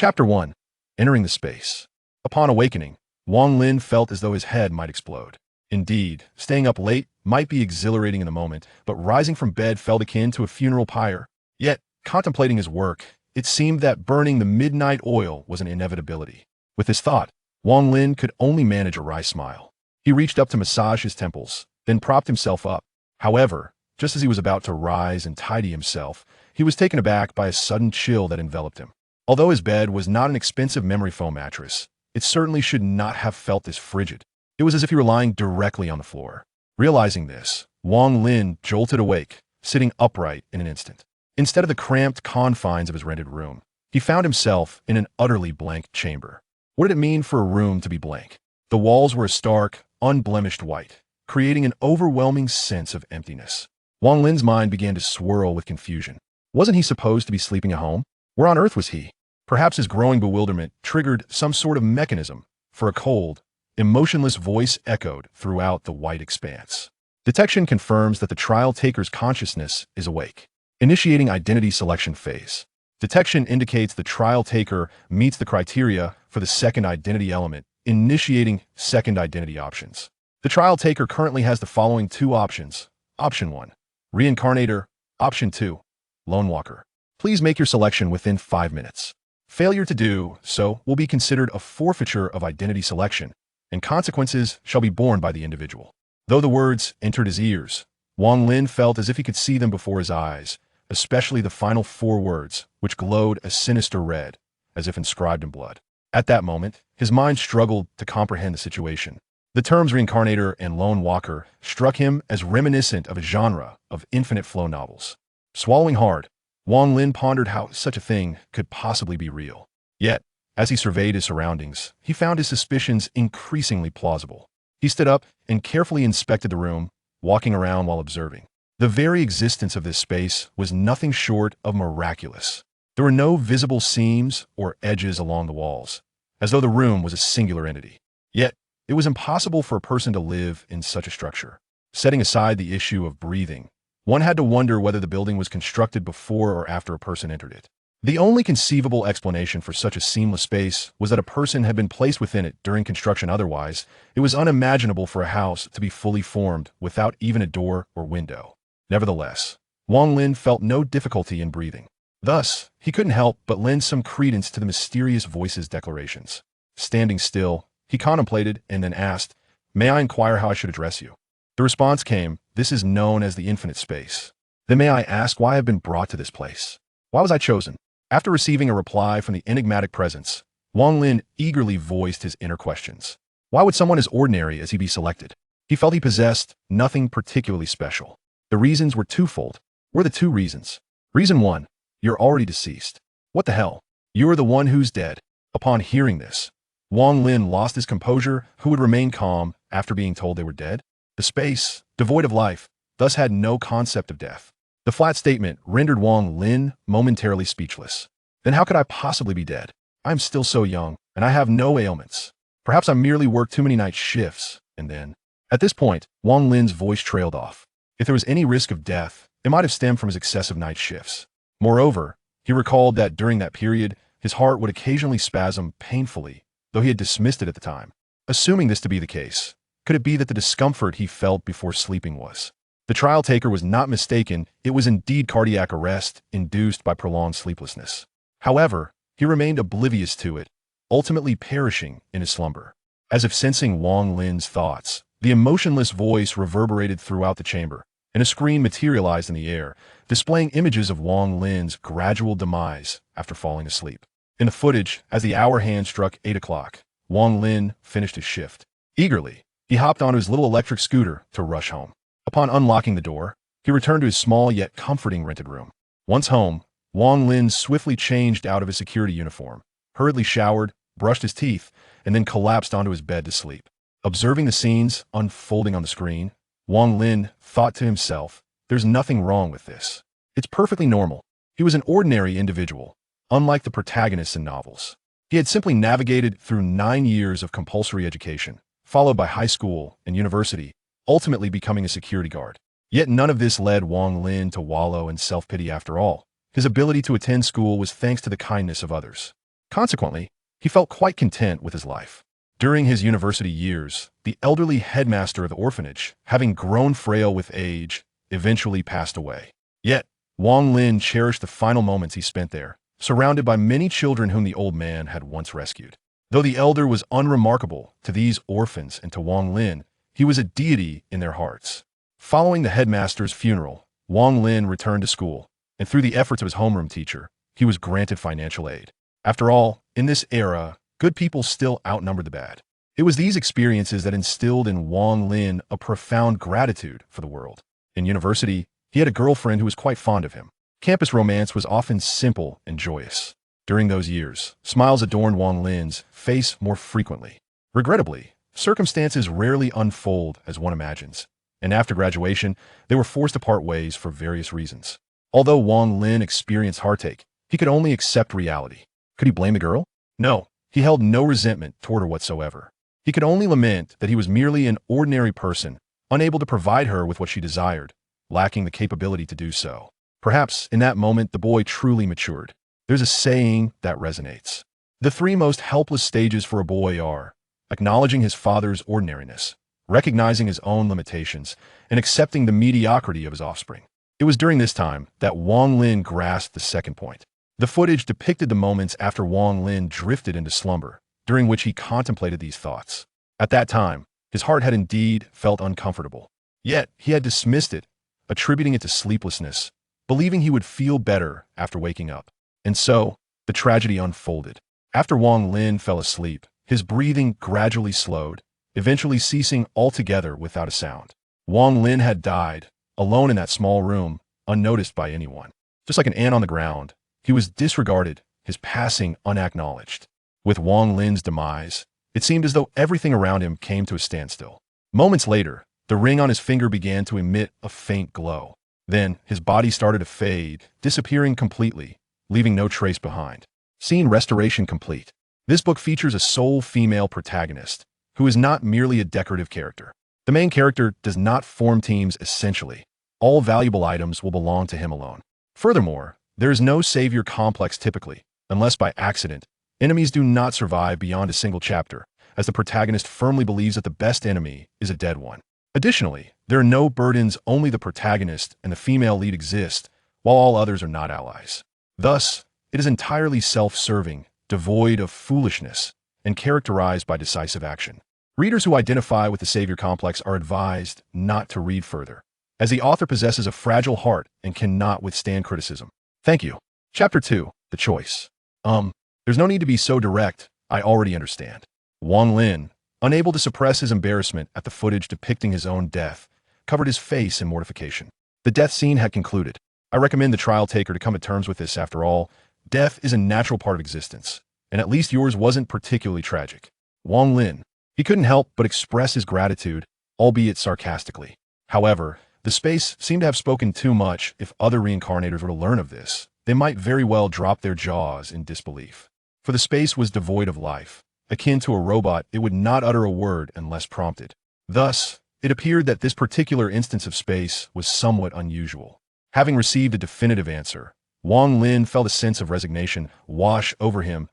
Chapter 1. Entering the space. Upon awakening, Wang Lin felt as though his head might explode. Indeed, staying up late might be exhilarating in the moment, but rising from bed felt akin to a funeral pyre. Yet, contemplating his work, it seemed that burning the midnight oil was an inevitability. With this thought, Wang Lin could only manage a wry smile. He reached up to massage his temples, then propped himself up. However, just as he was about to rise and tidy himself, he was taken aback by a sudden chill that enveloped him. Although his bed was not an expensive memory foam mattress, it certainly should not have felt this frigid. It was as if he were lying directly on the floor. Realizing this, Wang Lin jolted awake, sitting upright in an instant. Instead of the cramped confines of his rented room, he found himself in an utterly blank chamber. What did it mean for a room to be blank? The walls were a stark, unblemished white, creating an overwhelming sense of emptiness. Wang Lin's mind began to swirl with confusion. Wasn't he supposed to be sleeping at home? Where on earth was he? Perhaps his growing bewilderment triggered some sort of mechanism, for a cold, emotionless voice echoed throughout the white expanse. Detection confirms that the trial taker's consciousness is awake. Initiating identity selection phase. Detection indicates the trial taker meets the criteria for the second identity element, initiating second identity options. The trial taker currently has the following two options. Option 1, Reincarnator. Option 2, Lone Walker. Please make your selection within 5 minutes. Failure to do so will be considered a forfeiture of identity selection, and consequences shall be borne by the individual. Though the words entered his ears, Wang Lin felt as if he could see them before his eyes, especially the final 4 words, which glowed a sinister red, as if inscribed in blood. At that moment, his mind struggled to comprehend the situation. The terms Reincarnator and Lone Walker struck him as reminiscent of a genre of infinite flow novels. Swallowing hard, Wang Lin pondered how such a thing could possibly be real. Yet, as he surveyed his surroundings, he found his suspicions increasingly plausible. He stood up and carefully inspected the room, walking around while observing. The very existence of this space was nothing short of miraculous. There were no visible seams or edges along the walls, as though the room was a singular entity. Yet, it was impossible for a person to live in such a structure. Setting aside the issue of breathing, one had to wonder whether the building was constructed before or after a person entered it. The only conceivable explanation for such a seamless space was that a person had been placed within it during construction. Otherwise, it was unimaginable for a house to be fully formed without even a door or window. Nevertheless, Wang Lin felt no difficulty in breathing. Thus, he couldn't help but lend some credence to the mysterious voice's declarations. Standing still, he contemplated and then asked, "May I inquire how I should address you?" The response came, "This is known as the infinite space." "Then may I ask why I have been brought to this place? Why was I chosen?" After receiving a reply from the enigmatic presence, Wang Lin eagerly voiced his inner questions. Why would someone as ordinary as he be selected? He felt he possessed nothing particularly special. The reasons were twofold. Were the 2 reasons? Reason 1, you're already deceased. What the hell? You are the one who's dead. Upon hearing this, Wang Lin lost his composure. Who would remain calm after being told they were dead? The space, devoid of life, thus had no concept of death. The flat statement rendered Wang Lin momentarily speechless. Then how could I possibly be dead? I'm still so young, and I have no ailments. Perhaps I merely worked too many night shifts, and then... At this point, Wang Lin's voice trailed off. If there was any risk of death, it might have stemmed from his excessive night shifts. Moreover, he recalled that during that period, his heart would occasionally spasm painfully, though he had dismissed it at the time. Assuming this to be the case, could it be that the discomfort he felt before sleeping was? The trial taker was not mistaken. It was indeed cardiac arrest induced by prolonged sleeplessness. However, he remained oblivious to it, ultimately perishing in his slumber. As if sensing Wang Lin's thoughts, the emotionless voice reverberated throughout the chamber, and a screen materialized in the air, displaying images of Wang Lin's gradual demise after falling asleep. In the footage, as the hour hand struck 8 o'clock, Wang Lin finished his shift. Eagerly, he hopped onto his little electric scooter to rush home. Upon unlocking the door, he returned to his small yet comforting rented room. Once home, Wang Lin swiftly changed out of his security uniform, hurriedly showered, brushed his teeth, and then collapsed onto his bed to sleep. Observing the scenes unfolding on the screen, Wang Lin thought to himself, "There's nothing wrong with this. It's perfectly normal." He was an ordinary individual, unlike the protagonists in novels. He had simply navigated through 9 years of compulsory education, followed by high school and university, ultimately becoming a security guard. Yet none of this led Wang Lin to wallow in self-pity after all. His ability to attend school was thanks to the kindness of others. Consequently, he felt quite content with his life. During his university years, the elderly headmaster of the orphanage, having grown frail with age, eventually passed away. Yet, Wang Lin cherished the final moments he spent there, surrounded by many children whom the old man had once rescued. Though the elder was unremarkable to these orphans and to Wang Lin, he was a deity in their hearts. Following the headmaster's funeral, Wang Lin returned to school, and through the efforts of his homeroom teacher, he was granted financial aid. After all, in this era, good people still outnumbered the bad. It was these experiences that instilled in Wang Lin a profound gratitude for the world. In university, he had a girlfriend who was quite fond of him. Campus romance was often simple and joyous. During those years, smiles adorned Wang Lin's face more frequently. Regrettably, circumstances rarely unfold as one imagines, and after graduation, they were forced to part ways for various reasons. Although Wang Lin experienced heartache, he could only accept reality. Could he blame the girl? No, he held no resentment toward her whatsoever. He could only lament that he was merely an ordinary person, unable to provide her with what she desired, lacking the capability to do so. Perhaps in that moment the boy truly matured. There's a saying that resonates. The three most helpless stages for a boy are acknowledging his father's ordinariness, recognizing his own limitations, and accepting the mediocrity of his offspring. It was during this time that Wang Lin grasped the second point. The footage depicted the moments after Wang Lin drifted into slumber, during which he contemplated these thoughts. At that time, his heart had indeed felt uncomfortable. Yet, he had dismissed it, attributing it to sleeplessness, believing he would feel better after waking up. And so, the tragedy unfolded. After Wang Lin fell asleep, his breathing gradually slowed, eventually ceasing altogether without a sound. Wang Lin had died, alone in that small room, unnoticed by anyone. Just like an ant on the ground, he was disregarded, his passing unacknowledged. With Wang Lin's demise, it seemed as though everything around him came to a standstill. Moments later, the ring on his finger began to emit a faint glow. Then, his body started to fade, disappearing completely, leaving no trace behind. Scene restoration complete. This book features a sole female protagonist, who is not merely a decorative character. The main character does not form teams essentially. All valuable items will belong to him alone. Furthermore, there is no savior complex typically, unless by accident. Enemies do not survive beyond a single chapter, as the protagonist firmly believes that the best enemy is a dead one. Additionally, there are no burdens, only the protagonist and the female lead exist, while all others are not allies. Thus, it is entirely self-serving, devoid of foolishness, and characterized by decisive action. Readers who identify with the savior complex are advised not to read further, as the author possesses a fragile heart and cannot withstand criticism. Thank you. Chapter 2, The Choice. There's no need to be so direct, I already understand. Wang Lin, unable to suppress his embarrassment at the footage depicting his own death, covered his face in mortification. The death scene had concluded. I recommend the trial taker to come to terms with this. After all, death is a natural part of existence, and at least yours wasn't particularly tragic. Wang Lin, he couldn't help but express his gratitude, albeit sarcastically. However, the space seemed to have spoken too much. If other reincarnators were to learn of this, they might very well drop their jaws in disbelief. For the space was devoid of life. Akin to a robot, it would not utter a word unless prompted. Thus, it appeared that this particular instance of space was somewhat unusual. Having received a definitive answer, Wang Lin felt a sense of resignation wash over him.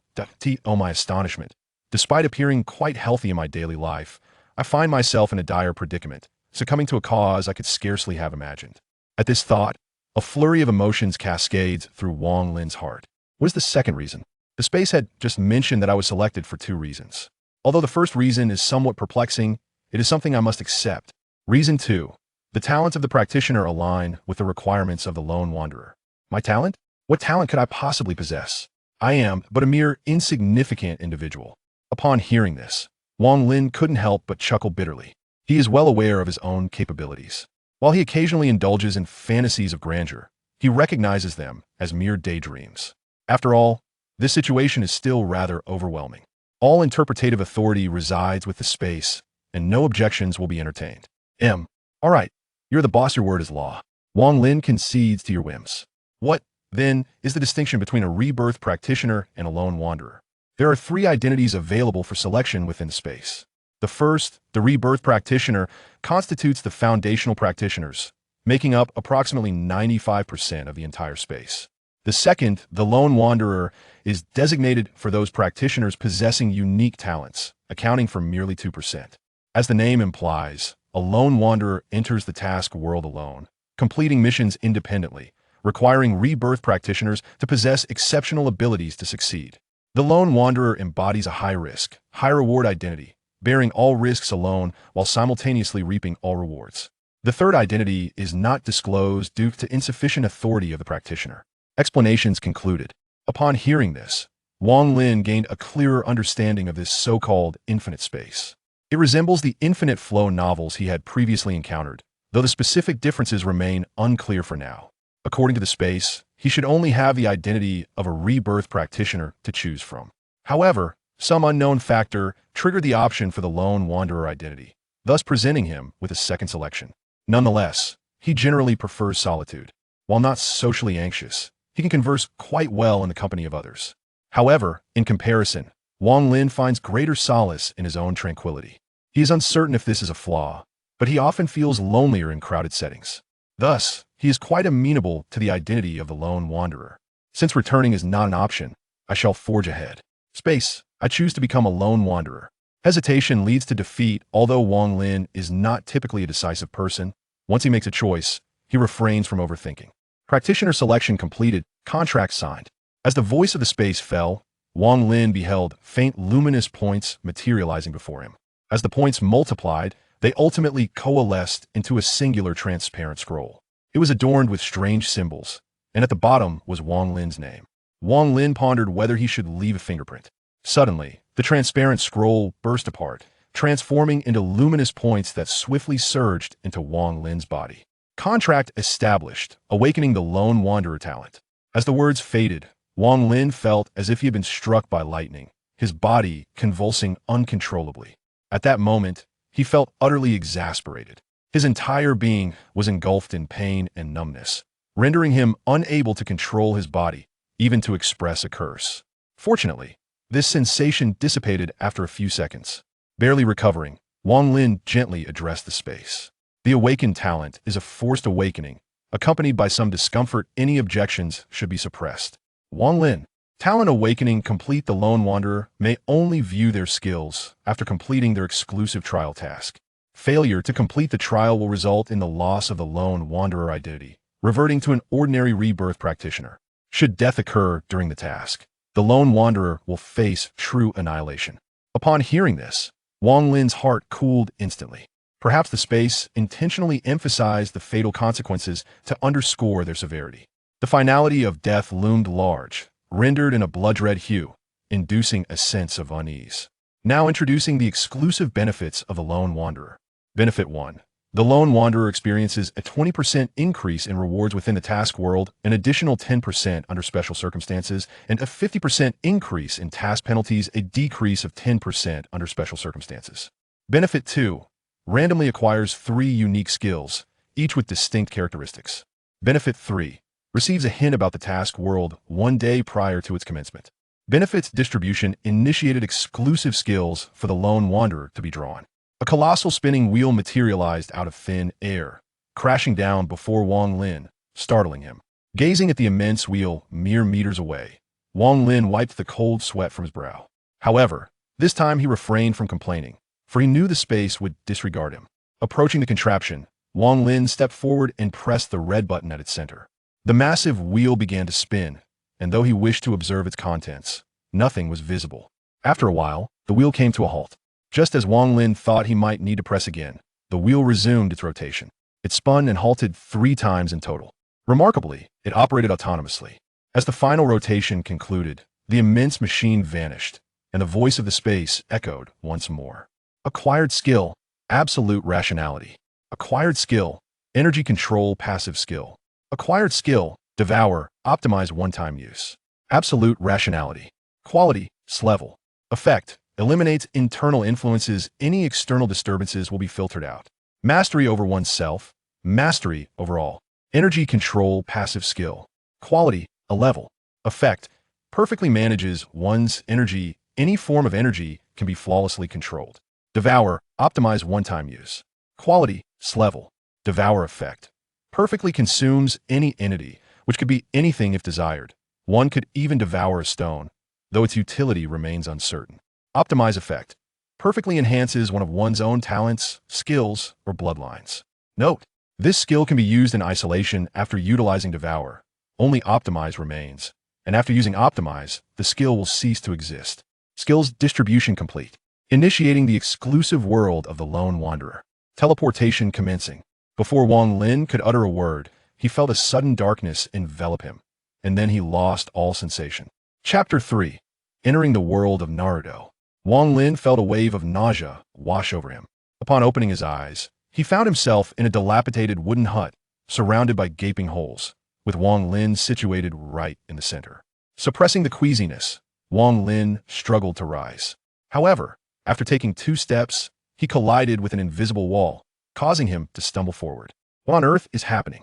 Oh, my astonishment. Despite appearing quite healthy in my daily life, I find myself in a dire predicament, succumbing to a cause I could scarcely have imagined. At this thought, a flurry of emotions cascades through Wang Lin's heart. What is the second reason? The space had just mentioned that I was selected for two reasons. Although the first reason is somewhat perplexing, it is something I must accept. Reason 2. The talents of the practitioner align with the requirements of the lone wanderer. My talent? What talent could I possibly possess? I am but a mere insignificant individual. Upon hearing this, Wang Lin couldn't help but chuckle bitterly. He is well aware of his own capabilities. While he occasionally indulges in fantasies of grandeur, he recognizes them as mere daydreams. After all, this situation is still rather overwhelming. All interpretative authority resides with the space, and no objections will be entertained. All right, you're the boss, your word is law. Wang Lin concedes to your whims. What, then, is the distinction between a rebirth practitioner and a lone wanderer? There are three identities available for selection within the space. The first, the rebirth practitioner, constitutes the foundational practitioners, making up approximately 95% of the entire space. The second, the Lone Wanderer, is designated for those practitioners possessing unique talents, accounting for merely 2%. As the name implies, a Lone Wanderer enters the task world alone, completing missions independently, requiring rebirth practitioners to possess exceptional abilities to succeed. The Lone Wanderer embodies a high-risk, high-reward identity, bearing all risks alone while simultaneously reaping all rewards. The third identity is not disclosed due to insufficient authority of the practitioner. Explanations concluded. Upon hearing this, Wang Lin gained a clearer understanding of this so-called infinite space. It resembles the infinite flow novels he had previously encountered, though the specific differences remain unclear for now. According to the space, he should only have the identity of a rebirth practitioner to choose from. However, some unknown factor triggered the option for the Lone Wanderer identity, thus presenting him with a second selection. Nonetheless, he generally prefers solitude. While not socially anxious, he can converse quite well in the company of others. However, in comparison, Wang Lin finds greater solace in his own tranquility. He is uncertain if this is a flaw, but he often feels lonelier in crowded settings. Thus, he is quite amenable to the identity of the Lone Wanderer. Since returning is not an option, I shall forge ahead. Space, I choose to become a Lone Wanderer. Hesitation leads to defeat. Although Wang Lin is not typically a decisive person, once he makes a choice, he refrains from overthinking. Practitioner selection completed, contract signed. As the voice of the space fell, Wang Lin beheld faint luminous points materializing before him. As the points multiplied, they ultimately coalesced into a singular transparent scroll. It was adorned with strange symbols, and at the bottom was Wang Lin's name. Wang Lin pondered whether he should leave a fingerprint. Suddenly, the transparent scroll burst apart, transforming into luminous points that swiftly surged into Wang Lin's body. Contract established, awakening the Lone Wanderer talent. As the words faded, Wang Lin felt as if he had been struck by lightning, his body convulsing uncontrollably. At that moment, he felt utterly exasperated. His entire being was engulfed in pain and numbness, rendering him unable to control his body, even to express a curse. Fortunately, this sensation dissipated after a few seconds. Barely recovering, Wang Lin gently addressed the space. The awakened talent is a forced awakening, accompanied by some discomfort. Any objections should be suppressed. Wang Lin, talent awakening complete. The Lone Wanderer may only view their skills after completing their exclusive trial task. Failure to complete the trial will result in the loss of the Lone Wanderer identity, reverting to an ordinary rebirth practitioner. Should death occur during the task, the Lone Wanderer will face true annihilation. Upon hearing this, Wang Lin's heart cooled instantly. Perhaps the space intentionally emphasized the fatal consequences to underscore their severity. The finality of death loomed large, rendered in a blood-red hue, inducing a sense of unease. Now introducing the exclusive benefits of the Lone Wanderer. Benefit 1. The Lone Wanderer experiences a 20% increase in rewards within the task world, an additional 10% under special circumstances, and a 50% increase in task penalties, a decrease of 10% under special circumstances. Benefit 2. Randomly acquires 3 unique skills, each with distinct characteristics. Benefit 3. Receives a hint about the task world 1 day prior to its commencement. Benefits distribution initiated exclusive skills for the Lone Wanderer to be drawn. A colossal spinning wheel materialized out of thin air, crashing down before Wang Lin, startling him. Gazing at the immense wheel mere meters away, Wang Lin wiped the cold sweat from his brow. However, this time he refrained from complaining, for he knew the space would disregard him. Approaching the contraption, Wang Lin stepped forward and pressed the red button at its center. The massive wheel began to spin, and though he wished to observe its contents, nothing was visible. After a while, the wheel came to a halt. Just as Wang Lin thought he might need to press again, the wheel resumed its rotation. It spun and halted 3 times in total. Remarkably, it operated autonomously. As the final rotation concluded, the immense machine vanished, and the voice of the space echoed once more. Acquired skill, absolute rationality. Acquired skill, energy control, passive skill. Acquired skill, devour, optimize one-time use. Absolute rationality. Quality, level. Effect, eliminates internal influences. Any external disturbances will be filtered out. Mastery over oneself, mastery over all. Energy control, passive skill. Quality, a level. Effect, perfectly manages one's energy. Any form of energy can be flawlessly controlled. Devour, optimize one-time use. Quality, level. Devour effect, perfectly consumes any entity which could be anything if desired. One could even devour a stone, though its utility remains uncertain. Optimize effect. Perfectly enhances one of one's own talents, skills, or bloodlines. Note, this skill can be used in isolation after utilizing Devour. Only Optimize remains, and after using Optimize, the skill will cease to exist. Skills distribution complete. Initiating the exclusive world of the Lone Wanderer. Teleportation commencing. Before Wang Lin could utter a word, he felt a sudden darkness envelop him, and then he lost all sensation. Chapter 3. Entering the world of Naruto. Wang Lin felt a wave of nausea wash over him. Upon opening his eyes, he found himself in a dilapidated wooden hut, surrounded by gaping holes, with Wang Lin situated right in the center. Suppressing the queasiness, Wang Lin struggled to rise. However, after taking 2 steps, he collided with an invisible wall, causing him to stumble forward. What on earth is happening?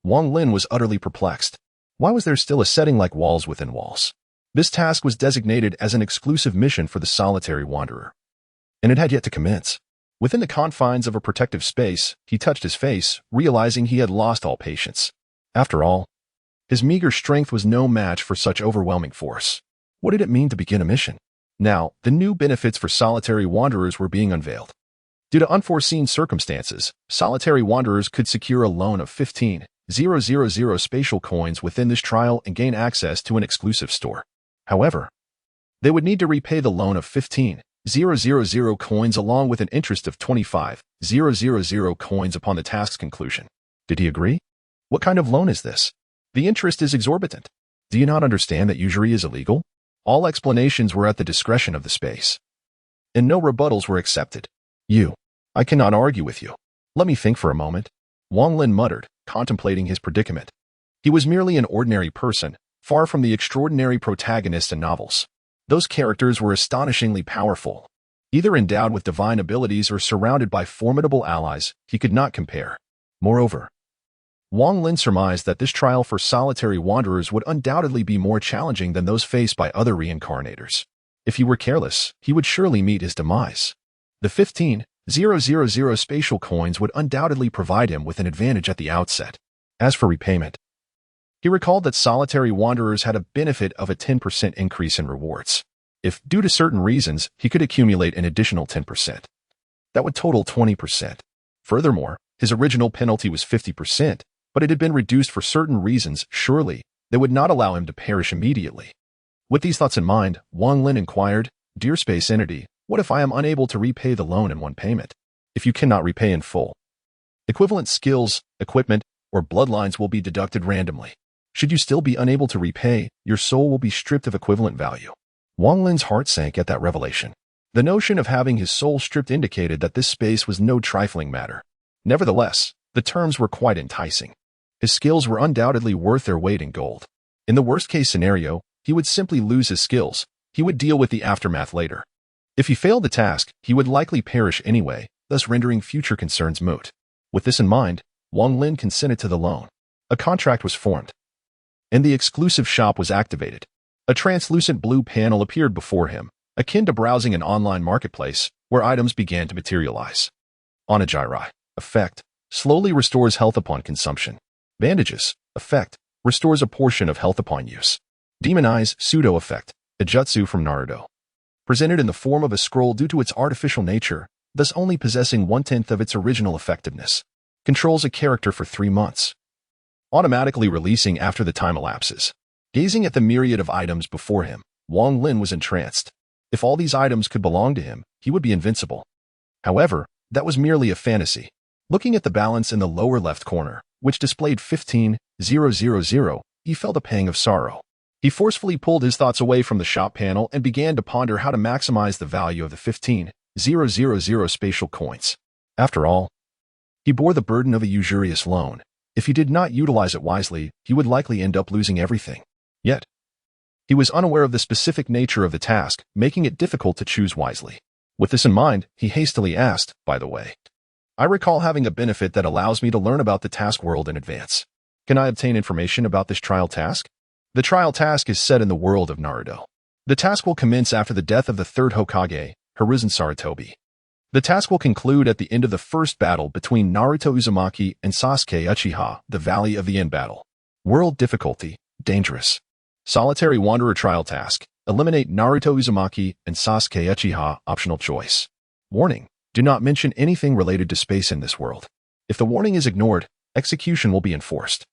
Wang Lin was utterly perplexed. Why was there still a setting like walls within walls? This task was designated as an exclusive mission for the solitary wanderer, and it had yet to commence. Within the confines of a protective space, he touched his face, realizing he had lost all patience. After all, his meager strength was no match for such overwhelming force. What did it mean to begin a mission? Now, the new benefits for solitary wanderers were being unveiled. Due to unforeseen circumstances, solitary wanderers could secure a loan of 15,000 spatial coins within this trial and gain access to an exclusive store. However, they would need to repay the loan of 15,000 coins along with an interest of 25,000 coins upon the task's conclusion. Did he agree? What kind of loan is this? The interest is exorbitant. Do you not understand that usury is illegal? All explanations were at the discretion of the space, and no rebuttals were accepted. I cannot argue with you. Let me think for a moment. Wang Lin muttered, contemplating his predicament. He was merely an ordinary person, far from the extraordinary protagonists in novels. Those characters were astonishingly powerful. Either endowed with divine abilities or surrounded by formidable allies, he could not compare. Moreover, Wang Lin surmised that this trial for solitary wanderers would undoubtedly be more challenging than those faced by other reincarnators. If he were careless, he would surely meet his demise. The 15,000 spatial coins would undoubtedly provide him with an advantage at the outset. As for repayment, he recalled that solitary wanderers had a benefit of a 10% increase in rewards. If, due to certain reasons, he could accumulate an additional 10%, that would total 20%. Furthermore, his original penalty was 50%, but it had been reduced for certain reasons. Surely, they would not allow him to perish immediately. With these thoughts in mind, Wang Lin inquired, "Dear Space Entity, what if I am unable to repay the loan in one payment? If you cannot repay in full, equivalent skills, equipment, or bloodlines will be deducted randomly. Should you still be unable to repay, your soul will be stripped of equivalent value." Wang Lin's heart sank at that revelation. The notion of having his soul stripped indicated that this space was no trifling matter. Nevertheless, the terms were quite enticing. His skills were undoubtedly worth their weight in gold. In the worst-case scenario, he would simply lose his skills. He would deal with the aftermath later. If he failed the task, he would likely perish anyway, thus rendering future concerns moot. With this in mind, Wang Lin consented to the loan. A contract was formed, and the exclusive shop was activated. A translucent blue panel appeared before him, akin to browsing an online marketplace, where items began to materialize. Onigiri. Effect. Slowly restores health upon consumption. Bandages. Effect. Restores a portion of health upon use. Demon Eyes. Pseudo effect. A jutsu from Naruto. Presented in the form of a scroll due to its artificial nature, thus only possessing 1/10 of its original effectiveness. Controls a character for 3 months. Automatically releasing after the time elapses. Gazing at the myriad of items before him, Wang Lin was entranced. If all these items could belong to him, he would be invincible. However, that was merely a fantasy. Looking at the balance in the lower left corner, which displayed 15,000, he felt a pang of sorrow. He forcefully pulled his thoughts away from the shop panel and began to ponder how to maximize the value of the 15,000 spatial coins. After all, he bore the burden of a usurious loan. If he did not utilize it wisely, he would likely end up losing everything. Yet, he was unaware of the specific nature of the task, making it difficult to choose wisely. With this in mind, he hastily asked, "By the way, I recall having a benefit that allows me to learn about the task world in advance. Can I obtain information about this trial task?" The trial task is set in the world of Naruto. The task will commence after the death of the third Hokage, Hiruzen Sarutobi. The task will conclude at the end of the first battle between Naruto Uzumaki and Sasuke Uchiha, the Valley of the End battle. World difficulty, dangerous. Solitary Wanderer trial task. Eliminate Naruto Uzumaki and Sasuke Uchiha, optional choice. Warning, do not mention anything related to space in this world. If the warning is ignored, execution will be enforced.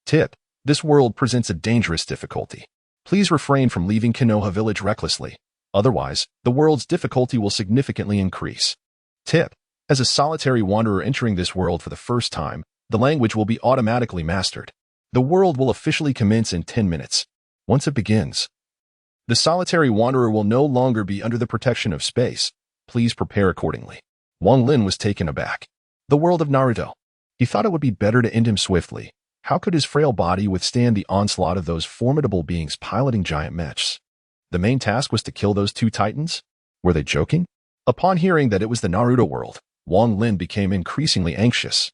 Tip, this world presents a dangerous difficulty. Please refrain from leaving Konoha village recklessly. Otherwise, the world's difficulty will significantly increase. Tip, as a solitary wanderer entering this world for the first time, the language will be automatically mastered. The world will officially commence in 10 minutes. Once it begins, the solitary wanderer will no longer be under the protection of space. Please prepare accordingly. Wang Lin was taken aback. The world of Naruto. He thought it would be better to end him swiftly. How could his frail body withstand the onslaught of those formidable beings piloting giant mechs? The main task was to kill those two titans? Were they joking? Upon hearing that it was the Naruto world, Wang Lin became increasingly anxious.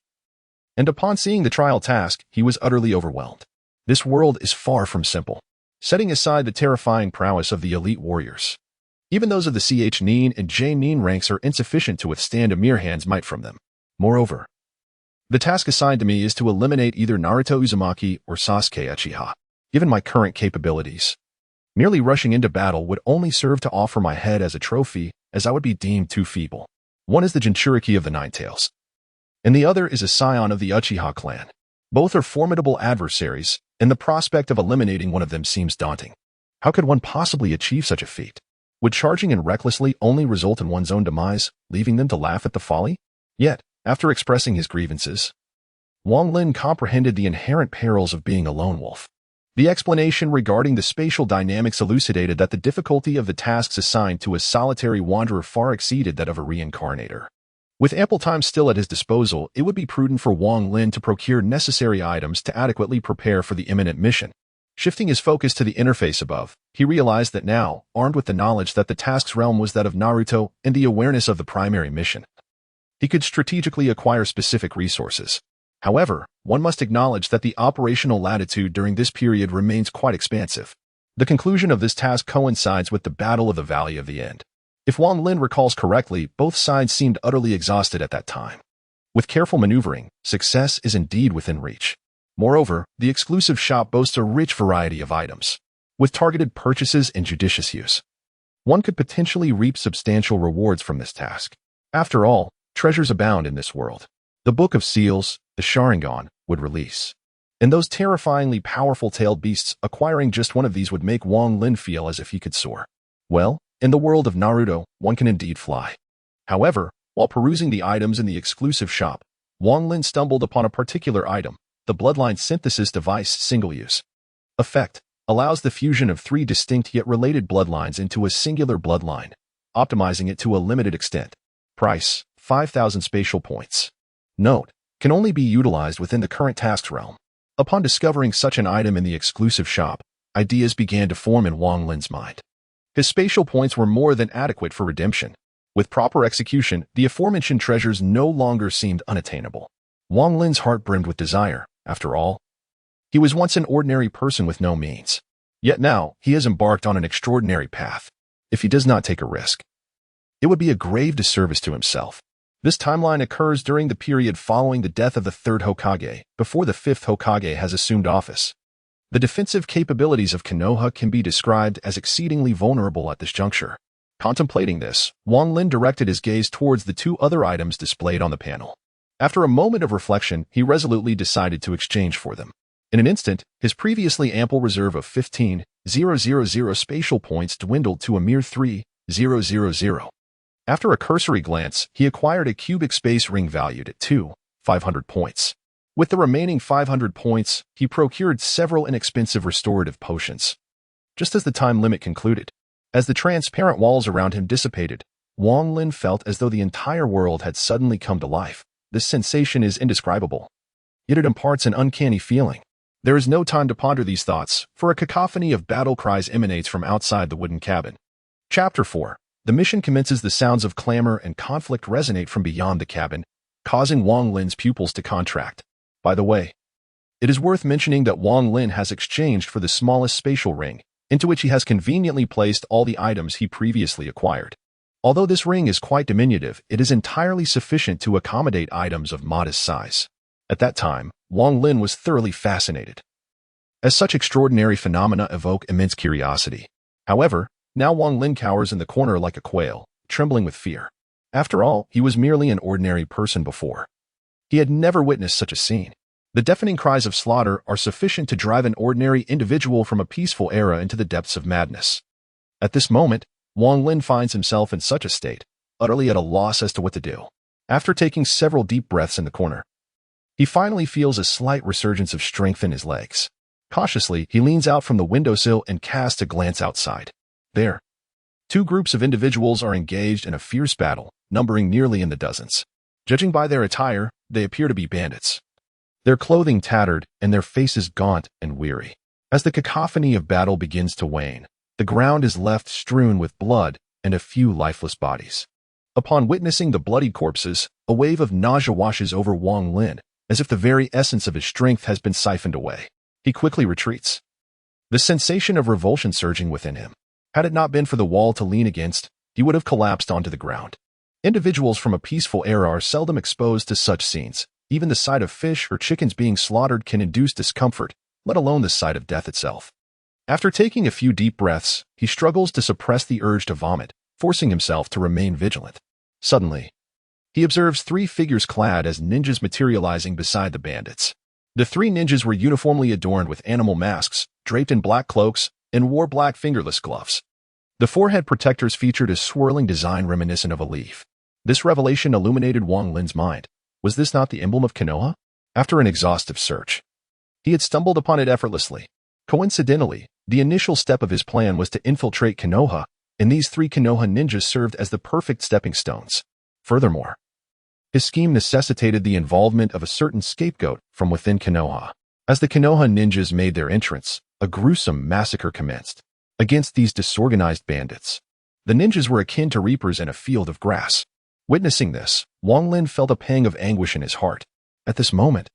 And upon seeing the trial task, he was utterly overwhelmed. This world is far from simple. Setting aside the terrifying prowess of the elite warriors, even those of the CH Nin and J Nin ranks are insufficient to withstand a mere hand's might from them. Moreover, the task assigned to me is to eliminate either Naruto Uzumaki or Sasuke Uchiha. Given my current capabilities, merely rushing into battle would only serve to offer my head as a trophy, as I would be deemed too feeble. One is the Jinchuriki of the Nine Tails, and the other is a scion of the Uchiha clan. Both are formidable adversaries, and the prospect of eliminating one of them seems daunting. How could one possibly achieve such a feat? Would charging in recklessly only result in one's own demise, leaving them to laugh at the folly? Yet, after expressing his grievances, Wang Lin comprehended the inherent perils of being a lone wolf. The explanation regarding the spatial dynamics elucidated that the difficulty of the tasks assigned to a solitary wanderer far exceeded that of a reincarnator. With ample time still at his disposal, it would be prudent for Wang Lin to procure necessary items to adequately prepare for the imminent mission. Shifting his focus to the interface above, he realized that now, armed with the knowledge that the task's realm was that of Naruto and the awareness of the primary mission, he could strategically acquire specific resources. However, one must acknowledge that the operational latitude during this period remains quite expansive. The conclusion of this task coincides with the Battle of the Valley of the End. If Wang Lin recalls correctly, both sides seemed utterly exhausted at that time. With careful maneuvering, success is indeed within reach. Moreover, the exclusive shop boasts a rich variety of items. With targeted purchases and judicious use, one could potentially reap substantial rewards from this task. After all, treasures abound in this world. The Book of Seals, the Sharingan, would release. And those terrifyingly powerful tailed beasts, acquiring just one of these would make Wang Lin feel as if he could soar. Well, in the world of Naruto, one can indeed fly. However, while perusing the items in the exclusive shop, Wang Lin stumbled upon a particular item, the bloodline synthesis device single-use. Effect allows the fusion of 3 distinct yet related bloodlines into a singular bloodline, optimizing it to a limited extent. Price, 5,000 spatial points. Note, can only be utilized within the current task's realm. Upon discovering such an item in the exclusive shop, ideas began to form in Wang Lin's mind. His spatial points were more than adequate for redemption. With proper execution, the aforementioned treasures no longer seemed unattainable. Wang Lin's heart brimmed with desire. After all, he was once an ordinary person with no means. Yet now, he has embarked on an extraordinary path. If he does not take a risk, it would be a grave disservice to himself. This timeline occurs during the period following the death of the 3rd Hokage, before the 5th Hokage has assumed office. The defensive capabilities of Konoha can be described as exceedingly vulnerable at this juncture. Contemplating this, Wang Lin directed his gaze towards the 2 other items displayed on the panel. After a moment of reflection, he resolutely decided to exchange for them. In an instant, his previously ample reserve of 15,000 spatial points dwindled to a mere 3,000. After a cursory glance, he acquired a cubic space ring valued at 2,500 points. With the remaining 500 points, he procured several inexpensive restorative potions. Just as the time limit concluded, as the transparent walls around him dissipated, Wang Lin felt as though the entire world had suddenly come to life. This sensation is indescribable, yet it imparts an uncanny feeling. There is no time to ponder these thoughts, for a cacophony of battle cries emanates from outside the wooden cabin. Chapter 4. The mission commences. The sounds of clamor and conflict resonate from beyond the cabin, causing Wang Lin's pupils to contract. By the way, it is worth mentioning that Wang Lin has exchanged for the smallest spatial ring, into which he has conveniently placed all the items he previously acquired. Although this ring is quite diminutive, it is entirely sufficient to accommodate items of modest size. At that time, Wang Lin was thoroughly fascinated. as such extraordinary phenomena evoke immense curiosity. However, now Wang Lin cowers in the corner like a quail, trembling with fear. After all, he was merely an ordinary person before. He had never witnessed such a scene. The deafening cries of slaughter are sufficient to drive an ordinary individual from a peaceful era into the depths of madness. At this moment, Wang Lin finds himself in such a state, utterly at a loss as to what to do. After taking several deep breaths in the corner, he finally feels a slight resurgence of strength in his legs. Cautiously, he leans out from the windowsill and casts a glance outside. There, two groups of individuals are engaged in a fierce battle, numbering nearly in the dozens. Judging by their attire, they appear to be bandits. Their clothing tattered and their faces gaunt and weary. As the cacophony of battle begins to wane, the ground is left strewn with blood and a few lifeless bodies. Upon witnessing the bloodied corpses, a wave of nausea washes over Wang Lin, as if the very essence of his strength has been siphoned away. He quickly retreats, the sensation of revulsion surging within him. Had it not been for the wall to lean against, he would have collapsed onto the ground. Individuals from a peaceful era are seldom exposed to such scenes. Even the sight of fish or chickens being slaughtered can induce discomfort, let alone the sight of death itself. After taking a few deep breaths, he struggles to suppress the urge to vomit, forcing himself to remain vigilant. Suddenly, he observes three figures clad as ninjas materializing beside the bandits. The three ninjas were uniformly adorned with animal masks, draped in black cloaks, and wore black fingerless gloves. The forehead protectors featured a swirling design reminiscent of a leaf. This revelation illuminated Wang Lin's mind. Was this not the emblem of Konoha? After an exhaustive search, he had stumbled upon it effortlessly. Coincidentally, the initial step of his plan was to infiltrate Konoha, and these three Konoha ninjas served as the perfect stepping stones. Furthermore, his scheme necessitated the involvement of a certain scapegoat from within Konoha. As the Konoha ninjas made their entrance, a gruesome massacre commenced. Against these disorganized bandits, the ninjas were akin to reapers in a field of grass. Witnessing this, Wang Lin felt a pang of anguish in his heart. At this moment,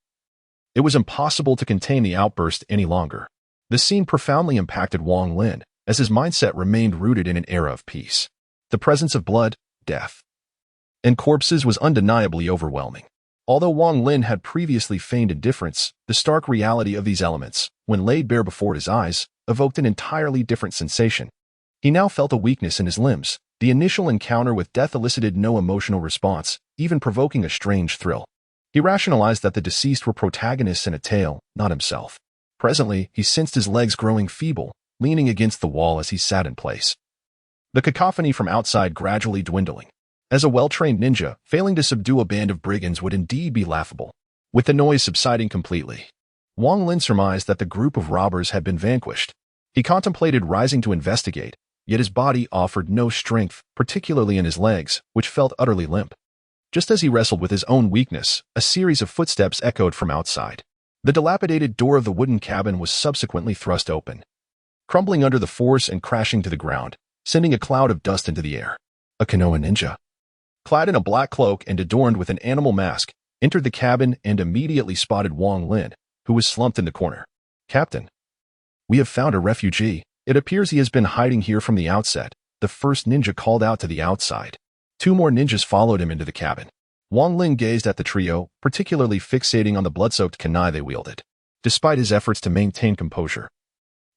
it was impossible to contain the outburst any longer. The scene profoundly impacted Wang Lin, as his mindset remained rooted in an era of peace. The presence of blood, death, and corpses was undeniably overwhelming. Although Wang Lin had previously feigned indifference, the stark reality of these elements, when laid bare before his eyes, evoked an entirely different sensation. He now felt a weakness in his limbs. The initial encounter with death elicited no emotional response, even provoking a strange thrill. He rationalized that the deceased were protagonists in a tale, not himself. Presently, he sensed his legs growing feeble, leaning against the wall as he sat in place. The cacophony from outside gradually dwindling. As a well-trained ninja, failing to subdue a band of brigands would indeed be laughable. With the noise subsiding completely, Wang Lin surmised that the group of robbers had been vanquished. He contemplated rising to investigate, yet his body offered no strength, particularly in his legs, which felt utterly limp. Just as he wrestled with his own weakness, a series of footsteps echoed from outside. The dilapidated door of the wooden cabin was subsequently thrust open, crumbling under the force and crashing to the ground, sending a cloud of dust into the air. A Konoha ninja, clad in a black cloak and adorned with an animal mask, entered the cabin and immediately spotted Wang Lin, who was slumped in the corner. "Captain, we have found a refugee. It appears he has been hiding here from the outset," the first ninja called out to the outside. Two more ninjas followed him into the cabin. Wang Lin gazed at the trio, particularly fixating on the blood-soaked kunai they wielded. Despite his efforts to maintain composure,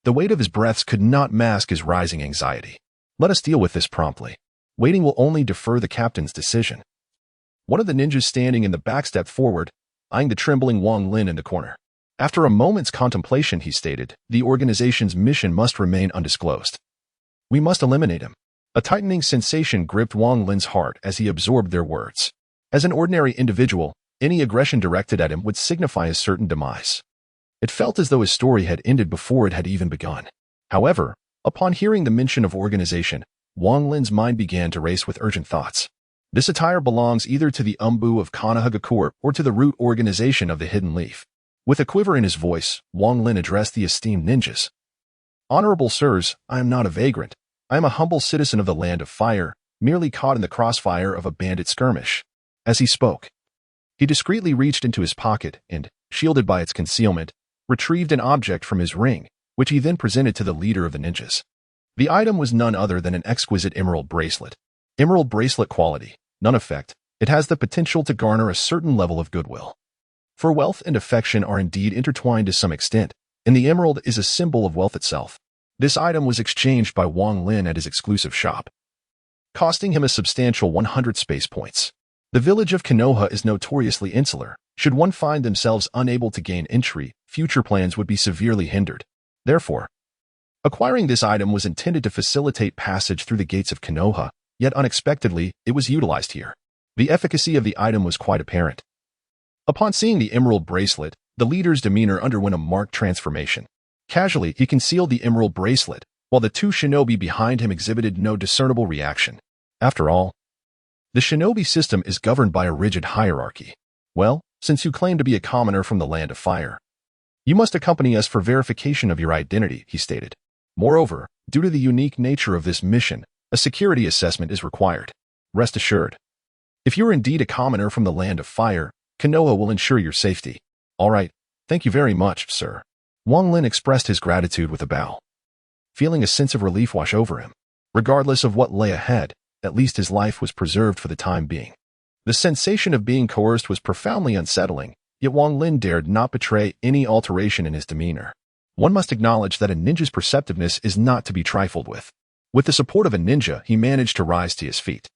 the weight of his breaths could not mask his rising anxiety. "Let us deal with this promptly. Waiting will only defer the captain's decision." One of the ninjas standing in the back stepped forward, eyeing the trembling Wang Lin in the corner. After a moment's contemplation, he stated, "The organization's mission must remain undisclosed. We must eliminate him." A tightening sensation gripped Wang Lin's heart as he absorbed their words. As an ordinary individual, any aggression directed at him would signify a certain demise. It felt as though his story had ended before it had even begun. However, upon hearing the mention of organization, Wang Lin's mind began to race with urgent thoughts. This attire belongs either to the Umbu of Konohagakure or to the root organization of the Hidden Leaf. With a quiver in his voice, Wang Lin addressed the esteemed ninjas. "Honorable sirs, I am not a vagrant. I am a humble citizen of the Land of Fire, merely caught in the crossfire of a bandit skirmish." As he spoke, he discreetly reached into his pocket and, shielded by its concealment, retrieved an object from his ring, which he then presented to the leader of the ninjas. The item was none other than an exquisite emerald bracelet. Emerald bracelet quality, none effect, it has the potential to garner a certain level of goodwill. For wealth and affection are indeed intertwined to some extent, and the emerald is a symbol of wealth itself. This item was exchanged by Wang Lin at his exclusive shop, costing him a substantial 100 space points. The village of Konoha is notoriously insular. Should one find themselves unable to gain entry, future plans would be severely hindered. Therefore, acquiring this item was intended to facilitate passage through the gates of Konoha, yet unexpectedly, it was utilized here. The efficacy of the item was quite apparent. Upon seeing the emerald bracelet, the leader's demeanor underwent a marked transformation. Casually, he concealed the emerald bracelet, while the two shinobi behind him exhibited no discernible reaction. After all, the shinobi system is governed by a rigid hierarchy. Well, since you claim to be a commoner from the land of fire, you must accompany us for verification of your identity, he stated. Moreover, due to the unique nature of this mission, a security assessment is required. Rest assured, if you are indeed a commoner from the land of fire, Konoha will ensure your safety. All right, thank you very much, sir. Wang Lin expressed his gratitude with a bow, feeling a sense of relief wash over him. Regardless of what lay ahead, at least his life was preserved for the time being. The sensation of being coerced was profoundly unsettling, yet Wang Lin dared not betray any alteration in his demeanor. One must acknowledge that a ninja's perceptiveness is not to be trifled with. With the support of a ninja, he managed to rise to his feet.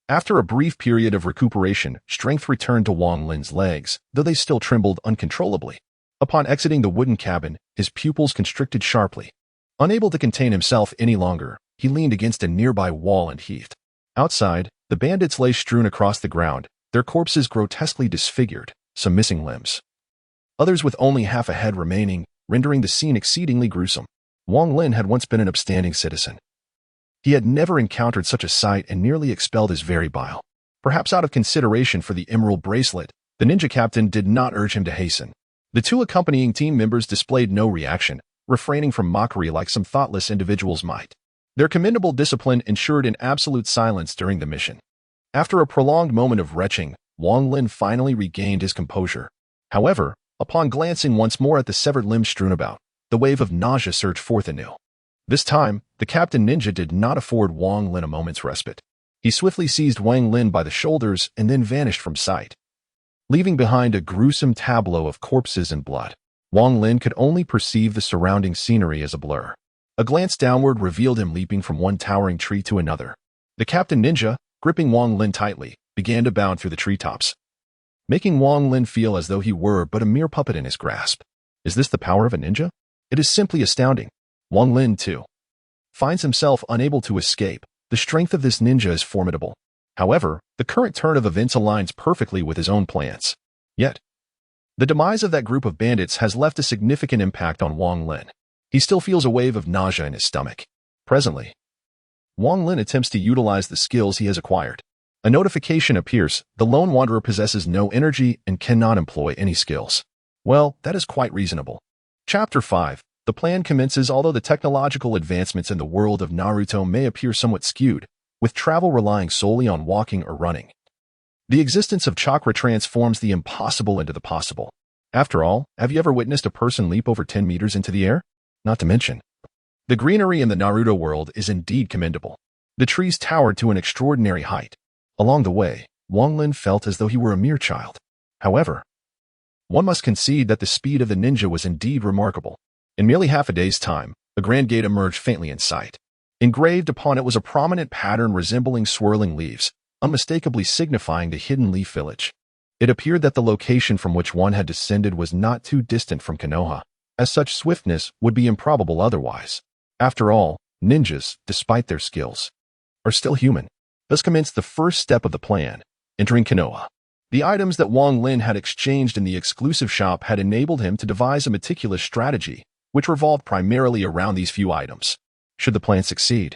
After a brief period of recuperation, strength returned to Wang Lin's legs, though they still trembled uncontrollably. Upon exiting the wooden cabin, his pupils constricted sharply. Unable to contain himself any longer, he leaned against a nearby wall and heaved. Outside, the bandits lay strewn across the ground, their corpses grotesquely disfigured, some missing limbs, others with only half a head remaining, rendering the scene exceedingly gruesome. Wang Lin had once been an upstanding citizen. He had never encountered such a sight and nearly expelled his very bile. Perhaps out of consideration for the emerald bracelet, the ninja captain did not urge him to hasten. The two accompanying team members displayed no reaction, refraining from mockery like some thoughtless individuals might. Their commendable discipline ensured an absolute silence during the mission. After a prolonged moment of retching, Wang Lin finally regained his composure. However, upon glancing once more at the severed limbs strewn about, the wave of nausea surged forth anew. This time, the Captain Ninja did not afford Wang Lin a moment's respite. He swiftly seized Wang Lin by the shoulders and then vanished from sight, leaving behind a gruesome tableau of corpses and blood. Wang Lin could only perceive the surrounding scenery as a blur. A glance downward revealed him leaping from one towering tree to another. The Captain Ninja, gripping Wang Lin tightly, began to bound through the treetops, making Wang Lin feel as though he were but a mere puppet in his grasp. Is this the power of a ninja? It is simply astounding. Wang Lin, too, finds himself unable to escape. The strength of this ninja is formidable. However, the current turn of events aligns perfectly with his own plans. Yet, the demise of that group of bandits has left a significant impact on Wang Lin. He still feels a wave of nausea in his stomach. Presently, Wang Lin attempts to utilize the skills he has acquired. A notification appears. The lone wanderer possesses no energy and cannot employ any skills. Well, that is quite reasonable. Chapter 5. The plan commences. Although the technological advancements in the world of Naruto may appear somewhat skewed, with travel relying solely on walking or running, the existence of chakra transforms the impossible into the possible. After all, have you ever witnessed a person leap over 10 meters into the air? Not to mention, the greenery in the Naruto world is indeed commendable. The trees towered to an extraordinary height. Along the way, Wang Lin felt as though he were a mere child. However, one must concede that the speed of the ninja was indeed remarkable. In merely half a day's time, a grand gate emerged faintly in sight. Engraved upon it was a prominent pattern resembling swirling leaves, unmistakably signifying the hidden leaf village. It appeared that the location from which one had descended was not too distant from Konoha, as such swiftness would be improbable otherwise. After all, ninjas, despite their skills, are still human. Thus commenced the first step of the plan, entering Konoha. The items that Wang Lin had exchanged in the exclusive shop had enabled him to devise a meticulous strategy, which revolved primarily around these few items. Should the plan succeed,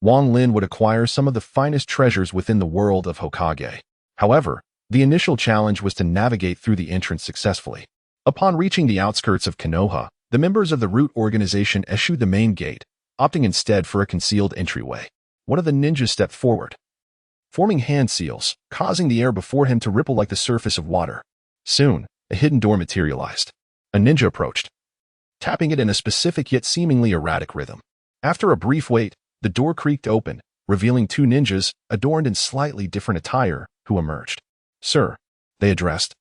Wang Lin would acquire some of the finest treasures within the world of Hokage. However, the initial challenge was to navigate through the entrance successfully. Upon reaching the outskirts of Konoha, the members of the route organization eschewed the main gate, opting instead for a concealed entryway. One of the ninjas stepped forward, forming hand seals, causing the air before him to ripple like the surface of water. Soon, a hidden door materialized. A ninja approached, tapping it in a specific yet seemingly erratic rhythm. After a brief wait, the door creaked open, revealing two ninjas, adorned in slightly different attire, who emerged. "Sir," they addressed,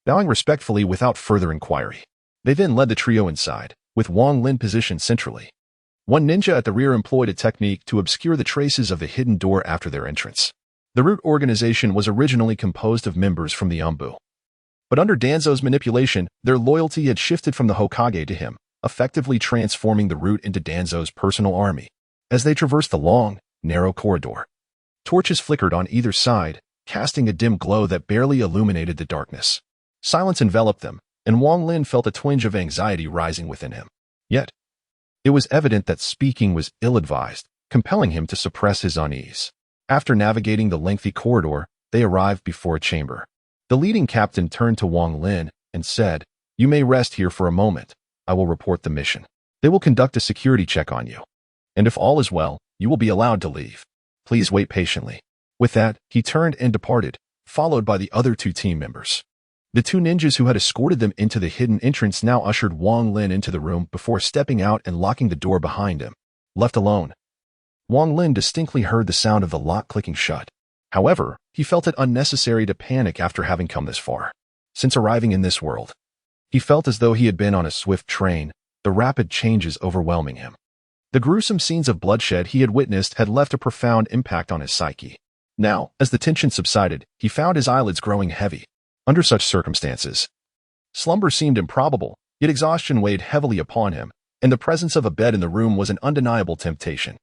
bowing respectfully without further inquiry. They then led the trio inside, with Wang Lin positioned centrally. One ninja at the rear employed a technique to obscure the traces of the hidden door after their entrance. The root organization was originally composed of members from the Umbu. But under Danzo's manipulation, their loyalty had shifted from the Hokage to him, effectively transforming the root into Danzo's personal army. As they traversed the long, narrow corridor, torches flickered on either side, casting a dim glow that barely illuminated the darkness. Silence enveloped them, and Wang Lin felt a twinge of anxiety rising within him. Yet, it was evident that speaking was ill-advised, compelling him to suppress his unease. After navigating the lengthy corridor, they arrived before a chamber. The leading captain turned to Wang Lin and said, "You may rest here for a moment. I will report the mission. They will conduct a security check on you. And if all is well, you will be allowed to leave. Please wait patiently." With that, he turned and departed, followed by the other two team members. The two ninjas who had escorted them into the hidden entrance now ushered Wang Lin into the room before stepping out and locking the door behind him. Left alone, Wang Lin distinctly heard the sound of the lock clicking shut. However, he felt it unnecessary to panic after having come this far. Since arriving in this world, he felt as though he had been on a swift train, the rapid changes overwhelming him. The gruesome scenes of bloodshed he had witnessed had left a profound impact on his psyche. Now, as the tension subsided, he found his eyelids growing heavy. Under such circumstances, slumber seemed improbable, yet exhaustion weighed heavily upon him, and the presence of a bed in the room was an undeniable temptation.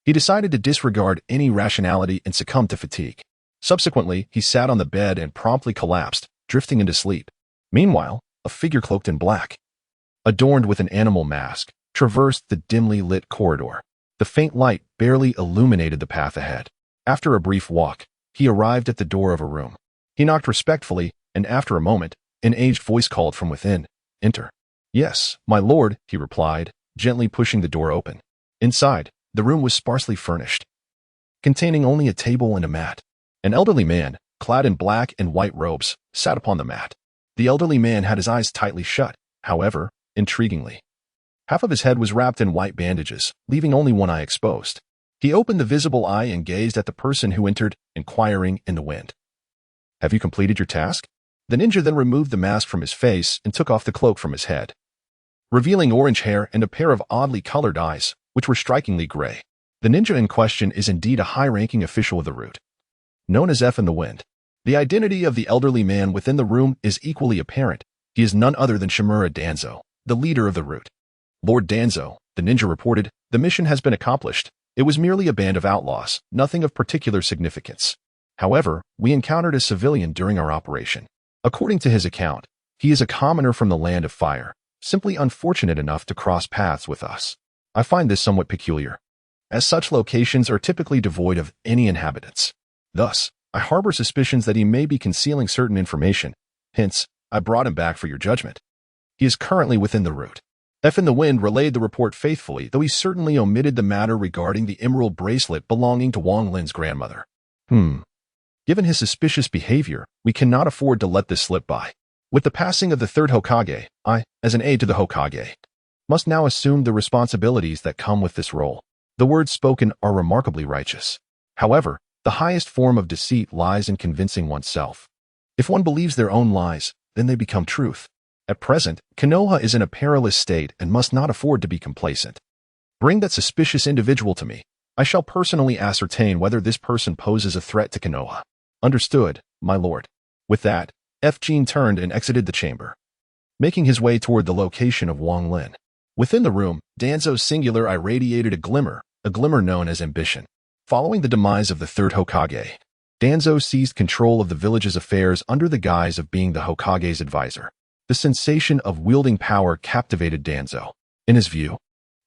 He decided to disregard any rationality and succumb to fatigue. Subsequently, he sat on the bed and promptly collapsed, drifting into sleep. Meanwhile, a figure cloaked in black, adorned with an animal mask, traversed the dimly lit corridor. The faint light barely illuminated the path ahead. After a brief walk, he arrived at the door of a room. He knocked respectfully, and after a moment, an aged voice called from within, "Enter." "Yes, my lord," he replied, gently pushing the door open. Inside, the room was sparsely furnished, containing only a table and a mat. An elderly man, clad in black and white robes, sat upon the mat. The elderly man had his eyes tightly shut, however, intriguingly. Half of his head was wrapped in white bandages, leaving only one eye exposed. He opened the visible eye and gazed at the person who entered, inquiring in the wind. "Have you completed your task?" The ninja then removed the mask from his face and took off the cloak from his head, revealing orange hair and a pair of oddly colored eyes, which were strikingly gray. The ninja in question is indeed a high-ranking official of the root, known as F in the Wind. The identity of the elderly man within the room is equally apparent. He is none other than Shimura Danzo, the leader of the root. "Lord Danzo," the ninja reported, "the mission has been accomplished. It was merely a band of outlaws, nothing of particular significance. However, we encountered a civilian during our operation. According to his account, he is a commoner from the Land of Fire, simply unfortunate enough to cross paths with us. I find this somewhat peculiar, as such locations are typically devoid of any inhabitants. Thus, I harbor suspicions that he may be concealing certain information. Hence, I brought him back for your judgment. He is currently within the root." F in the Wind relayed the report faithfully, though he certainly omitted the matter regarding the emerald bracelet belonging to Wang Lin's grandmother. Given his suspicious behavior, we cannot afford to let this slip by. With the passing of the third Hokage, I, as an aide to the Hokage, must now assume the responsibilities that come with this role. The words spoken are remarkably righteous. However, the highest form of deceit lies in convincing oneself. If one believes their own lies, then they become truth. At present, Konoha is in a perilous state and must not afford to be complacent. Bring that suspicious individual to me. I shall personally ascertain whether this person poses a threat to Konoha. Understood, my lord. With that, F. Jean turned and exited the chamber, making his way toward the location of Wang Lin. Within the room, Danzo's singular eye radiated a glimmer known as ambition. Following the demise of the third Hokage, Danzo seized control of the village's affairs under the guise of being the Hokage's advisor. The sensation of wielding power captivated Danzo. In his view,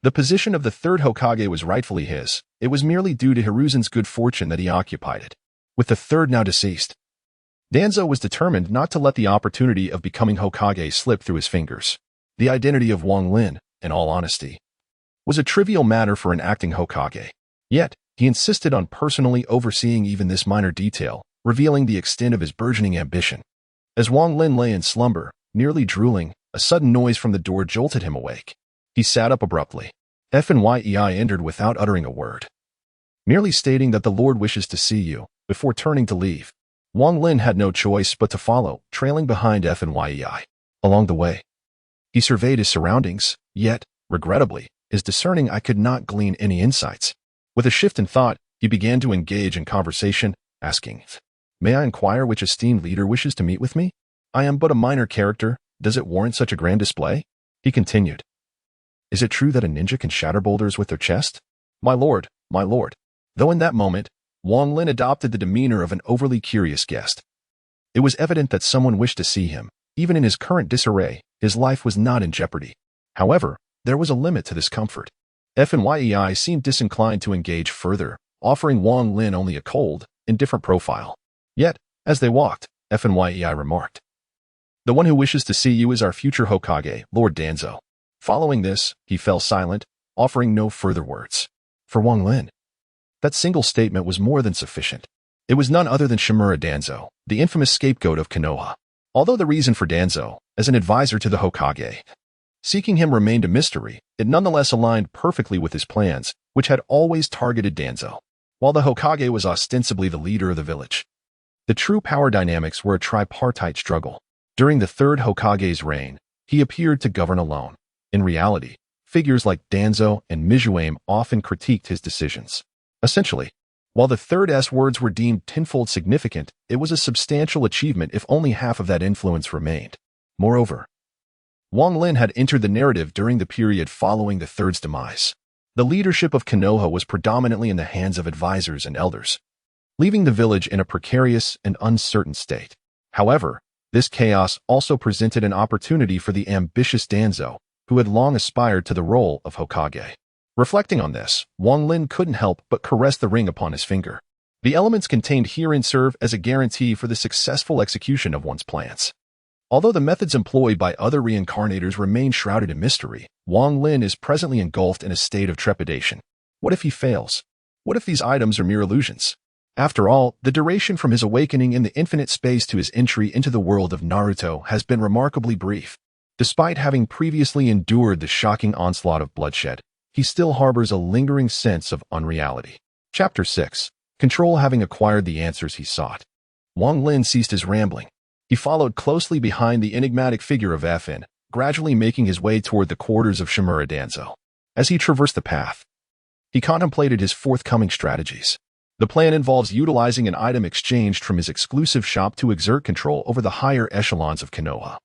the position of the third Hokage was rightfully his. It was merely due to Hiruzen's good fortune that he occupied it. With the third now deceased, Danzo was determined not to let the opportunity of becoming Hokage slip through his fingers. The identity of Wang Lin, in all honesty, was a trivial matter for an acting Hokage. Yet, he insisted on personally overseeing even this minor detail, revealing the extent of his burgeoning ambition. As Wang Lin lay in slumber, nearly drooling, a sudden noise from the door jolted him awake. He sat up abruptly. F.N.Y.E.I. entered without uttering a word, merely stating that the Lord wishes to see you, before turning to leave. Wang Lin had no choice but to follow, trailing behind F.N.Y.E.I. Along the way, he surveyed his surroundings, yet, Regrettably, his discerning eye could not glean any insights. With a shift in thought, he began to engage in conversation, asking, "May I inquire which esteemed leader wishes to meet with me? I am but a minor character. Does it warrant such a grand display?" He continued, "Is it true that a ninja can shatter boulders with their chest? My lord, my lord." Though in that moment, Wang Lin adopted the demeanor of an overly curious guest. It was evident that someone wished to see him. Even in his current disarray, his life was not in jeopardy. However, there was a limit to this comfort. FNYEI seemed disinclined to engage further, offering Wang Lin only a cold, indifferent profile. Yet, as they walked, FNYEI remarked, "The one who wishes to see you is our future Hokage, Lord Danzo." Following this, he fell silent, offering no further words. For Wang Lin, that single statement was more than sufficient. It was none other than Shimura Danzo, the infamous scapegoat of Konoha. Although the reason for Danzo, as an advisor to the Hokage, seeking him remained a mystery, it nonetheless aligned perfectly with his plans, which had always targeted Danzo. While the Hokage was ostensibly the leader of the village, the true power dynamics were a tripartite struggle. During the third Hokage's reign, he appeared to govern alone. In reality, figures like Danzo and Mijuame often critiqued his decisions. Essentially, while the third S words were deemed tenfold significant, it was a substantial achievement if only half of that influence remained. Moreover, Wang Lin had entered the narrative during the period following the third's demise. The leadership of Konoha was predominantly in the hands of advisors and elders, leaving the village in a precarious and uncertain state. However, this chaos also presented an opportunity for the ambitious Danzo, who had long aspired to the role of Hokage. Reflecting on this, Wang Lin couldn't help but caress the ring upon his finger. The elements contained herein serve as a guarantee for the successful execution of one's plans. Although the methods employed by other reincarnators remain shrouded in mystery, Wang Lin is presently engulfed in a state of trepidation. What if he fails? What if these items are mere illusions? After all, the duration from his awakening in the infinite space to his entry into the world of Naruto has been remarkably brief. Despite having previously endured the shocking onslaught of bloodshed, he still harbors a lingering sense of unreality. Chapter 6. Control. Having acquired the answers he sought, Wang Lin ceased his rambling. He followed closely behind the enigmatic figure of FN, gradually making his way toward the quarters of Shimura Danzo. As he traversed the path, he contemplated his forthcoming strategies. The plan involves utilizing an item exchanged from his exclusive shop to exert control over the higher echelons of Konoha.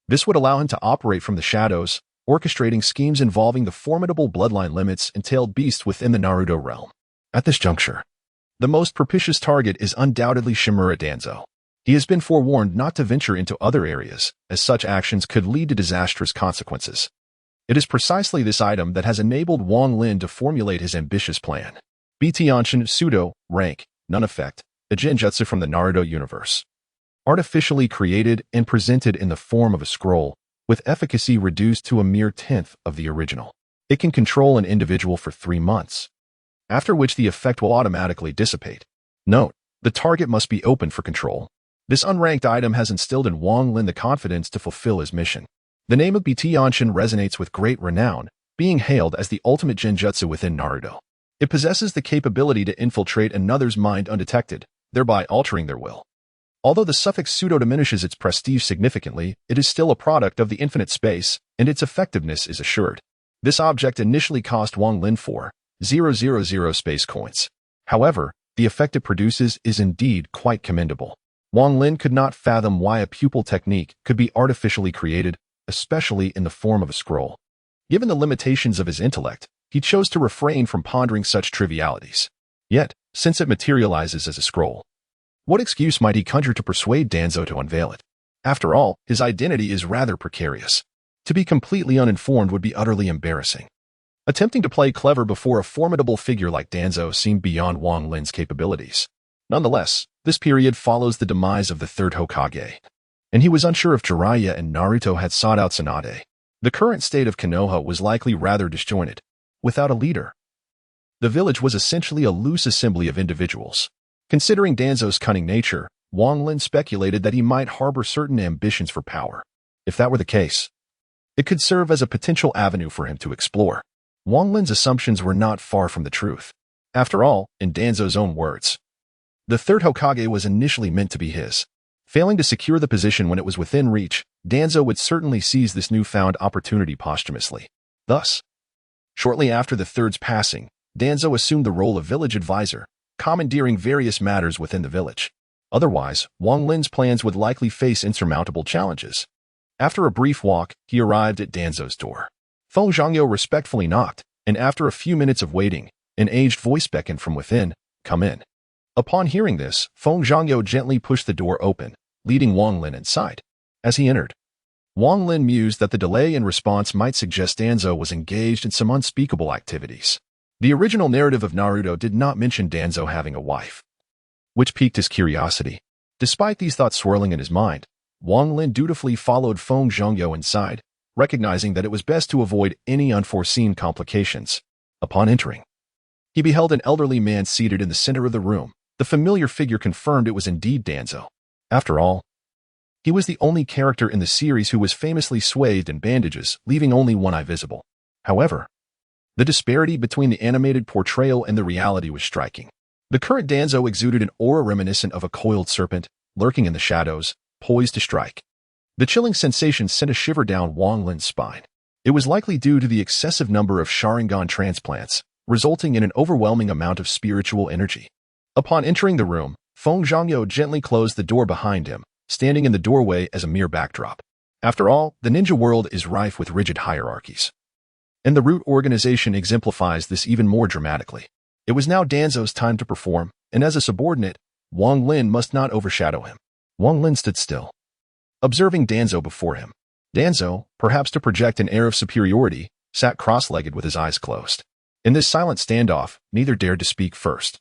This would allow him to operate from the shadows, orchestrating schemes involving the formidable bloodline limits entailed beasts within the Naruto realm. At this juncture, the most propitious target is undoubtedly Shimura Danzo. He has been forewarned not to venture into other areas, as such actions could lead to disastrous consequences. It is precisely this item that has enabled Wang Lin to formulate his ambitious plan. BT Anshin Pseudo, rank, none effect, a genjutsu from the Naruto universe. Artificially created and presented in the form of a scroll, with efficacy reduced to a mere tenth of the original. It can control an individual for 3 months, after which the effect will automatically dissipate. Note, the target must be open for control. This unranked item has instilled in Wang Lin the confidence to fulfill his mission. The name of BT Anshin resonates with great renown, being hailed as the ultimate genjutsu within Naruto. It possesses the capability to infiltrate another's mind undetected, thereby altering their will. Although the suffix pseudo diminishes its prestige significantly, it is still a product of the infinite space, and its effectiveness is assured. This object initially cost Wang Lin 4,000 space coins. However, the effect it produces is indeed quite commendable. Wang Lin could not fathom why a pupil technique could be artificially created, especially in the form of a scroll. Given the limitations of his intellect, he chose to refrain from pondering such trivialities. Yet, since it materializes as a scroll, what excuse might he conjure to persuade Danzo to unveil it? After all, his identity is rather precarious. To be completely uninformed would be utterly embarrassing. Attempting to play clever before a formidable figure like Danzo seemed beyond Wang Lin's capabilities. Nonetheless, this period follows the demise of the third Hokage, and he was unsure if Jiraiya and Naruto had sought out Tsunade. The current state of Konoha was likely rather disjointed, without a leader. The village was essentially a loose assembly of individuals. Considering Danzo's cunning nature, Wang Lin speculated that he might harbor certain ambitions for power. If that were the case, it could serve as a potential avenue for him to explore. Wang Lin's assumptions were not far from the truth. After all, in Danzo's own words, the third Hokage was initially meant to be his. Failing to secure the position when it was within reach, Danzo would certainly seize this newfound opportunity posthumously. Thus, Shortly after the third's passing, Danzo assumed the role of village advisor, commandeering various matters within the village. Otherwise, Wang Lin's plans would likely face insurmountable challenges. After a brief walk, he arrived at Danzo's door. Feng Zhangyo respectfully knocked, and after a few minutes of waiting, an aged voice beckoned from within, "Come in." Upon hearing this, Feng Zhangyo gently pushed the door open, leading Wang Lin inside. As he entered, Wang Lin mused that the delay in response might suggest Danzo was engaged in some unspeakable activities. The original narrative of Naruto did not mention Danzo having a wife, which piqued his curiosity. Despite these thoughts swirling in his mind, Wang Lin dutifully followed Feng Zhangyo inside, recognizing that it was best to avoid any unforeseen complications. Upon entering, he beheld an elderly man seated in the center of the room. The familiar figure confirmed it was indeed Danzo. After all, he was the only character in the series who was famously swathed in bandages, leaving only one eye visible. However, the disparity between the animated portrayal and the reality was striking. The current Danzo exuded an aura reminiscent of a coiled serpent, lurking in the shadows, poised to strike. The chilling sensation sent a shiver down Wang Lin's spine. It was likely due to the excessive number of Sharingan transplants, resulting in an overwhelming amount of spiritual energy. Upon entering the room, Feng Zhangyo gently closed the door behind him, standing in the doorway as a mere backdrop. After all, the ninja world is rife with rigid hierarchies, and the root organization exemplifies this even more dramatically. It was now Danzo's time to perform, and as a subordinate, Wang Lin must not overshadow him. Wang Lin stood still, observing Danzo before him. Danzo, perhaps to project an air of superiority, sat cross-legged with his eyes closed. In this silent standoff, neither dared to speak first,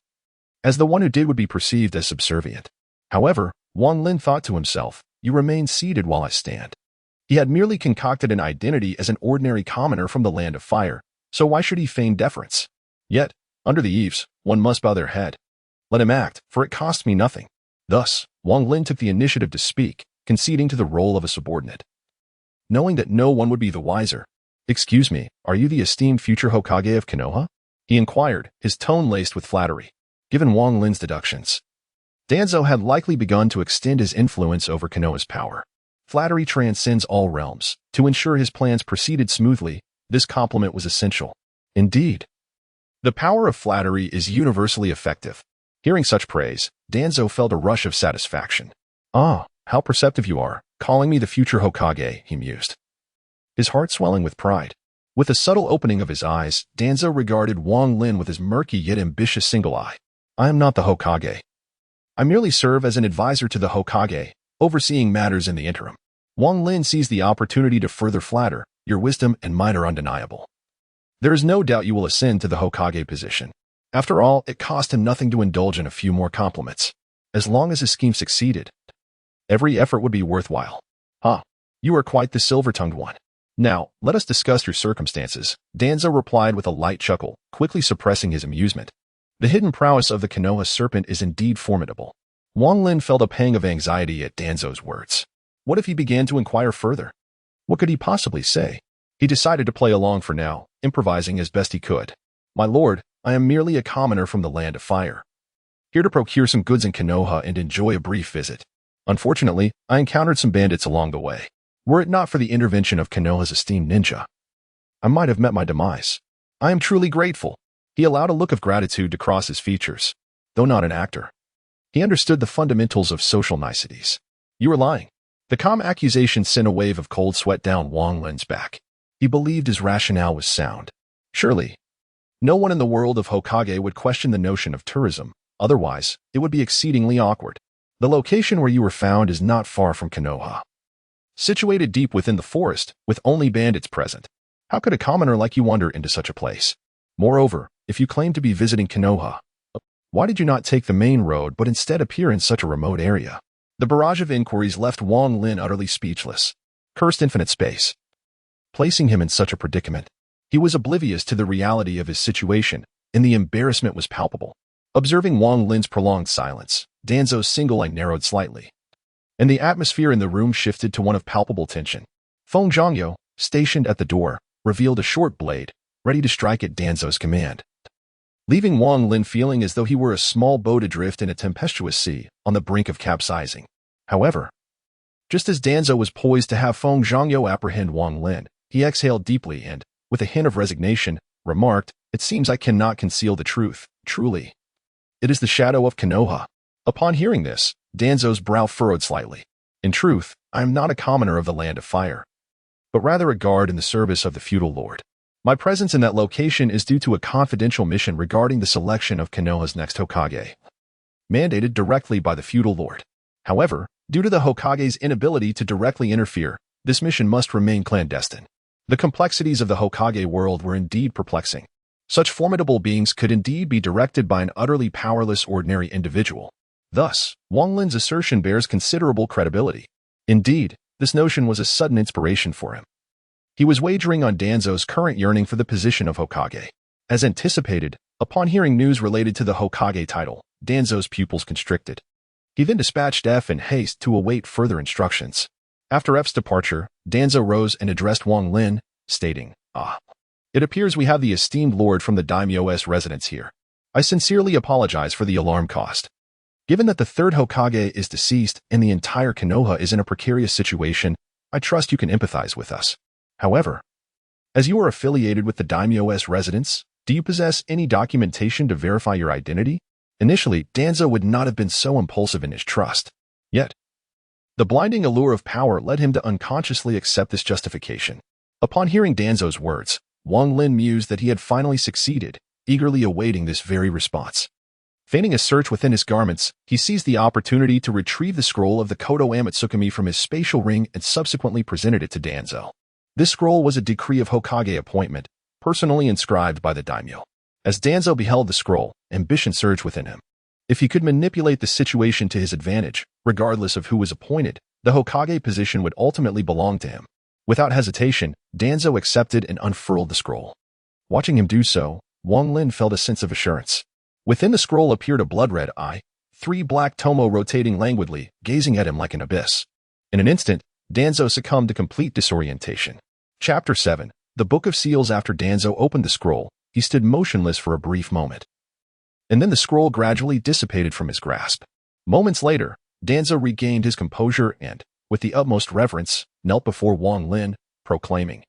as the one who did would be perceived as subservient. However, Wang Lin thought to himself, "You remain seated while I stand." He had merely concocted an identity as an ordinary commoner from the land of fire, so why should he feign deference? Yet, under the eaves, one must bow their head. Let him act, for it costs me nothing. Thus, Wang Lin took the initiative to speak, conceding to the role of a subordinate. Knowing that no one would be the wiser, "Excuse me, are you the esteemed future Hokage of Konoha?" he inquired, his tone laced with flattery. Given Wang Lin's deductions, Danzo had likely begun to extend his influence over Konoha's power. Flattery transcends all realms. To ensure his plans proceeded smoothly, this compliment was essential. Indeed, the power of flattery is universally effective. Hearing such praise, Danzo felt a rush of satisfaction. "Ah, how perceptive you are, calling me the future Hokage," he mused, his heart swelling with pride. With a subtle opening of his eyes, Danzo regarded Wang Lin with his murky yet ambitious single eye. "I am not the Hokage. I merely serve as an advisor to the Hokage, overseeing matters in the interim." Wang Lin seized the opportunity to further flatter, "Your wisdom and might are undeniable. There is no doubt you will ascend to the Hokage position." After all, it cost him nothing to indulge in a few more compliments. As long as his scheme succeeded, every effort would be worthwhile. "Ah, you are quite the silver-tongued one. Now, let us discuss your circumstances," Danzo replied with a light chuckle, quickly suppressing his amusement. The hidden prowess of the Konoha serpent is indeed formidable. Wang Lin felt a pang of anxiety at Danzo's words. What if he began to inquire further? What could he possibly say? He decided to play along for now, improvising as best he could. "My lord, I am merely a commoner from the land of fire, here to procure some goods in Konoha and enjoy a brief visit. Unfortunately, I encountered some bandits along the way. Were it not for the intervention of Konoha's esteemed ninja, I might have met my demise. I am truly grateful." He allowed a look of gratitude to cross his features. Though not an actor, he understood the fundamentals of social niceties. "You are lying." The calm accusation sent a wave of cold sweat down Wang Lin's back. He believed his rationale was sound. Surely, no one in the world of Hokage would question the notion of tourism. Otherwise, it would be exceedingly awkward. "The location where you were found is not far from Konoha, situated deep within the forest, with only bandits present. How could a commoner like you wander into such a place? Moreover, if you claim to be visiting Konoha, why did you not take the main road but instead appear in such a remote area?" The barrage of inquiries left Wang Lin utterly speechless. Cursed infinite space, placing him in such a predicament. He was oblivious to the reality of his situation, and the embarrassment was palpable. Observing Wang Lin's prolonged silence, Danzo's single eye narrowed slightly, and the atmosphere in the room shifted to one of palpable tension. Feng Zhangyo, stationed at the door, revealed a short blade, ready to strike at Danzo's command, leaving Wang Lin feeling as though he were a small boat adrift in a tempestuous sea, on the brink of capsizing. However, just as Danzo was poised to have Feng Zhangyo apprehend Wang Lin, he exhaled deeply and, with a hint of resignation, remarked, "It seems I cannot conceal the truth, truly. It is the shadow of Konoha." Upon hearing this, Danzo's brow furrowed slightly. "In truth, I am not a commoner of the Land of Fire, but rather a guard in the service of the feudal lord. My presence in that location is due to a confidential mission regarding the selection of Konoha's next Hokage, mandated directly by the feudal lord. However, due to the Hokage's inability to directly interfere, this mission must remain clandestine." The complexities of the Hokage world were indeed perplexing. Such formidable beings could indeed be directed by an utterly powerless ordinary individual. Thus, Wang Lin's assertion bears considerable credibility. Indeed, this notion was a sudden inspiration for him. He was wagering on Danzo's current yearning for the position of Hokage. As anticipated, upon hearing news related to the Hokage title, Danzo's pupils constricted. He then dispatched F in haste to await further instructions. After F's departure, Danzo rose and addressed Wang Lin, stating, "It appears we have the esteemed lord from the daimyo's residence here. I sincerely apologize for the alarm caused. Given that the third Hokage is deceased and the entire Konoha is in a precarious situation, I trust you can empathize with us. However, as you are affiliated with the daimyo's residence, do you possess any documentation to verify your identity?" Initially, Danzo would not have been so impulsive in his trust. Yet, the blinding allure of power led him to unconsciously accept this justification. Upon hearing Danzo's words, Wang Lin mused that he had finally succeeded, eagerly awaiting this very response. Feigning a search within his garments, he seized the opportunity to retrieve the scroll of the Kodo Amatsukami from his spatial ring and subsequently presented it to Danzo. This scroll was a decree of Hokage appointment, personally inscribed by the daimyo. As Danzo beheld the scroll, ambition surged within him. If he could manipulate the situation to his advantage, regardless of who was appointed, the Hokage position would ultimately belong to him. Without hesitation, Danzo accepted and unfurled the scroll. Watching him do so, Wang Lin felt a sense of assurance. Within the scroll appeared a blood-red eye, 3 black tomo rotating languidly, gazing at him like an abyss. In an instant, Danzo succumbed to complete disorientation. Chapter 7. The Book of Seals. After Danzo opened the scroll, he stood motionless for a brief moment. And then the scroll gradually dissipated from his grasp. Moments later, Danzo regained his composure and, with the utmost reverence, knelt before Wang Lin, proclaiming,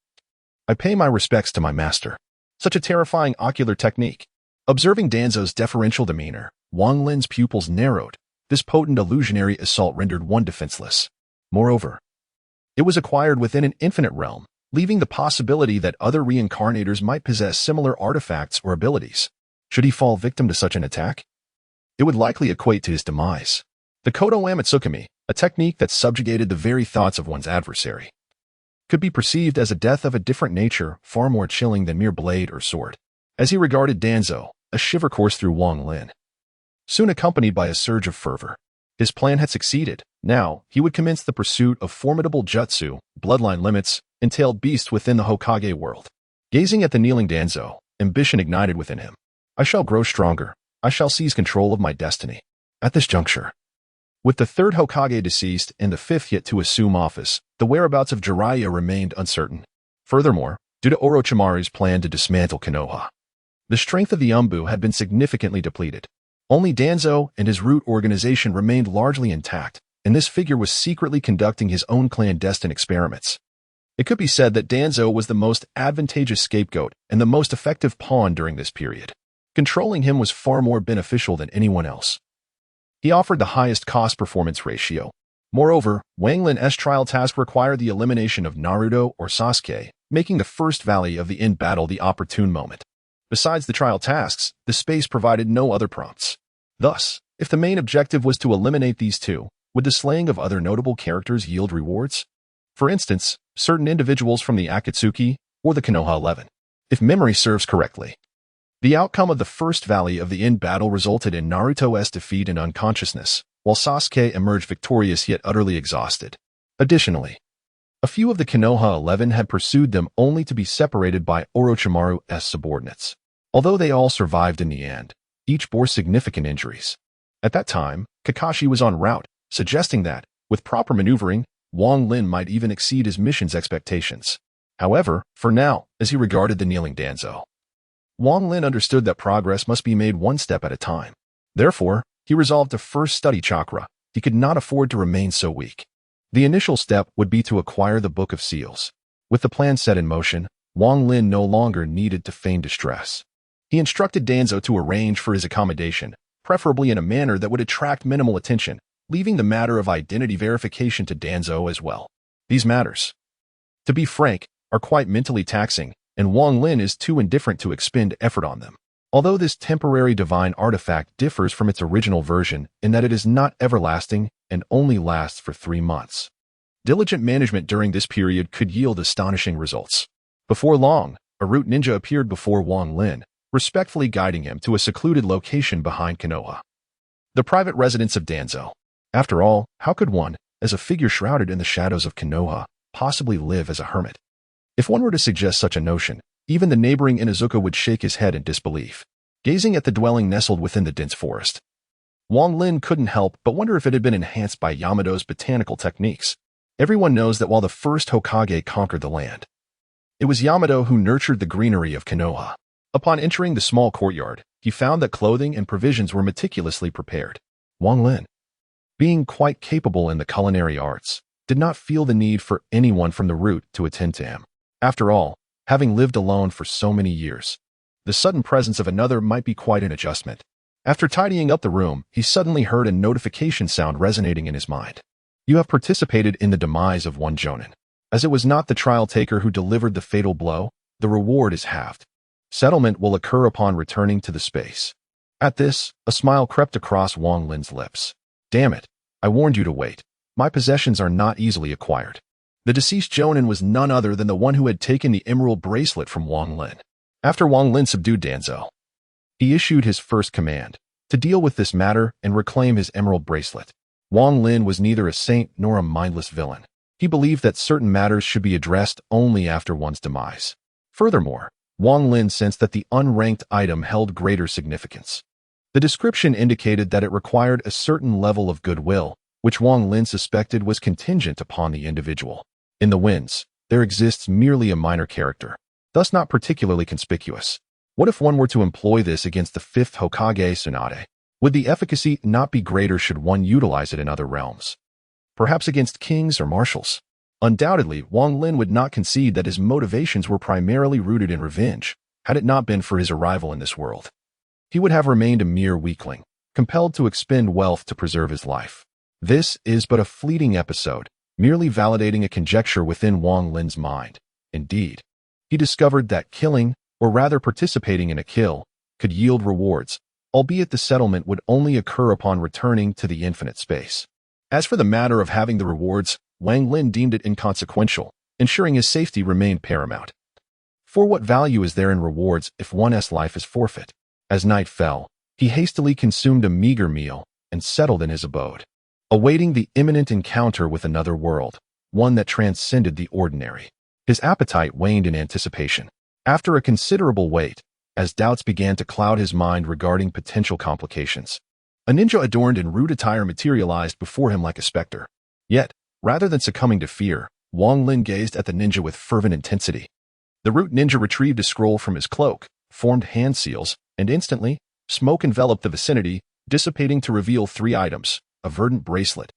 "I pay my respects to my master." Such a terrifying ocular technique. Observing Danzo's deferential demeanor, Wang Lin's pupils narrowed. This potent illusionary assault rendered one defenseless. Moreover, it was acquired within an infinite realm, leaving the possibility that other reincarnators might possess similar artifacts or abilities. Should he fall victim to such an attack, it would likely equate to his demise. The Kodo Amatsukami, a technique that subjugated the very thoughts of one's adversary, could be perceived as a death of a different nature, far more chilling than mere blade or sword. As he regarded Danzo, a shiver coursed through Wang Lin, soon accompanied by a surge of fervor. His plan had succeeded. Now, he would commence the pursuit of formidable jutsu, bloodline limits, entailed beasts within the Hokage world. Gazing at the kneeling Danzo, ambition ignited within him. "I shall grow stronger. I shall seize control of my destiny." At this juncture, with the third Hokage deceased and the fifth yet to assume office, the whereabouts of Jiraiya remained uncertain. Furthermore, due to Orochimaru's plan to dismantle Konoha, the strength of the Umbu had been significantly depleted. Only Danzo and his root organization remained largely intact, and this figure was secretly conducting his own clandestine experiments. It could be said that Danzo was the most advantageous scapegoat and the most effective pawn during this period. Controlling him was far more beneficial than anyone else. He offered the highest cost-performance ratio. Moreover, Wang Lin's trial task required the elimination of Naruto or Sasuke, making the first valley of the end battle the opportune moment. Besides the trial tasks, the space provided no other prompts. Thus, if the main objective was to eliminate these two, would the slaying of other notable characters yield rewards? For instance, certain individuals from the Akatsuki or the Konoha 11. If memory serves correctly, the outcome of the first valley of the end battle resulted in Naruto's defeat and unconsciousness, while Sasuke emerged victorious yet utterly exhausted. Additionally, a few of the Konoha 11 had pursued them only to be separated by Orochimaru's subordinates. Although they all survived in the end, each bore significant injuries. At that time, Kakashi was en route, suggesting that, with proper maneuvering, Wang Lin might even exceed his mission's expectations. However, for now, as he regarded the kneeling Danzo, Wang Lin understood that progress must be made one step at a time. Therefore, he resolved to first study chakra. He could not afford to remain so weak. The initial step would be to acquire the Book of Seals. With the plan set in motion, Wang Lin no longer needed to feign distress. He instructed Danzo to arrange for his accommodation, preferably in a manner that would attract minimal attention, leaving the matter of identity verification to Danzo as well. These matters, to be frank, are quite mentally taxing, and Wang Lin is too indifferent to expend effort on them. Although this temporary divine artifact differs from its original version in that it is not everlasting and only lasts for 3 months. Diligent management during this period could yield astonishing results. Before long, a root ninja appeared before Wang Lin, respectfully guiding him to a secluded location behind Konoha, the private residence of Danzo. After all, how could one, as a figure shrouded in the shadows of Konoha, possibly live as a hermit? If one were to suggest such a notion, even the neighboring Inuzuka would shake his head in disbelief, gazing at the dwelling nestled within the dense forest. Wang Lin couldn't help but wonder if it had been enhanced by Yamato's botanical techniques. Everyone knows that while the first Hokage conquered the land, it was Yamato who nurtured the greenery of Konoha. Upon entering the small courtyard, he found that clothing and provisions were meticulously prepared. Wang Lin, being quite capable in the culinary arts, did not feel the need for anyone from the root to attend to him. After all, having lived alone for so many years, the sudden presence of another might be quite an adjustment. After tidying up the room, he suddenly heard a notification sound resonating in his mind. You have participated in the demise of one Jonin. As it was not the trial taker who delivered the fatal blow, the reward is halved. Settlement will occur upon returning to the space. At this, a smile crept across Wang Lin's lips. Damn it, I warned you to wait. My possessions are not easily acquired. The deceased Jonin was none other than the one who had taken the emerald bracelet from Wang Lin. After Wang Lin subdued Danzo, he issued his first command, to deal with this matter and reclaim his emerald bracelet. Wang Lin was neither a saint nor a mindless villain. He believed that certain matters should be addressed only after one's demise. Furthermore, Wang Lin sensed that the unranked item held greater significance. The description indicated that it required a certain level of goodwill, which Wang Lin suspected was contingent upon the individual. In the winds, there exists merely a minor character, thus not particularly conspicuous. What if one were to employ this against the 5th Hokage Tsunade? Would the efficacy not be greater should one utilize it in other realms? Perhaps against kings or marshals? Undoubtedly, Wang Lin would not concede that his motivations were primarily rooted in revenge, had it not been for his arrival in this world. He would have remained a mere weakling, compelled to expend wealth to preserve his life. This is but a fleeting episode, merely validating a conjecture within Wang Lin's mind. Indeed, he discovered that killing, or rather participating in a kill, could yield rewards, albeit the settlement would only occur upon returning to the infinite space. As for the matter of having the rewards, Wang Lin deemed it inconsequential, ensuring his safety remained paramount. For what value is there in rewards if one's life is forfeit? As night fell, he hastily consumed a meager meal and settled in his abode, awaiting the imminent encounter with another world, one that transcended the ordinary. His appetite waned in anticipation. After a considerable wait, as doubts began to cloud his mind regarding potential complications, a ninja adorned in rude attire materialized before him like a specter. Yet, rather than succumbing to fear, Wang Lin gazed at the ninja with fervent intensity. The root ninja retrieved a scroll from his cloak, formed hand seals, and instantly, smoke enveloped the vicinity, dissipating to reveal 3 items: a verdant bracelet,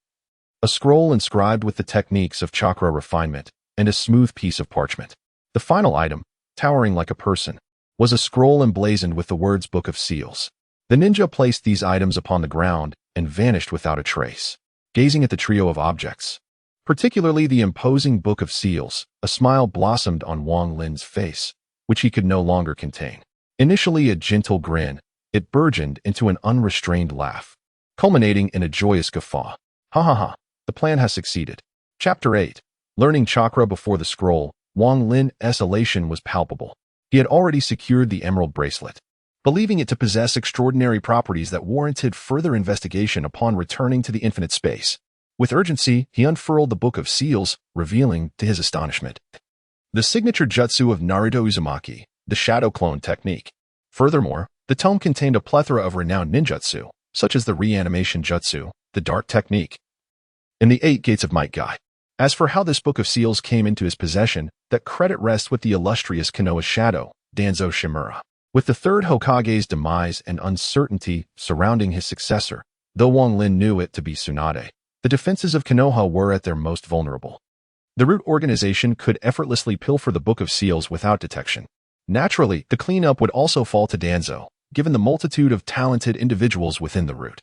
a scroll inscribed with the techniques of chakra refinement, and a smooth piece of parchment. The final item, towering like a person, was a scroll emblazoned with the words Book of Seals. The ninja placed these items upon the ground and vanished without a trace. Gazing at the trio of objects, particularly the imposing Book of Seals, a smile blossomed on Wang Lin's face, which he could no longer contain. Initially a gentle grin, it burgeoned into an unrestrained laugh, culminating in a joyous guffaw. Ha ha ha, the plan has succeeded. Chapter 8. Learning chakra before the scroll, Wang Lin's elation was palpable. He had already secured the emerald bracelet, believing it to possess extraordinary properties that warranted further investigation upon returning to the infinite space. With urgency, he unfurled the Book of Seals, revealing, to his astonishment, the signature jutsu of Naruto Uzumaki, the shadow clone technique. Furthermore, the tome contained a plethora of renowned ninjutsu, such as the reanimation jutsu, the dart technique, and the 8 gates of Might Guy. As for how this Book of Seals came into his possession, that credit rests with the illustrious Konoha shadow, Danzo Shimura. With the 3rd Hokage's demise and uncertainty surrounding his successor, though Wang Lin knew it to be Tsunade, the defenses of Konoha were at their most vulnerable. The root organization could effortlessly pilfer the Book of Seals without detection. Naturally, the cleanup would also fall to Danzo, given the multitude of talented individuals within the root.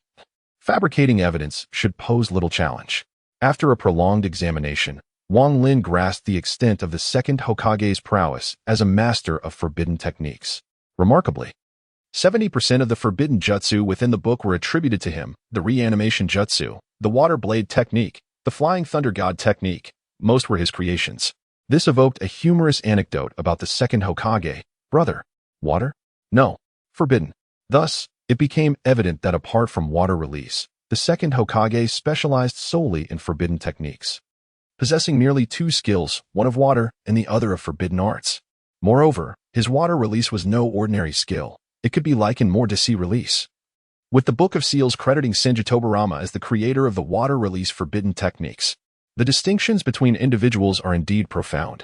Fabricating evidence should pose little challenge. After a prolonged examination, Wang Lin grasped the extent of the second Hokage's prowess as a master of forbidden techniques. Remarkably, 70% of the forbidden jutsu within the book were attributed to him: the reanimation jutsu, the water blade technique, the flying thunder god technique. Most were his creations. This evoked a humorous anecdote about the second Hokage. Brother, water? No, forbidden. Thus, it became evident that apart from water release, the second Hokage specialized solely in forbidden techniques, possessing merely two skills, one of water and the other of forbidden arts. Moreover, his water release was no ordinary skill. It could be likened more to sea release, with the Book of Seals crediting Senju Tobarama as the creator of the water release forbidden techniques. The distinctions between individuals are indeed profound.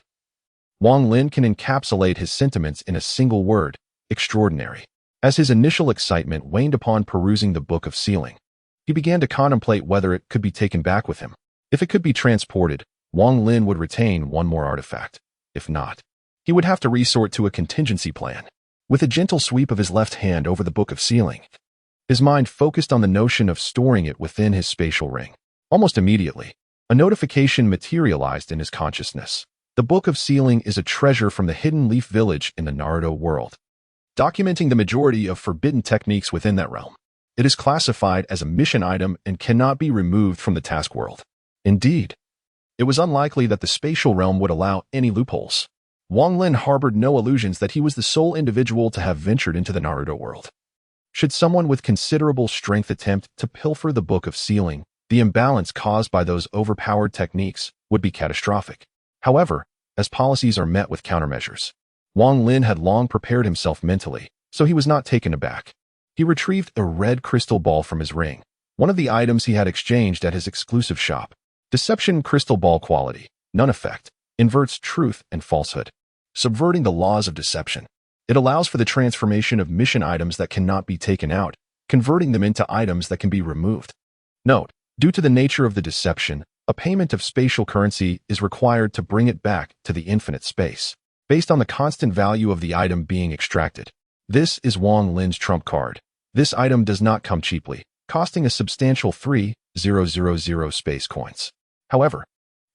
Wang Lin can encapsulate his sentiments in a single word: extraordinary. As his initial excitement waned upon perusing the Book of Sealing, he began to contemplate whether it could be taken back with him. If it could be transported, Wang Lin would retain one more artifact. If not, he would have to resort to a contingency plan. With a gentle sweep of his left hand over the Book of Sealing, his mind focused on the notion of storing it within his spatial ring. Almost immediately, a notification materialized in his consciousness. The Book of Sealing is a treasure from the Hidden Leaf Village in the Naruto world, documenting the majority of forbidden techniques within that realm. It is classified as a mission item and cannot be removed from the task world. Indeed, it was unlikely that the spatial realm would allow any loopholes. Wang Lin harbored no illusions that he was the sole individual to have ventured into the Naruto world. Should someone with considerable strength attempt to pilfer the Book of Sealing, the imbalance caused by those overpowered techniques would be catastrophic. However, as policies are met with countermeasures, Wang Lin had long prepared himself mentally, so he was not taken aback. He retrieved a red crystal ball from his ring, one of the items he had exchanged at his exclusive shop. Deception crystal ball quality, none effect, inverts truth and falsehood, subverting the laws of deception. It allows for the transformation of mission items that cannot be taken out, converting them into items that can be removed. Note, due to the nature of the deception, a payment of spatial currency is required to bring it back to the infinite space, based on the constant value of the item being extracted. This is Wang Lin's trump card. This item does not come cheaply, costing a substantial 3,000 space coins. However,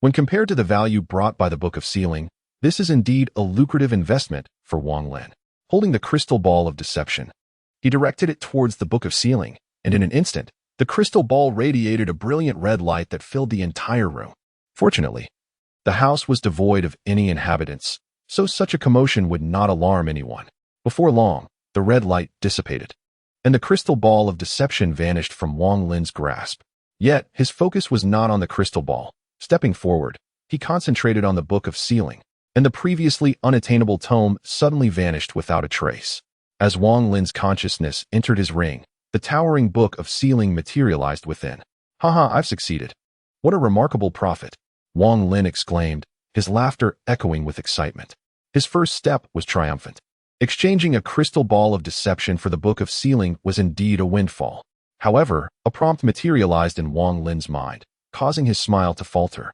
when compared to the value brought by the Book of Sealing, this is indeed a lucrative investment for Wang Lin. Holding the crystal ball of deception, he directed it towards the Book of Sealing, and in an instant, the crystal ball radiated a brilliant red light that filled the entire room. Fortunately, the house was devoid of any inhabitants, so such a commotion would not alarm anyone. Before long, the red light dissipated, and the crystal ball of deception vanished from Wang Lin's grasp. Yet, his focus was not on the crystal ball. Stepping forward, he concentrated on the Book of Sealing, and the previously unattainable tome suddenly vanished without a trace. As Wang Lin's consciousness entered his ring, the towering Book of Sealing materialized within. Haha, I've succeeded. What a remarkable prophet, Wang Lin exclaimed, his laughter echoing with excitement. His first step was triumphant. Exchanging a crystal ball of deception for the Book of Sealing was indeed a windfall. However, a prompt materialized in Wang Lin's mind, causing his smile to falter.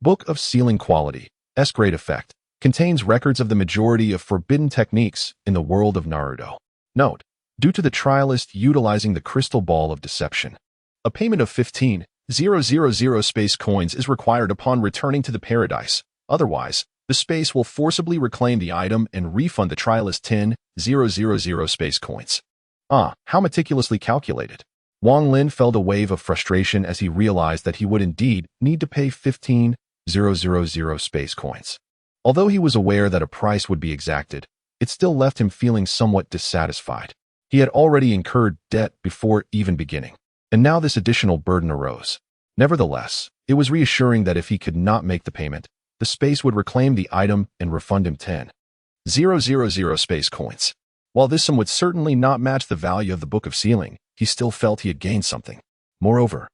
Book of Sealing quality, S-grade effect, contains records of the majority of forbidden techniques in the world of Naruto. Note, due to the trialist utilizing the crystal ball of deception, a payment of 15,000 space coins is required upon returning to the paradise. Otherwise, the space will forcibly reclaim the item and refund the trialist 10,000 space coins. Ah, how meticulously calculated. Wang Lin felt a wave of frustration as he realized that he would indeed need to pay 15,000 space coins. Although he was aware that a price would be exacted, it still left him feeling somewhat dissatisfied. He had already incurred debt before even beginning, and now this additional burden arose. Nevertheless, it was reassuring that if he could not make the payment, the space would reclaim the item and refund him 10,000 space coins. While this sum would certainly not match the value of the Book of Sealing, he still felt he had gained something. Moreover,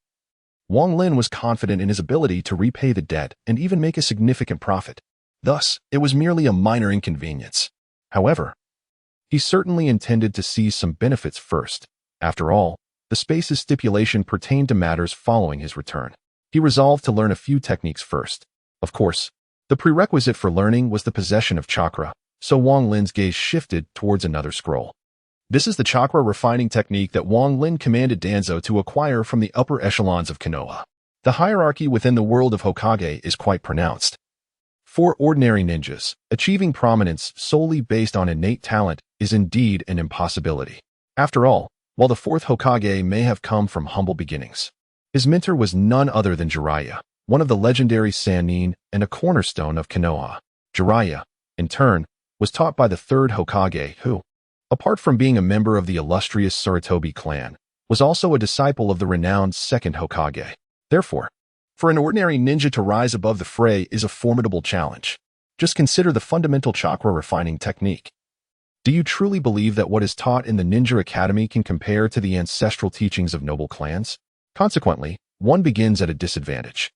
Wang Lin was confident in his ability to repay the debt and even make a significant profit. Thus, it was merely a minor inconvenience. However, he certainly intended to seize some benefits first. After all, the space's stipulation pertained to matters following his return. He resolved to learn a few techniques first. Of course, the prerequisite for learning was the possession of chakra, so Wang Lin's gaze shifted towards another scroll. This is the chakra refining technique that Wang Lin commanded Danzo to acquire from the upper echelons of Konoha. The hierarchy within the world of Hokage is quite pronounced. For ordinary ninjas, achieving prominence solely based on innate talent is indeed an impossibility. After all, while the fourth Hokage may have come from humble beginnings, his mentor was none other than Jiraiya, one of the legendary Sannin and a cornerstone of Konoha. Jiraiya, in turn, was taught by the third Hokage who, apart from being a member of the illustrious Sarutobi clan, was also a disciple of the renowned second Hokage. Therefore, for an ordinary ninja to rise above the fray is a formidable challenge. Just consider the fundamental chakra refining technique. Do you truly believe that what is taught in the Ninja Academy can compare to the ancestral teachings of noble clans? Consequently, one begins at a disadvantage.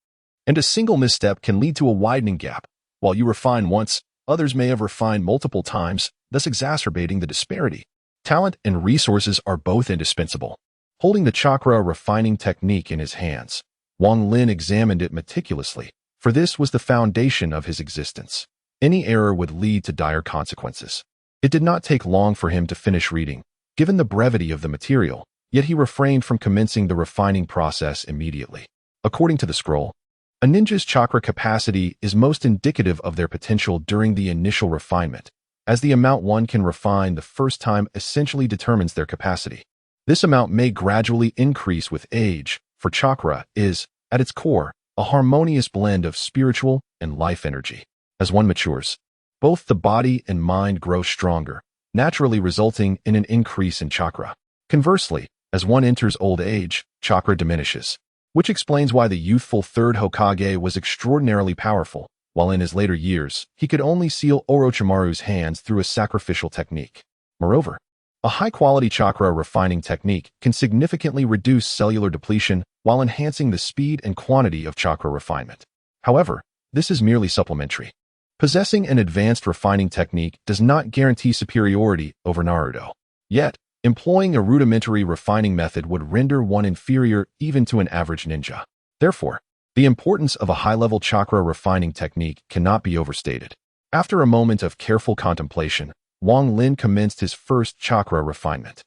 And a single misstep can lead to a widening gap. While you refine once, others may have refined multiple times, thus exacerbating the disparity. Talent and resources are both indispensable. Holding the chakra refining technique in his hands, Wang Lin examined it meticulously, for this was the foundation of his existence. Any error would lead to dire consequences. It did not take long for him to finish reading, given the brevity of the material, yet he refrained from commencing the refining process immediately. According to the scroll, a ninja's chakra capacity is most indicative of their potential during the initial refinement, as the amount one can refine the first time essentially determines their capacity. This amount may gradually increase with age, for chakra is, at its core, a harmonious blend of spiritual and life energy. As one matures, both the body and mind grow stronger, naturally resulting in an increase in chakra. Conversely, as one enters old age, chakra diminishes, which explains why the youthful third Hokage was extraordinarily powerful, while in his later years, he could only seal Orochimaru's hands through a sacrificial technique. Moreover, a high-quality chakra refining technique can significantly reduce cellular depletion while enhancing the speed and quantity of chakra refinement. However, this is merely supplementary. Possessing an advanced refining technique does not guarantee superiority over Naruto. Yet, employing a rudimentary refining method would render one inferior even to an average ninja. Therefore, the importance of a high-level chakra refining technique cannot be overstated. After a moment of careful contemplation, Wang Lin commenced his first chakra refinement.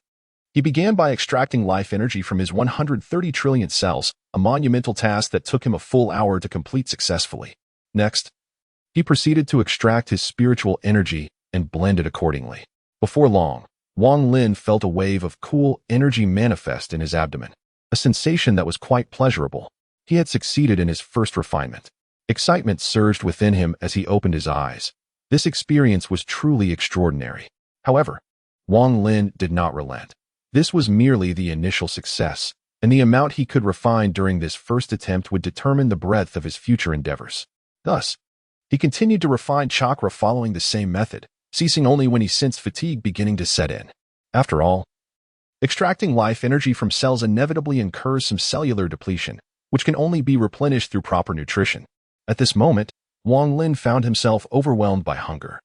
He began by extracting life energy from his 130 trillion cells, a monumental task that took him a full hour to complete successfully. Next, he proceeded to extract his spiritual energy and blend it accordingly. Before long, Wang Lin felt a wave of cool energy manifest in his abdomen, a sensation that was quite pleasurable. He had succeeded in his first refinement. Excitement surged within him as he opened his eyes. This experience was truly extraordinary. However, Wang Lin did not relent. This was merely the initial success, and the amount he could refine during this first attempt would determine the breadth of his future endeavors. Thus, he continued to refine chakra following the same method, ceasing only when he sensed fatigue beginning to set in. After all, extracting life energy from cells inevitably incurs some cellular depletion, which can only be replenished through proper nutrition. At this moment, Wang Lin found himself overwhelmed by hunger,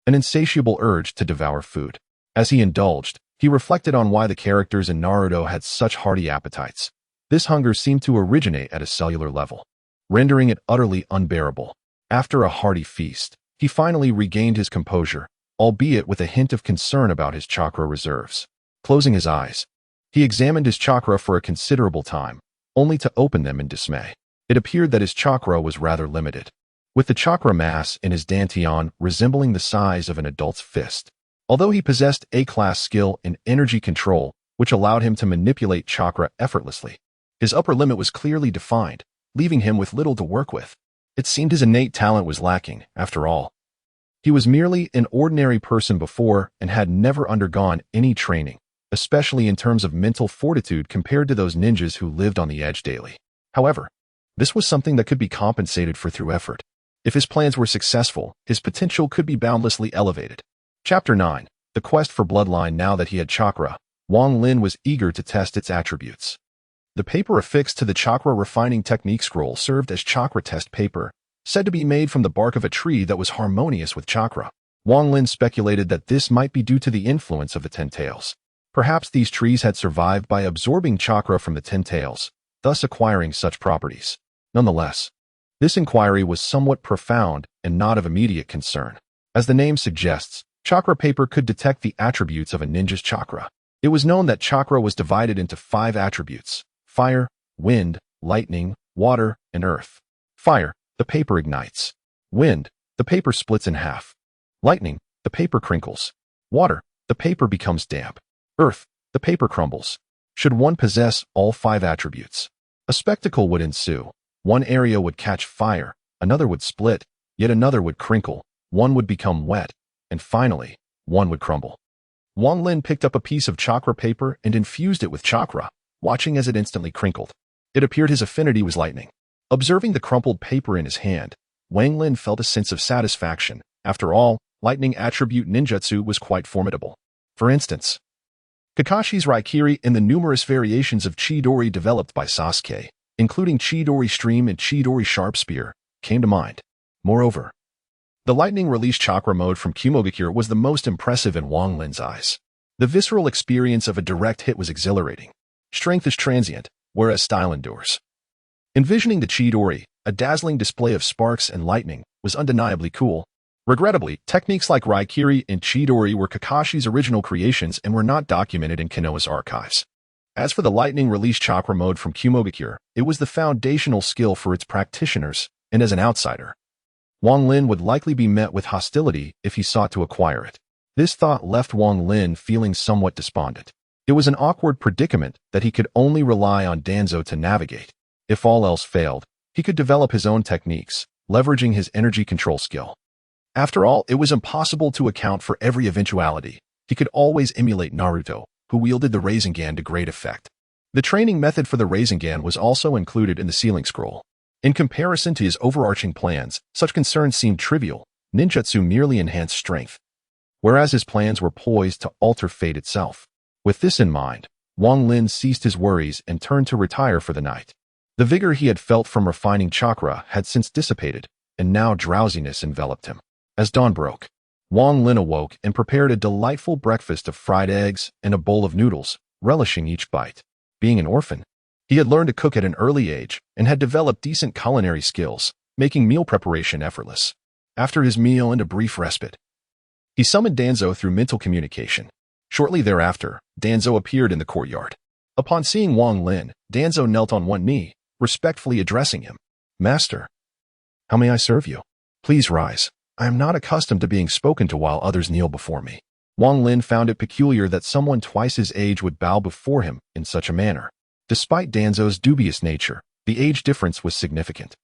an insatiable urge to devour food. As he indulged, he reflected on why the characters in Naruto had such hearty appetites. This hunger seemed to originate at a cellular level, rendering it utterly unbearable. After a hearty feast, he finally regained his composure, albeit with a hint of concern about his chakra reserves. Closing his eyes, he examined his chakra for a considerable time, only to open them in dismay. It appeared that his chakra was rather limited, with the chakra mass in his dantian resembling the size of an adult's fist. Although he possessed A-class skill in energy control, which allowed him to manipulate chakra effortlessly, his upper limit was clearly defined, leaving him with little to work with. It seemed his innate talent was lacking, after all. He was merely an ordinary person before and had never undergone any training, especially in terms of mental fortitude compared to those ninjas who lived on the edge daily. However, this was something that could be compensated for through effort. If his plans were successful, his potential could be boundlessly elevated. Chapter 9. The Quest for Bloodline. Now that he had chakra, Wang Lin was eager to test its attributes. The paper affixed to the chakra refining technique scroll served as chakra test paper, said to be made from the bark of a tree that was harmonious with chakra. Wang Lin speculated that this might be due to the influence of the 10 tails. Perhaps these trees had survived by absorbing chakra from the 10 tails, thus acquiring such properties. Nonetheless, This inquiry was somewhat profound and not of immediate concern. As the name suggests, chakra paper could detect the attributes of a ninja's chakra. It was known that chakra was divided into 5 attributes: fire, wind, lightning, water, and earth. Fire, the paper ignites. Wind, the paper splits in half. Lightning, the paper crinkles. Water, the paper becomes damp. Earth, the paper crumbles. Should one possess all 5 attributes, a spectacle would ensue. One area would catch fire, another would split, yet another would crinkle, one would become wet, and finally, one would crumble. Wang Lin picked up a piece of chakra paper and infused it with chakra, watching as it instantly crinkled. It appeared his affinity was lightning. Observing the crumpled paper in his hand, Wang Lin felt a sense of satisfaction. After all, lightning attribute ninjutsu was quite formidable. For instance, Kakashi's Raikiri and the numerous variations of Chidori developed by Sasuke, including Chidori Stream and Chidori Sharp Spear, came to mind. Moreover, the lightning release chakra mode from Kumogakure was the most impressive in Wang Lin's eyes. The visceral experience of a direct hit was exhilarating. Strength is transient, whereas style endures. Envisioning the Chidori, a dazzling display of sparks and lightning, was undeniably cool. Regrettably, techniques like Raikiri and Chidori were Kakashi's original creations and were not documented in Konoha's archives. As for the lightning release chakra mode from Kumogakure, it was the foundational skill for its practitioners, and as an outsider, Wang Lin would likely be met with hostility if he sought to acquire it. This thought left Wang Lin feeling somewhat despondent. It was an awkward predicament that he could only rely on Danzo to navigate. If all else failed, he could develop his own techniques, leveraging his energy control skill. After all, it was impossible to account for every eventuality. He could always emulate Naruto, who wielded the Rasengan to great effect. The training method for the Rasengan was also included in the Sealing Scroll. In comparison to his overarching plans, such concerns seemed trivial. Ninjutsu merely enhanced strength, whereas his plans were poised to alter fate itself. With this in mind, Wang Lin ceased his worries and turned to retire for the night. The vigor he had felt from refining chakra had since dissipated, and now drowsiness enveloped him. As dawn broke, Wang Lin awoke and prepared a delightful breakfast of fried eggs and a bowl of noodles, relishing each bite. Being an orphan, he had learned to cook at an early age and had developed decent culinary skills, making meal preparation effortless. After his meal and a brief respite, he summoned Danzo through mental communication. Shortly thereafter, Danzo appeared in the courtyard. Upon seeing Wang Lin, Danzo knelt on one knee, respectfully addressing him. "Master, how may I serve you? Please rise. I am not accustomed to being spoken to while others kneel before me." Wang Lin found it peculiar that someone twice his age would bow before him in such a manner. Despite Danzo's dubious nature, the age difference was significant.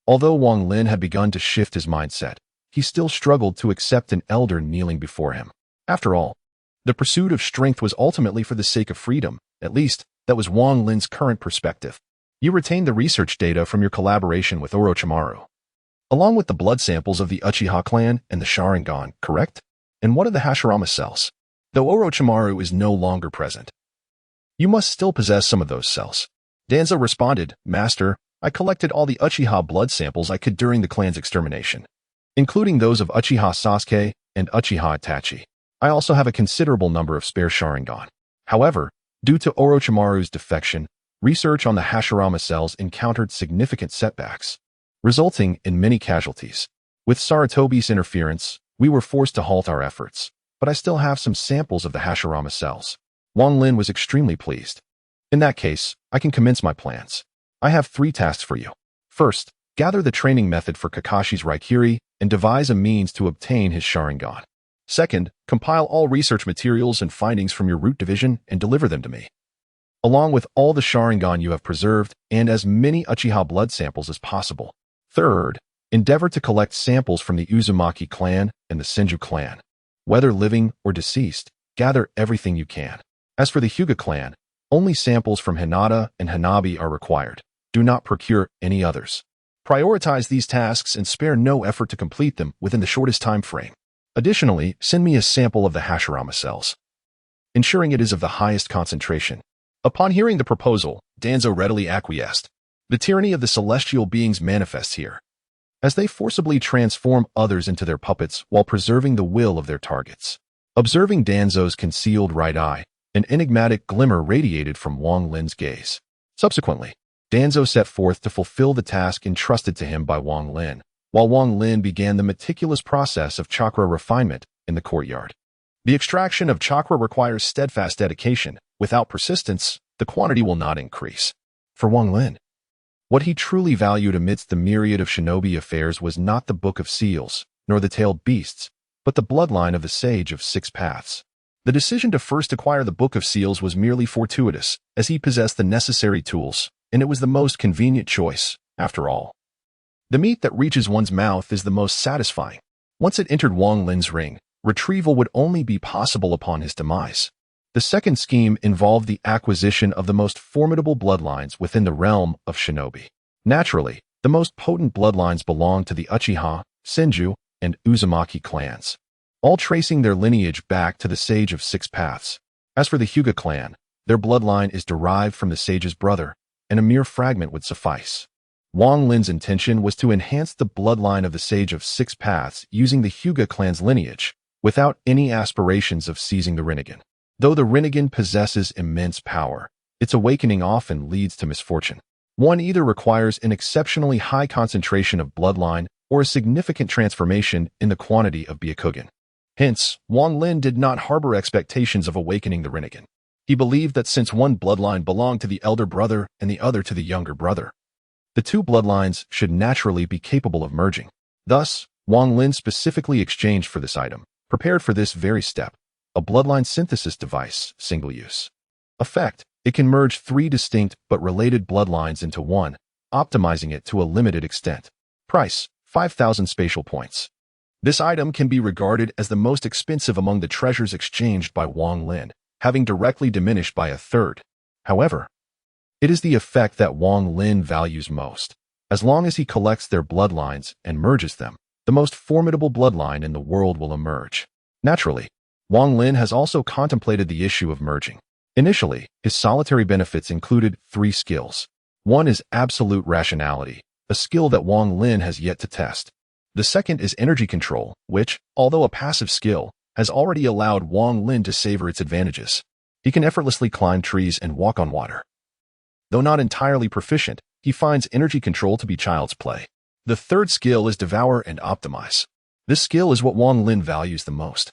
Although Wang Lin had begun to shift his mindset, he still struggled to accept an elder kneeling before him. After all, the pursuit of strength was ultimately for the sake of freedom. At least, that was Wang Lin's current perspective. "You retained the research data from your collaboration with Orochimaru, along with the blood samples of the Uchiha clan and the Sharingan, correct? And what of the Hashirama cells? Though Orochimaru is no longer present, you must still possess some of those cells." Danzo responded, "Master, I collected all the Uchiha blood samples I could during the clan's extermination, including those of Uchiha Sasuke and Uchiha Itachi. I also have a considerable number of spare Sharingan. However, due to Orochimaru's defection, research on the Hashirama cells encountered significant setbacks, resulting in many casualties. With Saratobi's interference, we were forced to halt our efforts, but I still have some samples of the Hashirama cells." Wang Lin was extremely pleased. "In that case, I can commence my plans. I have 3 tasks for you. First, gather the training method for Kakashi's Raikiri and devise a means to obtain his Sharingan. Second, compile all research materials and findings from your root division and deliver them to me, along with all the Sharingan you have preserved and as many Uchiha blood samples as possible. Third, endeavor to collect samples from the Uzumaki clan and the Senju clan. Whether living or deceased, gather everything you can. As for the Hyuga clan, only samples from Hinata and Hanabi are required. Do not procure any others. Prioritize these tasks and spare no effort to complete them within the shortest time frame. Additionally, send me a sample of the Hashirama cells, ensuring it is of the highest concentration." Upon hearing the proposal, Danzo readily acquiesced. The tyranny of the celestial beings manifests here, as they forcibly transform others into their puppets while preserving the will of their targets. Observing Danzo's concealed right eye, an enigmatic glimmer radiated from Wang Lin's gaze. Subsequently, Danzo set forth to fulfill the task entrusted to him by Wang Lin, while Wang Lin began the meticulous process of chakra refinement in the courtyard. The extraction of chakra requires steadfast dedication. Without persistence, the quantity will not increase. For Wang Lin, what he truly valued amidst the myriad of shinobi affairs was not the Book of Seals, nor the tailed beasts, but the bloodline of the Sage of Six Paths. The decision to first acquire the Book of Seals was merely fortuitous, as he possessed the necessary tools, and it was the most convenient choice, after all. The meat that reaches one's mouth is the most satisfying. Once it entered Wang Lin's ring, retrieval would only be possible upon his demise. The second scheme involved the acquisition of the most formidable bloodlines within the realm of shinobi. Naturally, the most potent bloodlines belonged to the Uchiha, Senju, and Uzumaki clans, all tracing their lineage back to the Sage of Six Paths. As for the Hyuga clan, their bloodline is derived from the sage's brother, and a mere fragment would suffice. Wang Lin's intention was to enhance the bloodline of the Sage of Six Paths using the Hyuga clan's lineage, without any aspirations of seizing the Rinnegan. Though the Rinnegan possesses immense power, its awakening often leads to misfortune. One either requires an exceptionally high concentration of bloodline or a significant transformation in the quantity of Byakugan. Hence, Wang Lin did not harbor expectations of awakening the Rinnegan. He believed that since one bloodline belonged to the elder brother and the other to the younger brother, the two bloodlines should naturally be capable of merging. Thus, Wang Lin specifically exchanged for this item, prepared for this very step, a bloodline synthesis device, single use. Effect: it can merge three distinct but related bloodlines into one, optimizing it to a limited extent. Price: 5,000 spatial points. This item can be regarded as the most expensive among the treasures exchanged by Wang Lin, having directly diminished by a third. However, it is the effect that Wang Lin values most. As long as he collects their bloodlines and merges them, the most formidable bloodline in the world will emerge. Naturally, Wang Lin has also contemplated the issue of merging. Initially, his solitary benefits included 3 skills. One is absolute rationality, a skill that Wang Lin has yet to test. The second is energy control, which, although a passive skill, has already allowed Wang Lin to savor its advantages. He can effortlessly climb trees and walk on water. Though not entirely proficient, he finds energy control to be child's play. The third skill is devour and optimize. This skill is what Wang Lin values the most,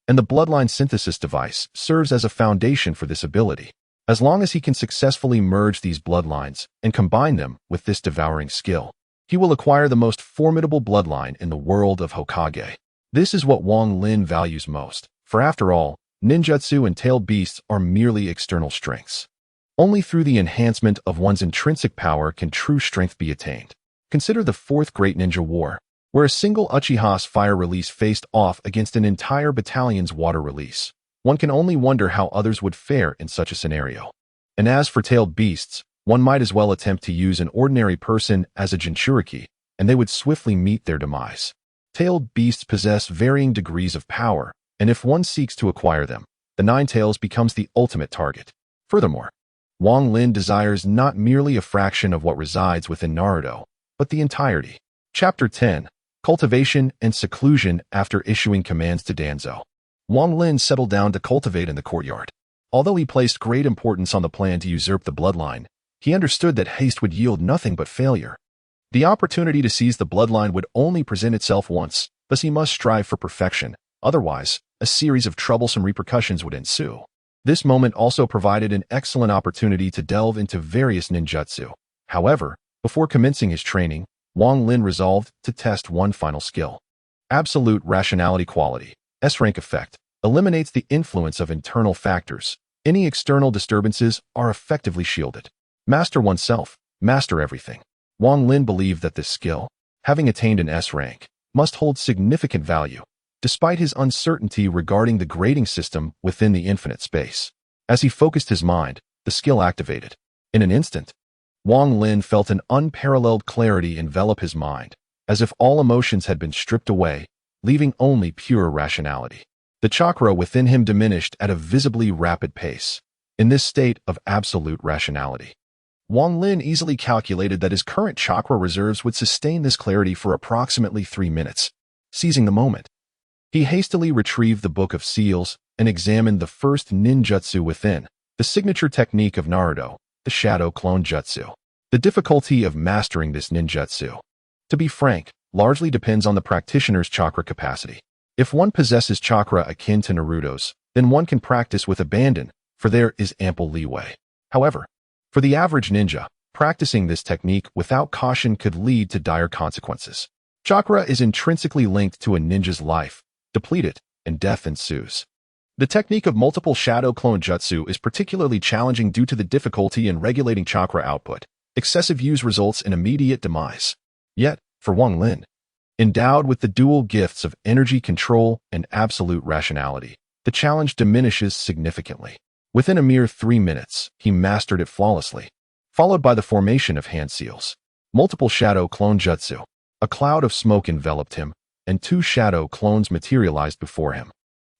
and the bloodline synthesis device serves as a foundation for this ability. As long as he can successfully merge these bloodlines and combine them with this devouring skill, he will acquire the most formidable bloodline in the world of Hokage. This is what Wang Lin values most, for after all, ninjutsu and tailed beasts are merely external strengths. Only through the enhancement of one's intrinsic power can true strength be attained. Consider the Fourth Great Ninja War, where a single Uchiha's fire release faced off against an entire battalion's water release. One can only wonder how others would fare in such a scenario. And as for tailed beasts, one might as well attempt to use an ordinary person as a Jinchuriki, and they would swiftly meet their demise. Tailed beasts possess varying degrees of power, and if one seeks to acquire them, the Nine Tails becomes the ultimate target. Furthermore, Wang Lin desires not merely a fraction of what resides within Naruto, but the entirety. Chapter 10: Cultivation and Seclusion. After issuing commands to Danzo, Wang Lin settled down to cultivate in the courtyard. Although he placed great importance on the plan to usurp the bloodline, he understood that haste would yield nothing but failure. The opportunity to seize the bloodline would only present itself once, thus he must strive for perfection. Otherwise, a series of troublesome repercussions would ensue. This moment also provided an excellent opportunity to delve into various ninjutsu. However, before commencing his training, Wang Lin resolved to test one final skill. Absolute rationality quality, S-rank effect, eliminates the influence of internal factors. Any external disturbances are effectively shielded. Master oneself, master everything. Wang Lin believed that this skill, having attained an S rank, must hold significant value, despite his uncertainty regarding the grading system within the infinite space. As he focused his mind, the skill activated. In an instant, Wang Lin felt an unparalleled clarity envelop his mind, as if all emotions had been stripped away, leaving only pure rationality. The chakra within him diminished at a visibly rapid pace. In this state of absolute rationality, Wang Lin easily calculated that his current chakra reserves would sustain this clarity for approximately 3 minutes. Seizing the moment, he hastily retrieved the Book of Seals and examined the first ninjutsu within, the signature technique of Naruto, the Shadow Clone Jutsu. The difficulty of mastering this ninjutsu, to be frank, largely depends on the practitioner's chakra capacity. If one possesses chakra akin to Naruto's, then one can practice with abandon, for there is ample leeway. However, for the average ninja, practicing this technique without caution could lead to dire consequences. Chakra is intrinsically linked to a ninja's life. Deplete it, and death ensues. The technique of multiple shadow clone jutsu is particularly challenging due to the difficulty in regulating chakra output. Excessive use results in immediate demise. Yet, for Wang Lin, endowed with the dual gifts of energy control and absolute rationality, the challenge diminishes significantly. Within a mere 3 minutes, he mastered it flawlessly, followed by the formation of hand seals. Multiple shadow clone jutsu. A cloud of smoke enveloped him, and 2 shadow clones materialized before him,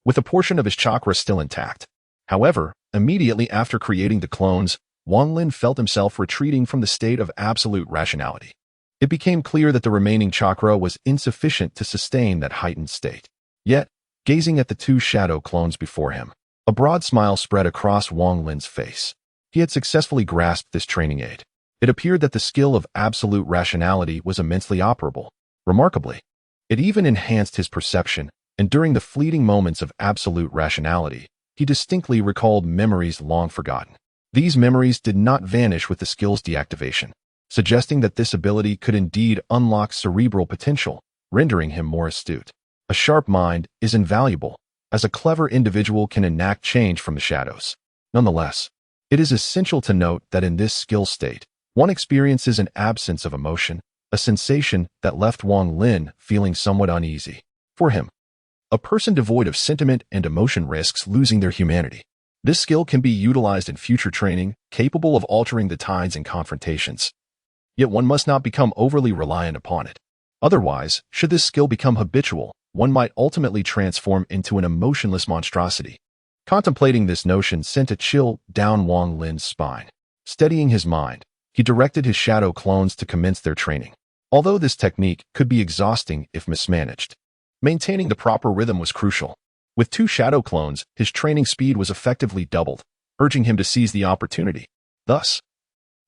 with a portion of his chakra still intact. However, immediately after creating the clones, Wang Lin felt himself retreating from the state of absolute rationality. It became clear that the remaining chakra was insufficient to sustain that heightened state. Yet, gazing at the 2 shadow clones before him, a broad smile spread across Wang Lin's face. He had successfully grasped this training aid. It appeared that the skill of absolute rationality was immensely operable. Remarkably, it even enhanced his perception, and during the fleeting moments of absolute rationality, he distinctly recalled memories long forgotten. These memories did not vanish with the skill's deactivation, suggesting that this ability could indeed unlock cerebral potential, rendering him more astute. A sharp mind is invaluable, as a clever individual can enact change from the shadows. Nonetheless, it is essential to note that in this skill state, one experiences an absence of emotion, a sensation that left Wang Lin feeling somewhat uneasy. For him, a person devoid of sentiment and emotion risks losing their humanity. This skill can be utilized in future training, capable of altering the tides in confrontations. Yet one must not become overly reliant upon it. Otherwise, should this skill become habitual, one might ultimately transform into an emotionless monstrosity. Contemplating this notion sent a chill down Wang Lin's spine. Steadying his mind, he directed his shadow clones to commence their training. Although this technique could be exhausting if mismanaged, maintaining the proper rhythm was crucial. With 2 shadow clones, his training speed was effectively doubled, urging him to seize the opportunity. Thus,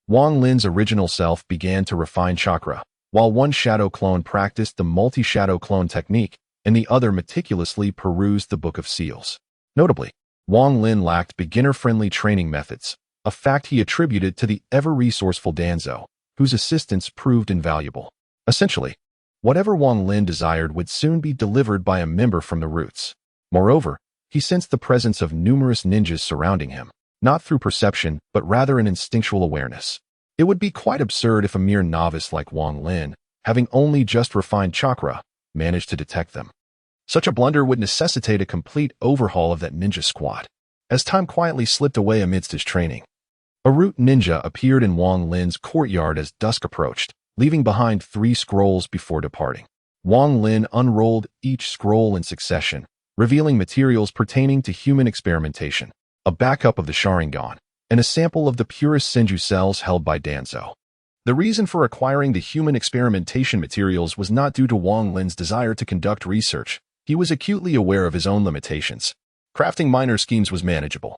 Wang Lin's original self began to refine chakra, while one shadow clone practiced the multi-shadow clone technique, and the other meticulously perused the Book of Seals. Notably, Wang Lin lacked beginner-friendly training methods, a fact he attributed to the ever-resourceful Danzo, whose assistance proved invaluable. Essentially, whatever Wang Lin desired would soon be delivered by a member from the Roots. Moreover, he sensed the presence of numerous ninjas surrounding him, not through perception, but rather an instinctual awareness. It would be quite absurd if a mere novice like Wang Lin, having only just refined chakra, managed to detect them. Such a blunder would necessitate a complete overhaul of that ninja squad. As time quietly slipped away amidst his training, a root ninja appeared in Wang Lin's courtyard as dusk approached, leaving behind 3 scrolls before departing. Wang Lin unrolled each scroll in succession, revealing materials pertaining to human experimentation, a backup of the Sharingan, and a sample of the purest Senju cells held by Danzo. The reason for acquiring the human experimentation materials was not due to Wang Lin's desire to conduct research. He was acutely aware of his own limitations. Crafting minor schemes was manageable,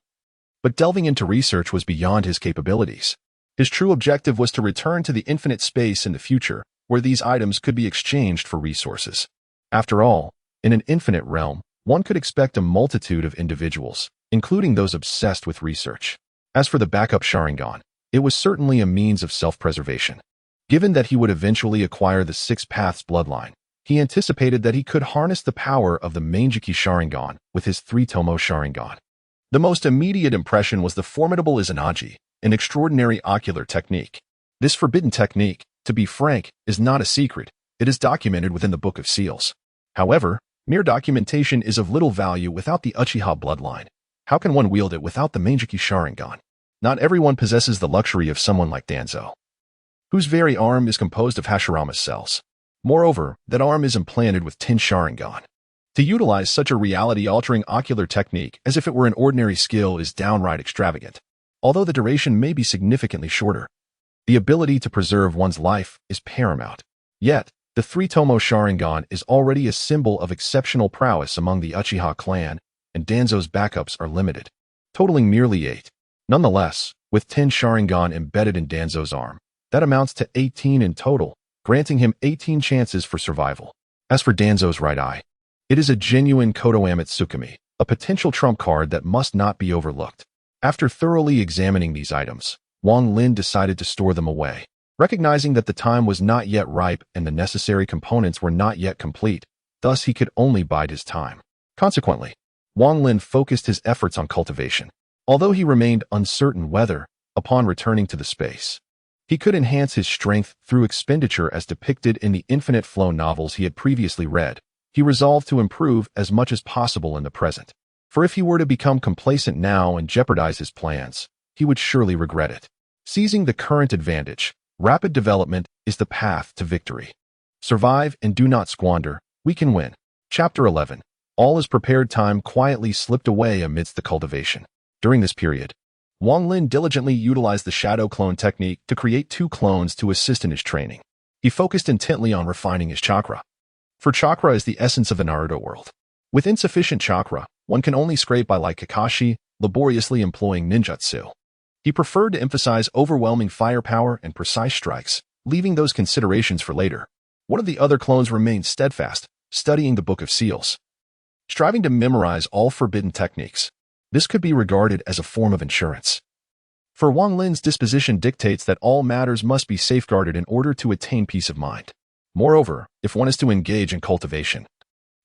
but delving into research was beyond his capabilities. His true objective was to return to the infinite space in the future, where these items could be exchanged for resources. After all, in an infinite realm, one could expect a multitude of individuals, including those obsessed with research. As for the backup Sharingan, it was certainly a means of self-preservation. Given that he would eventually acquire the 6 Paths bloodline, he anticipated that he could harness the power of the Manjiki Sharingan with his 3-Tomo Sharingan. The most immediate impression was the formidable Izanagi, an extraordinary ocular technique. This forbidden technique, to be frank, is not a secret. It is documented within the Book of Seals. However, mere documentation is of little value without the Uchiha bloodline. How can one wield it without the Manjiki Sharingan? Not everyone possesses the luxury of someone like Danzo, whose very arm is composed of Hashirama's cells. Moreover, that arm is implanted with 10 Sharingan. To utilize such a reality-altering ocular technique as if it were an ordinary skill is downright extravagant. Although the duration may be significantly shorter, the ability to preserve one's life is paramount. Yet, the 3-Tomo Sharingan is already a symbol of exceptional prowess among the Uchiha clan, and Danzo's backups are limited, totaling merely 8. Nonetheless, with 10 Sharingan embedded in Danzo's arm, That amounts to 18 in total, granting him 18 chances for survival. As for Danzo's right eye, it is a genuine Kodoame Tsukumi, a potential trump card that must not be overlooked. After thoroughly examining these items, Wang Lin decided to store them away. Recognizing that the time was not yet ripe and the necessary components were not yet complete, thus he could only bide his time. Consequently, Wang Lin focused his efforts on cultivation. Although he remained uncertain whether, upon returning to the space, he could enhance his strength through expenditure as depicted in the Infinite Flow novels he had previously read, he resolved to improve as much as possible in the present. For if he were to become complacent now and jeopardize his plans, he would surely regret it. Seizing the current advantage, rapid development is the path to victory. Survive and do not squander, we can win. Chapter 11. All his prepared time quietly slipped away amidst the cultivation. During this period, Wang Lin diligently utilized the shadow clone technique to create 2 clones to assist in his training. He focused intently on refining his chakra. For chakra is the essence of the Naruto world. With insufficient chakra, one can only scrape by like Kakashi, laboriously employing ninjutsu. He preferred to emphasize overwhelming firepower and precise strikes, leaving those considerations for later. One of the other clones remained steadfast, studying the Book of Seals. Striving to memorize all forbidden techniques, this could be regarded as a form of insurance. For Wang Lin's disposition dictates that all matters must be safeguarded in order to attain peace of mind. Moreover, if one is to engage in cultivation,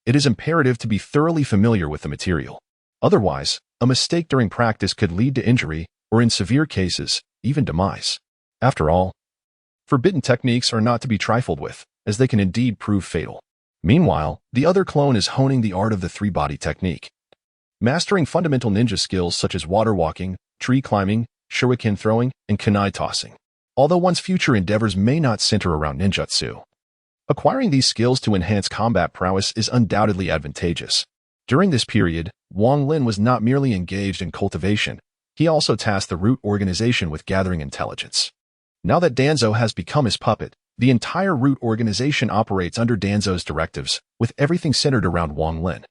it is imperative to be thoroughly familiar with the material. Otherwise, a mistake during practice could lead to injury, or in severe cases, even demise. After all, forbidden techniques are not to be trifled with, as they can indeed prove fatal. Meanwhile, the other clone is honing the art of the 3-body technique. Mastering fundamental ninja skills such as water walking, tree climbing, shuriken throwing, and kunai tossing. Although one's future endeavors may not center around ninjutsu, acquiring these skills to enhance combat prowess is undoubtedly advantageous. During this period, Wang Lin was not merely engaged in cultivation, he also tasked the root organization with gathering intelligence. Now that Danzo has become his puppet, the entire root organization operates under Danzo's directives, with everything centered around Wang Lin.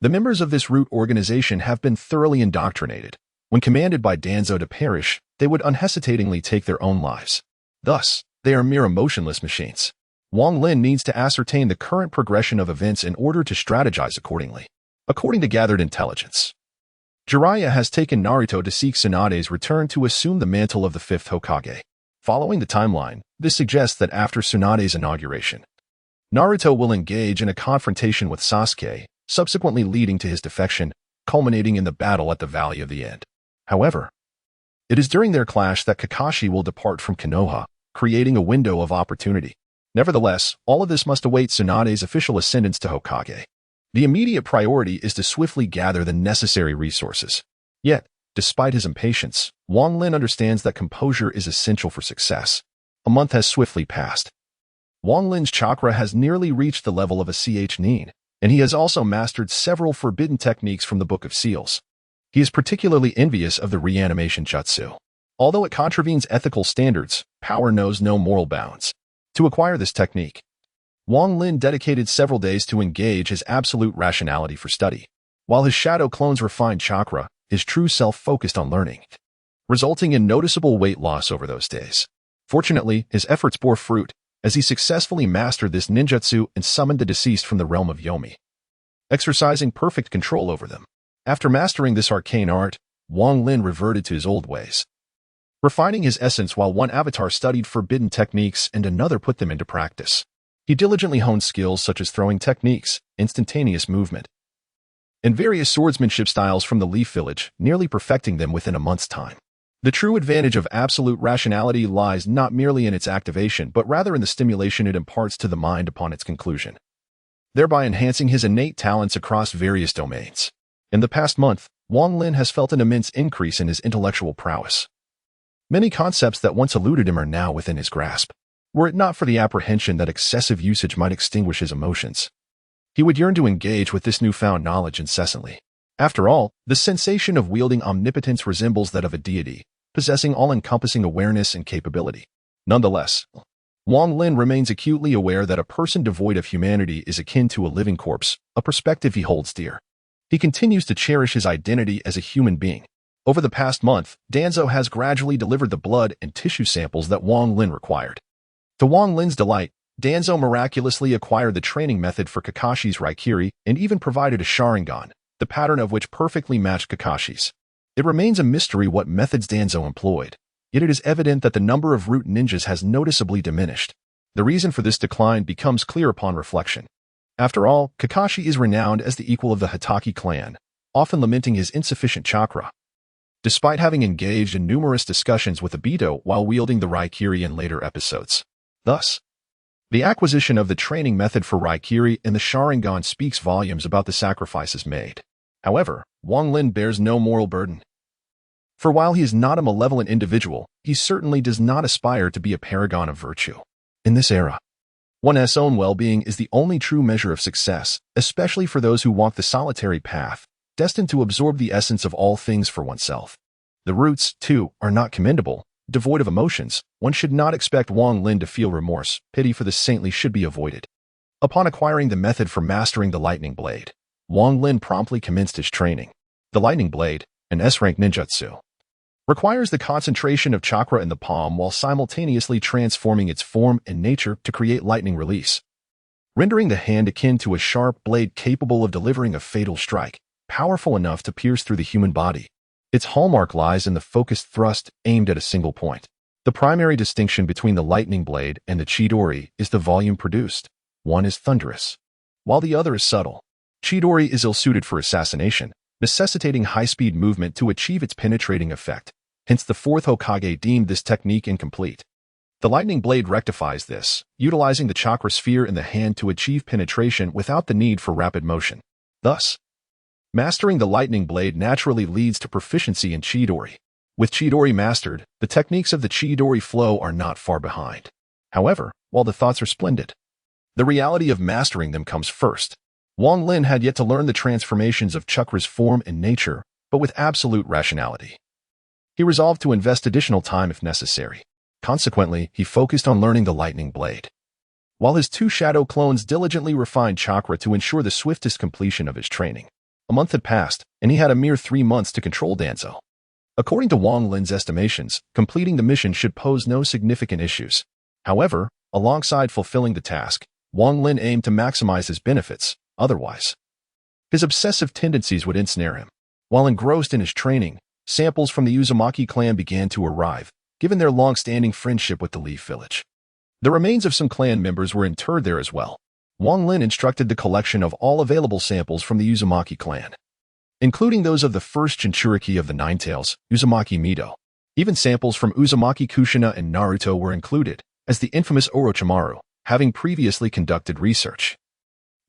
The members of this root organization have been thoroughly indoctrinated. When commanded by Danzo to perish, they would unhesitatingly take their own lives. Thus, they are mere emotionless machines. Wang Lin needs to ascertain the current progression of events in order to strategize accordingly. According to gathered intelligence, Jiraiya has taken Naruto to seek Tsunade's return to assume the mantle of the 5th Hokage. Following the timeline, this suggests that after Tsunade's inauguration, Naruto will engage in a confrontation with Sasuke, subsequently leading to his defection, culminating in the battle at the Valley of the End. However, it is during their clash that Kakashi will depart from Konoha, creating a window of opportunity. Nevertheless, all of this must await Tsunade's official ascendance to Hokage. The immediate priority is to swiftly gather the necessary resources. Yet, despite his impatience, Wang Lin understands that composure is essential for success. A month has swiftly passed. Wang Lin's chakra has nearly reached the level of a nin, and he has also mastered several forbidden techniques from the Book of Seals. He is particularly envious of the reanimation jutsu. Although it contravenes ethical standards, power knows no moral bounds. To acquire this technique, Wang Lin dedicated several days to engage his absolute rationality for study. While his shadow clones refined chakra, his true self focused on learning, resulting in noticeable weight loss over those days. Fortunately, his efforts bore fruit, as he successfully mastered this ninjutsu and summoned the deceased from the realm of Yomi, exercising perfect control over them. After mastering this arcane art, Wang Lin reverted to his old ways, refining his essence while one avatar studied forbidden techniques and another put them into practice. He diligently honed skills such as throwing techniques, instantaneous movement, and various swordsmanship styles from the Leaf Village, nearly perfecting them within a month's time. The true advantage of absolute rationality lies not merely in its activation, but rather in the stimulation it imparts to the mind upon its conclusion, thereby enhancing his innate talents across various domains. In the past month, Wang Lin has felt an immense increase in his intellectual prowess. Many concepts that once eluded him are now within his grasp. Were it not for the apprehension that excessive usage might extinguish his emotions, he would yearn to engage with this newfound knowledge incessantly. After all, the sensation of wielding omnipotence resembles that of a deity, possessing all-encompassing awareness and capability. Nonetheless, Wang Lin remains acutely aware that a person devoid of humanity is akin to a living corpse, a perspective he holds dear. He continues to cherish his identity as a human being, Over the past month, Danzo has gradually delivered the blood and tissue samples that Wang Lin required. To Wang Lin's delight, Danzo miraculously acquired the training method for Kakashi's Raikiri and even provided a Sharingan, the pattern of which perfectly matched Kakashi's. It remains a mystery what methods Danzo employed, yet it is evident that the number of root ninjas has noticeably diminished. The reason for this decline becomes clear upon reflection. After all, Kakashi is renowned as the equal of the Hatake clan, often lamenting his insufficient chakra. Despite having engaged in numerous discussions with Obito while wielding the Raikiri in later episodes. Thus, the acquisition of the training method for Raikiri and the Sharingan speaks volumes about the sacrifices made. However, Wang Lin bears no moral burden. For while he is not a malevolent individual, he certainly does not aspire to be a paragon of virtue. In this era, one's own well-being is the only true measure of success, especially for those who walk the solitary path, destined to absorb the essence of all things for oneself. The roots, too, are not commendable. Devoid of emotions, one should not expect Wang Lin to feel remorse. Pity for the saintly should be avoided. Upon acquiring the method for mastering the lightning blade, Wang Lin promptly commenced his training. The lightning blade, an S-rank ninjutsu, requires the concentration of chakra in the palm while simultaneously transforming its form and nature to create lightning release, rendering the hand akin to a sharp blade capable of delivering a fatal strike, powerful enough to pierce through the human body. Its hallmark lies in the focused thrust aimed at a single point. The primary distinction between the lightning blade and the Chidori is the volume produced. One is thunderous, while the other is subtle. Chidori is ill-suited for assassination, necessitating high-speed movement to achieve its penetrating effect. Hence the fourth Hokage deemed this technique incomplete. The lightning blade rectifies this, utilizing the chakra sphere in the hand to achieve penetration without the need for rapid motion. Thus, mastering the lightning blade naturally leads to proficiency in Chidori. With Chidori mastered, the techniques of the Chidori flow are not far behind. However, while the thoughts are splendid, the reality of mastering them comes first. Wang Lin had yet to learn the transformations of chakra's form and nature, but with absolute rationality. He resolved to invest additional time if necessary. Consequently, he focused on learning the lightning blade, while his two shadow clones diligently refined chakra to ensure the swiftest completion of his training. A month had passed, and he had a mere 3 months to control Danzo. According to Wang Lin's estimations, completing the mission should pose no significant issues. However, alongside fulfilling the task, Wang Lin aimed to maximize his benefits. Otherwise, his obsessive tendencies would ensnare him. While engrossed in his training, samples from the Uzumaki clan began to arrive, given their long-standing friendship with the Leaf Village. The remains of some clan members were interred there as well. Wang Lin instructed the collection of all available samples from the Uzumaki clan, including those of the first Jinchuriki of the Nine Tails, Uzumaki Mido. Even samples from Uzumaki Kushina and Naruto were included, as the infamous Orochimaru, having previously conducted research,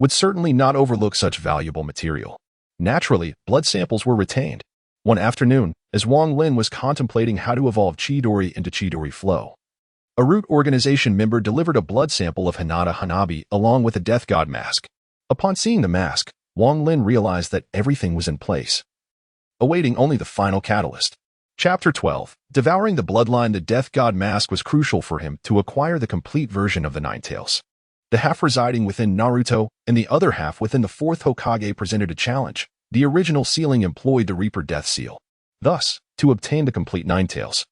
would certainly not overlook such valuable material. Naturally, blood samples were retained. One afternoon, as Wang Lin was contemplating how to evolve Chidori into Chidori flow, a root organization member delivered a blood sample of Hinata Hanabi along with a death god mask. Upon seeing the mask, Wang Lin realized that everything was in place, awaiting only the final catalyst. Chapter 12. Devouring the bloodline. The death god mask was crucial for him to acquire the complete version of the Nine Tails. The half residing within Naruto and the other half within the fourth Hokage presented a challenge. The original sealing employed the Reaper Death Seal. Thus, to obtain the complete Nine Tails,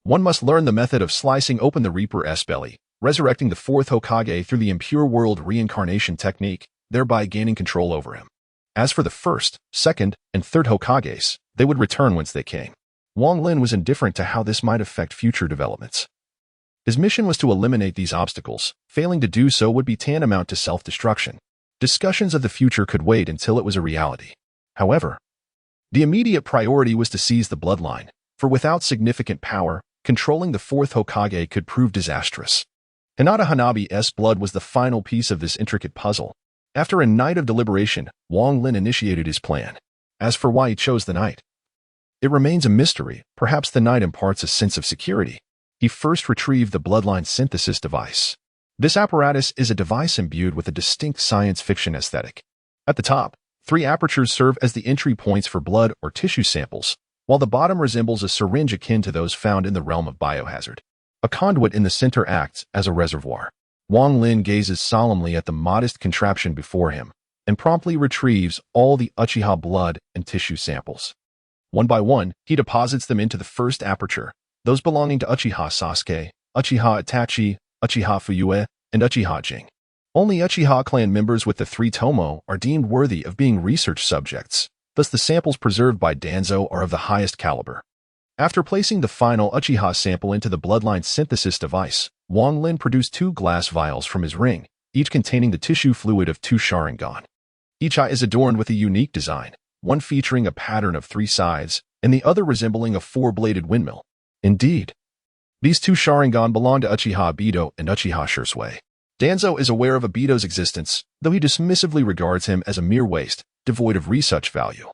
one must learn the method of slicing open the Reaper's belly, resurrecting the fourth Hokage through the impure world reincarnation technique, thereby gaining control over him. As for the first, second, and third Hokages, they would return whence they came. Wang Lin was indifferent to how this might affect future developments. His mission was to eliminate these obstacles. Failing to do so would be tantamount to self-destruction. Discussions of the future could wait until it was a reality. However, the immediate priority was to seize the bloodline, for without significant power, controlling the fourth Hokage could prove disastrous. Hinata Hanabi's blood was the final piece of this intricate puzzle. After a night of deliberation, Wang Lin initiated his plan. As for why he chose the night, it remains a mystery. Perhaps the night imparts a sense of security. He first retrieved the bloodline synthesis device. This apparatus is a device imbued with a distinct science fiction aesthetic. At the top, 3 apertures serve as the entry points for blood or tissue samples, while the bottom resembles a syringe akin to those found in the realm of biohazard. A conduit in the center acts as a reservoir. Wang Lin gazes solemnly at the modest contraption before him and promptly retrieves all the Uchiha blood and tissue samples. One by one, he deposits them into the first aperture, those belonging to Uchiha Sasuke, Uchiha Itachi, Uchiha Fuyue, and Uchiha Jing. Only Uchiha clan members with the 3 Tomo are deemed worthy of being research subjects, thus the samples preserved by Danzo are of the highest caliber. After placing the final Uchiha sample into the bloodline synthesis device, Wang Lin produced 2 glass vials from his ring, each containing the tissue fluid of 2 Sharingan. Each eye is adorned with a unique design, one featuring a pattern of 3 sides, and the other resembling a 4-bladed windmill. Indeed, these 2 Sharingan belong to Uchiha Obito and Uchiha Shisui. Danzo is aware of Obito's existence, though he dismissively regards him as a mere waste, devoid of research value.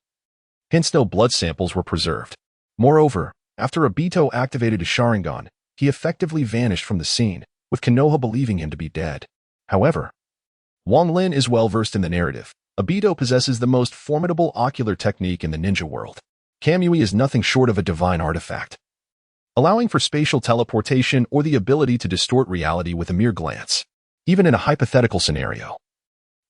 Hence no blood samples were preserved. Moreover, after Obito activated his Sharingan, he effectively vanished from the scene, with Konoha believing him to be dead. However, Wang Lin is well versed in the narrative. Obito possesses the most formidable ocular technique in the ninja world. Kamui is nothing short of a divine artifact, allowing for spatial teleportation or the ability to distort reality with a mere glance. Even in a hypothetical scenario,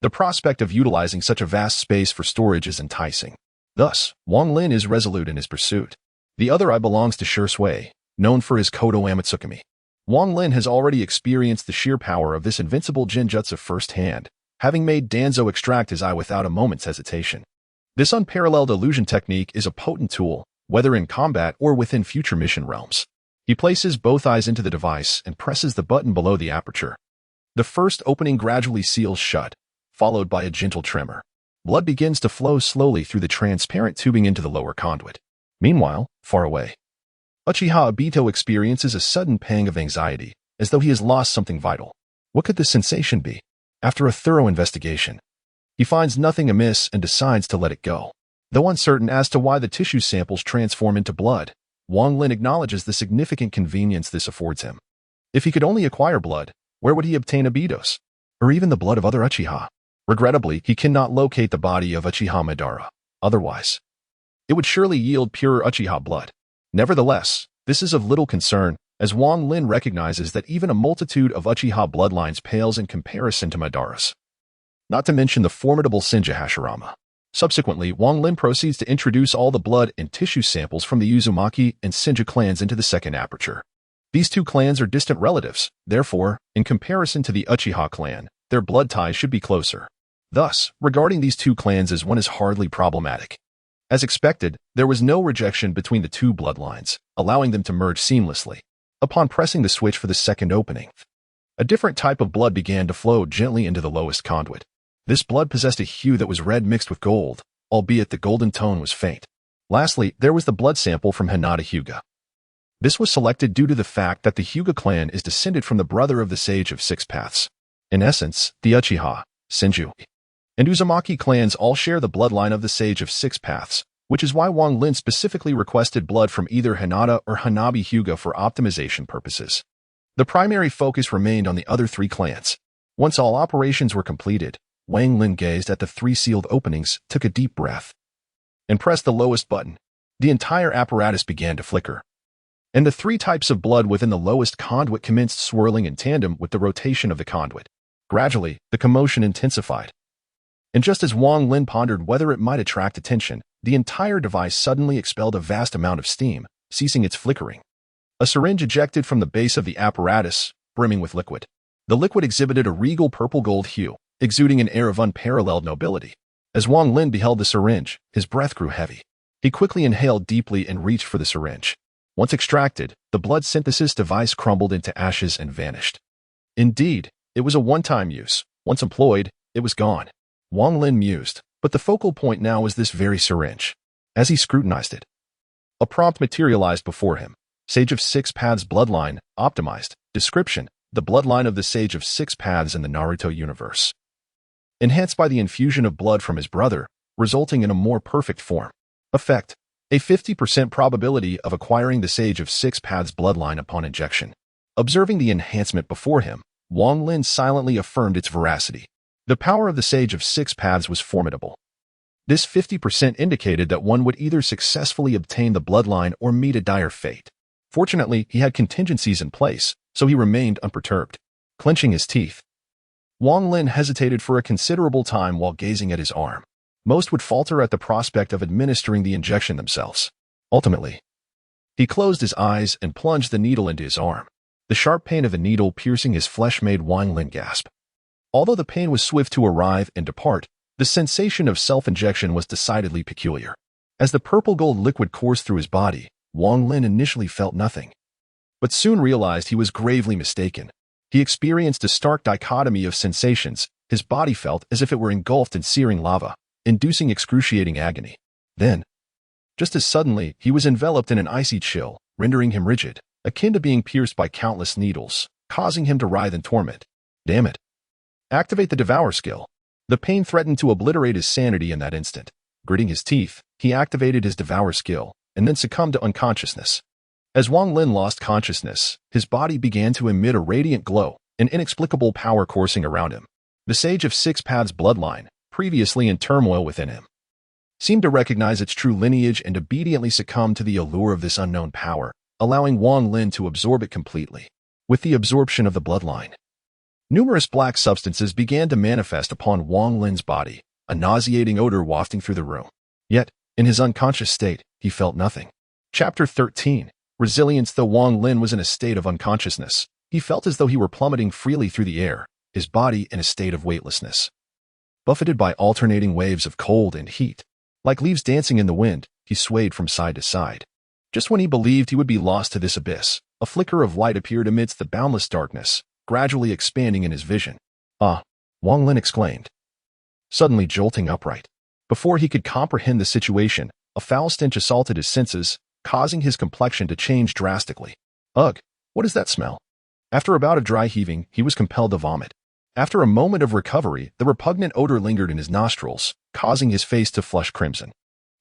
the prospect of utilizing such a vast space for storage is enticing. Thus, Wang Lin is resolute in his pursuit. The other eye belongs to Shisui, known for his Kodo Amatsukami. Wang Lin has already experienced the sheer power of this invincible genjutsu firsthand, having made Danzo extract his eye without a moment's hesitation. This unparalleled illusion technique is a potent tool, whether in combat or within future mission realms. He places both eyes into the device and presses the button below the aperture. The first opening gradually seals shut, followed by a gentle tremor. Blood begins to flow slowly through the transparent tubing into the lower conduit. Meanwhile, far away, Uchiha Obito experiences a sudden pang of anxiety, as though he has lost something vital. What could this sensation be? After a thorough investigation, he finds nothing amiss and decides to let it go. Though uncertain as to why the tissue samples transform into blood, Wang Lin acknowledges the significant convenience this affords him. If he could only acquire blood, where would he obtain Obito's? Or even the blood of other Uchiha? Regrettably, he cannot locate the body of Uchiha Madara. Otherwise, it would surely yield pure Uchiha blood. Nevertheless, this is of little concern, as Wang Lin recognizes that even a multitude of Uchiha bloodlines pales in comparison to Madara's. Not to mention the formidable Senju Hashirama. Subsequently, Wang Lin proceeds to introduce all the blood and tissue samples from the Uzumaki and Senju clans into the second aperture. These 2 clans are distant relatives, therefore, in comparison to the Uchiha clan, their blood ties should be closer. Thus, regarding these 2 clans as one is hardly problematic. As expected, there was no rejection between the 2 bloodlines, allowing them to merge seamlessly. Upon pressing the switch for the second opening, a different type of blood began to flow gently into the lowest conduit. This blood possessed a hue that was red mixed with gold, albeit the golden tone was faint. Lastly, there was the blood sample from Hinata Hyuga. This was selected due to the fact that the Hyuga clan is descended from the brother of the Sage of 6 Paths. In essence, the Uchiha, Senju, and Uzumaki clans all share the bloodline of the Sage of 6 Paths, which is why Wang Lin specifically requested blood from either Hinata or Hanabi Hyuga for optimization purposes. The primary focus remained on the other 3 clans. Once all operations were completed, Wang Lin gazed at the 3 sealed openings, took a deep breath, and pressed the lowest button. The entire apparatus began to flicker, and the 3 types of blood within the lowest conduit commenced swirling in tandem with the rotation of the conduit. Gradually, the commotion intensified. And just as Wang Lin pondered whether it might attract attention, the entire device suddenly expelled a vast amount of steam, ceasing its flickering. A syringe ejected from the base of the apparatus, brimming with liquid. The liquid exhibited a regal purple-gold hue, exuding an air of unparalleled nobility. As Wang Lin beheld the syringe, his breath grew heavy. He quickly inhaled deeply and reached for the syringe. Once extracted, the blood synthesis device crumbled into ashes and vanished. Indeed, it was a one-time use. Once employed, it was gone. Wang Lin mused, but the focal point now was this very syringe. As he scrutinized it, a prompt materialized before him. Sage of 6 Paths bloodline, optimized. Description: the bloodline of the Sage of 6 Paths in the Naruto universe. Enhanced by the infusion of blood from his brother, resulting in a more perfect form. Effect: a 50% probability of acquiring the Sage of 6 Paths bloodline upon injection. Observing the enhancement before him, Wang Lin silently affirmed its veracity. The power of the Sage of 6 Paths was formidable. This 50% indicated that one would either successfully obtain the bloodline or meet a dire fate. Fortunately, he had contingencies in place, so he remained unperturbed. Clenching his teeth, Wang Lin hesitated for a considerable time while gazing at his arm. Most would falter at the prospect of administering the injection themselves. Ultimately, he closed his eyes and plunged the needle into his arm. The sharp pain of the needle piercing his flesh made Wang Lin gasp. Although the pain was swift to arrive and depart, the sensation of self-injection was decidedly peculiar. As the purple-gold liquid coursed through his body, Wang Lin initially felt nothing, but soon realized he was gravely mistaken. He experienced a stark dichotomy of sensations. His body felt as if it were engulfed in searing lava, inducing excruciating agony. Then, just as suddenly, he was enveloped in an icy chill, rendering him rigid, akin to being pierced by countless needles, causing him to writhe in torment. Damn it. Activate the Devour skill. The pain threatened to obliterate his sanity in that instant. Gritting his teeth, he activated his Devour skill, and then succumbed to unconsciousness. As Wang Lin lost consciousness, his body began to emit a radiant glow, an inexplicable power coursing around him. The Sage of Six Paths bloodline, previously in turmoil within him, seemed to recognize its true lineage and obediently succumb to the allure of this unknown power, allowing Wang Lin to absorb it completely. With the absorption of the bloodline, numerous black substances began to manifest upon Wang Lin's body, a nauseating odor wafting through the room. Yet, in his unconscious state, he felt nothing. Chapter 13. Resilience. Though Wang Lin was in a state of unconsciousness, he felt as though he were plummeting freely through the air, his body in a state of weightlessness. Buffeted by alternating waves of cold and heat, like leaves dancing in the wind, he swayed from side to side. Just when he believed he would be lost to this abyss, a flicker of light appeared amidst the boundless darkness, gradually expanding in his vision. "Ah!" Wang Lin exclaimed, suddenly jolting upright. Before he could comprehend the situation, a foul stench assaulted his senses, causing his complexion to change drastically. "Ugh! What is that smell?" After a bout of dry heaving, he was compelled to vomit. After a moment of recovery, the repugnant odor lingered in his nostrils, causing his face to flush crimson.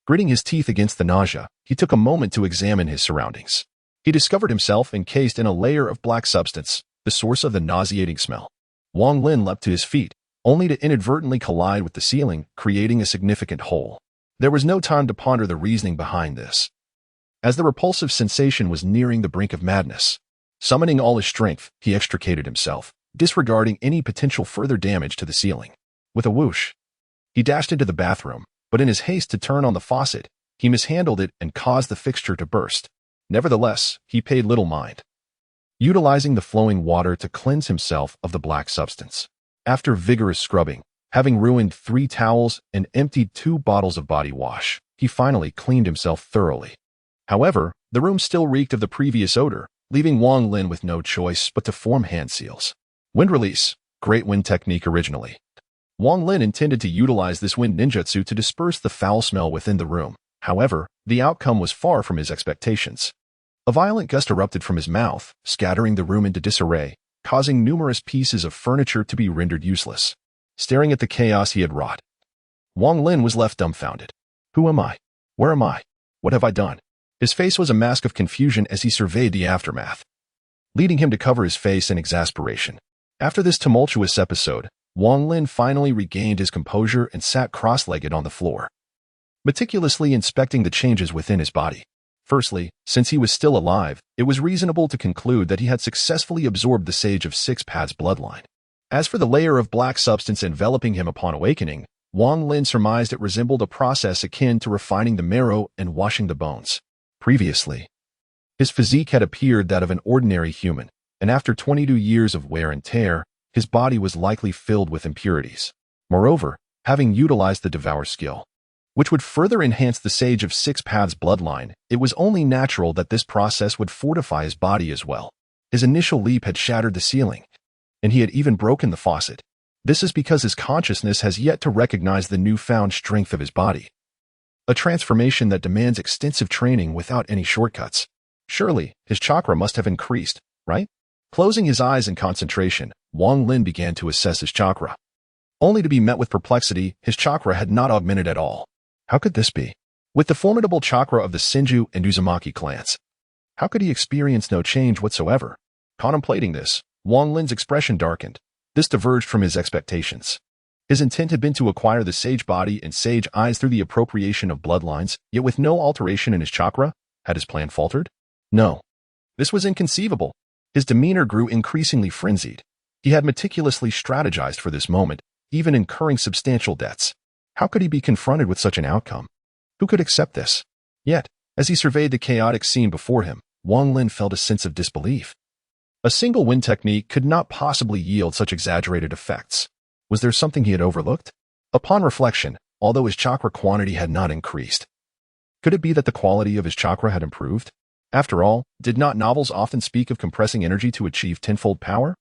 Gritting his teeth against the nausea, he took a moment to examine his surroundings. He discovered himself encased in a layer of black substance, the source of the nauseating smell. Wang Lin leapt to his feet, only to inadvertently collide with the ceiling, creating a significant hole. There was no time to ponder the reasoning behind this, as the repulsive sensation was nearing the brink of madness. Summoning all his strength, he extricated himself, disregarding any potential further damage to the ceiling. With a whoosh, he dashed into the bathroom, but in his haste to turn on the faucet, he mishandled it and caused the fixture to burst. Nevertheless, he paid little mind, utilizing the flowing water to cleanse himself of the black substance. After vigorous scrubbing, having ruined 3 towels and emptied 2 bottles of body wash, he finally cleaned himself thoroughly. However, the room still reeked of the previous odor, leaving Wang Lin with no choice but to form hand seals. Wind release. Great wind technique originally. Wang Lin intended to utilize this wind ninjutsu to disperse the foul smell within the room. However, the outcome was far from his expectations. A violent gust erupted from his mouth, scattering the room into disarray, causing numerous pieces of furniture to be rendered useless. Staring at the chaos he had wrought, Wang Lin was left dumbfounded. Who am I? Where am I? What have I done? His face was a mask of confusion as he surveyed the aftermath, leading him to cover his face in exasperation. After this tumultuous episode, Wang Lin finally regained his composure and sat cross-legged on the floor, meticulously inspecting the changes within his body. Firstly, since he was still alive, it was reasonable to conclude that he had successfully absorbed the Sage of Six Paths bloodline. As for the layer of black substance enveloping him upon awakening, Wang Lin surmised it resembled a process akin to refining the marrow and washing the bones. Previously, his physique had appeared that of an ordinary human, and after 22 years of wear and tear, his body was likely filled with impurities. Moreover, having utilized the Devour skill, which would further enhance the Sage of Six Paths bloodline, it was only natural that this process would fortify his body as well. His initial leap had shattered the ceiling, and he had even broken the faucet. This is because his consciousness has yet to recognize the newfound strength of his body, a transformation that demands extensive training without any shortcuts. Surely, his chakra must have increased, right? Closing his eyes in concentration, Wang Lin began to assess his chakra, only to be met with perplexity. His chakra had not augmented at all. How could this be? With the formidable chakra of the Senju and Uzumaki clans, how could he experience no change whatsoever? Contemplating this, Wang Lin's expression darkened. This diverged from his expectations. His intent had been to acquire the sage body and sage eyes through the appropriation of bloodlines, yet with no alteration in his chakra. Had his plan faltered? No. This was inconceivable. His demeanor grew increasingly frenzied. He had meticulously strategized for this moment, even incurring substantial debts. How could he be confronted with such an outcome? Who could accept this? Yet, As he surveyed the chaotic scene before him, Wang Lin felt a sense of disbelief. A single wind technique could not possibly yield such exaggerated effects. Was there something he had overlooked? Upon reflection, although his chakra quantity had not increased, could it be that the quality of his chakra had improved? After all, did not novels often speak of compressing energy to achieve tenfold power?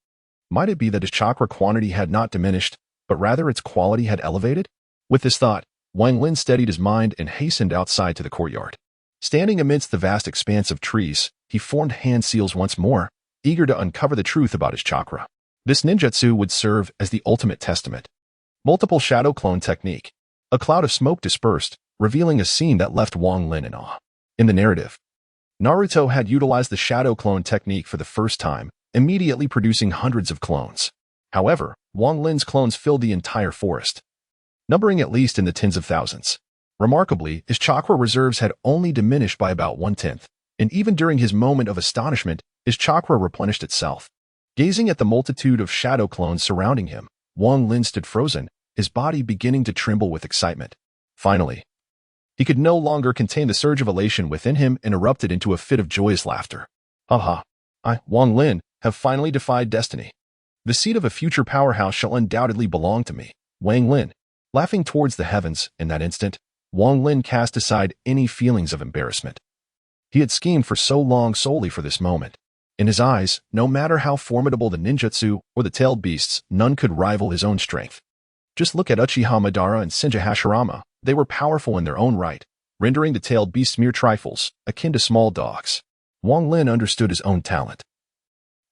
Might it be that his chakra quantity had not diminished, but rather its quality had elevated? With this thought, Wang Lin steadied his mind and hastened outside to the courtyard. Standing amidst the vast expanse of trees, he formed hand seals once more, eager to uncover the truth about his chakra. This ninjutsu would serve as the ultimate testament. Multiple shadow clone technique. A cloud of smoke dispersed, revealing a scene that left Wang Lin in awe. In the narrative, Naruto had utilized the shadow clone technique for the first time, immediately producing hundreds of clones. However, Wang Lin's clones filled the entire forest, numbering at least in the tens of thousands. Remarkably, his chakra reserves had only diminished by about 1/10, and even during his moment of astonishment, his chakra replenished itself. Gazing at the multitude of shadow clones surrounding him, Wang Lin stood frozen, his body beginning to tremble with excitement. Finally, he could no longer contain the surge of elation within him and erupted into a fit of joyous laughter. Haha, I, Wang Lin, have finally defied destiny. The seat of a future powerhouse shall undoubtedly belong to me, Wang Lin. Laughing towards the heavens, in that instant, Wang Lin cast aside any feelings of embarrassment. He had schemed for so long solely for this moment. In his eyes, no matter how formidable the ninjutsu or the tailed beasts, none could rival his own strength. Just look at Uchiha Madara and Senju Hashirama. They were powerful in their own right, rendering the tailed beasts mere trifles, akin to small dogs. Wang Lin understood his own talent.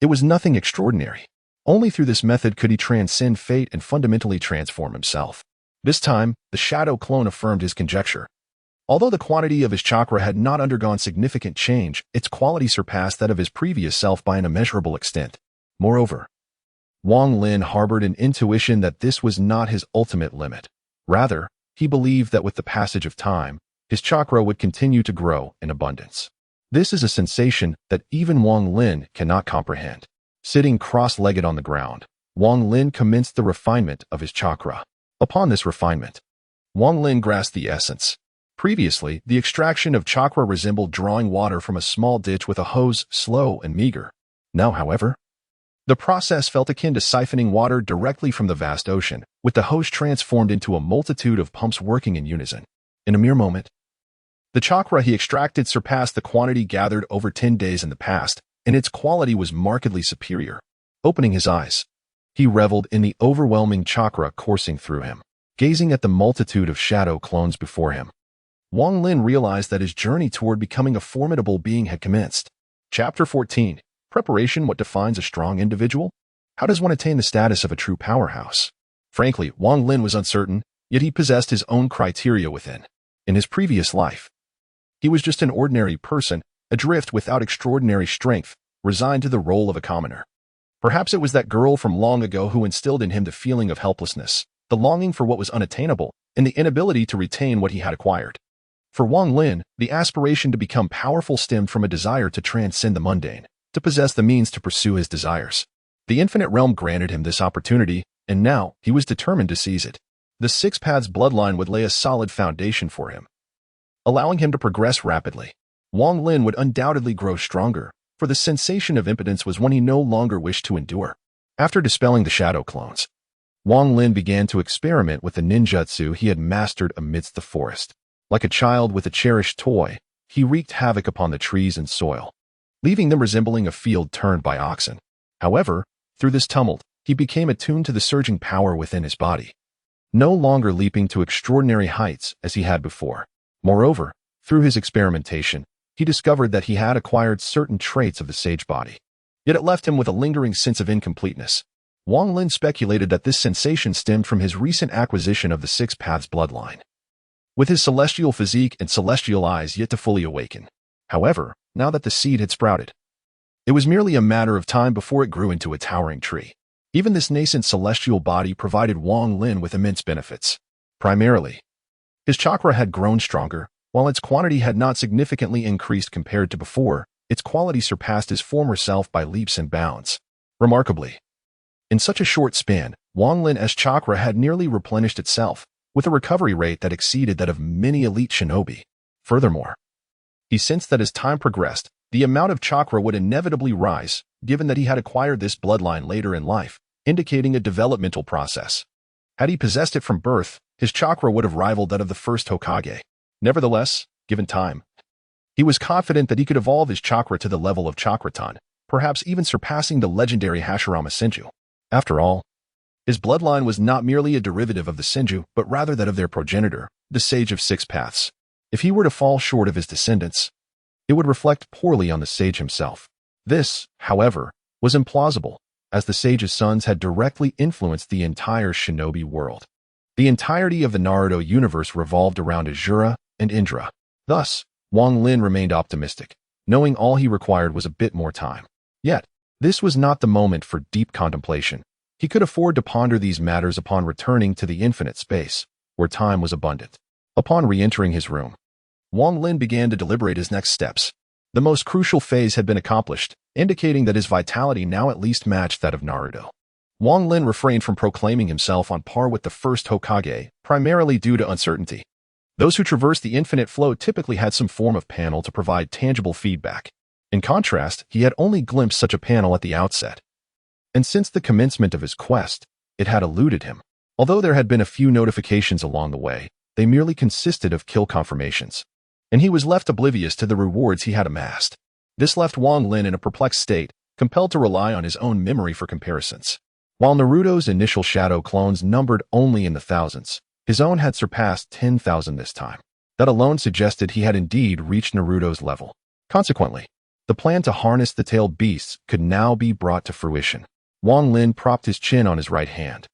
It was nothing extraordinary. Only through this method could he transcend fate and fundamentally transform himself. This time, the shadow clone affirmed his conjecture. Although the quantity of his chakra had not undergone significant change, its quality surpassed that of his previous self by an immeasurable extent. Moreover, Wang Lin harbored an intuition that this was not his ultimate limit. Rather, he believed that with the passage of time, his chakra would continue to grow in abundance. This is a sensation that even Wang Lin cannot comprehend. Sitting cross-legged on the ground, Wang Lin commenced the refinement of his chakra. Upon this refinement, Wang Lin grasped the essence. Previously, the extraction of chakra resembled drawing water from a small ditch with a hose, slow and meager. Now, however, the process felt akin to siphoning water directly from the vast ocean, with the hose transformed into a multitude of pumps working in unison. In a mere moment, the chakra he extracted surpassed the quantity gathered over 10 days in the past, and its quality was markedly superior. Opening his eyes, he reveled in the overwhelming chakra coursing through him. Gazing at the multitude of shadow clones before him, Wang Lin realized that his journey toward becoming a formidable being had commenced. Chapter 14. Preparation: What defines a strong individual? How does one attain the status of a true powerhouse? Frankly, Wang Lin was uncertain, yet he possessed his own criteria within. In his previous life, he was just an ordinary person, adrift without extraordinary strength, resigned to the role of a commoner. Perhaps it was that girl from long ago who instilled in him the feeling of helplessness, the longing for what was unattainable, and the inability to retain what he had acquired. For Wang Lin, the aspiration to become powerful stemmed from a desire to transcend the mundane, to possess the means to pursue his desires. The infinite realm granted him this opportunity, and now he was determined to seize it. The Six Paths bloodline would lay a solid foundation for him, allowing him to progress rapidly. Wang Lin would undoubtedly grow stronger, for the sensation of impotence was one he no longer wished to endure. After dispelling the shadow clones, Wang Lin began to experiment with the ninjutsu he had mastered amidst the forest. Like a child with a cherished toy, he wreaked havoc upon the trees and soil, leaving them resembling a field turned by oxen. However, through this tumult, he became attuned to the surging power within his body, no longer leaping to extraordinary heights as he had before. Moreover, through his experimentation, he discovered that he had acquired certain traits of the sage body. Yet it left him with a lingering sense of incompleteness. Wang Lin speculated that this sensation stemmed from his recent acquisition of the Six Paths bloodline, with his celestial physique and celestial eyes yet to fully awaken. However, now that the seed had sprouted, it was merely a matter of time before it grew into a towering tree. Even this nascent celestial body provided Wang Lin with immense benefits. Primarily, his chakra had grown stronger. While its quantity had not significantly increased compared to before, its quality surpassed his former self by leaps and bounds. Remarkably, in such a short span, Wang Lin's chakra had nearly replenished itself, with a recovery rate that exceeded that of many elite shinobi. Furthermore, He sensed that as time progressed, the amount of chakra would inevitably rise, given that he had acquired this bloodline later in life, indicating a developmental process. Had he possessed it from birth, his chakra would have rivaled that of the first Hokage. Nevertheless, given time, he was confident that he could evolve his chakra to the level of Chakraton, perhaps even surpassing the legendary Hashirama Senju. After all, his bloodline was not merely a derivative of the Senju, but rather that of their progenitor, the Sage of Six Paths. If he were to fall short of his descendants, it would reflect poorly on the sage himself. This, however, was implausible, as the sage's sons had directly influenced the entire shinobi world. The entirety of the Naruto universe revolved around Azura and Indra. Thus, Wang Lin remained optimistic, knowing all he required was a bit more time. Yet, this was not the moment for deep contemplation. He could afford to ponder these matters upon returning to the infinite space, where time was abundant. Upon re-entering his room, Wang Lin began to deliberate his next steps. The most crucial phase had been accomplished, indicating that his vitality now at least matched that of Naruto. Wang Lin refrained from proclaiming himself on par with the first Hokage, primarily due to uncertainty. Those who traversed the infinite flow typically had some form of panel to provide tangible feedback. In contrast, he had only glimpsed such a panel at the outset. And since the commencement of his quest, it had eluded him. Although there had been a few notifications along the way, they merely consisted of kill confirmations, and he was left oblivious to the rewards he had amassed. This left Wang Lin in a perplexed state, compelled to rely on his own memory for comparisons. While Naruto's initial shadow clones numbered only in the thousands, his own had surpassed 10,000 this time. That alone suggested he had indeed reached Naruto's level. Consequently, the plan to harness the tailed beasts could now be brought to fruition. Wang Lin propped his chin on his right hand,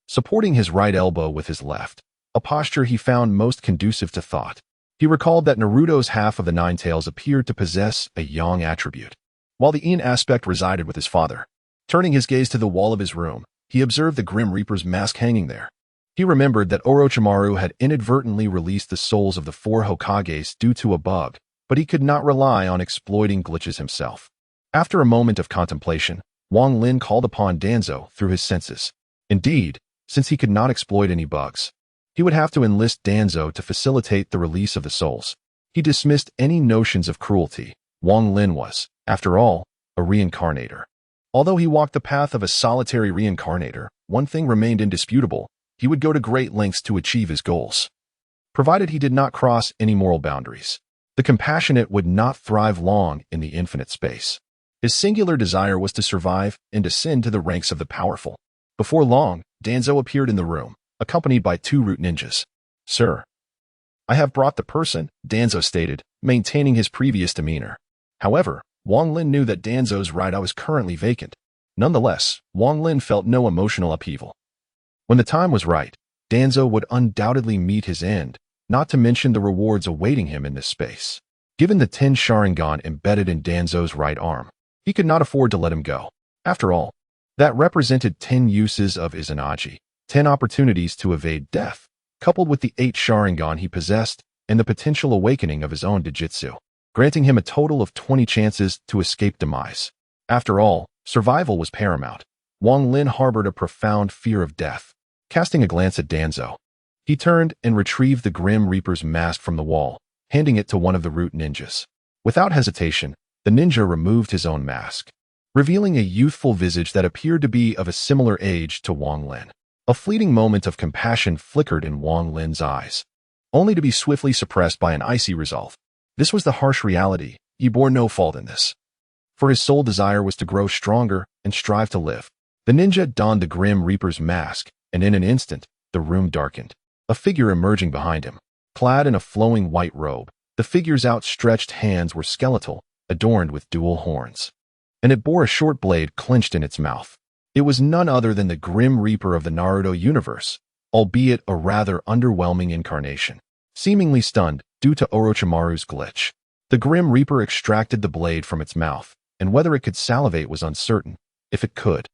supporting his right elbow with his left, a posture he found most conducive to thought. He recalled that Naruto's half of the Nine Tails appeared to possess a yang attribute, while the yin aspect resided with his father. Turning his gaze to the wall of his room, he observed the Grim Reaper's mask hanging there. He remembered that Orochimaru had inadvertently released the souls of the 4 Hokages due to a bug, but he could not rely on exploiting glitches himself. After a moment of contemplation, Wang Lin called upon Danzo through his senses. Indeed, since he could not exploit any bugs, he would have to enlist Danzo to facilitate the release of the souls. He dismissed any notions of cruelty. Wang Lin was, after all, a reincarnator. Although he walked the path of a solitary reincarnator, one thing remained indisputable: he would go to great lengths to achieve his goals, provided he did not cross any moral boundaries. The compassionate would not thrive long in the infinite space. His singular desire was to survive and ascend to the ranks of the powerful. Before long, Danzo appeared in the room, accompanied by 2 root ninjas. "Sir, I have brought the person," Danzo stated, maintaining his previous demeanor. However, Wang Lin knew that Danzo's right eye was currently vacant. Nonetheless, Wang Lin felt no emotional upheaval. When the time was right, Danzo would undoubtedly meet his end, not to mention the rewards awaiting him in this space. Given the 10 Sharingan embedded in Danzo's right arm, he could not afford to let him go. After all, that represented 10 uses of Izanagi, 10 opportunities to evade death, coupled with the 8 Sharingan he possessed and the potential awakening of his own Dijitsu, granting him a total of 20 chances to escape demise. After all, survival was paramount. Wang Lin harbored a profound fear of death. Casting a glance at Danzo, he turned and retrieved the Grim Reaper's mask from the wall, handing it to one of the root ninjas. Without hesitation, the ninja removed his own mask, revealing a youthful visage that appeared to be of a similar age to Wang Lin. A fleeting moment of compassion flickered in Wang Lin's eyes, only to be swiftly suppressed by an icy resolve. This was the harsh reality. He bore no fault in this, for his sole desire was to grow stronger and strive to live. The ninja donned the Grim Reaper's mask, and in an instant, the room darkened. A figure emerging behind him, clad in a flowing white robe. The figure's outstretched hands were skeletal, adorned with dual horns, and it bore a short blade clenched in its mouth. It was none other than the Grim Reaper of the Naruto universe, albeit a rather underwhelming incarnation. Seemingly stunned due to Orochimaru's glitch, the Grim Reaper extracted the blade from its mouth, and whether it could salivate was uncertain. If it could,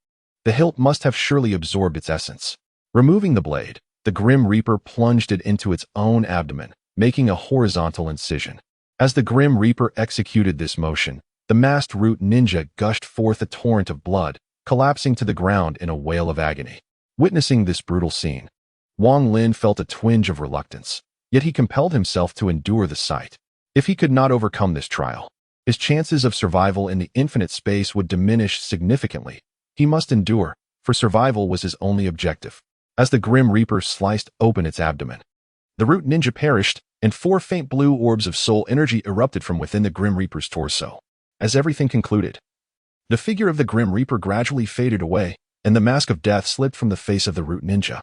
the hilt must have surely absorbed its essence. Removing the blade, the Grim Reaper plunged it into its own abdomen, making a horizontal incision. As the Grim Reaper executed this motion, the masked root ninja gushed forth a torrent of blood, collapsing to the ground in a wail of agony. Witnessing this brutal scene, Wang Lin felt a twinge of reluctance, yet he compelled himself to endure the sight. If he could not overcome this trial, his chances of survival in the infinite space would diminish significantly. He must endure, for survival was his only objective. As the Grim Reaper sliced open its abdomen, the root ninja perished, and 4 faint blue orbs of soul energy erupted from within the Grim Reaper's torso. As everything concluded, the figure of the Grim Reaper gradually faded away, and the mask of death slipped from the face of the root ninja.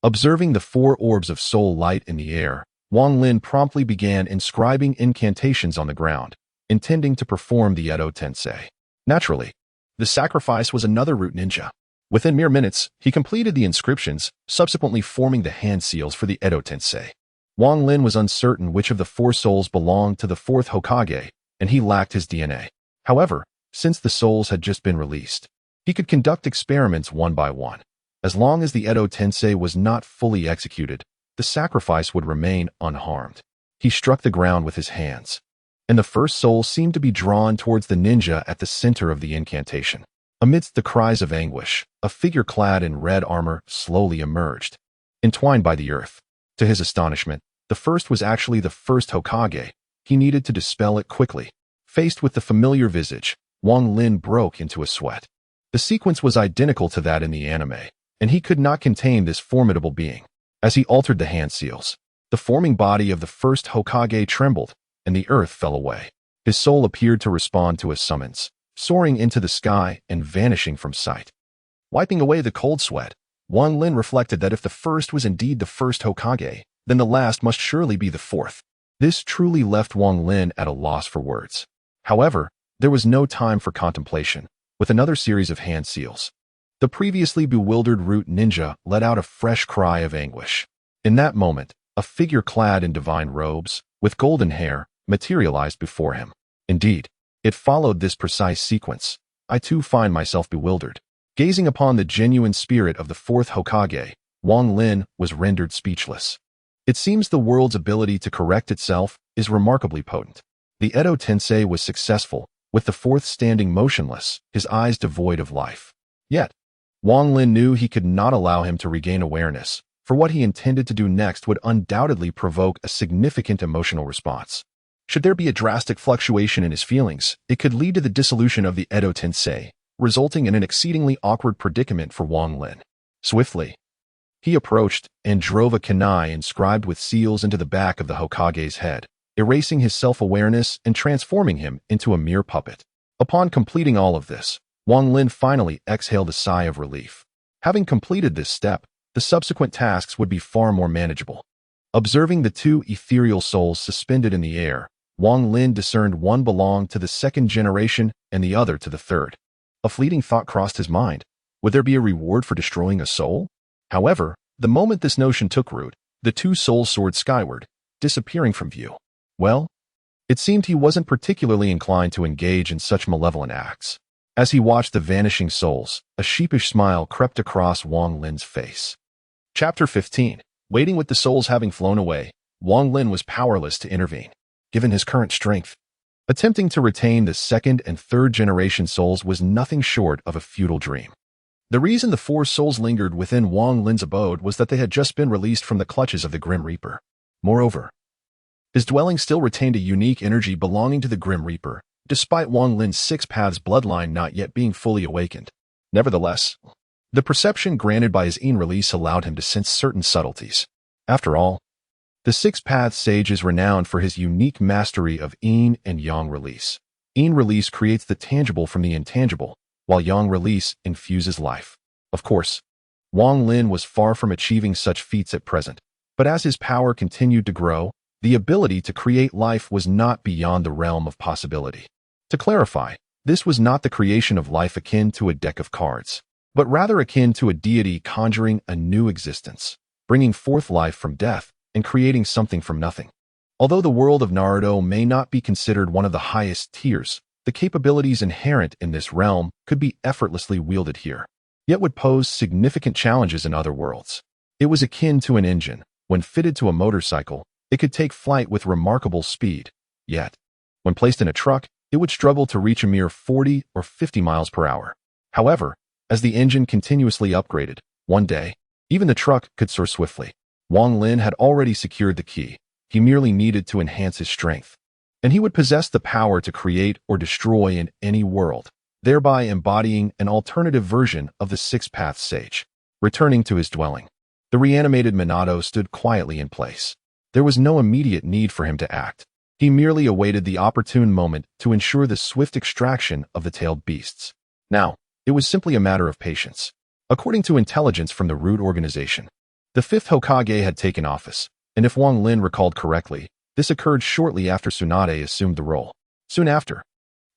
Observing the 4 orbs of soul light in the air, Wang Lin promptly began inscribing incantations on the ground, intending to perform the Edo Tensei. Naturally, the sacrifice was another root ninja. Within mere minutes, he completed the inscriptions, subsequently forming the hand seals for the Edo Tensei. Wang Lin was uncertain which of the 4 souls belonged to the 4th Hokage, and he lacked his DNA. However, since the souls had just been released, he could conduct experiments one by one. As long as the Edo Tensei was not fully executed, the sacrifice would remain unharmed. He struck the ground with his hands, and the first soul seemed to be drawn towards the ninja at the center of the incantation. Amidst the cries of anguish, a figure clad in red armor slowly emerged, entwined by the earth. To his astonishment, the first was actually the 1st Hokage. He needed to dispel it quickly. Faced with the familiar visage, Wang Lin broke into a sweat. The sequence was identical to that in the anime, and he could not contain this formidable being. As he altered the hand seals, the forming body of the 1st Hokage trembled, and the earth fell away. His soul appeared to respond to his summons, soaring into the sky and vanishing from sight. Wiping away the cold sweat, Wang Lin reflected that if the first was indeed the 1st Hokage, then the last must surely be the 4th. This truly left Wang Lin at a loss for words. However, there was no time for contemplation. With another series of hand seals, the previously bewildered root ninja let out a fresh cry of anguish. In that moment, a figure clad in divine robes, with golden hair, materialized before him. Indeed, it followed this precise sequence. I too find myself bewildered. Gazing upon the genuine spirit of the 4th Hokage, Wang Lin was rendered speechless. It seems the world's ability to correct itself is remarkably potent. The Edo Tensei was successful, with the 4th standing motionless, his eyes devoid of life. Yet, Wang Lin knew he could not allow him to regain awareness, for what he intended to do next would undoubtedly provoke a significant emotional response. Should there be a drastic fluctuation in his feelings, it could lead to the dissolution of the Edo Tensei, resulting in an exceedingly awkward predicament for Wang Lin. Swiftly, he approached and drove a kunai inscribed with seals into the back of the Hokage's head, erasing his self-awareness and transforming him into a mere puppet. Upon completing all of this, Wang Lin finally exhaled a sigh of relief. Having completed this step, the subsequent tasks would be far more manageable. Observing the 2 ethereal souls suspended in the air, Wang Lin discerned one belonged to the 2nd generation and the other to the 3rd. A fleeting thought crossed his mind. Would there be a reward for destroying a soul? However, the moment this notion took root, the 2 souls soared skyward, disappearing from view. Well, it seemed he wasn't particularly inclined to engage in such malevolent acts. As he watched the vanishing souls, a sheepish smile crept across Wang Lin's face. Chapter 15. Waiting with the souls having flown away, Wang Lin was powerless to intervene. Given his current strength, attempting to retain the 2nd and 3rd generation souls was nothing short of a futile dream. The reason the 4 souls lingered within Wang Lin's abode was that they had just been released from the clutches of the Grim Reaper. Moreover, his dwelling still retained a unique energy belonging to the Grim Reaper, despite Wang Lin's 6 paths bloodline not yet being fully awakened. Nevertheless, the perception granted by his Yin release allowed him to sense certain subtleties. After all, the 6 paths sage is renowned for his unique mastery of Yin and Yang release. Yin release creates the tangible from the intangible, while Yang release infuses life. Of course, Wang Lin was far from achieving such feats at present, but as his power continued to grow, the ability to create life was not beyond the realm of possibility. To clarify, this was not the creation of life akin to a deck of cards, but rather akin to a deity conjuring a new existence, bringing forth life from death and creating something from nothing. Although the world of Naruto may not be considered one of the highest tiers, the capabilities inherent in this realm could be effortlessly wielded here, yet would pose significant challenges in other worlds. It was akin to an engine. When fitted to a motorcycle, it could take flight with remarkable speed, yet, when placed in a truck, it would struggle to reach a mere 40 or 50 miles per hour. However, as the engine continuously upgraded, one day, even the truck could soar swiftly. Wang Lin had already secured the key. He merely needed to enhance his strength. and he would possess the power to create or destroy in any world, thereby embodying an alternative version of the six-path sage. Returning to his dwelling, the reanimated Minato stood quietly in place. There was no immediate need for him to act. He merely awaited the opportune moment to ensure the swift extraction of the tailed beasts. Now, it was simply a matter of patience. According to intelligence from the Root organization, the fifth Hokage had taken office, and if Wang Lin recalled correctly, this occurred shortly after Tsunade assumed the role. Soon after,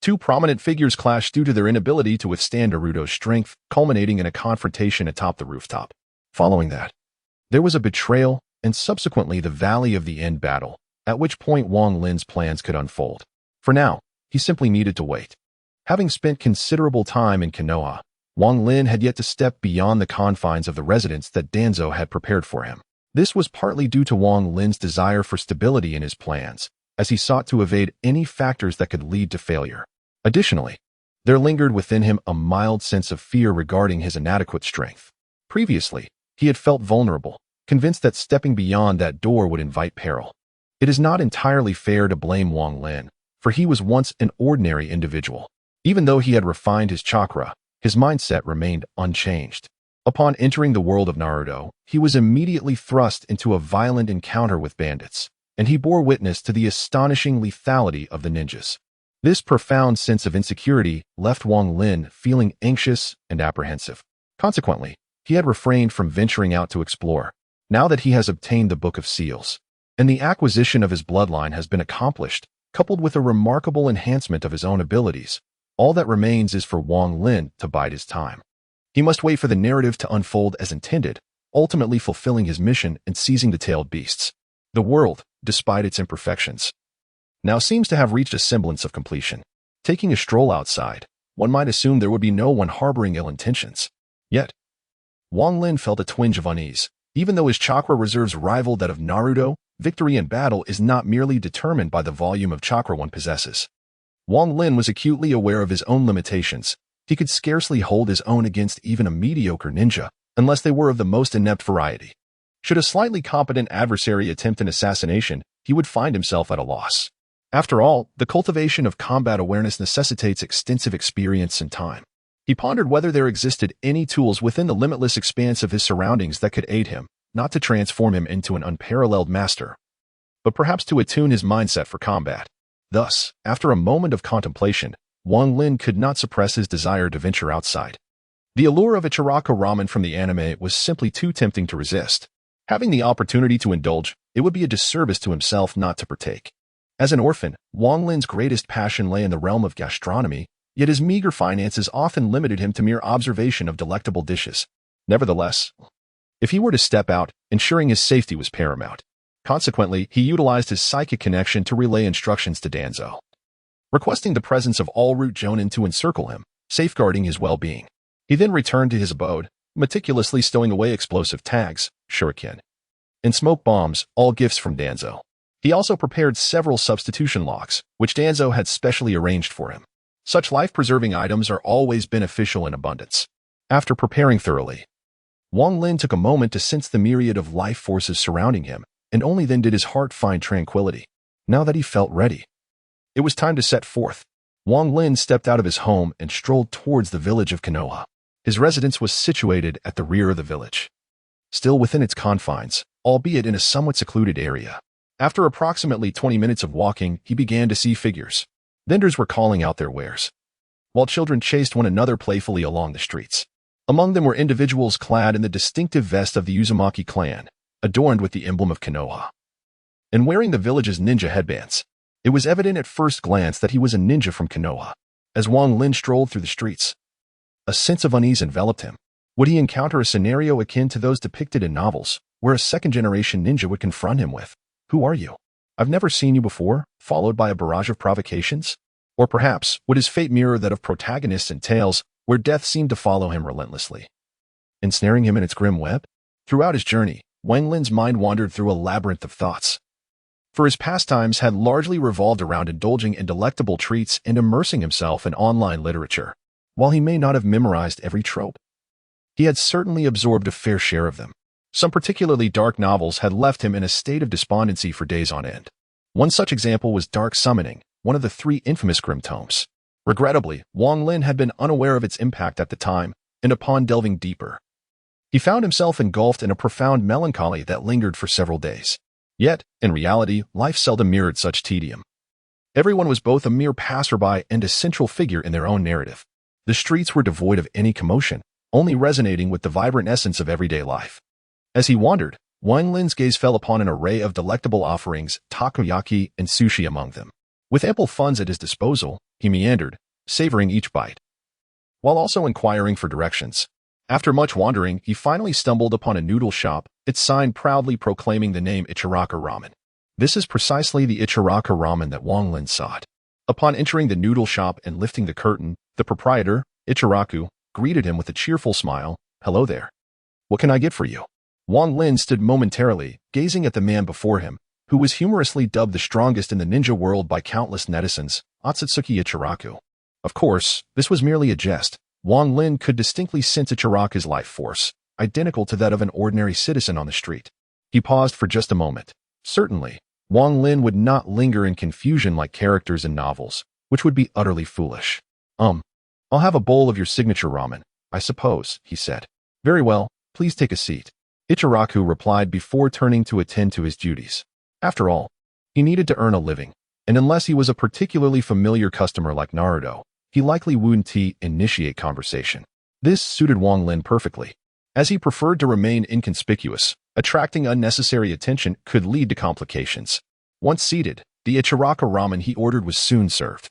two prominent figures clashed due to their inability to withstand Naruto's strength, culminating in a confrontation atop the rooftop. Following that, there was a betrayal and subsequently the Valley of the End battle, at which point Wang Lin's plans could unfold. For now, he simply needed to wait. Having spent considerable time in Konoha, Wang Lin had yet to step beyond the confines of the residence that Danzo had prepared for him. This was partly due to Wang Lin's desire for stability in his plans, as he sought to evade any factors that could lead to failure. Additionally, there lingered within him a mild sense of fear regarding his inadequate strength. Previously, he had felt vulnerable, convinced that stepping beyond that door would invite peril. It is not entirely fair to blame Wang Lin, for he was once an ordinary individual. Even though he had refined his chakra, his mindset remained unchanged. Upon entering the world of Naruto, he was immediately thrust into a violent encounter with bandits, and he bore witness to the astonishing lethality of the ninjas. This profound sense of insecurity left Wang Lin feeling anxious and apprehensive. Consequently, he had refrained from venturing out to explore. Now that he has obtained the Book of Seals, and the acquisition of his bloodline has been accomplished, coupled with a remarkable enhancement of his own abilities, all that remains is for Wang Lin to bide his time. He must wait for the narrative to unfold as intended, ultimately fulfilling his mission and seizing the tailed beasts. The world, despite its imperfections, now seems to have reached a semblance of completion. Taking a stroll outside, one might assume there would be no one harboring ill intentions. Yet, Wang Lin felt a twinge of unease. Even though his chakra reserves rivaled that of Naruto, victory in battle is not merely determined by the volume of chakra one possesses. Wang Lin was acutely aware of his own limitations. He could scarcely hold his own against even a mediocre ninja, unless they were of the most inept variety. Should a slightly competent adversary attempt an assassination, he would find himself at a loss. After all, the cultivation of combat awareness necessitates extensive experience and time. He pondered whether there existed any tools within the limitless expanse of his surroundings that could aid him, not to transform him into an unparalleled master, but perhaps to attune his mindset for combat. Thus, after a moment of contemplation, Wang Lin could not suppress his desire to venture outside. The allure of a Chiraka ramen from the anime was simply too tempting to resist. Having the opportunity to indulge, it would be a disservice to himself not to partake. As an orphan, Wang Lin's greatest passion lay in the realm of gastronomy, yet his meager finances often limited him to mere observation of delectable dishes. Nevertheless, if he were to step out, ensuring his safety was paramount. Consequently, he utilized his psychic connection to relay instructions to Danzo, requesting the presence of all Root Jonin to encircle him, safeguarding his well-being. He then returned to his abode, meticulously stowing away explosive tags, shuriken, and smoke bombs, all gifts from Danzo. He also prepared several substitution locks, which Danzo had specially arranged for him. Such life-preserving items are always beneficial in abundance. After preparing thoroughly, Wang Lin took a moment to sense the myriad of life forces surrounding him, and only then did his heart find tranquility. Now that he felt ready, it was time to set forth. Wang Lin stepped out of his home and strolled towards the village of Konoha. His residence was situated at the rear of the village, still within its confines, albeit in a somewhat secluded area. After approximately 20 minutes of walking, he began to see figures. Vendors were calling out their wares, while children chased one another playfully along the streets. Among them were individuals clad in the distinctive vest of the Uzumaki clan, adorned with the emblem of Konoha, and wearing the village's ninja headbands. It was evident at first glance that he was a ninja from Konoha. As Wang Lin strolled through the streets, a sense of unease enveloped him. Would he encounter a scenario akin to those depicted in novels, where a second-generation ninja would confront him with, "Who are you? I've never seen you before," followed by a barrage of provocations? Or perhaps, would his fate mirror that of protagonists in tales where death seemed to follow him relentlessly, ensnaring him in its grim web? Throughout his journey, Wang Lin's mind wandered through a labyrinth of thoughts. For his pastimes had largely revolved around indulging in delectable treats and immersing himself in online literature. While he may not have memorized every trope, he had certainly absorbed a fair share of them. Some particularly dark novels had left him in a state of despondency for days on end. One such example was Dark Summoning, one of the 3 infamous Grim Tomes. Regrettably, Wang Lin had been unaware of its impact at the time, and upon delving deeper, he found himself engulfed in a profound melancholy that lingered for several days. Yet, in reality, life seldom mirrored such tedium. Everyone was both a mere passerby and a central figure in their own narrative. The streets were devoid of any commotion, only resonating with the vibrant essence of everyday life. As he wandered, Wang Lin's gaze fell upon an array of delectable offerings, takoyaki and sushi among them. With ample funds at his disposal, he meandered, savoring each bite, while also inquiring for directions. After much wandering, he finally stumbled upon a noodle shop, its sign proudly proclaiming the name Ichiraka Ramen. This is precisely the Ichiraka Ramen that Wang Lin sought. Upon entering the noodle shop and lifting the curtain, the proprietor, Ichiraku, greeted him with a cheerful smile. "Hello there. What can I get for you?" Wang Lin stood momentarily, gazing at the man before him, who was humorously dubbed the strongest in the ninja world by countless netizens, Otsutsuki Ichiraku. Of course, this was merely a jest. Wang Lin could distinctly sense Ichiraku's life force, identical to that of an ordinary citizen on the street. He paused for just a moment. Certainly, Wang Lin would not linger in confusion like characters in novels, which would be utterly foolish. I'll have a bowl of your signature ramen, I suppose," he said. "Very well, please take a seat," Ichiraku replied before turning to attend to his duties. After all, he needed to earn a living, and unless he was a particularly familiar customer like Naruto, he likely wouldn't initiate conversation. This suited Wang Lin perfectly, as he preferred to remain inconspicuous. Attracting unnecessary attention could lead to complications. Once seated, the Ichiraka ramen he ordered was soon served.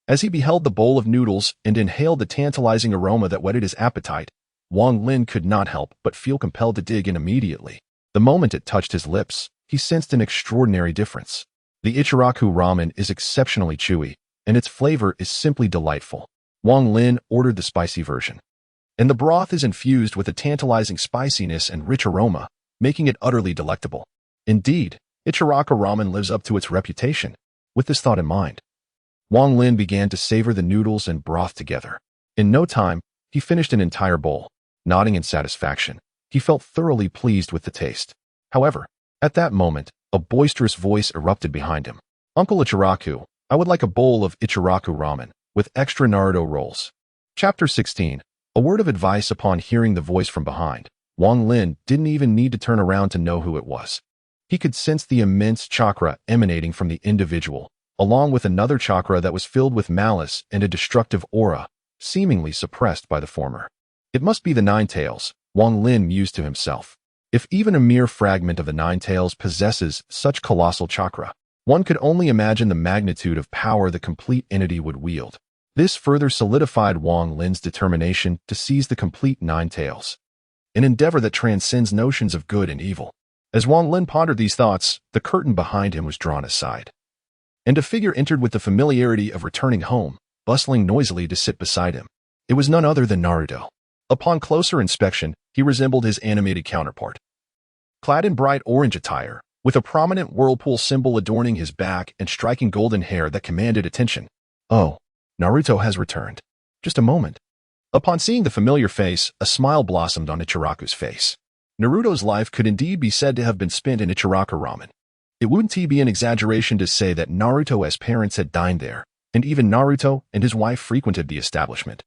As he beheld the bowl of noodles and inhaled the tantalizing aroma that whetted his appetite, Wang Lin could not help but feel compelled to dig in immediately. The moment it touched his lips, he sensed an extraordinary difference. The Ichiraku ramen is exceptionally chewy, and its flavor is simply delightful. Wang Lin ordered the spicy version, and the broth is infused with a tantalizing spiciness and rich aroma, making it utterly delectable. Indeed, Ichiraka ramen lives up to its reputation. With this thought in mind, Wang Lin began to savor the noodles and broth together. In no time, he finished an entire bowl. Nodding in satisfaction, he felt thoroughly pleased with the taste. However, at that moment, a boisterous voice erupted behind him. "Uncle Ichiraku, I would like a bowl of Ichiraku ramen, with extra Naruto rolls." Chapter 16. A word of advice. Upon hearing the voice from behind, Wang Lin didn't even need to turn around to know who it was. He could sense the immense chakra emanating from the individual, along with another chakra that was filled with malice and a destructive aura, seemingly suppressed by the former. It must be the Nine Tails, Wang Lin mused to himself. If even a mere fragment of the Nine Tails possesses such colossal chakra, one could only imagine the magnitude of power the complete entity would wield. This further solidified Wang Lin's determination to seize the complete Nine Tails, an endeavor that transcends notions of good and evil. As Wang Lin pondered these thoughts, the curtain behind him was drawn aside, and a figure entered with the familiarity of returning home, bustling noisily to sit beside him. It was none other than Naruto. Upon closer inspection, he resembled his animated counterpart. Clad in bright orange attire, with a prominent whirlpool symbol adorning his back and striking golden hair that commanded attention. "Oh, Naruto has returned. Just a moment." Upon seeing the familiar face, a smile blossomed on Ichiraku's face. Naruto's life could indeed be said to have been spent in Ichiraka ramen. It wouldn't be an exaggeration to say that Naruto's parents had dined there, and even Naruto and his wife frequented the establishment,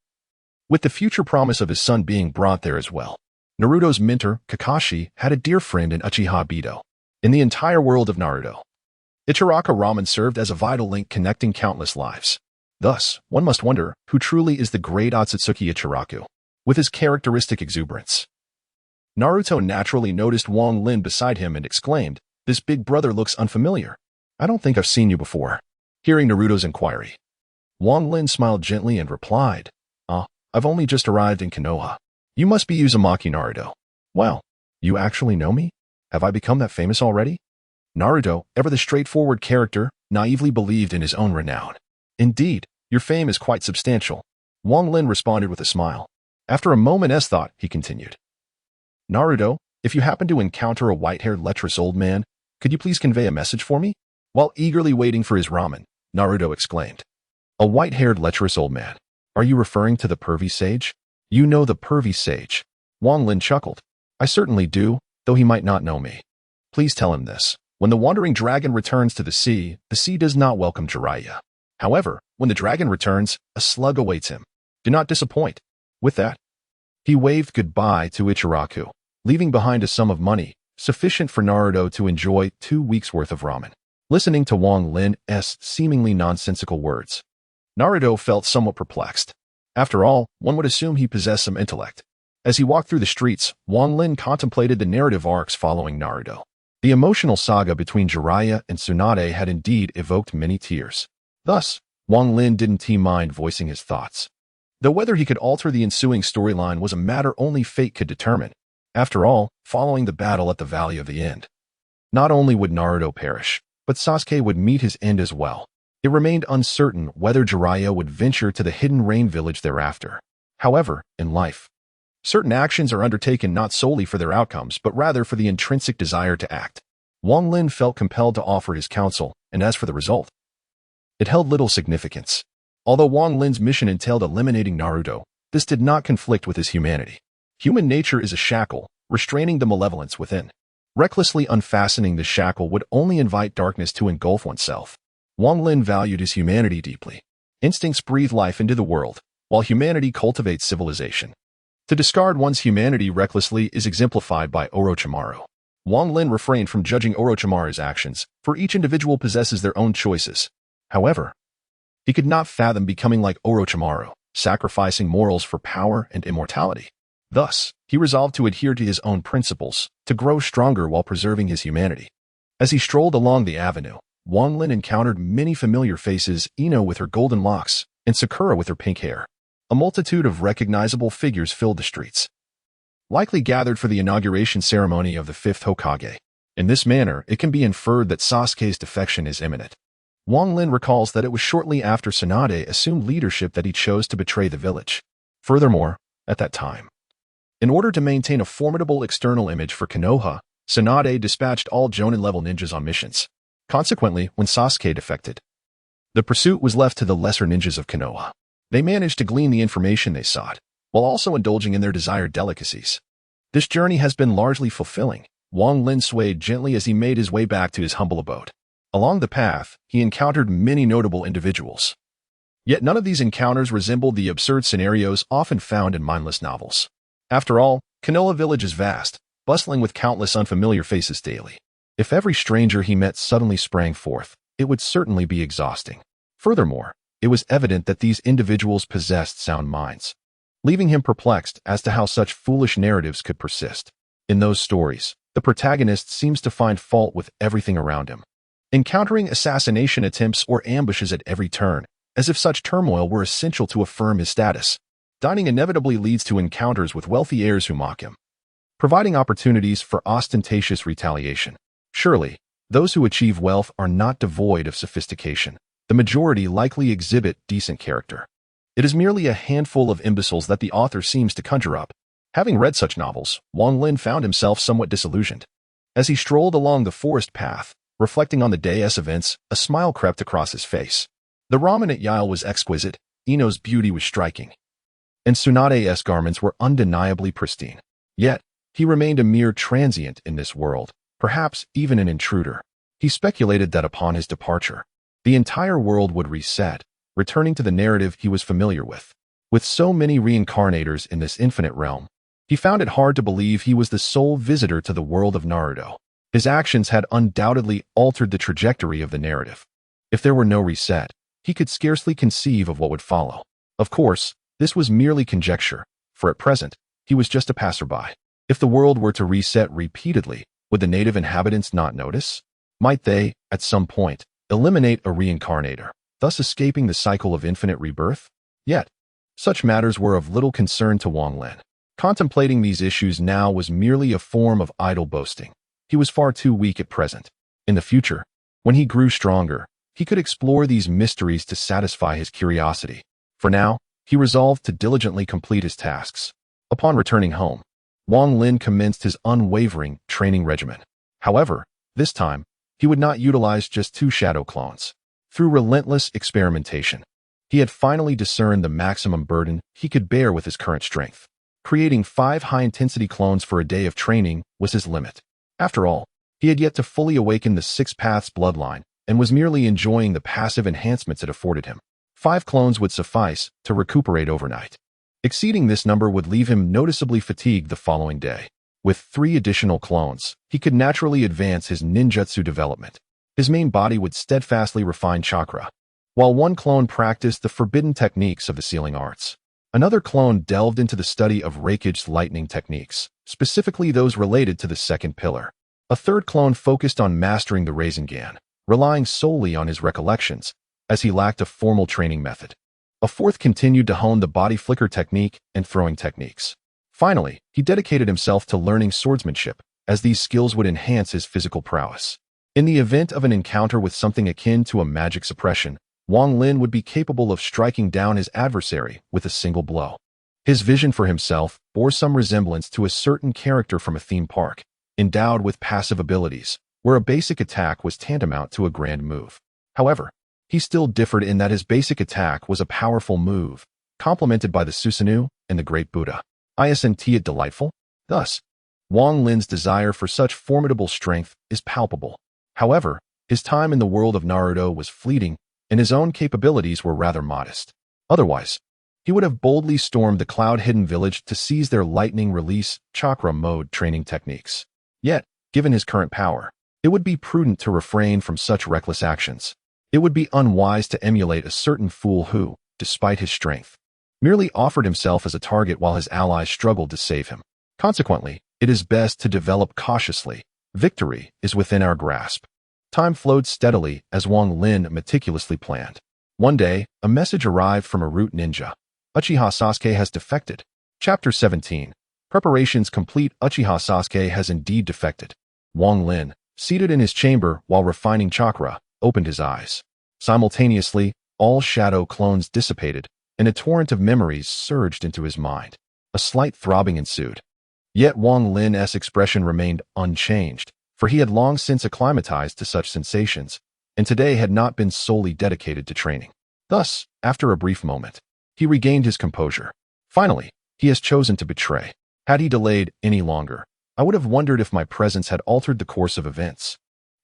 with the future promise of his son being brought there as well. Naruto's mentor, Kakashi, had a dear friend in Uchiha Bido. In the entire world of Naruto, Ichiraka ramen served as a vital link connecting countless lives. Thus, one must wonder who truly is the great Otsutsuki Ichiraku, with his characteristic exuberance. Naruto naturally noticed Wang Lin beside him and exclaimed, "This big brother looks unfamiliar. I don't think I've seen you before." Hearing Naruto's inquiry, Wang Lin smiled gently and replied, "I've only just arrived in Konoha. You must be Uzumaki Naruto." "Well, you actually know me? Have I become that famous already?" Naruto, ever the straightforward character, naively believed in his own renown. "Indeed, your fame is quite substantial," Wang Lin responded with a smile. After a moment's thought, he continued, "Naruto, if you happen to encounter a white-haired lecherous old man, could you please convey a message for me?" While eagerly waiting for his ramen, Naruto exclaimed, "A white-haired lecherous old man? Are you referring to the pervy sage?" "You know the pervy sage?" Wang Lin chuckled. "I certainly do, though he might not know me." "Please tell him this. When the wandering dragon returns to the sea does not welcome Jiraiya. However, when the dragon returns, a slug awaits him. Do not disappoint. With that, he waved goodbye to Ichiraku, leaving behind a sum of money sufficient for Naruto to enjoy 2 weeks' worth of ramen. Listening to Wang Lin's seemingly nonsensical words, Naruto felt somewhat perplexed. After all, one would assume he possessed some intellect. As he walked through the streets, Wang Lin contemplated the narrative arcs following Naruto. The emotional saga between Jiraiya and Tsunade had indeed evoked many tears. Thus, Wang Lin didn't mind voicing his thoughts. Though whether he could alter the ensuing storyline was a matter only fate could determine. After all, following the battle at the Valley of the End, not only would Naruto perish, but Sasuke would meet his end as well. It remained uncertain whether Jiraiya would venture to the Hidden Rain village thereafter. However, in life, certain actions are undertaken not solely for their outcomes, but rather for the intrinsic desire to act. Wang Lin felt compelled to offer his counsel, and as for the result, it held little significance. Although Wang Lin's mission entailed eliminating Naruto, this did not conflict with his humanity. Human nature is a shackle, restraining the malevolence within. Recklessly unfastening the shackle would only invite darkness to engulf oneself. Wang Lin valued his humanity deeply. Instincts breathe life into the world, while humanity cultivates civilization. To discard one's humanity recklessly is exemplified by Orochimaru. Wang Lin refrained from judging Orochimaru's actions, for each individual possesses their own choices. However, he could not fathom becoming like Orochimaru, sacrificing morals for power and immortality. Thus, he resolved to adhere to his own principles, to grow stronger while preserving his humanity. As he strolled along the avenue, Wang Lin encountered many familiar faces, Ino with her golden locks, and Sakura with her pink hair. A multitude of recognizable figures filled the streets, likely gathered for the inauguration ceremony of the 5th Hokage. In this manner, it can be inferred that Sasuke's defection is imminent. Wang Lin recalls that it was shortly after Tsunade assumed leadership that he chose to betray the village. Furthermore, at that time, in order to maintain a formidable external image for Konoha, Tsunade dispatched all Jonin-level ninjas on missions. Consequently, when Sasuke defected, the pursuit was left to the lesser ninjas of Konoha. They managed to glean the information they sought, while also indulging in their desired delicacies. This journey has been largely fulfilling. Wang Lin swayed gently as he made his way back to his humble abode. Along the path, he encountered many notable individuals. Yet none of these encounters resembled the absurd scenarios often found in mindless novels. After all, Konoha village is vast, bustling with countless unfamiliar faces daily. If every stranger he met suddenly sprang forth, it would certainly be exhausting. Furthermore, it was evident that these individuals possessed sound minds, leaving him perplexed as to how such foolish narratives could persist. In those stories, the protagonist seems to find fault with everything around him, encountering assassination attempts or ambushes at every turn, as if such turmoil were essential to affirm his status. Dining inevitably leads to encounters with wealthy heirs who mock him, providing opportunities for ostentatious retaliation. Surely, those who achieve wealth are not devoid of sophistication. The majority likely exhibit decent character. It is merely a handful of imbeciles that the author seems to conjure up. Having read such novels, Wang Lin found himself somewhat disillusioned. As he strolled along the forest path, reflecting on the day's events, a smile crept across his face. The ramen at Yale was exquisite, Ino's beauty was striking, and Tsunade's garments were undeniably pristine. Yet, he remained a mere transient in this world, perhaps even an intruder. He speculated that upon his departure, the entire world would reset, returning to the narrative he was familiar with. With so many reincarnators in this infinite realm, he found it hard to believe he was the sole visitor to the world of Naruto. His actions had undoubtedly altered the trajectory of the narrative. If there were no reset, he could scarcely conceive of what would follow. Of course, this was merely conjecture, for at present, he was just a passerby. If the world were to reset repeatedly, would the native inhabitants not notice? Might they, at some point, eliminate a reincarnator, thus escaping the cycle of infinite rebirth? Yet, such matters were of little concern to Wang Lin. Contemplating these issues now was merely a form of idle boasting. He was far too weak at present. In the future, when he grew stronger, he could explore these mysteries to satisfy his curiosity. For now, he resolved to diligently complete his tasks. Upon returning home, Wang Lin commenced his unwavering training regimen. However, this time, he would not utilize just 2 shadow clones. Through relentless experimentation, he had finally discerned the maximum burden he could bear with his current strength. Creating 5 high-intensity clones for a day of training was his limit. After all, He had yet to fully awaken the Six Paths bloodline and was merely enjoying the passive enhancements it afforded him. 5 clones would suffice to recuperate overnight. Exceeding this number would leave him noticeably fatigued the following day. With 3 additional clones, he could naturally advance his ninjutsu development. His main body would steadfastly refine chakra, while 1 clone practiced the forbidden techniques of the sealing arts. Another clone delved into the study of Raikage's lightning techniques, specifically those related to the second pillar. A 3rd clone focused on mastering the Rasengan, relying solely on his recollections, as he lacked a formal training method. A 4th continued to hone the body flicker technique and throwing techniques. Finally, he dedicated himself to learning swordsmanship, as these skills would enhance his physical prowess. In the event of an encounter with something akin to a magic suppression, Wang Lin would be capable of striking down his adversary with a single blow. His vision for himself bore some resemblance to a certain character from a theme park, endowed with passive abilities, where a basic attack was tantamount to a grand move. However, he still differed in that his basic attack was a powerful move, complemented by the Susanoo and the Great Buddha. Isn't it delightful? Thus, Wang Lin's desire for such formidable strength is palpable. However, his time in the world of Naruto was fleeting, and his own capabilities were rather modest. Otherwise, he would have boldly stormed the cloud-hidden village to seize their lightning release chakra mode training techniques. Yet, given his current power, it would be prudent to refrain from such reckless actions. It would be unwise to emulate a certain fool who, despite his strength, merely offered himself as a target while his allies struggled to save him. Consequently, it is best to develop cautiously. Victory is within our grasp. Time flowed steadily as Wang Lin meticulously planned. One day, a message arrived from a root ninja. Uchiha Sasuke has defected. Chapter 17. Preparations complete. Uchiha Sasuke has indeed defected. Wang Lin, seated in his chamber while refining chakra, opened his eyes. Simultaneously, all shadow clones dissipated, and a torrent of memories surged into his mind. A slight throbbing ensued. Yet Wang Lin's expression remained unchanged, for he had long since acclimatized to such sensations, and today had not been solely dedicated to training. Thus, after a brief moment, he regained his composure. Finally, he has chosen to betray. Had he delayed any longer, I would have wondered if my presence had altered the course of events.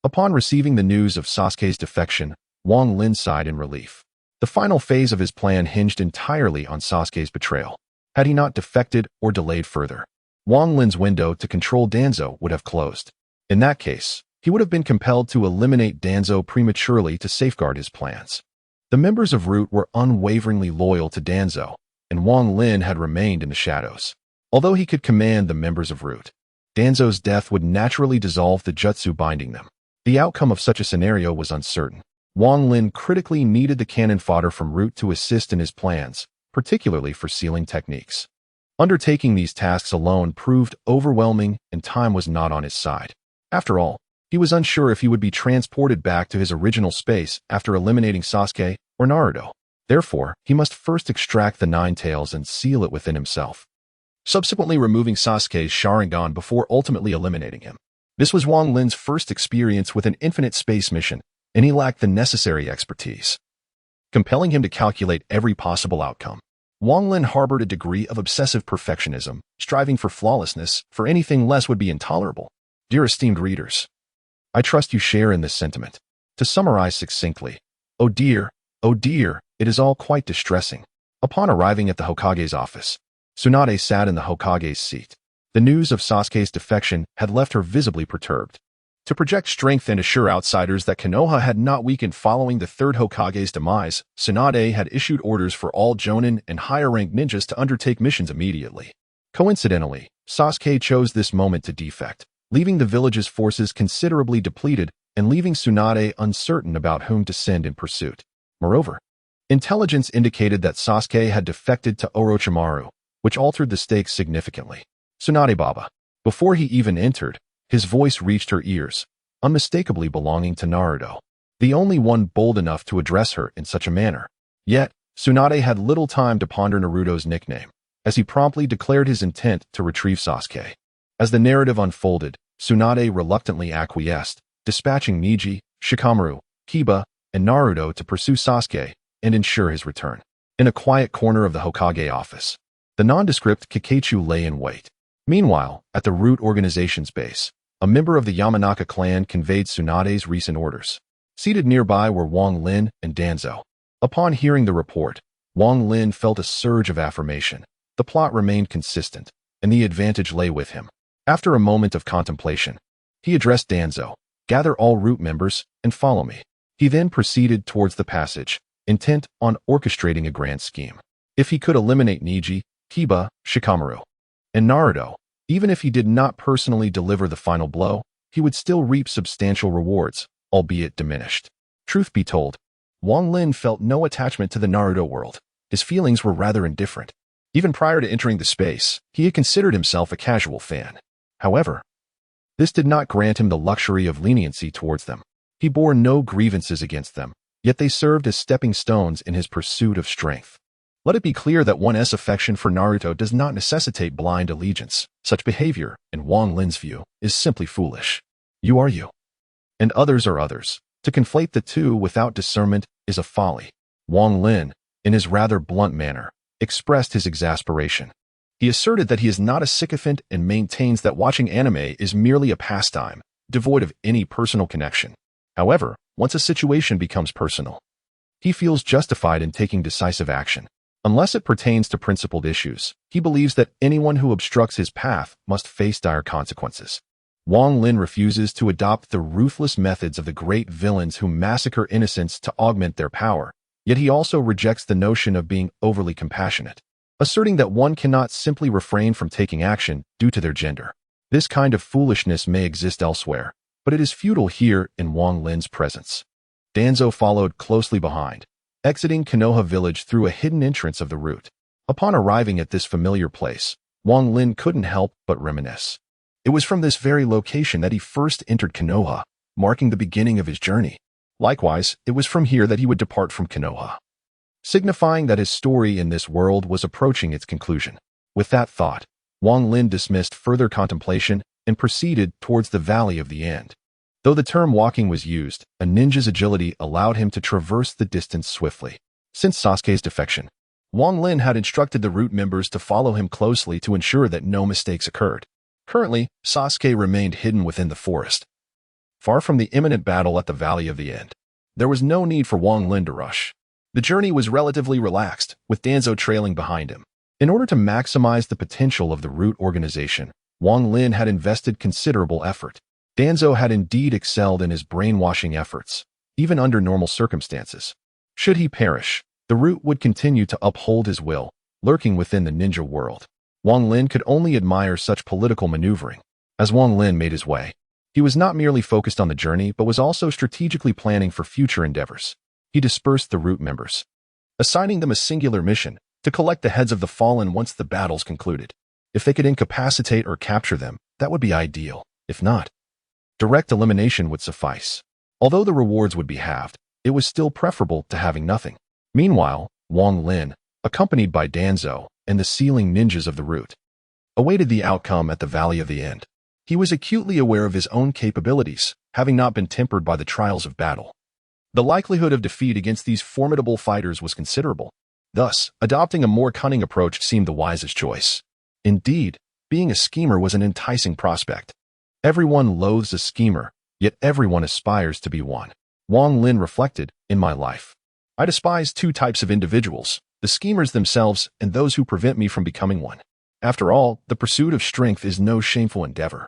Upon receiving the news of Sasuke's defection, Wang Lin sighed in relief. The final phase of his plan hinged entirely on Sasuke's betrayal. Had he not defected or delayed further, Wang Lin's window to control Danzo would have closed. In that case, he would have been compelled to eliminate Danzo prematurely to safeguard his plans. The members of Root were unwaveringly loyal to Danzo, and Wang Lin had remained in the shadows. Although he could command the members of Root, Danzo's death would naturally dissolve the jutsu binding them. The outcome of such a scenario was uncertain. Wang Lin critically needed the cannon fodder from Root to assist in his plans, particularly for sealing techniques. Undertaking these tasks alone proved overwhelming, and time was not on his side. After all, he was unsure if he would be transported back to his original space after eliminating Sasuke or Naruto. Therefore, he must first extract the Nine Tails and seal it within himself, subsequently removing Sasuke's Sharingan before ultimately eliminating him. This was Wang Lin's first experience with an infinite space mission, and he lacked the necessary expertise, compelling him to calculate every possible outcome. Wang Lin harbored a degree of obsessive perfectionism, striving for flawlessness, for anything less would be intolerable. Dear esteemed readers, I trust you share in this sentiment. To summarize succinctly, oh dear, it is all quite distressing. Upon arriving at the Hokage's office, Tsunade sat in the Hokage's seat. The news of Sasuke's defection had left her visibly perturbed. To project strength and assure outsiders that Konoha had not weakened following the third Hokage's demise, Tsunade had issued orders for all Jonin and higher-ranked ninjas to undertake missions immediately. Coincidentally, Sasuke chose this moment to defect, leaving the village's forces considerably depleted and leaving Tsunade uncertain about whom to send in pursuit. Moreover, intelligence indicated that Sasuke had defected to Orochimaru, which altered the stakes significantly. Tsunade Baba. Before he even entered, his voice reached her ears, unmistakably belonging to Naruto, the only one bold enough to address her in such a manner. Yet, Tsunade had little time to ponder Naruto's nickname, as he promptly declared his intent to retrieve Sasuke. As the narrative unfolded, Tsunade reluctantly acquiesced, dispatching Miji, Shikamaru, Kiba, and Naruto to pursue Sasuke and ensure his return. In a quiet corner of the Hokage office, the nondescript Kakachu lay in wait. Meanwhile, at the Root organization's base, A member of the Yamanaka clan conveyed Tsunade's recent orders. Seated nearby were Wang Lin and Danzo. Upon hearing the report, Wang Lin felt a surge of affirmation. The plot remained consistent, and the advantage lay with him. After a moment of contemplation, he addressed Danzo, "Gather all root members and follow me." He then proceeded towards the passage, intent on orchestrating a grand scheme. If he could eliminate Neji, Kiba, Shikamaru, and Naruto, even if he did not personally deliver the final blow, he would still reap substantial rewards, albeit diminished. Truth be told, Wang Lin felt no attachment to the Naruto world. His feelings were rather indifferent. Even prior to entering the space, he had considered himself a casual fan. However, this did not grant him the luxury of leniency towards them. He bore no grievances against them, yet they served as stepping stones in his pursuit of strength. Let it be clear that one's affection for Naruto does not necessitate blind allegiance. Such behavior, in Wang Lin's view, is simply foolish. You are you, and others are others. To conflate the two without discernment is a folly. Wang Lin, in his rather blunt manner, expressed his exasperation. He asserted that he is not a sycophant and maintains that watching anime is merely a pastime, devoid of any personal connection. However, once a situation becomes personal, he feels justified in taking decisive action. Unless it pertains to principled issues, he believes that anyone who obstructs his path must face dire consequences. Wang Lin refuses to adopt the ruthless methods of the great villains who massacre innocents to augment their power, yet he also rejects the notion of being overly compassionate, asserting that one cannot simply refrain from taking action due to their gender. This kind of foolishness may exist elsewhere, but it is futile here in Wang Lin's presence. Danzo followed closely behind, exiting Konoha village through a hidden entrance of the route. Upon arriving at this familiar place, Wang Lin couldn't help but reminisce. It was from this very location that he first entered Konoha, marking the beginning of his journey. Likewise, it was from here that he would depart from Konoha, signifying that his story in this world was approaching its conclusion. With that thought, Wang Lin dismissed further contemplation and proceeded towards the Valley of the End. Though the term walking was used, a ninja's agility allowed him to traverse the distance swiftly. Since Sasuke's defection, Wang Lin had instructed the root members to follow him closely to ensure that no mistakes occurred. Currently, Sasuke remained hidden within the forest, far from the imminent battle at the Valley of the End. There was no need for Wang Lin to rush. The journey was relatively relaxed, with Danzo trailing behind him. In order to maximize the potential of the root organization, Wang Lin had invested considerable effort. Danzo had indeed excelled in his brainwashing efforts, even under normal circumstances. Should he perish, the root would continue to uphold his will, lurking within the ninja world. Wang Lin could only admire such political maneuvering. As Wang Lin made his way, he was not merely focused on the journey but was also strategically planning for future endeavors. He dispersed the root members, assigning them a singular mission to collect the heads of the fallen once the battles concluded. If they could incapacitate or capture them, that would be ideal. If not, direct elimination would suffice. Although the rewards would be halved, it was still preferable to having nothing. Meanwhile, Wang Lin, accompanied by Danzo and the sealing ninjas of the route, awaited the outcome at the Valley of the End. He was acutely aware of his own capabilities, having not been tempered by the trials of battle. The likelihood of defeat against these formidable fighters was considerable. Thus, adopting a more cunning approach seemed the wisest choice. Indeed, being a schemer was an enticing prospect. Everyone loathes a schemer, yet everyone aspires to be one. Wang Lin reflected, in my life, I despise two types of individuals, the schemers themselves and those who prevent me from becoming one. After all, the pursuit of strength is no shameful endeavor.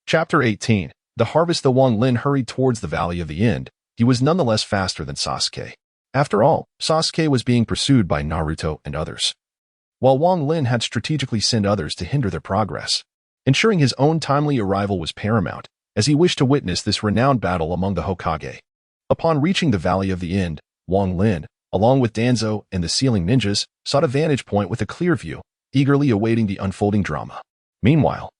Chapter 18. The Harvest. Though Wang Lin hurried towards the Valley of the End, he was nonetheless faster than Sasuke. After all, Sasuke was being pursued by Naruto and others, while Wang Lin had strategically sent others to hinder their progress. Ensuring his own timely arrival was paramount, as he wished to witness this renowned battle among the Hokage. Upon reaching the Valley of the End, Wang Lin, along with Danzo and the sealing ninjas, sought a vantage point with a clear view, eagerly awaiting the unfolding drama. Meanwhile,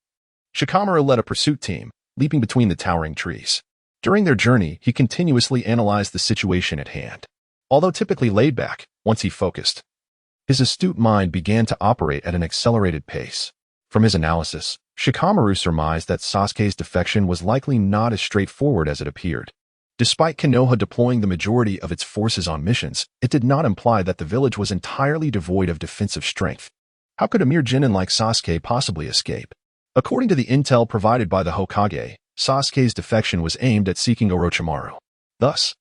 Shikamaru led a pursuit team, leaping between the towering trees. During their journey, he continuously analyzed the situation at hand. Although typically laid back, once he focused, his astute mind began to operate at an accelerated pace. From his analysis, Shikamaru surmised that Sasuke's defection was likely not as straightforward as it appeared. Despite Konoha deploying the majority of its forces on missions, it did not imply that the village was entirely devoid of defensive strength. How could a mere genin like Sasuke possibly escape? According to the intel provided by the Hokage, Sasuke's defection was aimed at seeking Orochimaru. Thus,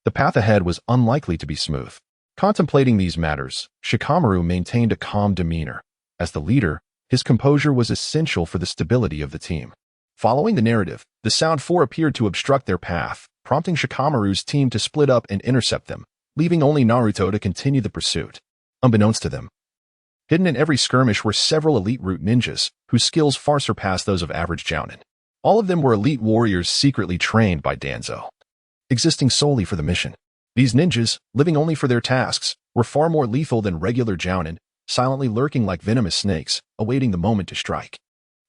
the path ahead was unlikely to be smooth. Contemplating these matters, Shikamaru maintained a calm demeanor. As the leader, his composure was essential for the stability of the team. Following the narrative, the Sound Four appeared to obstruct their path, prompting Shikamaru's team to split up and intercept them, leaving only Naruto to continue the pursuit. Unbeknownst to them, hidden in every skirmish were several elite root ninjas, whose skills far surpassed those of average jounin. All of them were elite warriors secretly trained by Danzo, existing solely for the mission. These ninjas, living only for their tasks, were far more lethal than regular jounin, silently lurking like venomous snakes, awaiting the moment to strike.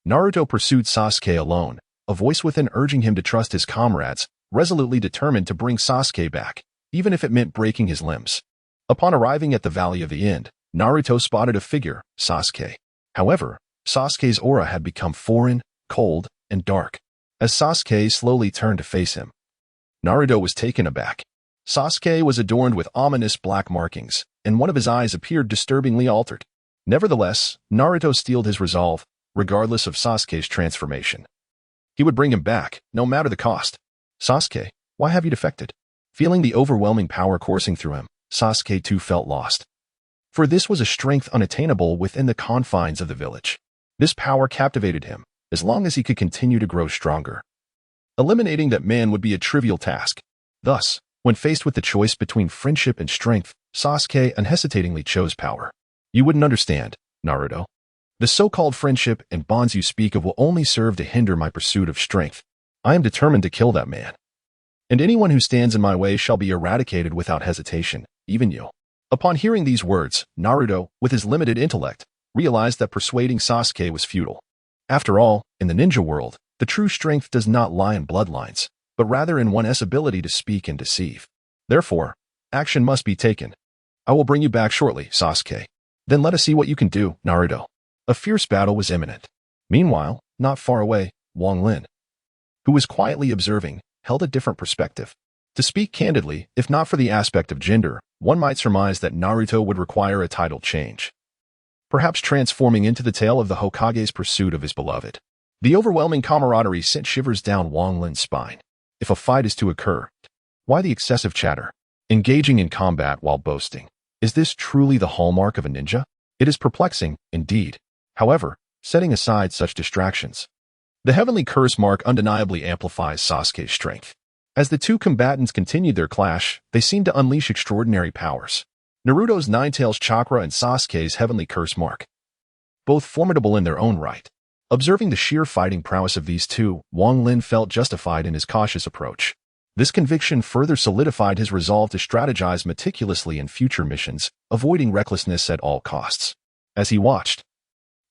Naruto pursued Sasuke alone, a voice within urging him to trust his comrades, resolutely determined to bring Sasuke back, even if it meant breaking his limbs. Upon arriving at the Valley of the End, Naruto spotted a figure, Sasuke. However, Sasuke's aura had become foreign, cold, and dark. As Sasuke slowly turned to face him, Naruto was taken aback. Sasuke was adorned with ominous black markings, and one of his eyes appeared disturbingly altered. Nevertheless, Naruto steeled his resolve, regardless of Sasuke's transformation. He would bring him back, no matter the cost. Sasuke, why have you defected? Feeling the overwhelming power coursing through him, Sasuke too felt lost. For this was a strength unattainable within the confines of the village. This power captivated him, as long as he could continue to grow stronger. Eliminating that man would be a trivial task. Thus, when faced with the choice between friendship and strength, Sasuke unhesitatingly chose power. You wouldn't understand, Naruto. The so-called friendship and bonds you speak of will only serve to hinder my pursuit of strength. I am determined to kill that man. And anyone who stands in my way shall be eradicated without hesitation, even you. Upon hearing these words, Naruto, with his limited intellect, realized that persuading Sasuke was futile. After all, in the ninja world, the true strength does not lie in bloodlines, but rather in one's ability to speak and deceive. Therefore, action must be taken. I will bring you back shortly, Sasuke. Then let us see what you can do, Naruto. A fierce battle was imminent. Meanwhile, not far away, Wang Lin, who was quietly observing, held a different perspective. To speak candidly, if not for the aspect of gender, one might surmise that Naruto would require a title change, perhaps transforming into the tale of the Hokage's pursuit of his beloved. The overwhelming camaraderie sent shivers down Wang Lin's spine. If a fight is to occur, why the excessive chatter? Engaging in combat while boasting. Is this truly the hallmark of a ninja? It is perplexing, indeed. However, setting aside such distractions, the heavenly curse mark undeniably amplifies Sasuke's strength. As the two combatants continued their clash, they seemed to unleash extraordinary powers. Naruto's Ninetales chakra and Sasuke's heavenly curse mark, both formidable in their own right. Observing the sheer fighting prowess of these two, Wang Lin felt justified in his cautious approach. This conviction further solidified his resolve to strategize meticulously in future missions, avoiding recklessness at all costs. As he watched,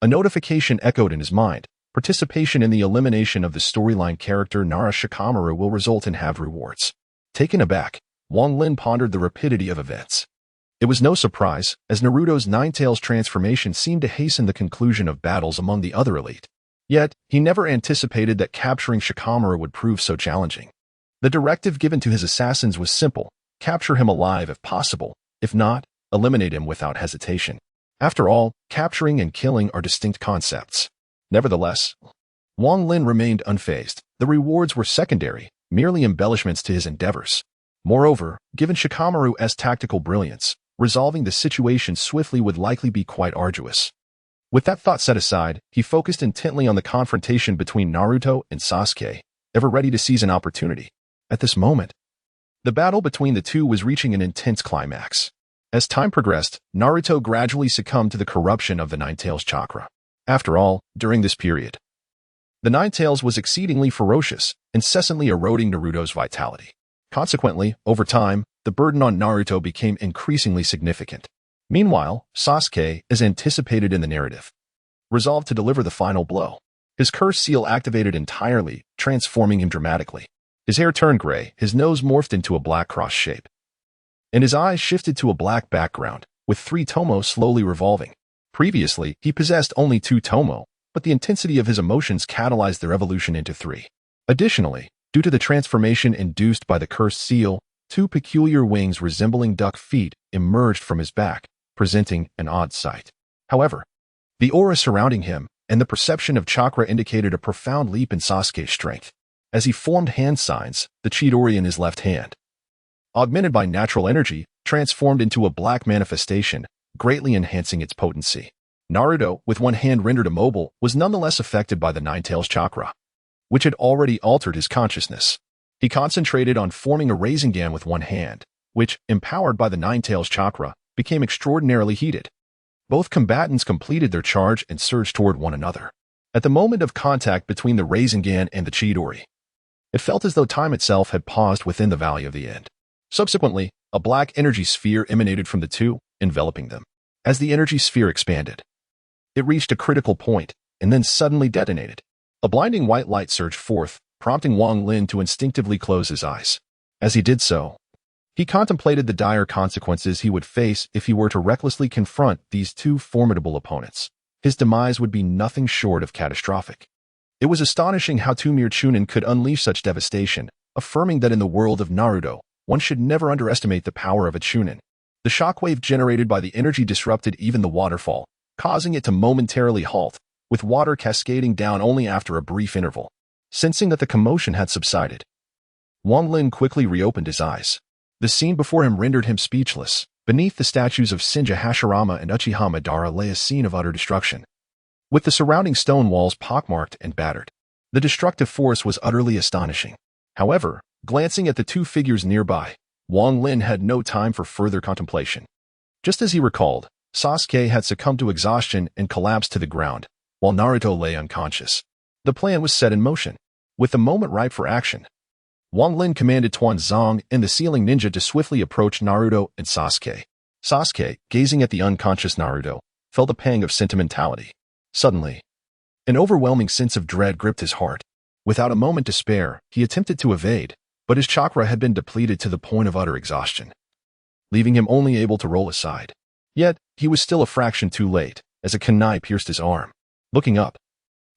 a notification echoed in his mind. Participation in the elimination of the storyline character Nara Shikamaru will result in have rewards. Taken aback, Wang Lin pondered the rapidity of events. It was no surprise, as Naruto's Ninetales transformation seemed to hasten the conclusion of battles among the other elite. Yet, he never anticipated that capturing Shikamaru would prove so challenging. The directive given to his assassins was simple: capture him alive if possible, if not, eliminate him without hesitation. After all, capturing and killing are distinct concepts. Nevertheless, Wang Lin remained unfazed. The rewards were secondary, merely embellishments to his endeavors. Moreover, given Shikamaru's tactical brilliance, resolving the situation swiftly would likely be quite arduous. With that thought set aside, he focused intently on the confrontation between Naruto and Sasuke, ever ready to seize an opportunity. At this moment, the battle between the two was reaching an intense climax. As time progressed, Naruto gradually succumbed to the corruption of the Ninetales chakra. After all, during this period, the Ninetales was exceedingly ferocious, incessantly eroding Naruto's vitality. Consequently, over time, the burden on Naruto became increasingly significant. Meanwhile, Sasuke, as anticipated in the narrative, resolved to deliver the final blow. His curse seal activated entirely, transforming him dramatically. His hair turned gray, his nose morphed into a black cross shape, and his eyes shifted to a black background, with 3 tomo slowly revolving. Previously, he possessed only 2 tomo, but the intensity of his emotions catalyzed their evolution into 3. Additionally, due to the transformation induced by the cursed seal, 2 peculiar wings resembling duck feet emerged from his back, presenting an odd sight. However, the aura surrounding him and the perception of chakra indicated a profound leap in Sasuke's strength. as he formed hand signs, the Chidori in his left hand, augmented by natural energy, transformed into a black manifestation, greatly enhancing its potency. Naruto, with one hand rendered immobile, was nonetheless affected by the Nine-Tails chakra, which had already altered his consciousness. He concentrated on forming a Rasengan with one hand, which, empowered by the Nine-Tails chakra, became extraordinarily heated. Both combatants completed their charge and surged toward one another. At the moment of contact between the Rasengan and the Chidori, it felt as though time itself had paused within the Valley of the End. Subsequently, a black energy sphere emanated from the two, enveloping them. As the energy sphere expanded, it reached a critical point and then suddenly detonated. A blinding white light surged forth, prompting Wang Lin to instinctively close his eyes. As he did so, he contemplated the dire consequences he would face if he were to recklessly confront these two formidable opponents. His demise would be nothing short of catastrophic. It was astonishing how two mere Chunin could unleash such devastation, affirming that in the world of Naruto, one should never underestimate the power of a Chunin. The shockwave generated by the energy disrupted even the waterfall, causing it to momentarily halt, with water cascading down only after a brief interval. Sensing that the commotion had subsided, Wang Lin quickly reopened his eyes. The scene before him rendered him speechless. Beneath the statues of Shinja Hashirama and Uchiha Madara lay a scene of utter destruction, with the surrounding stone walls pockmarked and battered. The destructive force was utterly astonishing. However, glancing at the two figures nearby, Wang Lin had no time for further contemplation. Just as he recalled, Sasuke had succumbed to exhaustion and collapsed to the ground, while Naruto lay unconscious. The plan was set in motion. With the moment ripe for action, Wang Lin commanded Tuanzong and the Ceiling Ninja to swiftly approach Naruto and Sasuke. Sasuke, gazing at the unconscious Naruto, felt a pang of sentimentality. Suddenly, an overwhelming sense of dread gripped his heart. Without a moment to spare, he attempted to evade, but his chakra had been depleted to the point of utter exhaustion, leaving him only able to roll aside. Yet, he was still a fraction too late, as a kunai pierced his arm. Looking up,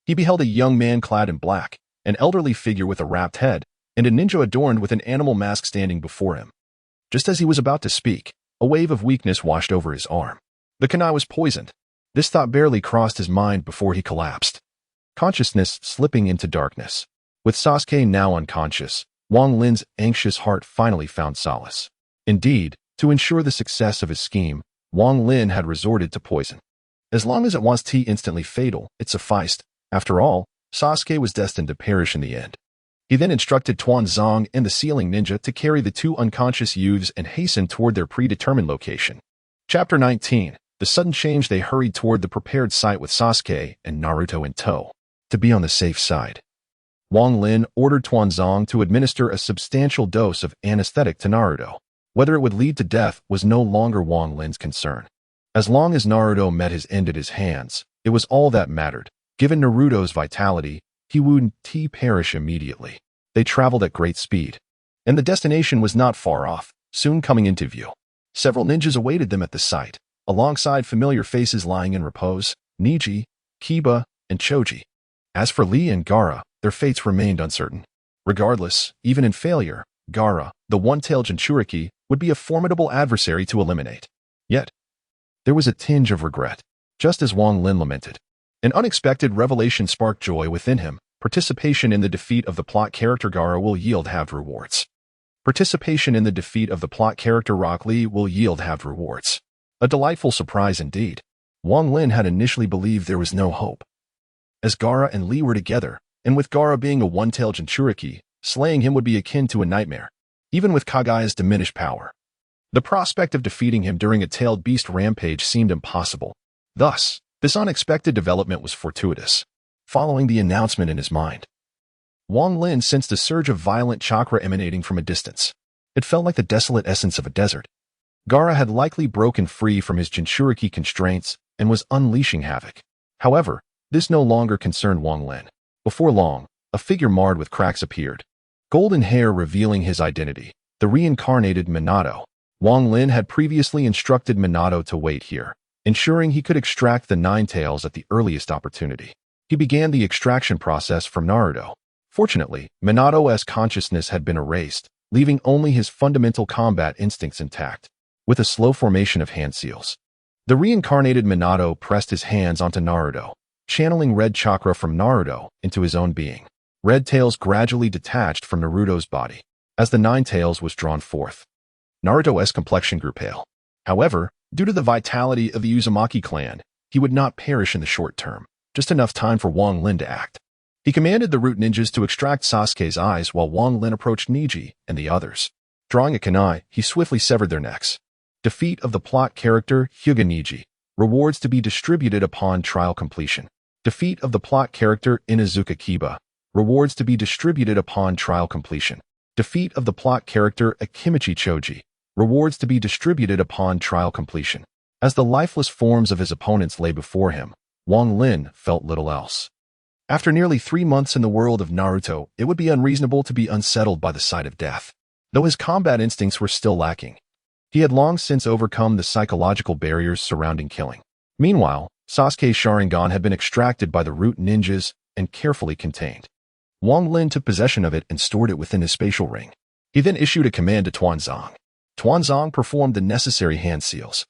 he beheld a young man clad in black, an elderly figure with a wrapped head, and a ninja adorned with an animal mask standing before him. Just as he was about to speak, a wave of weakness washed over his arm. The kunai was poisoned. This thought barely crossed his mind before he collapsed, consciousness slipping into darkness. With Sasuke now unconscious, Wang Lin's anxious heart finally found solace. Indeed, to ensure the success of his scheme, Wang Lin had resorted to poison. As long as it was instantly fatal, it sufficed. After all, Sasuke was destined to perish in the end. He then instructed Tuanzong and the Ceiling Ninja to carry the two unconscious youths and hasten toward their predetermined location. Chapter 19. The sudden change. They hurried toward the prepared site with Sasuke and Naruto in tow. To be on the safe side, Wang Lin ordered Tuanzong to administer a substantial dose of anesthetic to Naruto. Whether it would lead to death was no longer Wang Lin's concern. As long as Naruto met his end at his hands, it was all that mattered. Given Naruto's vitality, he wouldn't perish immediately. They traveled at great speed, and the destination was not far off, soon coming into view. Several ninjas awaited them at the site, alongside familiar faces lying in repose, Niji, Kiba, and Choji. As for Lee and Gaara, their fates remained uncertain. Regardless, even in failure, Gaara, the one-tailed Jinchuriki, would be a formidable adversary to eliminate. Yet, there was a tinge of regret, just as Wang Lin lamented. An unexpected revelation sparked joy within him. Participation in the defeat of the plot character Gaara will yield halved rewards. Participation in the defeat of the plot character Rock Lee will yield halved rewards. A delightful surprise indeed. Wang Lin had initially believed there was no hope, as Gaara and Lee were together, and with Gaara being a one-tailed Jinchuriki, slaying him would be akin to a nightmare, even with Kagaya's diminished power. The prospect of defeating him during a tailed beast rampage seemed impossible. Thus, this unexpected development was fortuitous. Following the announcement in his mind, Wang Lin sensed a surge of violent chakra emanating from a distance. It felt like the desolate essence of a desert. Gaara had likely broken free from his Jinchuriki constraints and was unleashing havoc. However, this no longer concerned Wang Lin. Before long, a figure marred with cracks appeared, golden hair revealing his identity, the reincarnated Minato. Wang Lin had previously instructed Minato to wait here, ensuring he could extract the Nine Tails at the earliest opportunity. He began the extraction process from Naruto. Fortunately, Minato's consciousness had been erased, leaving only his fundamental combat instincts intact. With a slow formation of hand seals, the reincarnated Minato pressed his hands onto Naruto, channeling red chakra from Naruto into his own being. Red tails gradually detached from Naruto's body as the nine tails was drawn forth. Naruto's complexion grew pale. However, due to the vitality of the Uzumaki clan, he would not perish in the short term, just enough time for Wang Lin to act. He commanded the root ninjas to extract Sasuke's eyes while Wang Lin approached Niji and the others. Drawing a kunai, he swiftly severed their necks. Defeat of the plot character Hyuga Niji. Rewards to be distributed upon trial completion. Defeat of the plot character Inuzuka Kiba. Rewards to be distributed upon trial completion. Defeat of the plot character Akimichi Choji. Rewards to be distributed upon trial completion. As the lifeless forms of his opponents lay before him, Wang Lin felt little else. After nearly 3 months in the world of Naruto, it would be unreasonable to be unsettled by the sight of death. Though his combat instincts were still lacking, he had long since overcome the psychological barriers surrounding killing. Meanwhile, Sasuke's Sharingan had been extracted by the root ninjas and carefully contained. Wang Lin took possession of it and stored it within his spatial ring. He then issued a command to Tuanzang. Tuanzang performed the necessary hand seals,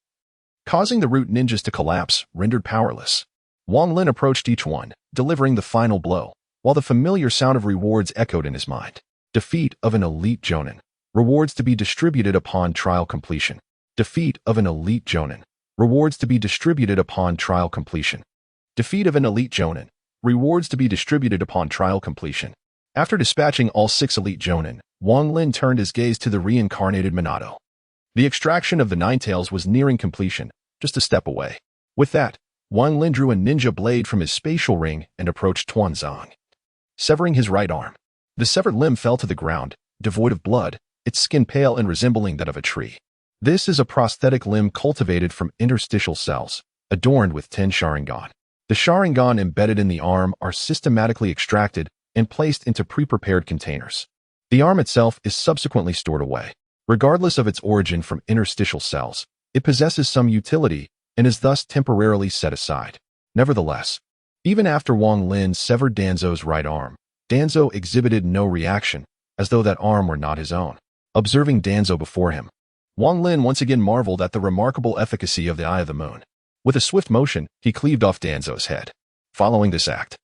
causing the root ninjas to collapse, rendered powerless. Wang Lin approached each one, delivering the final blow, while the familiar sound of rewards echoed in his mind. Defeat of an elite Jonin. Rewards to be distributed upon trial completion. Defeat of an elite Jonin. Rewards to be distributed upon trial completion. Defeat of an elite Jonin. Rewards to be distributed upon trial completion. After dispatching all 6 elite Jonin, Wang Lin turned his gaze to the reincarnated Minato. The extraction of the nine tails was nearing completion, just a step away. With that, Wang Lin drew a ninja blade from his spatial ring and approached Tuanzang, severing his right arm. The severed limb fell to the ground, devoid of blood, its skin pale and resembling that of a tree. This is a prosthetic limb cultivated from interstitial cells, adorned with 10 Sharingan. The Sharingan embedded in the arm are systematically extracted and placed into pre-prepared containers. The arm itself is subsequently stored away. Regardless of its origin from interstitial cells, it possesses some utility and is thus temporarily set aside. Nevertheless, even after Wang Lin severed Danzo's right arm, Danzo exhibited no reaction, as though that arm were not his own. Observing Danzo before him, Wang Lin once again marveled at the remarkable efficacy of the Eye of the Moon. With a swift motion, he cleaved off Danzo's head. Following this act,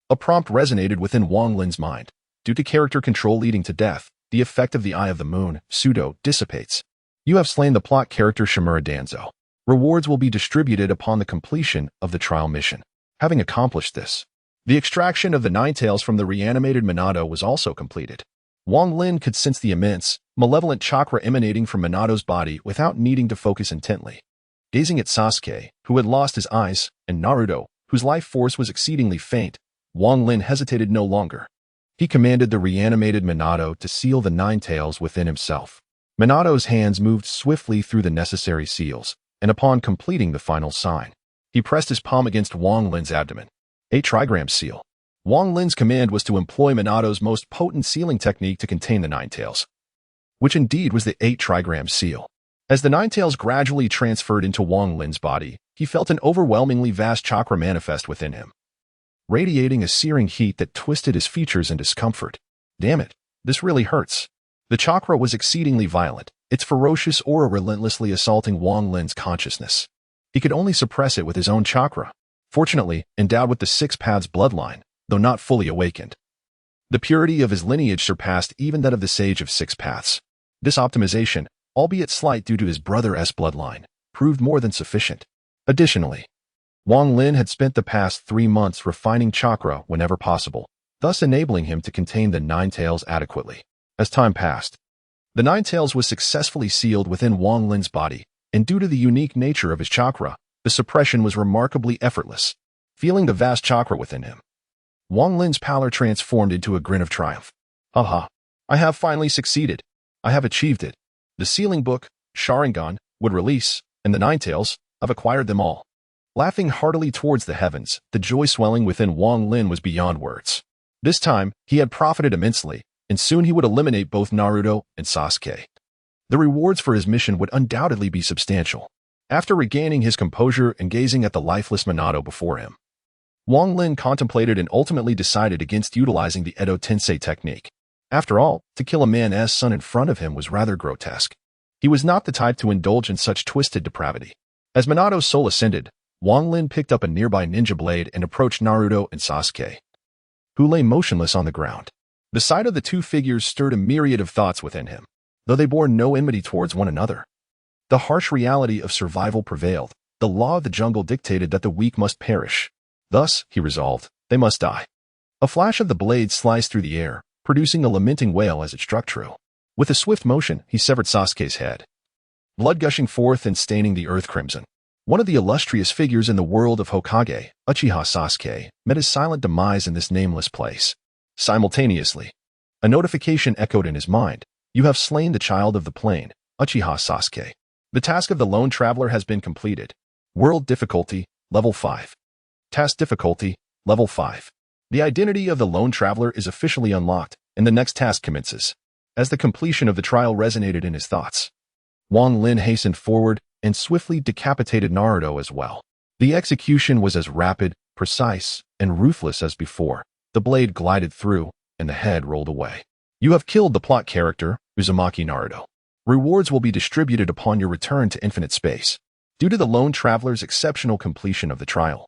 a prompt resonated within Wang Lin's mind. Due to character control leading to death, the effect of the Eye of the Moon, pseudo, dissipates. You have slain the plot character Shimura Danzo. Rewards will be distributed upon the completion of the trial mission. Having accomplished this, the extraction of the nine tails from the reanimated Minato was also completed. Wang Lin could sense the immense, malevolent chakra emanating from Minato's body without needing to focus intently. Gazing at Sasuke, who had lost his eyes, and Naruto, whose life force was exceedingly faint, Wang Lin hesitated no longer. He commanded the reanimated Minato to seal the nine tails within himself. Minato's hands moved swiftly through the necessary seals, and upon completing the final sign, he pressed his palm against Wang Lin's abdomen. A trigram seal. Wang Lin's command was to employ Minato's most potent sealing technique to contain the nine tails, which indeed was the 8 trigram seal. As the nine tails gradually transferred into Wang Lin's body, he felt an overwhelmingly vast chakra manifest within him, radiating a searing heat that twisted his features in discomfort. Damn it, this really hurts. The chakra was exceedingly violent, its ferocious aura relentlessly assaulting Wang Lin's consciousness. He could only suppress it with his own chakra. Fortunately, endowed with the 6 paths bloodline, though not fully awakened, the purity of his lineage surpassed even that of the sage of 6 paths. This optimization, albeit slight due to his brother's bloodline, proved more than sufficient. Additionally, Wang Lin had spent the past 3 months refining chakra whenever possible, thus enabling him to contain the nine tails adequately. As time passed, the nine tails was successfully sealed within Wang Lin's body, and due to the unique nature of his chakra, the suppression was remarkably effortless. Feeling the vast chakra within him, Wang Lin's pallor transformed into a grin of triumph. Haha, I have finally succeeded. I have achieved it. The sealing book, Sharingan, would release, and the nine tails, I've acquired them all. Laughing heartily towards the heavens, the joy swelling within Wang Lin was beyond words. This time, he had profited immensely, and soon he would eliminate both Naruto and Sasuke. The rewards for his mission would undoubtedly be substantial. After regaining his composure and gazing at the lifeless Minato before him, Wang Lin contemplated and ultimately decided against utilizing the Edo Tensei technique. After all, to kill a man's son in front of him was rather grotesque. He was not the type to indulge in such twisted depravity. As Minato's soul ascended, Wang Lin picked up a nearby ninja blade and approached Naruto and Sasuke. who lay motionless on the ground. The sight of the two figures stirred a myriad of thoughts within him, though they bore no enmity towards one another. The harsh reality of survival prevailed. The law of the jungle dictated that the weak must perish. Thus, he resolved, they must die. A flash of the blade sliced through the air, producing a lamenting wail as it struck true. With a swift motion, he severed Sasuke's head, blood gushing forth and staining the earth crimson. One of the illustrious figures in the world of Hokage, Uchiha Sasuke, met his silent demise in this nameless place. Simultaneously, a notification echoed in his mind. You have slain the child of the plain, Uchiha Sasuke. The task of the lone traveler has been completed. World difficulty, level 5. Task difficulty, level 5. The identity of the lone traveler is officially unlocked, and the next task commences. As the completion of the trial resonated in his thoughts, Wang Lin hastened forward and swiftly decapitated Naruto as well. The execution was as rapid, precise, and ruthless as before. The blade glided through, and the head rolled away. You have killed the plot character, Uzumaki Naruto. Rewards will be distributed upon your return to infinite space. Due to the lone traveler's exceptional completion of the trial,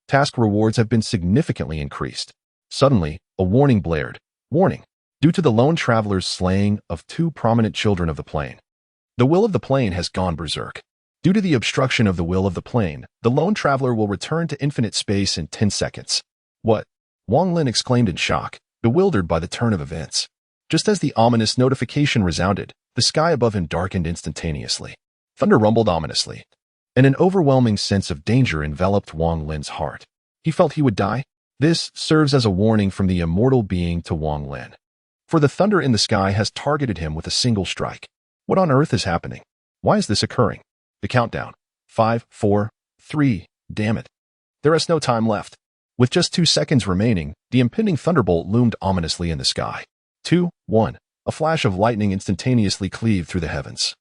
task rewards have been significantly increased. Suddenly, a warning blared. Warning. Due to the lone traveler's slaying of two prominent children of the plain, the will of the plain has gone berserk. Due to the obstruction of the will of the plain, the lone traveler will return to infinite space in 10 seconds. What? Wang Lin exclaimed in shock, bewildered by the turn of events. Just as the ominous notification resounded, the sky above him darkened instantaneously. Thunder rumbled ominously, and an overwhelming sense of danger enveloped Wang Lin's heart. He felt he would die. This serves as a warning from the immortal being to Wang Lin. For the thunder in the sky has targeted him with a single strike. What on earth is happening? Why is this occurring? The countdown. 5, 4, 3, damn it. There is no time left. With just 2 seconds remaining, the impending thunderbolt loomed ominously in the sky. 2, 1. A flash of lightning instantaneously cleaved through the heavens,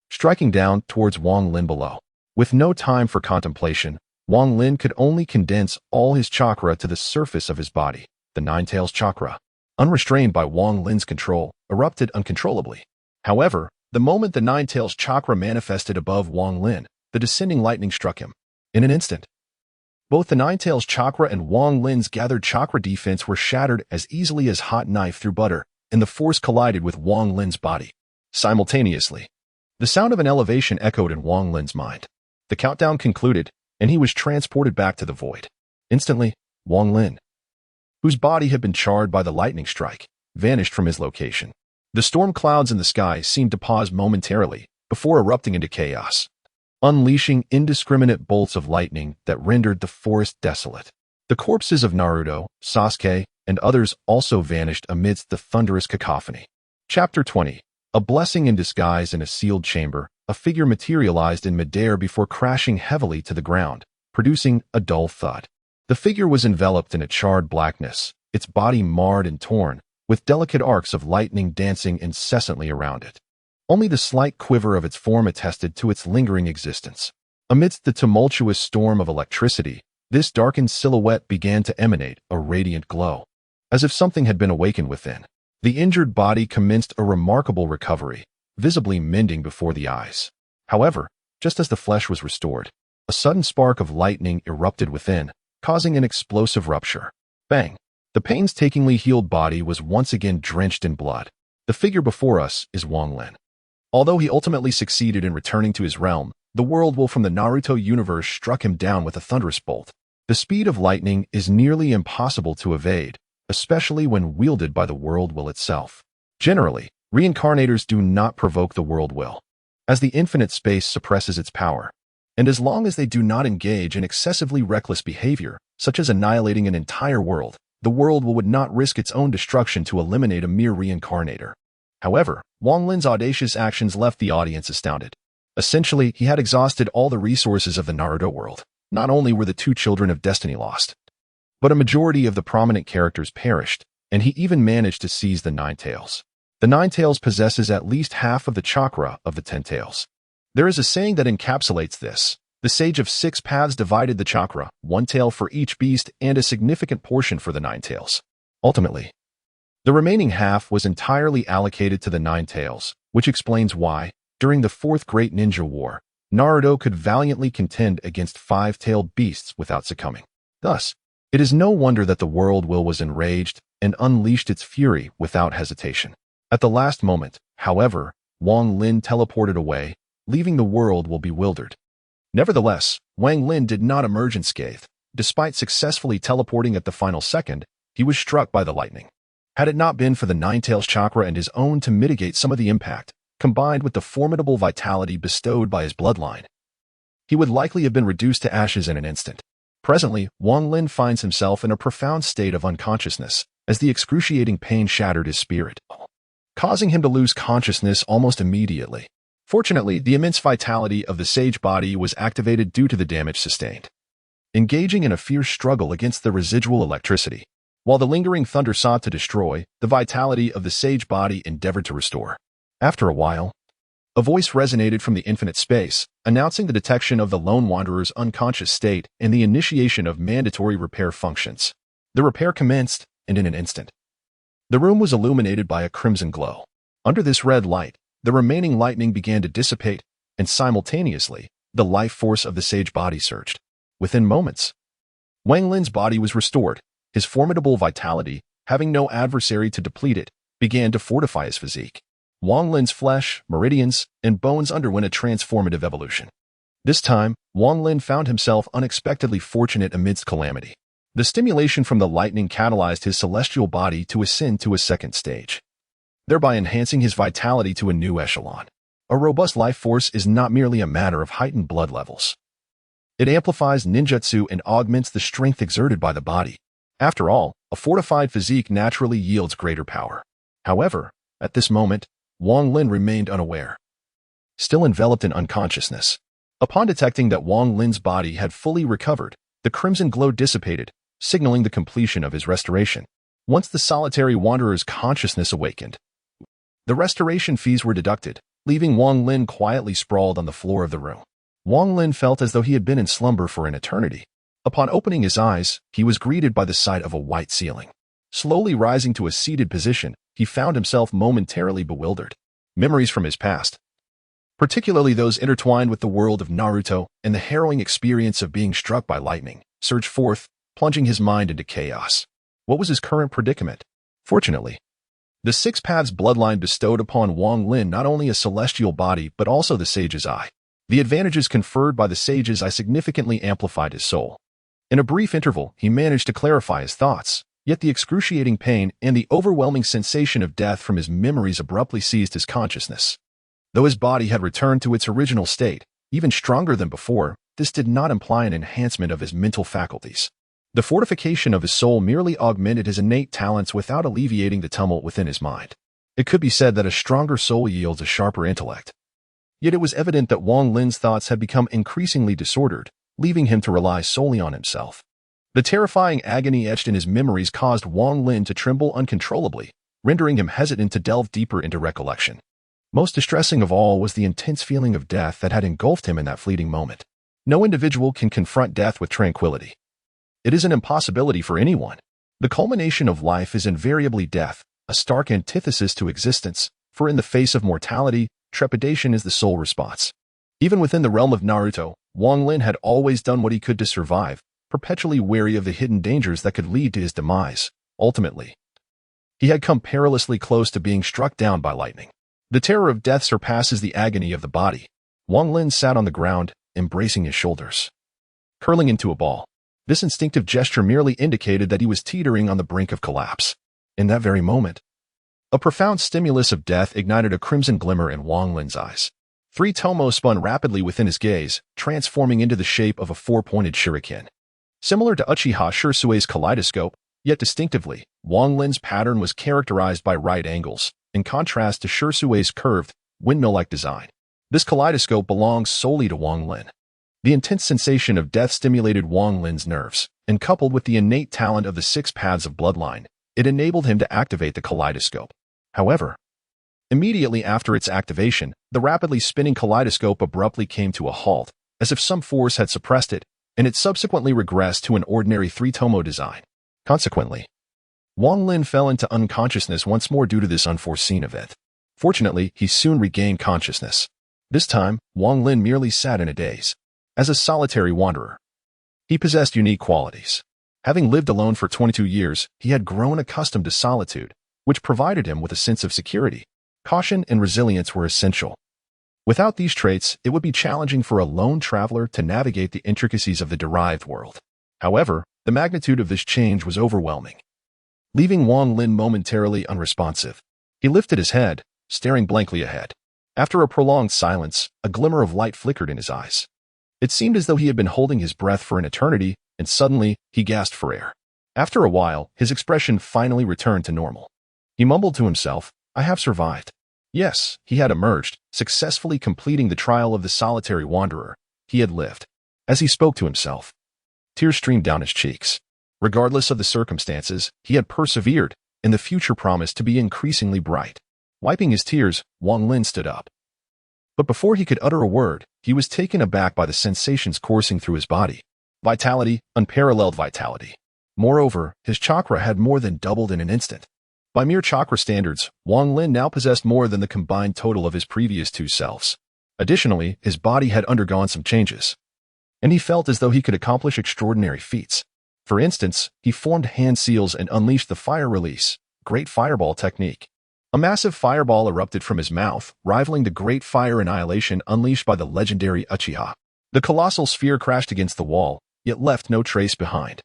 striking down towards Wang Lin below. With no time for contemplation, Wang Lin could only condense all his chakra to the surface of his body. The Nine-Tails chakra, unrestrained by Wang Lin's control, erupted uncontrollably. However, the moment the Nine-Tails chakra manifested above Wang Lin, the descending lightning struck him. In an instant, both the Nine-Tails chakra and Wang Lin's gathered chakra defense were shattered as easily as hot knife through butter, and the force collided with Wang Lin's body. Simultaneously, the sound of an elevation echoed in Wang Lin's mind. The countdown concluded, and he was transported back to the void. Instantly, Wang Lin, whose body had been charred by the lightning strike, vanished from his location. The storm clouds in the sky seemed to pause momentarily before erupting into chaos, unleashing indiscriminate bolts of lightning that rendered the forest desolate. The corpses of Naruto, Sasuke, and others also vanished amidst the thunderous cacophony. Chapter 20. A blessing in disguise in a sealed chamber, a figure materialized in midair before crashing heavily to the ground, producing a dull thud. The figure was enveloped in a charred blackness, its body marred and torn, with delicate arcs of lightning dancing incessantly around it. Only the slight quiver of its form attested to its lingering existence. Amidst the tumultuous storm of electricity, this darkened silhouette began to emanate a radiant glow, as if something had been awakened within. The injured body commenced a remarkable recovery, visibly mending before the eyes. However, just as the flesh was restored, a sudden spark of lightning erupted within, causing an explosive rupture. Bang! The painstakingly healed body was once again drenched in blood. The figure before us is Wang Lin. Although he ultimately succeeded in returning to his realm, the world will from the Naruto universe struck him down with a thunderous bolt. The speed of lightning is nearly impossible to evade, especially when wielded by the world will itself. Generally, reincarnators do not provoke the world will, as the infinite space suppresses its power. And as long as they do not engage in excessively reckless behavior, such as annihilating an entire world, the world would not risk its own destruction to eliminate a mere reincarnator. However, Wang Lin's audacious actions left the audience astounded. Essentially, he had exhausted all the resources of the Naruto world. Not only were the two children of destiny lost, but a majority of the prominent characters perished, and he even managed to seize the Nine-Tails. The Nine-Tails possesses at least half of the chakra of the Ten-Tails. There is a saying that encapsulates this. The Sage of Six Paths divided the chakra, one tail for each beast and a significant portion for the Nine-Tails. Ultimately, the remaining half was entirely allocated to the Nine-Tails, which explains why, during the Fourth Great Ninja War, Naruto could valiantly contend against five-tailed beasts without succumbing. Thus, It is no wonder that the world will was enraged and unleashed its fury without hesitation. At the last moment, however, Wang Lin teleported away, leaving the world will bewildered. Nevertheless, Wang Lin did not emerge unscathed. Despite successfully teleporting at the final second, he was struck by the lightning. Had it not been for the Nine-Tails chakra and his own to mitigate some of the impact, combined with the formidable vitality bestowed by his bloodline, he would likely have been reduced to ashes in an instant. Presently, Wang Lin finds himself in a profound state of unconsciousness, as the excruciating pain shattered his spirit, causing him to lose consciousness almost immediately. Fortunately, the immense vitality of the sage body was activated due to the damage sustained, engaging in a fierce struggle against the residual electricity. While the lingering thunder sought to destroy, the vitality of the sage body endeavored to restore. After a while, a voice resonated from the infinite space, announcing the detection of the lone wanderer's unconscious state and the initiation of mandatory repair functions. The repair commenced, and in an instant, the room was illuminated by a crimson glow. Under this red light, the remaining lightning began to dissipate, and simultaneously, the life force of the sage body surged. Within moments, Wang Lin's body was restored. His formidable vitality, having no adversary to deplete it, began to fortify his physique. Wang Lin's flesh, meridians, and bones underwent a transformative evolution. This time, Wang Lin found himself unexpectedly fortunate amidst calamity. The stimulation from the lightning catalyzed his celestial body to ascend to a second stage, thereby enhancing his vitality to a new echelon. A robust life force is not merely a matter of heightened blood levels. It amplifies ninjutsu and augments the strength exerted by the body. After all, a fortified physique naturally yields greater power. However, at this moment, Wang Lin remained unaware, still enveloped in unconsciousness. Upon detecting that Wang Lin's body had fully recovered, the crimson glow dissipated, signaling the completion of his restoration. Once the solitary wanderer's consciousness awakened, the restoration fees were deducted, leaving Wang Lin quietly sprawled on the floor of the room. Wang Lin felt as though he had been in slumber for an eternity. Upon opening his eyes, he was greeted by the sight of a white ceiling. Slowly rising to a seated position, he found himself momentarily bewildered. Memories from his past, particularly those intertwined with the world of Naruto and the harrowing experience of being struck by lightning, surged forth, plunging his mind into chaos. What was his current predicament? Fortunately, the Six Paths bloodline bestowed upon Wang Lin not only a celestial body but also the sage's eye. The advantages conferred by the sage's eye significantly amplified his soul. In a brief interval, he managed to clarify his thoughts, yet the excruciating pain and the overwhelming sensation of death from his memories abruptly seized his consciousness. Though his body had returned to its original state, even stronger than before, this did not imply an enhancement of his mental faculties. The fortification of his soul merely augmented his innate talents without alleviating the tumult within his mind. It could be said that a stronger soul yields a sharper intellect. Yet it was evident that Wang Lin's thoughts had become increasingly disordered, leaving him to rely solely on himself. The terrifying agony etched in his memories caused Wang Lin to tremble uncontrollably, rendering him hesitant to delve deeper into recollection. Most distressing of all was the intense feeling of death that had engulfed him in that fleeting moment. No individual can confront death with tranquility. It is an impossibility for anyone. The culmination of life is invariably death, a stark antithesis to existence, for in the face of mortality, trepidation is the sole response. Even within the realm of Naruto, Wang Lin had always done what he could to survive, perpetually wary of the hidden dangers that could lead to his demise. Ultimately, he had come perilously close to being struck down by lightning. The terror of death surpasses the agony of the body. Wang Lin sat on the ground, embracing his shoulders, curling into a ball. This instinctive gesture merely indicated that he was teetering on the brink of collapse. In that very moment, a profound stimulus of death ignited a crimson glimmer in Wang Lin's eyes. 3 tomos spun rapidly within his gaze, transforming into the shape of a 4-pointed shuriken. Similar to Uchiha Shursue's kaleidoscope, yet distinctively, Wang Lin's pattern was characterized by right angles, in contrast to Shursue's curved, windmill-like design. This kaleidoscope belongs solely to Wang Lin. The intense sensation of death stimulated Wang Lin's nerves, and coupled with the innate talent of the 6 paths of bloodline, it enabled him to activate the kaleidoscope. However, immediately after its activation, the rapidly spinning kaleidoscope abruptly came to a halt, as if some force had suppressed it, and it subsequently regressed to an ordinary 3-tomo design. Consequently, Wang Lin fell into unconsciousness once more due to this unforeseen event. Fortunately, he soon regained consciousness. This time, Wang Lin merely sat in a daze. As a solitary wanderer, he possessed unique qualities. Having lived alone for 22 years, he had grown accustomed to solitude, which provided him with a sense of security. Caution and resilience were essential. Without these traits, it would be challenging for a lone traveler to navigate the intricacies of the derived world. However, the magnitude of this change was overwhelming, leaving Wang Lin momentarily unresponsive. He lifted his head, staring blankly ahead. After a prolonged silence, a glimmer of light flickered in his eyes. It seemed as though he had been holding his breath for an eternity, and suddenly, he gasped for air. After a while, his expression finally returned to normal. He mumbled to himself, "I have survived." Yes, he had emerged, successfully completing the trial of the solitary wanderer. He had lived. As he spoke to himself, tears streamed down his cheeks. Regardless of the circumstances, he had persevered, and the future promised to be increasingly bright. Wiping his tears, Wang Lin stood up. But before he could utter a word, he was taken aback by the sensations coursing through his body. Vitality, unparalleled vitality. Moreover, his chakra had more than doubled in an instant. By mere chakra standards, Wang Lin now possessed more than the combined total of his previous two selves. Additionally, his body had undergone some changes, and he felt as though he could accomplish extraordinary feats. For instance, he formed hand seals and unleashed the fire release, Great Fireball technique. A massive fireball erupted from his mouth, rivaling the Great Fire Annihilation unleashed by the legendary Uchiha. The colossal sphere crashed against the wall, yet left no trace behind.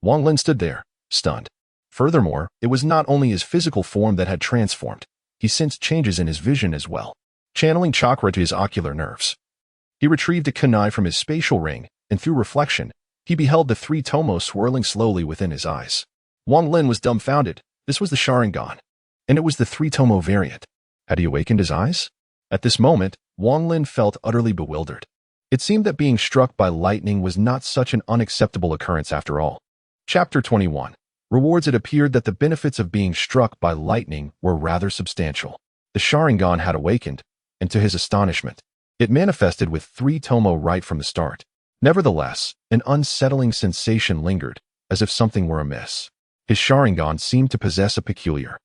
Wang Lin stood there, stunned. Furthermore, it was not only his physical form that had transformed. He sensed changes in his vision as well, channeling chakra to his ocular nerves. He retrieved a kunai from his spatial ring, and through reflection, he beheld the three tomos swirling slowly within his eyes. Wang Lin was dumbfounded. This was the Sharingan, and it was the three-tomo variant. Had he awakened his eyes? At this moment, Wang Lin felt utterly bewildered. It seemed that being struck by lightning was not such an unacceptable occurrence after all. Chapter 21. Rewards. It appeared that the benefits of being struck by lightning were rather substantial. The Sharingan had awakened, and to his astonishment, it manifested with three-tomo right from the start. Nevertheless, an unsettling sensation lingered, as if something were amiss. His Sharingan seemed to possess a peculiar,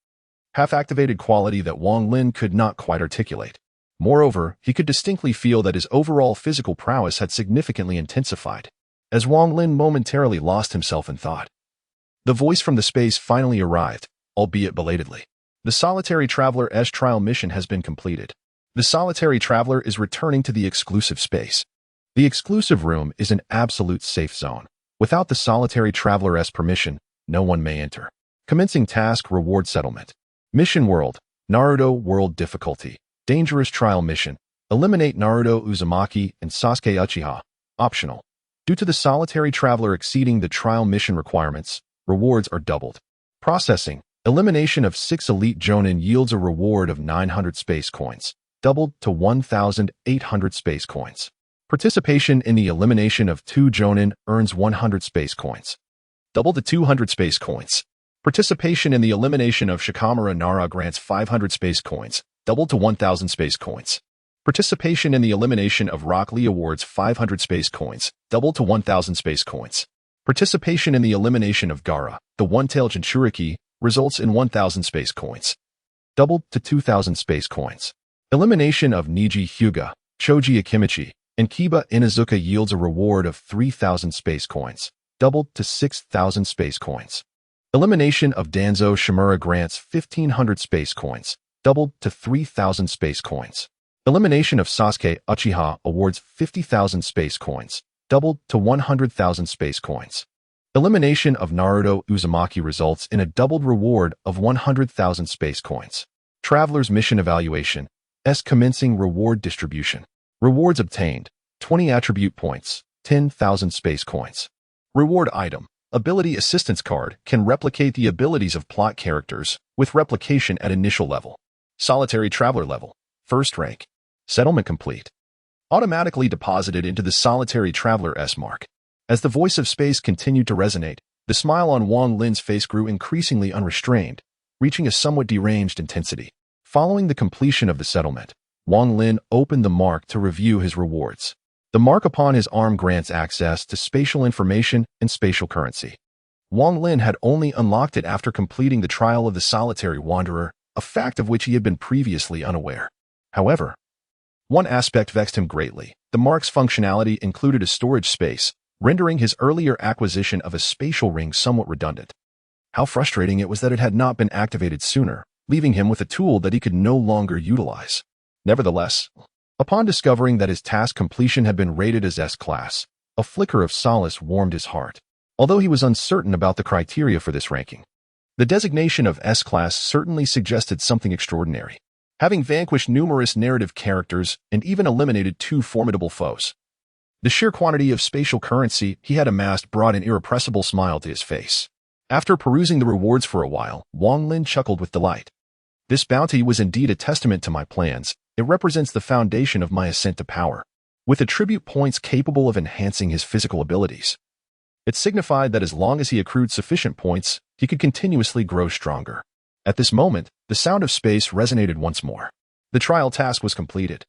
half-activated quality that Wang Lin could not quite articulate. Moreover, he could distinctly feel that his overall physical prowess had significantly intensified. As Wang Lin momentarily lost himself in thought, the voice from the space finally arrived, albeit belatedly. The Solitary Traveler's trial mission has been completed. The Solitary Traveler is returning to the exclusive space. The exclusive room is an absolute safe zone. Without the Solitary Traveler's permission, no one may enter. Commencing task. Reward settlement. Mission World. Naruto World Difficulty. Dangerous Trial Mission. Eliminate Naruto Uzumaki and Sasuke Uchiha. Optional. Due to the Solitary Traveler exceeding the trial mission requirements, rewards are doubled. Processing. Elimination of 6 elite jonin yields a reward of 900 space coins, doubled to 1,800 space coins. Participation in the elimination of 2 jonin earns 100 space coins, doubled to 200 space coins. Participation in the elimination of Shikamaru Nara grants 500 space coins, doubled to 1,000 space coins. Participation in the elimination of Rock Lee awards 500 space coins, doubled to 1,000 space coins. Participation in the elimination of Gaara, the one-tailed Jinchuriki, results in 1,000 space coins, doubled to 2,000 space coins. Elimination of Niji Hyuga, Choji Akimichi, and Kiba Inazuka yields a reward of 3,000 space coins, doubled to 6,000 space coins. Elimination of Danzo Shimura grants 1,500 space coins, doubled to 3,000 space coins. Elimination of Sasuke Uchiha awards 50,000 space coins, doubled to 100,000 space coins. Elimination of Naruto Uzumaki results in a doubled reward of 100,000 space coins. Traveler's Mission Evaluation. Commencing reward distribution. Rewards obtained. 20 attribute points, 10,000 space coins. Reward item. Ability Assistance Card can replicate the abilities of plot characters with replication at initial level. Solitary Traveler level. First rank. Settlement complete. Automatically deposited into the Solitary Traveler's mark. As the voice of space continued to resonate, the smile on Wang Lin's face grew increasingly unrestrained, reaching a somewhat deranged intensity. Following the completion of the settlement, Wang Lin opened the mark to review his rewards. The mark upon his arm grants access to spatial information and spatial currency. Wang Lin had only unlocked it after completing the trial of the Solitary Wanderer, a fact of which he had been previously unaware. However, one aspect vexed him greatly. The mark's functionality included a storage space, rendering his earlier acquisition of a spatial ring somewhat redundant. How frustrating it was that it had not been activated sooner, leaving him with a tool that he could no longer utilize. Nevertheless, upon discovering that his task completion had been rated as S-class, a flicker of solace warmed his heart, although he was uncertain about the criteria for this ranking. The designation of S-class certainly suggested something extraordinary, having vanquished numerous narrative characters and even eliminated 2 formidable foes. The sheer quantity of spatial currency he had amassed brought an irrepressible smile to his face. After perusing the rewards for a while, Wang Lin chuckled with delight. This bounty was indeed a testament to my plans. It represents the foundation of my ascent to power, with attribute points capable of enhancing his physical abilities. It signified that as long as he accrued sufficient points, he could continuously grow stronger. At this moment, the sound of space resonated once more. The trial task was completed,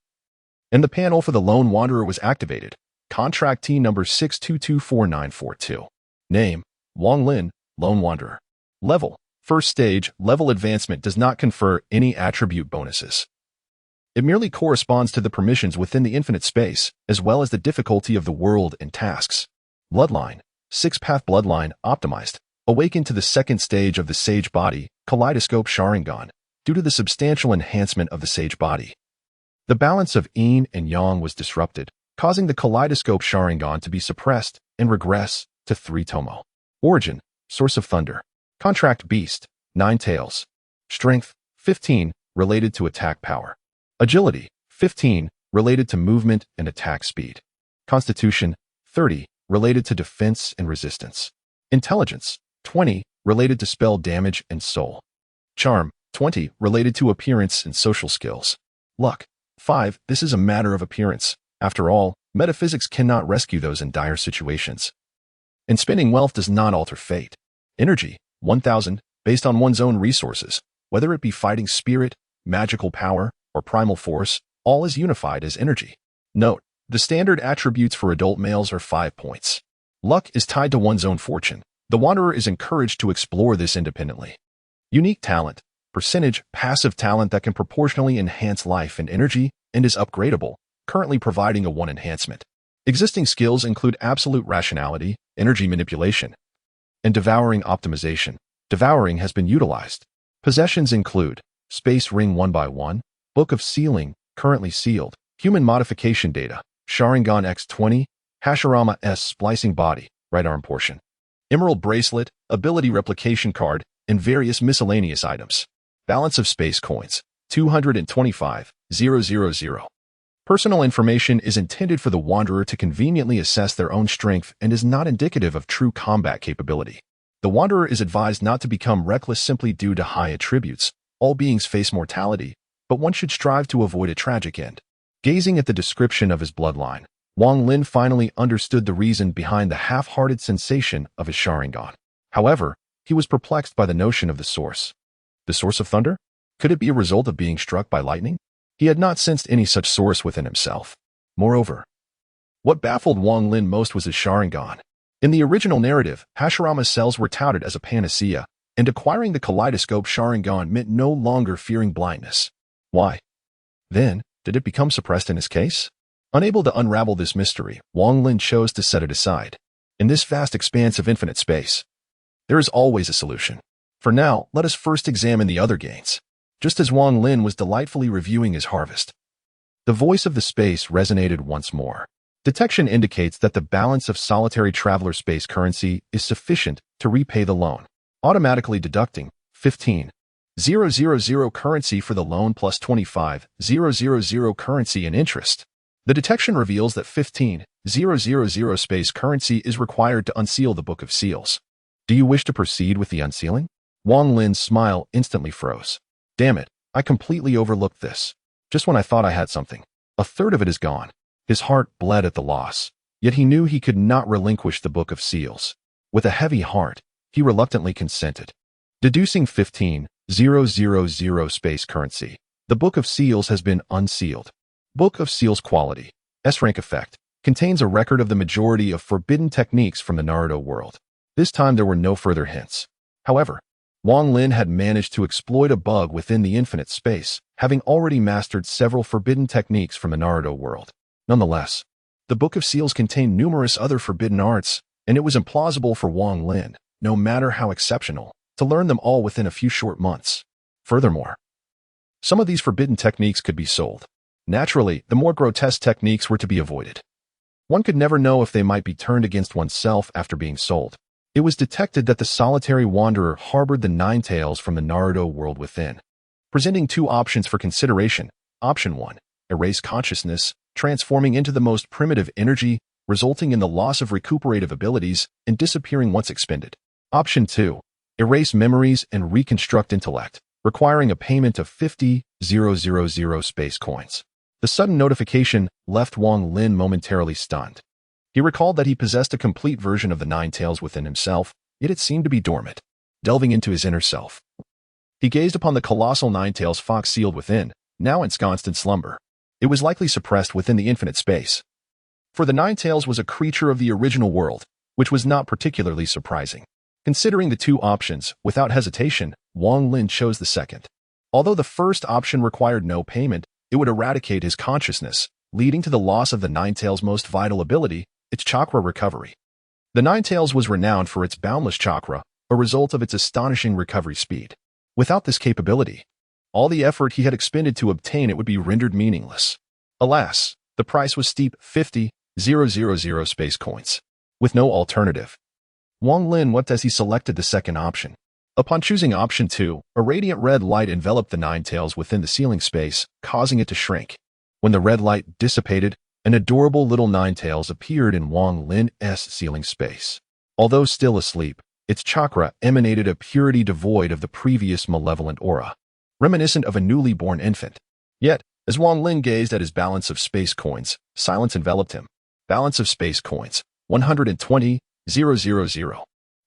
and the panel for the Lone Wanderer was activated. Contractee number 6224942. Name: Wang Lin, Lone Wanderer. Level: First stage. Level advancement does not confer any attribute bonuses. It merely corresponds to the permissions within the infinite space, as well as the difficulty of the world and tasks. Bloodline: 6-path bloodline optimized. Awakened to the second stage of the Sage Body, Kaleidoscope Sharingan, due to the substantial enhancement of the Sage Body. The balance of yin and yang was disrupted, causing the Kaleidoscope Sharingan to be suppressed and regress to 3 Tomo. Origin: Source of Thunder. Contract Beast: 9 tails. Strength: 15, related to attack power. Agility: 15, related to movement and attack speed. Constitution: 30, related to defense and resistance. Intelligence: 20, related to spell damage and soul. Charm: 20, related to appearance and social skills. Luck: 5, this is a matter of appearance. After all, metaphysics cannot rescue those in dire situations. And spending wealth does not alter fate. Energy: 1000, based on one's own resources, whether it be fighting spirit, magical power, or primal force, all is unified as energy. Note: the standard attributes for adult males are 5 points. Luck is tied to one's own fortune. The Wanderer is encouraged to explore this independently. Unique talent: percentage, passive talent that can proportionally enhance life and energy and is upgradable, currently providing a 1 enhancement. Existing skills include absolute rationality, energy manipulation, and devouring optimization. Devouring has been utilized. Possessions include Space Ring 1x1, Book of Sealing, currently sealed, Human Modification Data, Sharingan X20, Hashirama S Splicing Body, right arm portion, Emerald Bracelet, Ability Replication Card, and various miscellaneous items. Balance of Space Coins: 225,000. Personal information is intended for the Wanderer to conveniently assess their own strength and is not indicative of true combat capability. The Wanderer is advised not to become reckless simply due to high attributes. All beings face mortality, but one should strive to avoid a tragic end. Gazing at the description of his bloodline, Wang Lin finally understood the reason behind the half-hearted sensation of his Sharingan. However, he was perplexed by the notion of the source. The source of thunder? Could it be a result of being struck by lightning? He had not sensed any such source within himself. Moreover, what baffled Wang Lin most was his Sharingan. In the original narrative, Hashirama's cells were touted as a panacea, and acquiring the Kaleidoscope Sharingan meant no longer fearing blindness. Why? Then, did it become suppressed in his case? Unable to unravel this mystery, Wang Lin chose to set it aside. In this vast expanse of infinite space, there is always a solution. For now, let us first examine the other gains. Just as Wang Lin was delightfully reviewing his harvest, the voice of the space resonated once more. Detection indicates that the balance of solitary traveler space currency is sufficient to repay the loan, automatically deducting 15,000 currency for the loan plus 25,000 currency and interest. The detection reveals that 15,000 space currency is required to unseal the Book of Seals. Do you wish to proceed with the unsealing? Wang Lin's smile instantly froze. Damn it, I completely overlooked this. Just when I thought I had something, a third of it is gone. His heart bled at the loss, yet he knew he could not relinquish the Book of Seals. With a heavy heart, he reluctantly consented. Deducing 15,000 space currency, the Book of Seals has been unsealed. Book of Seals quality, S-rank effect, contains a record of the majority of forbidden techniques from the Naruto world. This time there were no further hints. However, Wang Lin had managed to exploit a bug within the infinite space, having already mastered several forbidden techniques from the Naruto world. Nonetheless, The Book of Seals contained numerous other forbidden arts, and it was implausible for Wang Lin, no matter how exceptional, to learn them all within a few short months. Furthermore, some of these forbidden techniques could be sold. Naturally, the more grotesque techniques were to be avoided. One could never know if they might be turned against oneself after being sold. It was detected that the solitary wanderer harbored the Nine Tails from the Naruto world within, presenting two options for consideration. Option 1. Erase consciousness, transforming into the most primitive energy, resulting in the loss of recuperative abilities and disappearing once expended. Option 2. Erase memories and reconstruct intellect, requiring a payment of 50,000 space coins. The sudden notification left Wang Lin momentarily stunned. He recalled that he possessed a complete version of the Nine Tails within himself, yet it seemed to be dormant. Delving into his inner self, he gazed upon the colossal Nine Tails fox sealed within, now ensconced in slumber. It was likely suppressed within the infinite space. For the Nine Tails was a creature of the original world, which was not particularly surprising. Considering the two options, without hesitation, Wang Lin chose the second. Although the first option required no payment, it would eradicate his consciousness, leading to the loss of the Nine Tails' most vital ability, its chakra recovery. The Nine Tails was renowned for its boundless chakra, a result of its astonishing recovery speed. Without this capability, all the effort he had expended to obtain it would be rendered meaningless. Alas, the price was steep, 50,000 space coins. With no alternative, Wang Lin wept as he selected the second option. Upon choosing option 2, a radiant red light enveloped the Nine Tails within the ceiling space, causing it to shrink. When the red light dissipated, an adorable little Nine Tails appeared in Wang Lin's ceiling space. Although still asleep, its chakra emanated a purity devoid of the previous malevolent aura, reminiscent of a newly born infant. Yet, as Wang Lin gazed at his balance of space coins, silence enveloped him. Balance of space coins, 120,000.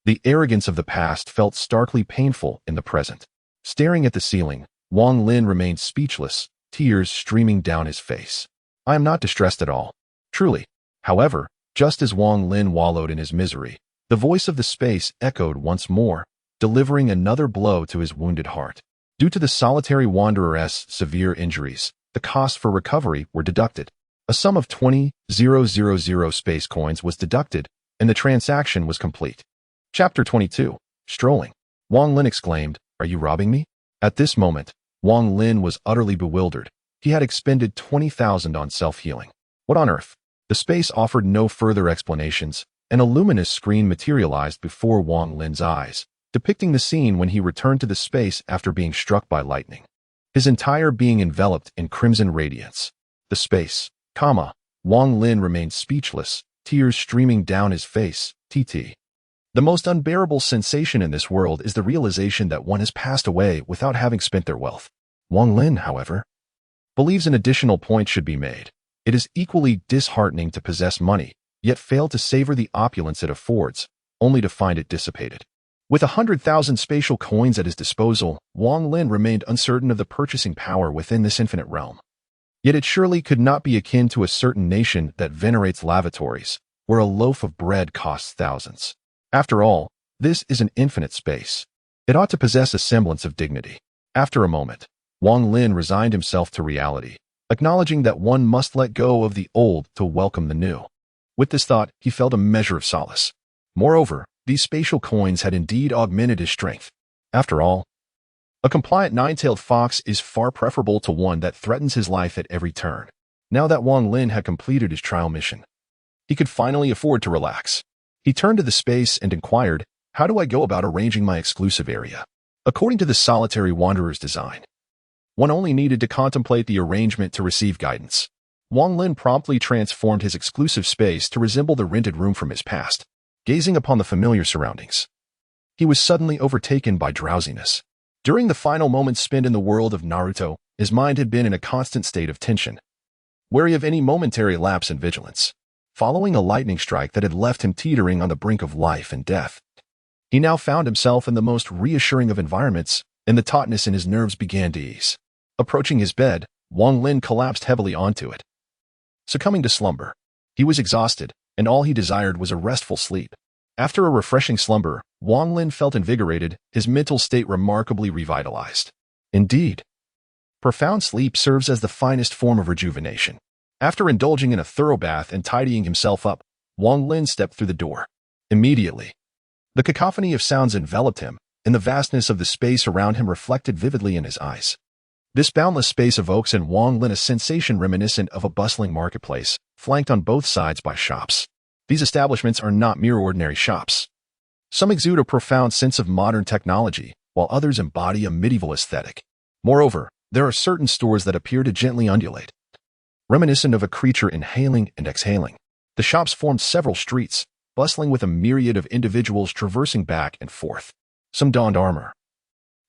The arrogance of the past felt starkly painful in the present. Staring at the ceiling, Wang Lin remained speechless, tears streaming down his face. I am not distressed at all. Truly. However, just as Wang Lin wallowed in his misery, the voice of the space echoed once more, delivering another blow to his wounded heart. Due to the solitary wanderer's severe injuries, the costs for recovery were deducted. A sum of 20,000 space coins was deducted, and the transaction was complete. Chapter 22. Strolling. Wang Lin exclaimed, "Are you robbing me?" At this moment, Wang Lin was utterly bewildered. He had expended 20,000 on self-healing. What on earth? The space offered no further explanations, and a luminous screen materialized before Wang Lin's eyes, depicting the scene when he returned to the space after being struck by lightning. His entire being enveloped in crimson radiance. The space, Wang Lin remained speechless, tears streaming down his face, The most unbearable sensation in this world is the realization that one has passed away without having spent their wealth. Wang Lin, however, believes an additional point should be made. It is equally disheartening to possess money, yet fail to savor the opulence it affords, only to find it dissipated. With 100,000 spatial coins at his disposal, Wang Lin remained uncertain of the purchasing power within this infinite realm. Yet it surely could not be akin to a certain nation that venerates lavatories, where a loaf of bread costs thousands. After all, this is an infinite space. It ought to possess a semblance of dignity. After a moment, Wang Lin resigned himself to reality, acknowledging that one must let go of the old to welcome the new. With this thought, he felt a measure of solace. Moreover, these spatial coins had indeed augmented his strength. After all, a compliant nine-tailed fox is far preferable to one that threatens his life at every turn. Now that Wang Lin had completed his trial mission, he could finally afford to relax. He turned to the space and inquired, "How do I go about arranging my exclusive area?" According to the solitary wanderer's design, one only needed to contemplate the arrangement to receive guidance. Wang Lin promptly transformed his exclusive space to resemble the rented room from his past. Gazing upon the familiar surroundings, he was suddenly overtaken by drowsiness. During the final moments spent in the world of Naruto, his mind had been in a constant state of tension, wary of any momentary lapse in vigilance. Following a lightning strike that had left him teetering on the brink of life and death, he now found himself in the most reassuring of environments, and the tautness in his nerves began to ease. Approaching his bed, Wang Lin collapsed heavily onto it. Succumbing to slumber, he was exhausted, and all he desired was a restful sleep. After a refreshing slumber, Wang Lin felt invigorated, his mental state remarkably revitalized. Indeed, profound sleep serves as the finest form of rejuvenation. After indulging in a thorough bath and tidying himself up, Wang Lin stepped through the door. Immediately, the cacophony of sounds enveloped him, and the vastness of the space around him reflected vividly in his eyes. This boundless space evokes in Wang Lin a sensation reminiscent of a bustling marketplace, flanked on both sides by shops. These establishments are not mere ordinary shops. Some exude a profound sense of modern technology, while others embody a medieval aesthetic. Moreover, there are certain stores that appear to gently undulate, reminiscent of a creature inhaling and exhaling. The shops formed several streets, bustling with a myriad of individuals traversing back and forth. Some donned armor,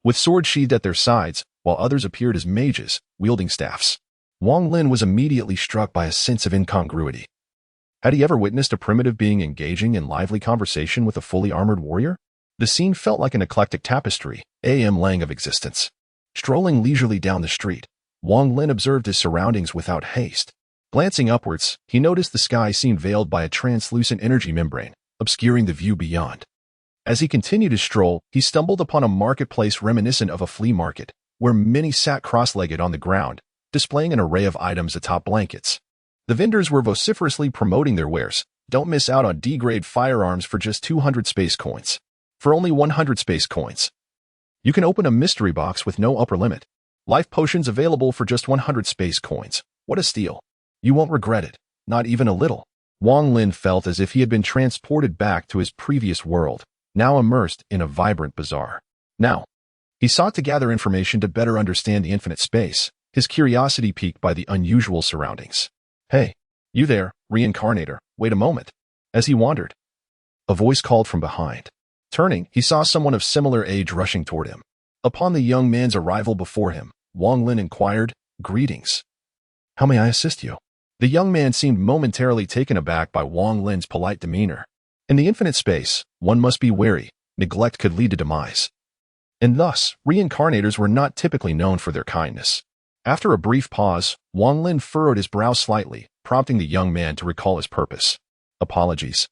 with swords sheathed at their sides, while others appeared as mages, wielding staffs. Wang Lin was immediately struck by a sense of incongruity. Had he ever witnessed a primitive being engaging in lively conversation with a fully armored warrior? The scene felt like an eclectic tapestry, laying of existence. Strolling leisurely down the street, Wang Lin observed his surroundings without haste. Glancing upwards, he noticed the sky seemed veiled by a translucent energy membrane, obscuring the view beyond. As he continued his stroll, he stumbled upon a marketplace reminiscent of a flea market, where many sat cross-legged on the ground, displaying an array of items atop blankets. The vendors were vociferously promoting their wares. Don't miss out on D-grade firearms for just 200 space coins. For only 100 space coins, you can open a mystery box with no upper limit. Life potions available for just 100 space coins. What a steal. You won't regret it, not even a little. Wang Lin felt as if he had been transported back to his previous world, now immersed in a vibrant bazaar. Now, he sought to gather information to better understand the infinite space, his curiosity piqued by the unusual surroundings. Hey, you there, reincarnator, wait a moment. As he wandered, a voice called from behind. Turning, he saw someone of similar age rushing toward him. Upon the young man's arrival before him, Wang Lin inquired, "Greetings. How may I assist you?" The young man seemed momentarily taken aback by Wang Lin's polite demeanor. In the infinite space, one must be wary. Neglect could lead to demise. And thus, reincarnators were not typically known for their kindness. After a brief pause, Wang Lin furrowed his brow slightly, prompting the young man to recall his purpose. "Apologies.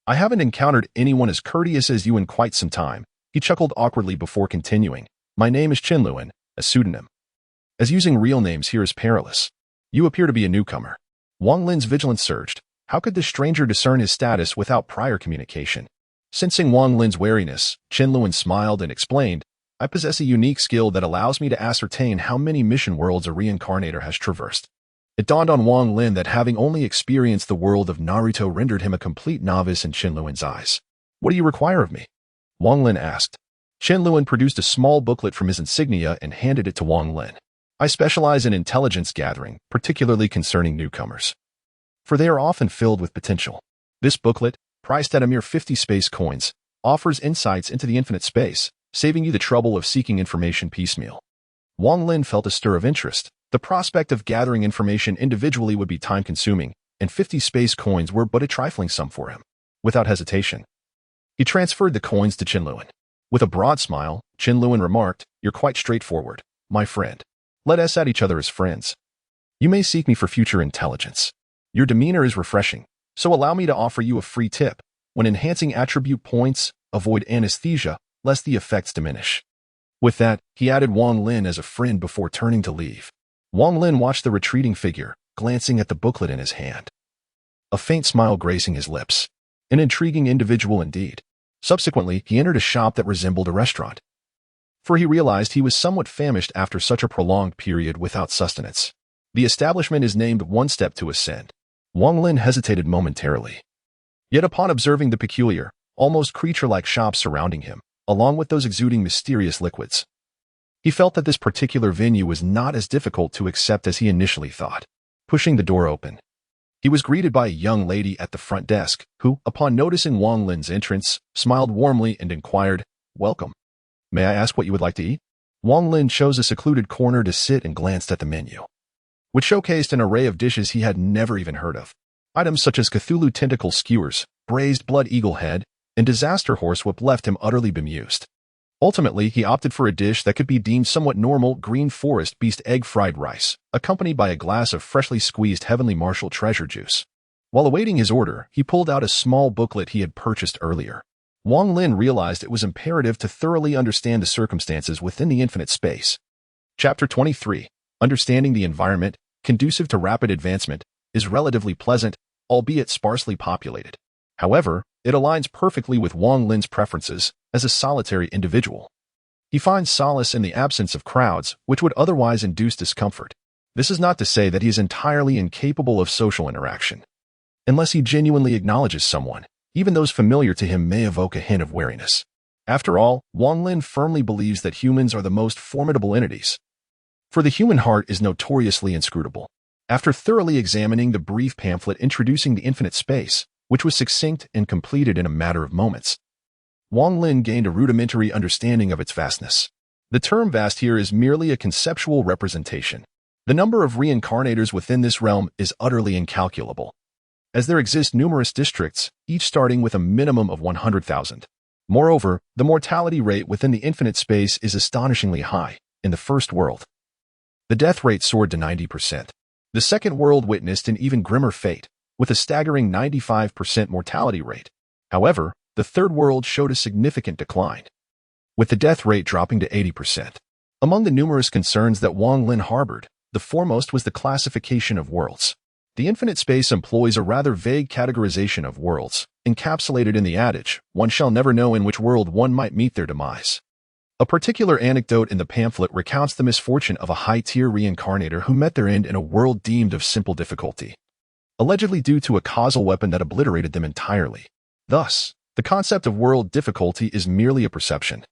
I haven't encountered anyone as courteous as you in quite some time." He chuckled awkwardly before continuing. "My name is Qinluan, a pseudonym, as using real names here is perilous. You appear to be a newcomer." Wang Lin's vigilance surged. How could this stranger discern his status without prior communication? Sensing Wang Lin's wariness, Qinluan smiled and explained, "I possess a unique skill that allows me to ascertain how many mission worlds a reincarnator has traversed." It dawned on Wang Lin that having only experienced the world of Naruto rendered him a complete novice in Qinluan's eyes. "What do you require of me?" Wang Lin asked. Qinluan produced a small booklet from his insignia and handed it to Wang Lin. "I specialize in intelligence gathering, particularly concerning newcomers, for they are often filled with potential. This booklet, priced at a mere 50 space coins, offers insights into the infinite space, saving you the trouble of seeking information piecemeal." Wang Lin felt a stir of interest. The prospect of gathering information individually would be time-consuming, and 50 space coins were but a trifling sum for him. Without hesitation, he transferred the coins to Qinluan. With a broad smile, Qinluan remarked, "You're quite straightforward, my friend. Let us at each other as friends. You may seek me for future intelligence. Your demeanor is refreshing, so allow me to offer you a free tip. When enhancing attribute points, avoid anesthesia, lest the effects diminish." With that, he added Wang Lin as a friend before turning to leave. Wang Lin watched the retreating figure, glancing at the booklet in his hand. A faint smile gracing his lips. An intriguing individual indeed. Subsequently, he entered a shop that resembled a restaurant, for he realized he was somewhat famished after such a prolonged period without sustenance. The establishment is named One Step to Ascend. Wang Lin hesitated momentarily. Yet upon observing the peculiar, almost creature-like shops surrounding him, along with those exuding mysterious liquids, he felt that this particular venue was not as difficult to accept as he initially thought. Pushing the door open, he was greeted by a young lady at the front desk, who, upon noticing Wang Lin's entrance, smiled warmly and inquired, "Welcome. May I ask what you would like to eat?" Wang Lin chose a secluded corner to sit and glanced at the menu, which showcased an array of dishes he had never even heard of. Items such as Cthulhu tentacle skewers, braised blood eagle head, and disaster horsewhip left him utterly bemused. Ultimately, he opted for a dish that could be deemed somewhat normal: green forest beast egg fried rice, accompanied by a glass of freshly squeezed Heavenly Marshal treasure juice. While awaiting his order, he pulled out a small booklet he had purchased earlier. Wang Lin realized it was imperative to thoroughly understand the circumstances within the infinite space. Chapter 23. Understanding the Environment, conducive to rapid advancement, is relatively pleasant, albeit sparsely populated. However, it aligns perfectly with Wang Lin's preferences as a solitary individual. He finds solace in the absence of crowds, which would otherwise induce discomfort. This is not to say that he is entirely incapable of social interaction. Unless he genuinely acknowledges someone, even those familiar to him may evoke a hint of wariness. After all, Wang Lin firmly believes that humans are the most formidable entities. For the human heart is notoriously inscrutable. After thoroughly examining the brief pamphlet introducing the infinite space, which was succinct and completed in a matter of moments, Wang Lin gained a rudimentary understanding of its vastness. The term vast here is merely a conceptual representation. The number of reincarnators within this realm is utterly incalculable, as there exist numerous districts, each starting with a minimum of 100,000. Moreover, the mortality rate within the infinite space is astonishingly high. In the first world, the death rate soared to 90%. The second world witnessed an even grimmer fate, with a staggering 95% mortality rate. However, the third world showed a significant decline, with the death rate dropping to 80%. Among the numerous concerns that Wang Lin harbored, the foremost was the classification of worlds. The infinite space employs a rather vague categorization of worlds, encapsulated in the adage, one shall never know in which world one might meet their demise. A particular anecdote in the pamphlet recounts the misfortune of a high-tier reincarnator who met their end in a world deemed of simple difficulty, allegedly due to a causal weapon that obliterated them entirely. Thus, the concept of world difficulty is merely a perception.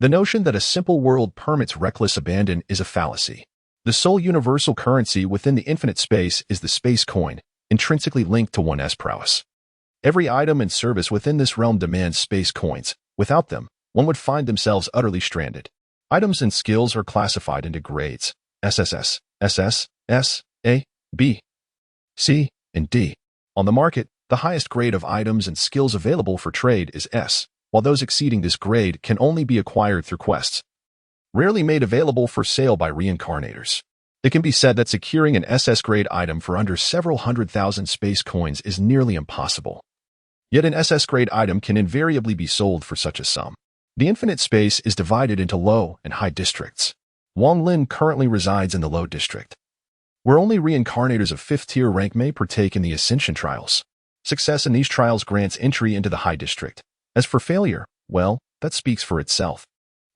The notion that a simple world permits reckless abandon is a fallacy. The sole universal currency within the infinite space is the space coin, intrinsically linked to one's prowess. Every item and service within this realm demands space coins. Without them, one would find themselves utterly stranded. Items and skills are classified into grades: SSS, SS, S, A, B, C, and D. On the market, the highest grade of items and skills available for trade is S, while those exceeding this grade can only be acquired through quests, rarely made available for sale by reincarnators. It can be said that securing an SS-grade item for under several 100,000 space coins is nearly impossible. Yet an SS-grade item can invariably be sold for such a sum. The infinite space is divided into low and high districts. Wang Lin currently resides in the low district, where only reincarnators of 5th-tier rank may partake in the Ascension trials. Success in these trials grants entry into the high district. As for failure, well, that speaks for itself.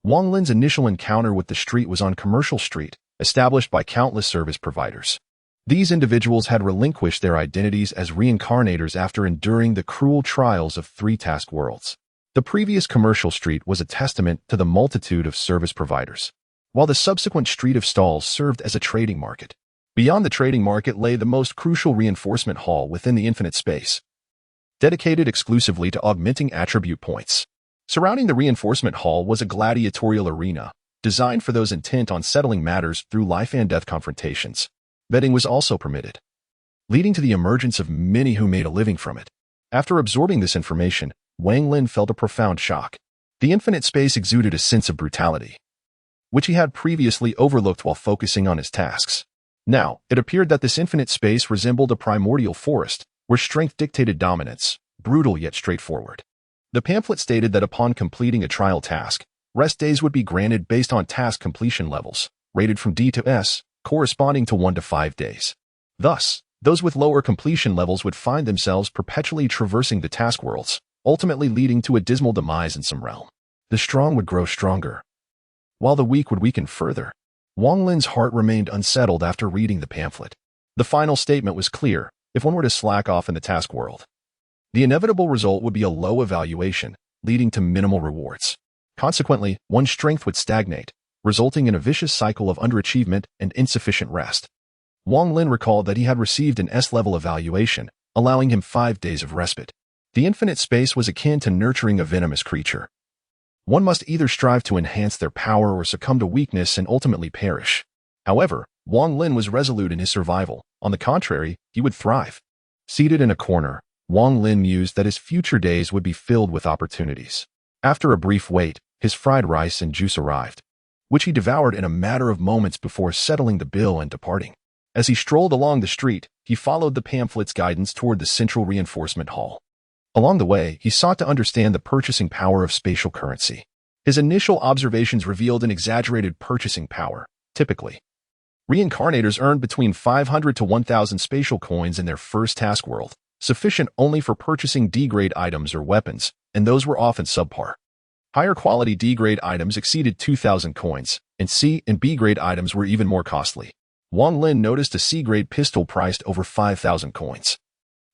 Wang Lin's initial encounter with the street was on Commercial Street, established by countless service providers. These individuals had relinquished their identities as reincarnators after enduring the cruel trials of 3 task worlds. The previous Commercial Street was a testament to the multitude of service providers, while the subsequent Street of Stalls served as a trading market. Beyond the trading market lay the most crucial reinforcement hall within the infinite space, dedicated exclusively to augmenting attribute points. Surrounding the reinforcement hall was a gladiatorial arena, designed for those intent on settling matters through life and death confrontations. Betting was also permitted, leading to the emergence of many who made a living from it. After absorbing this information, Wang Lin felt a profound shock. The infinite space exuded a sense of brutality, which he had previously overlooked while focusing on his tasks. Now, it appeared that this infinite space resembled a primordial forest, where strength dictated dominance, brutal yet straightforward. The pamphlet stated that upon completing a trial task, rest days would be granted based on task completion levels, rated from D to S, corresponding to 1 to 5 days. Thus, those with lower completion levels would find themselves perpetually traversing the task worlds, ultimately leading to a dismal demise in some realm. The strong would grow stronger, while the weak would weaken further. Wang Lin's heart remained unsettled after reading the pamphlet. The final statement was clear: if one were to slack off in the task world, the inevitable result would be a low evaluation, leading to minimal rewards. Consequently, one's strength would stagnate, resulting in a vicious cycle of underachievement and insufficient rest. Wang Lin recalled that he had received an S-level evaluation, allowing him 5 days of respite. The infinite space was akin to nurturing a venomous creature. One must either strive to enhance their power or succumb to weakness and ultimately perish. However, Wang Lin was resolute in his survival. On the contrary, he would thrive. Seated in a corner, Wang Lin mused that his future days would be filled with opportunities. After a brief wait, his fried rice and juice arrived, which he devoured in a matter of moments before settling the bill and departing. As he strolled along the street, he followed the pamphlet's guidance toward the central reinforcement hall. Along the way, he sought to understand the purchasing power of spatial currency. His initial observations revealed an exaggerated purchasing power, typically Reincarnators earned between 500 to 1,000 spatial coins in their first task world, sufficient only for purchasing D-grade items or weapons, and those were often subpar. Higher quality D-grade items exceeded 2,000 coins, and C and B-grade items were even more costly. Wang Lin noticed a C-grade pistol priced over 5,000 coins,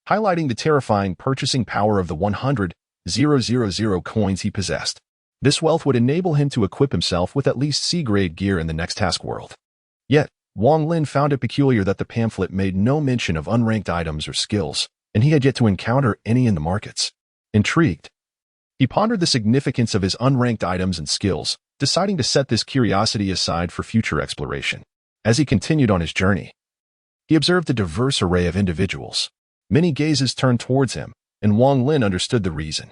highlighting the terrifying purchasing power of the 100,000 coins he possessed. This wealth would enable him to equip himself with at least C-grade gear in the next task world. Yet, Wang Lin found it peculiar that the pamphlet made no mention of unranked items or skills, and he had yet to encounter any in the markets. Intrigued, he pondered the significance of his unranked items and skills, deciding to set this curiosity aside for future exploration. As he continued on his journey, he observed a diverse array of individuals. Many gazes turned towards him, and Wang Lin understood the reason.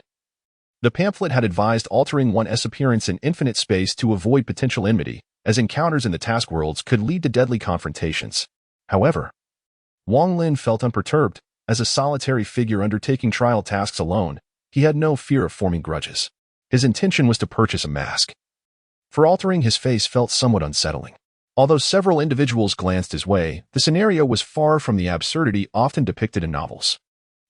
The pamphlet had advised altering one's appearance in infinite space to avoid potential enmity, as encounters in the task worlds could lead to deadly confrontations. However, Wang Lin felt unperturbed. As a solitary figure undertaking trial tasks alone, he had no fear of forming grudges. His intention was to purchase a mask. For altering his face felt somewhat unsettling. Although several individuals glanced his way, the scenario was far from the absurdity often depicted in novels.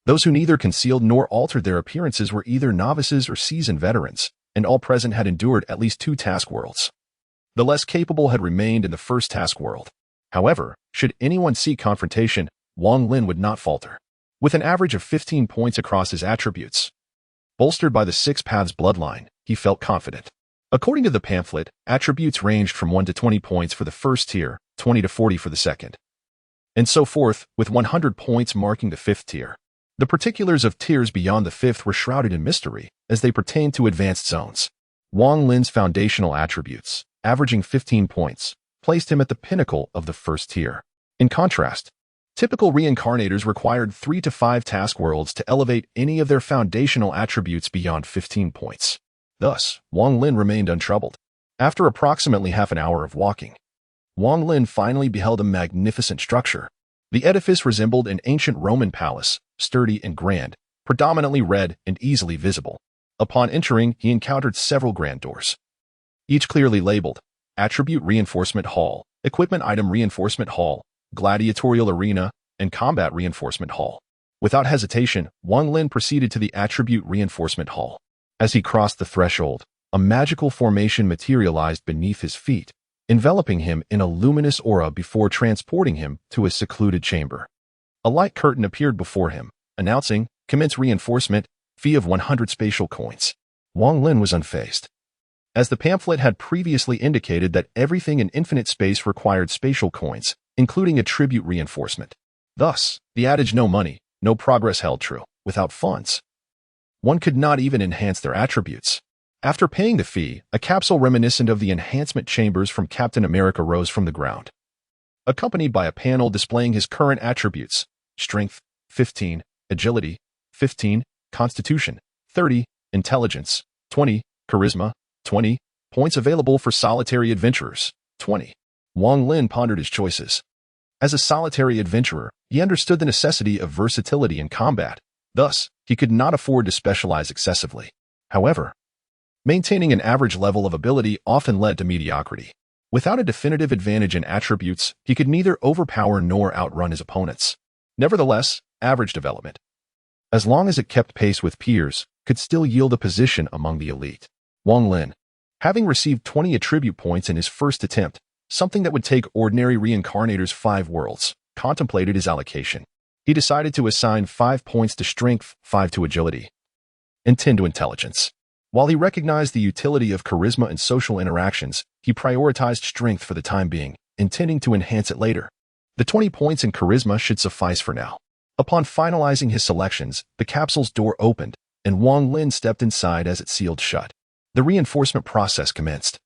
Those who neither concealed nor altered their appearances were either novices or seasoned veterans, and all present had endured at least 2 task worlds. The less capable had remained in the first task world. However, should anyone seek confrontation, Wang Lin would not falter. With an average of 15 points across his attributes, bolstered by the 6 paths bloodline, he felt confident. According to the pamphlet, attributes ranged from 1 to 20 points for the first tier, 20 to 40 for the second, and so forth, with 100 points marking the 5th tier. The particulars of tiers beyond the 5th were shrouded in mystery, as they pertained to advanced zones. Wang Lin's foundational attributes, averaging 15 points, placed him at the pinnacle of the first tier. In contrast, typical reincarnators required 3 to 5 task worlds to elevate any of their foundational attributes beyond 15 points. Thus, Wang Lin remained untroubled. After approximately half an hour of walking, Wang Lin finally beheld a magnificent structure. The edifice resembled an ancient Roman palace, sturdy and grand, predominantly red and easily visible. Upon entering, he encountered several grand doors, each clearly labeled Attribute Reinforcement Hall, Equipment Item Reinforcement Hall, Gladiatorial Arena, and Combat Reinforcement Hall. Without hesitation, Wang Lin proceeded to the Attribute Reinforcement Hall. As he crossed the threshold, a magical formation materialized beneath his feet, enveloping him in a luminous aura before transporting him to a secluded chamber. A light curtain appeared before him, announcing, Commence Reinforcement, fee of 100 spatial coins. Wang Lin was unfazed, as the pamphlet had previously indicated that everything in infinite space required spatial coins, including attribute reinforcement. Thus, the adage no money, no progress held true. Without funds, one could not even enhance their attributes. After paying the fee, a capsule reminiscent of the enhancement chambers from Captain America rose from the ground, accompanied by a panel displaying his current attributes: Strength, 15, Agility, 15, Constitution, 30, Intelligence, 20, Charisma, 20, points available for solitary adventurers, 20. Wang Lin pondered his choices. As a solitary adventurer, he understood the necessity of versatility in combat. Thus, he could not afford to specialize excessively. However, maintaining an average level of ability often led to mediocrity. Without a definitive advantage in attributes, he could neither overpower nor outrun his opponents. Nevertheless, average development, as long as it kept pace with peers, could still yield a position among the elite. Wang Lin, having received 20 attribute points in his first attempt, something that would take ordinary reincarnators 5 worlds, contemplated his allocation. He decided to assign 5 points to strength, 5 to agility, and 10 to intelligence. While he recognized the utility of charisma and social interactions, he prioritized strength for the time being, intending to enhance it later. The 20 points in charisma should suffice for now. Upon finalizing his selections, the capsule's door opened, and Wang Lin stepped inside as it sealed shut. The reinforcement process commenced.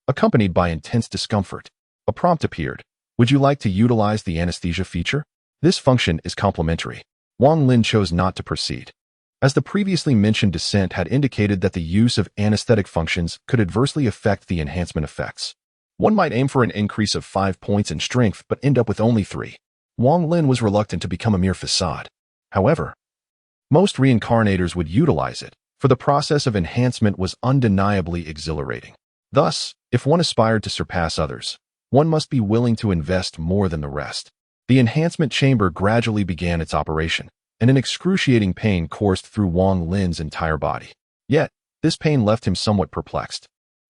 Accompanied by intense discomfort, a prompt appeared. Would you like to utilize the anesthesia feature? This function is complimentary. Wang Lin chose not to proceed, as the previously mentioned dissent had indicated that the use of anesthetic functions could adversely affect the enhancement effects. One might aim for an increase of 5 points in strength but end up with only 3. Wang Lin was reluctant to become a mere facade. However, most reincarnators would utilize it, for the process of enhancement was undeniably exhilarating. Thus, if one aspired to surpass others, one must be willing to invest more than the rest. The enhancement chamber gradually began its operation, and an excruciating pain coursed through Wang Lin's entire body. Yet, this pain left him somewhat perplexed,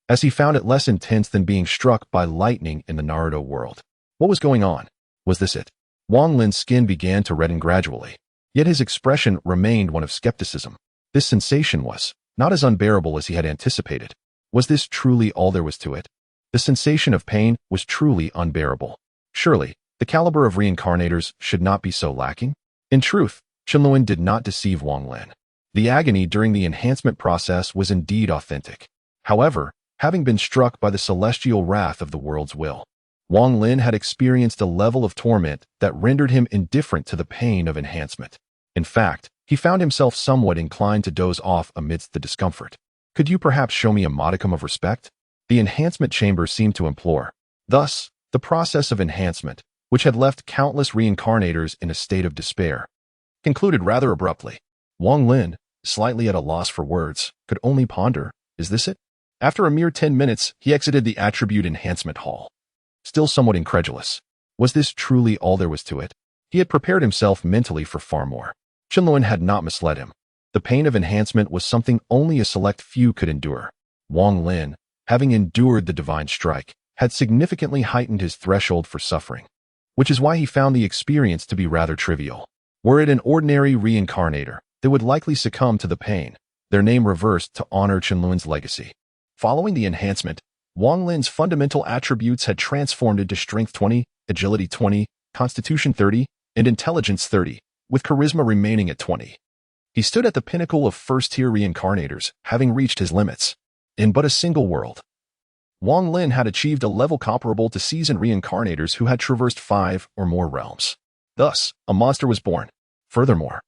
as he found it less intense than being struck by lightning in the Naruto world. What was going on? Was this it? Wang Lin's skin began to redden gradually, yet his expression remained one of skepticism. This sensation was not as unbearable as he had anticipated. Was this truly all there was to it? The sensation of pain was truly unbearable. Surely, the caliber of reincarnators should not be so lacking? In truth, Qinluan did not deceive Wang Lin. The agony during the enhancement process was indeed authentic. However, having been struck by the celestial wrath of the world's will, Wang Lin had experienced a level of torment that rendered him indifferent to the pain of enhancement. In fact, he found himself somewhat inclined to doze off amidst the discomfort. Could you perhaps show me a modicum of respect? The enhancement chamber seemed to implore. Thus, the process of enhancement, which had left countless reincarnators in a state of despair, concluded rather abruptly. Wang Lin, slightly at a loss for words, could only ponder, is this it? After a mere 10 minutes, he exited the attribute enhancement hall. Still somewhat incredulous. Was this truly all there was to it? He had prepared himself mentally for far more. Qinluan had not misled him. The pain of enhancement was something only a select few could endure. Wang Lin, having endured the divine strike, had significantly heightened his threshold for suffering, which is why he found the experience to be rather trivial. Were it an ordinary reincarnator, they would likely succumb to the pain, their name reversed to honor Qinluan's legacy. Following the enhancement, Wang Lin's fundamental attributes had transformed into Strength 20, Agility 20, Constitution 30, and Intelligence 30, with Charisma remaining at 20. He stood at the pinnacle of first-tier reincarnators, having reached his limits. In but a single world, Wang Lin had achieved a level comparable to seasoned reincarnators who had traversed 5 or more realms. Thus, a monster was born. Furthermore,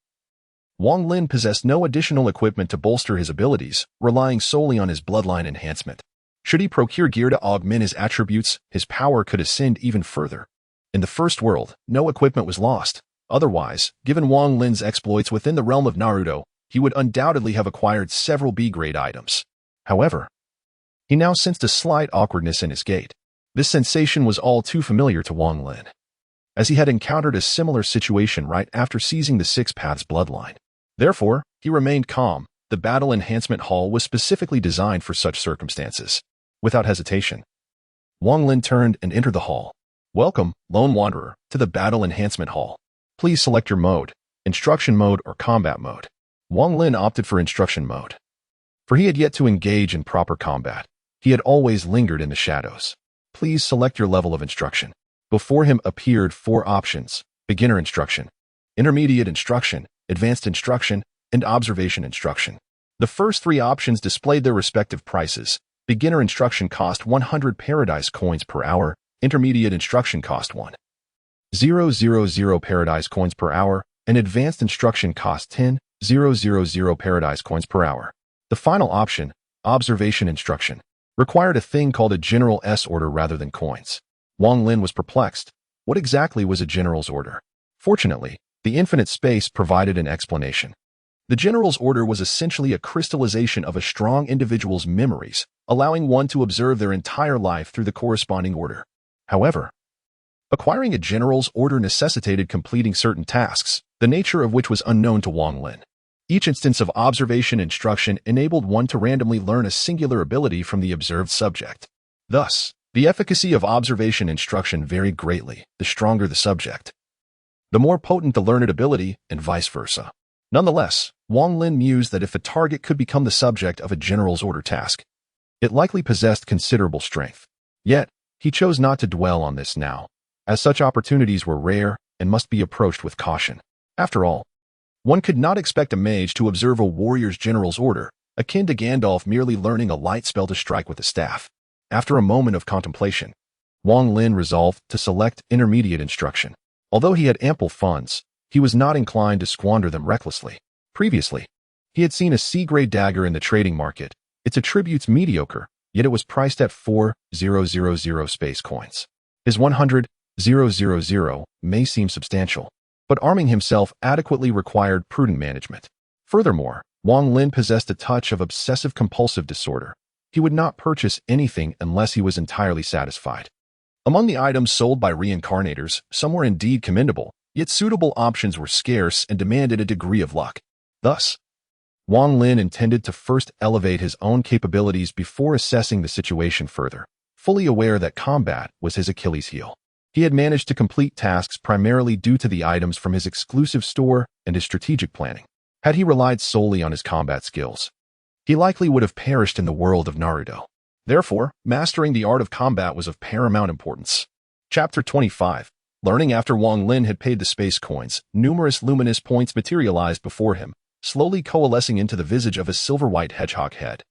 Wang Lin possessed no additional equipment to bolster his abilities, relying solely on his bloodline enhancement. Should he procure gear to augment his attributes, his power could ascend even further. In the first world, no equipment was lost. Otherwise, given Wang Lin's exploits within the realm of Naruto, he would undoubtedly have acquired several B-grade items. However, he now sensed a slight awkwardness in his gait. This sensation was all too familiar to Wang Lin, as he had encountered a similar situation right after seizing the Six Paths bloodline. Therefore, he remained calm. The Battle Enhancement Hall was specifically designed for such circumstances. Without hesitation, Wang Lin turned and entered the hall. Welcome, Lone Wanderer, to the Battle Enhancement Hall. Please select your mode, Instruction Mode or Combat Mode. Wang Lin opted for Instruction Mode, for he had yet to engage in proper combat. He had always lingered in the shadows. Please select your level of instruction. Before him appeared 4 options: Beginner Instruction, Intermediate Instruction, Advanced Instruction, and Observation Instruction. The first 3 options displayed their respective prices. Beginner Instruction cost 100 Paradise Coins per hour, Intermediate Instruction cost 1,000 Paradise Coins per hour, and Advanced Instruction cost 10,000 Paradise Coins per hour. The final option, Observation Instruction, required a thing called a General S order rather than coins. Wang Lin was perplexed. What exactly was a General's order? Fortunately, the infinite space provided an explanation. The General's order was essentially a crystallization of a strong individual's memories, allowing one to observe their entire life through the corresponding order. However, acquiring a General's order necessitated completing certain tasks, the nature of which was unknown to Wang Lin. Each instance of observation instruction enabled one to randomly learn a singular ability from the observed subject. Thus, the efficacy of observation instruction varied greatly. The stronger the subject, the more potent the learned ability, and vice versa. Nonetheless, Wang Lin mused that if the target could become the subject of a General's order task, it likely possessed considerable strength. Yet, he chose not to dwell on this now, as such opportunities were rare and must be approached with caution. After all, one could not expect a mage to observe a warrior's General's order, akin to Gandalf merely learning a light spell to strike with a staff. After a moment of contemplation, Wang Lin resolved to select Intermediate Instruction. Although he had ample funds, he was not inclined to squander them recklessly. Previously, he had seen a C-grade dagger in the trading market. Its attributes mediocre, yet it was priced at 4,000 space coins. His 100,000 may seem substantial, but arming himself adequately required prudent management. Furthermore, Wang Lin possessed a touch of obsessive-compulsive disorder. He would not purchase anything unless he was entirely satisfied. Among the items sold by reincarnators, some were indeed commendable, yet suitable options were scarce and demanded a degree of luck. Thus, Wang Lin intended to first elevate his own capabilities before assessing the situation further, fully aware that combat was his Achilles heel. He had managed to complete tasks primarily due to the items from his exclusive store and his strategic planning. Had he relied solely on his combat skills, he likely would have perished in the world of Naruto. Therefore, mastering the art of combat was of paramount importance. Chapter 25. Learning. After Wang Lin had paid the space coins, numerous luminous points materialized before him, slowly coalescing into the visage of a silver-white hedgehog head.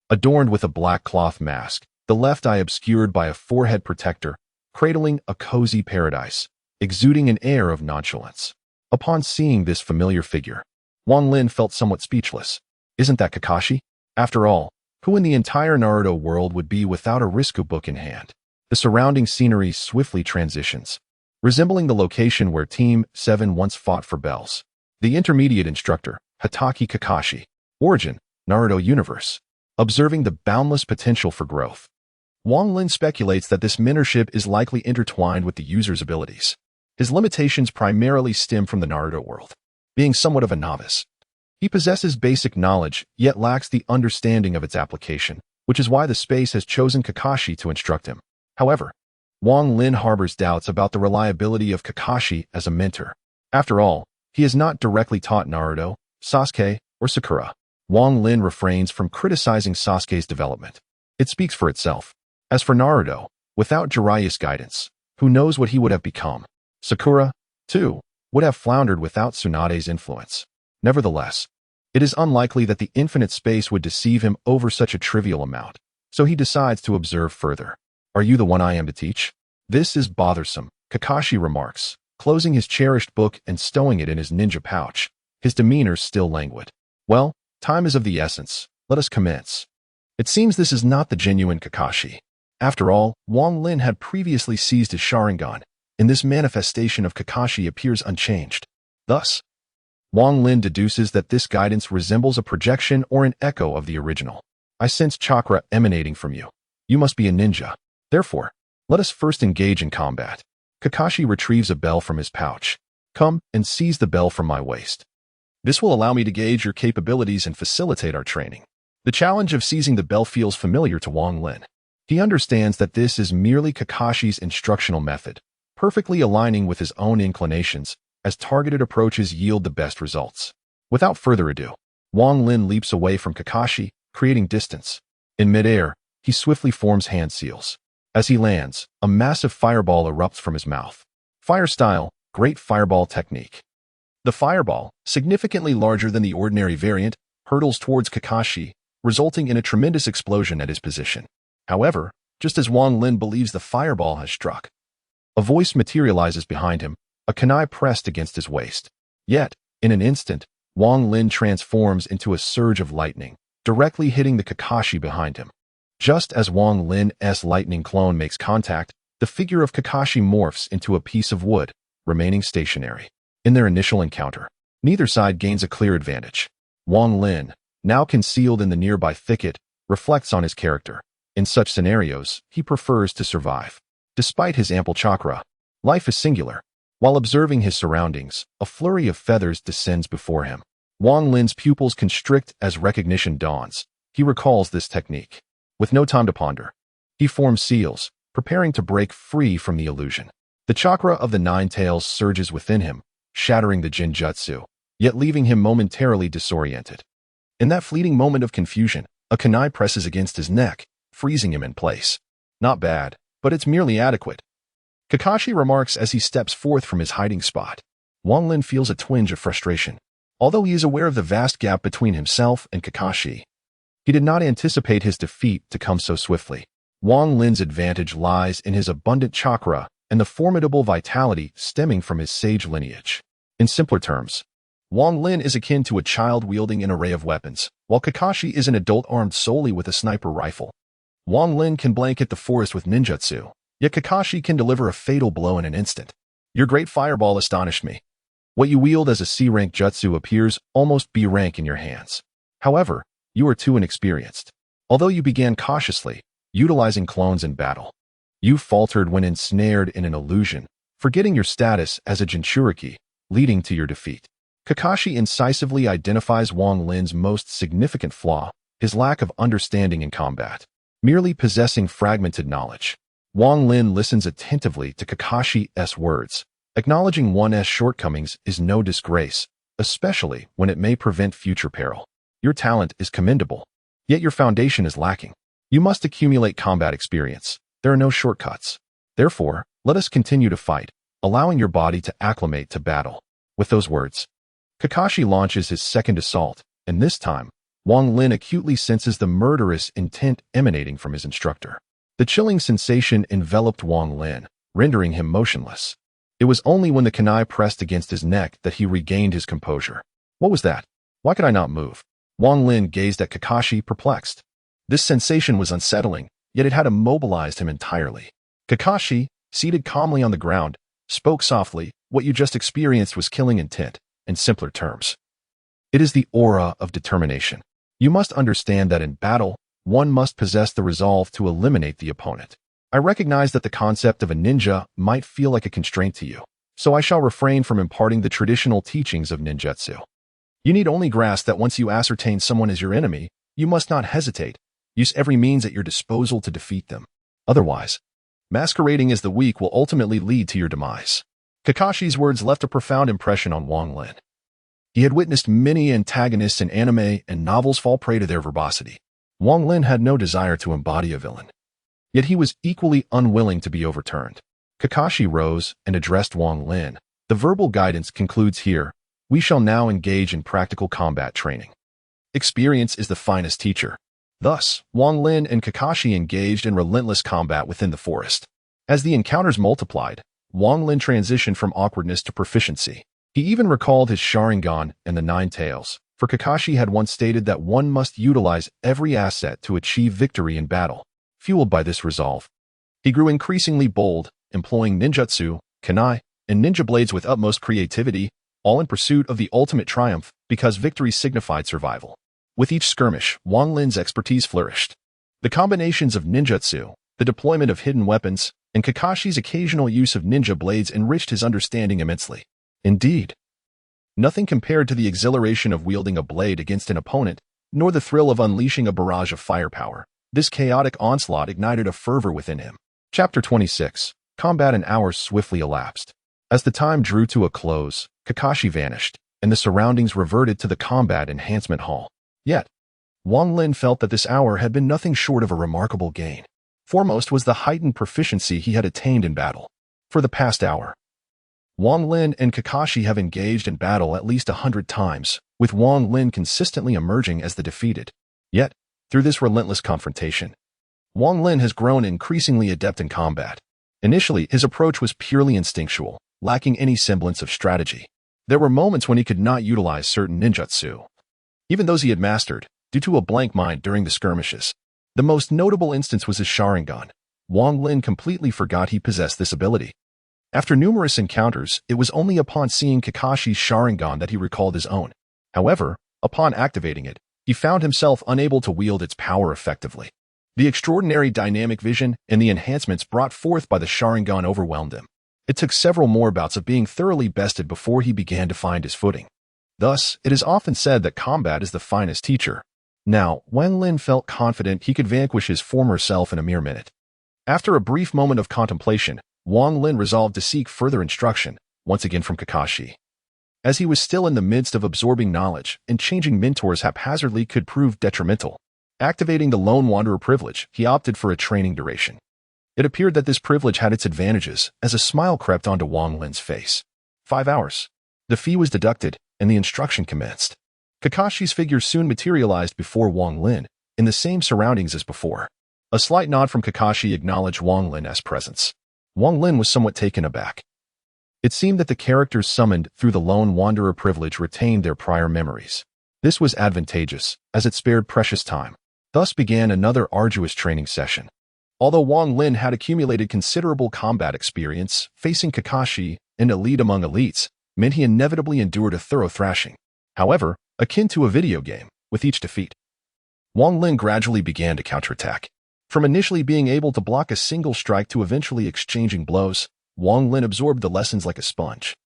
Adorned with a black cloth mask, the left eye obscured by a forehead protector, cradling a cozy paradise, exuding an air of nonchalance. Upon seeing this familiar figure, Wang Lin felt somewhat speechless. Isn't that Kakashi? After all, who in the entire Naruto world would be without a Risku book in hand? The surrounding scenery swiftly transitions, resembling the location where Team 7 once fought for bells. The intermediate instructor, Hatake Kakashi. Origin, Naruto universe. Observing the boundless potential for growth, Wang Lin speculates that this mentorship is likely intertwined with the user's abilities. His limitations primarily stem from the Naruto world. Being somewhat of a novice, he possesses basic knowledge, yet lacks the understanding of its application, which is why the space has chosen Kakashi to instruct him. However, Wang Lin harbors doubts about the reliability of Kakashi as a mentor. After all, he has not directly taught Naruto, Sasuke, or Sakura. Wang Lin refrains from criticizing Sasuke's development. It speaks for itself. As for Naruto, without Jiraiya's guidance, who knows what he would have become? Sakura, too, would have floundered without Tsunade's influence. Nevertheless, it is unlikely that the infinite space would deceive him over such a trivial amount, so he decides to observe further. Are you the one I am to teach? This is bothersome, Kakashi remarks, closing his cherished book and stowing it in his ninja pouch, his demeanor still languid. Well, time is of the essence. Let us commence. It seems this is not the genuine Kakashi. After all, Wang Lin had previously seized his Sharingan, and this manifestation of Kakashi appears unchanged. Thus, Wang Lin deduces that this guidance resembles a projection or an echo of the original. I sense chakra emanating from you. You must be a ninja. Therefore, let us first engage in combat. Kakashi retrieves a bell from his pouch. Come and seize the bell from my waist. This will allow me to gauge your capabilities and facilitate our training. The challenge of seizing the bell feels familiar to Wang Lin. He understands that this is merely Kakashi's instructional method, perfectly aligning with his own inclinations, as targeted approaches yield the best results. Without further ado, Wang Lin leaps away from Kakashi, creating distance. In midair, he swiftly forms hand seals. As he lands, a massive fireball erupts from his mouth. Fire style, great fireball technique. The fireball, significantly larger than the ordinary variant, hurtles towards Kakashi, resulting in a tremendous explosion at his position. However, just as Wang Lin believes the fireball has struck, a voice materializes behind him, a kunai pressed against his waist. Yet, in an instant, Wang Lin transforms into a surge of lightning, directly hitting the Kakashi behind him. Just as Wang Lin's lightning clone makes contact, the figure of Kakashi morphs into a piece of wood, remaining stationary. In their initial encounter, neither side gains a clear advantage. Wang Lin, now concealed in the nearby thicket, reflects on his character. In such scenarios, he prefers to survive. Despite his ample chakra, life is singular. While observing his surroundings, a flurry of feathers descends before him. Wang Lin's pupils constrict as recognition dawns. He recalls this technique. With no time to ponder, he forms seals, preparing to break free from the illusion. The chakra of the nine tails surges within him, shattering the Jinjutsu, yet leaving him momentarily disoriented. In that fleeting moment of confusion, a kunai presses against his neck, freezing him in place. Not bad, but it's merely adequate, Kakashi remarks as he steps forth from his hiding spot. Wang Lin feels a twinge of frustration. Although he is aware of the vast gap between himself and Kakashi, he did not anticipate his defeat to come so swiftly. Wang Lin's advantage lies in his abundant chakra and the formidable vitality stemming from his sage lineage. In simpler terms, Wang Lin is akin to a child wielding an array of weapons, while Kakashi is an adult armed solely with a sniper rifle. Wang Lin can blanket the forest with ninjutsu, yet Kakashi can deliver a fatal blow in an instant. Your great fireball astonished me. What you wield as a C-rank jutsu appears almost B-rank in your hands. However, you are too inexperienced. Although you began cautiously, utilizing clones in battle, You faltered when ensnared in an illusion, forgetting your status as a Jinchuriki, leading to your defeat. Kakashi incisively identifies Wang Lin's most significant flaw, his lack of understanding in combat. Merely possessing fragmented knowledge. Wang Lin listens attentively to Kakashi's words. Acknowledging one's shortcomings is no disgrace, especially when it may prevent future peril. Your talent is commendable, yet your foundation is lacking. You must accumulate combat experience. There are no shortcuts. Therefore, let us continue to fight, allowing your body to acclimate to battle. With those words, Kakashi launches his second assault, and this time, Wang Lin acutely senses the murderous intent emanating from his instructor. The chilling sensation enveloped Wang Lin, rendering him motionless. It was only when the kunai pressed against his neck that he regained his composure. What was that? Why could I not move? Wang Lin gazed at Kakashi, perplexed. This sensation was unsettling, yet it had immobilized him entirely. Kakashi, seated calmly on the ground, spoke softly. What you just experienced was killing intent, in simpler terms. It is the aura of determination. You must understand that in battle, one must possess the resolve to eliminate the opponent. I recognize that the concept of a ninja might feel like a constraint to you, so I shall refrain from imparting the traditional teachings of ninjutsu. You need only grasp that once you ascertain someone is your enemy, you must not hesitate. Use every means at your disposal to defeat them. Otherwise, masquerading as the weak will ultimately lead to your demise. Kakashi's words left a profound impression on Wang Lin. He had witnessed many antagonists in anime and novels fall prey to their verbosity. Wang Lin had no desire to embody a villain. Yet he was equally unwilling to be overturned. Kakashi rose and addressed Wang Lin. The verbal guidance concludes here. We shall now engage in practical combat training. Experience is the finest teacher. Thus, Wang Lin and Kakashi engaged in relentless combat within the forest. As the encounters multiplied, Wang Lin transitioned from awkwardness to proficiency. He even recalled his Sharingan and the Nine Tails, for Kakashi had once stated that one must utilize every asset to achieve victory in battle. Fueled by this resolve, he grew increasingly bold, employing ninjutsu, kunai, and ninja blades with utmost creativity, all in pursuit of the ultimate triumph, because victory signified survival. With each skirmish, Wang Lin's expertise flourished. The combinations of ninjutsu, the deployment of hidden weapons, and Kakashi's occasional use of ninja blades enriched his understanding immensely. Indeed, nothing compared to the exhilaration of wielding a blade against an opponent, nor the thrill of unleashing a barrage of firepower. This chaotic onslaught ignited a fervor within him. Chapter 26. Combat and hours swiftly elapsed. As the time drew to a close, Kakashi vanished, and the surroundings reverted to the combat enhancement hall. Yet, Wang Lin felt that this hour had been nothing short of a remarkable gain. Foremost was the heightened proficiency he had attained in battle. For the past hour, Wang Lin and Kakashi have engaged in battle at least 100 times, with Wang Lin consistently emerging as the defeated. Yet, through this relentless confrontation, Wang Lin has grown increasingly adept in combat. Initially, his approach was purely instinctual, lacking any semblance of strategy. There were moments when he could not utilize certain ninjutsu, even those he had mastered, due to a blank mind during the skirmishes. The most notable instance was his Sharingan. Wang Lin completely forgot he possessed this ability. After numerous encounters, it was only upon seeing Kakashi's Sharingan that he recalled his own. However, upon activating it, he found himself unable to wield its power effectively. The extraordinary dynamic vision and the enhancements brought forth by the Sharingan overwhelmed him. It took several more bouts of being thoroughly bested before he began to find his footing. Thus, it is often said that combat is the finest teacher. Now, Wang Lin felt confident he could vanquish his former self in a mere minute. After a brief moment of contemplation, Wang Lin resolved to seek further instruction, once again from Kakashi. As he was still in the midst of absorbing knowledge, and changing mentors haphazardly could prove detrimental. Activating the Lone Wanderer privilege, he opted for a training duration. It appeared that this privilege had its advantages, as a smile crept onto Wang Lin's face. 5 hours. The fee was deducted, and the instruction commenced. Kakashi's figure soon materialized before Wang Lin, in the same surroundings as before. A slight nod from Kakashi acknowledged Wang Lin's presence. Wang Lin was somewhat taken aback. It seemed that the characters summoned through the Lone Wanderer privilege retained their prior memories. This was advantageous, as it spared precious time. Thus began another arduous training session. Although Wang Lin had accumulated considerable combat experience, facing Kakashi, an elite among elites, meant he inevitably endured a thorough thrashing. However, akin to a video game, with each defeat, Wang Lin gradually began to counterattack. From initially being able to block a single strike to eventually exchanging blows, Wang Lin absorbed the lessons like a sponge.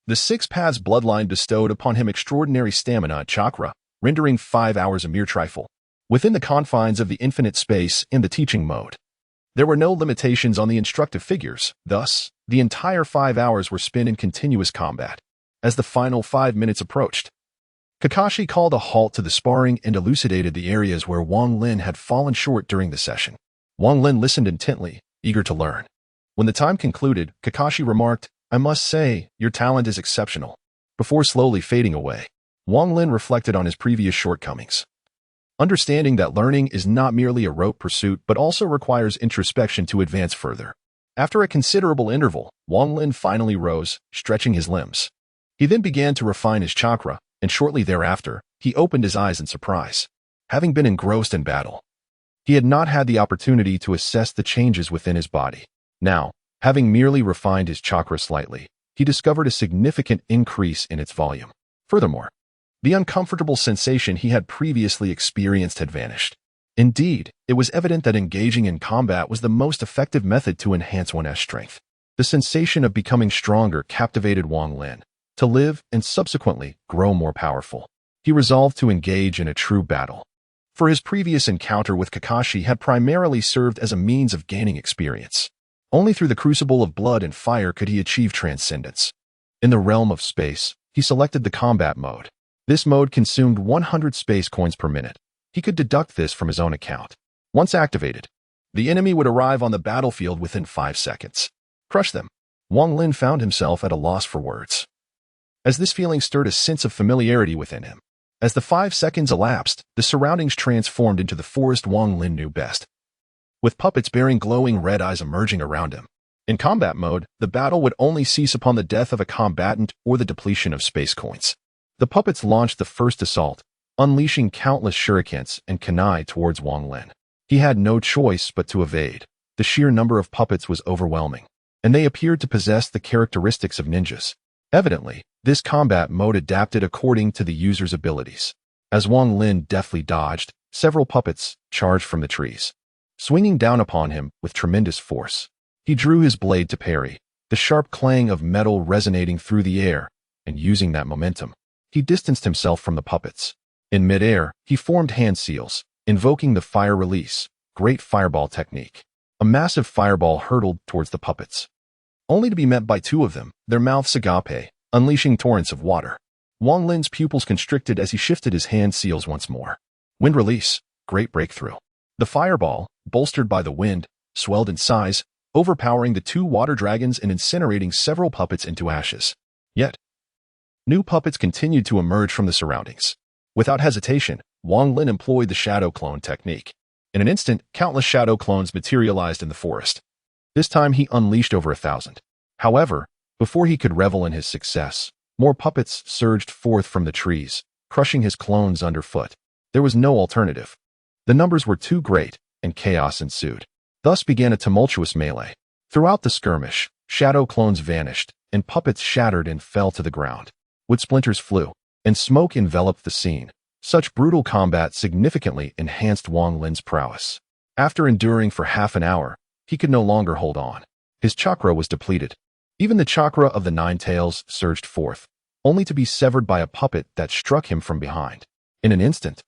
The six paths bloodline bestowed upon him extraordinary stamina and chakra, rendering 5 hours a mere trifle. Within the confines of the infinite space in the teaching mode, there were no limitations on the instructive figures, thus, the entire 5 hours were spent in continuous combat. As the final 5 minutes approached, Kakashi called a halt to the sparring and elucidated the areas where Wang Lin had fallen short during the session. Wang Lin listened intently, eager to learn. When the time concluded, Kakashi remarked, "I must say, your talent is exceptional." Before slowly fading away, Wang Lin reflected on his previous shortcomings, understanding that learning is not merely a rote pursuit but also requires introspection to advance further. After a considerable interval, Wang Lin finally rose, stretching his limbs. He then began to refine his chakra, and shortly thereafter, he opened his eyes in surprise. Having been engrossed in battle, he had not had the opportunity to assess the changes within his body. Now, having merely refined his chakra slightly, he discovered a significant increase in its volume. Furthermore, the uncomfortable sensation he had previously experienced had vanished. Indeed, it was evident that engaging in combat was the most effective method to enhance one's strength. The sensation of becoming stronger captivated Wang Lin. To live and subsequently grow more powerful, he resolved to engage in a true battle. For his previous encounter with Kakashi had primarily served as a means of gaining experience. Only through the crucible of blood and fire could he achieve transcendence. In the realm of space, he selected the combat mode. This mode consumed 100 space coins per minute. He could deduct this from his own account. Once activated, the enemy would arrive on the battlefield within 5 seconds. Crush them. Wang Lin found himself at a loss for words, as this feeling stirred a sense of familiarity within him. As the 5 seconds elapsed, the surroundings transformed into the forest Wang Lin knew best, with puppets bearing glowing red eyes emerging around him. In combat mode, the battle would only cease upon the death of a combatant or the depletion of space coins. The puppets launched the first assault, unleashing countless shurikens and kunai towards Wang Lin. He had no choice but to evade. The sheer number of puppets was overwhelming, and they appeared to possess the characteristics of ninjas. Evidently, this combat mode adapted according to the user's abilities. As Wang Lin deftly dodged, several puppets charged from the trees, swinging down upon him with tremendous force. He drew his blade to parry, the sharp clang of metal resonating through the air, and using that momentum, he distanced himself from the puppets. In midair, he formed hand seals, invoking the fire release, great fireball technique. A massive fireball hurtled towards the puppets, only to be met by 2 of them, their mouths agape, unleashing torrents of water. Wang Lin's pupils constricted as he shifted his hand seals once more. Wind release, great breakthrough. The fireball, bolstered by the wind, swelled in size, overpowering the 2 water dragons and incinerating several puppets into ashes. Yet, new puppets continued to emerge from the surroundings. Without hesitation, Wang Lin employed the shadow clone technique. In an instant, countless shadow clones materialized in the forest. This time he unleashed over 1,000. However, before he could revel in his success, more puppets surged forth from the trees, crushing his clones underfoot. There was no alternative. The numbers were too great, and chaos ensued. Thus began a tumultuous melee. Throughout the skirmish, shadow clones vanished, and puppets shattered and fell to the ground. Wood splinters flew, and smoke enveloped the scene. Such brutal combat significantly enhanced Wang Lin's prowess. After enduring for half an hour, he could no longer hold on. His chakra was depleted. Even the chakra of the 9 tails surged forth, only to be severed by a puppet that struck him from behind. In an instant,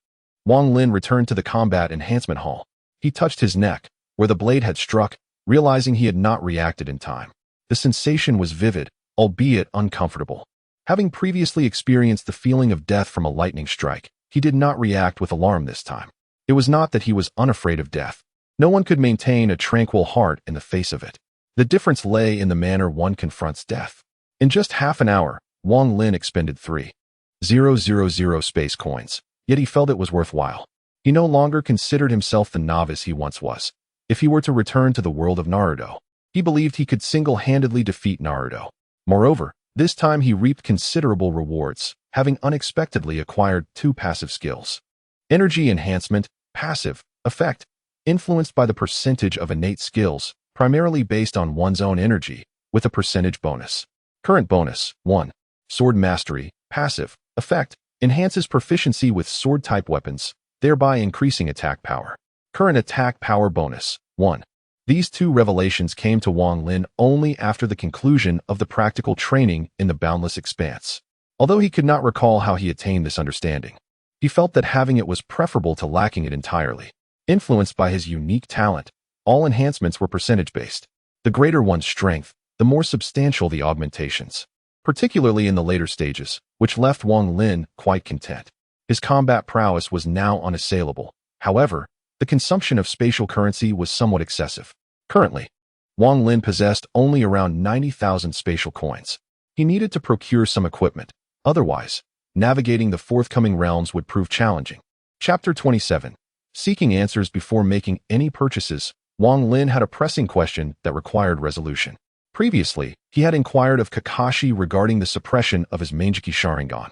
Wang Lin returned to the combat enhancement hall. He touched his neck, where the blade had struck, realizing he had not reacted in time. The sensation was vivid, albeit uncomfortable. Having previously experienced the feeling of death from a lightning strike, he did not react with alarm this time. It was not that he was unafraid of death. No one could maintain a tranquil heart in the face of it. The difference lay in the manner one confronts death. In just half an hour, Wang Lin expended 3,000 space coins, yet he felt it was worthwhile. He no longer considered himself the novice he once was. If he were to return to the world of Naruto, he believed he could single-handedly defeat Naruto. Moreover, this time he reaped considerable rewards, having unexpectedly acquired 2 passive skills. Energy enhancement, passive, effect, influenced by the percentage of innate skills, primarily based on one's own energy, with a percentage bonus. Current bonus, 1. Sword mastery, passive, effect, enhances proficiency with sword-type weapons, thereby increasing attack power. Current attack power bonus, 1. These two revelations came to Wang Lin only after the conclusion of the practical training in the boundless expanse. Although he could not recall how he attained this understanding, he felt that having it was preferable to lacking it entirely. Influenced by his unique talent, all enhancements were percentage-based. The greater one's strength, the more substantial the augmentations, particularly in the later stages, which left Wang Lin quite content. His combat prowess was now unassailable. However, the consumption of spatial currency was somewhat excessive. Currently, Wang Lin possessed only around 90,000 spatial coins. He needed to procure some equipment. Otherwise, navigating the forthcoming realms would prove challenging. Chapter 27. Seeking answers before making any purchases, Wang Lin had a pressing question that required resolution. Previously, he had inquired of Kakashi regarding the suppression of his Manjiki Sharingan.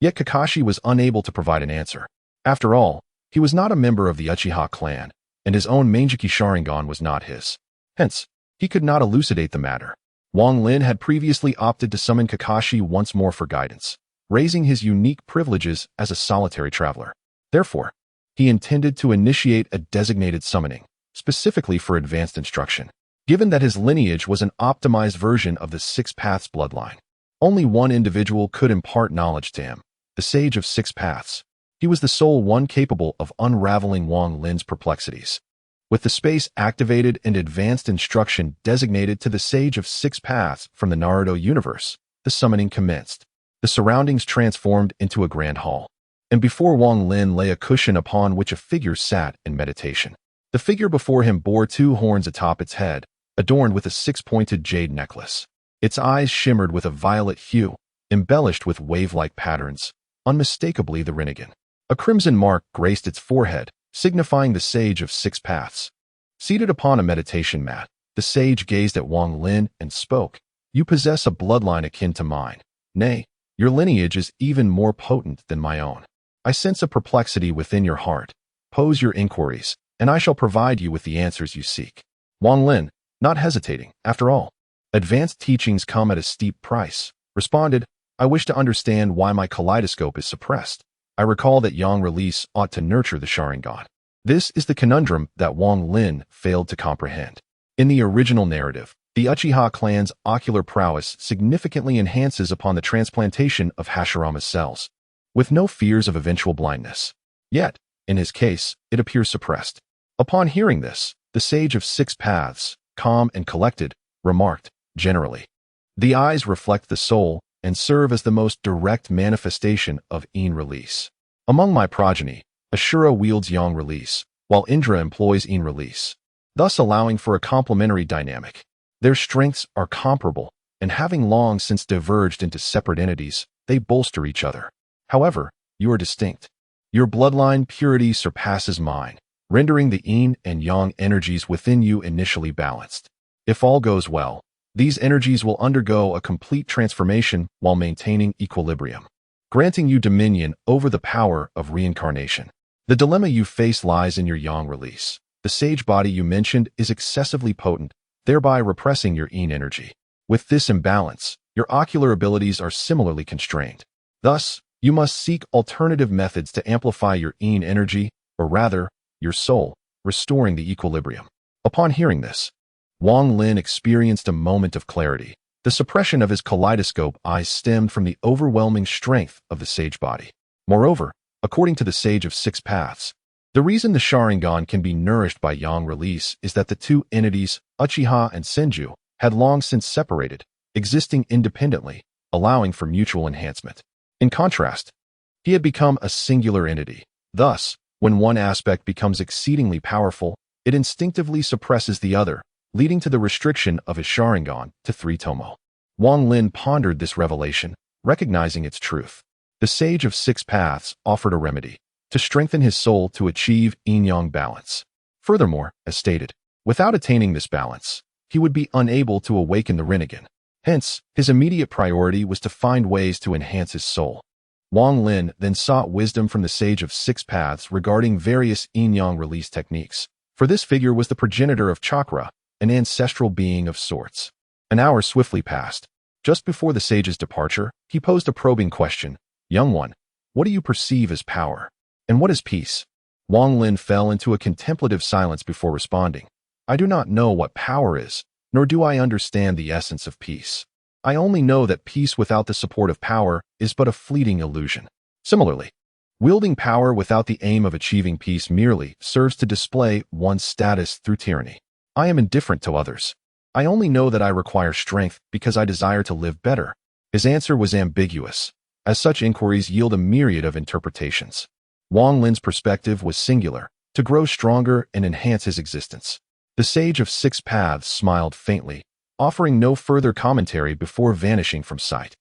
Yet Kakashi was unable to provide an answer. After all, he was not a member of the Uchiha clan, and his own Manjiki Sharingan was not his. Hence, he could not elucidate the matter. Wang Lin had previously opted to summon Kakashi once more for guidance, raising his unique privileges as a solitary traveler. Therefore, he intended to initiate a designated summoning, specifically for advanced instruction. Given that his lineage was an optimized version of the Six Paths bloodline, only one individual could impart knowledge to him, the Sage of Six Paths. He was the sole one capable of unraveling Wang Lin's perplexities. With the space activated and advanced instruction designated to the Sage of Six Paths from the Naruto universe, the summoning commenced. The surroundings transformed into a grand hall, and before Wang Lin lay a cushion upon which a figure sat in meditation. The figure before him bore two horns atop its head, adorned with a six-pointed jade necklace. Its eyes shimmered with a violet hue, embellished with wave-like patterns, unmistakably the Rinnegan. A crimson mark graced its forehead, signifying the Sage of Six Paths. Seated upon a meditation mat, the sage gazed at Wang Lin and spoke. "You possess a bloodline akin to mine. Nay, your lineage is even more potent than my own. I sense a perplexity within your heart. Pose your inquiries, and I shall provide you with the answers you seek." Wang Lin, not hesitating, after all, advanced teachings come at a steep price, responded, "I wish to understand why my kaleidoscope is suppressed. I recall that yang release ought to nurture the Sharingan." This is the conundrum that Wang Lin failed to comprehend. In the original narrative, the Uchiha clan's ocular prowess significantly enhances upon the transplantation of Hashirama's cells, with no fears of eventual blindness. Yet, in his case, it appears suppressed. Upon hearing this, the Sage of Six Paths, calm and collected, remarked, "Generally, the eyes reflect the soul and serve as the most direct manifestation of Yin release. Among my progeny, Ashura wields Yang release, while Indra employs Yin release, thus allowing for a complementary dynamic. Their strengths are comparable, and having long since diverged into separate entities, they bolster each other. However, you are distinct. Your bloodline purity surpasses mine, rendering the Yin and Yang energies within you initially balanced. If all goes well, these energies will undergo a complete transformation while maintaining equilibrium, granting you dominion over the power of reincarnation. The dilemma you face lies in your Yang release. The sage body you mentioned is excessively potent, thereby repressing your Yin energy. With this imbalance, your ocular abilities are similarly constrained. Thus, you must seek alternative methods to amplify your Yin energy, or rather, your soul, restoring the equilibrium. Upon hearing this, Wang Lin experienced a moment of clarity. The suppression of his kaleidoscope eyes stemmed from the overwhelming strength of the sage body. Moreover, according to the Sage of Six Paths, the reason the Sharingan can be nourished by Yang release is that the two entities, Uchiha and Senju, had long since separated, existing independently, allowing for mutual enhancement. In contrast, he had become a singular entity. Thus, when one aspect becomes exceedingly powerful, it instinctively suppresses the other, leading to the restriction of his Sharingan to 3 tomo. Wang Lin pondered this revelation, recognizing its truth. The Sage of Six Paths offered a remedy to strengthen his soul to achieve yin-yang balance. Furthermore, as stated, without attaining this balance, he would be unable to awaken the Rinnegan. Hence, his immediate priority was to find ways to enhance his soul. Wang Lin then sought wisdom from the Sage of Six Paths regarding various yin-yang release techniques, for this figure was the progenitor of chakra, an ancestral being of sorts. An hour swiftly passed. Just before the sage's departure, he posed a probing question. "Young one, what do you perceive as power? And what is peace?" Wang Lin fell into a contemplative silence before responding. I do not know what power is, nor do I understand the essence of peace. I only know that peace without the support of power is but a fleeting illusion. Similarly, wielding power without the aim of achieving peace merely serves to display one's status through tyranny. I am indifferent to others. I only know that I require strength because I desire to live better. His answer was ambiguous, as such inquiries yield a myriad of interpretations. Wang Lin's perspective was singular, to grow stronger and enhance his existence. The Sage of Six Paths smiled faintly, offering no further commentary before vanishing from sight.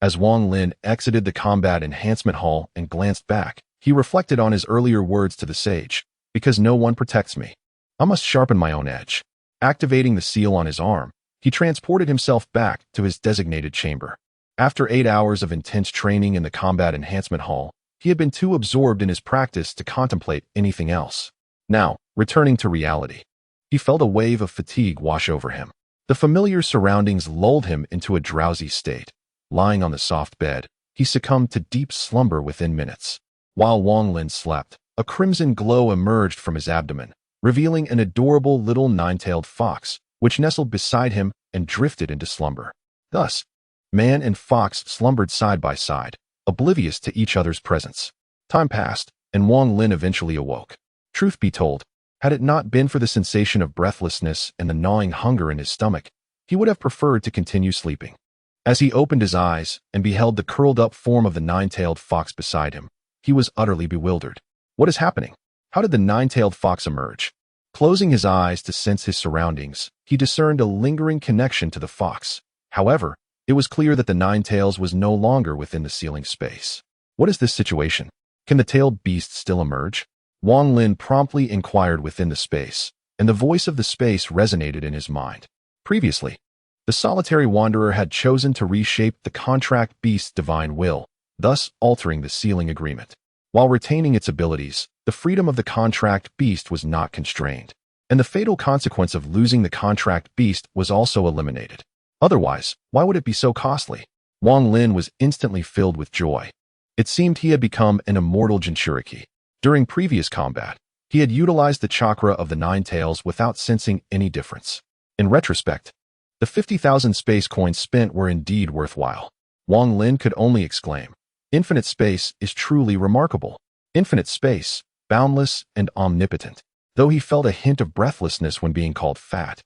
As Wang Lin exited the combat enhancement hall and glanced back, he reflected on his earlier words to the sage, because no one protects me. I must sharpen my own edge. Activating the seal on his arm, he transported himself back to his designated chamber. After 8 hours of intense training in the combat enhancement hall, he had been too absorbed in his practice to contemplate anything else. Now, returning to reality, he felt a wave of fatigue wash over him. The familiar surroundings lulled him into a drowsy state. Lying on the soft bed, he succumbed to deep slumber within minutes. While Wang Lin slept, a crimson glow emerged from his abdomen, revealing an adorable little nine-tailed fox, which nestled beside him and drifted into slumber. Thus, man and fox slumbered side by side, oblivious to each other's presence. Time passed, and Wang Lin eventually awoke. Truth be told, had it not been for the sensation of breathlessness and the gnawing hunger in his stomach, he would have preferred to continue sleeping. As he opened his eyes and beheld the curled-up form of the nine-tailed fox beside him, he was utterly bewildered. What is happening? How did the nine-tailed fox emerge? Closing his eyes to sense his surroundings, he discerned a lingering connection to the fox. However, it was clear that the nine-tails was no longer within the ceiling space. What is this situation? Can the tailed beast still emerge? Wang Lin promptly inquired within the space, and the voice of the space resonated in his mind. Previously, the solitary wanderer had chosen to reshape the contract beast's divine will, thus altering the sealing agreement. While retaining its abilities, the freedom of the contract beast was not constrained, and the fatal consequence of losing the contract beast was also eliminated. Otherwise, why would it be so costly? Wang Lin was instantly filled with joy. It seemed he had become an immortal Jinchuriki. During previous combat, he had utilized the chakra of the Nine Tails without sensing any difference. In retrospect, the 50,000 space coins spent were indeed worthwhile. Wang Lin could only exclaim, "Infinite space is truly remarkable. Infinite space, boundless and omnipotent." Though he felt a hint of breathlessness when being called fat,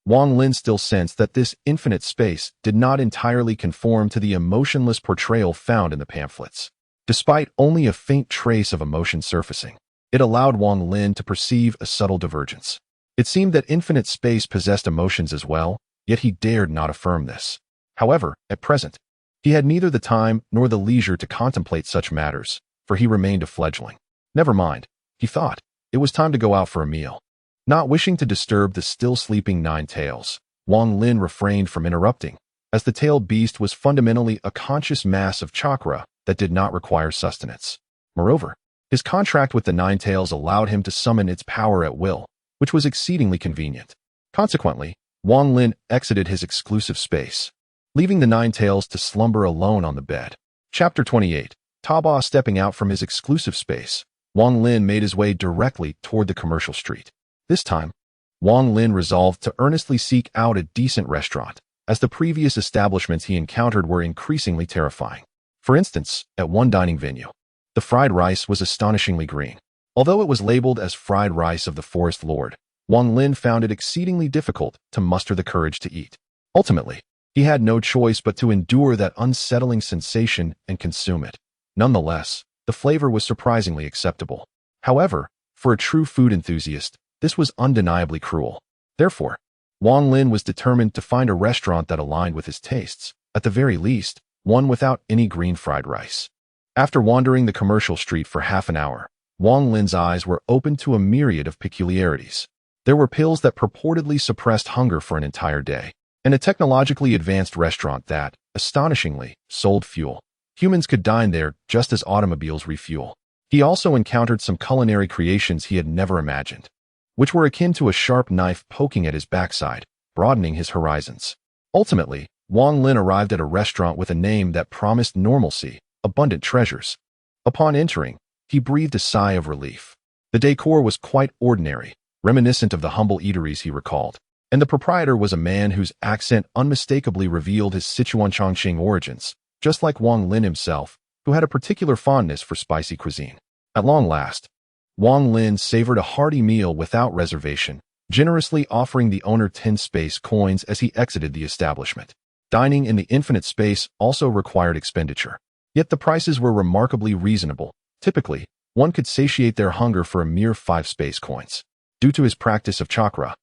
Wang Lin still sensed that this infinite space did not entirely conform to the emotionless portrayal found in the pamphlets. Despite only a faint trace of emotion surfacing, it allowed Wang Lin to perceive a subtle divergence. It seemed that infinite space possessed emotions as well, yet he dared not affirm this. However, at present, he had neither the time nor the leisure to contemplate such matters, for he remained a fledgling. Never mind, he thought. It was time to go out for a meal. Not wishing to disturb the still sleeping Nine Tails, Wang Lin refrained from interrupting, as the tailed beast was fundamentally a conscious mass of chakra that did not require sustenance. Moreover, his contract with the Nine Tails allowed him to summon its power at will, which was exceedingly convenient. Consequently, Wang Lin exited his exclusive space, leaving the Nine Tails to slumber alone on the bed. Chapter 28. Taba stepping out from his exclusive space, Wang Lin made his way directly toward the commercial street. This time, Wang Lin resolved to earnestly seek out a decent restaurant, as the previous establishments he encountered were increasingly terrifying. For instance, at one dining venue, the fried rice was astonishingly green. Although it was labeled as fried rice of the Forest Lord, Wang Lin found it exceedingly difficult to muster the courage to eat. Ultimately, he had no choice but to endure that unsettling sensation and consume it. Nonetheless, the flavor was surprisingly acceptable. However, for a true food enthusiast, this was undeniably cruel. Therefore, Wang Lin was determined to find a restaurant that aligned with his tastes, at the very least, one without any green fried rice. After wandering the commercial street for half an hour, Wang Lin's eyes were opened to a myriad of peculiarities. There were pills that purportedly suppressed hunger for an entire day, and a technologically advanced restaurant that, astonishingly, sold fuel. Humans could dine there just as automobiles refuel. He also encountered some culinary creations he had never imagined, which were akin to a sharp knife poking at his backside, broadening his horizons. Ultimately, Wang Lin arrived at a restaurant with a name that promised normalcy, abundant treasures. Upon entering, he breathed a sigh of relief. The decor was quite ordinary, reminiscent of the humble eateries he recalled, and the proprietor was a man whose accent unmistakably revealed his Sichuan Chongqing origins, just like Wang Lin himself, who had a particular fondness for spicy cuisine. At long last, Wang Lin savored a hearty meal without reservation, generously offering the owner 10 space coins as he exited the establishment. Dining in the infinite space also required expenditure, yet the prices were remarkably reasonable. Typically, one could satiate their hunger for a mere 5 space coins. Due to his practice of chakra,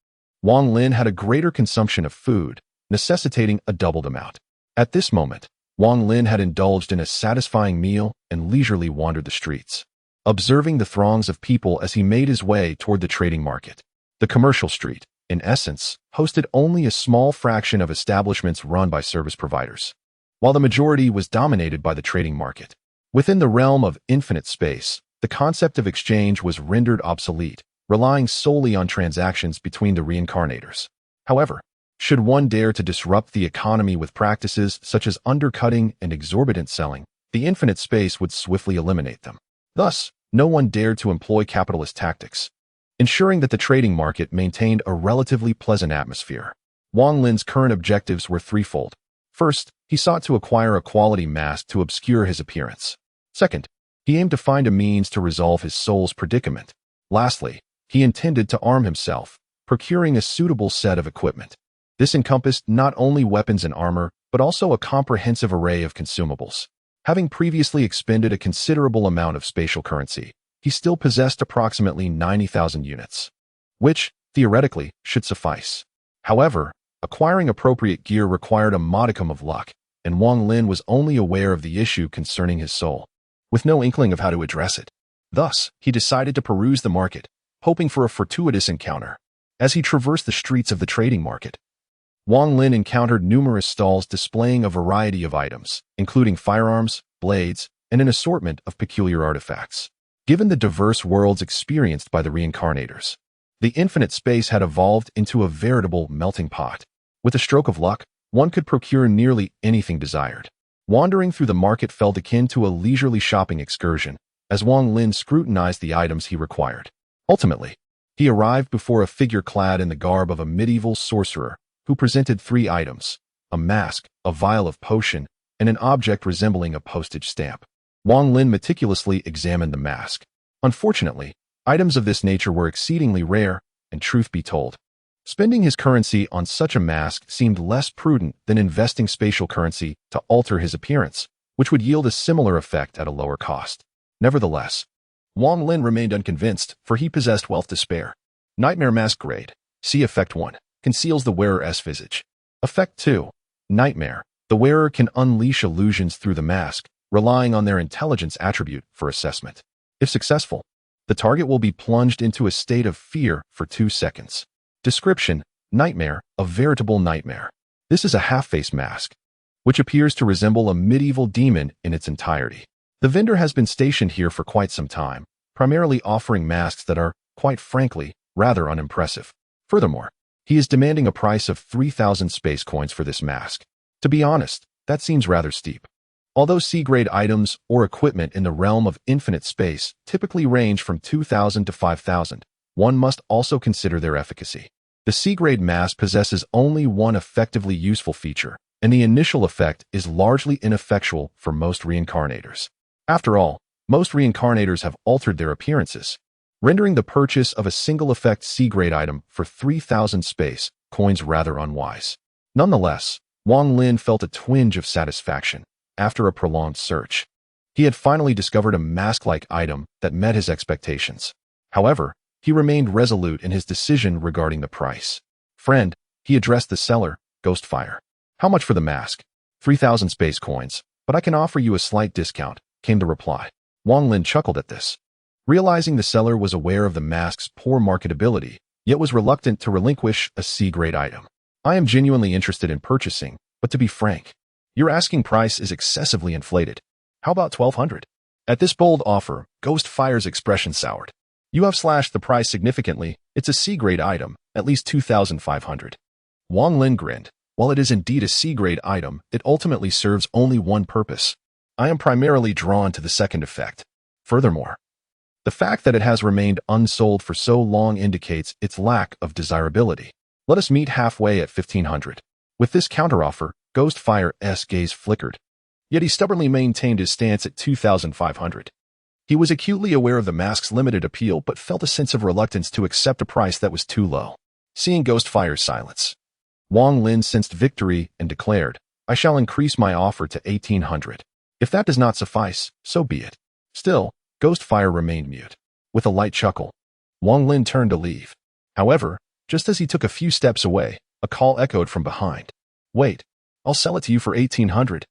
Wang Lin had a greater consumption of food, necessitating a doubled amount. At this moment, Wang Lin had indulged in a satisfying meal and leisurely wandered the streets, observing the throngs of people as he made his way toward the trading market. The commercial street, in essence, hosted only a small fraction of establishments run by service providers, while the majority was dominated by the trading market. Within the realm of infinite space, the concept of exchange was rendered obsolete, relying solely on transactions between the reincarnators. However, should one dare to disrupt the economy with practices such as undercutting and exorbitant selling, the infinite space would swiftly eliminate them. Thus, no one dared to employ capitalist tactics, ensuring that the trading market maintained a relatively pleasant atmosphere. Wang Lin's current objectives were threefold. First, he sought to acquire a quality mask to obscure his appearance. Second, he aimed to find a means to resolve his soul's predicament. Lastly, he intended to arm himself, procuring a suitable set of equipment. This encompassed not only weapons and armor, but also a comprehensive array of consumables. Having previously expended a considerable amount of spatial currency, he still possessed approximately 90,000 units, which, theoretically, should suffice. However, acquiring appropriate gear required a modicum of luck, and Wang Lin was only aware of the issue concerning his soul, with no inkling of how to address it. Thus, he decided to peruse the market, hoping for a fortuitous encounter. As he traversed the streets of the trading market, Wang Lin encountered numerous stalls displaying a variety of items, including firearms, blades, and an assortment of peculiar artifacts. Given the diverse worlds experienced by the reincarnators, the infinite space had evolved into a veritable melting pot. With a stroke of luck, one could procure nearly anything desired. Wandering through the market felt akin to a leisurely shopping excursion, as Wang Lin scrutinized the items he required. Ultimately, he arrived before a figure clad in the garb of a medieval sorcerer who presented 3 items: a mask, a vial of potion, and an object resembling a postage stamp. Wang Lin meticulously examined the mask. Unfortunately, items of this nature were exceedingly rare, and truth be told, spending his currency on such a mask seemed less prudent than investing spatial currency to alter his appearance, which would yield a similar effect at a lower cost. Nevertheless, Wang Lin remained unconvinced, for he possessed wealth to spare. Nightmare Mask Grade. See Effect 1. Conceals the wearer's visage. Effect 2. Nightmare. The wearer can unleash illusions through the mask, relying on their intelligence attribute for assessment. If successful, the target will be plunged into a state of fear for 2 seconds. Description: Nightmare, a veritable nightmare. This is a half-face mask, which appears to resemble a medieval demon in its entirety. The vendor has been stationed here for quite some time, primarily offering masks that are, quite frankly, rather unimpressive. Furthermore, he is demanding a price of 3,000 space coins for this mask. To be honest, that seems rather steep. Although C-grade items or equipment in the realm of infinite space typically range from 2,000 to 5,000, one must also consider their efficacy. The C-grade mask possesses only one effectively useful feature, and the initial effect is largely ineffectual for most reincarnators. After all, most reincarnators have altered their appearances, rendering the purchase of a single effect C-grade item for 3,000 space coins rather unwise. Nonetheless, Wang Lin felt a twinge of satisfaction. After a prolonged search, he had finally discovered a mask-like item that met his expectations. However, he remained resolute in his decision regarding the price. Friend, he addressed the seller, Ghostfire. How much for the mask? 3,000 space coins, but I can offer you a slight discount, came the reply. Wang Lin chuckled at this, realizing the seller was aware of the mask's poor marketability, yet was reluctant to relinquish a C-grade item. I am genuinely interested in purchasing, but to be frank, your asking price is excessively inflated. How about 1,200? At this bold offer, Ghostfire's expression soured. You have slashed the price significantly. It's a C-grade item, at least 2,500. Wang Lin grinned. While it is indeed a C-grade item, it ultimately serves only one purpose. I am primarily drawn to the second effect. Furthermore, The fact that it has remained unsold for so long indicates its lack of desirability. Let us meet halfway at 1500. With this counteroffer, Ghostfire's gaze flickered. Yet he stubbornly maintained his stance at 2,500. He was acutely aware of the mask's limited appeal but felt a sense of reluctance to accept a price that was too low. Seeing Ghostfire's silence, Wang Lin sensed victory and declared, "I shall increase my offer to 1,800. If that does not suffice, so be it." Still, Ghostfire remained mute. With a light chuckle, Wang Lin turned to leave. However, just as he took a few steps away, a call echoed from behind. "Wait, I'll sell it to you for 1,800.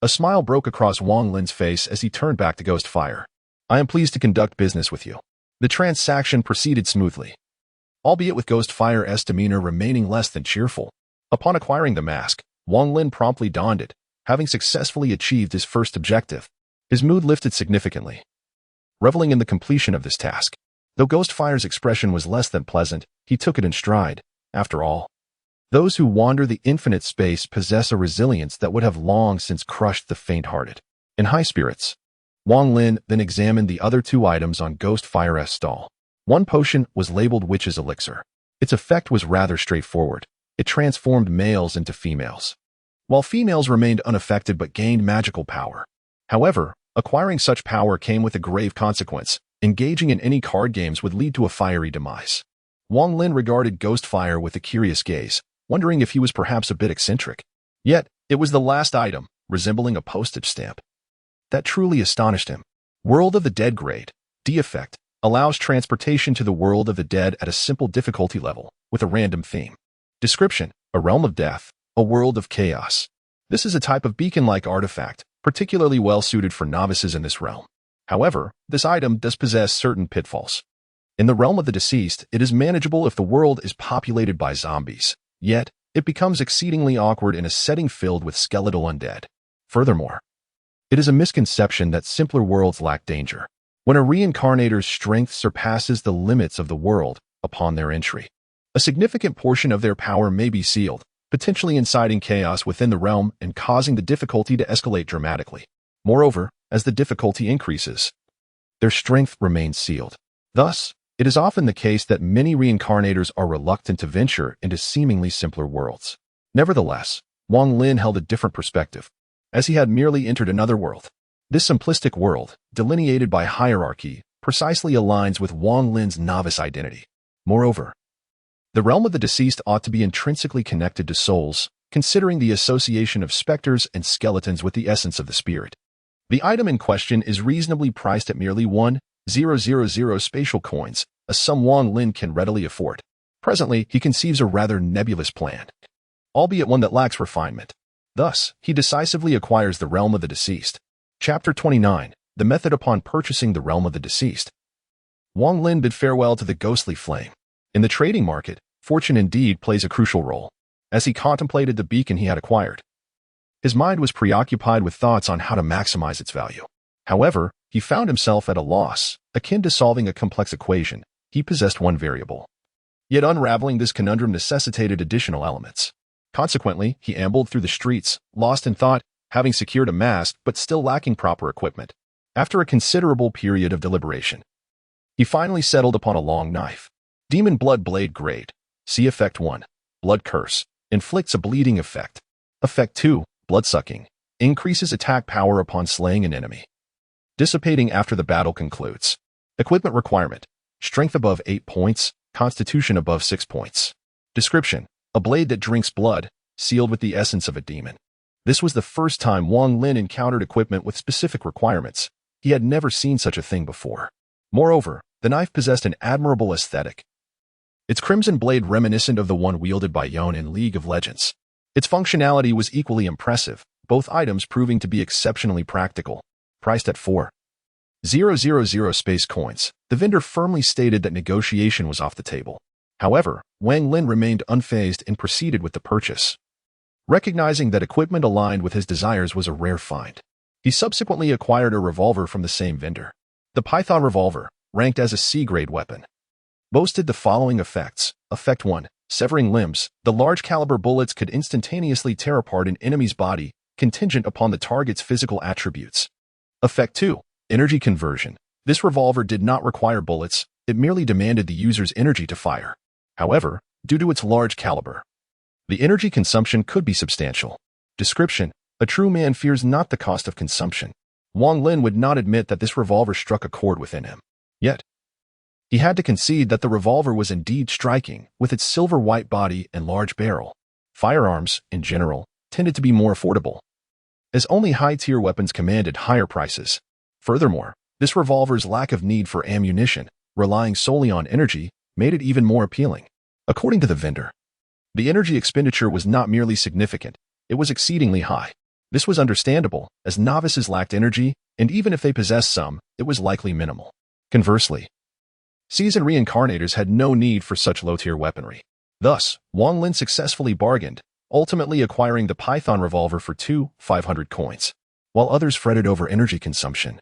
A smile broke across Wang Lin's face as he turned back to Ghostfire. "I am pleased to conduct business with you." The transaction proceeded smoothly, albeit with Ghostfire's demeanor remaining less than cheerful. Upon acquiring the mask, Wang Lin promptly donned it, having successfully achieved his first objective. His mood lifted significantly, reveling in the completion of this task. Though Ghostfire's expression was less than pleasant, he took it in stride. After all, those who wander the infinite space possess a resilience that would have long since crushed the faint-hearted. In high spirits, Wang Lin then examined the other two items on Ghostfire's stall. One potion was labeled Witch's Elixir. Its effect was rather straightforward. It transformed males into females, while females remained unaffected but gained magical power. However, acquiring such power came with a grave consequence. Engaging in any card games would lead to a fiery demise. Wang Lin regarded Ghostfire with a curious gaze, wondering if he was perhaps a bit eccentric. Yet, it was the last item, resembling a postage stamp, that truly astonished him. World of the Dead grade, D effect, allows transportation to the world of the dead at a simple difficulty level, with a random theme. Description: a realm of death, a world of chaos. This is a type of beacon-like artifact, particularly well-suited for novices in this realm. However, this item does possess certain pitfalls. In the realm of the deceased, it is manageable if the world is populated by zombies. Yet, it becomes exceedingly awkward in a setting filled with skeletal undead. Furthermore, it is a misconception that simpler worlds lack danger, when a reincarnator's strength surpasses the limits of the world upon their entry. A significant portion of their power may be sealed, potentially inciting chaos within the realm and causing the difficulty to escalate dramatically. Moreover, as the difficulty increases, their strength remains sealed. Thus, it is often the case that many reincarnators are reluctant to venture into seemingly simpler worlds. Nevertheless, Wang Lin held a different perspective, as he had merely entered another world. This simplistic world, delineated by hierarchy, precisely aligns with Wang Lin's novice identity. Moreover, the realm of the deceased ought to be intrinsically connected to souls, considering the association of specters and skeletons with the essence of the spirit. The item in question is reasonably priced at merely 1,000 spatial coins, a sum Wang Lin can readily afford. Presently, he conceives a rather nebulous plan, albeit one that lacks refinement. Thus, he decisively acquires the realm of the deceased. Chapter 29. The method upon purchasing the realm of the deceased. Wang Lin bid farewell to the ghostly flame. In the trading market, fortune indeed plays a crucial role. As he contemplated the beacon he had acquired, his mind was preoccupied with thoughts on how to maximize its value. However, he found himself at a loss. Akin to solving a complex equation, he possessed one variable. Yet unraveling this conundrum necessitated additional elements. Consequently, he ambled through the streets, lost in thought, having secured a mask but still lacking proper equipment. After a considerable period of deliberation, he finally settled upon a long knife. Demon Blood Blade Grade. See Effect 1. Blood Curse. Inflicts a bleeding effect. Effect 2. Bloodsucking. Increases attack power upon slaying an enemy, dissipating after the battle concludes. Equipment requirement: strength above 8 points, constitution above 6 points. Description: a blade that drinks blood, sealed with the essence of a demon. This was the first time Wang Lin encountered equipment with specific requirements. He had never seen such a thing before. Moreover, the knife possessed an admirable aesthetic, its crimson blade reminiscent of the one wielded by Yon in League of Legends. Its functionality was equally impressive, both items proving to be exceptionally practical. Priced at 4,000 space coins, the vendor firmly stated that negotiation was off the table. However, Wang Lin remained unfazed and proceeded with the purchase. Recognizing that equipment aligned with his desires was a rare find, he subsequently acquired a revolver from the same vendor. The Python revolver, ranked as a C-grade weapon, boasted the following effects. Effect 1. Severing limbs. The large caliber bullets could instantaneously tear apart an enemy's body, contingent upon the target's physical attributes. Effect 2. Energy conversion. This revolver did not require bullets, it merely demanded the user's energy to fire. However, due to its large caliber, the energy consumption could be substantial. Description: a true man fears not the cost of consumption. Wang Lin would not admit that this revolver struck a chord within him. Yet, he had to concede that the revolver was indeed striking, with its silver-white body and large barrel. Firearms, in general, tended to be more affordable, as only high-tier weapons commanded higher prices. Furthermore, this revolver's lack of need for ammunition, relying solely on energy, made it even more appealing. According to the vendor, the energy expenditure was not merely significant, it was exceedingly high. This was understandable, as novices lacked energy, and even if they possessed some, it was likely minimal. Conversely, seasoned reincarnators had no need for such low-tier weaponry. Thus, Wang Lin successfully bargained, ultimately acquiring the Python revolver for 500 coins. While others fretted over energy consumption,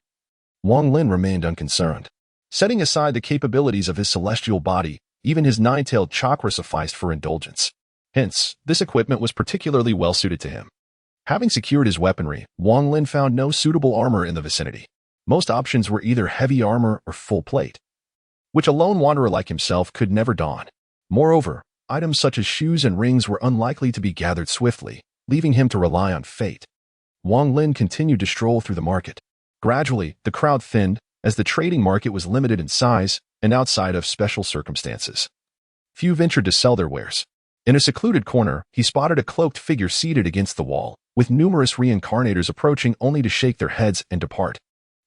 Wang Lin remained unconcerned. Setting aside the capabilities of his celestial body, even his nine-tailed chakra sufficed for indulgence. Hence, this equipment was particularly well-suited to him. Having secured his weaponry, Wang Lin found no suitable armor in the vicinity. Most options were either heavy armor or full plate, which a lone wanderer like himself could never don. Moreover, items such as shoes and rings were unlikely to be gathered swiftly, leaving him to rely on fate. Wang Lin continued to stroll through the market. Gradually, the crowd thinned, as the trading market was limited in size and outside of special circumstances. Few ventured to sell their wares. In a secluded corner, he spotted a cloaked figure seated against the wall, with numerous reincarnators approaching only to shake their heads and depart.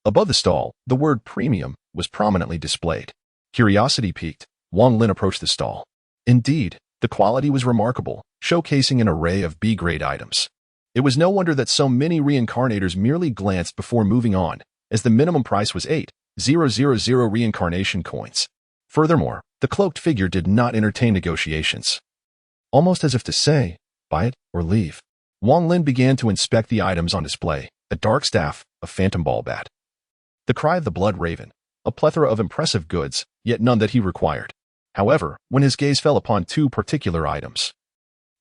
Above the stall, the word premium was prominently displayed. Curiosity piqued, Wang Lin approached the stall. Indeed, the quality was remarkable, showcasing an array of B-grade items. It was no wonder that so many reincarnators merely glanced before moving on, as the minimum price was 8,000 reincarnation coins. Furthermore, the cloaked figure did not entertain negotiations. Almost as if to say, buy it or leave. Wang Lin began to inspect the items on display: a dark staff, a phantom ball bat, the cry of the blood raven, a plethora of impressive goods, yet none that he required. However, when his gaze fell upon two particular items,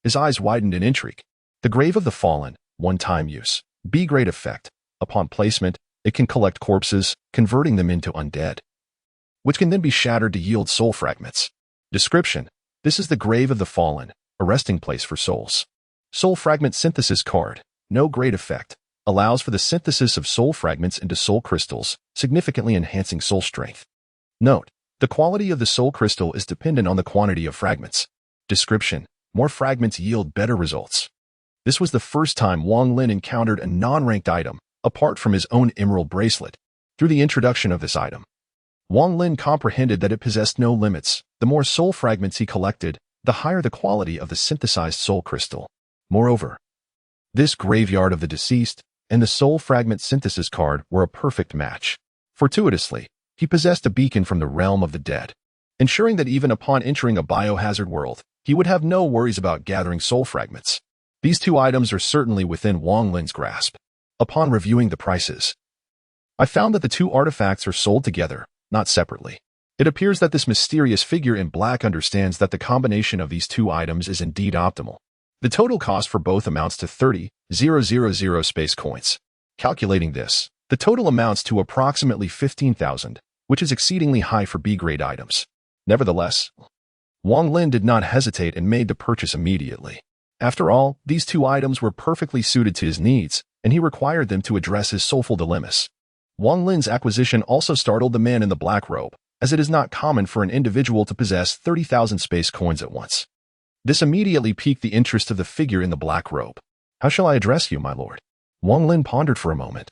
his eyes widened in intrigue. The Grave of the Fallen, one-time use, B-grade effect. Upon placement, it can collect corpses, converting them into undead, which can then be shattered to yield soul fragments. Description: this is the Grave of the Fallen, a resting place for souls. Soul Fragment Synthesis card, no grade effect, allows for the synthesis of soul fragments into soul crystals, significantly enhancing soul strength. Note: the quality of the soul crystal is dependent on the quantity of fragments. Description: more fragments yield better results. This was the first time Wang Lin encountered a non-ranked item, apart from his own emerald bracelet. Through the introduction of this item, Wang Lin comprehended that it possessed no limits. The more soul fragments he collected, the higher the quality of the synthesized soul crystal. Moreover, this Graveyard of the Deceased and the Soul Fragment Synthesis card were a perfect match. Fortuitously, he possessed a beacon from the realm of the dead, ensuring that even upon entering a biohazard world, he would have no worries about gathering soul fragments. These two items are certainly within Wang Lin's grasp. Upon reviewing the prices, I found that the two artifacts are sold together, not separately. It appears that this mysterious figure in black understands that the combination of these two items is indeed optimal. The total cost for both amounts to 30,000 space coins. Calculating this, the total amounts to approximately 15,000, which is exceedingly high for B-grade items. Nevertheless, Wang Lin did not hesitate and made the purchase immediately. After all, these two items were perfectly suited to his needs, and he required them to address his soulful dilemmas. Wang Lin's acquisition also startled the man in the black robe, as it is not common for an individual to possess 30,000 space coins at once. This immediately piqued the interest of the figure in the black robe. "How shall I address you, my lord?" Wang Lin pondered for a moment.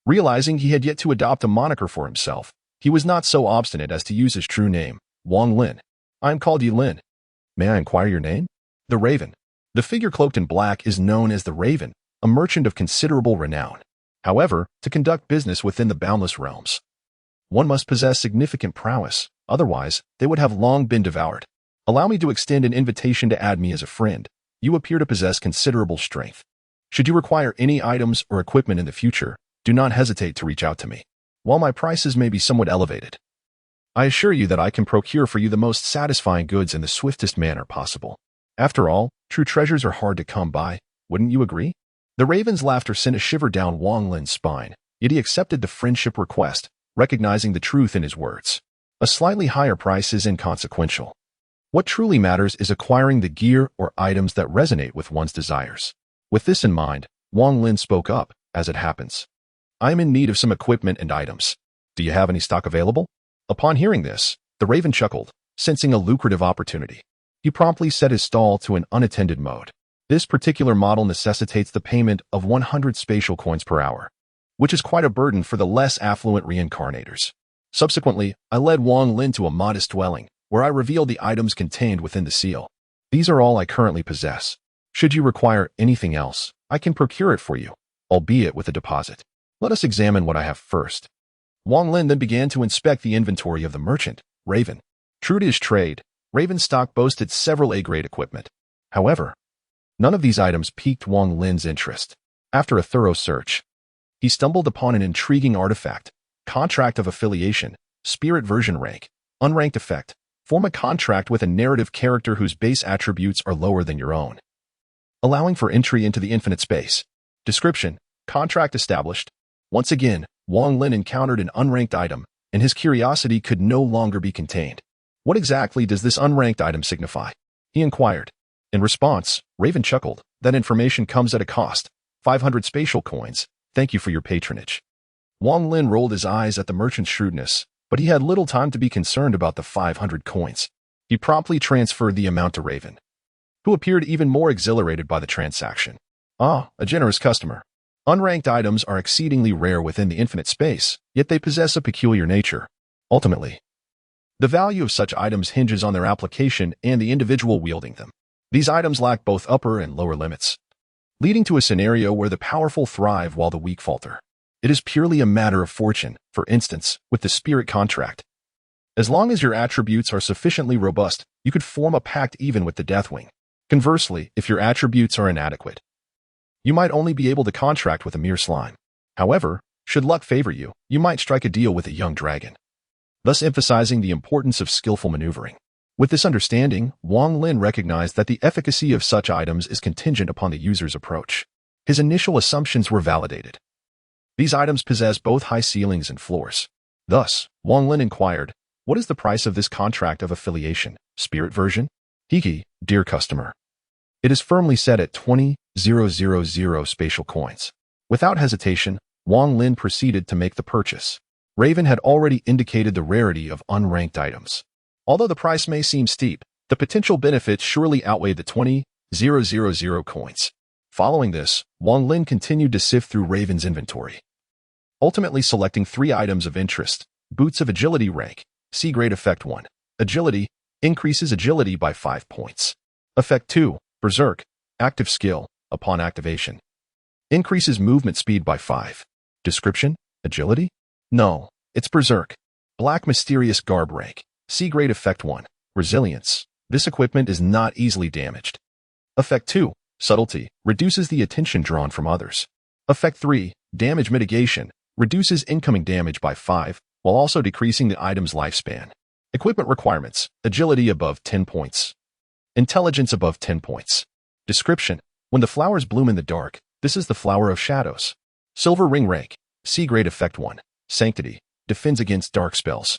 Realizing he had yet to adopt a moniker for himself, he was not so obstinate as to use his true name, Wang Lin. "I am called Yi Lin. May I inquire your name?" "The Raven." The figure cloaked in black is known as the Raven, a merchant of considerable renown. However, to conduct business within the boundless realms, one must possess significant prowess, otherwise, they would have long been devoured. "Allow me to extend an invitation to add me as a friend. You appear to possess considerable strength. Should you require any items or equipment in the future, do not hesitate to reach out to me. While my prices may be somewhat elevated, I assure you that I can procure for you the most satisfying goods in the swiftest manner possible. After all, true treasures are hard to come by, wouldn't you agree?" The Raven's laughter sent a shiver down Wang Lin's spine, yet he accepted the friendship request, recognizing the truth in his words. A slightly higher price is inconsequential. What truly matters is acquiring the gear or items that resonate with one's desires. With this in mind, Wang Lin spoke up, as it happens. I am in need of some equipment and items. Do you have any stock available? Upon hearing this, the raven chuckled, sensing a lucrative opportunity. He promptly set his stall to an unattended mode. This particular model necessitates the payment of 100 spatial coins per hour, which is quite a burden for the less affluent reincarnators. Subsequently, I led Wang Lin to a modest dwelling, where I revealed the items contained within the seal. These are all I currently possess. Should you require anything else, I can procure it for you, albeit with a deposit. Let us examine what I have first. Wang Lin then began to inspect the inventory of the merchant, Raven. True to his trade, Raven's stock boasted several A-grade equipment. However, none of these items piqued Wang Lin's interest. After a thorough search, he stumbled upon an intriguing artifact, contract of affiliation, spirit version rank, unranked effect. Form a contract with a narrative character whose base attributes are lower than your own, allowing for entry into the infinite space. Description: contract established. Once again, Wang Lin encountered an unranked item, and his curiosity could no longer be contained. What exactly does this unranked item signify? He inquired. In response, Raven chuckled. That information comes at a cost. 500 spatial coins. Thank you for your patronage. Wang Lin rolled his eyes at the merchant's shrewdness, but he had little time to be concerned about the 500 coins. He promptly transferred the amount to Raven, who appeared even more exhilarated by the transaction. Ah, a generous customer. Unranked items are exceedingly rare within the infinite space, yet they possess a peculiar nature. Ultimately, the value of such items hinges on their application and the individual wielding them. These items lack both upper and lower limits, leading to a scenario where the powerful thrive while the weak falter. It is purely a matter of fortune, for instance, with the spirit contract. As long as your attributes are sufficiently robust, you could form a pact even with the Deathwing. Conversely, if your attributes are inadequate, you might only be able to contract with a mere slime. However, should luck favor you, you might strike a deal with a young dragon, thus emphasizing the importance of skillful maneuvering. With this understanding, Wang Lin recognized that the efficacy of such items is contingent upon the user's approach. His initial assumptions were validated. These items possess both high ceilings and floors. Thus, Wang Lin inquired, what is the price of this contract of affiliation, spirit version? Hiki, dear customer. It is firmly set at 20,000 spatial coins. Without hesitation, Wang Lin proceeded to make the purchase. Raven had already indicated the rarity of unranked items. Although the price may seem steep, the potential benefits surely outweigh the 20,000 coins. Following this, Wang Lin continued to sift through Raven's inventory, ultimately selecting 3 items of interest. Boots of Agility rank, C-grade effect 1. Agility, increases agility by 5 points. Effect 2, Berserk, active skill, upon activation, increases movement speed by 5. Description: agility? No, it's Berserk. Black Mysterious Garb rank, C-grade effect 1. Resilience, this equipment is not easily damaged. Effect 2, Subtlety, reduces the attention drawn from others. Effect 3, Damage Mitigation, reduces incoming damage by 5, while also decreasing the item's lifespan. Equipment requirements: agility above 10 points. Intelligence above 10 points. Description: when the flowers bloom in the dark, this is the flower of shadows. Silver Ring rank, C-grade effect 1. Sanctity, defends against dark spells,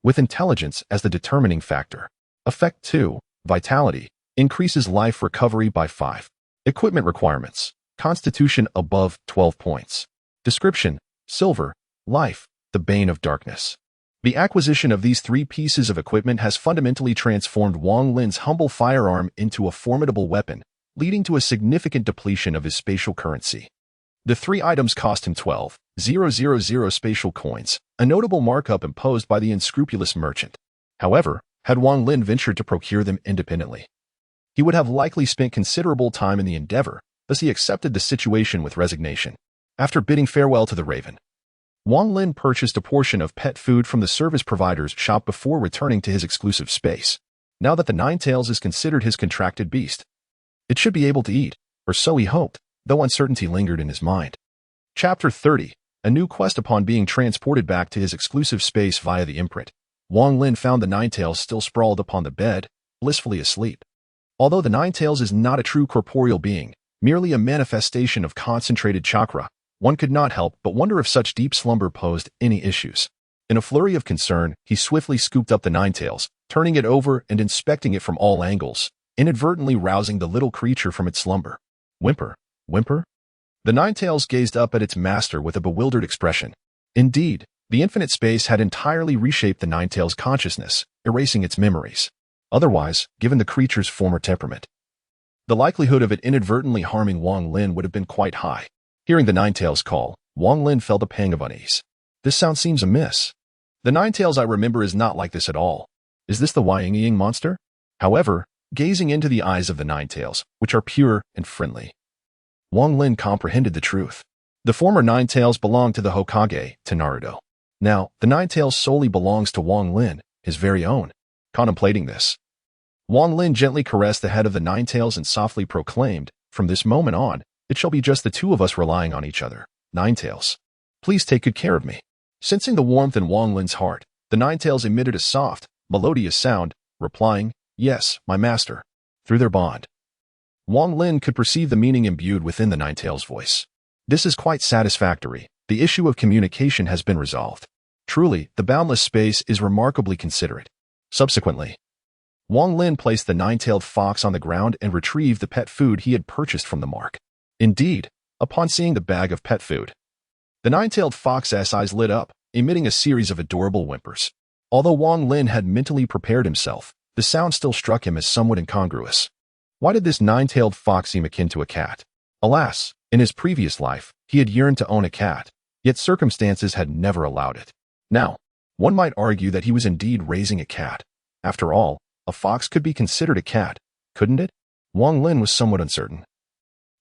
with intelligence as the determining factor. Effect 2, Vitality, increases life recovery by 5. Equipment requirements: Constitution above 12 points. Description: silver, life, the bane of darkness. The acquisition of these 3 pieces of equipment has fundamentally transformed Wang Lin's humble firearm into a formidable weapon, leading to a significant depletion of his spatial currency. The 3 items cost him 12,000 spatial coins, a notable markup imposed by the unscrupulous merchant. However, had Wang Lin ventured to procure them independently, he would have likely spent considerable time in the endeavor, thus he accepted the situation with resignation. After bidding farewell to the Raven, Wang Lin purchased a portion of pet food from the service provider's shop before returning to his exclusive space. Now that the Ninetales is considered his contracted beast, it should be able to eat, or so he hoped, though uncertainty lingered in his mind. Chapter 30. A new quest. Upon being transported back to his exclusive space via the imprint, Wang Lin found the Ninetales still sprawled upon the bed, blissfully asleep. Although the Ninetales is not a true corporeal being, merely a manifestation of concentrated chakra, one could not help but wonder if such deep slumber posed any issues. In a flurry of concern, he swiftly scooped up the Ninetales, turning it over and inspecting it from all angles, inadvertently rousing the little creature from its slumber. Whimper, whimper. The Ninetales gazed up at its master with a bewildered expression. Indeed, the infinite space had entirely reshaped the Ninetales' consciousness, erasing its memories. Otherwise, given the creature's former temperament, the likelihood of it inadvertently harming Wang Lin would have been quite high. Hearing the Ninetales call, Wang Lin felt a pang of unease. This sound seems amiss. The Ninetales I remember is not like this at all. Is this the Ying monster? However, gazing into the eyes of the Ninetales, which are pure and friendly, Wang Lin comprehended the truth. The former Ninetales belonged to the Hokage, to Naruto. Now, the Ninetales solely belongs to Wang Lin, his very own. Contemplating this, Wang Lin gently caressed the head of the Ninetales and softly proclaimed, "From this moment on, it shall be just the two of us relying on each other. Ninetales, please take good care of me." Sensing the warmth in Wang Lin's heart, the Ninetales emitted a soft, melodious sound, replying, "Yes, my master." Through their bond, Wang Lin could perceive the meaning imbued within the Ninetales' voice. This is quite satisfactory. The issue of communication has been resolved. Truly, the boundless space is remarkably considerate. Subsequently, Wang Lin placed the nine-tailed fox on the ground and retrieved the pet food he had purchased from the mark. Indeed, upon seeing the bag of pet food, the nine-tailed fox's eyes lit up, emitting a series of adorable whimpers. Although Wang Lin had mentally prepared himself, the sound still struck him as somewhat incongruous. Why did this nine-tailed fox seem akin to a cat? Alas, in his previous life, he had yearned to own a cat, yet circumstances had never allowed it. Now, one might argue that he was indeed raising a cat. After all, a fox could be considered a cat, couldn't it? Wang Lin was somewhat uncertain.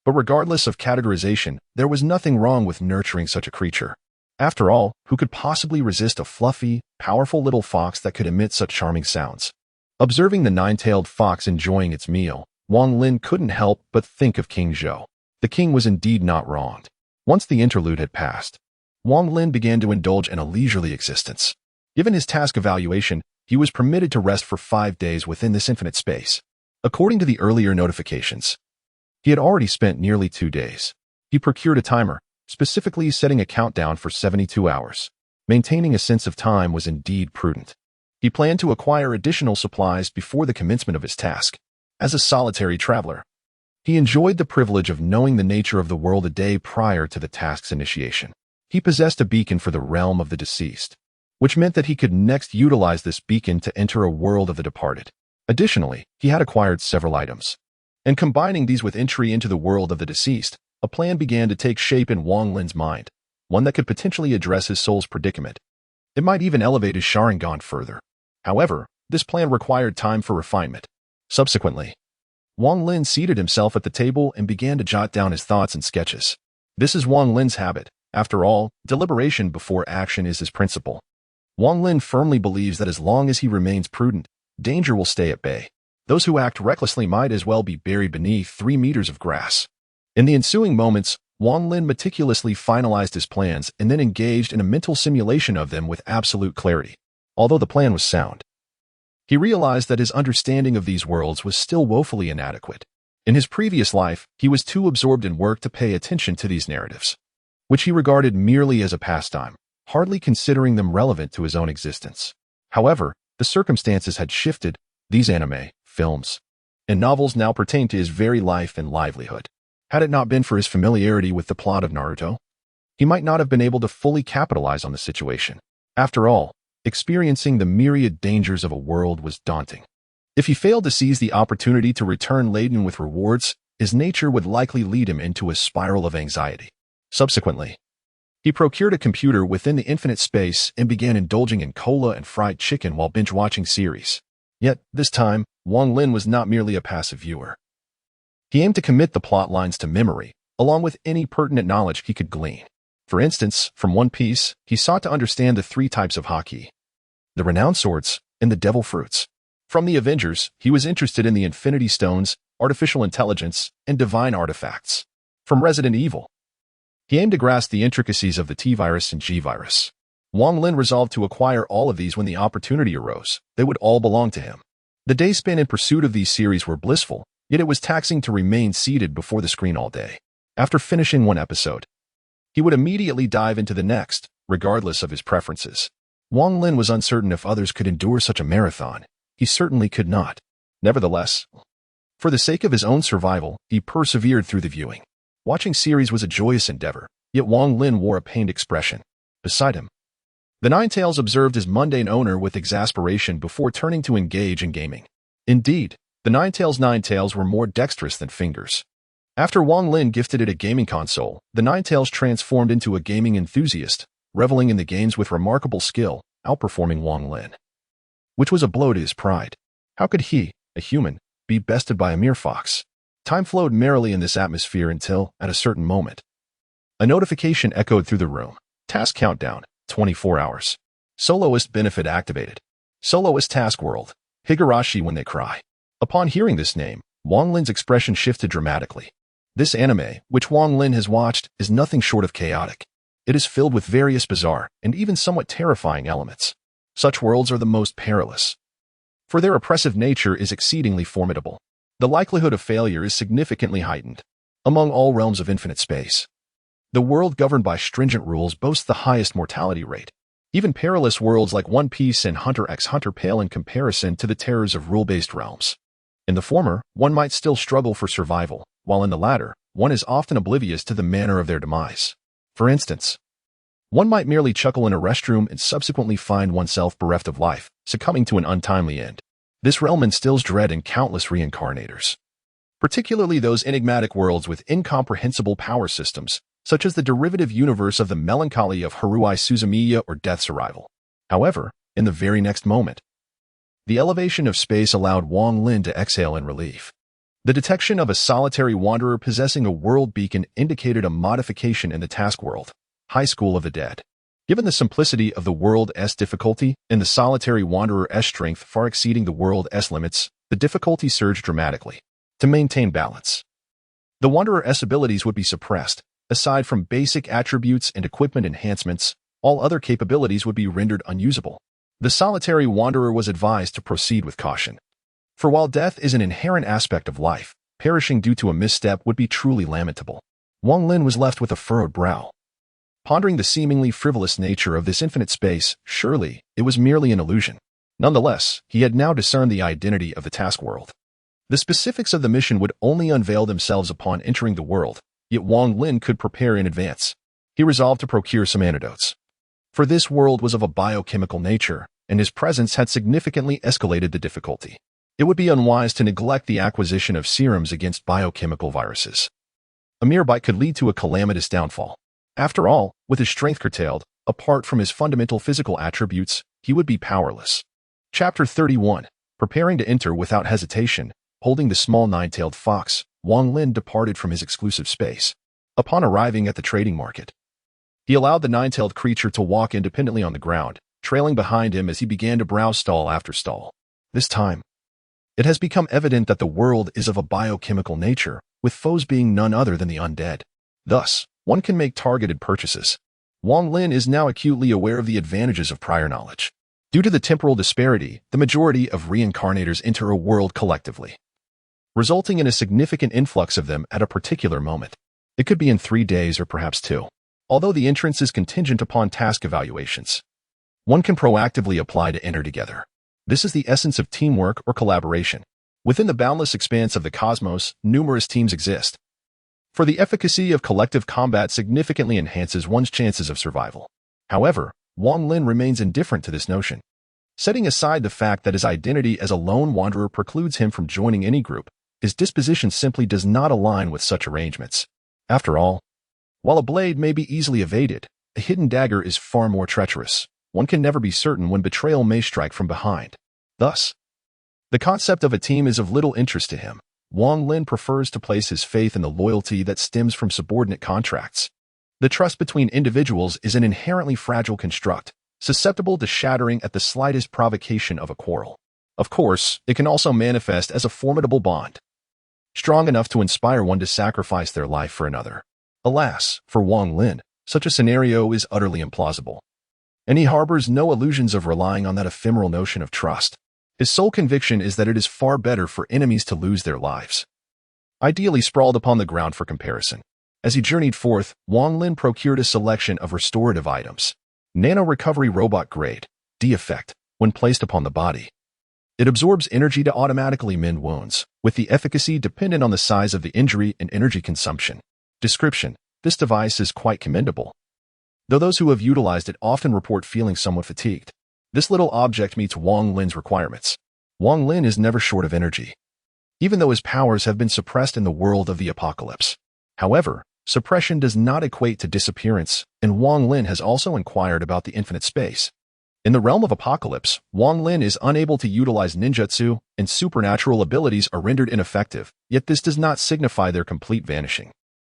But regardless of categorization, there was nothing wrong with nurturing such a creature. After all, who could possibly resist a fluffy, powerful little fox that could emit such charming sounds? Observing the nine-tailed fox enjoying its meal, Wang Lin couldn't help but think of King Zhou. The king was indeed not wronged. Once the interlude had passed, Wang Lin began to indulge in a leisurely existence. Given his task evaluation, he was permitted to rest for 5 days within this infinite space. According to the earlier notifications, he had already spent nearly 2 days. He procured a timer, specifically setting a countdown for 72 hours. Maintaining a sense of time was indeed prudent. He planned to acquire additional supplies before the commencement of his task. As a solitary traveler, he enjoyed the privilege of knowing the nature of the world a day prior to the task's initiation. He possessed a beacon for the realm of the deceased, which meant that he could next utilize this beacon to enter a world of the departed. Additionally, he had acquired several items. And combining these with entry into the world of the deceased, a plan began to take shape in Wang Lin's mind, one that could potentially address his soul's predicament. It might even elevate his Sharingan further. However, this plan required time for refinement. Subsequently, Wang Lin seated himself at the table and began to jot down his thoughts and sketches. This is Wang Lin's habit. After all, deliberation before action is his principle. Wang Lin firmly believes that as long as he remains prudent, danger will stay at bay. Those who act recklessly might as well be buried beneath 3 meters of grass. In the ensuing moments, Wang Lin meticulously finalized his plans and then engaged in a mental simulation of them with absolute clarity. Although the plan was sound, he realized that his understanding of these worlds was still woefully inadequate. In his previous life, he was too absorbed in work to pay attention to these narratives, which he regarded merely as a pastime, hardly considering them relevant to his own existence. However, the circumstances had shifted. These anime, films, and novels now pertain to his very life and livelihood. Had it not been for his familiarity with the plot of Naruto, he might not have been able to fully capitalize on the situation. After all, experiencing the myriad dangers of a world was daunting. If he failed to seize the opportunity to return laden with rewards, his nature would likely lead him into a spiral of anxiety. Subsequently, he procured a computer within the infinite space and began indulging in cola and fried chicken while binge-watching series. Yet, this time, Wang Lin was not merely a passive viewer. He aimed to commit the plot lines to memory, along with any pertinent knowledge he could glean. For instance, from One Piece, he sought to understand the 3 types of haki: the renowned swords and the devil fruits. From the Avengers, he was interested in the Infinity Stones, artificial intelligence, and divine artifacts. From Resident Evil, he aimed to grasp the intricacies of the T-virus and G-virus. Wang Lin resolved to acquire all of these when the opportunity arose. They would all belong to him. The days spent in pursuit of these series were blissful, yet it was taxing to remain seated before the screen all day. After finishing one episode, he would immediately dive into the next, regardless of his preferences. Wang Lin was uncertain if others could endure such a marathon. He certainly could not. Nevertheless, for the sake of his own survival, he persevered through the viewing. Watching series was a joyous endeavor, yet Wang Lin wore a pained expression. Beside him, the Ninetales observed his mundane owner with exasperation before turning to engage in gaming. Indeed, the Ninetales were more dexterous than fingers. After Wang Lin gifted it a gaming console, the Ninetales transformed into a gaming enthusiast, reveling in the games with remarkable skill, outperforming Wang Lin, which was a blow to his pride. How could he, a human, be bested by a mere fox? Time flowed merrily in this atmosphere until, at a certain moment, a notification echoed through the room. Task countdown, 24 hours. Soloist benefit activated. Soloist task world. Higurashi when they cry. Upon hearing this name, Wang Lin's expression shifted dramatically. This anime, which Wang Lin has watched, is nothing short of chaotic. It is filled with various bizarre and even somewhat terrifying elements. Such worlds are the most perilous, for their oppressive nature is exceedingly formidable. The likelihood of failure is significantly heightened. Among all realms of infinite space, the world governed by stringent rules boasts the highest mortality rate. Even perilous worlds like One Piece and Hunter x Hunter pale in comparison to the terrors of rule-based realms. In the former, one might still struggle for survival, while in the latter, one is often oblivious to the manner of their demise. For instance, one might merely chuckle in a restroom and subsequently find oneself bereft of life, succumbing to an untimely end. This realm instills dread in countless reincarnators, particularly those enigmatic worlds with incomprehensible power systems, such as the derivative universe of the melancholy of Haruhi Suzumiya or Death's Arrival. However, in the very next moment, the elevation of space allowed Wang Lin to exhale in relief. The detection of a solitary wanderer possessing a world beacon indicated a modification in the task world, High School of the Dead. Given the simplicity of the World S difficulty and the solitary wanderer S strength far exceeding the World S limits, the difficulty surged dramatically. To maintain balance, the Wanderer S abilities would be suppressed. Aside from basic attributes and equipment enhancements, all other capabilities would be rendered unusable. The solitary wanderer was advised to proceed with caution. For while death is an inherent aspect of life, perishing due to a misstep would be truly lamentable. Wang Lin was left with a furrowed brow, pondering the seemingly frivolous nature of this infinite space. Surely, it was merely an illusion. Nonetheless, he had now discerned the identity of the task world. The specifics of the mission would only unveil themselves upon entering the world, yet Wang Lin could prepare in advance. He resolved to procure some antidotes, for this world was of a biochemical nature, and his presence had significantly escalated the difficulty. It would be unwise to neglect the acquisition of serums against biochemical viruses. A mere bite could lead to a calamitous downfall. After all, with his strength curtailed, apart from his fundamental physical attributes, he would be powerless. Chapter 31. Preparing to enter without hesitation, holding the small nine-tailed fox, Wang Lin departed from his exclusive space. Upon arriving at the trading market, he allowed the nine-tailed creature to walk independently on the ground, trailing behind him as he began to browse stall after stall. This time, it has become evident that the world is of a biochemical nature, with foes being none other than the undead. Thus, one can make targeted purchases. Wang Lin is now acutely aware of the advantages of prior knowledge. Due to the temporal disparity, the majority of reincarnators enter a world collectively, resulting in a significant influx of them at a particular moment. It could be in 3 days or perhaps 2. Although the entrance is contingent upon task evaluations, one can proactively apply to enter together. This is the essence of teamwork or collaboration. Within the boundless expanse of the cosmos, numerous teams exist, for the efficacy of collective combat significantly enhances one's chances of survival. However, Wang Lin remains indifferent to this notion. Setting aside the fact that his identity as a lone wanderer precludes him from joining any group, his disposition simply does not align with such arrangements. After all, while a blade may be easily evaded, a hidden dagger is far more treacherous. One can never be certain when betrayal may strike from behind. Thus, the concept of a team is of little interest to him. Wang Lin prefers to place his faith in the loyalty that stems from subordinate contracts. The trust between individuals is an inherently fragile construct, susceptible to shattering at the slightest provocation of a quarrel. Of course, it can also manifest as a formidable bond, strong enough to inspire one to sacrifice their life for another. Alas, for Wang Lin, such a scenario is utterly implausible, and he harbors no illusions of relying on that ephemeral notion of trust. His sole conviction is that it is far better for enemies to lose their lives, ideally sprawled upon the ground for comparison. As he journeyed forth, Wang Lin procured a selection of restorative items. Nano Recovery Robot Grade, D effect, when placed upon the body. It absorbs energy to automatically mend wounds, with the efficacy dependent on the size of the injury and energy consumption. Description: this device is quite commendable, though those who have utilized it often report feeling somewhat fatigued. This little object meets Wang Lin's requirements. Wang Lin is never short of energy, even though his powers have been suppressed in the world of the apocalypse. However, suppression does not equate to disappearance, and Wang Lin has also inquired about the infinite space. In the realm of apocalypse, Wang Lin is unable to utilize ninjutsu, and supernatural abilities are rendered ineffective, yet this does not signify their complete vanishing.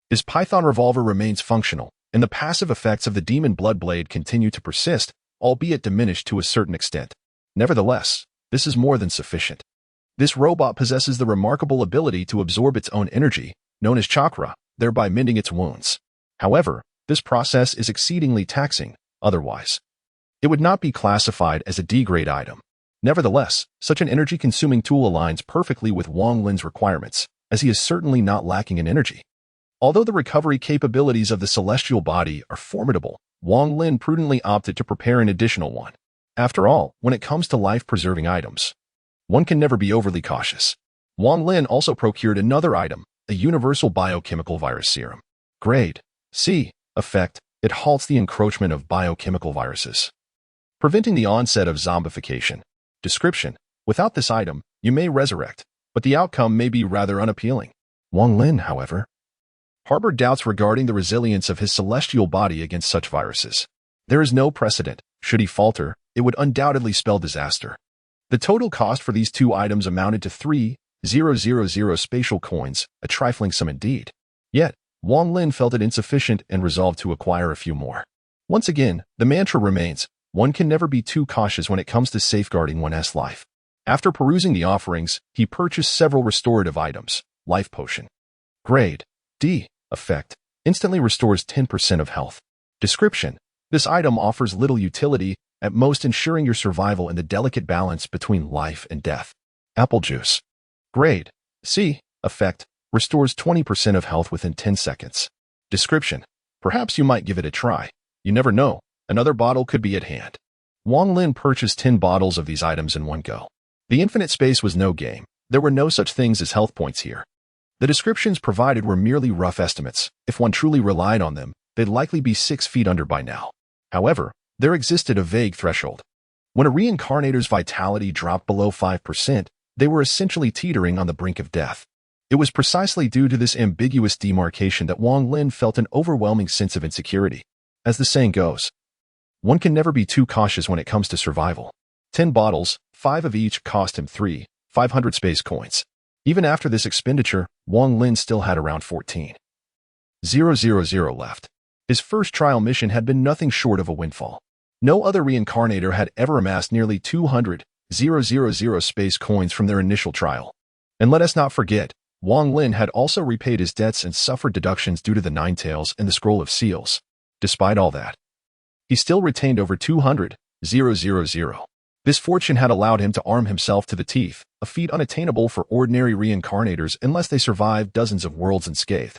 His Python revolver remains functional, and the passive effects of the demon blood blade continue to persist, albeit diminished to a certain extent. Nevertheless, this is more than sufficient. This robot possesses the remarkable ability to absorb its own energy, known as chakra, thereby mending its wounds. However, this process is exceedingly taxing, otherwise it would not be classified as a D-grade item. Nevertheless, such an energy-consuming tool aligns perfectly with Wang Lin's requirements, as he is certainly not lacking in energy. Although the recovery capabilities of the celestial body are formidable, Wang Lin prudently opted to prepare an additional one. After all, when it comes to life-preserving items, one can never be overly cautious. Wang Lin also procured another item, a universal biochemical virus serum. Grade C. Effect: it halts the encroachment of biochemical viruses, preventing the onset of zombification. Description: without this item, you may resurrect, but the outcome may be rather unappealing. Wang Lin, however, harbored doubts regarding the resilience of his celestial body against such viruses. There is no precedent. Should he falter, it would undoubtedly spell disaster. The total cost for these two items amounted to 3,000 spatial coins, a trifling sum indeed. Yet, Wang Lin felt it insufficient and resolved to acquire a few more. Once again, the mantra remains: one can never be too cautious when it comes to safeguarding one's life. After perusing the offerings, he purchased several restorative items. Life potion. Grade D. Effect: instantly restores 10% of health. Description: this item offers little utility, at most ensuring your survival in the delicate balance between life and death. Apple juice. Grade C. Effect: restores 20% of health within 10 seconds. Description: perhaps you might give it a try. You never know. Another bottle could be at hand. Wang Lin purchased 10 bottles of these items in one go. The infinite space was no game. There were no such things as health points here. The descriptions provided were merely rough estimates. If one truly relied on them, they'd likely be 6 feet under by now. However, there existed a vague threshold. When a reincarnator's vitality dropped below 5%, they were essentially teetering on the brink of death. It was precisely due to this ambiguous demarcation that Wang Lin felt an overwhelming sense of insecurity. As the saying goes, one can never be too cautious when it comes to survival. 10 bottles, 5 of each, cost him 3,500 space coins. Even after this expenditure, Wang Lin still had around 14,000 left. His first trial mission had been nothing short of a windfall. No other reincarnator had ever amassed nearly 200,000 space coins from their initial trial. And let us not forget, Wang Lin had also repaid his debts and suffered deductions due to the Nine Tails and the Scroll of Seals. Despite all that, he still retained over 200,000. This fortune had allowed him to arm himself to the teeth, a feat unattainable for ordinary reincarnators unless they survived dozens of worlds unscathed,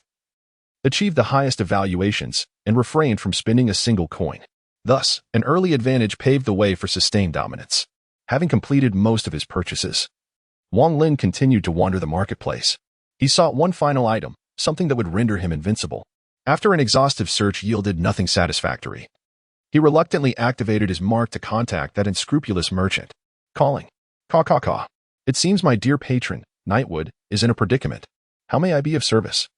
achieved the highest evaluations, and refrained from spending a single coin. Thus, an early advantage paved the way for sustained dominance. Having completed most of his purchases, Wang Lin continued to wander the marketplace. He sought one final item, something that would render him invincible. After an exhaustive search yielded nothing satisfactory, he reluctantly activated his mark to contact that unscrupulous merchant. Calling. Caw. It seems my dear patron, Nightwood, is in a predicament. How may I be of service?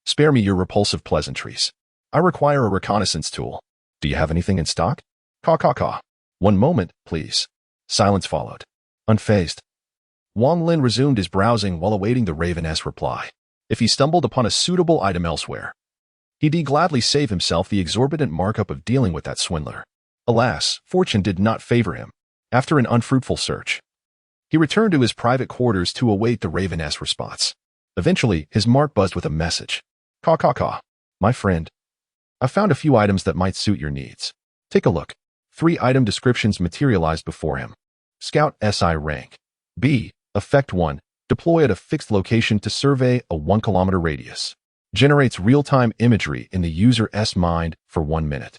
Spare me your repulsive pleasantries. I require a reconnaissance tool. Do you have anything in stock? Caw. One moment, please. Silence followed. Unfazed, Wang Lin resumed his browsing while awaiting the Raveness reply. If he stumbled upon a suitable item elsewhere, he'd gladly save himself the exorbitant markup of dealing with that swindler. Alas, fortune did not favor him. After an unfruitful search, he returned to his private quarters to await the Raveness response. Eventually, his mark buzzed with a message. Caw. My friend, I found a few items that might suit your needs. Take a look. 3 item descriptions materialized before him. Scout SI rank. B. Effect 1. Deploy at a fixed location to survey a 1 kilometer radius. Generates real-time imagery in the user's mind for 1 minute.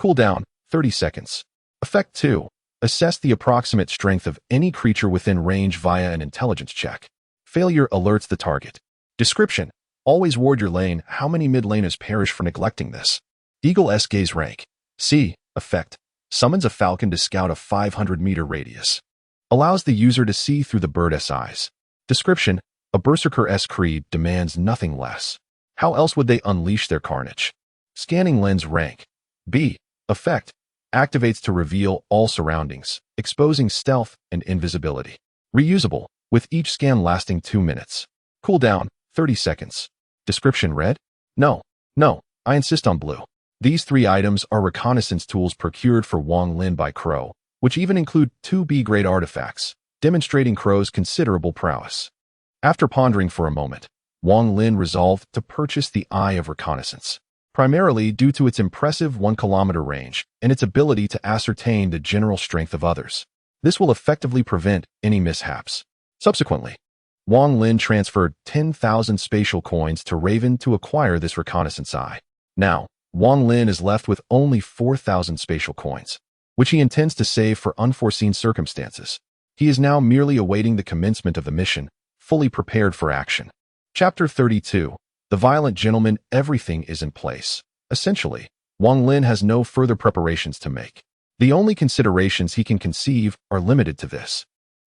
Cooldown, 30 seconds. Effect 2. Assess the approximate strength of any creature within range via an intelligence check. Failure alerts the target. Description: always ward your lane. How many mid laners perish for neglecting this? Eagle S gaze rank. C. Effect: summons a falcon to scout a 500-meter radius. Allows the user to see through the bird's eyes. Description: a berserker-esque creed demands nothing less. How else would they unleash their carnage? Scanning lens rank. B. Effect: activates to reveal all surroundings, exposing stealth and invisibility. Reusable, with each scan lasting 2 minutes. Cooldown: 30 seconds. Description: red? No, I insist on blue. These 3 items are reconnaissance tools procured for Wang Lin by Crow, which even include 2 B-grade artifacts, demonstrating Crow's considerable prowess. After pondering for a moment, Wang Lin resolved to purchase the Eye of Reconnaissance, primarily due to its impressive 1-kilometer range and its ability to ascertain the general strength of others. This will effectively prevent any mishaps. Subsequently, Wang Lin transferred 10,000 spatial coins to Raven to acquire this reconnaissance eye. Now, Wang Lin is left with only 4,000 spatial coins, which he intends to save for unforeseen circumstances. He is now merely awaiting the commencement of the mission, fully prepared for action. Chapter 32. The Violent Gentleman. Everything is in place. Essentially, Wang Lin has no further preparations to make. The only considerations he can conceive are limited to this.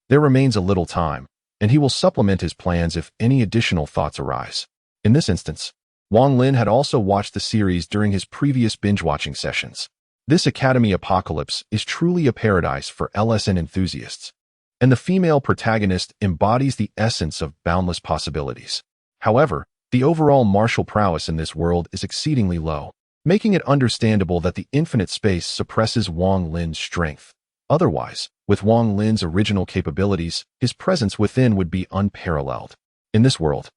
There remains a little time, and he will supplement his plans if any additional thoughts arise. In this instance, Wang Lin had also watched the series during his previous binge-watching sessions. This Academy Apocalypse is truly a paradise for LSN enthusiasts, and the female protagonist embodies the essence of boundless possibilities. However, the overall martial prowess in this world is exceedingly low, making it understandable that the infinite space suppresses Wang Lin's strength. Otherwise, with Wang Lin's original capabilities, his presence within would be unparalleled. In this world,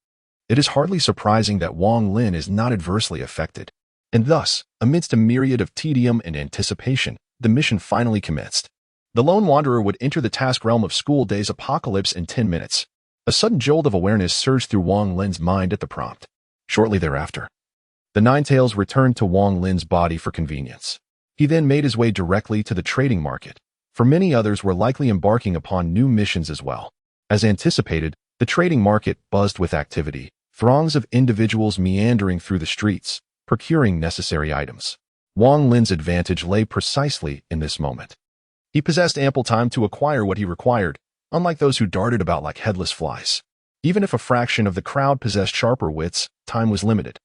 it is hardly surprising that Wang Lin is not adversely affected. And thus, amidst a myriad of tedium and anticipation, the mission finally commenced. The lone wanderer would enter the task realm of School Day's Apocalypse in 10 minutes. A sudden jolt of awareness surged through Wang Lin's mind at the prompt. Shortly thereafter, the Ninetales returned to Wang Lin's body for convenience. He then made his way directly to the trading market, for many others were likely embarking upon new missions as well. As anticipated, the trading market buzzed with activity, throngs of individuals meandering through the streets, procuring necessary items. Wang Lin's advantage lay precisely in this moment. He possessed ample time to acquire what he required, unlike those who darted about like headless flies. Even if a fraction of the crowd possessed sharper wits, time was limited,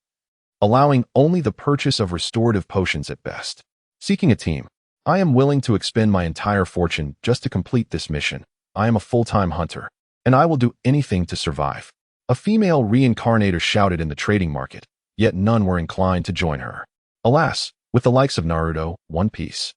allowing only the purchase of restorative potions at best. Seeking a team. I am willing to expend my entire fortune just to complete this mission. I am a full-time hunter, and I will do anything to survive. A female reincarnator shouted in the trading market, yet none were inclined to join her. Alas, with the likes of Naruto, One Piece,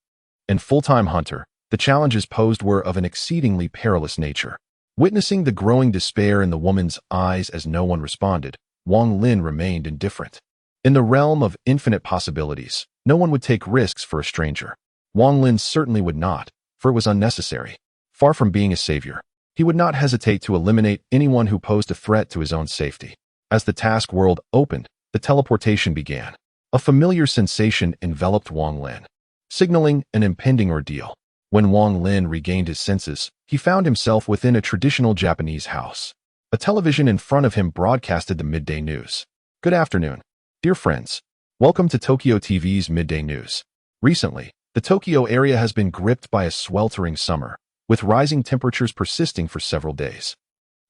and full-time hunter, the challenges posed were of an exceedingly perilous nature. Witnessing the growing despair in the woman's eyes as no one responded, Wang Lin remained indifferent. In the realm of infinite possibilities, no one would take risks for a stranger. Wang Lin certainly would not, for it was unnecessary. Far from being a savior, he would not hesitate to eliminate anyone who posed a threat to his own safety. As the task world opened, the teleportation began. A familiar sensation enveloped Wang Lin, signaling an impending ordeal. When Wang Lin regained his senses, he found himself within a traditional Japanese house. A television in front of him broadcasted the midday news. Good afternoon, dear friends. Welcome to Tokyo TV's midday news. Recently, the Tokyo area has been gripped by a sweltering summer, with rising temperatures persisting for several days.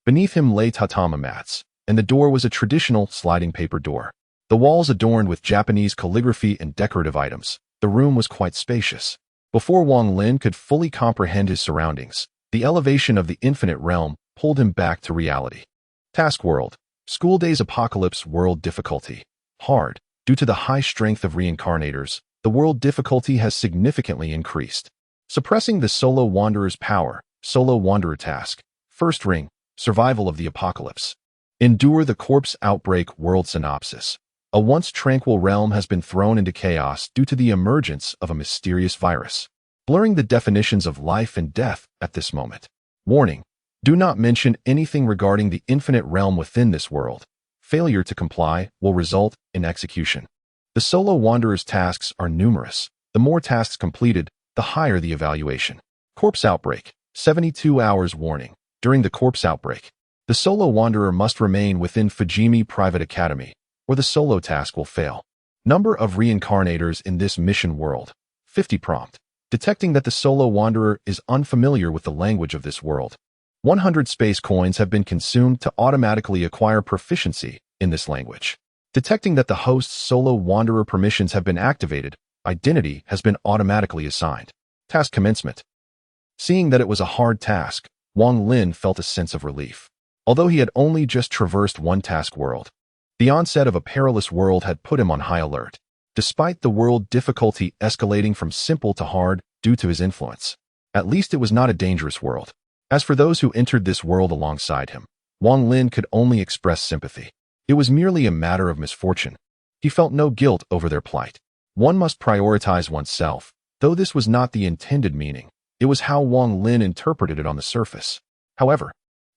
Beneath him lay tatami mats, and the door was a traditional sliding paper door. The walls adorned with Japanese calligraphy and decorative items. The room was quite spacious. Before Wang Lin could fully comprehend his surroundings, the elevation of the infinite realm pulled him back to reality. Task World. School Day's Apocalypse. World difficulty. Hard. Due to the high strength of reincarnators, the world difficulty has significantly increased. Suppressing the Solo Wanderer's power. Solo Wanderer task. First ring. Survival of the Apocalypse. Endure the corpse outbreak. World synopsis. A once tranquil realm has been thrown into chaos due to the emergence of a mysterious virus, blurring the definitions of life and death at this moment. Warning: do not mention anything regarding the infinite realm within this world. Failure to comply will result in execution. The Solo Wanderer's tasks are numerous. The more tasks completed, the higher the evaluation. Corpse outbreak. 72 hours warning. During the corpse outbreak, the solo wanderer must remain within Fujimi Private Academy, or the solo task will fail. Number of reincarnators in this mission world. 50 prompt. Detecting that the solo wanderer is unfamiliar with the language of this world. 100 space coins have been consumed to automatically acquire proficiency in this language. Detecting that the host's solo wanderer permissions have been activated, identity has been automatically assigned. Task commencement. Seeing that it was a hard task, Wang Lin felt a sense of relief. Although he had only just traversed one task world, the onset of a perilous world had put him on high alert, despite the world difficulty escalating from simple to hard due to his influence. At least it was not a dangerous world. As for those who entered this world alongside him, Wang Lin could only express sympathy. It was merely a matter of misfortune. He felt no guilt over their plight. One must prioritize oneself, though this was not the intended meaning. It was how Wang Lin interpreted it on the surface. However,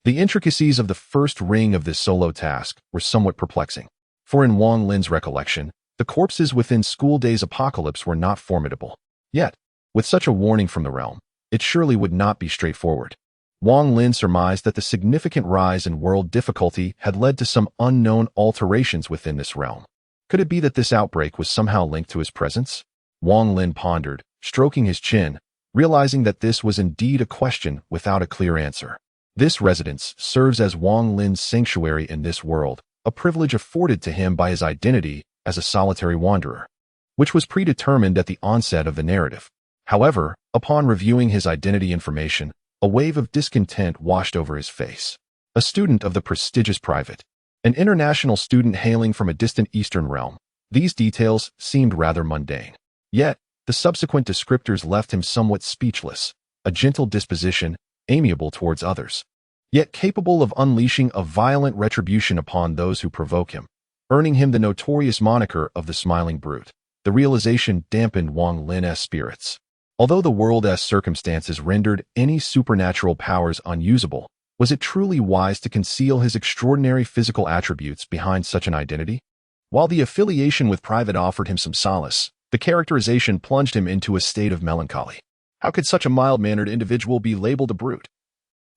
the intricacies of the first ring of this solo task were somewhat perplexing. For in Wang Lin's recollection, the corpses within School Day's apocalypse were not formidable. Yet, with such a warning from the realm, it surely would not be straightforward. Wang Lin surmised that the significant rise in world difficulty had led to some unknown alterations within this realm. Could it be that this outbreak was somehow linked to his presence? Wang Lin pondered, stroking his chin, realizing that this was indeed a question without a clear answer. This residence serves as Wang Lin's sanctuary in this world, a privilege afforded to him by his identity as a solitary wanderer, which was predetermined at the onset of the narrative. However, upon reviewing his identity information, a wave of discontent washed over his face. A student of the prestigious private, an international student hailing from a distant eastern realm, these details seemed rather mundane. Yet, the subsequent descriptors left him somewhat speechless. A gentle disposition, amiable towards others, yet capable of unleashing a violent retribution upon those who provoke him, earning him the notorious moniker of the Smiling Brute. The realization dampened Wang Lin's spirits. Although the world's circumstances rendered any supernatural powers unusable, was it truly wise to conceal his extraordinary physical attributes behind such an identity? While the affiliation with Private offered him some solace, the characterization plunged him into a state of melancholy. How could such a mild-mannered individual be labeled a brute,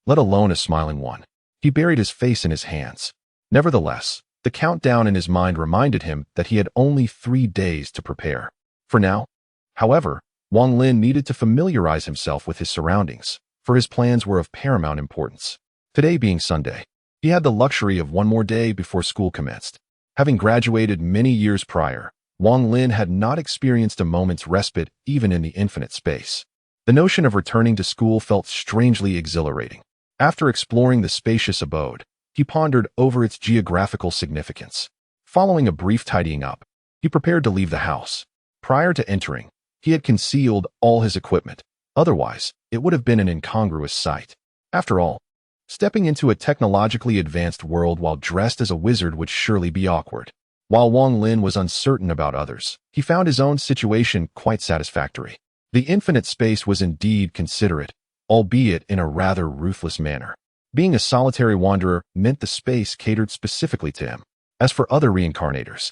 let alone a smiling one? He buried his face in his hands. Nevertheless, the countdown in his mind reminded him that he had only 3 days to prepare. For now, however, Wang Lin needed to familiarize himself with his surroundings, for his plans were of paramount importance. Today being Sunday, he had the luxury of one more day before school commenced. Having graduated many years prior, Wang Lin had not experienced a moment's respite even in the infinite space. The notion of returning to school felt strangely exhilarating. After exploring the spacious abode, he pondered over its geographical significance. Following a brief tidying up, he prepared to leave the house. Prior to entering, he had concealed all his equipment. Otherwise, it would have been an incongruous sight. After all, stepping into a technologically advanced world while dressed as a wizard would surely be awkward. While Wang Lin was uncertain about others, he found his own situation quite satisfactory. The infinite space was indeed considerate, albeit in a rather ruthless manner. Being a solitary wanderer meant the space catered specifically to him. As for other reincarnators,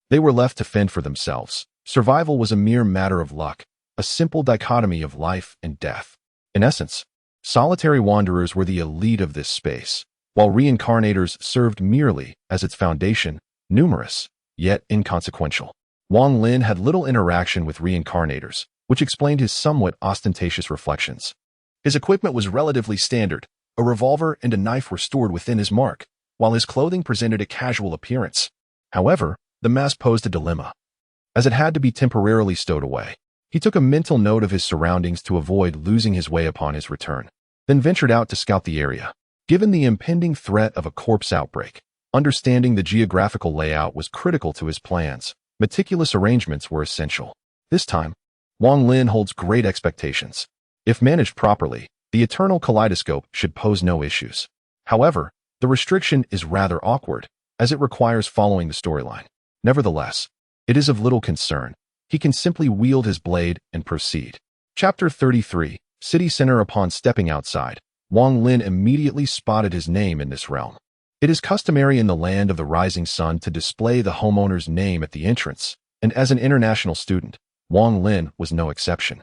they were left to fend for themselves. Survival was a mere matter of luck, a simple dichotomy of life and death. In essence, solitary wanderers were the elite of this space, while reincarnators served merely as its foundation, numerous, yet inconsequential. Wang Lin had little interaction with reincarnators, which explained his somewhat ostentatious reflections. His equipment was relatively standard. A revolver and a knife were stored within his mark, while his clothing presented a casual appearance. However, the mask posed a dilemma, as it had to be temporarily stowed away. He took a mental note of his surroundings to avoid losing his way upon his return, then ventured out to scout the area. Given the impending threat of a corpse outbreak, understanding the geographical layout was critical to his plans. Meticulous arrangements were essential. This time, Wang Lin holds great expectations. If managed properly, the eternal kaleidoscope should pose no issues. However, the restriction is rather awkward, as it requires following the storyline. Nevertheless, it is of little concern. He can simply wield his blade and proceed. Chapter 33, City Center. Upon stepping outside, Wang Lin immediately spotted his name in this realm. It is customary in the land of the rising sun to display the homeowner's name at the entrance, and as an international student, Wang Lin was no exception.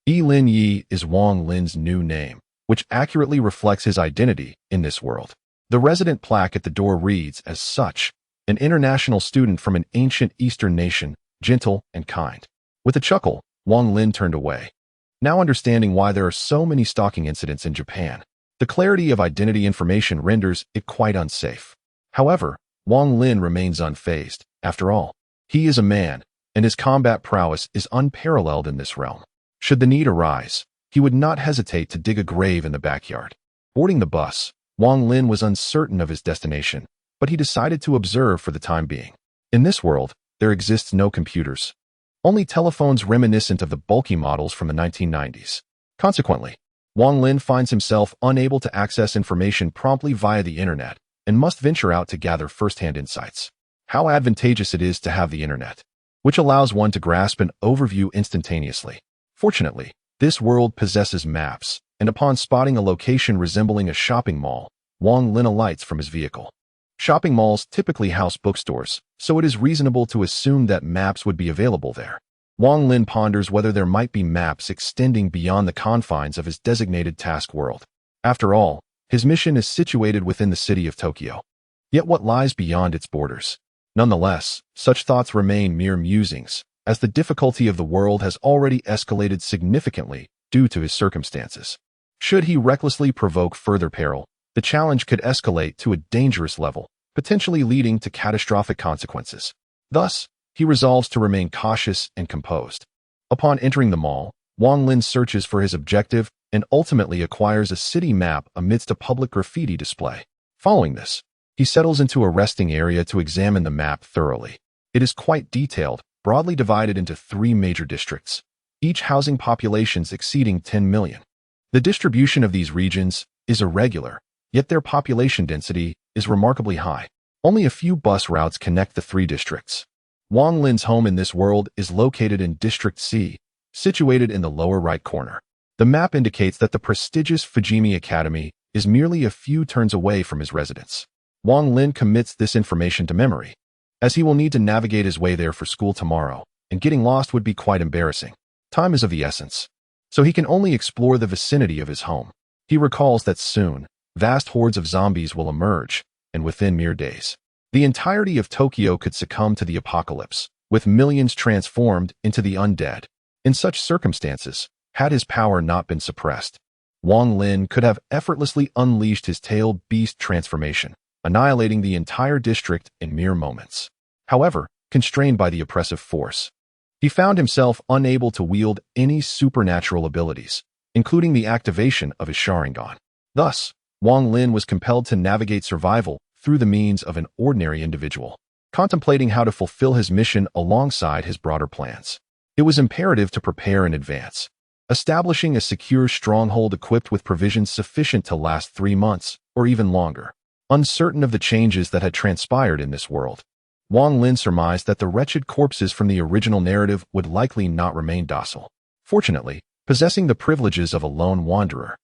Lin Yi is Wang Lin's new name, which accurately reflects his identity in this world. The resident plaque at the door reads as such, an international student from an ancient Eastern nation, gentle and kind. With a chuckle, Wang Lin turned away, now understanding why there are so many stalking incidents in Japan. The clarity of identity information renders it quite unsafe. However, Wang Lin remains unfazed. After all, he is a man, and his combat prowess is unparalleled in this realm. Should the need arise, he would not hesitate to dig a grave in the backyard. Boarding the bus, Wang Lin was uncertain of his destination, but he decided to observe for the time being. In this world, there exists no computers, only telephones reminiscent of the bulky models from the 1990s. Consequently, Wang Lin finds himself unable to access information promptly via the internet and must venture out to gather first-hand insights. How advantageous it is to have the internet, which allows one to grasp an overview instantaneously. Fortunately, this world possesses maps, and upon spotting a location resembling a shopping mall, Wang Lin alights from his vehicle. Shopping malls typically house bookstores, so it is reasonable to assume that maps would be available there. Wang Lin ponders whether there might be maps extending beyond the confines of his designated task world. After all, his mission is situated within the city of Tokyo. Yet what lies beyond its borders? Nonetheless, such thoughts remain mere musings, as the difficulty of the world has already escalated significantly due to his circumstances. Should he recklessly provoke further peril, the challenge could escalate to a dangerous level, potentially leading to catastrophic consequences. Thus, he resolves to remain cautious and composed. Upon entering the mall, Wang Lin searches for his objective and ultimately acquires a city map amidst a public graffiti display. Following this, he settles into a resting area to examine the map thoroughly. It is quite detailed, broadly divided into 3 major districts, each housing populations exceeding 10 million. The distribution of these regions is irregular, yet their population density is remarkably high. Only a few bus routes connect the 3 districts. Wang Lin's home in this world is located in District C, situated in the lower right corner. The map indicates that the prestigious Fujimi Academy is merely a few turns away from his residence. Wang Lin commits this information to memory, as he will need to navigate his way there for school tomorrow, and getting lost would be quite embarrassing. Time is of the essence, so he can only explore the vicinity of his home. He recalls that soon, vast hordes of zombies will emerge, and within mere days, the entirety of Tokyo could succumb to the apocalypse, with millions transformed into the undead. In such circumstances, had his power not been suppressed, Wang Lin could have effortlessly unleashed his tailed beast transformation, annihilating the entire district in mere moments. However, constrained by the oppressive force, he found himself unable to wield any supernatural abilities, including the activation of his Sharingan. Thus, Wang Lin was compelled to navigate survival through the means of an ordinary individual, contemplating how to fulfill his mission alongside his broader plans. It was imperative to prepare in advance, establishing a secure stronghold equipped with provisions sufficient to last 3 months or even longer. Uncertain of the changes that had transpired in this world, Wang Lin surmised that the wretched corpses from the original narrative would likely not remain docile. Fortunately, possessing the privileges of a lone wanderer,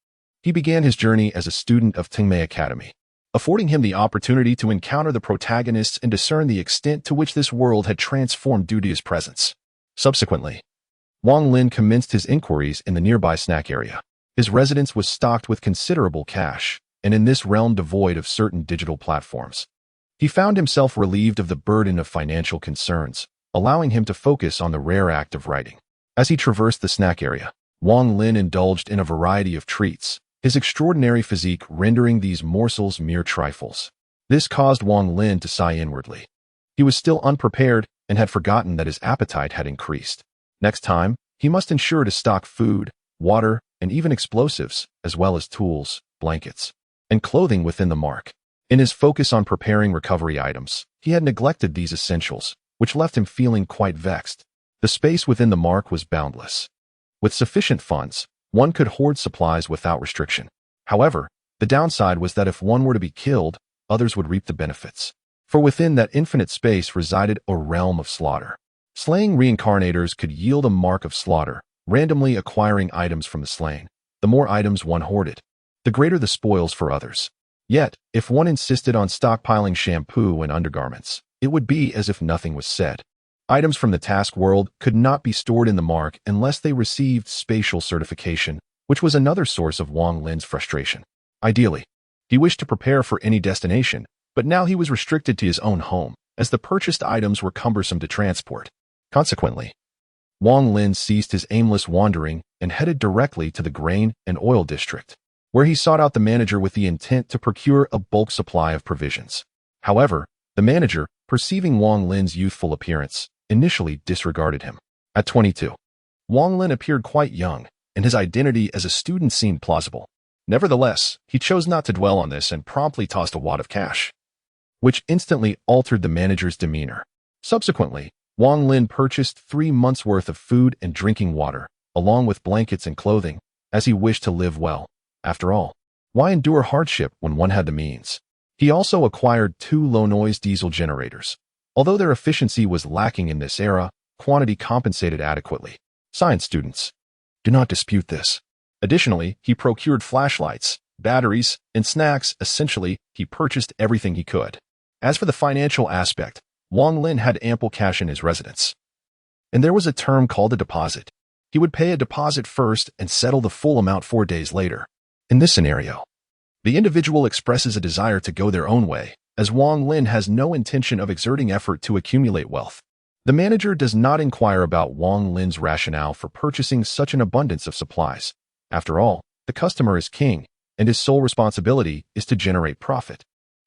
he began his journey as a student of Tingmei Academy, affording him the opportunity to encounter the protagonists and discern the extent to which this world had transformed due to his presence. Subsequently, Wang Lin commenced his inquiries in the nearby snack area. His residence was stocked with considerable cash, and in this realm devoid of certain digital platforms, he found himself relieved of the burden of financial concerns, allowing him to focus on the rare act of writing. As he traversed the snack area, Wang Lin indulged in a variety of treats, his extraordinary physique rendering these morsels mere trifles. This caused Wang Lin to sigh inwardly. He was still unprepared and had forgotten that his appetite had increased. Next time, he must ensure to stock food, water, and even explosives, as well as tools, blankets, and clothing within the mark. In his focus on preparing recovery items, he had neglected these essentials, which left him feeling quite vexed. The space within the mark was boundless. With sufficient funds, one could hoard supplies without restriction. However, the downside was that if one were to be killed, others would reap the benefits. For within that infinite space resided a realm of slaughter. Slaying reincarnators could yield a mark of slaughter, randomly acquiring items from the slain. The more items one hoarded, the greater the spoils for others. Yet, if one insisted on stockpiling shampoo and undergarments, it would be as if nothing was said. Items from the task world could not be stored in the mark unless they received spatial certification, which was another source of Wang Lin's frustration. Ideally, he wished to prepare for any destination, but now he was restricted to his own home, as the purchased items were cumbersome to transport. Consequently, Wang Lin ceased his aimless wandering and headed directly to the grain and oil district, where he sought out the manager with the intent to procure a bulk supply of provisions. However, the manager, perceiving Wang Lin's youthful appearance, initially disregarded him. At 22, Wang Lin appeared quite young, and his identity as a student seemed plausible. Nevertheless, he chose not to dwell on this and promptly tossed a wad of cash, which instantly altered the manager's demeanor. Subsequently, Wang Lin purchased 3 months' worth of food and drinking water, along with blankets and clothing, as he wished to live well. After all, why endure hardship when one had the means? He also acquired 2 low-noise diesel generators. Although their efficiency was lacking in this era, quantity compensated adequately. Science students, do not dispute this. Additionally, he procured flashlights, batteries, and snacks. Essentially, he purchased everything he could. As for the financial aspect, Wang Lin had ample cash in his residence. And there was a term called a deposit. He would pay a deposit first and settle the full amount 4 days later. In this scenario, the individual expresses a desire to go their own way, as Wang Lin has no intention of exerting effort to accumulate wealth. The manager does not inquire about Wang Lin's rationale for purchasing such an abundance of supplies. After all, the customer is king, and his sole responsibility is to generate profit.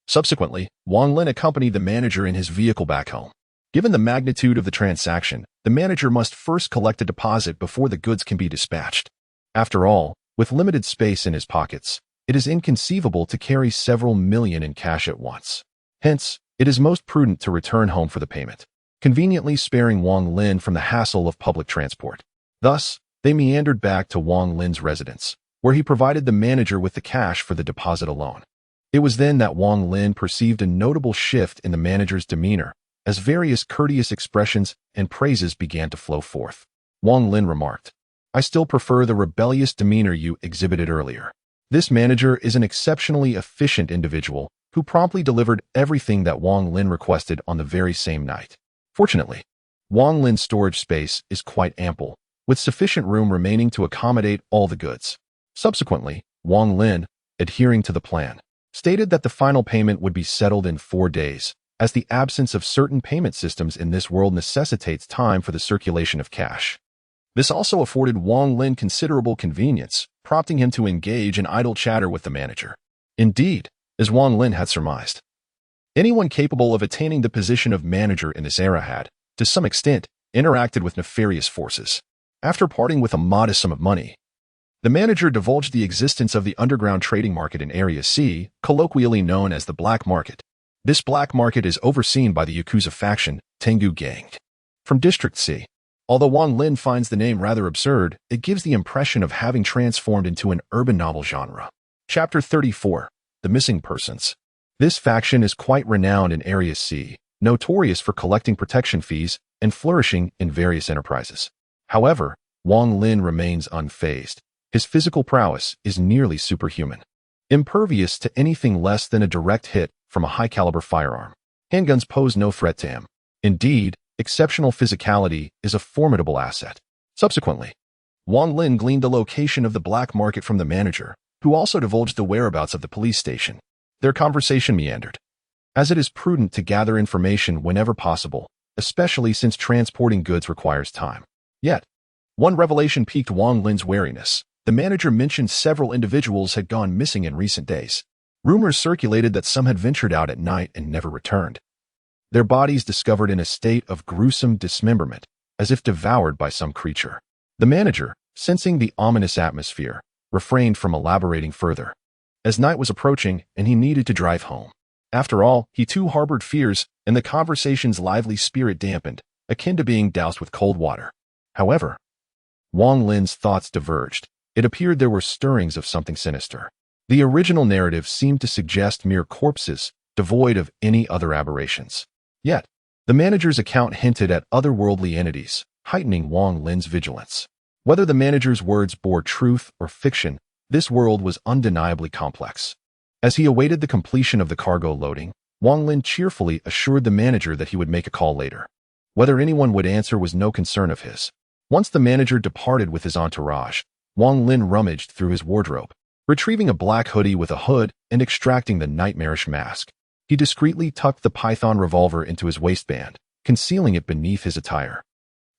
Subsequently, Wang Lin accompanied the manager in his vehicle back home. Given the magnitude of the transaction, the manager must first collect a deposit before the goods can be dispatched. After all, with limited space in his pockets, it is inconceivable to carry several million in cash at once. Hence, it is most prudent to return home for the payment, conveniently sparing Wang Lin from the hassle of public transport. Thus, they meandered back to Wang Lin's residence, where he provided the manager with the cash for the deposit alone. It was then that Wang Lin perceived a notable shift in the manager's demeanor, as various courteous expressions and praises began to flow forth. Wang Lin remarked, "I still prefer the rebellious demeanor you exhibited earlier." This manager is an exceptionally efficient individual who promptly delivered everything that Wang Lin requested on the very same night. Fortunately, Wang Lin's storage space is quite ample, with sufficient room remaining to accommodate all the goods. Subsequently, Wang Lin, adhering to the plan, stated that the final payment would be settled in 4 days, as the absence of certain payment systems in this world necessitates time for the circulation of cash. This also afforded Wang Lin considerable convenience, prompting him to engage in idle chatter with the manager. Indeed, as Wang Lin had surmised, anyone capable of attaining the position of manager in this era had, to some extent, interacted with nefarious forces. After parting with a modest sum of money, the manager divulged the existence of the underground trading market in Area C, colloquially known as the Black Market. This black market is overseen by the Yakuza faction, Tengu Gang, from District C. Although Wang Lin finds the name rather absurd, it gives the impression of having transformed into an urban novel genre. Chapter 34. The Missing Persons. This faction is quite renowned in Area C, notorious for collecting protection fees and flourishing in various enterprises. However, Wang Lin remains unfazed. His physical prowess is nearly superhuman, impervious to anything less than a direct hit from a high-caliber firearm. Handguns pose no threat to him. Indeed, exceptional physicality is a formidable asset. Subsequently, Wang Lin gleaned the location of the black market from the manager, who also divulged the whereabouts of the police station. Their conversation meandered, as it is prudent to gather information whenever possible, especially since transporting goods requires time. Yet, one revelation piqued Wang Lin's wariness. The manager mentioned several individuals had gone missing in recent days. Rumors circulated that some had ventured out at night and never returned. Their bodies discovered in a state of gruesome dismemberment, as if devoured by some creature. The manager, sensing the ominous atmosphere, refrained from elaborating further, as night was approaching and he needed to drive home. After all, he too harbored fears, and the conversation's lively spirit dampened, akin to being doused with cold water. However, Wang Lin's thoughts diverged. It appeared there were stirrings of something sinister. The original narrative seemed to suggest mere corpses, devoid of any other aberrations. Yet, the manager's account hinted at otherworldly entities, heightening Wang Lin's vigilance. Whether the manager's words bore truth or fiction, this world was undeniably complex. As he awaited the completion of the cargo loading, Wang Lin cheerfully assured the manager that he would make a call later. Whether anyone would answer was no concern of his. Once the manager departed with his entourage, Wang Lin rummaged through his wardrobe, retrieving a black hoodie with a hood and extracting the nightmarish mask. He discreetly tucked the python revolver into his waistband, concealing it beneath his attire,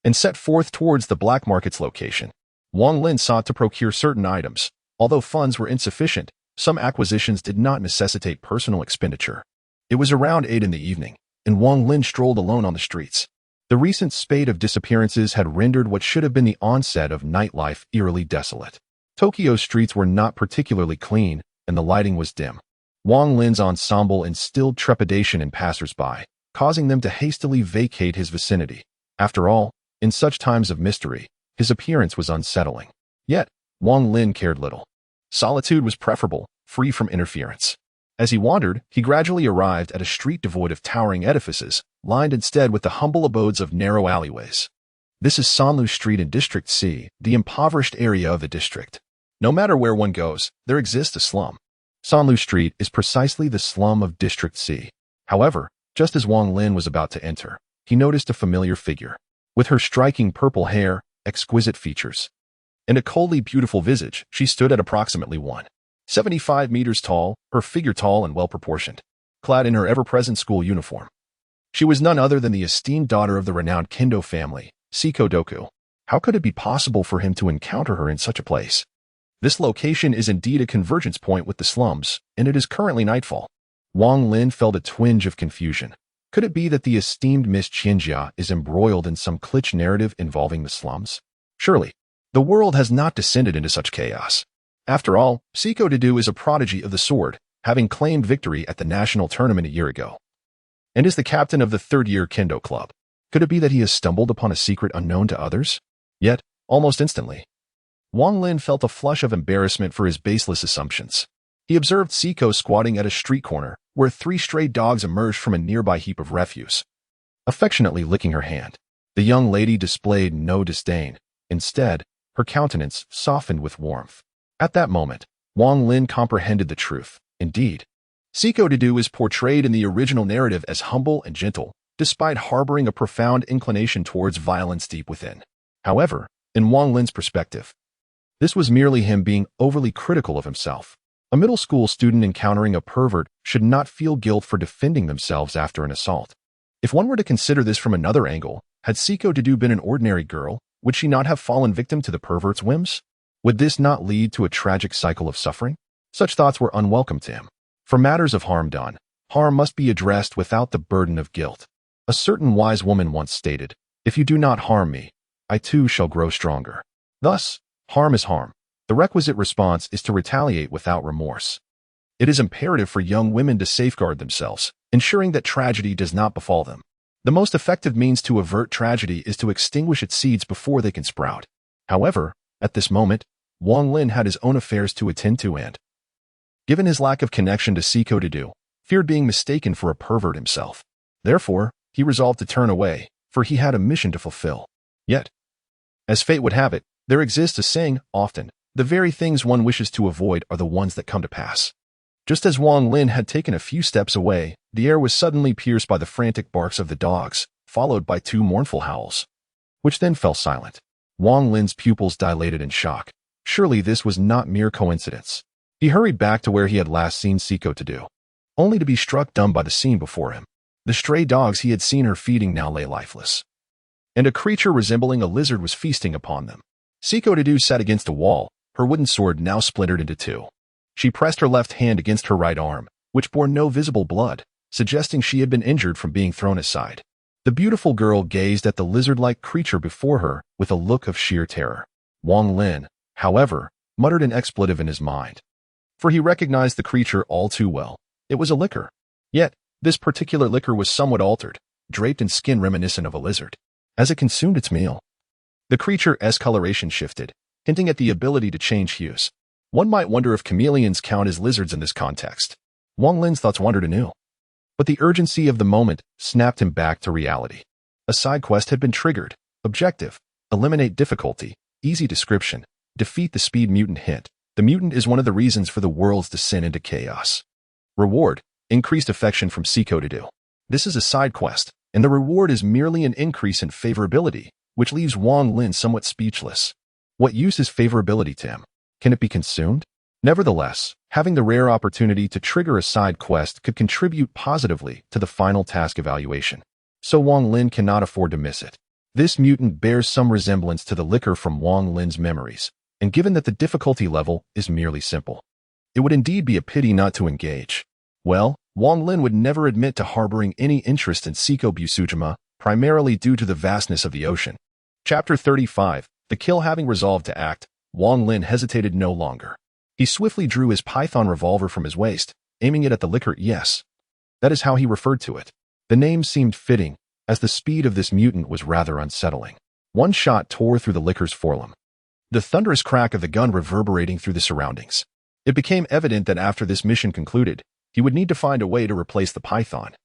and set forth towards the black market's location. Wang Lin sought to procure certain items. Although funds were insufficient, some acquisitions did not necessitate personal expenditure. It was around 8 in the evening, and Wang Lin strolled alone on the streets. The recent spate of disappearances had rendered what should have been the onset of nightlife eerily desolate. Tokyo's streets were not particularly clean, and the lighting was dim. Wang Lin's ensemble instilled trepidation in passers-by, causing them to hastily vacate his vicinity. After all, in such times of mystery, his appearance was unsettling. Yet, Wang Lin cared little. Solitude was preferable, free from interference. As he wandered, he gradually arrived at a street devoid of towering edifices, lined instead with the humble abodes of narrow alleyways. This is Sanlu Street in District C, the impoverished area of the district. No matter where one goes, there exists a slum. Sanlu Street is precisely the slum of District C. However, just as Wang Lin was about to enter, he noticed a familiar figure. With her striking purple hair, exquisite features, and a coldly beautiful visage, she stood at approximately 1.75 meters tall, her figure tall and well-proportioned, clad in her ever-present school uniform. She was none other than the esteemed daughter of the renowned Kendo family, Siko Doku. How could it be possible for him to encounter her in such a place? This location is indeed a convergence point with the slums, and it is currently nightfall. Wang Lin felt a twinge of confusion. Could it be that the esteemed Miss Qianjia is embroiled in some kitsch narrative involving the slums? Surely, the world has not descended into such chaos. After all, Siko Doku is a prodigy of the sword, having claimed victory at the national tournament a year ago, and is the captain of the third-year Kendo club. Could it be that he has stumbled upon a secret unknown to others? Yet, almost instantly, Wang Lin felt a flush of embarrassment for his baseless assumptions. He observed Siko squatting at a street corner, where 3 stray dogs emerged from a nearby heap of refuse, affectionately licking her hand. The young lady displayed no disdain. Instead, her countenance softened with warmth. At that moment, Wang Lin comprehended the truth. Indeed, Siko Doku is portrayed in the original narrative as humble and gentle, despite harboring a profound inclination towards violence deep within. However, in Wang Lin's perspective, this was merely him being overly critical of himself. A middle school student encountering a pervert should not feel guilt for defending themselves after an assault. If one were to consider this from another angle, had Siko Doku been an ordinary girl, would she not have fallen victim to the pervert's whims? Would this not lead to a tragic cycle of suffering? Such thoughts were unwelcome to him. For matters of harm done, harm must be addressed without the burden of guilt. A certain wise woman once stated, "If you do not harm me, I too shall grow stronger." Thus, harm is harm. The requisite response is to retaliate without remorse. It is imperative for young women to safeguard themselves, ensuring that tragedy does not befall them. The most effective means to avert tragedy is to extinguish its seeds before they can sprout. However, at this moment, Wang Lin had his own affairs to attend to and, given his lack of connection to Siko Doku, feared being mistaken for a pervert himself. Therefore, he resolved to turn away, for he had a mission to fulfill. Yet, as fate would have it, there exists a saying, often, the very things one wishes to avoid are the ones that come to pass. Just as Wang Lin had taken a few steps away, the air was suddenly pierced by the frantic barks of the dogs, followed by 2 mournful howls, which then fell silent. Wang Lin's pupils dilated in shock. Surely this was not mere coincidence. He hurried back to where he had last seen Siko Doku, only to be struck dumb by the scene before him. The stray dogs he had seen her feeding now lay lifeless, and a creature resembling a lizard was feasting upon them. Siko Doku sat against a wall, her wooden sword now splintered into 2. She pressed her left hand against her right arm, which bore no visible blood, suggesting she had been injured from being thrown aside. The beautiful girl gazed at the lizard-like creature before her with a look of sheer terror. Wang Lin, however, muttered an expletive in his mind, for he recognized the creature all too well. It was a liquor. Yet, this particular liquor was somewhat altered, draped in skin reminiscent of a lizard. As it consumed its meal, the creature's coloration shifted, hinting at the ability to change hues. One might wonder if chameleons count as lizards in this context. Wang Lin's thoughts wandered anew, but the urgency of the moment snapped him back to reality. A side quest had been triggered. Objective: eliminate difficulty. Easy description: defeat the speed mutant hint. The mutant is one of the reasons for the world's descent into chaos. Reward: increased affection from Siko Doku. This is a side quest, and the reward is merely an increase in favorability, which leaves Wang Lin somewhat speechless. What use is favorability to him? Can it be consumed? Nevertheless, having the rare opportunity to trigger a side quest could contribute positively to the final task evaluation, so Wang Lin cannot afford to miss it. This mutant bears some resemblance to the liquor from Wang Lin's memories, and given that the difficulty level is merely simple, it would indeed be a pity not to engage. Well, Wang Lin would never admit to harboring any interest in Seiko Busujima, primarily due to the vastness of the ocean. Chapter 35. The kill. Having resolved to act, Wang Lin hesitated no longer. He swiftly drew his python revolver from his waist, aiming it at the liquor. Yes, that is how he referred to it. The name seemed fitting, as the speed of this mutant was rather unsettling. One shot tore through the liquor's forelimb, the thunderous crack of the gun reverberating through the surroundings. It became evident that after this mission concluded, he would need to find a way to replace the python.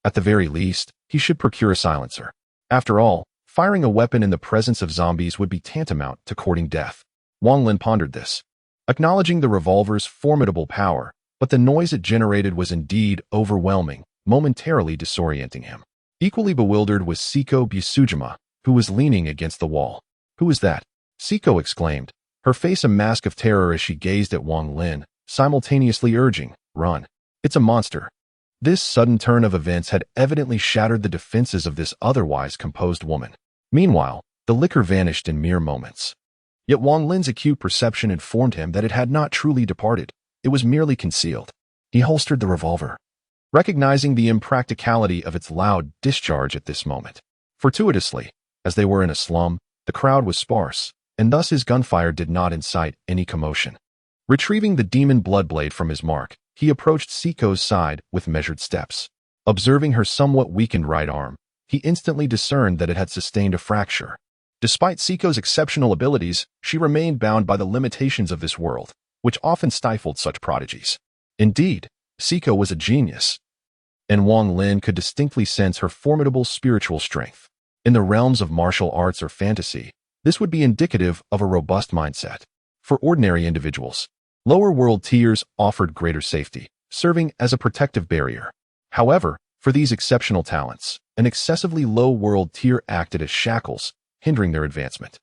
At the very least, he should procure a silencer. After all, firing a weapon in the presence of zombies would be tantamount to courting death. Wang Lin pondered this, acknowledging the revolver's formidable power, but the noise it generated was indeed overwhelming, momentarily disorienting him. Equally bewildered was Seiko Busujima, who was leaning against the wall. "Who is that?" Seiko exclaimed, her face a mask of terror as she gazed at Wang Lin, simultaneously urging, "Run. It's a monster." This sudden turn of events had evidently shattered the defenses of this otherwise composed woman. Meanwhile, the liquor vanished in mere moments. Yet Wang Lin's acute perception informed him that it had not truly departed. It was merely concealed. He holstered the revolver, recognizing the impracticality of its loud discharge at this moment. Fortuitously, as they were in a slum, the crowd was sparse, and thus his gunfire did not incite any commotion. Retrieving the demon bloodblade from his mark, he approached Seiko's side with measured steps. Observing her somewhat weakened right arm, he instantly discerned that it had sustained a fracture. Despite Seiko's exceptional abilities, she remained bound by the limitations of this world, which often stifled such prodigies. Indeed, Seiko was a genius, and Wang Lin could distinctly sense her formidable spiritual strength. In the realms of martial arts or fantasy, this would be indicative of a robust mindset. For ordinary individuals, lower world tiers offered greater safety, serving as a protective barrier. However, for these exceptional talents, an excessively low world tier acted as shackles, hindering their advancement.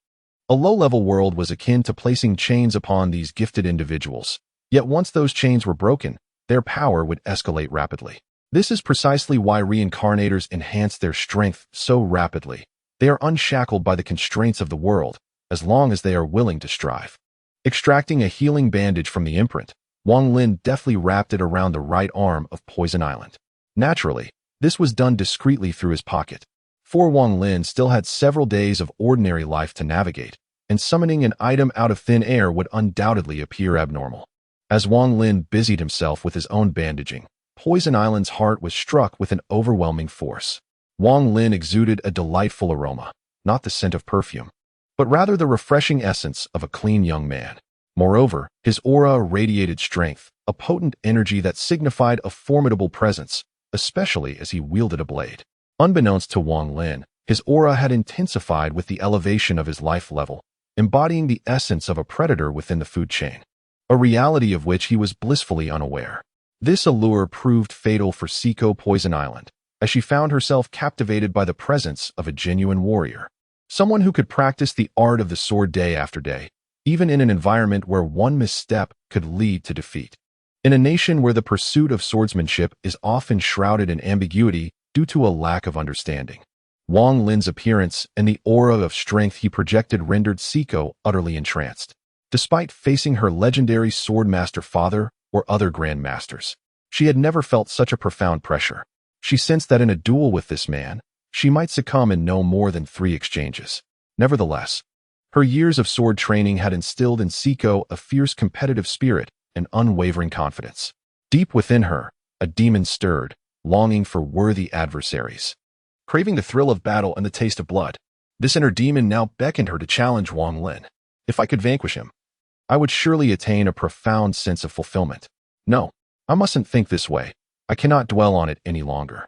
A low-level world was akin to placing chains upon these gifted individuals, yet once those chains were broken, their power would escalate rapidly. This is precisely why reincarnators enhance their strength so rapidly. They are unshackled by the constraints of the world, as long as they are willing to strive. Extracting a healing bandage from the imprint, Wang Lin deftly wrapped it around the right arm of Poison Island. Naturally, this was done discreetly through his pocket. For Wang Lin still had several days of ordinary life to navigate, and summoning an item out of thin air would undoubtedly appear abnormal. As Wang Lin busied himself with his own bandaging, Poison Island's heart was struck with an overwhelming force. Wang Lin exuded a delightful aroma, not the scent of perfume, but rather the refreshing essence of a clean young man. Moreover, his aura radiated strength, a potent energy that signified a formidable presence, especially as he wielded a blade. Unbeknownst to Wang Lin, his aura had intensified with the elevation of his life level, embodying the essence of a predator within the food chain, a reality of which he was blissfully unaware. This allure proved fatal for Seiko Poison Island, as she found herself captivated by the presence of a genuine warrior, someone who could practice the art of the sword day after day, even in an environment where one misstep could lead to defeat. In a nation where the pursuit of swordsmanship is often shrouded in ambiguity due to a lack of understanding, Wang Lin's appearance and the aura of strength he projected rendered Seiko utterly entranced. Despite facing her legendary swordmaster father or other grandmasters, she had never felt such a profound pressure. She sensed that in a duel with this man, she might succumb in no more than 3 exchanges. Nevertheless, her years of sword training had instilled in Seiko a fierce competitive spirit and unwavering confidence. Deep within her, a demon stirred, longing for worthy adversaries. Craving the thrill of battle and the taste of blood, this inner demon now beckoned her to challenge Wang Lin. If I could vanquish him, I would surely attain a profound sense of fulfillment. No, I mustn't think this way. I cannot dwell on it any longer.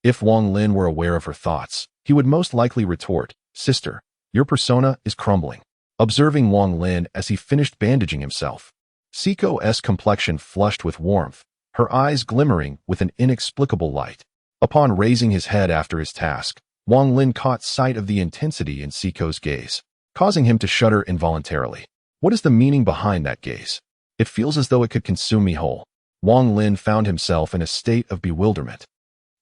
If Wang Lin were aware of her thoughts, he would most likely retort, "Sister, your persona is crumbling." Observing Wang Lin as he finished bandaging himself, Seiko's complexion flushed with warmth, her eyes glimmering with an inexplicable light. Upon raising his head after his task, Wang Lin caught sight of the intensity in Siko's gaze, causing him to shudder involuntarily. What is the meaning behind that gaze? It feels as though it could consume me whole. Wang Lin found himself in a state of bewilderment.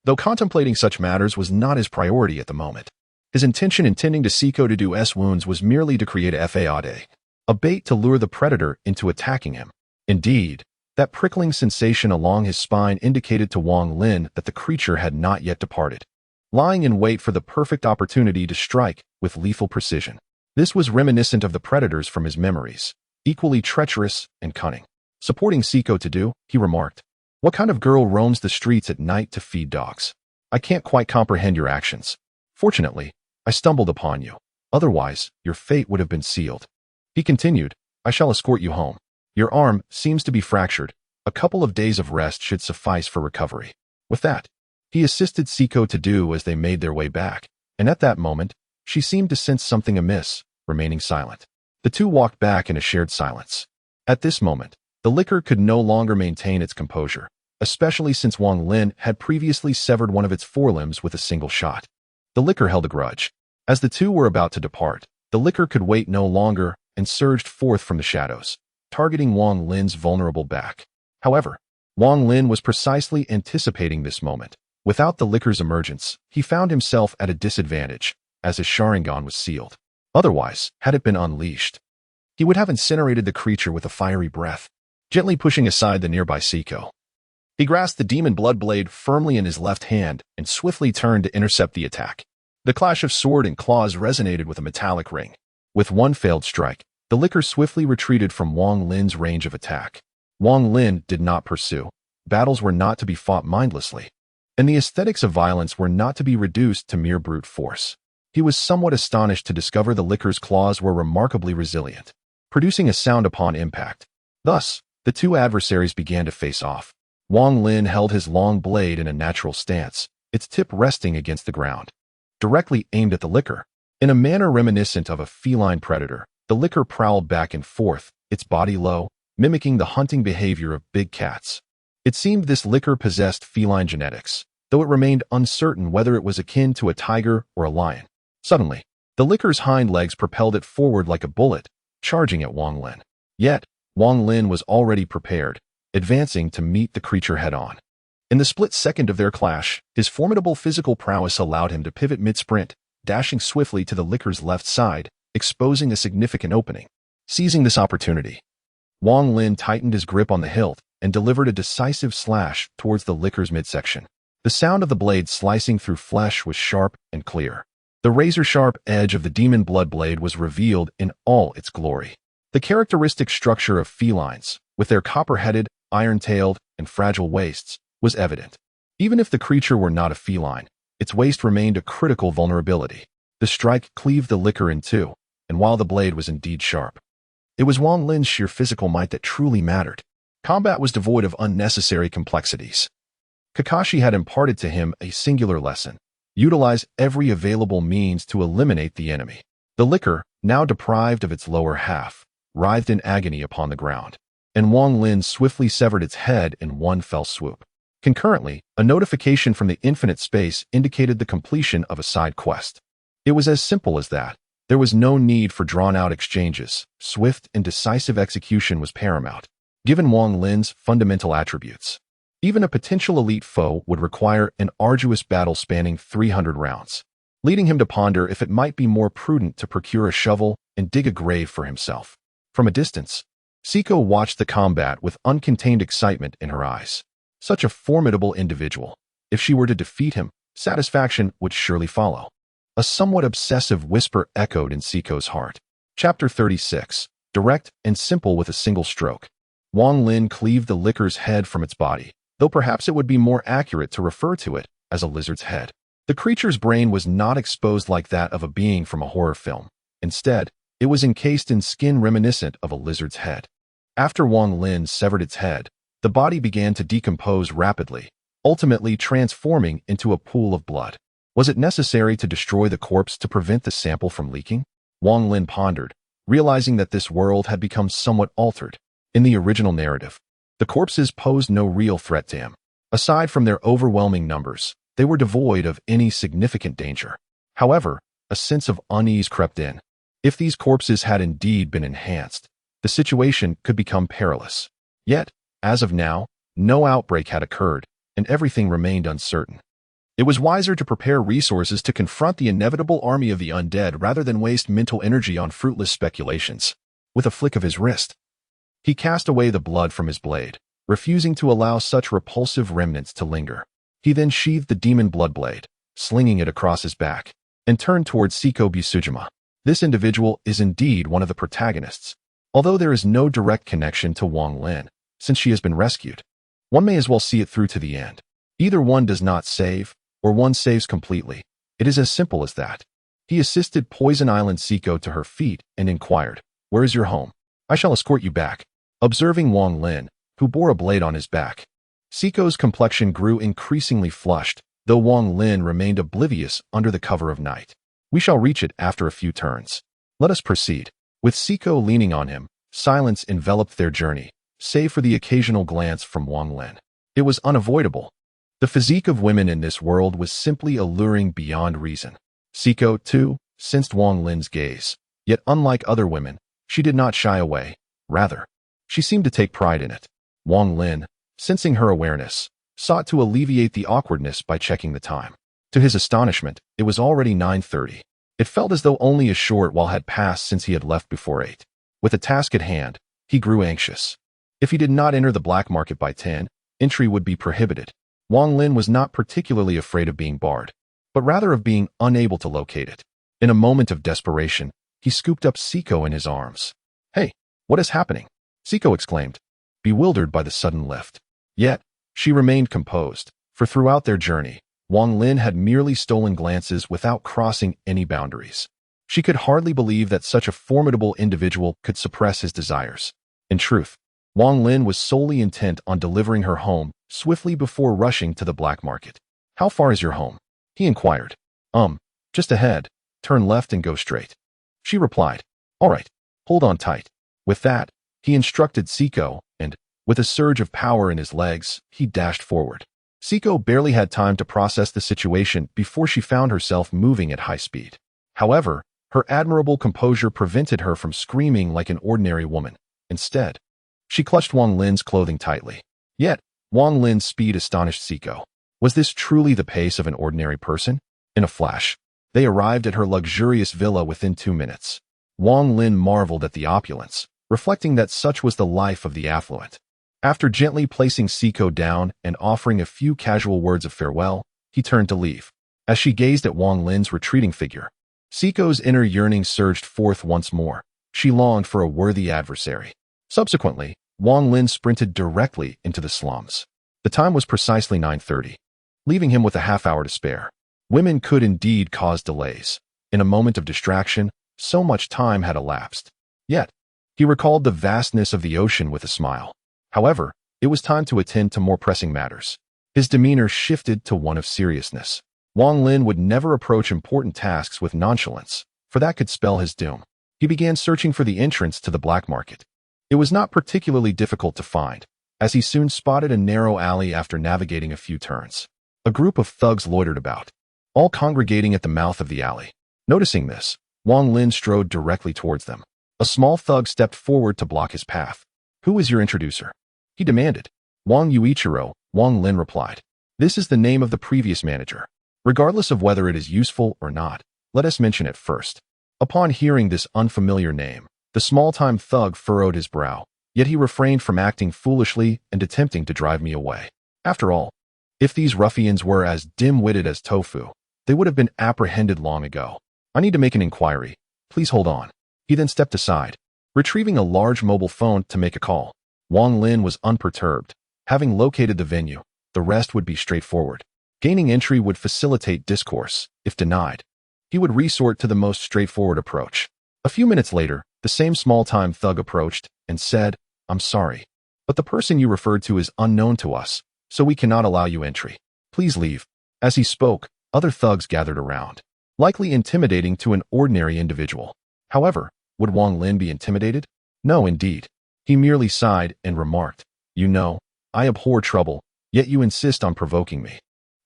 Though contemplating such matters was not his priority at the moment, his intention in tending to Siko to do wounds was merely to create a fade, a bait to lure the predator into attacking him. Indeed, that prickling sensation along his spine indicated to Wang Lin that the creature had not yet departed, lying in wait for the perfect opportunity to strike with lethal precision. This was reminiscent of the predators from his memories, equally treacherous and cunning. Supporting Siko to do, he remarked, "What kind of girl roams the streets at night to feed dogs? I can't quite comprehend your actions. Fortunately, I stumbled upon you. Otherwise, your fate would have been sealed." He continued, "I shall escort you home. Your arm seems to be fractured. A couple of days of rest should suffice for recovery." With that, he assisted Siko to do as they made their way back, and at that moment, she seemed to sense something amiss, remaining silent. The two walked back in a shared silence. At this moment, the liquor could no longer maintain its composure, especially since Wang Lin had previously severed one of its forelimbs with a single shot. The liquor held a grudge. As the two were about to depart, the liquor could wait no longer and surged forth from the shadows, targeting Wang Lin's vulnerable back. However, Wang Lin was precisely anticipating this moment. Without the liquor's emergence, he found himself at a disadvantage, as his Sharingan was sealed. Otherwise, had it been unleashed, he would have incinerated the creature with a fiery breath. Gently pushing aside the nearby Siko, he grasped the demon blood blade firmly in his left hand and swiftly turned to intercept the attack. The clash of sword and claws resonated with a metallic ring. With one failed strike, the liquor swiftly retreated from Wang Lin's range of attack. Wang Lin did not pursue. Battles were not to be fought mindlessly, and the aesthetics of violence were not to be reduced to mere brute force. He was somewhat astonished to discover the liquor's claws were remarkably resilient, producing a sound upon impact. Thus, the two adversaries began to face off. Wang Lin held his long blade in a natural stance, its tip resting against the ground, directly aimed at the liquor. In a manner reminiscent of a feline predator, the liquor prowled back and forth, its body low, mimicking the hunting behavior of big cats. It seemed this liquor possessed feline genetics, though it remained uncertain whether it was akin to a tiger or a lion. Suddenly, the liquor's hind legs propelled it forward like a bullet, charging at Wang Lin. Yet, Wang Lin was already prepared, advancing to meet the creature head-on. In the split second of their clash, his formidable physical prowess allowed him to pivot mid-sprint, dashing swiftly to the liquor's left side, exposing a significant opening. Seizing this opportunity, Wang Lin tightened his grip on the hilt and delivered a decisive slash towards the liquor's midsection. The sound of the blade slicing through flesh was sharp and clear. The razor-sharp edge of the demon blood blade was revealed in all its glory. The characteristic structure of felines, with their copper-headed, iron-tailed, and fragile waists, was evident. Even if the creature were not a feline, its waist remained a critical vulnerability. The strike cleaved the liquor in two, and while the blade was indeed sharp, it was Wang Lin's sheer physical might that truly mattered. Combat was devoid of unnecessary complexities. Kakashi had imparted to him a singular lesson: utilize every available means to eliminate the enemy. The liquor, now deprived of its lower half, writhed in agony upon the ground, and Wang Lin swiftly severed its head in one fell swoop. Concurrently, a notification from the infinite space indicated the completion of a side quest. It was as simple as that. There was no need for drawn-out exchanges. Swift and decisive execution was paramount, given Wang Lin's fundamental attributes. Even a potential elite foe would require an arduous battle spanning 300 rounds, leading him to ponder if it might be more prudent to procure a shovel and dig a grave for himself. From a distance, Siko watched the combat with uncontained excitement in her eyes. Such a formidable individual. If she were to defeat him, satisfaction would surely follow. A somewhat obsessive whisper echoed in Siko's heart. Chapter 36. Direct and simple with a single stroke. Wang Lin cleaved the liquor's head from its body, though perhaps it would be more accurate to refer to it as a lizard's head. The creature's brain was not exposed like that of a being from a horror film. Instead, it was encased in skin reminiscent of a lizard's head. After Wang Lin severed its head, the body began to decompose rapidly, ultimately transforming into a pool of blood. Was it necessary to destroy the corpse to prevent the sample from leaking? Wang Lin pondered, realizing that this world had become somewhat altered. In the original narrative, the corpses posed no real threat to him. Aside from their overwhelming numbers, They were devoid of any significant danger. However, a sense of unease crept in. If these corpses had indeed been enhanced, the situation could become perilous. Yet, as of now, no outbreak had occurred, and everything remained uncertain. It was wiser to prepare resources to confront the inevitable army of the undead rather than waste mental energy on fruitless speculations. With a flick of his wrist, he cast away the blood from his blade, refusing to allow such repulsive remnants to linger. He then sheathed the demon blood blade, slinging it across his back, and turned towards Siko Busujima. This individual is indeed one of the protagonists. Although there is no direct connection to Wang Lin, since she has been rescued, one may as well see it through to the end. Either one does not save, or one saves completely. It is as simple as that. He assisted Poison Island Siko to her feet and inquired, "Where is your home? I shall escort you back." Observing Wang Lin, who bore a blade on his back, Siko's complexion grew increasingly flushed, though Wang Lin remained oblivious under the cover of night. "We shall reach it after a few turns. Let us proceed." With Siko leaning on him, silence enveloped their journey, save for the occasional glance from Wang Lin. It was unavoidable. The physique of women in this world was simply alluring beyond reason. Siko, too, sensed Wang Lin's gaze. Yet unlike other women, she did not shy away. Rather, she seemed to take pride in it. Wang Lin, sensing her awareness, sought to alleviate the awkwardness by checking the time. To his astonishment, it was already 9:30. It felt as though only a short while had passed since he had left before 8. With a task at hand, he grew anxious. If he did not enter the black market by 10, entry would be prohibited. Wang Lin was not particularly afraid of being barred, but rather of being unable to locate it. In a moment of desperation, he scooped up Siko in his arms. "Hey, what is happening?" Siko exclaimed, bewildered by the sudden lift. Yet, she remained composed, for throughout their journey, Wang Lin had merely stolen glances without crossing any boundaries. She could hardly believe that such a formidable individual could suppress his desires. In truth, Wang Lin was solely intent on delivering her home swiftly before rushing to the black market. "How far is your home?" he inquired. Just ahead. Turn left and go straight." She replied, "All right, hold on tight." With that, he instructed Siko, and, with a surge of power in his legs, he dashed forward. Siko barely had time to process the situation before she found herself moving at high speed. However, her admirable composure prevented her from screaming like an ordinary woman. Instead, she clutched Wang Lin's clothing tightly. Yet, Wang Lin's speed astonished Siko. Was this truly the pace of an ordinary person? In a flash, they arrived at her luxurious villa within 2 minutes. Wang Lin marveled at the opulence, reflecting that such was the life of the affluent. After gently placing Siko down and offering a few casual words of farewell, he turned to leave. As she gazed at Wang Lin's retreating figure, Siko's inner yearning surged forth once more. She longed for a worthy adversary. Subsequently, Wang Lin sprinted directly into the slums. The time was precisely 9:30, leaving him with a half-hour to spare. Women could indeed cause delays. In a moment of distraction, so much time had elapsed. Yet, he recalled the vastness of the ocean with a smile. However, it was time to attend to more pressing matters. His demeanor shifted to one of seriousness. Wang Lin would never approach important tasks with nonchalance, for that could spell his doom. He began searching for the entrance to the black market. It was not particularly difficult to find, as he soon spotted a narrow alley after navigating a few turns. A group of thugs loitered about, all congregating at the mouth of the alley. Noticing this, Wang Lin strode directly towards them. A small thug stepped forward to block his path. "Who is your introducer?" he demanded. "Wang Yuichiro," Wang Lin replied. "This is the name of the previous manager. Regardless of whether it is useful or not, let us mention it first." Upon hearing this unfamiliar name, the small-time thug furrowed his brow, yet he refrained from acting foolishly and attempting to drive me away. After all, if these ruffians were as dim-witted as tofu, they would have been apprehended long ago. "I need to make an inquiry. Please hold on." He then stepped aside, retrieving a large mobile phone to make a call. Wang Lin was unperturbed. Having located the venue, the rest would be straightforward. Gaining entry would facilitate discourse. If denied, he would resort to the most straightforward approach. A few minutes later, the same small-time thug approached and said, "I'm sorry, but the person you referred to is unknown to us, so we cannot allow you entry. Please leave." As he spoke, other thugs gathered around, likely intimidating to an ordinary individual. However, would Wang Lin be intimidated? No, indeed. He merely sighed and remarked, "You know, I abhor trouble, yet you insist on provoking me."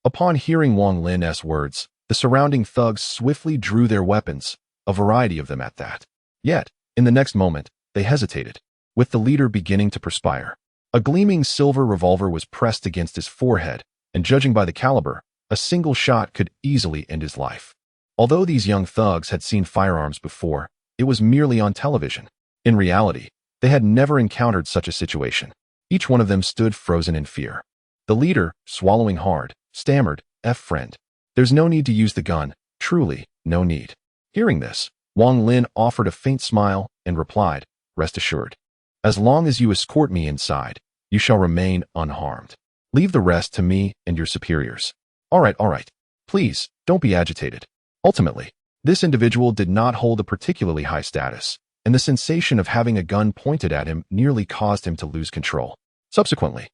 Upon hearing Wang Lin's words, the surrounding thugs swiftly drew their weapons, a variety of them at that. Yet, in the next moment, they hesitated, with the leader beginning to perspire. A gleaming silver revolver was pressed against his forehead, and judging by the caliber, a single shot could easily end his life. Although these young thugs had seen firearms before, it was merely on television. In reality, they had never encountered such a situation. Each one of them stood frozen in fear. The leader, swallowing hard, stammered, "Friend, there's no need to use the gun, truly, no need." Hearing this, Wang Lin offered a faint smile and replied, "Rest assured. As long as you escort me inside, you shall remain unharmed. Leave the rest to me and your superiors." All right. Please, don't be agitated. Ultimately, this individual did not hold a particularly high status, and the sensation of having a gun pointed at him nearly caused him to lose control. Subsequently,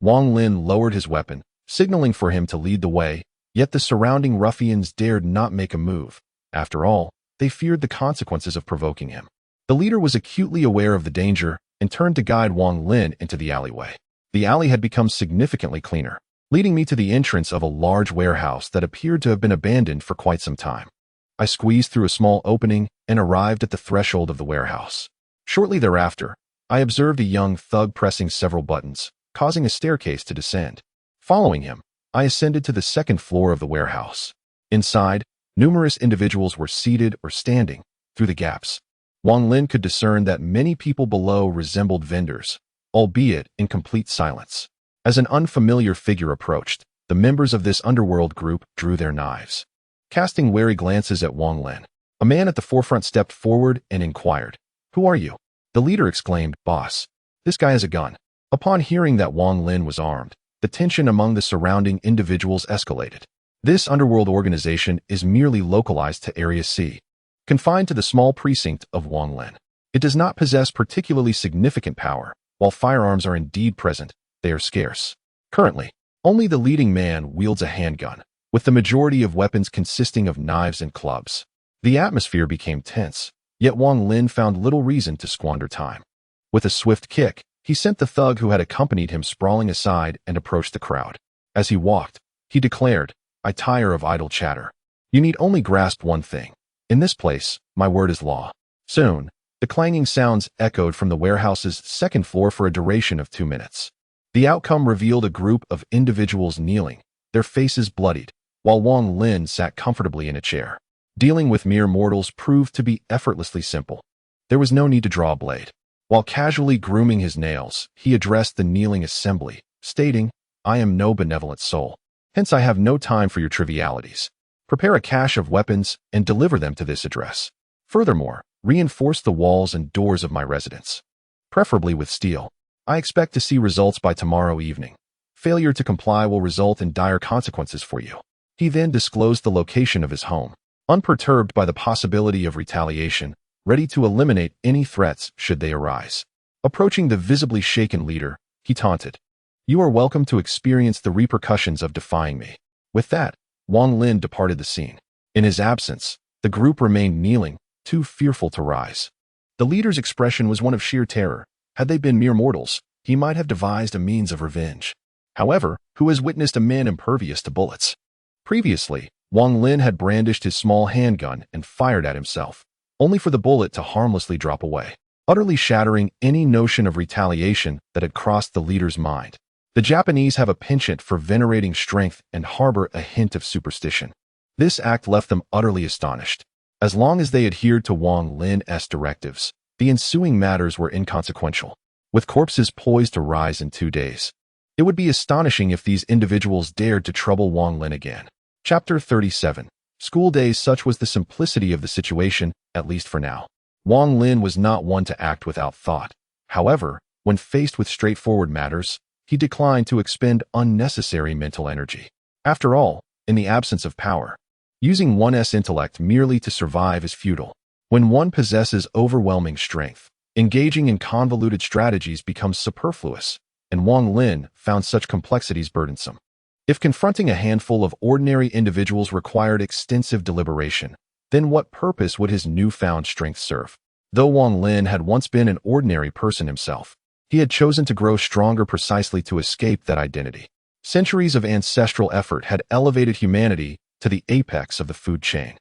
Wang Lin lowered his weapon, signaling for him to lead the way, yet the surrounding ruffians dared not make a move. After all, they feared the consequences of provoking him. The leader was acutely aware of the danger and turned to guide Wang Lin into the alleyway. The alley had become significantly cleaner, leading me to the entrance of a large warehouse that appeared to have been abandoned for quite some time. I squeezed through a small opening and arrived at the threshold of the warehouse. Shortly thereafter, I observed a young thug pressing several buttons, causing a staircase to descend. Following him, I ascended to the second floor of the warehouse. Inside, numerous individuals were seated or standing. Through the gaps, Wang Lin could discern that many people below resembled vendors, albeit in complete silence. As an unfamiliar figure approached, the members of this underworld group drew their knives. Casting wary glances at Wang Lin, a man at the forefront stepped forward and inquired, "Who are you?" The leader exclaimed, "Boss, this guy has a gun." Upon hearing that Wang Lin was armed, the tension among the surrounding individuals escalated. This underworld organization is merely localized to Area C, confined to the small precinct of Wang Lin. It does not possess particularly significant power. While firearms are indeed present, they are scarce. Currently, only the leading man wields a handgun, with the majority of weapons consisting of knives and clubs. The atmosphere became tense, yet Wang Lin found little reason to squander time. With a swift kick, he sent the thug who had accompanied him sprawling aside and approached the crowd. As he walked, he declared, "I tire of idle chatter. You need only grasp one thing. In this place, my word is law." Soon, the clanging sounds echoed from the warehouse's second floor for a duration of 2 minutes. The outcome revealed a group of individuals kneeling, their faces bloodied, while Wang Lin sat comfortably in a chair. Dealing with mere mortals proved to be effortlessly simple. There was no need to draw a blade. While casually grooming his nails, he addressed the kneeling assembly, stating, "I am no benevolent soul. Hence I have no time for your trivialities. Prepare a cache of weapons and deliver them to this address. Furthermore, reinforce the walls and doors of my residence, preferably with steel. I expect to see results by tomorrow evening. Failure to comply will result in dire consequences for you." He then disclosed the location of his home, unperturbed by the possibility of retaliation, ready to eliminate any threats should they arise. Approaching the visibly shaken leader, he taunted, "You are welcome to experience the repercussions of defying me." With that, Wang Lin departed the scene. In his absence, the group remained kneeling, too fearful to rise. The leader's expression was one of sheer terror. Had they been mere mortals, he might have devised a means of revenge. However, who has witnessed a man impervious to bullets? Previously, Wang Lin had brandished his small handgun and fired at himself, only for the bullet to harmlessly drop away, utterly shattering any notion of retaliation that had crossed the leader's mind. The Japanese have a penchant for venerating strength and harbor a hint of superstition. This act left them utterly astonished. As long as they adhered to Wang Lin's directives, the ensuing matters were inconsequential, with corpses poised to rise in 2 days. It would be astonishing if these individuals dared to trouble Wang Lin again. Chapter 37. School days. Such was the simplicity of the situation, at least for now. Wang Lin was not one to act without thought. However, when faced with straightforward matters, he declined to expend unnecessary mental energy. After all, in the absence of power, using one's intellect merely to survive is futile. When one possesses overwhelming strength, engaging in convoluted strategies becomes superfluous, and Wang Lin found such complexities burdensome. If confronting a handful of ordinary individuals required extensive deliberation, then what purpose would his newfound strength serve? Though Wang Lin had once been an ordinary person himself, he had chosen to grow stronger precisely to escape that identity. Centuries of ancestral effort had elevated humanity to the apex of the food chain.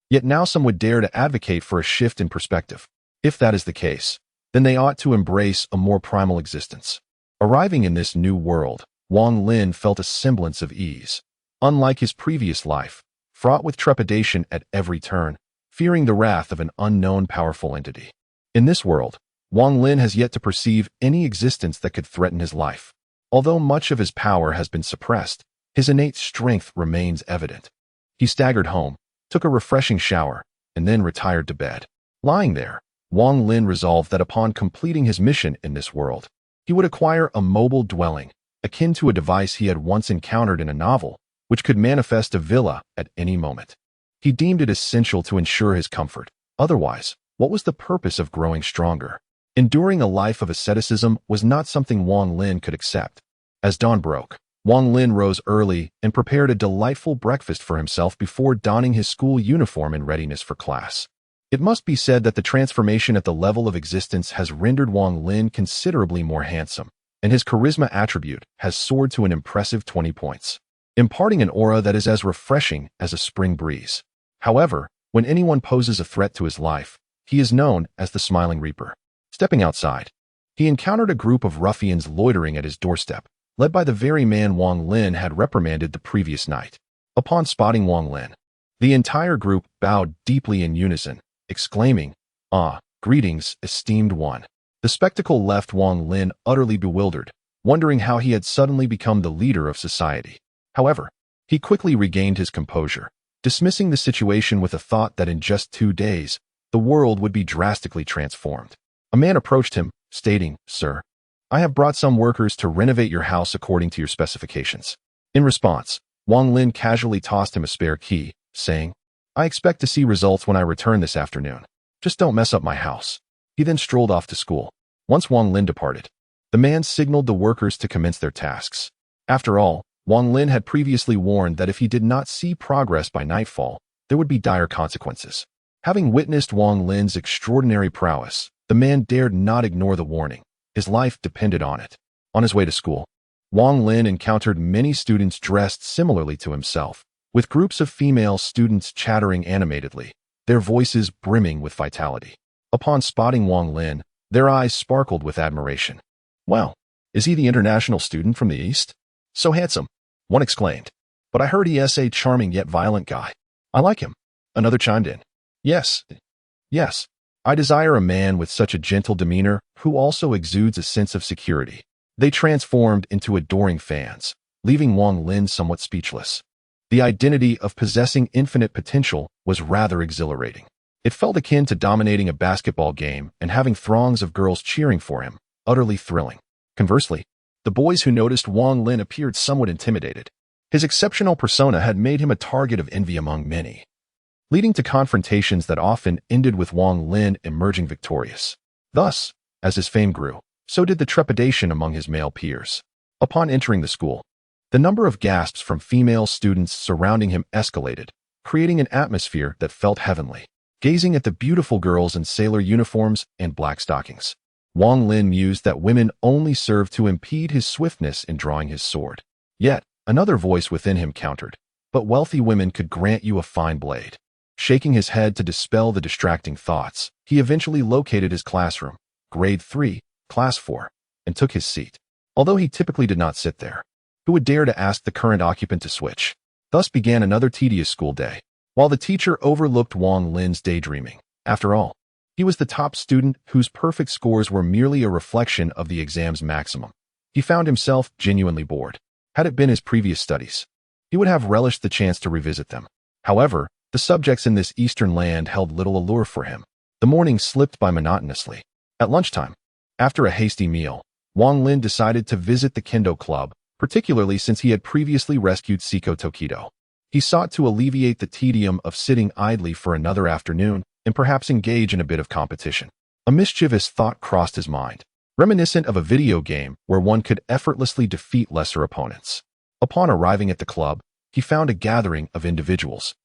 Yet now some would dare to advocate for a shift in perspective. If that is the case, then they ought to embrace a more primal existence. Arriving in this new world, Wang Lin felt a semblance of ease. Unlike his previous life, fraught with trepidation at every turn, fearing the wrath of an unknown powerful entity. In this world, Wang Lin has yet to perceive any existence that could threaten his life. Although much of his power has been suppressed, his innate strength remains evident. He staggered home, took a refreshing shower, and then retired to bed. Lying there, Wang Lin resolved that upon completing his mission in this world, he would acquire a mobile dwelling, akin to a device he had once encountered in a novel, which could manifest a villa at any moment. He deemed it essential to ensure his comfort. Otherwise, what was the purpose of growing stronger? Enduring a life of asceticism was not something Wang Lin could accept. As dawn broke, Wang Lin rose early and prepared a delightful breakfast for himself before donning his school uniform in readiness for class. It must be said that the transformation at the level of existence has rendered Wang Lin considerably more handsome, and his charisma attribute has soared to an impressive 20 points, imparting an aura that is as refreshing as a spring breeze. However, when anyone poses a threat to his life, he is known as the Smiling Reaper. Stepping outside, he encountered a group of ruffians loitering at his doorstep, led by the very man Wang Lin had reprimanded the previous night. Upon spotting Wang Lin, the entire group bowed deeply in unison, exclaiming, "Ah, greetings, esteemed one." The spectacle left Wang Lin utterly bewildered, wondering how he had suddenly become the leader of society. However, he quickly regained his composure, dismissing the situation with a thought that in just 2 days, the world would be drastically transformed. A man approached him, stating, "Sir, I have brought some workers to renovate your house according to your specifications." In response, Wang Lin casually tossed him a spare key, saying, "I expect to see results when I return this afternoon. Just don't mess up my house." He then strolled off to school. Once Wang Lin departed, the man signaled the workers to commence their tasks. After all, Wang Lin had previously warned that if he did not see progress by nightfall, there would be dire consequences. Having witnessed Wang Lin's extraordinary prowess, the man dared not ignore the warning. His life depended on it. On his way to school, Wang Lin encountered many students dressed similarly to himself, with groups of female students chattering animatedly, their voices brimming with vitality. Upon spotting Wang Lin, their eyes sparkled with admiration. "Well, is he the international student from the East? So handsome," one exclaimed. "But I heard he is a charming yet violent guy. I like him." Another chimed in. Yes, I desire a man with such a gentle demeanor who also exudes a sense of security." They transformed into adoring fans, leaving Wang Lin somewhat speechless. The identity of possessing infinite potential was rather exhilarating. It felt akin to dominating a basketball game and having throngs of girls cheering for him, utterly thrilling. Conversely, the boys who noticed Wang Lin appeared somewhat intimidated. His exceptional persona had made him a target of envy among many, leading to confrontations that often ended with Wang Lin emerging victorious. Thus, as his fame grew, so did the trepidation among his male peers. Upon entering the school, the number of gasps from female students surrounding him escalated, creating an atmosphere that felt heavenly. Gazing at the beautiful girls in sailor uniforms and black stockings, Wang Lin mused that women only served to impede his swiftness in drawing his sword. Yet, another voice within him countered, "But wealthy women could grant you a fine blade." Shaking his head to dispel the distracting thoughts, he eventually located his classroom, grade 3, class 4, and took his seat. Although he typically did not sit there, who would dare to ask the current occupant to switch? Thus began another tedious school day. While the teacher overlooked Wang Lin's daydreaming, after all, he was the top student whose perfect scores were merely a reflection of the exam's maximum. He found himself genuinely bored. Had it been his previous studies, he would have relished the chance to revisit them. However, the subjects in this eastern land held little allure for him. The morning slipped by monotonously. At lunchtime, after a hasty meal, Wang Lin decided to visit the Kendo Club, particularly since he had previously rescued Siko Tokido. He sought to alleviate the tedium of sitting idly for another afternoon and perhaps engage in a bit of competition. A mischievous thought crossed his mind, reminiscent of a video game where one could effortlessly defeat lesser opponents. Upon arriving at the club, he found a gathering of individuals,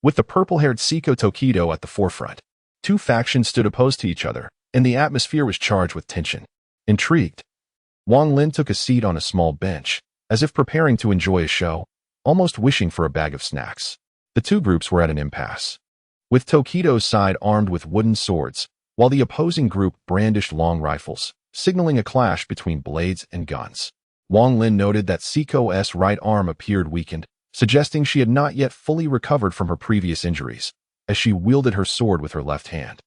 with the purple-haired Siko Tokido at the forefront. Two factions stood opposed to each other, and the atmosphere was charged with tension. Intrigued, Wang Lin took a seat on a small bench, as if preparing to enjoy a show, almost wishing for a bag of snacks. The two groups were at an impasse, with Tokido's side armed with wooden swords, while the opposing group brandished long rifles, signaling a clash between blades and guns. Wang Lin noted that Siko's right arm appeared weakened, suggesting she had not yet fully recovered from her previous injuries, as she wielded her sword with her left hand.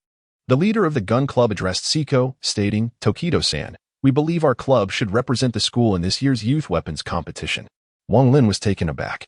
The leader of the gun club addressed Siko, stating, "Tokido-san, we believe our club should represent the school in this year's youth weapons competition." Wang Lin was taken aback,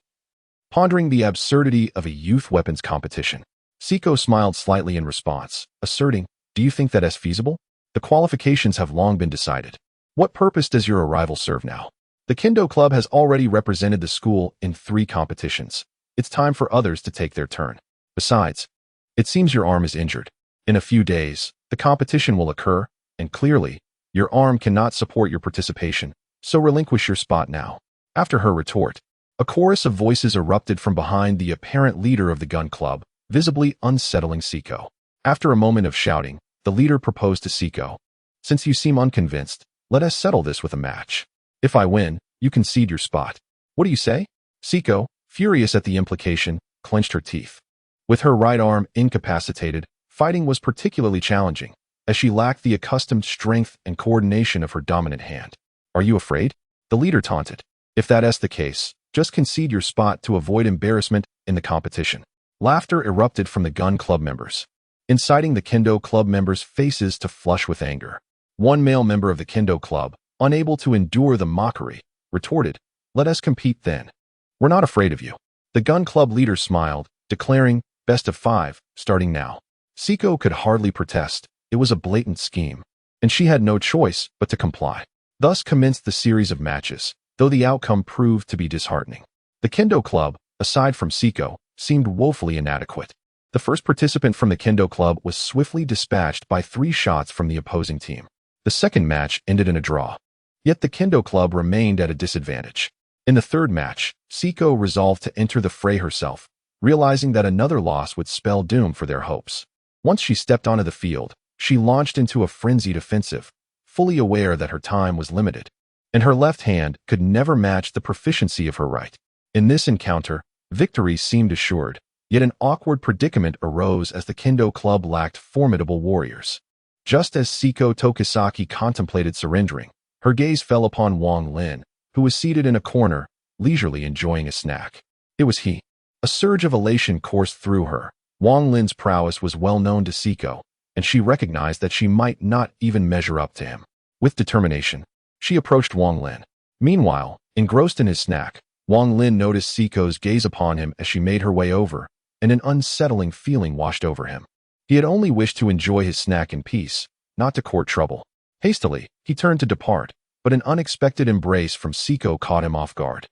pondering the absurdity of a youth weapons competition. Siko smiled slightly in response, asserting, "Do you think that is feasible? The qualifications have long been decided. What purpose does your arrival serve now? The Kendo Club has already represented the school in 3 competitions. It's time for others to take their turn. Besides, it seems your arm is injured. In a few days, the competition will occur, and clearly, your arm cannot support your participation, so relinquish your spot now." After her retort, a chorus of voices erupted from behind the apparent leader of the gun club, visibly unsettling Siko. After a moment of shouting, the leader proposed to Siko, "Since you seem unconvinced, let us settle this with a match. If I win, you concede your spot. What do you say?" Siko, furious at the implication, clenched her teeth. With her right arm incapacitated, fighting was particularly challenging, as she lacked the accustomed strength and coordination of her dominant hand. "Are you afraid?" the leader taunted. "If that's the case, just concede your spot to avoid embarrassment in the competition." Laughter erupted from the gun club members, inciting the Kendo Club members' faces to flush with anger. One male member of the Kendo Club, unable to endure the mockery, retorted, "Let us compete then. We're not afraid of you." The gun club leader smiled, declaring, "Best of 5, starting now." Siko could hardly protest. It was a blatant scheme, and she had no choice but to comply. Thus commenced the series of matches, though the outcome proved to be disheartening. The Kendo Club, aside from Siko, seemed woefully inadequate. The first participant from the Kendo Club was swiftly dispatched by 3 shots from the opposing team. The second match ended in a draw. Yet the Kendo Club remained at a disadvantage. In the third match, Siko resolved to enter the fray herself, realizing that another loss would spell doom for their hopes. Once she stepped onto the field, she launched into a frenzied offensive, fully aware that her time was limited, and her left hand could never match the proficiency of her right. In this encounter, victory seemed assured, yet an awkward predicament arose as the Kendo Club lacked formidable warriors. Just as Siko Tokisaki contemplated surrendering, her gaze fell upon Wang Lin, who was seated in a corner, leisurely enjoying a snack. It was he. A surge of elation coursed through her. Wang Lin's prowess was well known to Siko, and she recognized that she might not even measure up to him. With determination, she approached Wang Lin. Meanwhile, engrossed in his snack, Wang Lin noticed Siko's gaze upon him as she made her way over, and an unsettling feeling washed over him. He had only wished to enjoy his snack in peace, not to court trouble. Hastily, he turned to depart, but an unexpected embrace from Siko caught him off guard.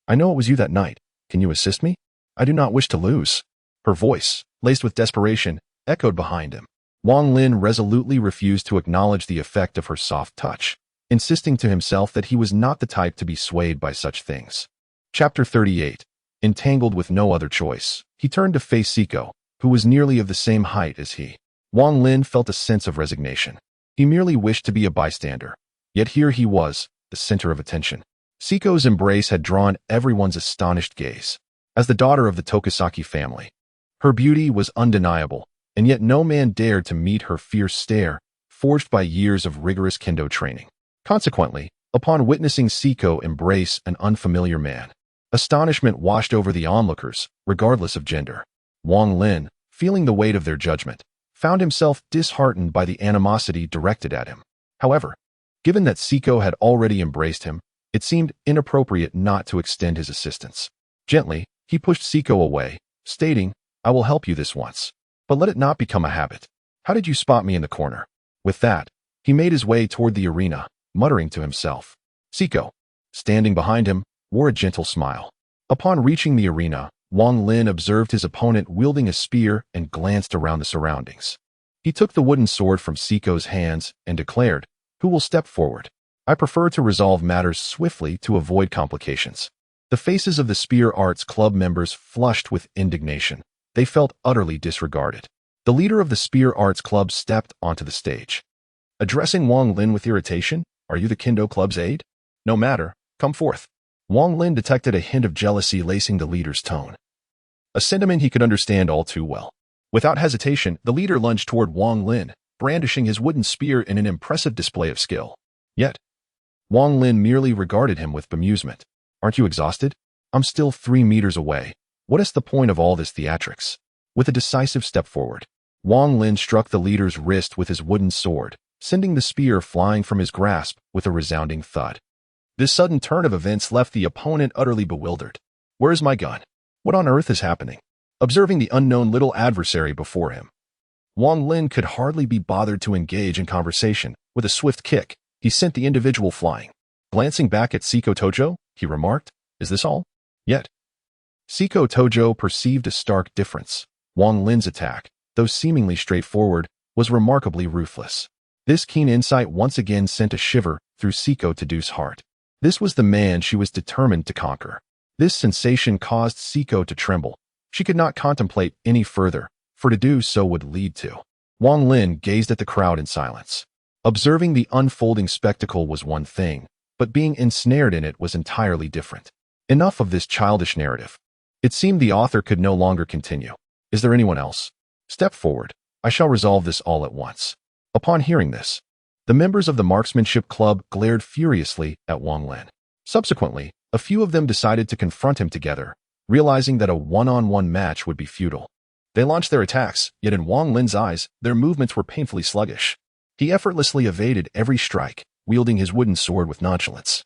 "I know it was you that night. Can you assist me? I do not wish to lose." Her voice, laced with desperation, echoed behind him. Wang Lin resolutely refused to acknowledge the effect of her soft touch, insisting to himself that he was not the type to be swayed by such things. Chapter 38. Entangled with no other choice, he turned to face Siko, who was nearly of the same height as he. Wang Lin felt a sense of resignation. He merely wished to be a bystander, yet here he was, the center of attention. Siko's embrace had drawn everyone's astonished gaze. As the daughter of the Tokisaki family, her beauty was undeniable, and yet no man dared to meet her fierce stare, forged by years of rigorous kendo training. Consequently, upon witnessing Siko embrace an unfamiliar man, astonishment washed over the onlookers, regardless of gender. Wang Lin, feeling the weight of their judgment, found himself disheartened by the animosity directed at him. However, given that Siko had already embraced him, it seemed inappropriate not to extend his assistance. Gently, he pushed Siko away, stating, "I will help you this once, but let it not become a habit. How did you spot me in the corner?" With that, he made his way toward the arena, muttering to himself. Siko, standing behind him, wore a gentle smile. Upon reaching the arena, Wang Lin observed his opponent wielding a spear and glanced around the surroundings. He took the wooden sword from Siko's hands and declared, "Who will step forward? I prefer to resolve matters swiftly to avoid complications." The faces of the Spear Arts Club members flushed with indignation. They felt utterly disregarded. The leader of the Spear Arts Club stepped onto the stage. Addressing Wang Lin with irritation, "Are you the Kendo Club's aide? No matter, come forth." Wang Lin detected a hint of jealousy lacing the leader's tone, a sentiment he could understand all too well. Without hesitation, the leader lunged toward Wang Lin, brandishing his wooden spear in an impressive display of skill. Yet, Wang Lin merely regarded him with bemusement. Aren't you exhausted? I'm still 3 meters away. What is the point of all this theatrics? With a decisive step forward, Wang Lin struck the leader's wrist with his wooden sword, sending the spear flying from his grasp with a resounding thud. This sudden turn of events left the opponent utterly bewildered. Where is my gun? What on earth is happening? Observing the unknown little adversary before him, Wang Lin could hardly be bothered to engage in conversation. With a swift kick, he sent the individual flying. Glancing back at Seiko Tojo, he remarked, "Is this all?" Yet, Seiko Tojo perceived a stark difference. Wang Lin's attack, though seemingly straightforward, was remarkably ruthless. This keen insight once again sent a shiver through Seiko Tojo's heart. This was the man she was determined to conquer. This sensation caused Seiko to tremble. She could not contemplate any further, for to do so would lead to. Wang Lin gazed at the crowd in silence. Observing the unfolding spectacle was one thing, but being ensnared in it was entirely different. Enough of this childish narrative. It seemed the author could no longer continue. Is there anyone else? Step forward. I shall resolve this all at once. Upon hearing this, the members of the marksmanship club glared furiously at Wang Lin. Subsequently, a few of them decided to confront him together, realizing that a one-on-one match would be futile. They launched their attacks, yet in Wang Lin's eyes, their movements were painfully sluggish. He effortlessly evaded every strike, wielding his wooden sword with nonchalance.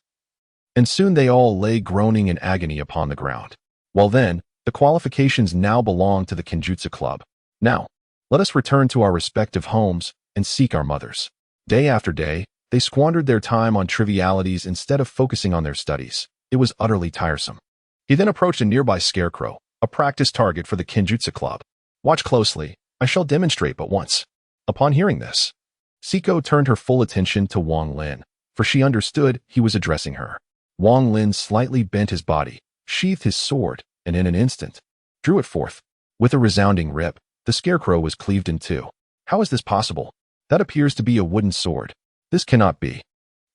And soon they all lay groaning in agony upon the ground. Well then, the qualifications now belong to the Kenjutsu Club. Now, let us return to our respective homes and seek our mothers. Day after day, they squandered their time on trivialities instead of focusing on their studies. It was utterly tiresome. He then approached a nearby scarecrow, a practice target for the Kenjutsu Club. Watch closely. I shall demonstrate but once. Upon hearing this, Seiko turned her full attention to Wang Lin, for she understood he was addressing her. Wang Lin slightly bent his body, sheathed his sword, and in an instant, drew it forth. With a resounding rip, the scarecrow was cleaved in two. How is this possible? That appears to be a wooden sword. This cannot be.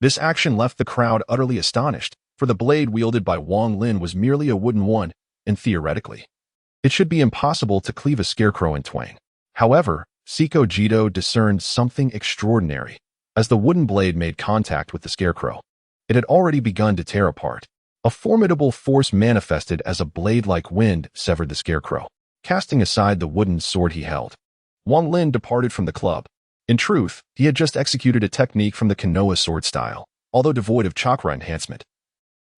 This action left the crowd utterly astonished, for the blade wielded by Wang Lin was merely a wooden one, and theoretically, it should be impossible to cleave a scarecrow in twain. However, Seiko Jito discerned something extraordinary. As the wooden blade made contact with the scarecrow, it had already begun to tear apart. A formidable force manifested as a blade-like wind severed the scarecrow, casting aside the wooden sword he held. Wang Lin departed from the club. In truth, he had just executed a technique from the Konoha sword style, although devoid of chakra enhancement.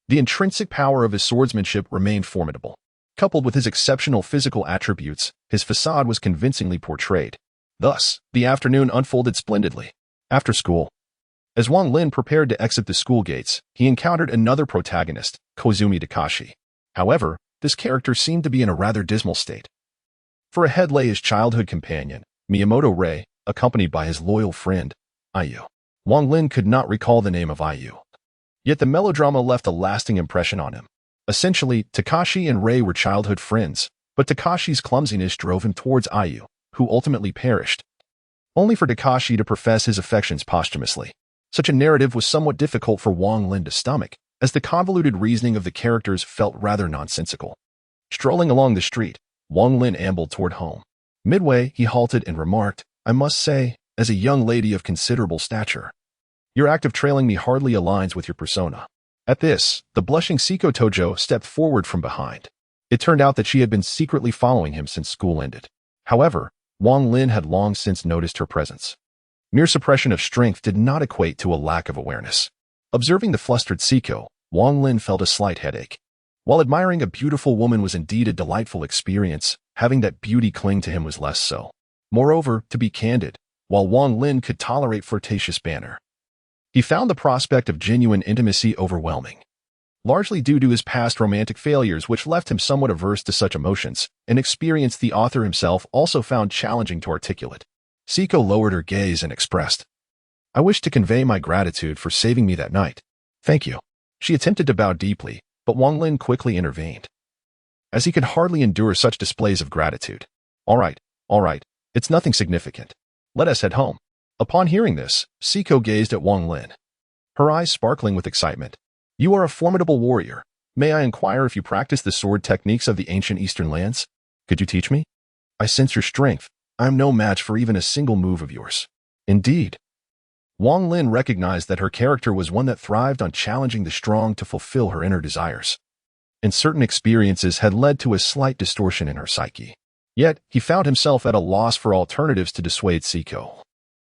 The intrinsic power of his swordsmanship remained formidable. Coupled with his exceptional physical attributes, his facade was convincingly portrayed. Thus, the afternoon unfolded splendidly. After school, as Wang Lin prepared to exit the school gates, he encountered another protagonist, Kozumi Takashi. However, this character seemed to be in a rather dismal state. For ahead lay his childhood companion, Miyamoto Rei, accompanied by his loyal friend, Ayu. Wang Lin could not recall the name of Ayu. Yet the melodrama left a lasting impression on him. Essentially, Takashi and Rei were childhood friends, but Takashi's clumsiness drove him towards Ayu, who ultimately perished, only for Takashi to profess his affections posthumously. Such a narrative was somewhat difficult for Wang Lin to stomach, as the convoluted reasoning of the characters felt rather nonsensical. Strolling along the street, Wang Lin ambled toward home. Midway, he halted and remarked, "I must say, as a young lady of considerable stature, your act of trailing me hardly aligns with your persona." At this, the blushing Seiko Tojo stepped forward from behind. It turned out that she had been secretly following him since school ended. However, Wang Lin had long since noticed her presence. Mere suppression of strength did not equate to a lack of awareness. Observing the flustered Seiko, Wang Lin felt a slight headache. While admiring a beautiful woman was indeed a delightful experience, having that beauty cling to him was less so. Moreover, to be candid, while Wang Lin could tolerate flirtatious banter, he found the prospect of genuine intimacy overwhelming. Largely due to his past romantic failures, which left him somewhat averse to such emotions, an experience the author himself also found challenging to articulate. Seiko lowered her gaze and expressed, "I wish to convey my gratitude for saving me that night. Thank you." She attempted to bow deeply, but Wang Lin quickly intervened, as he could hardly endure such displays of gratitude. All right, it's nothing significant. Let us head home." Upon hearing this, Seiko gazed at Wang Lin, her eyes sparkling with excitement. "You are a formidable warrior, May I inquire if you practice the sword techniques of the ancient Eastern lands? Could you teach me? I sense your strength. I am no match for even a single move of yours. Indeed. Wang Lin recognized that her character was one that thrived on challenging the strong to fulfill her inner desires. And certain experiences had led to a slight distortion in her psyche. Yet, he found himself at a loss for alternatives to dissuade Siko.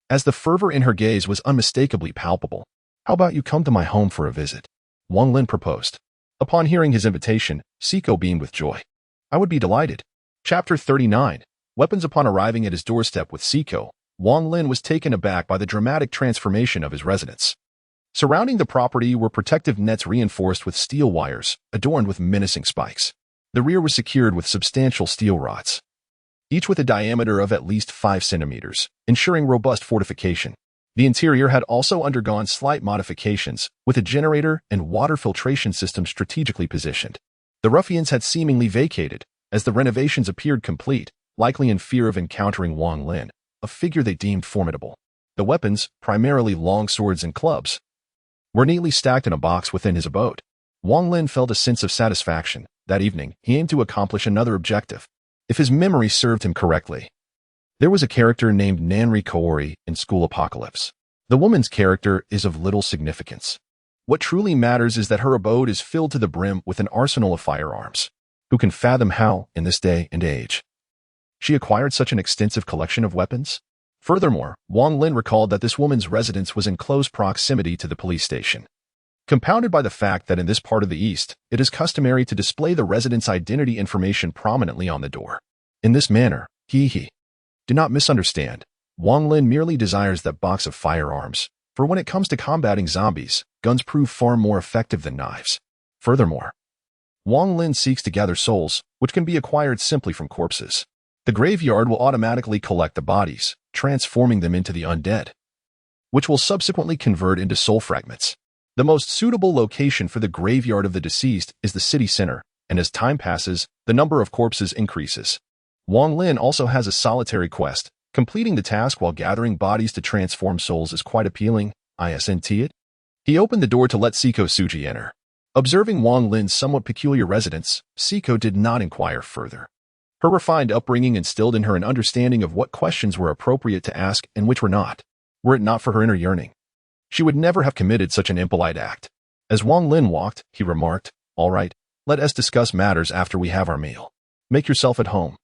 As the fervor in her gaze was unmistakably palpable, "How about you come to my home for a visit?" Wang Lin proposed. Upon hearing his invitation, Siko beamed with joy. "I would be delighted." Chapter 39. Weapons. Upon arriving at his doorstep with Siko, Wang Lin was taken aback by the dramatic transformation of his residence. Surrounding the property were protective nets reinforced with steel wires, adorned with menacing spikes. The rear was secured with substantial steel rods, each with a diameter of at least 5 centimeters, ensuring robust fortification. The interior had also undergone slight modifications, with a generator and water filtration system strategically positioned. The ruffians had seemingly vacated, as the renovations appeared complete, likely in fear of encountering Wang Lin, a figure they deemed formidable. The weapons, primarily long swords and clubs, were neatly stacked in a box within his abode. Wang Lin felt a sense of satisfaction. That evening, he aimed to accomplish another objective. If his memory served him correctly, there was a character named Nanri Kaori in School Apocalypse. The woman's character is of little significance. What truly matters is that her abode is filled to the brim with an arsenal of firearms. Who can fathom how, in this day and age, she acquired such an extensive collection of weapons? Furthermore, Wang Lin recalled that this woman's residence was in close proximity to the police station, compounded by the fact that in this part of the East, it is customary to display the resident's identity information prominently on the door. In this manner, he. Do not misunderstand. Wang Lin merely desires that box of firearms, for when it comes to combating zombies, guns prove far more effective than knives. Furthermore, Wang Lin seeks to gather souls, which can be acquired simply from corpses. The graveyard will automatically collect the bodies, transforming them into the undead, which will subsequently convert into soul fragments. The most suitable location for the graveyard of the deceased is the city center, and as time passes, the number of corpses increases. Wang Lin also has a solitary quest. Completing the task while gathering bodies to transform souls is quite appealing, isn't it? He opened the door to let Siko Suji enter. Observing Wang Lin's somewhat peculiar residence, Siko did not inquire further. Her refined upbringing instilled in her an understanding of what questions were appropriate to ask and which were not. Were it not for her inner yearning, she would never have committed such an impolite act. As Wang Lin walked, he remarked, "All right, let us discuss matters after we have our meal. Make yourself at home.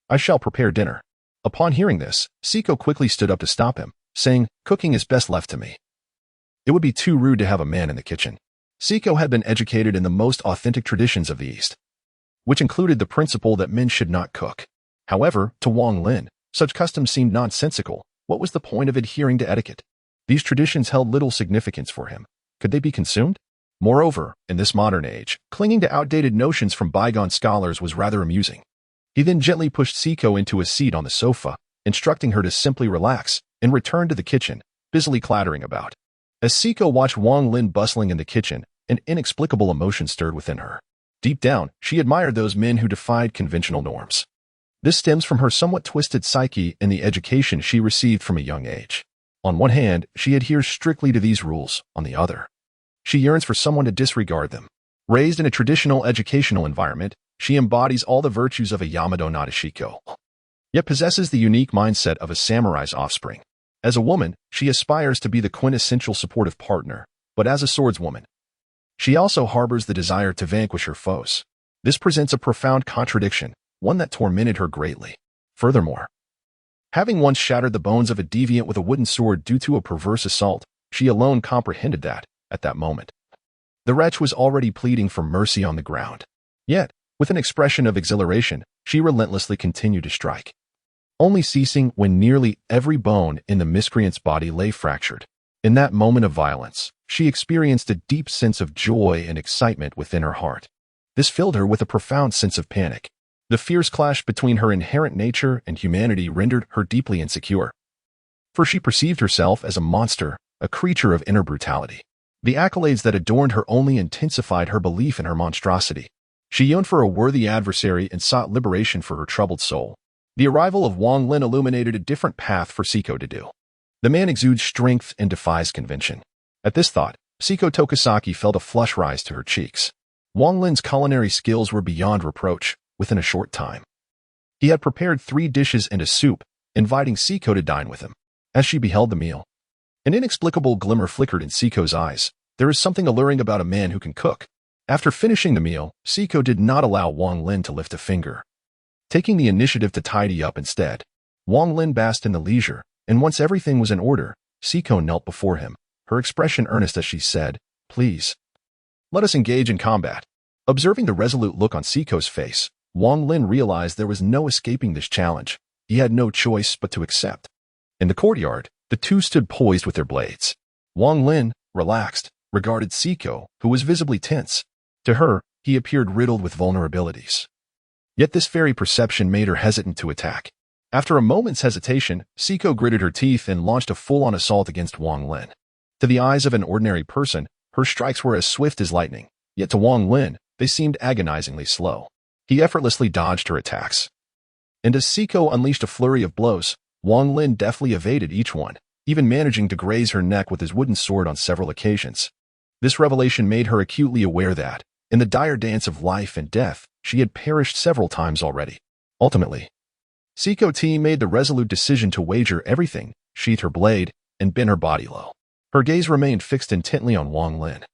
I shall prepare dinner." Upon hearing this, Siko quickly stood up to stop him, saying, "Cooking is best left to me. It would be too rude to have a man in the kitchen." Siko had been educated in the most authentic traditions of the East, which included the principle that men should not cook. However, to Wang Lin, such customs seemed nonsensical. What was the point of adhering to etiquette? These traditions held little significance for him. Could they be consumed? Moreover, in this modern age, clinging to outdated notions from bygone scholars was rather amusing. He then gently pushed Siko into a seat on the sofa, instructing her to simply relax, and returned to the kitchen, busily clattering about. As Siko watched Wang Lin bustling in the kitchen, an inexplicable emotion stirred within her. Deep down, she admired those men who defied conventional norms. This stems from her somewhat twisted psyche and the education she received from a young age. On one hand, she adheres strictly to these rules. On the other, she yearns for someone to disregard them. Raised in a traditional educational environment, she embodies all the virtues of a Yamado Nadeshiko, yet possesses the unique mindset of a samurai's offspring. As a woman, she aspires to be the quintessential supportive partner, but as a swordswoman, she also harbors the desire to vanquish her foes. This presents a profound contradiction, one that tormented her greatly. Furthermore, having once shattered the bones of a deviant with a wooden sword due to a perverse assault, she alone comprehended that, at that moment, the wretch was already pleading for mercy on the ground. Yet, with an expression of exhilaration, she relentlessly continued to strike, only ceasing when nearly every bone in the miscreant's body lay fractured. In that moment of violence, she experienced a deep sense of joy and excitement within her heart. This filled her with a profound sense of panic. The fierce clash between her inherent nature and humanity rendered her deeply insecure, for she perceived herself as a monster, a creature of inner brutality. The accolades that adorned her only intensified her belief in her monstrosity. She yearned for a worthy adversary and sought liberation for her troubled soul. The arrival of Wang Lin illuminated a different path for Siko to do. The man exudes strength and defies convention. At this thought, Siko Tokisaki felt a flush rise to her cheeks. Wang Lin's culinary skills were beyond reproach within a short time. He had prepared 3 dishes and a soup, inviting Siko to dine with him. As she beheld the meal, an inexplicable glimmer flickered in Siko's eyes. There is something alluring about a man who can cook. After finishing the meal, Siko did not allow Wang Lin to lift a finger, taking the initiative to tidy up instead. Wang Lin basked in the leisure, and once everything was in order, Siko knelt before him, her expression earnest as she said, "Please, let us engage in combat." Observing the resolute look on Siko's face, Wang Lin realized there was no escaping this challenge. He had no choice but to accept. In the courtyard, the two stood poised with their blades. Wang Lin, relaxed, regarded Siko, who was visibly tense. To her, he appeared riddled with vulnerabilities. Yet this very perception made her hesitant to attack. After a moment's hesitation, Siko gritted her teeth and launched a full-on assault against Wang Lin. To the eyes of an ordinary person, her strikes were as swift as lightning, yet to Wang Lin, they seemed agonizingly slow. He effortlessly dodged her attacks. And as Siko unleashed a flurry of blows, Wang Lin deftly evaded each one, even managing to graze her neck with his wooden sword on several occasions. This revelation made her acutely aware that, in the dire dance of life and death, she had perished several times already. Ultimately, Siko T made the resolute decision to wager everything, sheath her blade, and bend her body low. Her gaze remained fixed intently on Wang Lin.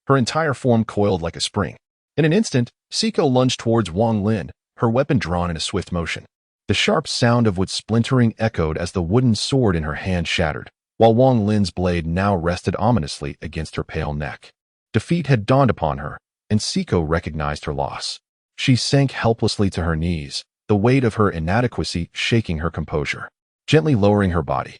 Her entire form coiled like a spring. In an instant, Siko lunged towards Wang Lin, her weapon drawn in a swift motion. The sharp sound of wood splintering echoed as the wooden sword in her hand shattered, while Wang Lin's blade now rested ominously against her pale neck. Defeat had dawned upon her, and Siko recognized her loss. She sank helplessly to her knees, the weight of her inadequacy shaking her composure. Gently lowering her body,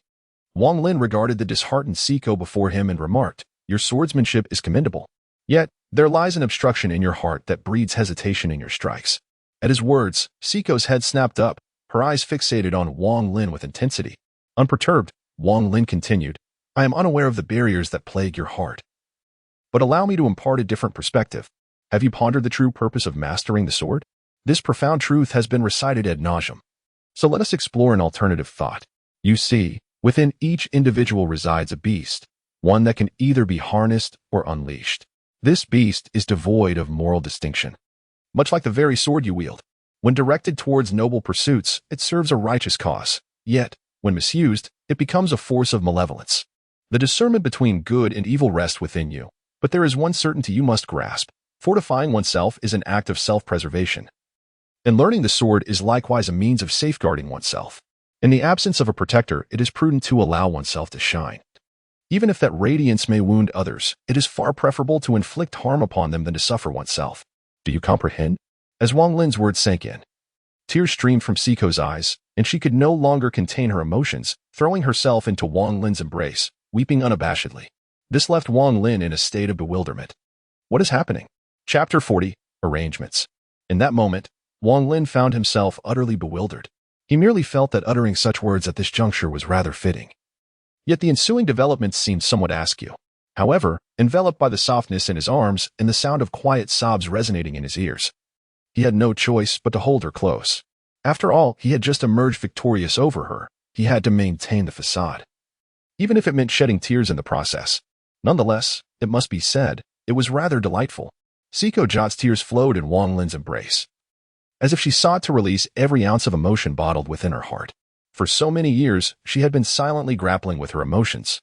Wang Lin regarded the disheartened Siko before him and remarked, "Your swordsmanship is commendable. Yet, there lies an obstruction in your heart that breeds hesitation in your strikes." At his words, Siko's head snapped up, her eyes fixated on Wang Lin with intensity. Unperturbed, Wang Lin continued, "I am unaware of the barriers that plague your heart. But allow me to impart a different perspective. Have you pondered the true purpose of mastering the sword? This profound truth has been recited ad nauseum. So let us explore an alternative thought. You see, within each individual resides a beast, one that can either be harnessed or unleashed. This beast is devoid of moral distinction. Much like the very sword you wield. When directed towards noble pursuits, it serves a righteous cause. Yet, when misused, it becomes a force of malevolence. The discernment between good and evil rests within you, but there is one certainty you must grasp. Fortifying oneself is an act of self-preservation. And learning the sword is likewise a means of safeguarding oneself. In the absence of a protector, it is prudent to allow oneself to shine. Even if that radiance may wound others, it is far preferable to inflict harm upon them than to suffer oneself. Do you comprehend? As Wang Lin's words sank in, tears streamed from Siko's eyes, and she could no longer contain her emotions, throwing herself into Wang Lin's embrace, weeping unabashedly. This left Wang Lin in a state of bewilderment. What is happening? Chapter 40, Arrangements. In that moment, Wang Lin found himself utterly bewildered. He merely felt that uttering such words at this juncture was rather fitting. Yet the ensuing developments seemed somewhat askew. However, enveloped by the softness in his arms and the sound of quiet sobs resonating in his ears, he had no choice but to hold her close. After all, he had just emerged victorious over her. He had to maintain the facade, even if it meant shedding tears in the process. Nonetheless, it must be said, it was rather delightful. Siko Jot's tears flowed in Wang Lin's embrace, as if she sought to release every ounce of emotion bottled within her heart. For so many years, she had been silently grappling with her emotions,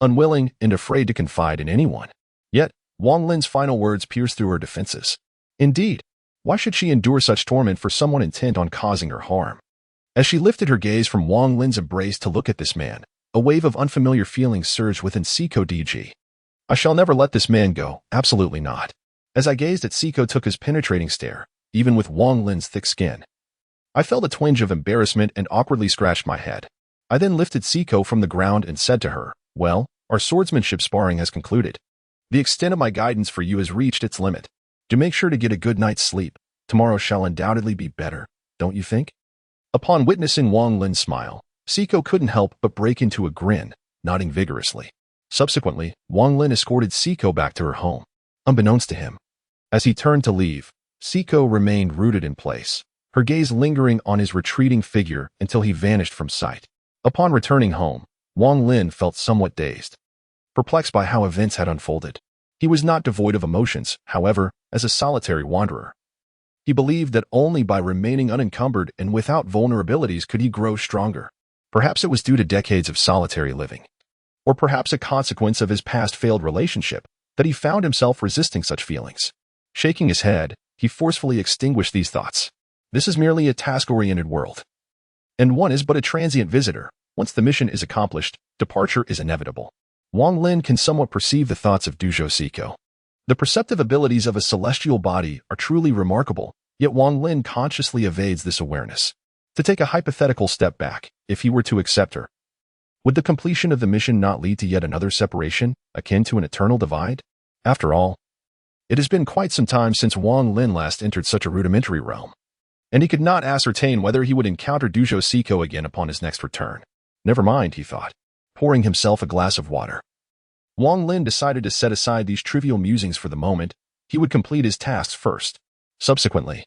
unwilling and afraid to confide in anyone. Yet, Wang Lin's final words pierced through her defenses. Indeed, why should she endure such torment for someone intent on causing her harm? As she lifted her gaze from Wang Lin's embrace to look at this man, a wave of unfamiliar feelings surged within Siko DG. I shall never let this man go, absolutely not. As I gazed at Siko took his penetrating stare, even with Wang Lin's thick skin, I felt a twinge of embarrassment and awkwardly scratched my head. I then lifted Siko from the ground and said to her, "Well, our swordsmanship sparring has concluded. The extent of my guidance for you has reached its limit. Do make sure to get a good night's sleep. Tomorrow shall undoubtedly be better, don't you think?" Upon witnessing Wang Lin's smile, Siko couldn't help but break into a grin, nodding vigorously. Subsequently, Wang Lin escorted Siko back to her home. Unbeknownst to him, as he turned to leave, Siko remained rooted in place, her gaze lingering on his retreating figure until he vanished from sight. Upon returning home, Wang Lin felt somewhat dazed, perplexed by how events had unfolded. He was not devoid of emotions, however, as a solitary wanderer. He believed that only by remaining unencumbered and without vulnerabilities could he grow stronger. Perhaps it was due to decades of solitary living, or perhaps a consequence of his past failed relationship, that he found himself resisting such feelings. Shaking his head, he forcefully extinguished these thoughts. This is merely a task-oriented world, and one is but a transient visitor. Once the mission is accomplished, departure is inevitable. Wang Lin can somewhat perceive the thoughts of Dujo Siko. The perceptive abilities of a celestial body are truly remarkable, yet Wang Lin consciously evades this awareness. To take a hypothetical step back, if he were to accept her, would the completion of the mission not lead to yet another separation, akin to an eternal divide? After all, it has been quite some time since Wang Lin last entered such a rudimentary realm, and he could not ascertain whether he would encounter Dujo Siko again upon his next return. Never mind, he thought, pouring himself a glass of water. Wang Lin decided to set aside these trivial musings for the moment. He would complete his tasks first. Subsequently,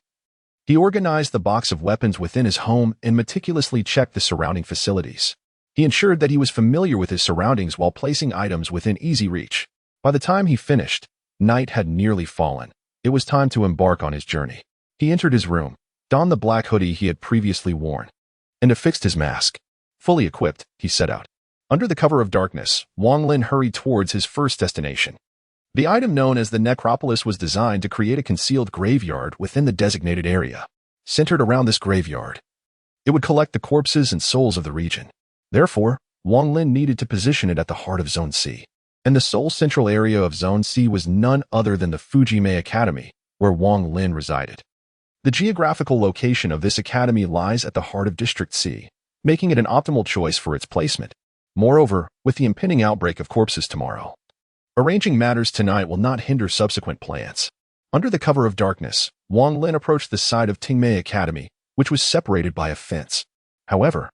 he organized the box of weapons within his home and meticulously checked the surrounding facilities. He ensured that he was familiar with his surroundings while placing items within easy reach. By the time he finished, night had nearly fallen. It was time to embark on his journey. He entered his room, donned the black hoodie he had previously worn, and affixed his mask. Fully equipped, he set out. Under the cover of darkness, Wang Lin hurried towards his first destination. The item known as the Necropolis was designed to create a concealed graveyard within the designated area. Centered around this graveyard, it would collect the corpses and souls of the region. Therefore, Wang Lin needed to position it at the heart of Zone C. And the sole central area of Zone C was none other than the Fujime Academy, where Wang Lin resided. The geographical location of this academy lies at the heart of District C, making it an optimal choice for its placement. Moreover, with the impending outbreak of corpses tomorrow, arranging matters tonight will not hinder subsequent plans. Under the cover of darkness, Wang Lin approached the side of Tingmei Academy, which was separated by a fence. However,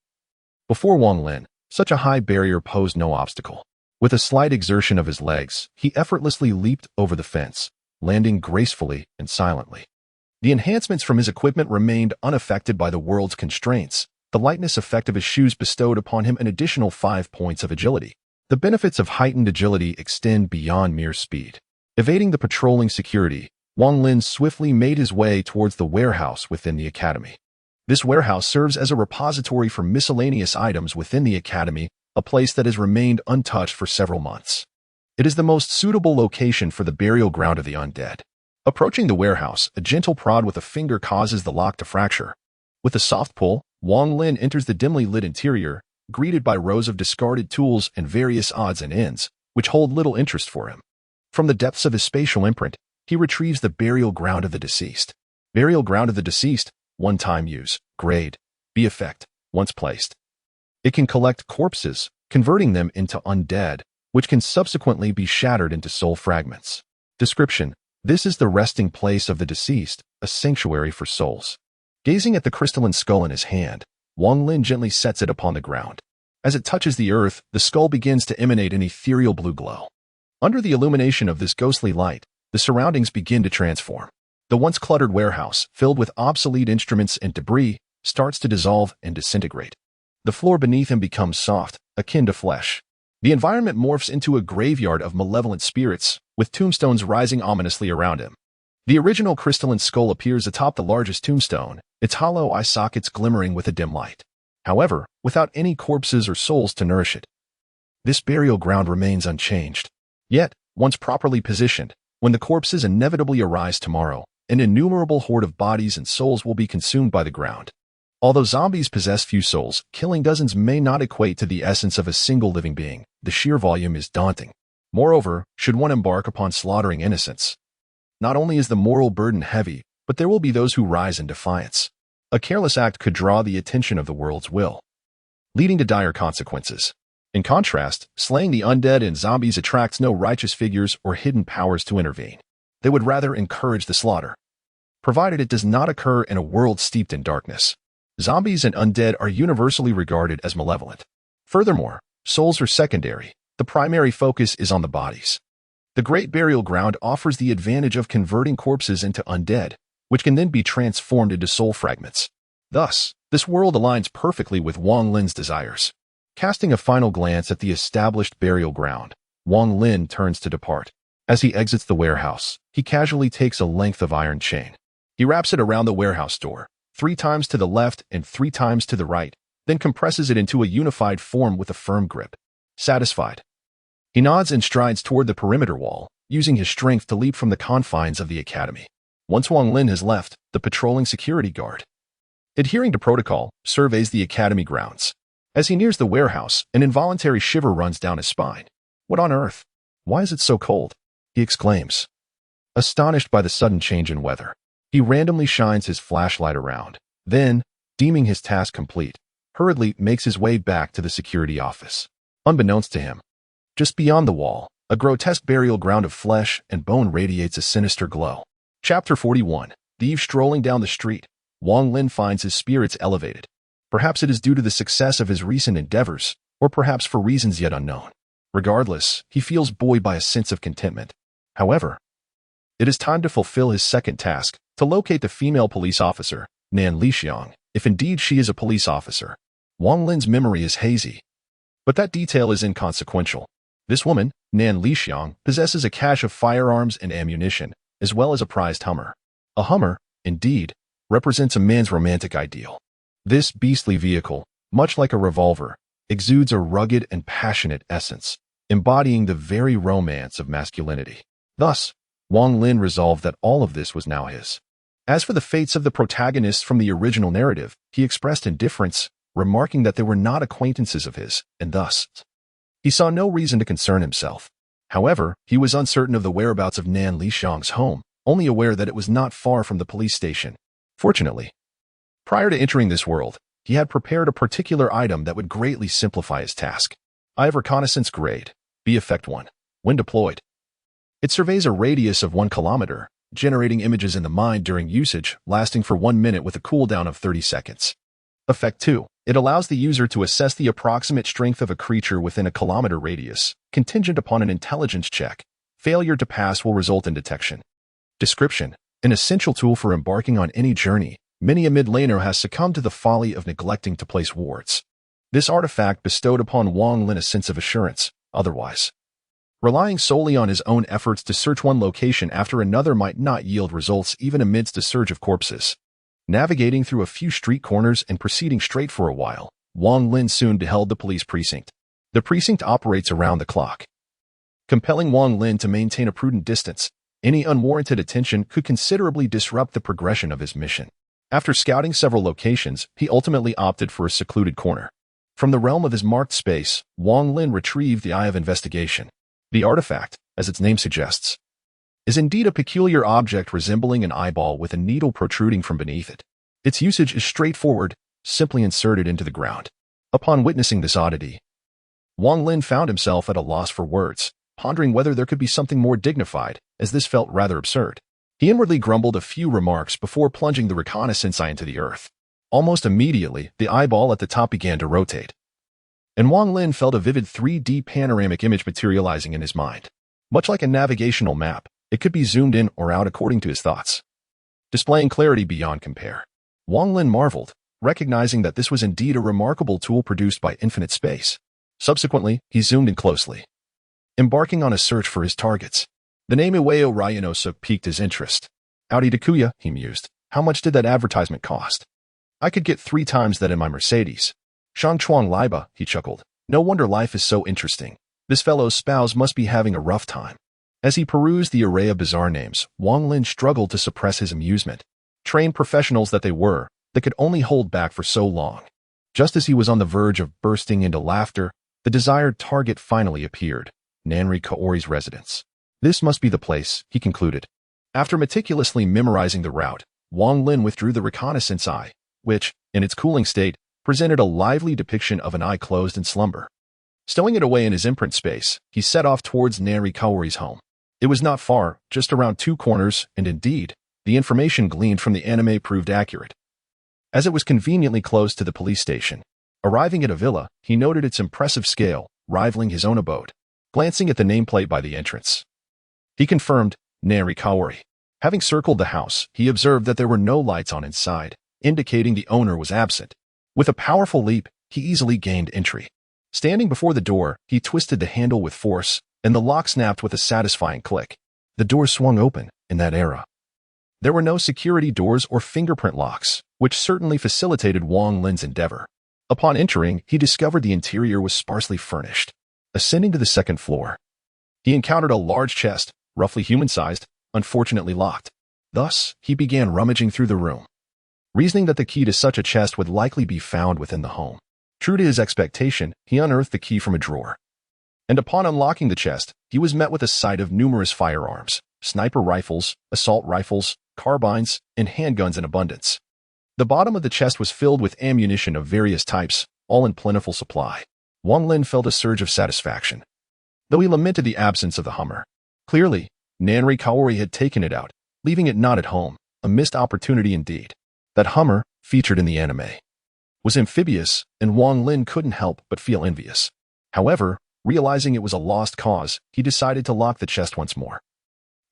before Wang Lin, such a high barrier posed no obstacle. With a slight exertion of his legs, he effortlessly leaped over the fence, landing gracefully and silently. The enhancements from his equipment remained unaffected by the world's constraints. The lightness effect of his shoes bestowed upon him an additional 5 points of agility. The benefits of heightened agility extend beyond mere speed. Evading the patrolling security, Wang Lin swiftly made his way towards the warehouse within the academy. This warehouse serves as a repository for miscellaneous items within the academy, a place that has remained untouched for several months. It is the most suitable location for the burial ground of the undead. Approaching the warehouse, a gentle prod with a finger causes the lock to fracture. With a soft pull, Wang Lin enters the dimly lit interior, greeted by rows of discarded tools and various odds and ends, which hold little interest for him. From the depths of his spatial imprint, he retrieves the burial ground of the deceased. Burial ground of the deceased, one-time use, grade, B effect, once placed. It can collect corpses, converting them into undead, which can subsequently be shattered into soul fragments. Description: this is the resting place of the deceased, a sanctuary for souls. Gazing at the crystalline skull in his hand, Wang Lin gently sets it upon the ground. As it touches the earth, the skull begins to emanate an ethereal blue glow. Under the illumination of this ghostly light, the surroundings begin to transform. The once cluttered warehouse, filled with obsolete instruments and debris, starts to dissolve and disintegrate. The floor beneath him becomes soft, akin to flesh. The environment morphs into a graveyard of malevolent spirits, with tombstones rising ominously around him. The original crystalline skull appears atop the largest tombstone, its hollow eye sockets glimmering with a dim light. However, without any corpses or souls to nourish it. This burial ground remains unchanged. Yet, once properly positioned, when the corpses inevitably arise tomorrow, an innumerable horde of bodies and souls will be consumed by the ground. Although zombies possess few souls, killing dozens may not equate to the essence of a single living being. The sheer volume is daunting. Moreover, should one embark upon slaughtering innocents, not only is the moral burden heavy, but there will be those who rise in defiance. A careless act could draw the attention of the world's will, leading to dire consequences. In contrast, slaying the undead and zombies attracts no righteous figures or hidden powers to intervene. They would rather encourage the slaughter, provided it does not occur in a world steeped in darkness. Zombies and undead are universally regarded as malevolent. Furthermore, souls are secondary. The primary focus is on the bodies. The Great Burial Ground offers the advantage of converting corpses into undead, which can then be transformed into soul fragments. Thus, this world aligns perfectly with Wang Lin's desires. Casting a final glance at the established burial ground, Wang Lin turns to depart. As he exits the warehouse, he casually takes a length of iron chain. He wraps it around the warehouse door, 3 times to the left and 3 times to the right, then compresses it into a unified form with a firm grip. Satisfied, he nods and strides toward the perimeter wall, using his strength to leap from the confines of the academy. Once Wang Lin has left, the patrolling security guard, adhering to protocol, surveys the academy grounds. As he nears the warehouse, an involuntary shiver runs down his spine. What on earth? Why is it so cold? He exclaims. Astonished by the sudden change in weather, he randomly shines his flashlight around, then, deeming his task complete, hurriedly makes his way back to the security office. Unbeknownst to him, just beyond the wall, a grotesque burial ground of flesh and bone radiates a sinister glow. Chapter 41. The eve strolling down the street, Wang Lin finds his spirits elevated. Perhaps it is due to the success of his recent endeavors, or perhaps for reasons yet unknown. Regardless, he feels buoyed by a sense of contentment. However, it is time to fulfill his second task, to locate the female police officer, Nan Lixiang, if indeed she is a police officer. Wang Lin's memory is hazy, but that detail is inconsequential. This woman, Nan Lixiang, possesses a cache of firearms and ammunition, as well as a prized Hummer. A Hummer, indeed, represents a man's romantic ideal. This beastly vehicle, much like a revolver, exudes a rugged and passionate essence, embodying the very romance of masculinity. Thus, Wang Lin resolved that all of this was now his. As for the fates of the protagonists from the original narrative, he expressed indifference, remarking that they were not acquaintances of his, and thus, he saw no reason to concern himself. However, he was uncertain of the whereabouts of Nan Lixiang's home, only aware that it was not far from the police station. Fortunately, prior to entering this world, he had prepared a particular item that would greatly simplify his task. I have reconnaissance grade, B effect 1. When deployed, it surveys a radius of 1 kilometer, generating images in the mind during usage, lasting for 1 minute with a cooldown of 30 seconds. Effect 2. It allows the user to assess the approximate strength of a creature within a kilometer radius, contingent upon an intelligence check. Failure to pass will result in detection. Description. An essential tool for embarking on any journey, many a mid-laner has succumbed to the folly of neglecting to place wards. This artifact bestowed upon Wang Lin a sense of assurance. Otherwise, relying solely on his own efforts to search one location after another might not yield results even amidst a surge of corpses. Navigating through a few street corners and proceeding straight for a while, Wang Lin soon beheld the police precinct. The precinct operates around the clock, compelling Wang Lin to maintain a prudent distance. Any unwarranted attention could considerably disrupt the progression of his mission. After scouting several locations, he ultimately opted for a secluded corner. From the realm of his marked space, Wang Lin retrieved the Eye of Investigation. The artifact, as its name suggests, is indeed a peculiar object resembling an eyeball with a needle protruding from beneath it. Its usage is straightforward, simply inserted into the ground. Upon witnessing this oddity, Wang Lin found himself at a loss for words, pondering whether there could be something more dignified, as this felt rather absurd. He inwardly grumbled a few remarks before plunging the reconnaissance eye into the earth. Almost immediately, the eyeball at the top began to rotate, and Wang Lin felt a vivid 3D panoramic image materializing in his mind. Much like a navigational map, it could be zoomed in or out according to his thoughts, displaying clarity beyond compare. Wang Lin marveled, recognizing that this was indeed a remarkable tool produced by Infinite Space. Subsequently, he zoomed in closely, embarking on a search for his targets. The name Iwao Ryanosuke piqued his interest. Audi Dakuya, he mused. How much did that advertisement cost? I could get 3 times that in my Mercedes. Shangchuang Liba, he chuckled. No wonder life is so interesting. This fellow's spouse must be having a rough time. As he perused the array of bizarre names, Wang Lin struggled to suppress his amusement. Trained professionals that they were, they could only hold back for so long. Just as he was on the verge of bursting into laughter, the desired target finally appeared, Nanri Kaori's residence. This must be the place, he concluded. After meticulously memorizing the route, Wang Lin withdrew the reconnaissance eye, which, in its cooling state, presented a lively depiction of an eye closed in slumber. Stowing it away in his imprint space, he set off towards Nanri Kaori's home. It was not far, just around 2 corners, and indeed, the information gleaned from the anime proved accurate, as it was conveniently close to the police station. Arriving at a villa, he noted its impressive scale, rivaling his own abode. Glancing at the nameplate by the entrance, he confirmed, Nanri Kaori. Having circled the house, he observed that there were no lights on inside, indicating the owner was absent. With a powerful leap, he easily gained entry. Standing before the door, he twisted the handle with force, and the lock snapped with a satisfying click. The door swung open. In that era, there were no security doors or fingerprint locks, which certainly facilitated Wang Lin's endeavor. Upon entering, he discovered the interior was sparsely furnished. Ascending to the second floor, he encountered a large chest, roughly human-sized, unfortunately locked. Thus, he began rummaging through the room, reasoning that the key to such a chest would likely be found within the home. True to his expectation, he unearthed the key from a drawer. And upon unlocking the chest, he was met with a sight of numerous firearms, sniper rifles, assault rifles, carbines, and handguns in abundance. The bottom of the chest was filled with ammunition of various types, all in plentiful supply. Wang Lin felt a surge of satisfaction, though he lamented the absence of the Hummer. Clearly, Nanri Kaori had taken it out, leaving it not at home, a missed opportunity indeed. That Hummer, featured in the anime, was amphibious, and Wang Lin couldn't help but feel envious. However, realizing it was a lost cause, he decided to lock the chest once more,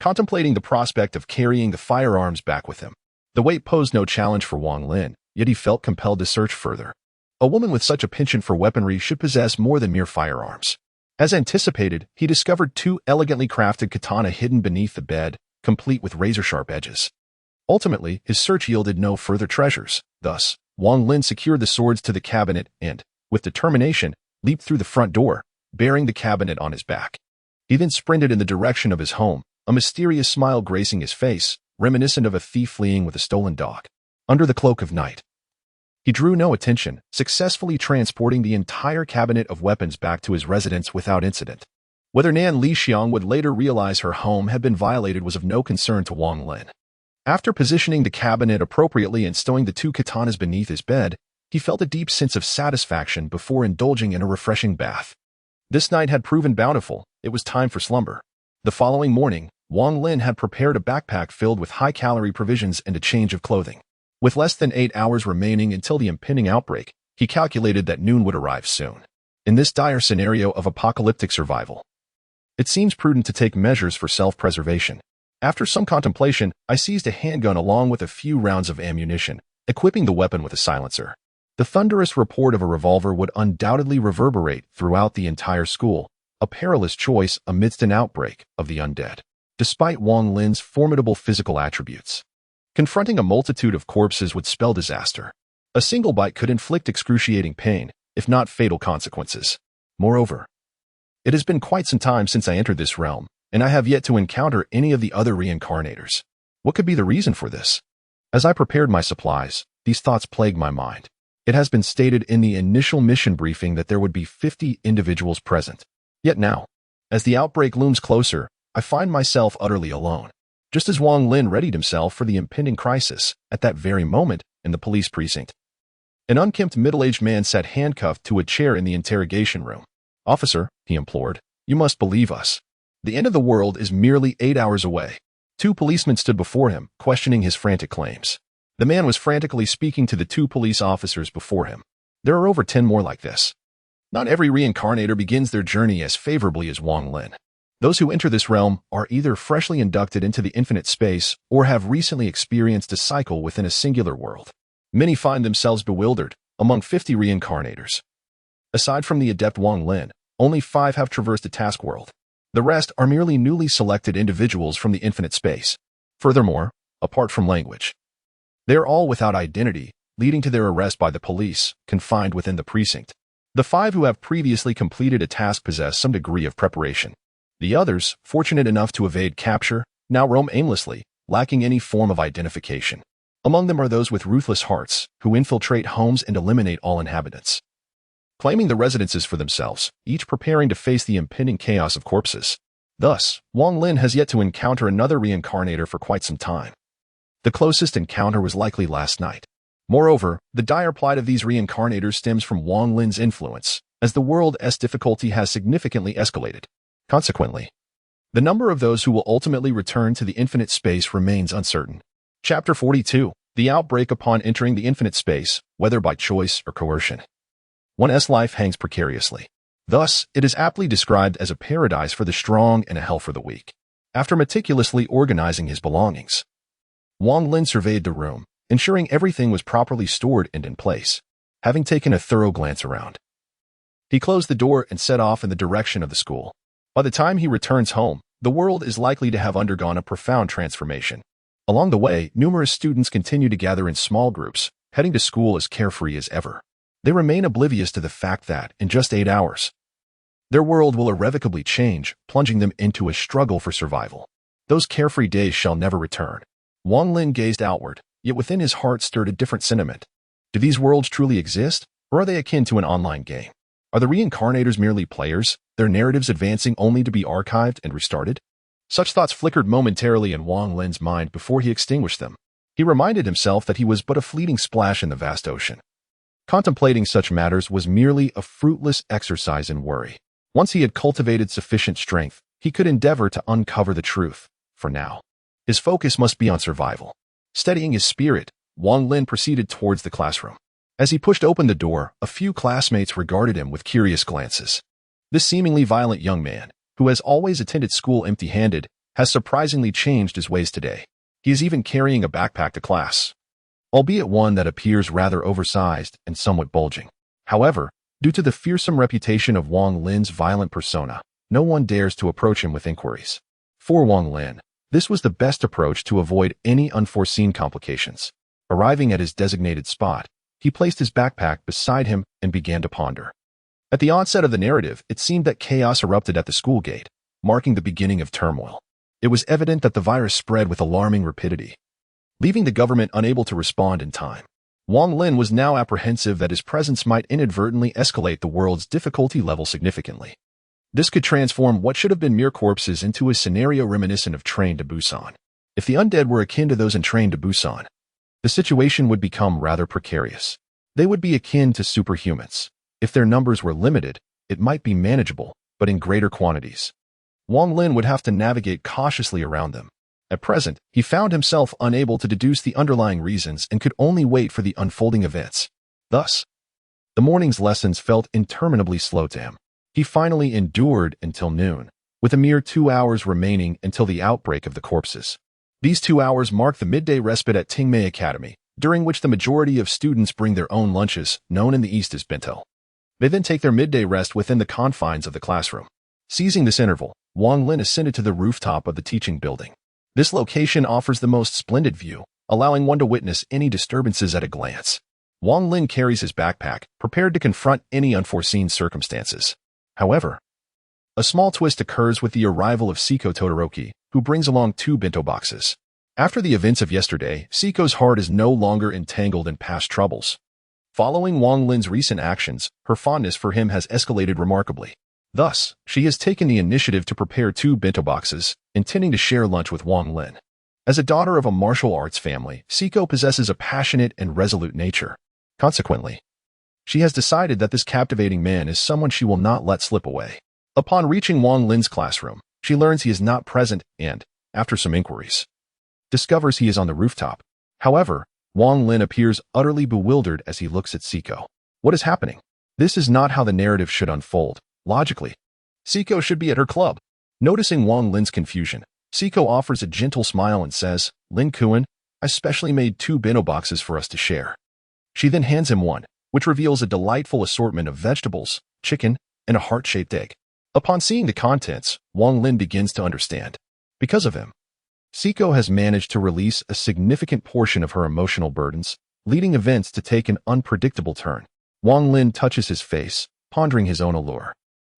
contemplating the prospect of carrying the firearms back with him. The weight posed no challenge for Wang Lin, yet he felt compelled to search further. A woman with such a penchant for weaponry should possess more than mere firearms. As anticipated, he discovered 2 elegantly crafted katana hidden beneath the bed, complete with razor-sharp edges. Ultimately, his search yielded no further treasures. Thus, Wang Lin secured the swords to the cabinet and, with determination, leaped through the front door, bearing the cabinet on his back. He then sprinted in the direction of his home, a mysterious smile gracing his face, reminiscent of a thief fleeing with a stolen dog. Under the cloak of night, he drew no attention, successfully transporting the entire cabinet of weapons back to his residence without incident. Whether Nan Lixiang would later realize her home had been violated was of no concern to Wang Lin. After positioning the cabinet appropriately and stowing the 2 katanas beneath his bed, he felt a deep sense of satisfaction before indulging in a refreshing bath. This night had proven bountiful. It was time for slumber. The following morning, Wang Lin had prepared a backpack filled with high-calorie provisions and a change of clothing. With less than 8 hours remaining until the impending outbreak, he calculated that noon would arrive soon. In this dire scenario of apocalyptic survival, it seems prudent to take measures for self-preservation. After some contemplation, I seized a handgun along with a few rounds of ammunition, equipping the weapon with a silencer. The thunderous report of a revolver would undoubtedly reverberate throughout the entire school, a perilous choice amidst an outbreak of the undead. Despite Wang Lin's formidable physical attributes, confronting a multitude of corpses would spell disaster. A single bite could inflict excruciating pain, if not fatal consequences. Moreover, it has been quite some time since I entered this realm, and I have yet to encounter any of the other reincarnators. What could be the reason for this? As I prepared my supplies, these thoughts plagued my mind. It has been stated in the initial mission briefing that there would be 50 individuals present. Yet now, as the outbreak looms closer, I find myself utterly alone. Just as Wang Lin readied himself for the impending crisis, at that very moment, in the police precinct, an unkempt middle-aged man sat handcuffed to a chair in the interrogation room. "Officer," he implored, "you must believe us. The end of the world is merely 8 hours away." 2 policemen stood before him, questioning his frantic claims. The man was frantically speaking to the 2 police officers before him. There are over 10 more like this. Not every reincarnator begins their journey as favorably as Wang Lin. Those who enter this realm are either freshly inducted into the infinite space or have recently experienced a cycle within a singular world. Many find themselves bewildered among 50 reincarnators. Aside from the adept Wang Lin, only 5 have traversed a task world. The rest are merely newly selected individuals from the infinite space. Furthermore, apart from language, they are all without identity, leading to their arrest by the police, confined within the precinct. The 5 who have previously completed a task possess some degree of preparation. The others, fortunate enough to evade capture, now roam aimlessly, lacking any form of identification. Among them are those with ruthless hearts, who infiltrate homes and eliminate all inhabitants, claiming the residences for themselves, each preparing to face the impending chaos of corpses. Thus, Wang Lin has yet to encounter another reincarnator for quite some time. The closest encounter was likely last night. Moreover, the dire plight of these reincarnators stems from Wang Lin's influence, as the world's difficulty has significantly escalated. Consequently, the number of those who will ultimately return to the infinite space remains uncertain. Chapter 42. The outbreak upon entering the infinite space, whether by choice or coercion. One's life hangs precariously. Thus, it is aptly described as a paradise for the strong and a hell for the weak. After meticulously organizing his belongings, Wang Lin surveyed the room, ensuring everything was properly stored and in place. Having taken a thorough glance around, he closed the door and set off in the direction of the school. By the time he returns home, the world is likely to have undergone a profound transformation. Along the way, numerous students continue to gather in small groups, heading to school as carefree as ever. They remain oblivious to the fact that, in just 8 hours, their world will irrevocably change, plunging them into a struggle for survival. Those carefree days shall never return. Wang Lin gazed outward, yet within his heart stirred a different sentiment. Do these worlds truly exist, or are they akin to an online game? Are the reincarnators merely players, their narratives advancing only to be archived and restarted? Such thoughts flickered momentarily in Wang Lin's mind before he extinguished them. He reminded himself that he was but a fleeting splash in the vast ocean. Contemplating such matters was merely a fruitless exercise in worry. Once he had cultivated sufficient strength, he could endeavor to uncover the truth. For now, his focus must be on survival. Steadying his spirit, Wang Lin proceeded towards the classroom. As he pushed open the door, a few classmates regarded him with curious glances. This seemingly violent young man, who has always attended school empty-handed, has surprisingly changed his ways today. He is even carrying a backpack to class, albeit one that appears rather oversized and somewhat bulging. However, due to the fearsome reputation of Wang Lin's violent persona, no one dares to approach him with inquiries. For Wang Lin, this was the best approach to avoid any unforeseen complications. Arriving at his designated spot, he placed his backpack beside him and began to ponder. At the onset of the narrative, it seemed that chaos erupted at the school gate, marking the beginning of turmoil. It was evident that the virus spread with alarming rapidity, leaving the government unable to respond in time. Wang Lin was now apprehensive that his presence might inadvertently escalate the world's difficulty level significantly. This could transform what should have been mere corpses into a scenario reminiscent of Train to Busan. If the undead were akin to those in Train to Busan, the situation would become rather precarious. They would be akin to superhumans. If their numbers were limited, it might be manageable, but in greater quantities, Wang Lin would have to navigate cautiously around them. At present, he found himself unable to deduce the underlying reasons and could only wait for the unfolding events. Thus, the morning's lessons felt interminably slow to him. He finally endured until noon, with a mere 2 hours remaining until the outbreak of the corpses. These 2 hours mark the midday respite at Tingmei Academy, during which the majority of students bring their own lunches, known in the East as bento. They then take their midday rest within the confines of the classroom. Seizing this interval, Wang Lin ascended to the rooftop of the teaching building. This location offers the most splendid view, allowing one to witness any disturbances at a glance. Wang Lin carries his backpack, prepared to confront any unforeseen circumstances. However, a small twist occurs with the arrival of Seiko Todoroki, who brings along 2 bento boxes. After the events of yesterday, Seiko's heart is no longer entangled in past troubles. Following Wang Lin's recent actions, her fondness for him has escalated remarkably. Thus, she has taken the initiative to prepare 2 bento boxes, intending to share lunch with Wang Lin. As a daughter of a martial arts family, Seiko possesses a passionate and resolute nature. Consequently, she has decided that this captivating man is someone she will not let slip away. Upon reaching Wang Lin's classroom, she learns he is not present and, after some inquiries, discovers he is on the rooftop. However, Wang Lin appears utterly bewildered as he looks at Seiko. What is happening? This is not how the narrative should unfold. Logically, Seiko should be at her club. Noticing Wang Lin's confusion, Seiko offers a gentle smile and says, "Lin Kuan, I specially made 2 bento boxes for us to share." She then hands him one, which reveals a delightful assortment of vegetables, chicken, and a heart-shaped egg. Upon seeing the contents, Wang Lin begins to understand. Because of him, Seiko has managed to release a significant portion of her emotional burdens, leading events to take an unpredictable turn. Wang Lin touches his face, pondering his own allure.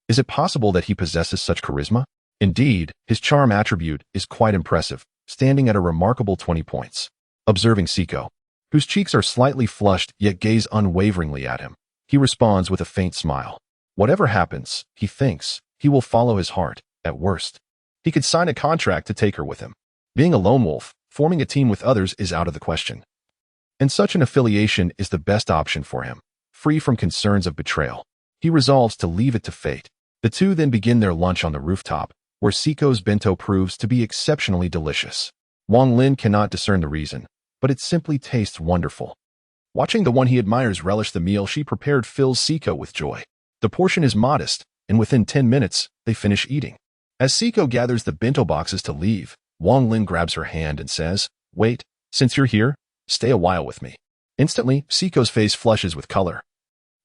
Is it possible that he possesses such charisma? Indeed, his charm attribute is quite impressive, standing at a remarkable 20 points. Observing Seiko, whose cheeks are slightly flushed yet gaze unwaveringly at him, he responds with a faint smile. Whatever happens, he thinks, he will follow his heart. At worst, he could sign a contract to take her with him. Being a lone wolf, forming a team with others is out of the question. And such an affiliation is the best option for him, free from concerns of betrayal. He resolves to leave it to fate. The two then begin their lunch on the rooftop, where Seiko's bento proves to be exceptionally delicious. Wang Lin cannot discern the reason, but it simply tastes wonderful. Watching the one he admires relish the meal she prepared fills Seiko with joy. The portion is modest, and within 10 minutes, they finish eating. As Seiko gathers the bento boxes to leave, Wang Lin grabs her hand and says, "Wait, since you're here, stay a while with me." Instantly, Seiko's face flushes with color.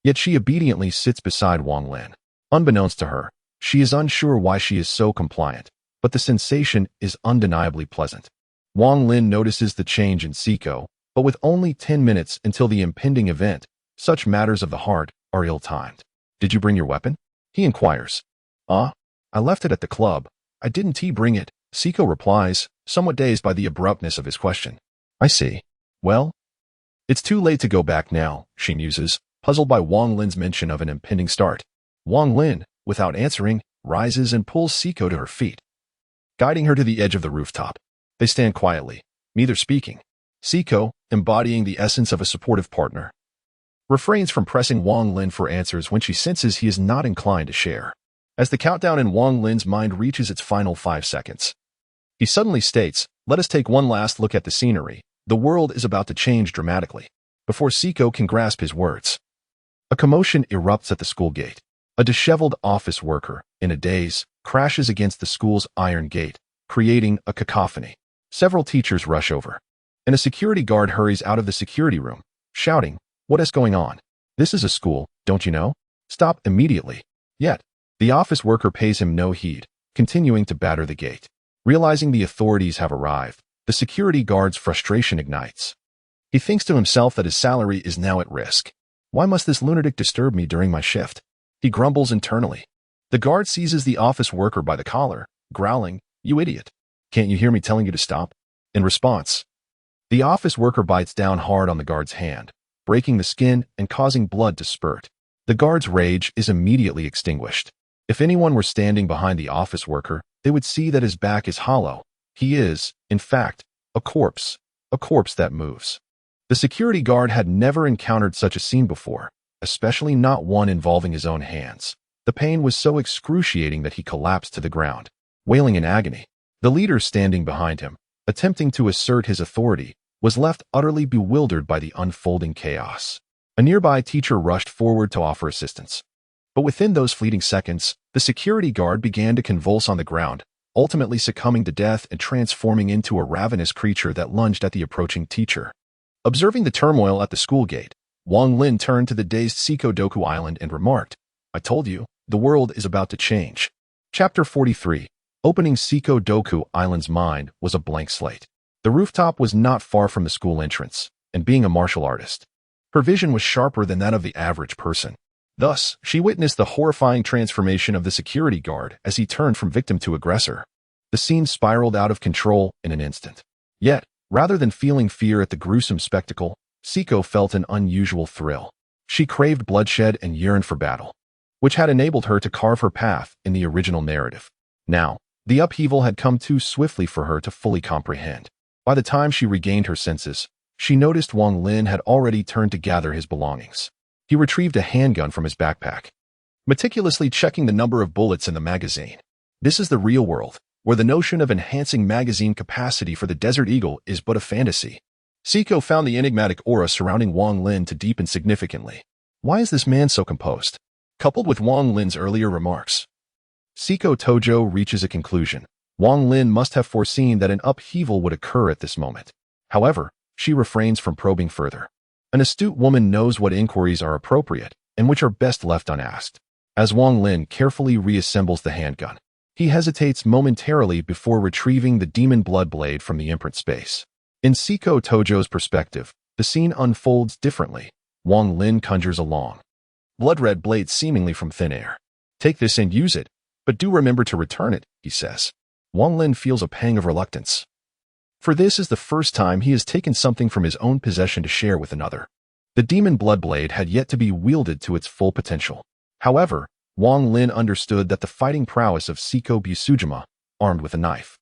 Yet she obediently sits beside Wang Lin. Unbeknownst to her, She is unsure why she is so compliant, but the sensation is undeniably pleasant. Wang Lin notices the change in Siko, but with only 10 minutes until the impending event, such matters of the heart are ill-timed. Did you bring your weapon? He inquires. I left it at the club. I didn't bring it, Siko replies, somewhat dazed by the abruptness of his question. I see. Well, it's too late to go back now, she muses, puzzled by Wang Lin's mention of an impending start. Wang Lin, without answering, rises and pulls Siko to her feet, guiding her to the edge of the rooftop. They stand quietly, neither speaking. Siko, embodying the essence of a supportive partner, refrains from pressing Wang Lin for answers when she senses he is not inclined to share. As the countdown in Wang Lin's mind reaches its final 5 seconds, he suddenly states, "Let us take one last look at the scenery. The world is about to change dramatically." Before Siko can grasp his words, a commotion erupts at the school gate. A disheveled office worker, in a daze, crashes against the school's iron gate, creating a cacophony. Several teachers rush over, and a security guard hurries out of the security room, shouting, "What is going on? This is a school, don't you know? Stop immediately." Yet, the office worker pays him no heed, continuing to batter the gate. Realizing the authorities have arrived, the security guard's frustration ignites. He thinks to himself that his salary is now at risk. Why must this lunatic disturb me during my shift? He grumbles internally. The guard seizes the office worker by the collar, growling, "You idiot. Can't you hear me telling you to stop?" In response, the office worker bites down hard on the guard's hand, breaking the skin and causing blood to spurt. The guard's rage is immediately extinguished. If anyone were standing behind the office worker, they would see that his back is hollow. He is, in fact, a corpse that moves. The security guard had never encountered such a scene before, especially not one involving his own hands. The pain was so excruciating that he collapsed to the ground, wailing in agony. The leader standing behind him, attempting to assert his authority, was left utterly bewildered by the unfolding chaos. A nearby teacher rushed forward to offer assistance. But within those fleeting seconds, the security guard began to convulse on the ground, ultimately succumbing to death and transforming into a ravenous creature that lunged at the approaching teacher. Observing the turmoil at the school gate, Wang Lin turned to the dazed Siko Doku Island and remarked, "I told you, the world is about to change." Chapter 43. Opening Siko Doku Island's mind was a blank slate. The rooftop was not far from the school entrance, and being a martial artist, her vision was sharper than that of the average person. Thus, she witnessed the horrifying transformation of the security guard as he turned from victim to aggressor. The scene spiraled out of control in an instant. Yet, rather than feeling fear at the gruesome spectacle, Siko felt an unusual thrill. She craved bloodshed and yearned for battle, which had enabled her to carve her path in the original narrative. Now, the upheaval had come too swiftly for her to fully comprehend. By the time she regained her senses, she noticed Wang Lin had already turned to gather his belongings. He retrieved a handgun from his backpack, meticulously checking the number of bullets in the magazine. This is the real world, where the notion of enhancing magazine capacity for the Desert Eagle is but a fantasy. Siko found the enigmatic aura surrounding Wang Lin to deepen significantly. Why is this man so composed? Coupled with Wang Lin's earlier remarks, Siko Tojo reaches a conclusion. Wang Lin must have foreseen that an upheaval would occur at this moment. However, she refrains from probing further. An astute woman knows what inquiries are appropriate and which are best left unasked. As Wang Lin carefully reassembles the handgun, he hesitates momentarily before retrieving the demon blood blade from the imprint space. In Siko Tojo's perspective, the scene unfolds differently. Wang Lin conjures a long, blood-red blade seemingly from thin air. "Take this and use it, but do remember to return it," he says. Wang Lin feels a pang of reluctance, for this is the first time he has taken something from his own possession to share with another. The demon blood blade had yet to be wielded to its full potential. However, Wang Lin understood that the fighting prowess of Siko Busujima, armed with a knife,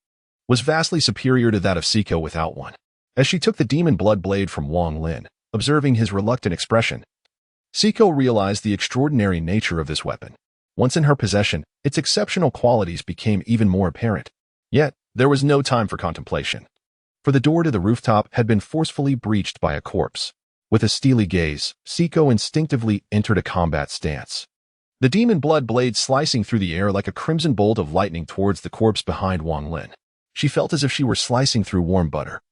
was vastly superior to that of Siko without one. As she took the demon blood blade from Wang Lin, observing his reluctant expression, Siko realized the extraordinary nature of this weapon. Once in her possession, its exceptional qualities became even more apparent. Yet, there was no time for contemplation, for the door to the rooftop had been forcefully breached by a corpse. With a steely gaze, Siko instinctively entered a combat stance, the demon blood blade slicing through the air like a crimson bolt of lightning towards the corpse behind Wang Lin. She felt as if she were slicing through warm butter,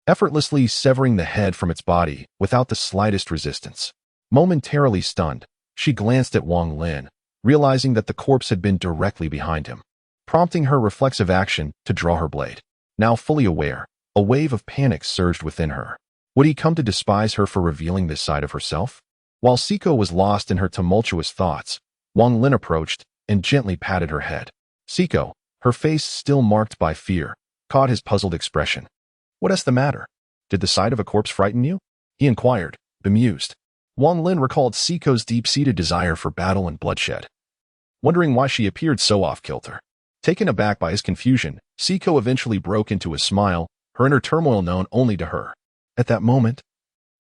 effortlessly severing the head from its body, without the slightest resistance. Momentarily stunned, she glanced at Wang Lin, who, realizing that the corpse had been directly behind him, prompting her reflexive action to draw her blade. Now fully aware, a wave of panic surged within her. Would he come to despise her for revealing this side of herself? While Siko was lost in her tumultuous thoughts, Wang Lin approached and gently patted her head. Siko, her face still marked by fear, caught his puzzled expression. "What is the matter? Did the sight of a corpse frighten you?" he inquired, bemused. Wang Lin recalled Siko's deep-seated desire for battle and bloodshed, wondering why she appeared so off-kilter. Taken aback by his confusion, Siko eventually broke into a smile, her inner turmoil known only to her. At that moment,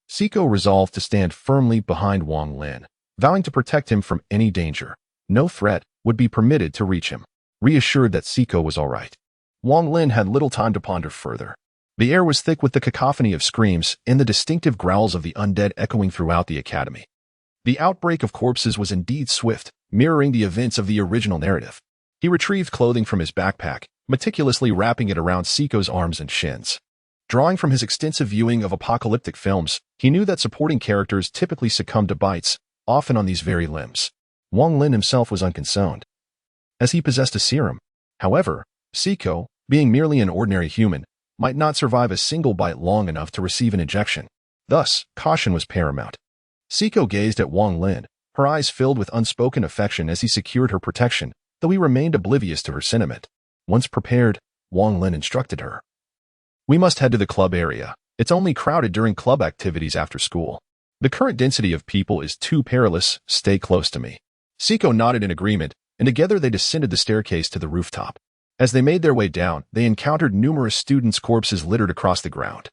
Siko resolved to stand firmly behind Wang Lin, vowing to protect him from any danger. No threat would be permitted to reach him. Reassured that Siko was all right, Wang Lin had little time to ponder further. The air was thick with the cacophony of screams and the distinctive growls of the undead echoing throughout the academy. The outbreak of corpses was indeed swift, mirroring the events of the original narrative. He retrieved clothing from his backpack, meticulously wrapping it around Siko's arms and shins. Drawing from his extensive viewing of apocalyptic films, he knew that supporting characters typically succumb to bites, often on these very limbs. Wang Lin himself was unconcerned, as he possessed a serum. However, Siko, being merely an ordinary human, might not survive a single bite long enough to receive an injection. Thus, caution was paramount. Siko gazed at Wang Lin, her eyes filled with unspoken affection as he secured her protection, though he remained oblivious to her sentiment. Once prepared, Wang Lin instructed her. "We must head to the club area. It's only crowded during club activities after school. The current density of people is too perilous. Stay close to me." Siko nodded in agreement, and together they descended the staircase to the rooftop. As they made their way down, they encountered numerous students' corpses littered across the ground,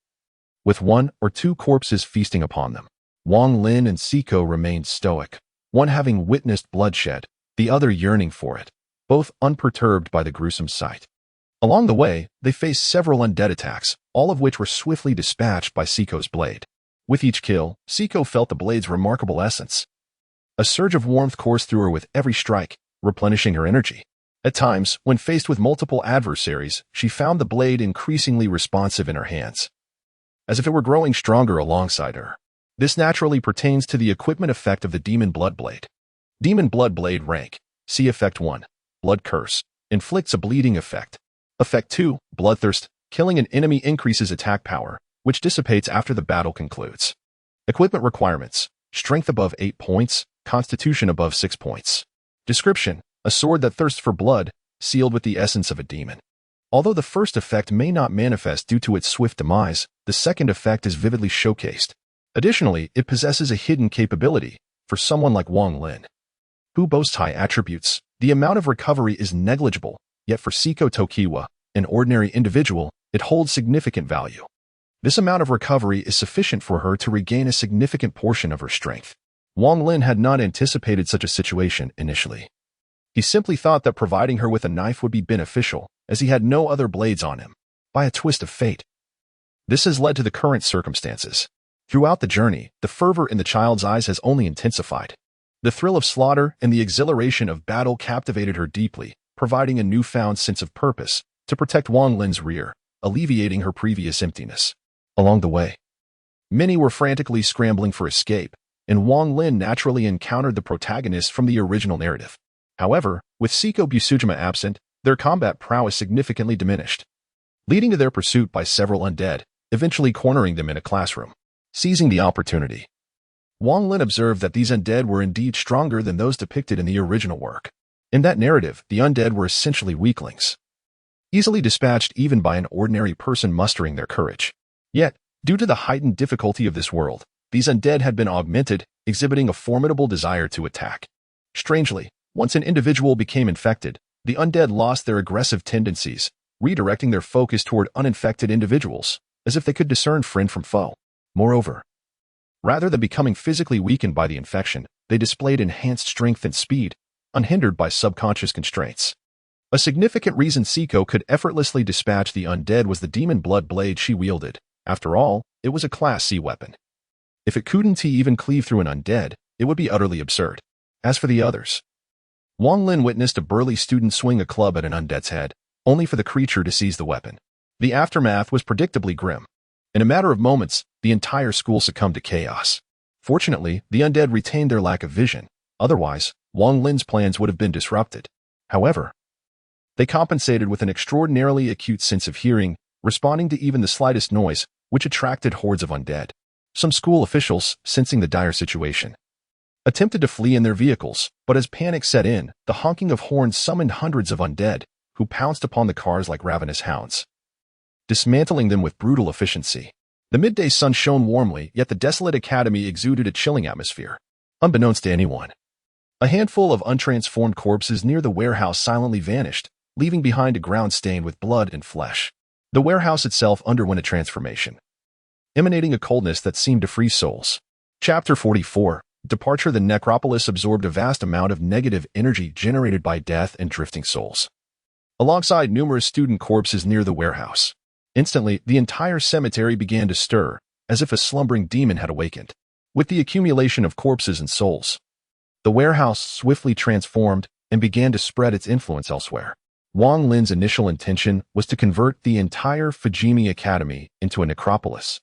with one or two corpses feasting upon them. Wang Lin and Siko remained stoic, one having witnessed bloodshed, the other yearning for it, both unperturbed by the gruesome sight. Along the way, they faced several undead attacks, all of which were swiftly dispatched by Siko's blade. With each kill, Siko felt the blade's remarkable essence. A surge of warmth coursed through her with every strike, replenishing her energy. At times, when faced with multiple adversaries, she found the blade increasingly responsive in her hands, as if it were growing stronger alongside her. This naturally pertains to the equipment effect of the Demon Blood Blade. Demon Blood Blade rank. See Effect 1. Blood Curse. Inflicts a bleeding effect. Effect 2. Bloodthirst. Killing an enemy increases attack power, which dissipates after the battle concludes. Equipment requirements. Strength above 8 points. Constitution above 6 points. Description. A sword that thirsts for blood, sealed with the essence of a demon. Although the first effect may not manifest due to its swift demise, the second effect is vividly showcased. Additionally, it possesses a hidden capability for someone like Wang Lin, who boasts high attributes. The amount of recovery is negligible, yet for Siko Tokiwa, an ordinary individual, it holds significant value. This amount of recovery is sufficient for her to regain a significant portion of her strength. Wang Lin had not anticipated such a situation initially. He simply thought that providing her with a knife would be beneficial, as he had no other blades on him. By a twist of fate, this has led to the current circumstances. Throughout the journey, the fervor in the child's eyes has only intensified. The thrill of slaughter and the exhilaration of battle captivated her deeply, providing a newfound sense of purpose to protect Wang Lin's rear, alleviating her previous emptiness. Along the way, many were frantically scrambling for escape, and Wang Lin naturally encountered the protagonists from the original narrative. However, with Siko Busujima absent, their combat prowess significantly diminished, leading to their pursuit by several undead, eventually cornering them in a classroom. Seizing the opportunity, Wang Lin observed that these undead were indeed stronger than those depicted in the original work. In that narrative, the undead were essentially weaklings, easily dispatched even by an ordinary person mustering their courage. Yet, due to the heightened difficulty of this world, these undead had been augmented, exhibiting a formidable desire to attack. Strangely, once an individual became infected, the undead lost their aggressive tendencies, redirecting their focus toward uninfected individuals, as if they could discern friend from foe. Moreover, rather than becoming physically weakened by the infection, they displayed enhanced strength and speed, unhindered by subconscious constraints. A significant reason Siko could effortlessly dispatch the undead was the demon blood blade she wielded. After all, it was a Class C weapon. If it couldn't even cleave through an undead, it would be utterly absurd. As for the others, Wang Lin witnessed a burly student swing a club at an undead's head, only for the creature to seize the weapon. The aftermath was predictably grim. In a matter of moments, the entire school succumbed to chaos. Fortunately, the undead retained their lack of vision. Otherwise, Wang Lin's plans would have been disrupted. However, they compensated with an extraordinarily acute sense of hearing, responding to even the slightest noise, which attracted hordes of undead. Some school officials, sensing the dire situation, attempted to flee in their vehicles, but as panic set in, the honking of horns summoned hundreds of undead, who pounced upon the cars like ravenous hounds, dismantling them with brutal efficiency. The midday sun shone warmly, yet the desolate academy exuded a chilling atmosphere. Unbeknownst to anyone, a handful of untransformed corpses near the warehouse silently vanished, leaving behind a ground stained with blood and flesh. The warehouse itself underwent a transformation, emanating a coldness that seemed to freeze souls. Chapter 44. Departure. The necropolis absorbed a vast amount of negative energy generated by death and drifting souls, alongside numerous student corpses near the warehouse. Instantly, the entire cemetery began to stir, as if a slumbering demon had awakened. With the accumulation of corpses and souls, the warehouse swiftly transformed and began to spread its influence elsewhere. Wang Lin's initial intention was to convert the entire Fujimi Academy into a necropolis,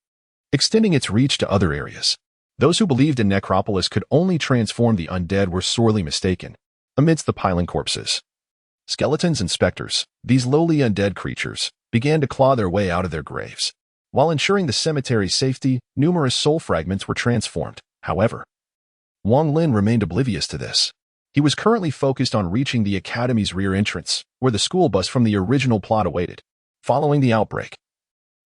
extending its reach to other areas. Those who believed a necropolis could only transform the undead were sorely mistaken. Amidst the piling corpses, skeletons and specters, these lowly undead creatures began to claw their way out of their graves. While ensuring the cemetery's safety, numerous soul fragments were transformed. However, Wang Lin remained oblivious to this. He was currently focused on reaching the academy's rear entrance, where the school bus from the original plot awaited. Following the outbreak,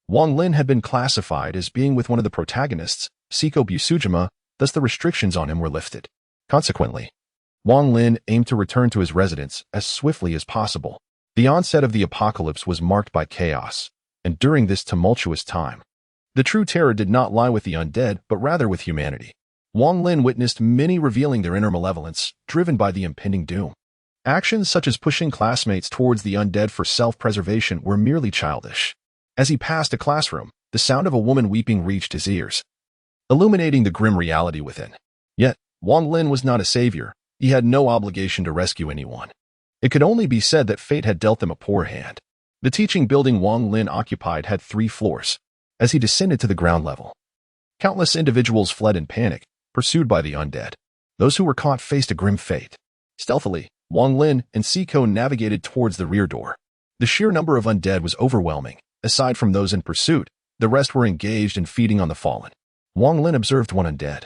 Wang Lin had been classified as being with one of the protagonists, Siko Busujima, thus the restrictions on him were lifted. Consequently, Wang Lin aimed to return to his residence as swiftly as possible. The onset of the apocalypse was marked by chaos, and during this tumultuous time, the true terror did not lie with the undead, but rather with humanity. Wang Lin witnessed many revealing their inner malevolence, driven by the impending doom. Actions such as pushing classmates towards the undead for self-preservation were merely childish. As he passed a classroom, the sound of a woman weeping reached his ears, illuminating the grim reality within. Yet, Wang Lin was not a savior. He had no obligation to rescue anyone. It could only be said that fate had dealt them a poor hand. The teaching building Wang Lin occupied had 3 floors. As he descended to the ground level, countless individuals fled in panic, pursued by the undead. Those who were caught faced a grim fate. Stealthily, Wang Lin and Siko navigated towards the rear door. The sheer number of undead was overwhelming. Aside from those in pursuit, the rest were engaged in feeding on the fallen. Wang Lin observed one undead,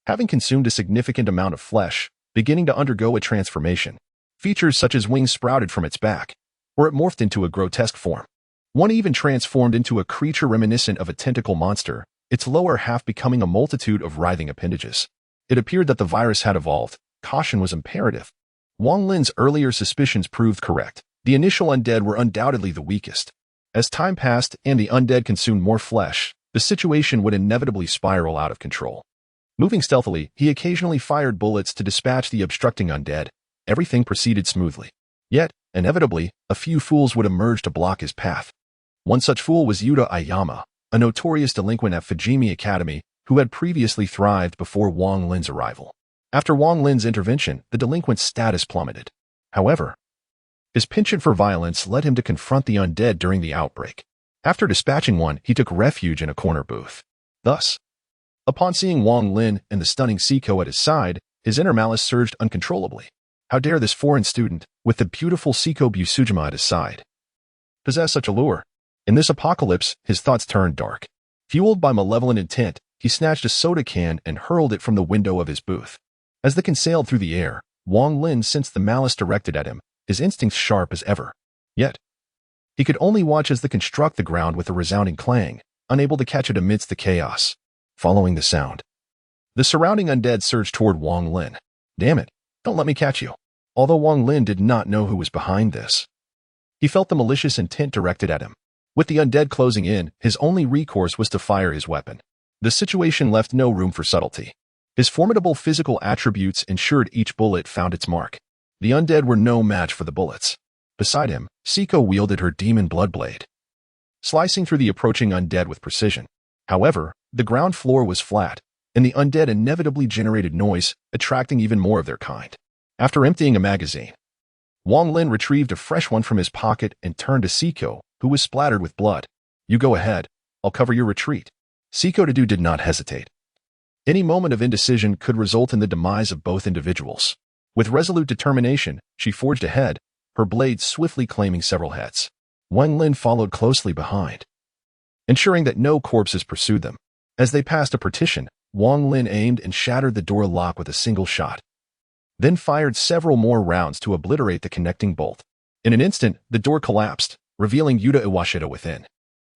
having consumed a significant amount of flesh, beginning to undergo a transformation. Features such as wings sprouted from its back, or it morphed into a grotesque form. One even transformed into a creature reminiscent of a tentacle monster, its lower half becoming a multitude of writhing appendages. It appeared that the virus had evolved. Caution was imperative. Wang Lin's earlier suspicions proved correct. The initial undead were undoubtedly the weakest. As time passed and the undead consumed more flesh, the situation would inevitably spiral out of control. Moving stealthily, he occasionally fired bullets to dispatch the obstructing undead. Everything proceeded smoothly. Yet, inevitably, a few fools would emerge to block his path. One such fool was Yuta Ayama, a notorious delinquent at Fujimi Academy who had previously thrived before Wang Lin's arrival. After Wang Lin's intervention, the delinquent's status plummeted. However, his penchant for violence led him to confront the undead during the outbreak. After dispatching one, he took refuge in a corner booth. Thus, upon seeing Wang Lin and the stunning Siko at his side, his inner malice surged uncontrollably. How dare this foreign student, with the beautiful Siko Busujima at his side, possess such allure? In this apocalypse, his thoughts turned dark. Fueled by malevolent intent, he snatched a soda can and hurled it from the window of his booth. As the can sailed through the air, Wang Lin sensed the malice directed at him, his instincts sharp as ever. Yet, he could only watch as the can struck the ground with a resounding clang, unable to catch it amidst the chaos. Following the sound, the surrounding undead surged toward Wang Lin. Damn it, don't let me catch you. Although Wang Lin did not know who was behind this, he felt the malicious intent directed at him. With the undead closing in, his only recourse was to fire his weapon. The situation left no room for subtlety. His formidable physical attributes ensured each bullet found its mark. The undead were no match for the bullets. Beside him, Siko wielded her demon bloodblade, slicing through the approaching undead with precision. However, the ground floor was flat, and the undead inevitably generated noise, attracting even more of their kind. After emptying a magazine, Wang Lin retrieved a fresh one from his pocket and turned to Siko, who was splattered with blood. You go ahead. I'll cover your retreat. Siko did not hesitate. Any moment of indecision could result in the demise of both individuals. With resolute determination, she forged ahead, her blade swiftly claiming several heads. Wang Lin followed closely behind, ensuring that no corpses pursued them. As they passed a partition, Wang Lin aimed and shattered the door lock with a single shot, then fired several more rounds to obliterate the connecting bolt. In an instant, the door collapsed, revealing Yuta Iwashida within.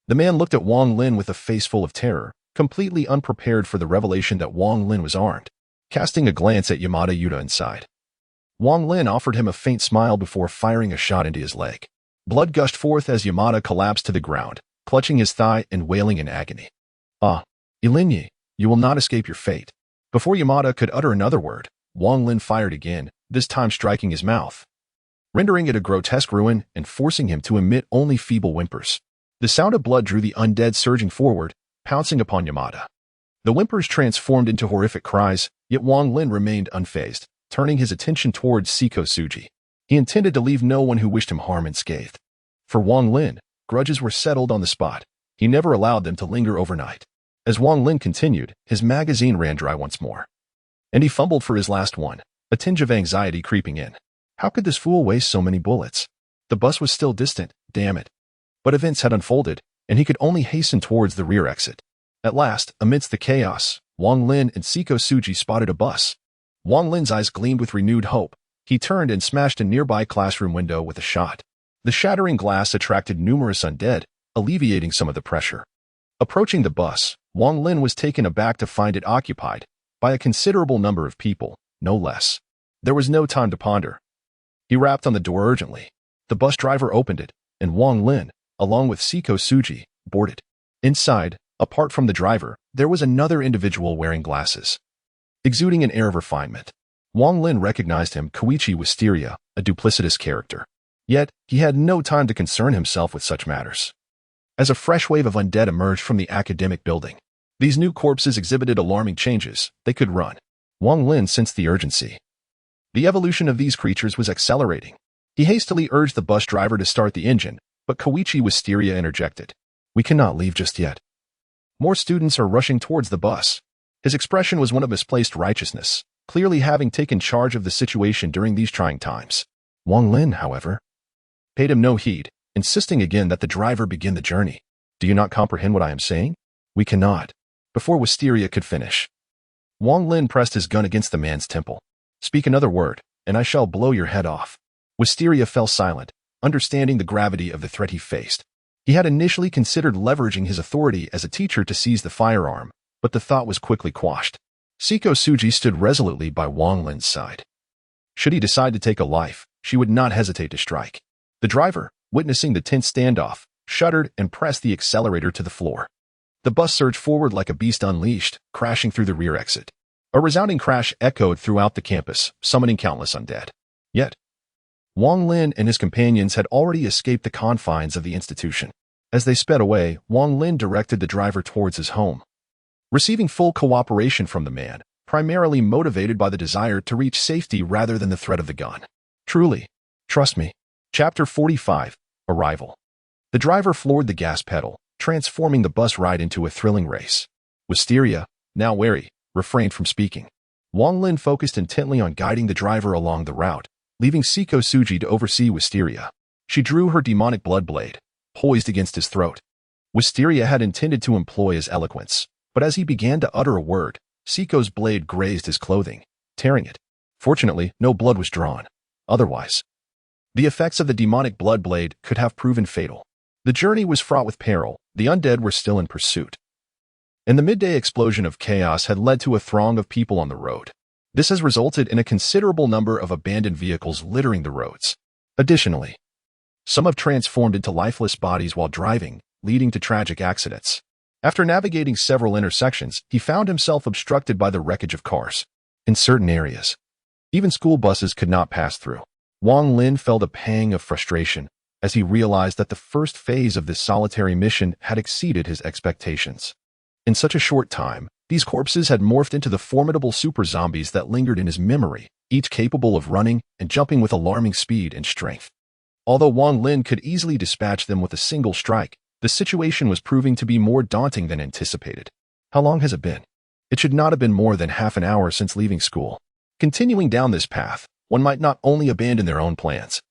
The man looked at Wang Lin with a face full of terror, completely unprepared for the revelation that Wang Lin was armed. Casting a glance at Yamada Yuta inside, Wang Lin offered him a faint smile before firing a shot into his leg. Blood gushed forth as Yamada collapsed to the ground, clutching his thigh and wailing in agony. "Ah, Ilinyi, you will not escape your fate." Before Yamada could utter another word, Wang Lin fired again, this time striking his mouth, rendering it a grotesque ruin and forcing him to emit only feeble whimpers. The sound of blood drew the undead surging forward, pouncing upon Yamada. The whimpers transformed into horrific cries, yet Wang Lin remained unfazed, turning his attention towards Seiko Tsuji. He intended to leave no one who wished him harm unscathed. For Wang Lin, grudges were settled on the spot. He never allowed them to linger overnight. As Wang Lin continued, his magazine ran dry once more, and he fumbled for his last one, a tinge of anxiety creeping in. How could this fool waste so many bullets? The bus was still distant, damn it. But events had unfolded, and he could only hasten towards the rear exit. At last, amidst the chaos, Wang Lin and Seiko Tsuji spotted a bus. Wang Lin's eyes gleamed with renewed hope. He turned and smashed a nearby classroom window with a shot. The shattering glass attracted numerous undead, alleviating some of the pressure. Approaching the bus, Wang Lin was taken aback to find it occupied by a considerable number of people, no less. There was no time to ponder. He rapped on the door urgently. The bus driver opened it, and Wang Lin, along with Seiko Tsuji, boarded. Inside, apart from the driver, there was another individual wearing glasses, exuding an air of refinement. Wang Lin recognized him, Koichi Wisteria, a duplicitous character. Yet, he had no time to concern himself with such matters. As a fresh wave of undead emerged from the academic building, these new corpses exhibited alarming changes. They could run. Wang Lin sensed the urgency. The evolution of these creatures was accelerating. He hastily urged the bus driver to start the engine, but Koichi Wisteria interjected. "We cannot leave just yet. More students are rushing towards the bus." His expression was one of misplaced righteousness, clearly having taken charge of the situation during these trying times. Wang Lin, however, paid him no heed, insisting again that the driver begin the journey. "Do you not comprehend what I am saying? We cannot." Before Wisteria could finish, Wang Lin pressed his gun against the man's temple. "Speak another word, and I shall blow your head off." Wisteria fell silent, understanding the gravity of the threat he faced. He had initially considered leveraging his authority as a teacher to seize the firearm, but the thought was quickly quashed. Seiko Tsuji stood resolutely by Wang Lin's side. Should he decide to take a life, she would not hesitate to strike. The driver, witnessing the tense standoff, shuddered and pressed the accelerator to the floor. The bus surged forward like a beast unleashed, crashing through the rear exit. A resounding crash echoed throughout the campus, summoning countless undead. Yet, Wang Lin and his companions had already escaped the confines of the institution. As they sped away, Wang Lin directed the driver towards his home, receiving full cooperation from the man, primarily motivated by the desire to reach safety rather than the threat of the gun. Truly, trust me. Chapter 45, Arrival. The driver floored the gas pedal, transforming the bus ride into a thrilling race. Wisteria, now wary, refrained from speaking. Wang Lin focused intently on guiding the driver along the route, leaving Seiko Tsuji to oversee Wisteria. She drew her demonic blood blade, poised against his throat. Wisteria had intended to employ his eloquence, but as he began to utter a word, Seiko's blade grazed his clothing, tearing it. Fortunately, no blood was drawn. Otherwise, the effects of the demonic blood blade could have proven fatal. The journey was fraught with peril. The undead were still in pursuit, and the midday explosion of chaos had led to a throng of people on the road. This has resulted in a considerable number of abandoned vehicles littering the roads. Additionally, some have transformed into lifeless bodies while driving, leading to tragic accidents. After navigating several intersections, he found himself obstructed by the wreckage of cars. In certain areas, even school buses could not pass through. Wang Lin felt a pang of frustration as he realized that the first phase of this solitary mission had exceeded his expectations. In such a short time, these corpses had morphed into the formidable super zombies that lingered in his memory, each capable of running and jumping with alarming speed and strength. Although Wang Lin could easily dispatch them with a single strike, the situation was proving to be more daunting than anticipated. How long has it been? It should not have been more than half an hour since leaving school. Continuing down this path, one might not only abandon their own plans,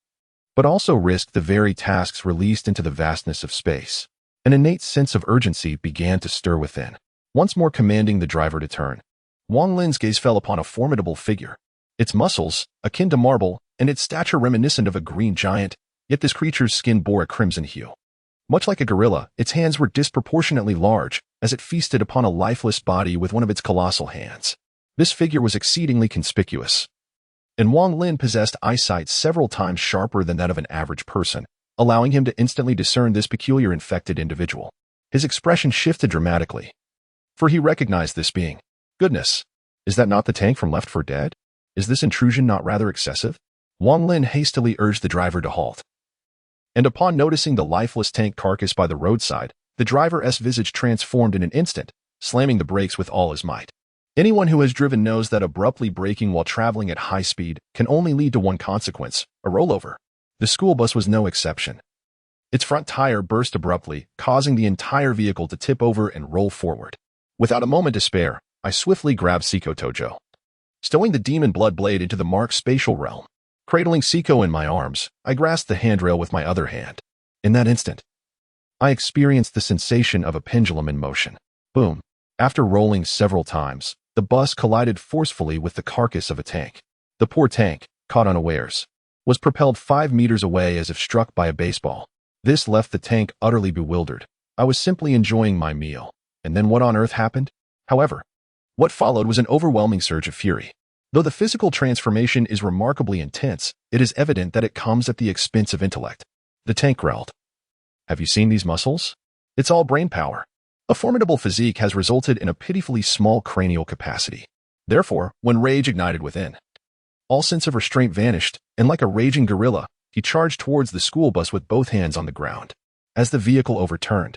but also risk the very tasks released into the vastness of space. An innate sense of urgency began to stir within, once more commanding the driver to turn. Wang Lin's gaze fell upon a formidable figure. Its muscles, akin to marble, and its stature reminiscent of a green giant, yet this creature's skin bore a crimson hue. Much like a gorilla, its hands were disproportionately large, as it feasted upon a lifeless body with one of its colossal hands. This figure was exceedingly conspicuous, and Wang Lin possessed eyesight several times sharper than that of an average person, allowing him to instantly discern this peculiar infected individual. His expression shifted dramatically, for he recognized this being. Goodness, is that not the tank from Left 4 Dead? Is this intrusion not rather excessive? Wang Lin hastily urged the driver to halt. And upon noticing the lifeless tank carcass by the roadside, the driver's visage transformed in an instant, slamming the brakes with all his might. Anyone who has driven knows that abruptly braking while traveling at high speed can only lead to one consequence, a rollover. The school bus was no exception. Its front tire burst abruptly, causing the entire vehicle to tip over and roll forward. Without a moment to spare, I swiftly grabbed Seiko Tojo, stowing the demon blood blade into the marked spatial realm. Cradling Seiko in my arms, I grasped the handrail with my other hand. In that instant, I experienced the sensation of a pendulum in motion. Boom. After rolling several times, the bus collided forcefully with the carcass of a tank. The poor tank, caught unawares, was propelled 5 meters away as if struck by a baseball. This left the tank utterly bewildered. I was simply enjoying my meal. And then what on earth happened? However, what followed was an overwhelming surge of fury. Though the physical transformation is remarkably intense, it is evident that it comes at the expense of intellect. The tank growled. Have you seen these muscles? It's all brain power. A formidable physique has resulted in a pitifully small cranial capacity. Therefore, when rage ignited within, all sense of restraint vanished, and like a raging gorilla, he charged towards the school bus with both hands on the ground. As the vehicle overturned,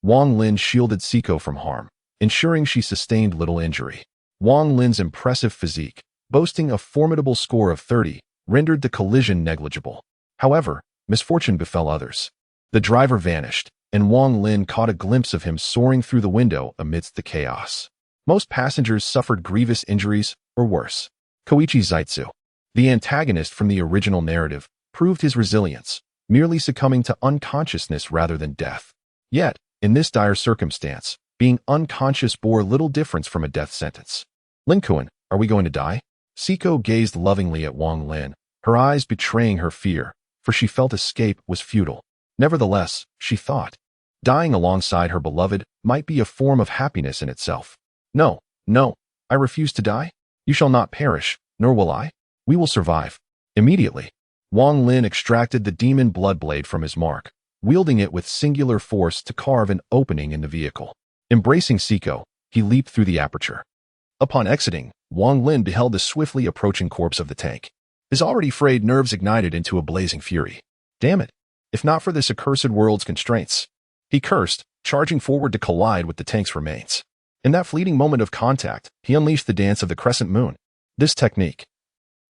Wang Lin shielded Seiko from harm, ensuring she sustained little injury. Wang Lin's impressive physique, boasting a formidable score of 30, rendered the collision negligible. However, misfortune befell others. The driver vanished, and Wang Lin caught a glimpse of him soaring through the window amidst the chaos. Most passengers suffered grievous injuries, or worse. Koichi Zaitsu, the antagonist from the original narrative, proved his resilience, merely succumbing to unconsciousness rather than death. Yet, in this dire circumstance, being unconscious bore little difference from a death sentence. Lin-kun, are we going to die? Seiko gazed lovingly at Wang Lin, her eyes betraying her fear, for she felt escape was futile. Nevertheless, she thought, dying alongside her beloved might be a form of happiness in itself. No, no, I refuse to die. You shall not perish, nor will I. We will survive. Immediately, Wang Lin extracted the demon blood blade from his mark, wielding it with singular force to carve an opening in the vehicle. Embracing Seiko, he leaped through the aperture. Upon exiting, Wang Lin beheld the swiftly approaching corpse of the tank. His already frayed nerves ignited into a blazing fury. Damn it! If not for this accursed world's constraints. He cursed, charging forward to collide with the tank's remains. In that fleeting moment of contact, he unleashed the dance of the crescent moon. This technique,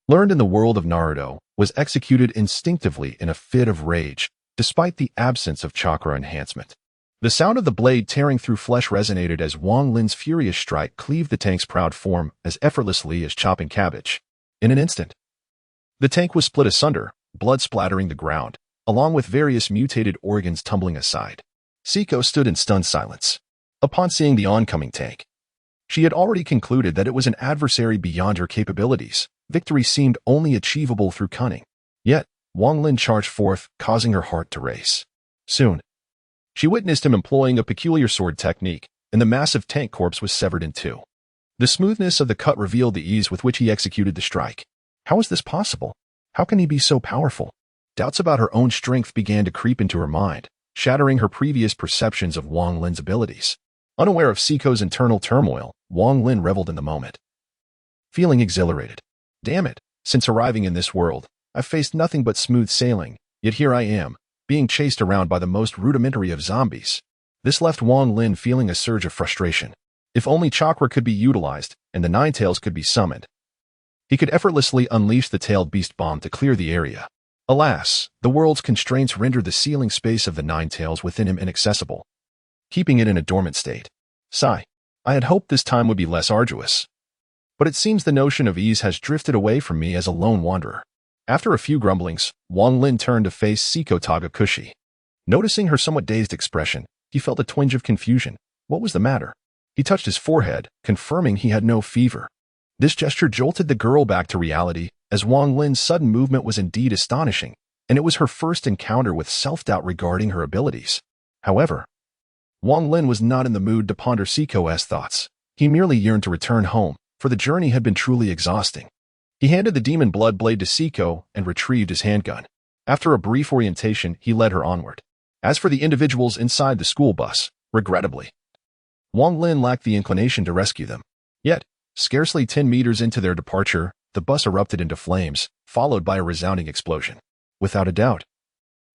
learned in the world of Naruto, was executed instinctively in a fit of rage, despite the absence of chakra enhancement. The sound of the blade tearing through flesh resonated as Wang Lin's furious strike cleaved the tank's proud form as effortlessly as chopping cabbage. In an instant, the tank was split asunder, blood splattering the ground, along with various mutated organs tumbling aside. Seiko stood in stunned silence. Upon seeing the oncoming tank, she had already concluded that it was an adversary beyond her capabilities. Victory seemed only achievable through cunning. Yet, Wang Lin charged forth, causing her heart to race. Soon, she witnessed him employing a peculiar sword technique, and the massive tank corpse was severed in two. The smoothness of the cut revealed the ease with which he executed the strike. How is this possible? How can he be so powerful? Doubts about her own strength began to creep into her mind, shattering her previous perceptions of Wang Lin's abilities. Unaware of Seiko's internal turmoil, Wang Lin reveled in the moment, feeling exhilarated. Damn it, since arriving in this world, I've faced nothing but smooth sailing, yet here I am, being chased around by the most rudimentary of zombies. This left Wang Lin feeling a surge of frustration. If only chakra could be utilized, and the Nine Tails could be summoned, he could effortlessly unleash the tailed beast bomb to clear the area. Alas, the world's constraints rendered the ceiling space of the Nine Tails within him inaccessible, keeping it in a dormant state. Sigh. I had hoped this time would be less arduous. but it seems the notion of ease has drifted away from me as a lone wanderer. After a few grumblings, Wang Lin turned to face Siko Tagakushi. Noticing her somewhat dazed expression, he felt a twinge of confusion. What was the matter? He touched his forehead, confirming he had no fever. This gesture jolted the girl back to reality, as Wang Lin's sudden movement was indeed astonishing, and it was her first encounter with self-doubt regarding her abilities. However, Wang Lin was not in the mood to ponder Siko's thoughts. He merely yearned to return home, for the journey had been truly exhausting. He handed the demon blood blade to Siko and retrieved his handgun. After a brief orientation, he led her onward. As for the individuals inside the school bus, regrettably, Wang Lin lacked the inclination to rescue them. Yet, scarcely 10 meters into their departure, the bus erupted into flames, followed by a resounding explosion. Without a doubt,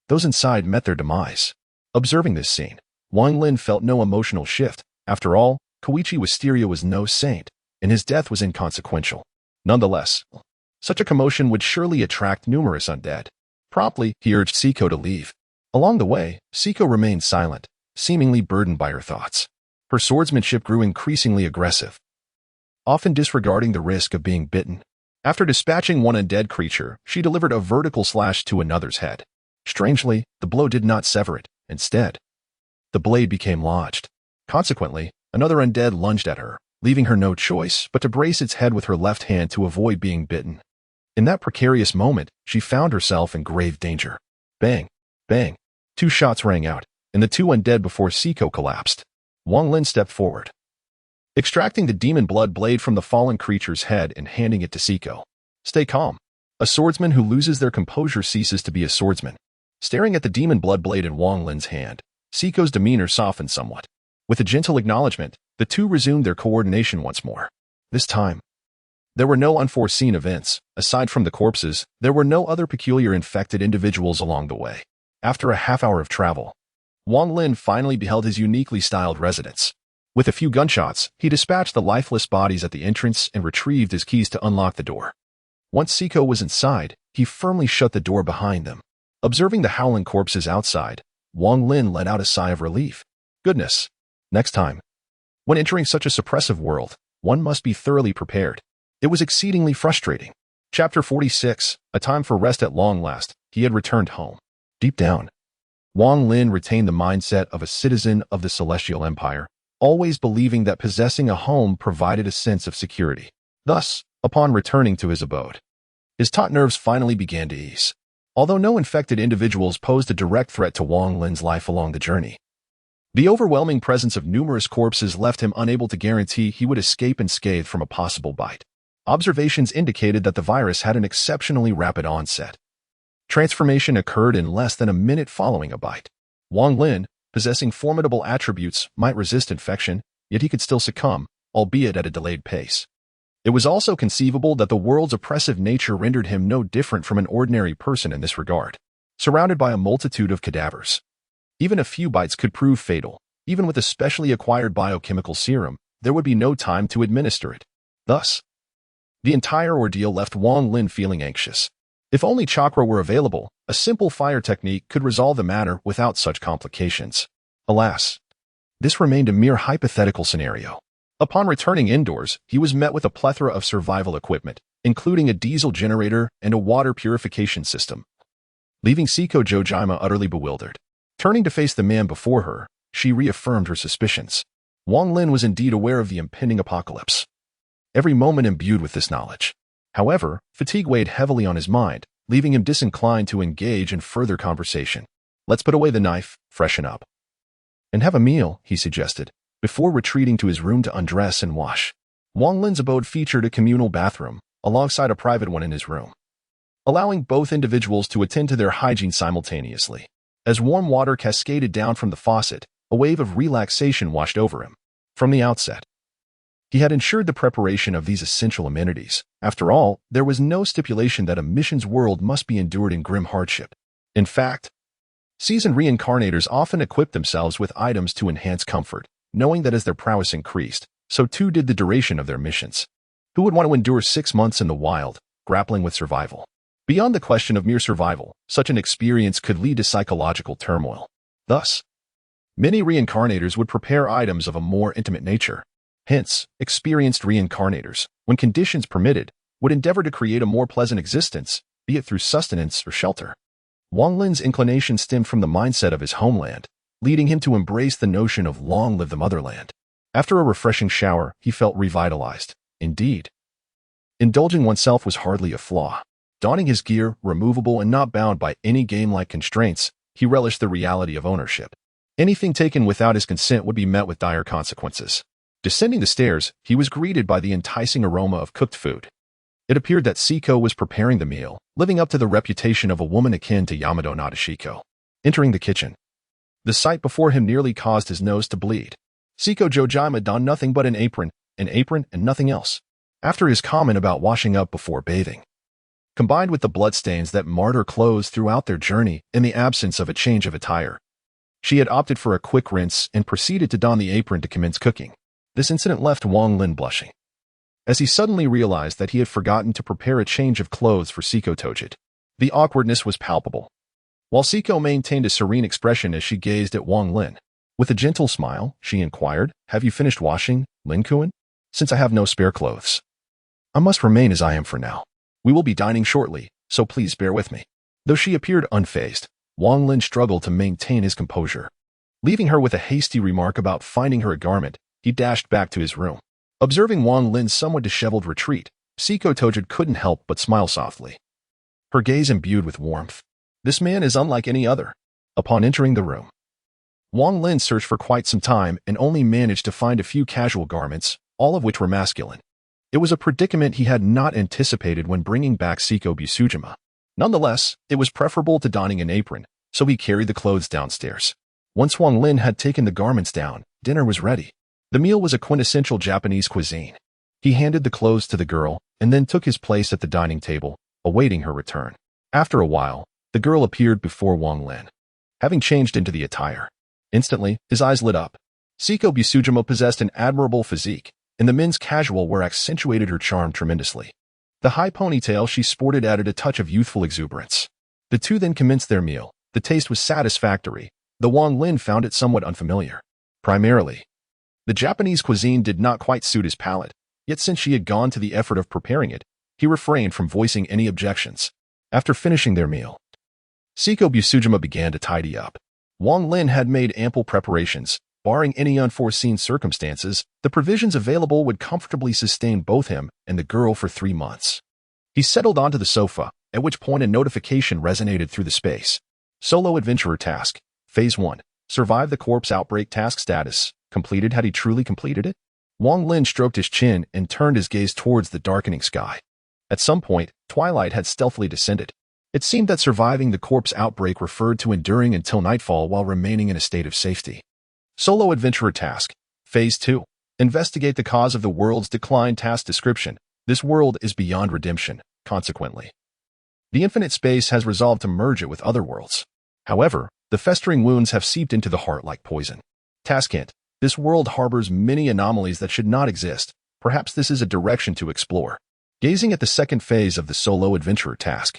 those inside met their demise. Observing this scene, Wang Lin felt no emotional shift. After all, Koichi Wisteria was no saint, and his death was inconsequential. Nonetheless, such a commotion would surely attract numerous undead. Promptly, he urged Siko to leave. Along the way, Siko remained silent, seemingly burdened by her thoughts. Her swordsmanship grew increasingly aggressive, often disregarding the risk of being bitten. After dispatching one undead creature, she delivered a vertical slash to another's head. Strangely, the blow did not sever it. Instead, the blade became lodged. Consequently, another undead lunged at her, leaving her no choice but to brace its head with her left hand to avoid being bitten. In that precarious moment, she found herself in grave danger. Bang! Bang! 2 shots rang out, and the 2 undead before Siko collapsed. Wang Lin stepped forward, extracting the demon blood blade from the fallen creature's head and handing it to Siko. Stay calm. A swordsman who loses their composure ceases to be a swordsman. Staring at the demon blood blade in Wang Lin's hand, Siko's demeanor softened somewhat. With a gentle acknowledgement, the two resumed their coordination once more. This time, there were no unforeseen events. Aside from the corpses, there were no other peculiar infected individuals along the way. After a half-hour of travel, Wang Lin finally beheld his uniquely styled residence. With a few gunshots, he dispatched the lifeless bodies at the entrance and retrieved his keys to unlock the door. Once Siko was inside, he firmly shut the door behind them. Observing the howling corpses outside, Wang Lin let out a sigh of relief. Goodness. Next time, when entering such a suppressive world, one must be thoroughly prepared. It was exceedingly frustrating. Chapter 46, A Time for Rest at Long Last. He had returned home. Deep down, Wang Lin retained the mindset of a citizen of the Celestial Empire, always believing that possessing a home provided a sense of security. Thus, upon returning to his abode, his taut nerves finally began to ease. Although no infected individuals posed a direct threat to Wang Lin's life along the journey, the overwhelming presence of numerous corpses left him unable to guarantee he would escape unscathed from a possible bite. Observations indicated that the virus had an exceptionally rapid onset. Transformation occurred in less than a minute following a bite. Wang Lin, possessing formidable attributes, might resist infection, yet he could still succumb, albeit at a delayed pace. It was also conceivable that the world's oppressive nature rendered him no different from an ordinary person in this regard. Surrounded by a multitude of cadavers, even a few bites could prove fatal. Even with a specially acquired biochemical serum, there would be no time to administer it. Thus, the entire ordeal left Wang Lin feeling anxious. If only chakra were available, a simple fire technique could resolve the matter without such complications. Alas, this remained a mere hypothetical scenario. Upon returning indoors, he was met with a plethora of survival equipment, including a diesel generator and a water purification system, leaving Siko Jojima utterly bewildered. Turning to face the man before her, she reaffirmed her suspicions. Wang Lin was indeed aware of the impending apocalypse, every moment imbued with this knowledge. However, fatigue weighed heavily on his mind, leaving him disinclined to engage in further conversation. Let's put away the knife, freshen up, and have a meal, he suggested, before retreating to his room to undress and wash. Wang Lin's abode featured a communal bathroom, alongside a private one in his room, allowing both individuals to attend to their hygiene simultaneously. As warm water cascaded down from the faucet, a wave of relaxation washed over him. From the outset, he had ensured the preparation of these essential amenities. After all, there was no stipulation that a mission's world must be endured in grim hardship. In fact, seasoned reincarnators often equipped themselves with items to enhance comfort, knowing that as their prowess increased, so too did the duration of their missions. Who would want to endure 6 months in the wild, grappling with survival? Beyond the question of mere survival, such an experience could lead to psychological turmoil. Thus, many reincarnators would prepare items of a more intimate nature. Hence, experienced reincarnators, when conditions permitted, would endeavor to create a more pleasant existence, be it through sustenance or shelter. Wang Lin's inclination stemmed from the mindset of his homeland, leading him to embrace the notion of long live the motherland. After a refreshing shower, he felt revitalized. Indeed, indulging oneself was hardly a flaw. Donning his gear, removable and not bound by any game-like constraints, he relished the reality of ownership. Anything taken without his consent would be met with dire consequences. Descending the stairs, he was greeted by the enticing aroma of cooked food. It appeared that Siko was preparing the meal, living up to the reputation of a woman akin to Yamado Nadeshiko. Entering the kitchen, the sight before him nearly caused his nose to bleed. Siko Jojima donned nothing but an apron and nothing else. After his comment about washing up before bathing, combined with the bloodstains that marred her clothes throughout their journey in the absence of a change of attire, she had opted for a quick rinse and proceeded to don the apron to commence cooking. This incident left Wang Lin blushing, as he suddenly realized that he had forgotten to prepare a change of clothes for Siko Tojit. The awkwardness was palpable, while Siko maintained a serene expression as she gazed at Wang Lin. With a gentle smile, she inquired, "Have you finished washing, Lin-kun? Since I have no spare clothes, I must remain as I am for now. We will be dining shortly, so please bear with me." Though she appeared unfazed, Wang Lin struggled to maintain his composure. Leaving her with a hasty remark about finding her a garment, he dashed back to his room. Observing Wang Lin's somewhat disheveled retreat, Siko Tojit couldn't help but smile softly, her gaze imbued with warmth. This man is unlike any other. Upon entering the room, Wang Lin searched for quite some time and only managed to find a few casual garments, all of which were masculine. It was a predicament he had not anticipated when bringing back Siko Busujima. Nonetheless, it was preferable to donning an apron, so he carried the clothes downstairs. Once Wang Lin had taken the garments down, dinner was ready. The meal was a quintessential Japanese cuisine. He handed the clothes to the girl and then took his place at the dining table, awaiting her return. After a while, the girl appeared before Wang Lin, having changed into the attire. Instantly, his eyes lit up. Siko Busujima possessed an admirable physique, and the men's casual wear accentuated her charm tremendously. The high ponytail she sported added a touch of youthful exuberance. The two then commenced their meal. The taste was satisfactory, though Wang Lin found it somewhat unfamiliar. Primarily, the Japanese cuisine did not quite suit his palate, yet since she had gone to the effort of preparing it, he refrained from voicing any objections. After finishing their meal, Siko Busujima began to tidy up. Wang Lin had made ample preparations. Barring any unforeseen circumstances, the provisions available would comfortably sustain both him and the girl for 3 months. He settled onto the sofa, at which point a notification resonated through the space. Solo Adventurer Task. Phase 1. Survive the corpse outbreak task status. Completed. Had he truly completed it? Wang Lin stroked his chin and turned his gaze towards the darkening sky. At some point, twilight had stealthily descended. It seemed that surviving the corpse outbreak referred to enduring until nightfall while remaining in a state of safety. Solo Adventurer Task. Phase 2. Investigate the cause of the world's decline. Task description. This world is beyond redemption, consequently, the infinite space has resolved to merge it with other worlds. However, the festering wounds have seeped into the heart like poison. Task hint. This world harbors many anomalies that should not exist. Perhaps this is a direction to explore. Gazing at the second phase of the Solo Adventurer Task,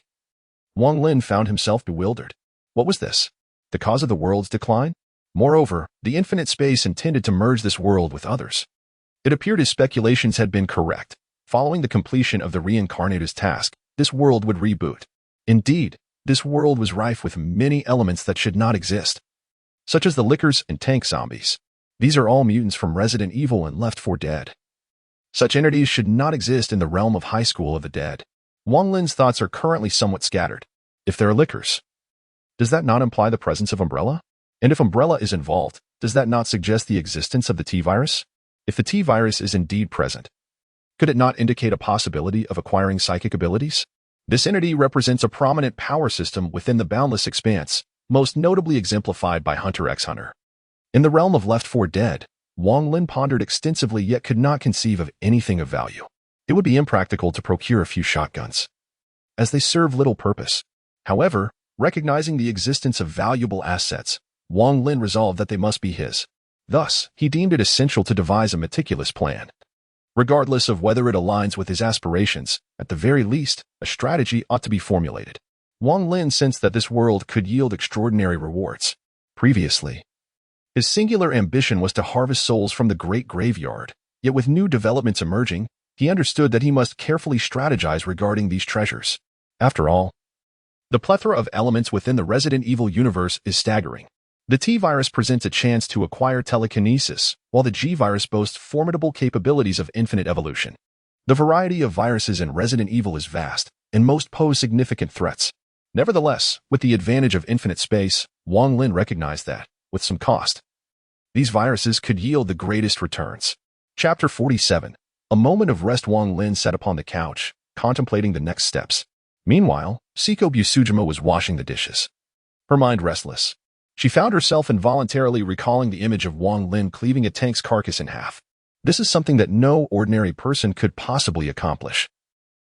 Wang Lin found himself bewildered. What was this? The cause of the world's decline? Moreover, the infinite space intended to merge this world with others. It appeared his speculations had been correct. Following the completion of the reincarnator's task, this world would reboot. Indeed, this world was rife with many elements that should not exist, such as the lickers and tank zombies. These are all mutants from Resident Evil and Left 4 Dead. Such entities should not exist in the realm of High School of the Dead. Wang Lin's thoughts are currently somewhat scattered. If there are lickers, does that not imply the presence of Umbrella? And if Umbrella is involved, does that not suggest the existence of the T-virus? If the T-virus is indeed present, could it not indicate a possibility of acquiring psychic abilities? This entity represents a prominent power system within the boundless expanse, most notably exemplified by Hunter x Hunter. In the realm of Left 4 Dead, Wang Lin pondered extensively yet could not conceive of anything of value. It would be impractical to procure a few shotguns, as they serve little purpose. However, recognizing the existence of valuable assets, Wang Lin resolved that they must be his. Thus, he deemed it essential to devise a meticulous plan. Regardless of whether it aligns with his aspirations, at the very least, a strategy ought to be formulated. Wang Lin sensed that this world could yield extraordinary rewards. Previously, his singular ambition was to harvest souls from the great graveyard, Yet with new developments emerging, he understood that he must carefully strategize regarding these treasures. After all, the plethora of elements within the Resident Evil universe is staggering. The T-virus presents a chance to acquire telekinesis, while the G-virus boasts formidable capabilities of infinite evolution. The variety of viruses in Resident Evil is vast, and most pose significant threats. Nevertheless, with the advantage of infinite space, Wang Lin recognized that, with some cost, these viruses could yield the greatest returns. Chapter 47. A moment of rest. Wang Lin sat upon the couch, contemplating the next steps. Meanwhile, Seiko Busujima was washing the dishes. Her mind restless. She found herself involuntarily recalling the image of Wang Lin cleaving a tank's carcass in half. This is something that no ordinary person could possibly accomplish.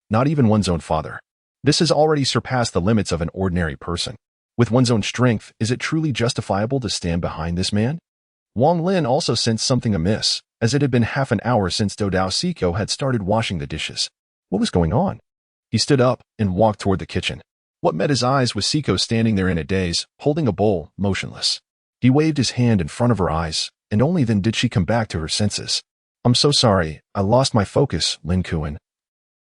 Not even one's own father. This has already surpassed the limits of an ordinary person. With one's own strength, is it truly justifiable to stand behind this man? Wang Lin also sensed something amiss, as it had been half an hour since Dodao Seiko had started washing the dishes. What was going on? He stood up and walked toward the kitchen. What met his eyes was Seiko standing there in a daze, holding a bowl, motionless. He waved his hand in front of her eyes, and only then did she come back to her senses. "I'm so sorry, I lost my focus, Lin Kuan,"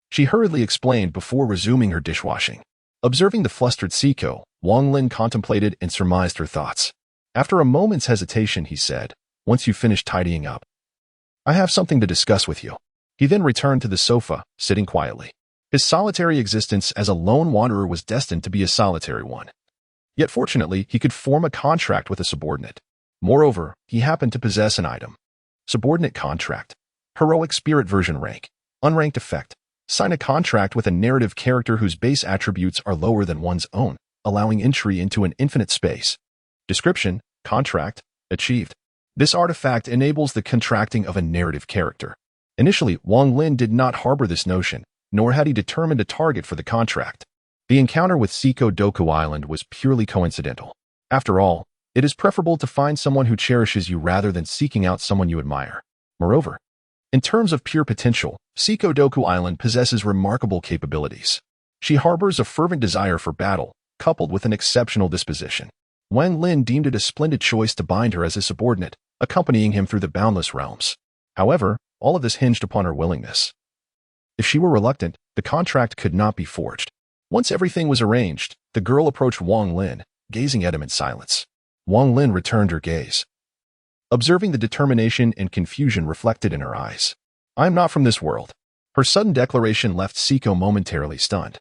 she hurriedly explained before resuming her dishwashing. Observing the flustered Seiko, Wang Lin contemplated and surmised her thoughts. After a moment's hesitation, he said, "Once you've finished tidying up, I have something to discuss with you." He then returned to the sofa, sitting quietly. His solitary existence as a lone wanderer was destined to be a solitary one. Yet fortunately, he could form a contract with a subordinate. Moreover, he happened to possess an item. Subordinate contract. Heroic spirit version rank. Unranked effect. Sign a contract with a narrative character whose base attributes are lower than one's own, allowing entry into an infinite space. Description: contract achieved. This artifact enables the contracting of a narrative character. Initially, Wang Lin did not harbor this notion, nor had he determined a target for the contract. The encounter with Seiko Doku Island was purely coincidental. After all, it is preferable to find someone who cherishes you rather than seeking out someone you admire. Moreover, in terms of pure potential, Seiko Doku Island possesses remarkable capabilities. She harbors a fervent desire for battle, coupled with an exceptional disposition. Wang Lin deemed it a splendid choice to bind her as his subordinate, accompanying him through the boundless realms. However, all of this hinged upon her willingness. If she were reluctant, the contract could not be forged. Once everything was arranged, the girl approached Wang Lin, gazing at him in silence. Wang Lin returned her gaze, observing the determination and confusion reflected in her eyes. "I am not from this world." Her sudden declaration left Seiko momentarily stunned.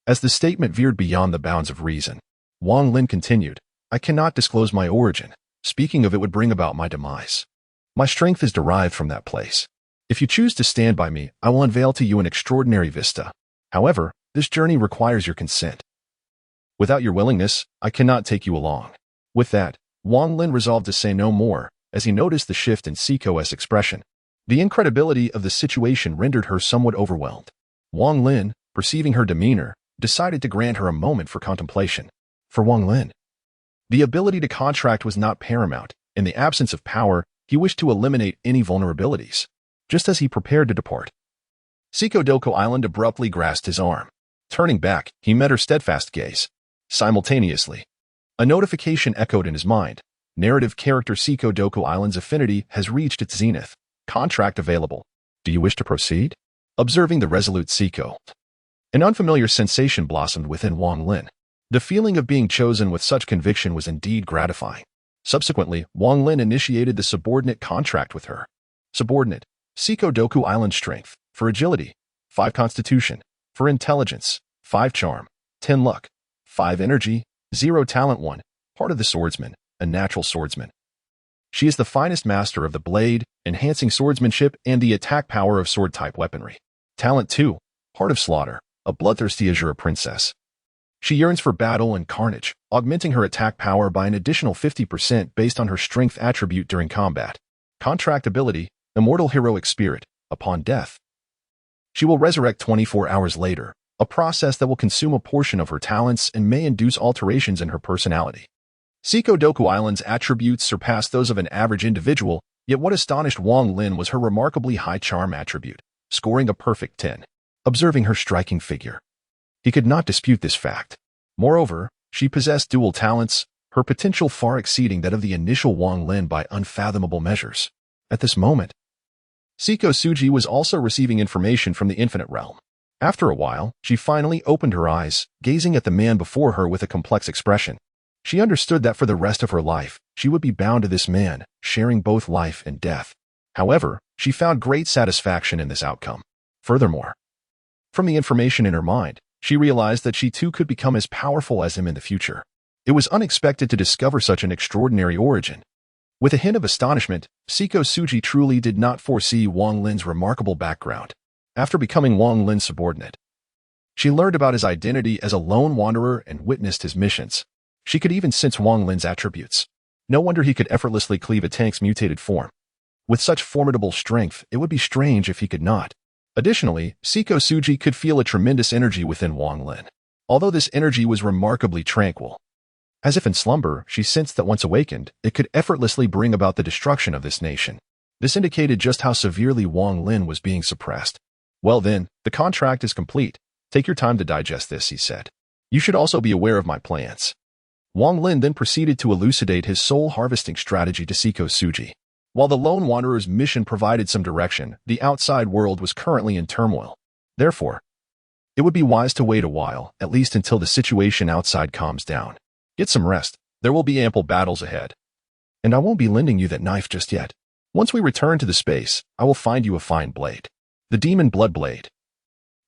As the statement veered beyond the bounds of reason, Wang Lin continued, "I cannot disclose my origin. Speaking of it would bring about my demise. My strength is derived from that place. If you choose to stand by me, I will unveil to you an extraordinary vista. However, this journey requires your consent. Without your willingness, I cannot take you along." With that, Wang Lin resolved to say no more, as he noticed the shift in Seiko's expression. The incredibility of the situation rendered her somewhat overwhelmed. Wang Lin, perceiving her demeanor, decided to grant her a moment for contemplation. For Wang Lin, the ability to contract was not paramount. In the absence of power, he wished to eliminate any vulnerabilities. Just as he prepared to depart, Seiko Doku Island abruptly grasped his arm. Turning back, he met her steadfast gaze. Simultaneously, a notification echoed in his mind. Narrative character Seiko Doku Island's affinity has reached its zenith. Contract available. Do you wish to proceed? Observing the resolute Seiko, an unfamiliar sensation blossomed within Wang Lin. The feeling of being chosen with such conviction was indeed gratifying. Subsequently, Wang Lin initiated the subordinate contract with her. Subordinate: Seiko Doku Island strength, for agility, 5 constitution, for intelligence, 5 charm, 10 luck, 5 energy, 0 talent. 1, part of the swordsman, a natural swordsman. She is the finest master of the blade, enhancing swordsmanship and the attack power of sword-type weaponry. Talent 2, part of slaughter, a bloodthirsty Azura princess. She yearns for battle and carnage, augmenting her attack power by an additional 50% based on her strength attribute during combat. Contract ability: immortal heroic spirit. Upon death, she will resurrect 24 hours later, a process that will consume a portion of her talents and may induce alterations in her personality. Seiko Doku Island's attributes surpassed those of an average individual, yet what astonished Wang Lin was her remarkably high charm attribute, scoring a perfect 10. Observing her striking figure, he could not dispute this fact. Moreover, she possessed dual talents, her potential far exceeding that of the initial Wang Lin by unfathomable measures. At this moment, Seiko Tsuji was also receiving information from the infinite realm. After a while, she finally opened her eyes, gazing at the man before her with a complex expression. She understood that for the rest of her life, she would be bound to this man, sharing both life and death. However, she found great satisfaction in this outcome. Furthermore, from the information in her mind, she realized that she too could become as powerful as him in the future. It was unexpected to discover such an extraordinary origin. With a hint of astonishment, Seiko Tsuji truly did not foresee Wang Lin's remarkable background. After becoming Wang Lin's subordinate, she learned about his identity as a lone wanderer and witnessed his missions. She could even sense Wang Lin's attributes. No wonder he could effortlessly cleave a tank's mutated form. With such formidable strength, it would be strange if he could not. Additionally, Seiko Tsuji could feel a tremendous energy within Wang Lin. Although this energy was remarkably tranquil, as if in slumber, she sensed that once awakened, it could effortlessly bring about the destruction of this nation. This indicated just how severely Wang Lin was being suppressed. Well then, the contract is complete. Take your time to digest this, he said. You should also be aware of my plans. Wang Lin then proceeded to elucidate his soul harvesting strategy to Seiko Tsuji. While the lone wanderer's mission provided some direction, the outside world was currently in turmoil. Therefore, it would be wise to wait a while, at least until the situation outside calms down. Get some rest. There will be ample battles ahead. And I won't be lending you that knife just yet. Once we return to the space, I will find you a fine blade. The demon blood blade.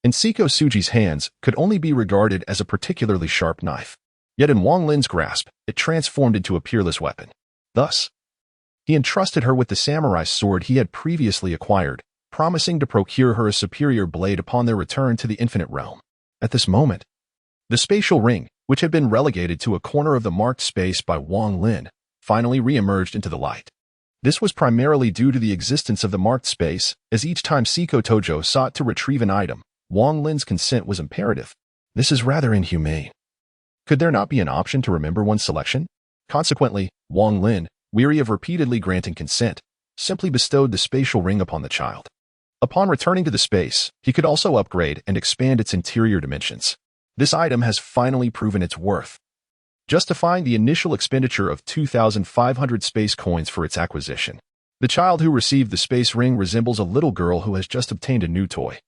In Seiko Tsuji's hands, could only be regarded as a particularly sharp knife. Yet in Wang Lin's grasp, it transformed into a peerless weapon. Thus, he entrusted her with the samurai sword he had previously acquired, promising to procure her a superior blade upon their return to the infinite realm. At this moment, the spatial ring, which had been relegated to a corner of the marked space by Wang Lin, finally re-emerged into the light. This was primarily due to the existence of the marked space, as each time Seiko Tojo sought to retrieve an item, Wang Lin's consent was imperative. This is rather inhumane. Could there not be an option to remember one's selection? Consequently, Wang Lin, weary of repeatedly granting consent, simply bestowed the spatial ring upon the child. Upon returning to the space, he could also upgrade and expand its interior dimensions. This item has finally proven its worth, justifying the initial expenditure of 2,500 space coins for its acquisition. The child who received the space ring resembles a little girl who has just obtained a new toy,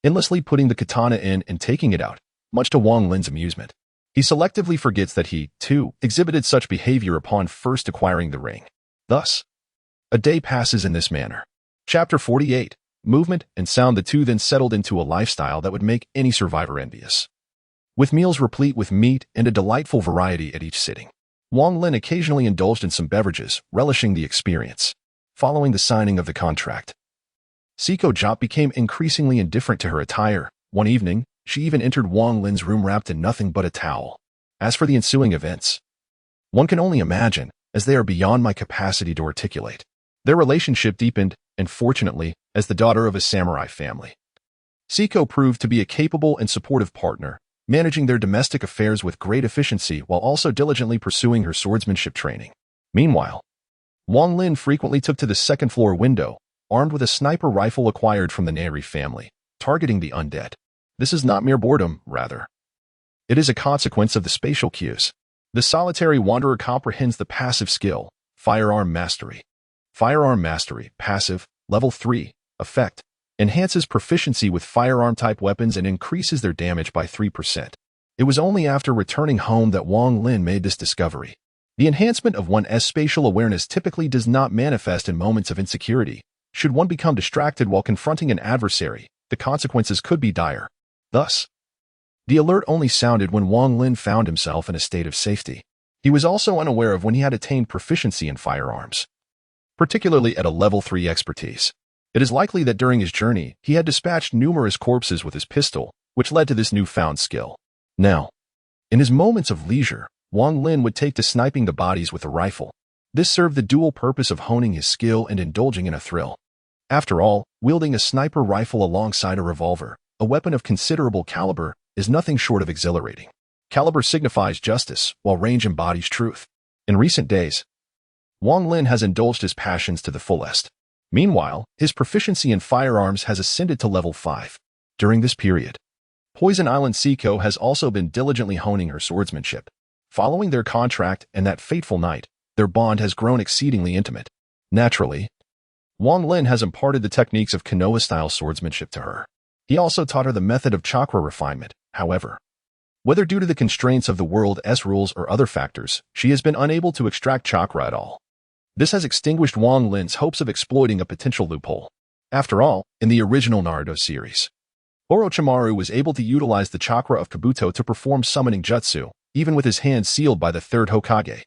endlessly putting the katana in and taking it out, much to Wang Lin's amusement. He selectively forgets that he, too, exhibited such behavior upon first acquiring the ring. Thus, a day passes in this manner. Chapter 48. Movement and sound. The two then settled into a lifestyle that would make any survivor envious, with meals replete with meat and a delightful variety at each sitting. Wang Lin occasionally indulged in some beverages, relishing the experience. Following the signing of the contract, Seiko Jop became increasingly indifferent to her attire. One evening, she even entered Wang Lin's room wrapped in nothing but a towel. As for the ensuing events, one can only imagine, as they are beyond my capacity to articulate. Their relationship deepened, and fortunately, as the daughter of a samurai family, Seiko proved to be a capable and supportive partner, managing their domestic affairs with great efficiency while also diligently pursuing her swordsmanship training. Meanwhile, Wang Lin frequently took to the second-floor window, armed with a sniper rifle acquired from the Neri family, targeting the undead. This is not mere boredom, rather. It is a consequence of the spatial cues. The solitary wanderer comprehends the passive skill, Firearm Mastery. Firearm Mastery, passive, level 3, effect, enhances proficiency with firearm-type weapons and increases their damage by 3%. It was only after returning home that Wang Lin made this discovery. The enhancement of one's spatial awareness typically does not manifest in moments of insecurity. Should one become distracted while confronting an adversary, the consequences could be dire. Thus, the alert only sounded when Wang Lin found himself in a state of safety. He was also unaware of when he had attained proficiency in firearms, particularly at a level 3 expertise. It is likely that during his journey, he had dispatched numerous corpses with his pistol, which led to this newfound skill. Now, in his moments of leisure, Wang Lin would take to sniping the bodies with a rifle. This served the dual purpose of honing his skill and indulging in a thrill. After all, wielding a sniper rifle alongside a revolver, a weapon of considerable caliber, is nothing short of exhilarating. Caliber signifies justice, while range embodies truth. In recent days, Wang Lin has indulged his passions to the fullest. Meanwhile, his proficiency in firearms has ascended to level 5. During this period, Poison Island Seiko has also been diligently honing her swordsmanship. Following their contract and that fateful night, their bond has grown exceedingly intimate. Naturally, Wang Lin has imparted the techniques of Konoha-style swordsmanship to her. He also taught her the method of chakra refinement. However, whether due to the constraints of the world's rules or other factors, she has been unable to extract chakra at all. This has extinguished Wang Lin's hopes of exploiting a potential loophole. After all, in the original Naruto series, Orochimaru was able to utilize the chakra of Kabuto to perform summoning jutsu, even with his hands sealed by the third Hokage.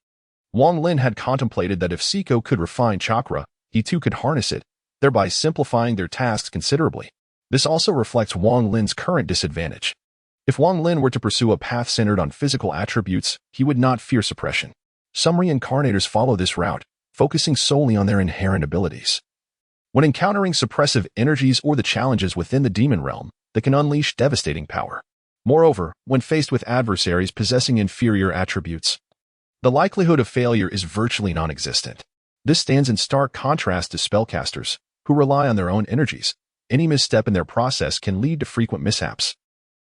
Wang Lin had contemplated that if Siko could refine chakra, he too could harness it, thereby simplifying their tasks considerably. This also reflects Wang Lin's current disadvantage. If Wang Lin were to pursue a path centered on physical attributes, he would not fear suppression. Some reincarnators follow this route, focusing solely on their inherent abilities. When encountering suppressive energies or the challenges within the demon realm, they can unleash devastating power. Moreover, when faced with adversaries possessing inferior attributes, the likelihood of failure is virtually non-existent. This stands in stark contrast to spellcasters, who rely on their own energies. Any misstep in their process can lead to frequent mishaps.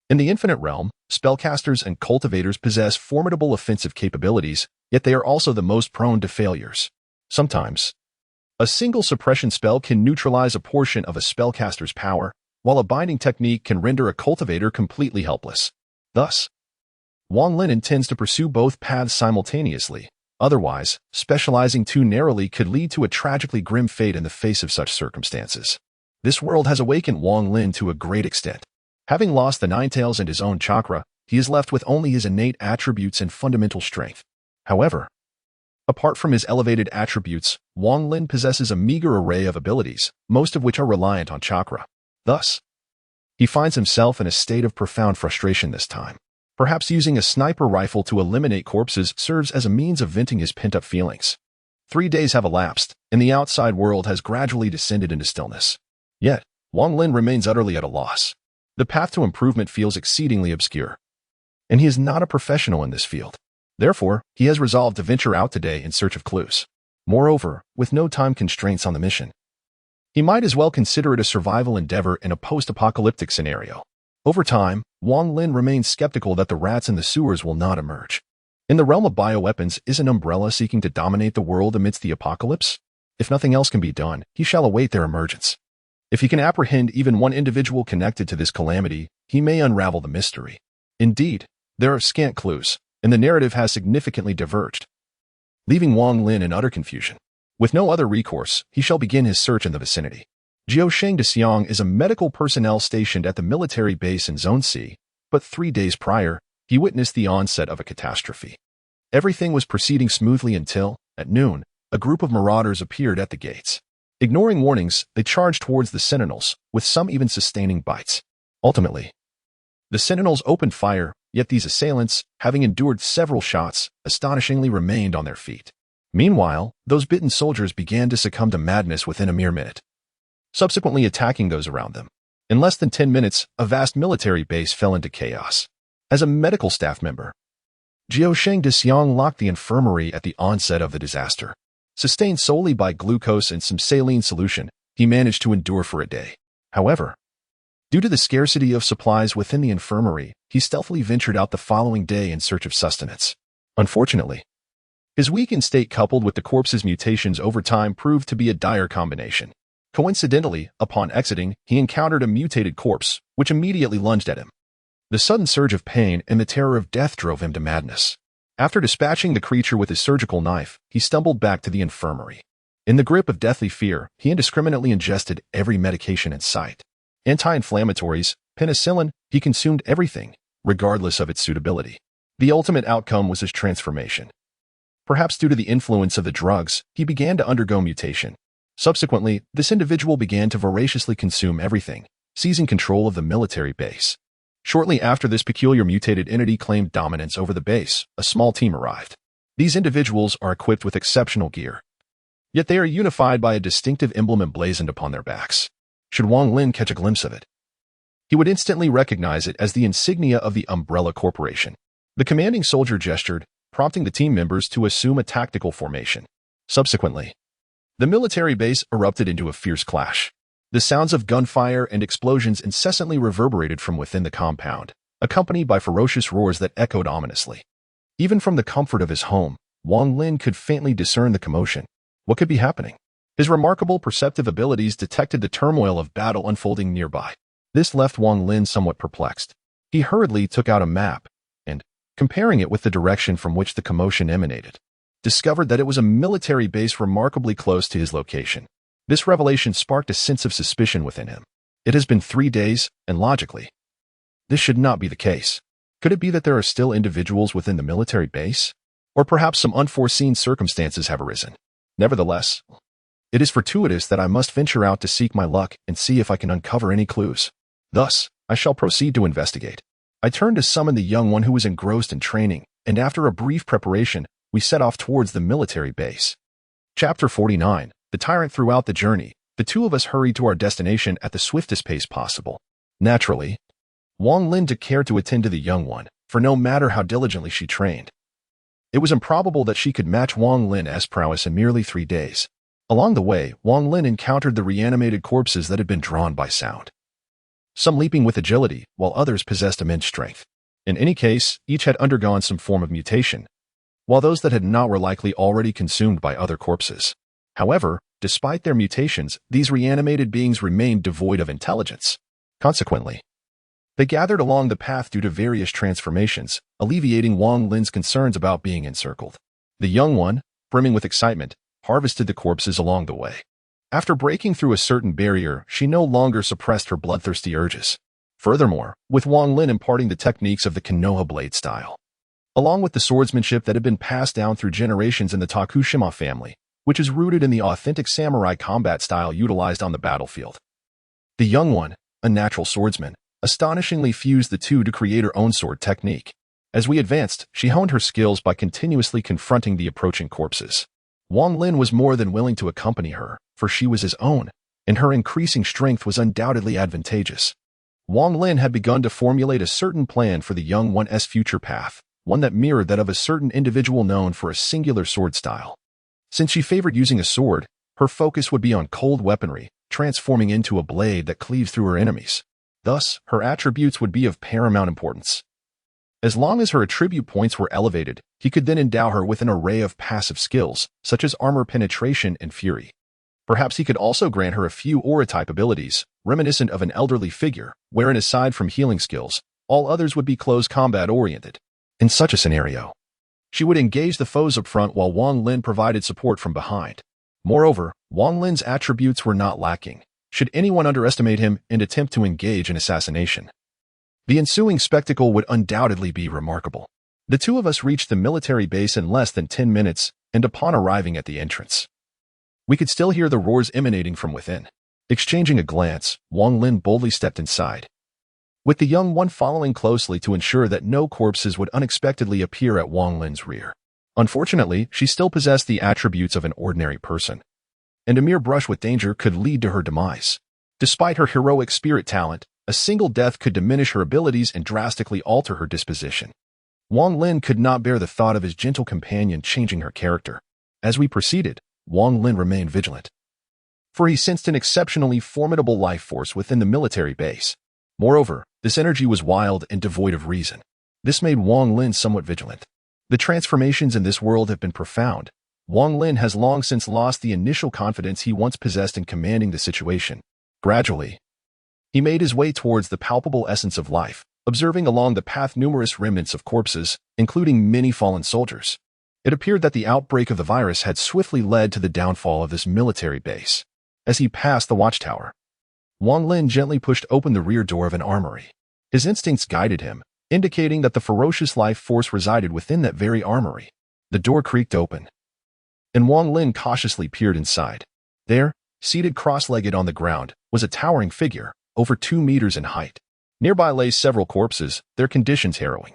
In the infinite realm, spellcasters and cultivators possess formidable offensive capabilities, yet they are also the most prone to failures. Sometimes, a single suppression spell can neutralize a portion of a spellcaster's power, while a binding technique can render a cultivator completely helpless. Thus, Wang Lin intends to pursue both paths simultaneously. Otherwise, specializing too narrowly could lead to a tragically grim fate in the face of such circumstances. This world has awakened Wang Lin to a great extent. Having lost the Nine Tails and his own chakra, he is left with only his innate attributes and fundamental strength. However, apart from his elevated attributes, Wang Lin possesses a meager array of abilities, most of which are reliant on chakra. Thus, he finds himself in a state of profound frustration this time. Perhaps using a sniper rifle to eliminate corpses serves as a means of venting his pent-up feelings. 3 days have elapsed, and the outside world has gradually descended into stillness. Yet, Wang Lin remains utterly at a loss. The path to improvement feels exceedingly obscure, and he is not a professional in this field. Therefore, he has resolved to venture out today in search of clues. Moreover, with no time constraints on the mission, he might as well consider it a survival endeavor in a post-apocalyptic scenario. Over time, Wang Lin remains skeptical that the rats in the sewers will not emerge. In the realm of bioweapons, is an umbrella seeking to dominate the world amidst the apocalypse? If nothing else can be done, he shall await their emergence. If he can apprehend even one individual connected to this calamity, he may unravel the mystery. Indeed, there are scant clues, and the narrative has significantly diverged, leaving Wang Lin in utter confusion. With no other recourse, he shall begin his search in the vicinity. Jiusheng de Xiang is a medical personnel stationed at the military base in Zone C, but 3 days prior, he witnessed the onset of a catastrophe. Everything was proceeding smoothly until, at noon, a group of marauders appeared at the gates. Ignoring warnings, they charged towards the sentinels, with some even sustaining bites. Ultimately, the sentinels opened fire, yet these assailants, having endured several shots, astonishingly remained on their feet. Meanwhile, those bitten soldiers began to succumb to madness within a mere minute, subsequently attacking those around them. In less than 10 minutes, a vast military base fell into chaos. As a medical staff member, Jiusheng de Xiang locked the infirmary at the onset of the disaster. Sustained solely by glucose and some saline solution, he managed to endure for a day. However, due to the scarcity of supplies within the infirmary, he stealthily ventured out the following day in search of sustenance. Unfortunately, his weakened state coupled with the corpse's mutations over time proved to be a dire combination. Coincidentally, upon exiting, he encountered a mutated corpse, which immediately lunged at him. The sudden surge of pain and the terror of death drove him to madness. After dispatching the creature with his surgical knife, he stumbled back to the infirmary. In the grip of deathly fear, he indiscriminately ingested every medication in sight. Anti-inflammatories, penicillin, he consumed everything, regardless of its suitability. The ultimate outcome was his transformation. Perhaps due to the influence of the drugs, he began to undergo mutation. Subsequently, this individual began to voraciously consume everything, seizing control of the military base. Shortly after this peculiar mutated entity claimed dominance over the base, a small team arrived. These individuals are equipped with exceptional gear, yet they are unified by a distinctive emblem emblazoned upon their backs. Should Wang Lin catch a glimpse of it, he would instantly recognize it as the insignia of the Umbrella Corporation. The commanding soldier gestured, prompting the team members to assume a tactical formation. Subsequently, the military base erupted into a fierce clash. The sounds of gunfire and explosions incessantly reverberated from within the compound, accompanied by ferocious roars that echoed ominously. Even from the comfort of his home, Wang Lin could faintly discern the commotion. What could be happening? His remarkable perceptive abilities detected the turmoil of battle unfolding nearby. This left Wang Lin somewhat perplexed. He hurriedly took out a map and, comparing it with the direction from which the commotion emanated, discovered that it was a military base remarkably close to his location. This revelation sparked a sense of suspicion within him. It has been 3 days, and logically, this should not be the case. Could it be that there are still individuals within the military base? Or perhaps some unforeseen circumstances have arisen? Nevertheless, it is fortuitous that I must venture out to seek my luck and see if I can uncover any clues. Thus, I shall proceed to investigate. I turned to summon the young one who was engrossed in training, and after a brief preparation, we set off towards the military base. Chapter 49. The Tyrant. Throughout the journey, the two of us hurried to our destination at the swiftest pace possible. Naturally, Wang Lin took care to attend to the young one, for no matter how diligently she trained, it was improbable that she could match Wang Lin's prowess in merely 3 days. Along the way, Wang Lin encountered the reanimated corpses that had been drawn by sound. Some leaping with agility, while others possessed immense strength. In any case, each had undergone some form of mutation, while those that had not were likely already consumed by other corpses. However, despite their mutations, these reanimated beings remained devoid of intelligence. Consequently, they gathered along the path due to various transformations, alleviating Wang Lin's concerns about being encircled. The young one, brimming with excitement, harvested the corpses along the way. After breaking through a certain barrier, she no longer suppressed her bloodthirsty urges. Furthermore, with Wang Lin imparting the techniques of the Konoha blade style, along with the swordsmanship that had been passed down through generations in the Tokushima family, which is rooted in the authentic samurai combat style utilized on the battlefield. The young one, a natural swordsman, astonishingly fused the two to create her own sword technique. As we advanced, she honed her skills by continuously confronting the approaching corpses. Wang Lin was more than willing to accompany her, for she was his own, and her increasing strength was undoubtedly advantageous. Wang Lin had begun to formulate a certain plan for the young one's future path, one that mirrored that of a certain individual known for a singular sword style. Since she favored using a sword, her focus would be on cold weaponry, transforming into a blade that cleaves through her enemies. Thus, her attributes would be of paramount importance. As long as her attribute points were elevated, he could then endow her with an array of passive skills, such as armor penetration and fury. Perhaps he could also grant her a few aura-type abilities, reminiscent of an elderly figure, wherein aside from healing skills, all others would be close combat-oriented. In such a scenario, she would engage the foes up front while Wang Lin provided support from behind. Moreover, Wang Lin's attributes were not lacking, should anyone underestimate him and attempt to engage in assassination. The ensuing spectacle would undoubtedly be remarkable. The two of us reached the military base in less than 10 minutes, and upon arriving at the entrance, we could still hear the roars emanating from within. Exchanging a glance, Wang Lin boldly stepped inside, with the young one following closely to ensure that no corpses would unexpectedly appear at Wang Lin's rear. Unfortunately, she still possessed the attributes of an ordinary person, and a mere brush with danger could lead to her demise. Despite her heroic spirit talent, a single death could diminish her abilities and drastically alter her disposition. Wang Lin could not bear the thought of his gentle companion changing her character. As we proceeded, Wang Lin remained vigilant, for he sensed an exceptionally formidable life force within the military base. Moreover, this energy was wild and devoid of reason. This made Wang Lin somewhat vigilant. The transformations in this world have been profound. Wang Lin has long since lost the initial confidence he once possessed in commanding the situation. Gradually, he made his way towards the palpable essence of life, observing along the path numerous remnants of corpses, including many fallen soldiers. It appeared that the outbreak of the virus had swiftly led to the downfall of this military base. As he passed the watchtower, Wang Lin gently pushed open the rear door of an armory. His instincts guided him, indicating that the ferocious life force resided within that very armory. The door creaked open, and Wang Lin cautiously peered inside. There, seated cross-legged on the ground, was a towering figure, over 2 meters in height. Nearby lay several corpses, their conditions harrowing.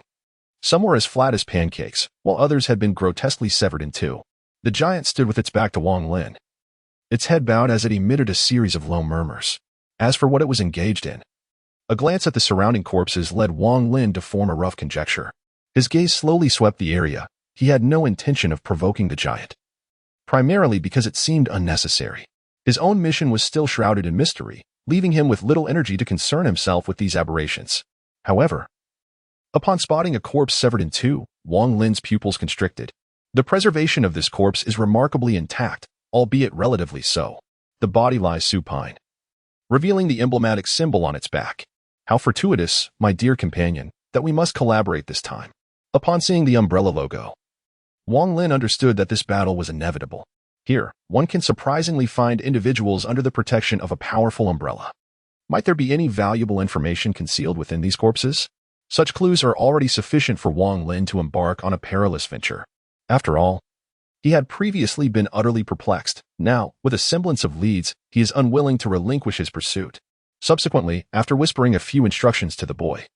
Some were as flat as pancakes, while others had been grotesquely severed in two. The giant stood with its back to Wang Lin, its head bowed as it emitted a series of low murmurs. As for what it was engaged in, a glance at the surrounding corpses led Wang Lin to form a rough conjecture. His gaze slowly swept the area. He had no intention of provoking the giant, primarily because it seemed unnecessary. His own mission was still shrouded in mystery, leaving him with little energy to concern himself with these aberrations. However, upon spotting a corpse severed in two, Wang Lin's pupils constricted. The preservation of this corpse is remarkably intact, albeit relatively so. The body lies supine, revealing the emblematic symbol on its back. How fortuitous, my dear companion, that we must collaborate this time. Upon seeing the umbrella logo, Wang Lin understood that this battle was inevitable. Here, one can surprisingly find individuals under the protection of a powerful umbrella. Might there be any valuable information concealed within these corpses? Such clues are already sufficient for Wang Lin to embark on a perilous venture. After all, he had previously been utterly perplexed. Now, with a semblance of leads, he is unwilling to relinquish his pursuit. Subsequently, after whispering a few instructions to the boy,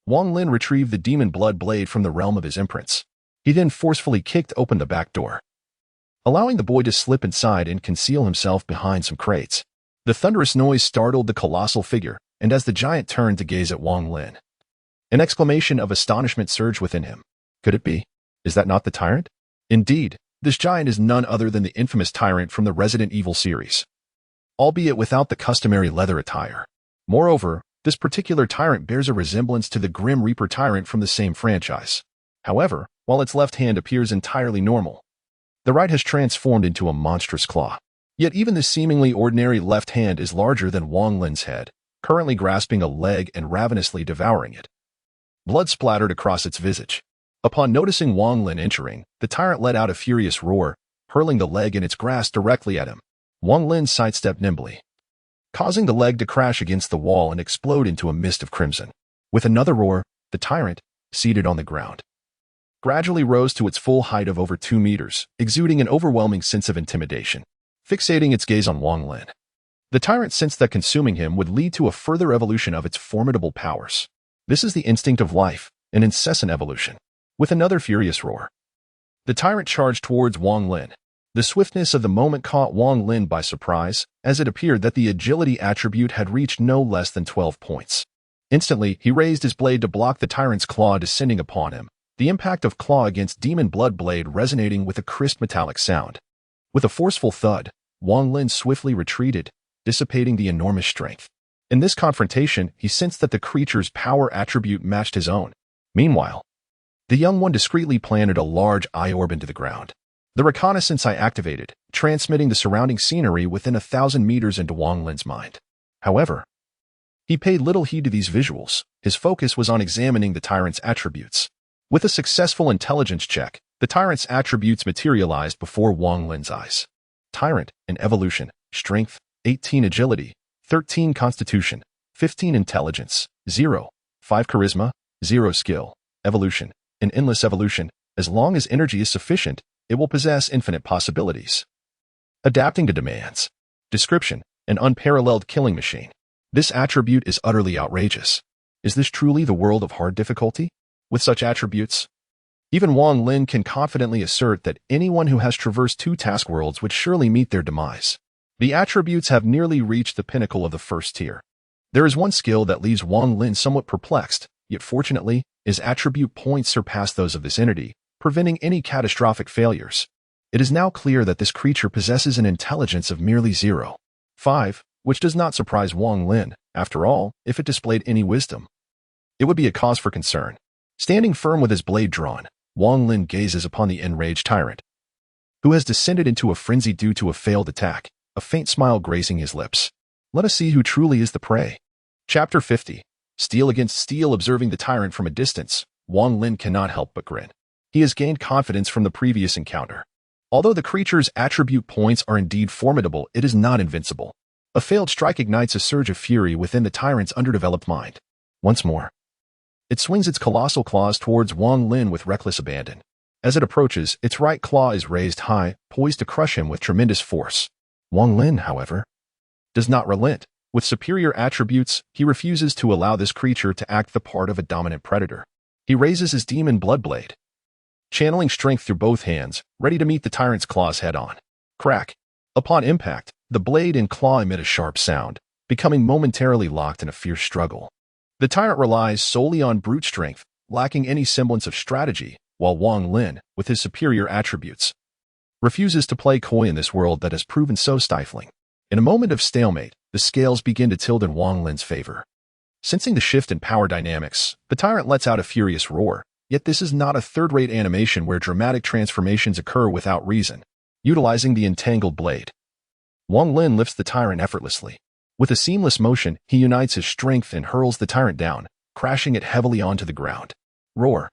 Wang Lin retrieved the demon blood blade from the realm of his imprints. He then forcefully kicked open the back door, allowing the boy to slip inside and conceal himself behind some crates. The thunderous noise startled the colossal figure, and as the giant turned to gaze at Wang Lin, an exclamation of astonishment surged within him. Could it be? Is that not the tyrant? Indeed, this giant is none other than the infamous tyrant from the Resident Evil series, albeit without the customary leather attire. Moreover, this particular tyrant bears a resemblance to the Grim Reaper tyrant from the same franchise. However, while its left hand appears entirely normal, the right has transformed into a monstrous claw. Yet even the seemingly ordinary left hand is larger than Wang Lin's head, currently grasping a leg and ravenously devouring it. Blood splattered across its visage. Upon noticing Wang Lin entering, the tyrant let out a furious roar, hurling the leg in its grasp directly at him. Wang Lin sidestepped nimbly, causing the leg to crash against the wall and explode into a mist of crimson. With another roar, the tyrant, seated on the ground, gradually rose to its full height of over 2 meters, exuding an overwhelming sense of intimidation. Fixating its gaze on Wang Lin, the tyrant sensed that consuming him would lead to a further evolution of its formidable powers. This is the instinct of life, an incessant evolution. With another furious roar, the tyrant charged towards Wang Lin. The swiftness of the moment caught Wang Lin by surprise, as it appeared that the agility attribute had reached no less than 12 points. Instantly, he raised his blade to block the tyrant's claw descending upon him, the impact of claw against demon blood blade resonating with a crisp metallic sound. With a forceful thud, Wang Lin swiftly retreated, dissipating the enormous strength. In this confrontation, he sensed that the creature's power attribute matched his own. Meanwhile, the young one discreetly planted a large eye orb into the ground. The reconnaissance eye activated, transmitting the surrounding scenery within 1,000 meters into Wang Lin's mind. However, he paid little heed to these visuals. His focus was on examining the tyrant's attributes. With a successful intelligence check, the tyrant's attributes materialized before Wang Lin's eyes. Tyrant, in evolution, strength, 18 agility, 13 constitution, 15 intelligence, 0, 5 charisma, 0 skill. Evolution, an endless evolution. As long as energy is sufficient, it will possess infinite possibilities. Adapting to demands. Description, an unparalleled killing machine. This attribute is utterly outrageous. Is this truly the world of hard difficulty? With such attributes, even Wang Lin can confidently assert that anyone who has traversed 2 task worlds would surely meet their demise. The attributes have nearly reached the pinnacle of the first tier. There is one skill that leaves Wang Lin somewhat perplexed, yet fortunately, his attribute points surpass those of this entity, preventing any catastrophic failures. It is now clear that this creature possesses an intelligence of merely 0.5, which does not surprise Wang Lin. After all, if it displayed any wisdom, it would be a cause for concern. Standing firm with his blade drawn, Wang Lin gazes upon the enraged tyrant, who has descended into a frenzy due to a failed attack, a faint smile gracing his lips. Let us see who truly is the prey. Chapter 50. Steel against steel. Observing the tyrant from a distance, Wang Lin cannot help but grin. He has gained confidence from the previous encounter. Although the creature's attribute points are indeed formidable, it is not invincible. A failed strike ignites a surge of fury within the tyrant's underdeveloped mind. Once more, it swings its colossal claws towards Wang Lin with reckless abandon. As it approaches, its right claw is raised high, poised to crush him with tremendous force. Wang Lin, however, does not relent. With superior attributes, he refuses to allow this creature to act the part of a dominant predator. He raises his demon blood blade, channeling strength through both hands, ready to meet the tyrant's claws head-on. Crack! Upon impact, the blade and claw emit a sharp sound, becoming momentarily locked in a fierce struggle. The tyrant relies solely on brute strength, lacking any semblance of strategy, while Wang Lin, with his superior attributes, refuses to play coy in this world that has proven so stifling. In a moment of stalemate, the scales begin to tilt in Wang Lin's favor. Sensing the shift in power dynamics, the tyrant lets out a furious roar. Yet this is not a third-rate animation where dramatic transformations occur without reason. utilizing the entangled blade. Wang Lin lifts the tyrant effortlessly. With a seamless motion, he unites his strength and hurls the tyrant down, crashing it heavily onto the ground. Roar.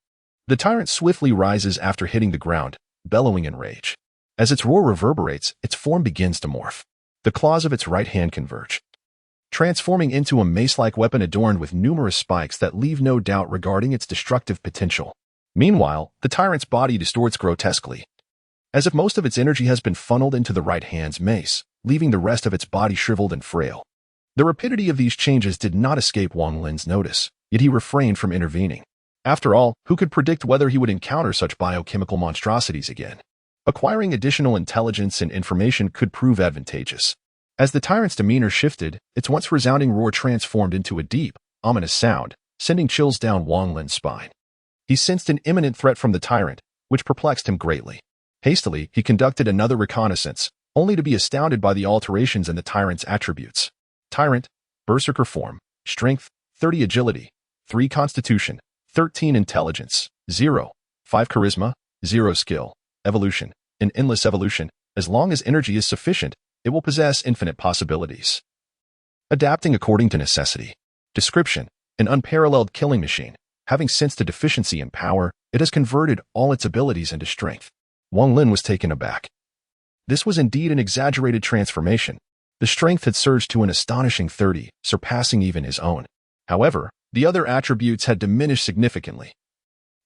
The tyrant swiftly rises after hitting the ground, bellowing in rage. As its roar reverberates, its form begins to morph. The claws of its right hand converge, transforming into a mace-like weapon adorned with numerous spikes that leave no doubt regarding its destructive potential. Meanwhile, the tyrant's body distorts grotesquely, as if most of its energy has been funneled into the right hand's mace, leaving the rest of its body shriveled and frail. The rapidity of these changes did not escape Wang Lin's notice, yet he refrained from intervening. After all, who could predict whether he would encounter such biochemical monstrosities again? Acquiring additional intelligence and information could prove advantageous. As the tyrant's demeanor shifted, its once resounding roar transformed into a deep, ominous sound, sending chills down Wang Lin's spine. He sensed an imminent threat from the tyrant, which perplexed him greatly. Hastily, he conducted another reconnaissance, only to be astounded by the alterations in the tyrant's attributes. Tyrant, Berserker form, Strength, 30 Agility, 3 Constitution, 13 Intelligence, 0, 5 Charisma, 0 Skill, Evolution, an endless evolution. As long as energy is sufficient, it will possess infinite possibilities. Adapting according to necessity. Description, an unparalleled killing machine. Having sensed a deficiency in power, it has converted all its abilities into strength. Wang Lin was taken aback. This was indeed an exaggerated transformation. The strength had surged to an astonishing 30, surpassing even his own. However, the other attributes had diminished significantly,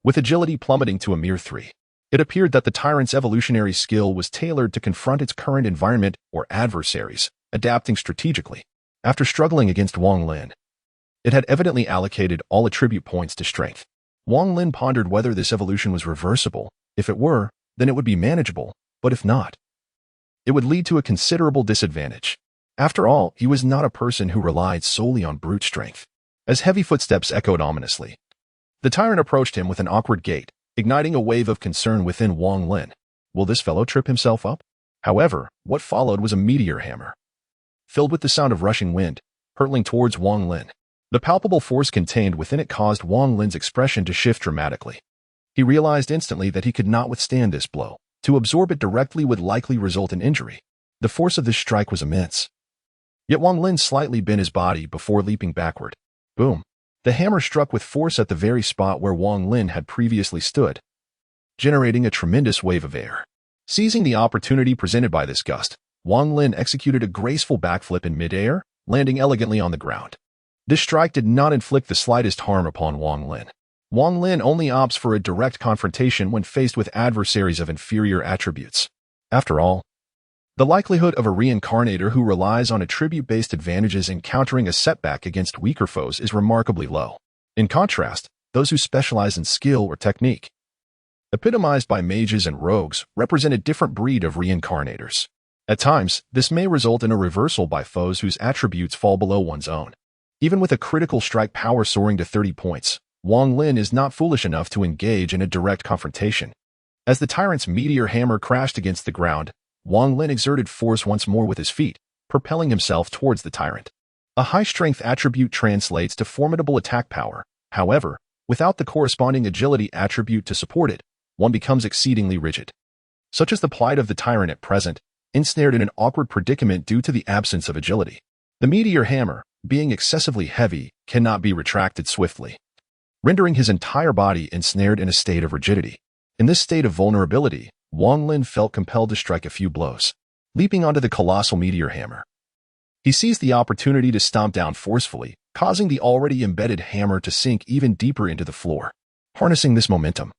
with agility plummeting to a mere 3. It appeared that the tyrant's evolutionary skill was tailored to confront its current environment or adversaries, adapting strategically. After struggling against Wang Lin, it had evidently allocated all attribute points to strength. Wang Lin pondered whether this evolution was reversible. If it were, then it would be manageable, but if not, it would lead to a considerable disadvantage. After all, he was not a person who relied solely on brute strength. As heavy footsteps echoed ominously, the tyrant approached him with an awkward gait, igniting a wave of concern within Wang Lin. Will this fellow trip himself up? However, what followed was a meteor hammer, filled with the sound of rushing wind, hurtling towards Wang Lin. The palpable force contained within it caused Wang Lin's expression to shift dramatically. He realized instantly that he could not withstand this blow. To absorb it directly would likely result in injury. The force of this strike was immense. Yet Wang Lin slightly bent his body before leaping backward. Boom! The hammer struck with force at the very spot where Wang Lin had previously stood, generating a tremendous wave of air. Seizing the opportunity presented by this gust, Wang Lin executed a graceful backflip in midair, landing elegantly on the ground. This strike did not inflict the slightest harm upon Wang Lin. Wang Lin only opts for a direct confrontation when faced with adversaries of inferior attributes. After all, the likelihood of a reincarnator who relies on attribute-based advantages encountering a setback against weaker foes is remarkably low. In contrast, those who specialize in skill or technique, epitomized by mages and rogues, represent a different breed of reincarnators. At times, this may result in a reversal by foes whose attributes fall below one's own. Even with a critical strike power soaring to 30 points, Wang Lin is not foolish enough to engage in a direct confrontation. As the tyrant's meteor hammer crashed against the ground, Wang Lin exerted force once more with his feet, propelling himself towards the tyrant. A high-strength attribute translates to formidable attack power. However, without the corresponding agility attribute to support it, one becomes exceedingly rigid. Such is the plight of the tyrant at present, ensnared in an awkward predicament due to the absence of agility. The meteor hammer, being excessively heavy, cannot be retracted swiftly, rendering his entire body ensnared in a state of rigidity. In this state of vulnerability, Wang Lin felt compelled to strike a few blows. Leaping onto the colossal meteor hammer, he seized the opportunity to stomp down forcefully, causing the already embedded hammer to sink even deeper into the floor. Harnessing this momentum,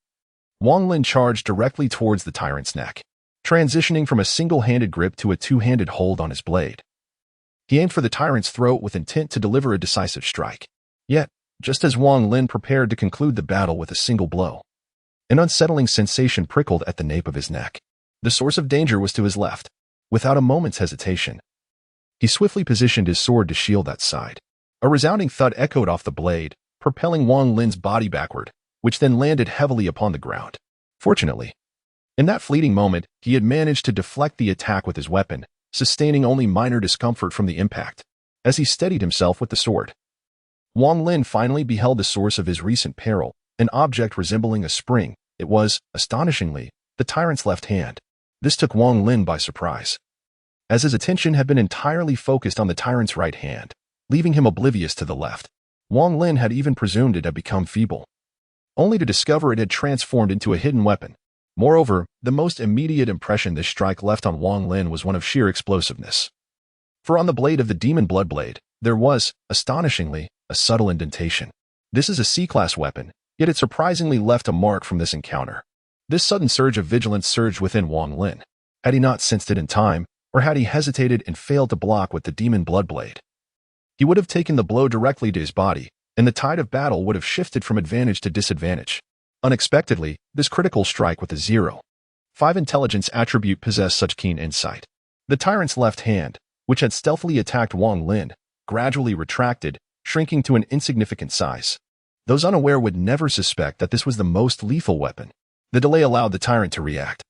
Wang Lin charged directly towards the tyrant's neck, transitioning from a single-handed grip to a two-handed hold on his blade. He aimed for the tyrant's throat with intent to deliver a decisive strike. Yet, just as Wang Lin prepared to conclude the battle with a single blow, an unsettling sensation prickled at the nape of his neck. The source of danger was to his left. Without a moment's hesitation, he swiftly positioned his sword to shield that side. A resounding thud echoed off the blade, propelling Wang Lin's body backward, which then landed heavily upon the ground. Fortunately, in that fleeting moment, he had managed to deflect the attack with his weapon, sustaining only minor discomfort from the impact. As he steadied himself with the sword, Wang Lin finally beheld the source of his recent peril, an object resembling a spring. It was, astonishingly, the tyrant's left hand. This took Wang Lin by surprise, as his attention had been entirely focused on the tyrant's right hand, leaving him oblivious to the left. Wang Lin had even presumed it had become feeble, only to discover it had transformed into a hidden weapon. Moreover, the most immediate impression this strike left on Wang Lin was one of sheer explosiveness. For on the blade of the demon blood blade, there was, astonishingly, a subtle indentation. This is a C-class weapon, yet it surprisingly left a mark from this encounter. This sudden surge of vigilance surged within Wang Lin. Had he not sensed it in time, or had he hesitated and failed to block with the demon blood blade, he would have taken the blow directly to his body, and the tide of battle would have shifted from advantage to disadvantage. Unexpectedly, this critical strike with a 0.5 intelligence attribute possessed such keen insight. The tyrant's left hand, which had stealthily attacked Wang Lin, gradually retracted, shrinking to an insignificant size. Those unaware would never suspect that this was the most lethal weapon. The delay allowed the tyrant to react.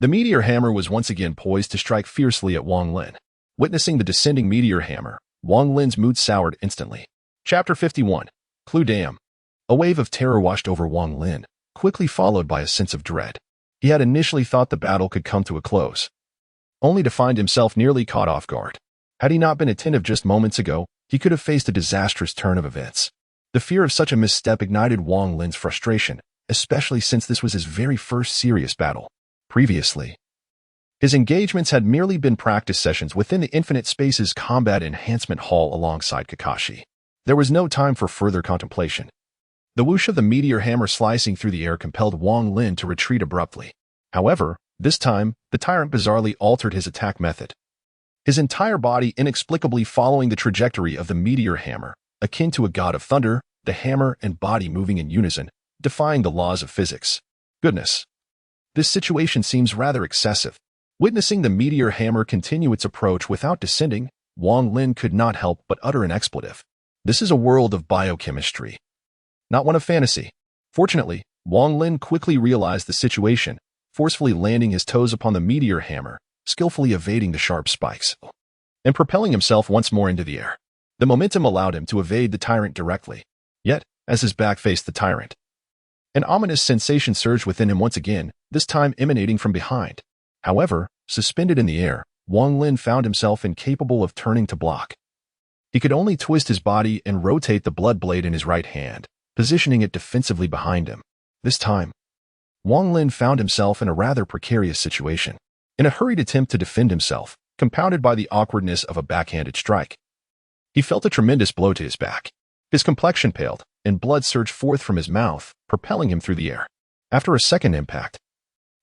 The meteor hammer was once again poised to strike fiercely at Wang Lin. Witnessing the descending meteor hammer, Wang Lin's mood soured instantly. Chapter 51. Clue Dam. A wave of terror washed over Wang Lin, quickly followed by a sense of dread. He had initially thought the battle could come to a close, only to find himself nearly caught off guard. Had he not been attentive just moments ago, he could have faced a disastrous turn of events. The fear of such a misstep ignited Wang Lin's frustration, especially since this was his very first serious battle. Previously, his engagements had merely been practice sessions within the Infinite Spaces Combat Enhancement Hall alongside Kakashi. There was no time for further contemplation. The whoosh of the meteor hammer slicing through the air compelled Wang Lin to retreat abruptly. However, this time, the tyrant bizarrely altered his attack method, his entire body inexplicably following the trajectory of the meteor hammer. Akin to a god of thunder, the hammer and body moving in unison, defying the laws of physics. Goodness. This situation seems rather excessive. Witnessing the meteor hammer continue its approach without descending, Wang Lin could not help but utter an expletive. This is a world of biochemistry, not one of fantasy. Fortunately, Wang Lin quickly realized the situation, forcefully landing his toes upon the meteor hammer, skillfully evading the sharp spikes, and propelling himself once more into the air. The momentum allowed him to evade the tyrant directly. Yet, as his back faced the tyrant, an ominous sensation surged within him once again, this time emanating from behind. However, suspended in the air, Wang Lin found himself incapable of turning to block. He could only twist his body and rotate the blood blade in his right hand, positioning it defensively behind him. This time, Wang Lin found himself in a rather precarious situation. In a hurried attempt to defend himself, compounded by the awkwardness of a backhanded strike, he felt a tremendous blow to his back. His complexion paled, and blood surged forth from his mouth, propelling him through the air. After a second impact,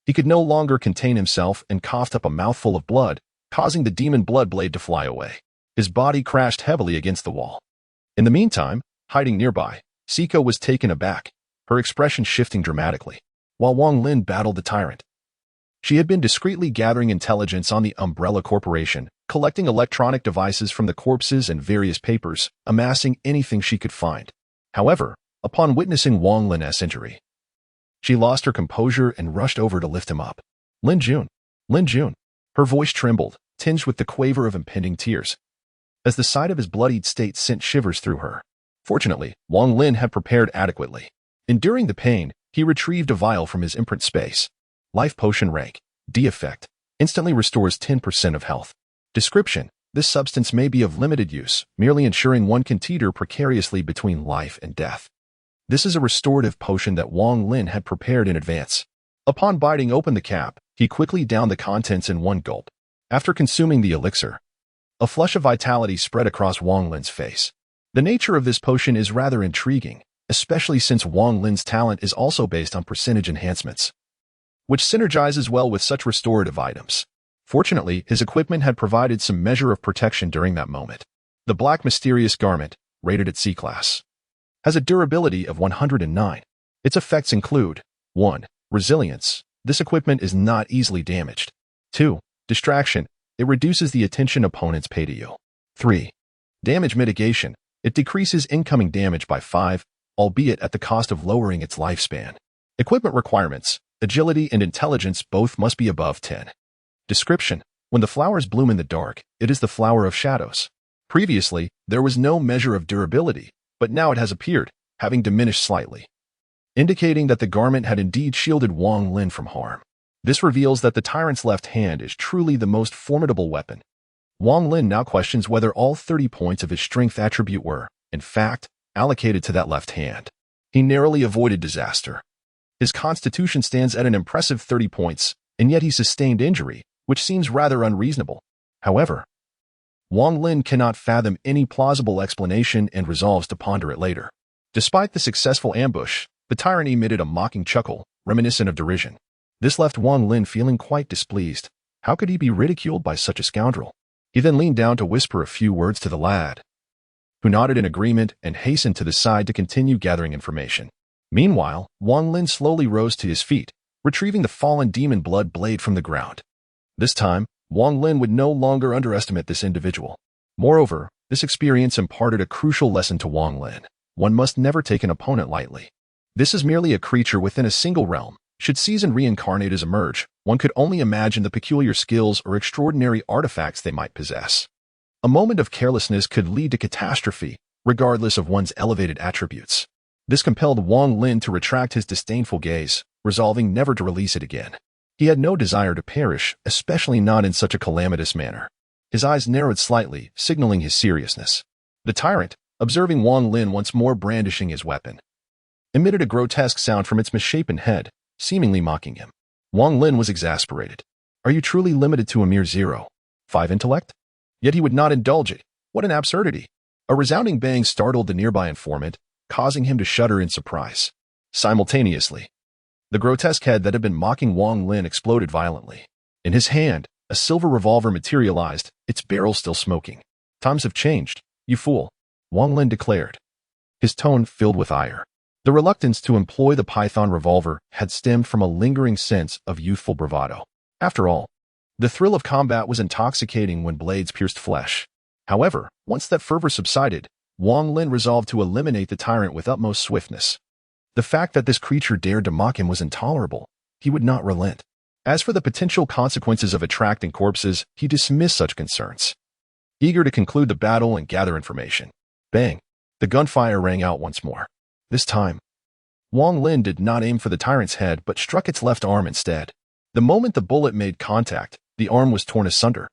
he could no longer contain himself and coughed up a mouthful of blood, causing the demon blood blade to fly away. His body crashed heavily against the wall. In the meantime, hiding nearby, Siko was taken aback, her expression shifting dramatically. While Wang Lin battled the tyrant, she had been discreetly gathering intelligence on the Umbrella Corporation, collecting electronic devices from the corpses and various papers, amassing anything she could find. However, upon witnessing Wang Lin's injury, she lost her composure and rushed over to lift him up. Lin Jun. Lin Jun. Her voice trembled, tinged with the quaver of impending tears, as the sight of his bloodied state sent shivers through her. Fortunately, Wang Lin had prepared adequately. Enduring the pain, he retrieved a vial from his imprint space. Life Potion rank, D effect, instantly restores 10% of health. Description: this substance may be of limited use, merely ensuring one can teeter precariously between life and death. This is a restorative potion that Wang Lin had prepared in advance. Upon biting open the cap, he quickly downed the contents in one gulp. After consuming the elixir, a flush of vitality spread across Wang Lin's face. The nature of this potion is rather intriguing, especially since Wang Lin's talent is also based on percentage enhancements, which synergizes well with such restorative items. Fortunately, his equipment had provided some measure of protection during that moment. The Black Mysterious Garment, rated at C-Class, has a durability of 109. Its effects include 1. Resilience. This equipment is not easily damaged. 2. Distraction. It reduces the attention opponents pay to you. 3. Damage mitigation. It decreases incoming damage by 5, albeit at the cost of lowering its lifespan. Equipment requirements. Agility and intelligence both must be above 10. Description: when the flowers bloom in the dark, it is the flower of shadows. Previously, there was no measure of durability, but now it has appeared, having diminished slightly, indicating that the garment had indeed shielded Wang Lin from harm. This reveals that the tyrant's left hand is truly the most formidable weapon. Wang Lin now questions whether all 30 points of his strength attribute were, in fact, allocated to that left hand. He narrowly avoided disaster. His constitution stands at an impressive 30 points, and yet he sustained injury, which seems rather unreasonable. However, Wang Lin cannot fathom any plausible explanation and resolves to ponder it later. Despite the successful ambush, the tyrant emitted a mocking chuckle, reminiscent of derision. This left Wang Lin feeling quite displeased. How could he be ridiculed by such a scoundrel? He then leaned down to whisper a few words to the lad, who nodded in agreement and hastened to the side to continue gathering information. Meanwhile, Wang Lin slowly rose to his feet, retrieving the fallen demon blood blade from the ground. This time, Wang Lin would no longer underestimate this individual. Moreover, this experience imparted a crucial lesson to Wang Lin. One must never take an opponent lightly. This is merely a creature within a single realm. Should seasoned reincarnators emerge, one could only imagine the peculiar skills or extraordinary artifacts they might possess. A moment of carelessness could lead to catastrophe, regardless of one's elevated attributes. This compelled Wang Lin to retract his disdainful gaze, resolving never to release it again. He had no desire to perish, especially not in such a calamitous manner. His eyes narrowed slightly, signaling his seriousness. The tyrant, observing Wang Lin once more brandishing his weapon, emitted a grotesque sound from its misshapen head, seemingly mocking him. Wang Lin was exasperated. Are you truly limited to a mere 0.5 intellect? Yet he would not indulge it. What an absurdity! A resounding bang startled the nearby informant, causing him to shudder in surprise. Simultaneously, the grotesque head that had been mocking Wang Lin exploded violently. In his hand, a silver revolver materialized, its barrel still smoking. Times have changed, you fool, Wang Lin declared, his tone filled with ire. The reluctance to employ the python revolver had stemmed from a lingering sense of youthful bravado. After all, the thrill of combat was intoxicating when blades pierced flesh. However, once that fervor subsided, Wang Lin resolved to eliminate the tyrant with utmost swiftness. The fact that this creature dared to mock him was intolerable. He would not relent. As for the potential consequences of attracting corpses, he dismissed such concerns. Eager to conclude the battle and gather information. Bang! The gunfire rang out once more. This time, Wang Lin did not aim for the tyrant's head but struck its left arm instead. The moment the bullet made contact, the arm was torn asunder.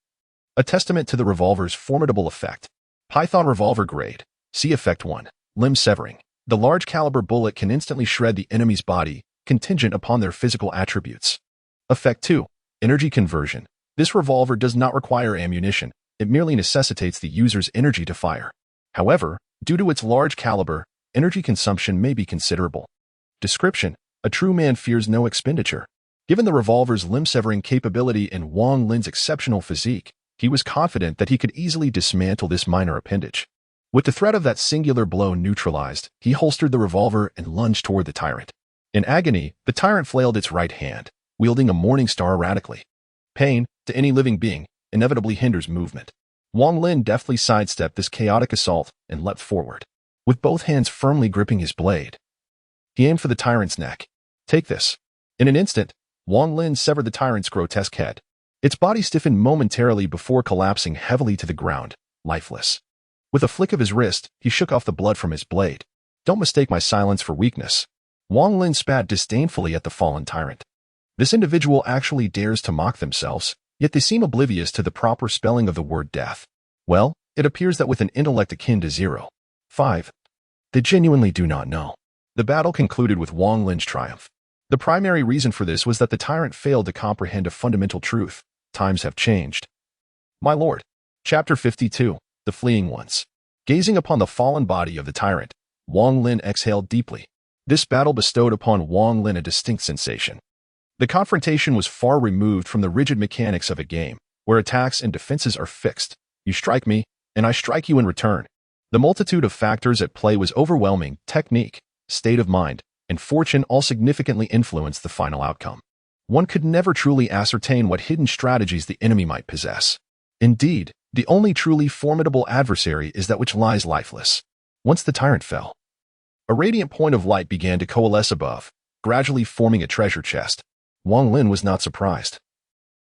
A testament to the revolver's formidable effect. Python revolver grade. See Effect 1. Limb severing. The large caliber bullet can instantly shred the enemy's body, contingent upon their physical attributes. Effect 2. Energy conversion. This revolver does not require ammunition. It merely necessitates the user's energy to fire. However, due to its large caliber, energy consumption may be considerable. Description: a true man fears no expenditure. Given the revolver's limb-severing capability and Wang Lin's exceptional physique, he was confident that he could easily dismantle this minor appendage. With the threat of that singular blow neutralized, he holstered the revolver and lunged toward the tyrant. In agony, the tyrant flailed its right hand, wielding a morning star erratically. Pain, to any living being, inevitably hinders movement. Wang Lin deftly sidestepped this chaotic assault and leapt forward. With both hands firmly gripping his blade, he aimed for the tyrant's neck. Take this. In an instant, Wang Lin severed the tyrant's grotesque head. Its body stiffened momentarily before collapsing heavily to the ground, lifeless. With a flick of his wrist, he shook off the blood from his blade. Don't mistake my silence for weakness. Wang Lin spat disdainfully at the fallen tyrant. This individual actually dares to mock themselves, yet they seem oblivious to the proper spelling of the word death. Well, it appears that with an intellect akin to 0.5, they genuinely do not know. The battle concluded with Wang Lin's triumph. The primary reason for this was that the tyrant failed to comprehend a fundamental truth. Times have changed. My lord. Chapter 52. The Fleeing Ones. Gazing upon the fallen body of the tyrant, Wang Lin exhaled deeply. This battle bestowed upon Wang Lin a distinct sensation. The confrontation was far removed from the rigid mechanics of a game, where attacks and defenses are fixed. You strike me, and I strike you in return. The multitude of factors at play was overwhelming. Technique, state of mind, and fortune all significantly influenced the final outcome. One could never truly ascertain what hidden strategies the enemy might possess. Indeed, the only truly formidable adversary is that which lies lifeless. Once the tyrant fell, a radiant point of light began to coalesce above, gradually forming a treasure chest. Wang Lin was not surprised,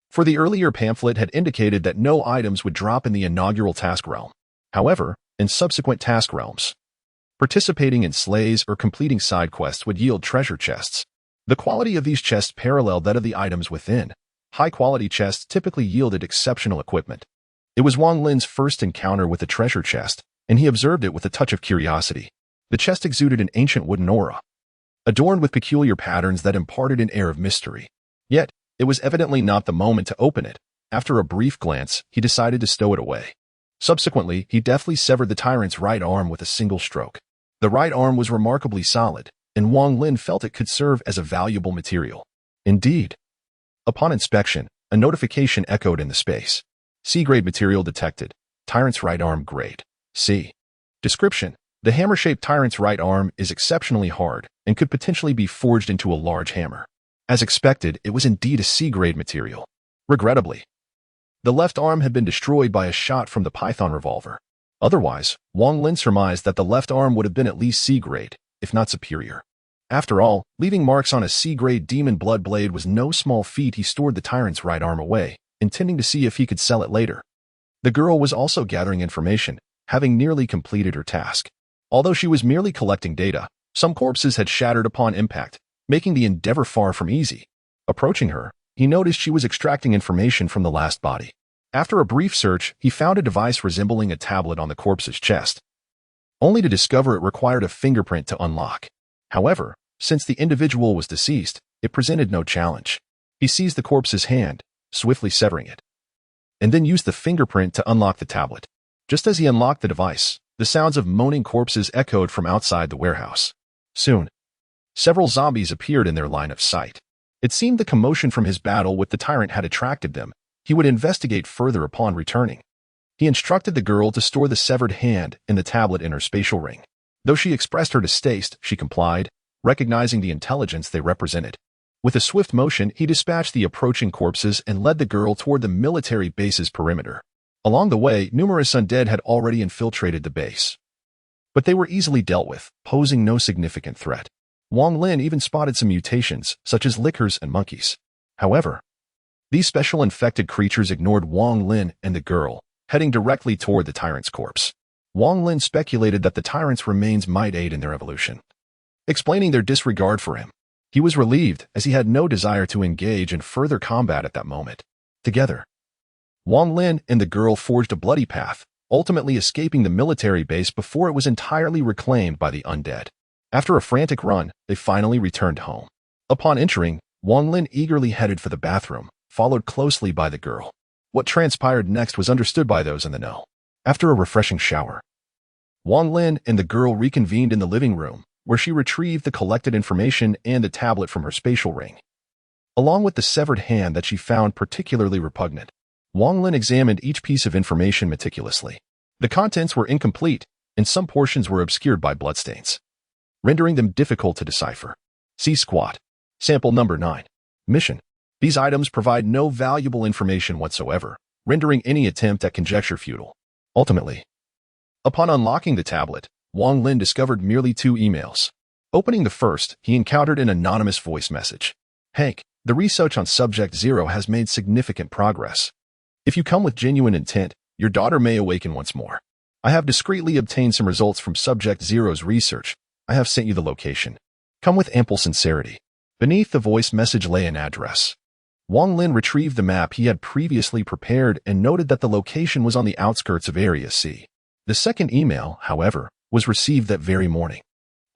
for the earlier pamphlet had indicated that no items would drop in the inaugural task realm. However, in subsequent task realms, participating in slays or completing side quests would yield treasure chests. The quality of these chests paralleled that of the items within. High-quality chests typically yielded exceptional equipment. It was Wang Lin's first encounter with the treasure chest, and he observed it with a touch of curiosity. The chest exuded an ancient wooden aura, adorned with peculiar patterns that imparted an air of mystery. Yet, it was evidently not the moment to open it. After a brief glance, he decided to stow it away. Subsequently, he deftly severed the tyrant's right arm with a single stroke. The right arm was remarkably solid, and Wang Lin felt it could serve as a valuable material. Indeed. Upon inspection, a notification echoed in the space. C-grade material detected. Tyrant's right arm grade. C. Description: the hammer-shaped tyrant's right arm is exceptionally hard and could potentially be forged into a large hammer. As expected, it was indeed a C-grade material. Regrettably, the left arm had been destroyed by a shot from the Python revolver. Otherwise, Wang Lin surmised that the left arm would have been at least C-grade, if not superior. After all, leaving marks on a C-grade demon blood blade was no small feat. He stored the tyrant's right arm away, intending to see if he could sell it later. The girl was also gathering information, having nearly completed her task. Although she was merely collecting data, some corpses had shattered upon impact, making the endeavor far from easy. Approaching her, he noticed she was extracting information from the last body. After a brief search, he found a device resembling a tablet on the corpse's chest, only to discover it required a fingerprint to unlock. However, since the individual was deceased, it presented no challenge. He seized the corpse's hand, swiftly severing it, and then used the fingerprint to unlock the tablet. Just as he unlocked the device, the sounds of moaning corpses echoed from outside the warehouse. Soon, several zombies appeared in their line of sight. It seemed the commotion from his battle with the tyrant had attracted them. He would investigate further upon returning. He instructed the girl to store the severed hand and the tablet in her spatial ring. Though she expressed her distaste, she complied, recognizing the intelligence they represented. With a swift motion, he dispatched the approaching corpses and led the girl toward the military base's perimeter. Along the way, numerous undead had already infiltrated the base, but they were easily dealt with, posing no significant threat. Wang Lin even spotted some mutations, such as lickers and monkeys. However, these special infected creatures ignored Wang Lin and the girl, heading directly toward the tyrant's corpse. Wang Lin speculated that the tyrant's remains might aid in their evolution, explaining their disregard for him. He was relieved, as he had no desire to engage in further combat at that moment. Together, Wang Lin and the girl forged a bloody path, ultimately escaping the military base before it was entirely reclaimed by the undead. After a frantic run, they finally returned home. Upon entering, Wang Lin eagerly headed for the bathroom, followed closely by the girl. What transpired next was understood by those in the know. After a refreshing shower, Wang Lin and the girl reconvened in the living room, where she retrieved the collected information and the tablet from her spatial ring, along with the severed hand that she found particularly repugnant. Wang Lin examined each piece of information meticulously. The contents were incomplete, and some portions were obscured by bloodstains, rendering them difficult to decipher. C Squat. Sample number 9. Mission. These items provide no valuable information whatsoever, rendering any attempt at conjecture futile. Ultimately, upon unlocking the tablet, Wang Lin discovered merely 2 emails. Opening the first, he encountered an anonymous voice message. Hank, the research on Subject Zero has made significant progress. If you come with genuine intent, your daughter may awaken once more. I have discreetly obtained some results from Subject Zero's research. I have sent you the location. Come with ample sincerity. Beneath the voice message lay an address. Wang Lin retrieved the map he had previously prepared and noted that the location was on the outskirts of Area C. The second email, however, was received that very morning.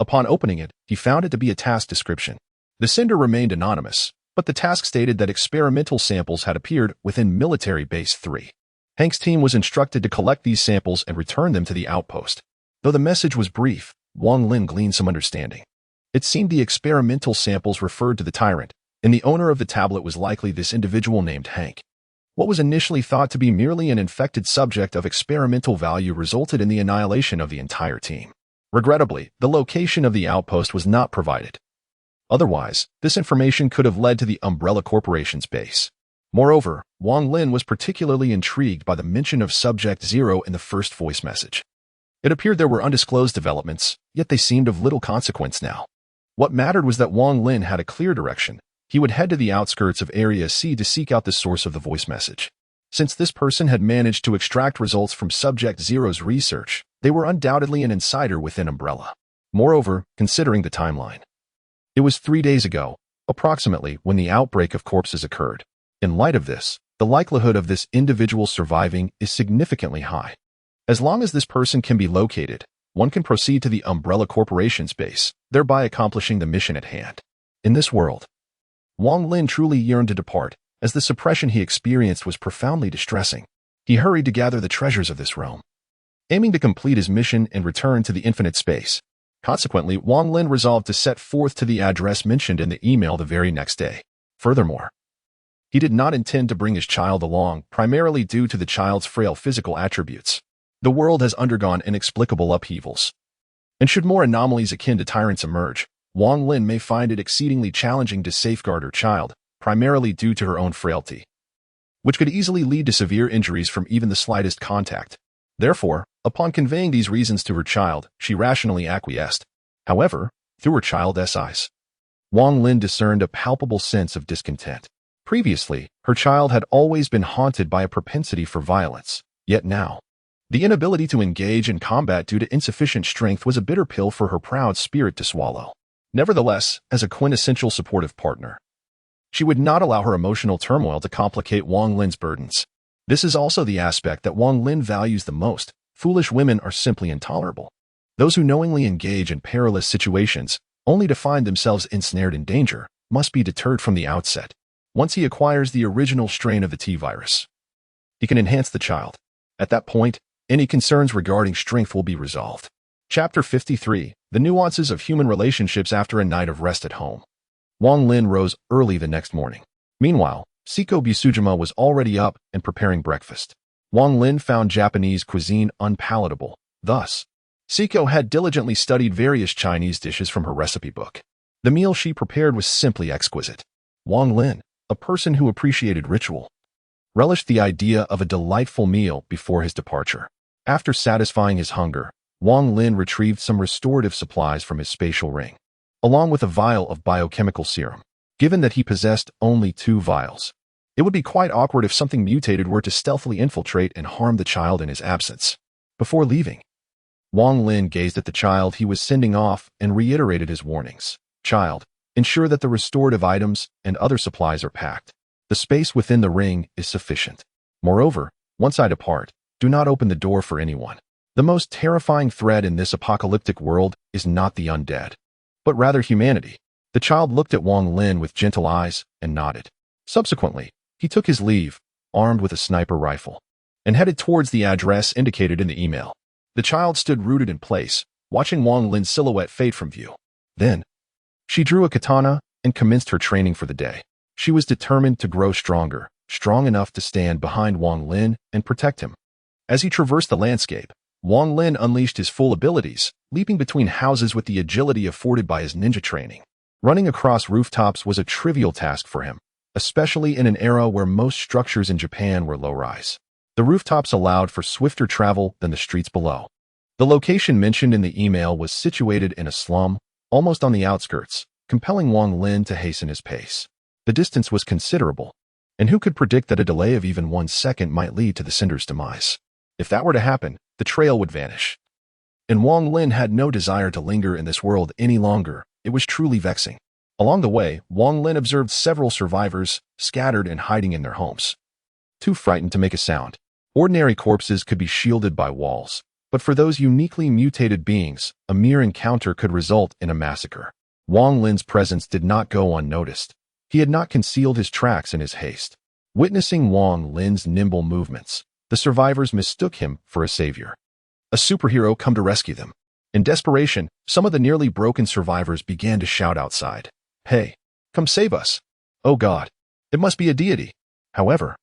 Upon opening it, he found it to be a task description. The sender remained anonymous, but the task stated that experimental samples had appeared within Military Base 3. Hank's team was instructed to collect these samples and return them to the outpost. Though the message was brief, Wang Lin gleaned some understanding. It seemed the experimental samples referred to the tyrant, and the owner of the tablet was likely this individual named Hank. What was initially thought to be merely an infected subject of experimental value resulted in the annihilation of the entire team. Regrettably, the location of the outpost was not provided. Otherwise, this information could have led to the Umbrella Corporation's base. Moreover, Wang Lin was particularly intrigued by the mention of Subject Zero in the first voice message. It appeared there were undisclosed developments, yet they seemed of little consequence now. What mattered was that Wang Lin had a clear direction. He would head to the outskirts of Area C to seek out the source of the voice message. Since this person had managed to extract results from Subject Zero's research, they were undoubtedly an insider within Umbrella. Moreover, considering the timeline, it was 3 days ago. approximately when the outbreak of corpses occurred. In light of this, the likelihood of this individual surviving is significantly high. As long as this person can be located, one can proceed to the Umbrella Corporation's base, thereby accomplishing the mission at hand. In this world, Wang Lin truly yearned to depart, as the suppression he experienced was profoundly distressing. He hurried to gather the treasures of this realm, aiming to complete his mission and return to the infinite space. Consequently, Wang Lin resolved to set forth to the address mentioned in the email the very next day. Furthermore, he did not intend to bring his child along, primarily due to the child's frail physical attributes. The world has undergone inexplicable upheavals, and should more anomalies akin to tyrants emerge, Wang Lin may find it exceedingly challenging to safeguard her child, primarily due to her own frailty, which could easily lead to severe injuries from even the slightest contact. Therefore, upon conveying these reasons to her child, she rationally acquiesced. However, through her child's eyes, Wang Lin discerned a palpable sense of discontent. Previously, her child had always been haunted by a propensity for violence, yet now, the inability to engage in combat due to insufficient strength was a bitter pill for her proud spirit to swallow. Nevertheless, as a quintessential supportive partner, she would not allow her emotional turmoil to complicate Wang Lin's burdens. This is also the aspect that Wang Lin values the most. Foolish women are simply intolerable. Those who knowingly engage in perilous situations, only to find themselves ensnared in danger, must be deterred from the outset. Once he acquires the original strain of the T-virus, he can enhance the child. At that point, any concerns regarding strength will be resolved. Chapter 53. The Nuances of Human Relationships After a Night of Rest at Home. Wang Lin rose early the next morning. Meanwhile, Siko Busujima was already up and preparing breakfast. Wang Lin found Japanese cuisine unpalatable. Thus, Siko had diligently studied various Chinese dishes from her recipe book. The meal she prepared was simply exquisite. Wang Lin, a person who appreciated ritual, relished the idea of a delightful meal before his departure. After satisfying his hunger, Wang Lin retrieved some restorative supplies from his spatial ring, along with a vial of biochemical serum. Given that he possessed only 2 vials, it would be quite awkward if something mutated were to stealthily infiltrate and harm the child in his absence. Before leaving, Wang Lin gazed at the child he was sending off and reiterated his warnings. Child, ensure that the restorative items and other supplies are packed. The space within the ring is sufficient. Moreover, once I depart, do not open the door for anyone. The most terrifying threat in this apocalyptic world is not the undead, but rather humanity. The child looked at Wang Lin with gentle eyes and nodded. Subsequently, he took his leave, armed with a sniper rifle, and headed towards the address indicated in the email. The child stood rooted in place, watching Wang Lin's silhouette fade from view. Then, she drew a katana and commenced her training for the day. She was determined to grow stronger, strong enough to stand behind Wang Lin and protect him. As he traversed the landscape, Wang Lin unleashed his full abilities, leaping between houses with the agility afforded by his ninja training. Running across rooftops was a trivial task for him, especially in an era where most structures in Japan were low-rise. The rooftops allowed for swifter travel than the streets below. The location mentioned in the email was situated in a slum, almost on the outskirts, compelling Wang Lin to hasten his pace. The distance was considerable, and who could predict that a delay of even 1 second might lead to the sender's demise? If that were to happen, the trail would vanish. And Wang Lin had no desire to linger in this world any longer. It was truly vexing. Along the way, Wang Lin observed several survivors, scattered and hiding in their homes, too frightened to make a sound. Ordinary corpses could be shielded by walls, but for those uniquely mutated beings, a mere encounter could result in a massacre. Wang Lin's presence did not go unnoticed. He had not concealed his tracks in his haste. Witnessing Wang Lin's nimble movements, the survivors mistook him for a savior, a superhero come to rescue them. In desperation, some of the nearly broken survivors began to shout outside, "Hey, come save us! Oh God, it must be a deity." However,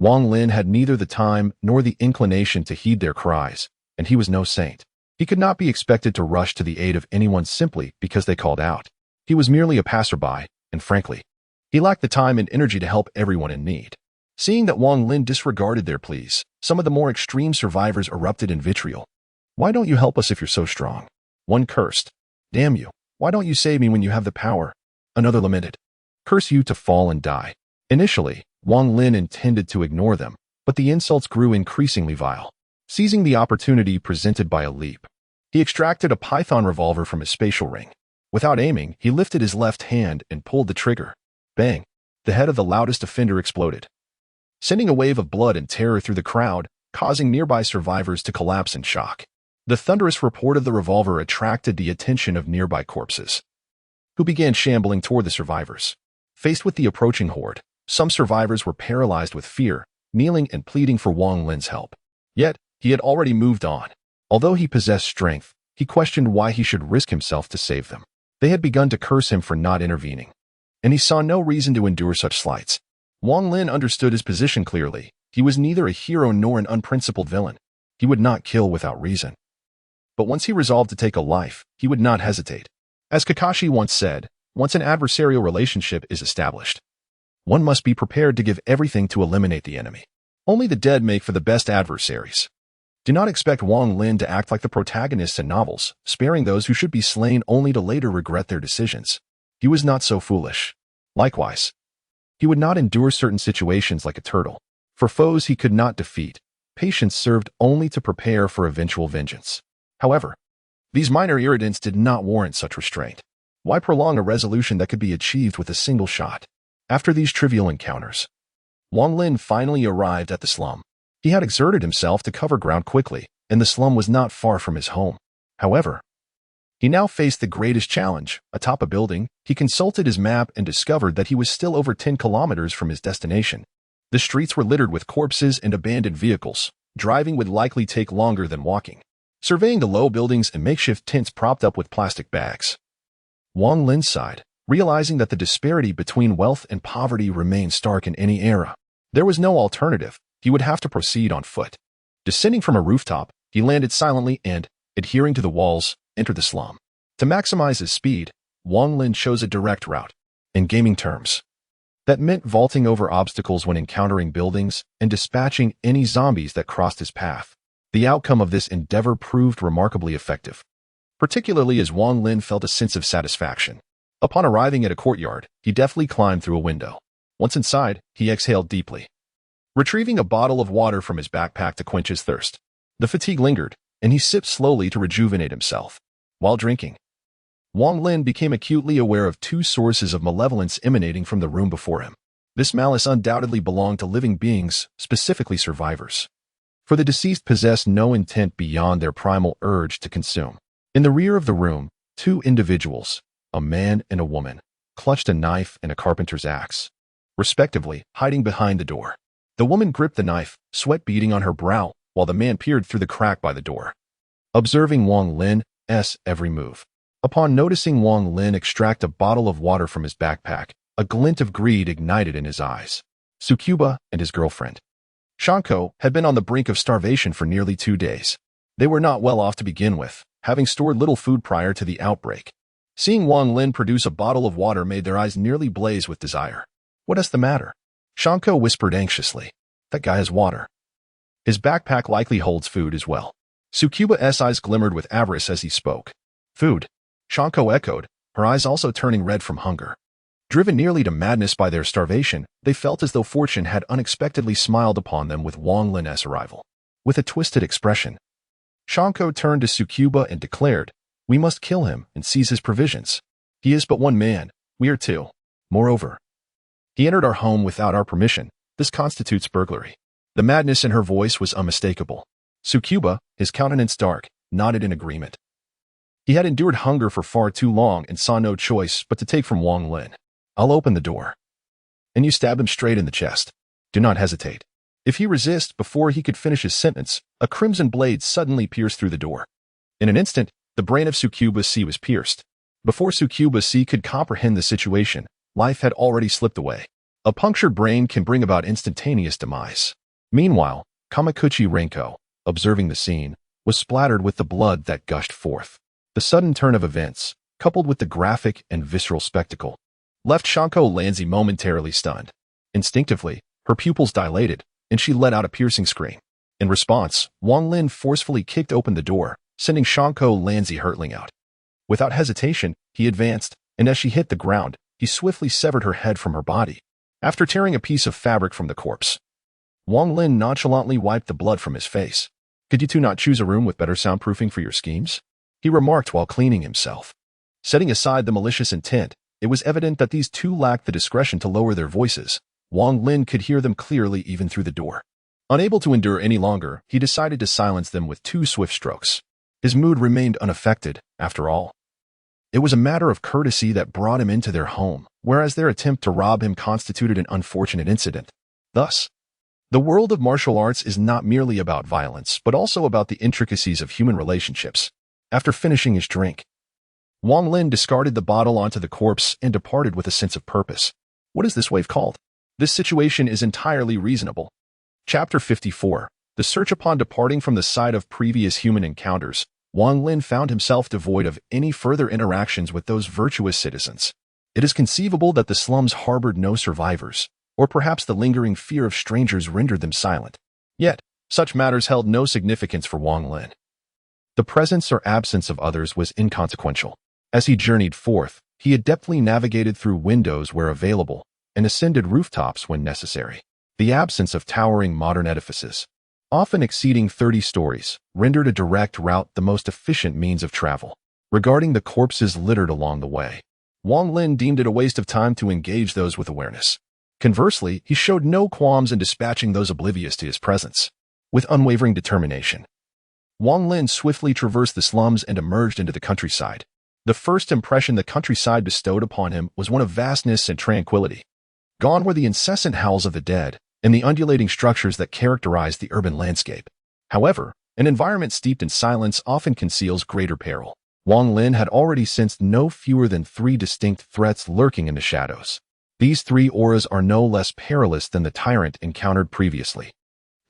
Wang Lin had neither the time nor the inclination to heed their cries, and he was no saint. He could not be expected to rush to the aid of anyone simply because they called out. He was merely a passerby, and frankly, he lacked the time and energy to help everyone in need. Seeing that Wang Lin disregarded their pleas, some of the more extreme survivors erupted in vitriol. "Why don't you help us if you're so strong?" One cursed. "Damn you, why don't you save me when you have the power?" Another lamented. "Curse you to fall and die." Initially, Wang Lin intended to ignore them, but the insults grew increasingly vile. Seizing the opportunity presented by a leap, he extracted a python revolver from his spatial ring. Without aiming, he lifted his left hand and pulled the trigger. Bang! The head of the loudest offender exploded, sending a wave of blood and terror through the crowd, causing nearby survivors to collapse in shock. The thunderous report of the revolver attracted the attention of nearby corpses, who began shambling toward the survivors. Faced with the approaching horde, some survivors were paralyzed with fear, kneeling and pleading for Wang Lin's help. Yet, he had already moved on. Although he possessed strength, he questioned why he should risk himself to save them. They had begun to curse him for not intervening, and he saw no reason to endure such slights. Wang Lin understood his position clearly. He was neither a hero nor an unprincipled villain. He would not kill without reason. But once he resolved to take a life, he would not hesitate. As Kakashi once said, once an adversarial relationship is established, one must be prepared to give everything to eliminate the enemy. Only the dead make for the best adversaries. Do not expect Wang Lin to act like the protagonists in novels, sparing those who should be slain only to later regret their decisions. He was not so foolish. Likewise, he would not endure certain situations like a turtle. For foes he could not defeat, patience served only to prepare for eventual vengeance. However, these minor irritants did not warrant such restraint. Why prolong a resolution that could be achieved with a single shot? After these trivial encounters, Wang Lin finally arrived at the slum. He had exerted himself to cover ground quickly, and the slum was not far from his home. However, he now faced the greatest challenge. Atop a building, he consulted his map and discovered that he was still over 10 kilometers from his destination. The streets were littered with corpses and abandoned vehicles. Driving would likely take longer than walking. Surveying the low buildings and makeshift tents propped up with plastic bags, Wang Lin sighed, realizing that the disparity between wealth and poverty remained stark in any era. There was no alternative. He would have to proceed on foot. Descending from a rooftop, he landed silently and, adhering to the walls, entered the slum. To maximize his speed, Wang Lin chose a direct route. In gaming terms, that meant vaulting over obstacles when encountering buildings and dispatching any zombies that crossed his path. The outcome of this endeavor proved remarkably effective, particularly as Wang Lin felt a sense of satisfaction. Upon arriving at a courtyard, he deftly climbed through a window. Once inside, he exhaled deeply, retrieving a bottle of water from his backpack to quench his thirst. The fatigue lingered, and he sipped slowly to rejuvenate himself. While drinking, Wang Lin became acutely aware of two sources of malevolence emanating from the room before him. This malice undoubtedly belonged to living beings, specifically survivors, for the deceased possessed no intent beyond their primal urge to consume. In the rear of the room, two individuals, a man and a woman, clutched a knife and a carpenter's axe, respectively, hiding behind the door. The woman gripped the knife, sweat beading on her brow, while the man peered through the crack by the door, observing Wang Lin's every move. Upon noticing Wang Lin extract a bottle of water from his backpack, a glint of greed ignited in his eyes. Tsukuba and his girlfriend, Shanko, had been on the brink of starvation for nearly 2 days. They were not well off to begin with, having stored little food prior to the outbreak. Seeing Wang Lin produce a bottle of water made their eyes nearly blaze with desire. "What is the matter?" Shanko whispered anxiously. "That guy has water. His backpack likely holds food as well." Tsukuba's eyes glimmered with avarice as he spoke. "Food?" Shanko echoed, her eyes also turning red from hunger. Driven nearly to madness by their starvation, they felt as though fortune had unexpectedly smiled upon them with Wang Lin's arrival. With a twisted expression, Shanko turned to Tsukuba and declared, "We must kill him and seize his provisions. He is but one man, we are two. Moreover, he entered our home without our permission. This constitutes burglary." The madness in her voice was unmistakable. Tsukuba, his countenance dark, nodded in agreement. He had endured hunger for far too long and saw no choice but to take from Wang Lin. "I'll open the door." And you stab him straight in the chest. Do not hesitate. If he resists before he could finish his sentence, a crimson blade suddenly pierced through the door. In an instant, the brain of Tsukuba C was pierced. Before Tsukuba C could comprehend the situation, life had already slipped away. A punctured brain can bring about instantaneous demise. Meanwhile, Kamakuchi Renko, observing the scene, was splattered with the blood that gushed forth. The sudden turn of events, coupled with the graphic and visceral spectacle, left Shanko Lanzi momentarily stunned. Instinctively, her pupils dilated, and she let out a piercing scream. In response, Wang Lin forcefully kicked open the door, sending Shanko Lanzi hurtling out. Without hesitation, he advanced, and as she hit the ground, he swiftly severed her head from her body. After tearing a piece of fabric from the corpse, Wang Lin nonchalantly wiped the blood from his face. "Could you two not choose a room with better soundproofing for your schemes?" he remarked while cleaning himself. Setting aside the malicious intent, it was evident that these two lacked the discretion to lower their voices. Wang Lin could hear them clearly even through the door. Unable to endure any longer, he decided to silence them with 2 swift strokes. His mood remained unaffected, after all. It was a matter of courtesy that brought him into their home, whereas their attempt to rob him constituted an unfortunate incident. Thus, the world of martial arts is not merely about violence, but also about the intricacies of human relationships. After finishing his drink, Wang Lin discarded the bottle onto the corpse and departed with a sense of purpose. What is this wave called? This situation is entirely reasonable. Chapter 54. The search. Upon departing from the site of previous human encounters, Wang Lin found himself devoid of any further interactions with those virtuous citizens. It is conceivable that the slums harbored no survivors, or perhaps the lingering fear of strangers rendered them silent. Yet, such matters held no significance for Wang Lin. The presence or absence of others was inconsequential. As he journeyed forth, he adeptly navigated through windows where available, and ascended rooftops when necessary. The absence of towering modern edifices, often exceeding 30 stories, rendered a direct route the most efficient means of travel. Regarding the corpses littered along the way, Wang Lin deemed it a waste of time to engage those with awareness. Conversely, he showed no qualms in dispatching those oblivious to his presence. With unwavering determination, Wang Lin swiftly traversed the slums and emerged into the countryside. The first impression the countryside bestowed upon him was one of vastness and tranquility. Gone were the incessant howls of the dead and the undulating structures that characterized the urban landscape. However, an environment steeped in silence often conceals greater peril. Wang Lin had already sensed no fewer than 3 distinct threats lurking in the shadows. These 3 auras are no less perilous than the tyrant encountered previously.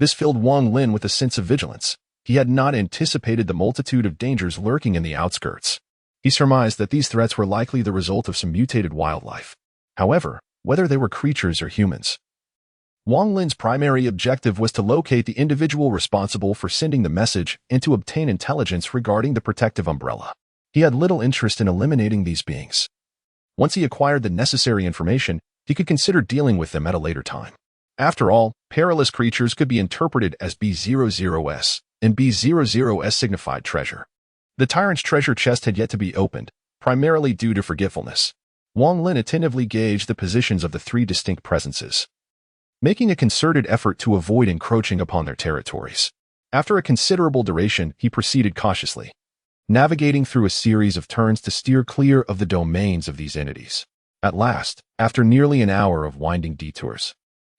This filled Wang Lin with a sense of vigilance. He had not anticipated the multitude of dangers lurking in the outskirts. He surmised that these threats were likely the result of some mutated wildlife. However, whether they were creatures or humans, Wang Lin's primary objective was to locate the individual responsible for sending the message and to obtain intelligence regarding the protective umbrella. He had little interest in eliminating these beings. Once he acquired the necessary information, he could consider dealing with them at a later time. After all, perilous creatures could be interpreted as B00S, and B00S signified treasure. The tyrant's treasure chest had yet to be opened, primarily due to forgetfulness. Wang Lin attentively gauged the positions of the 3 distinct presences, making a concerted effort to avoid encroaching upon their territories. After a considerable duration, he proceeded cautiously, navigating through a series of turns to steer clear of the domains of these entities. At last, after nearly an hour of winding detours,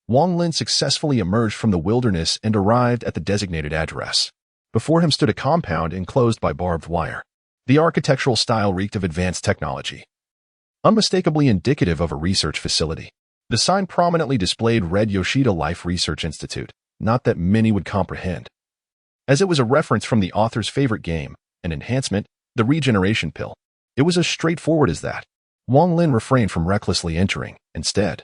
Wang Lin successfully emerged from the wilderness and arrived at the designated address. Before him stood a compound enclosed by barbed wire. The architectural style reeked of advanced technology, unmistakably indicative of a research facility. The sign prominently displayed Red Yoshida Life Research Institute, not that many would comprehend, as it was a reference from the author's favorite game, an enhancement, the regeneration pill. It was as straightforward as that. Wang Lin refrained from recklessly entering. Instead,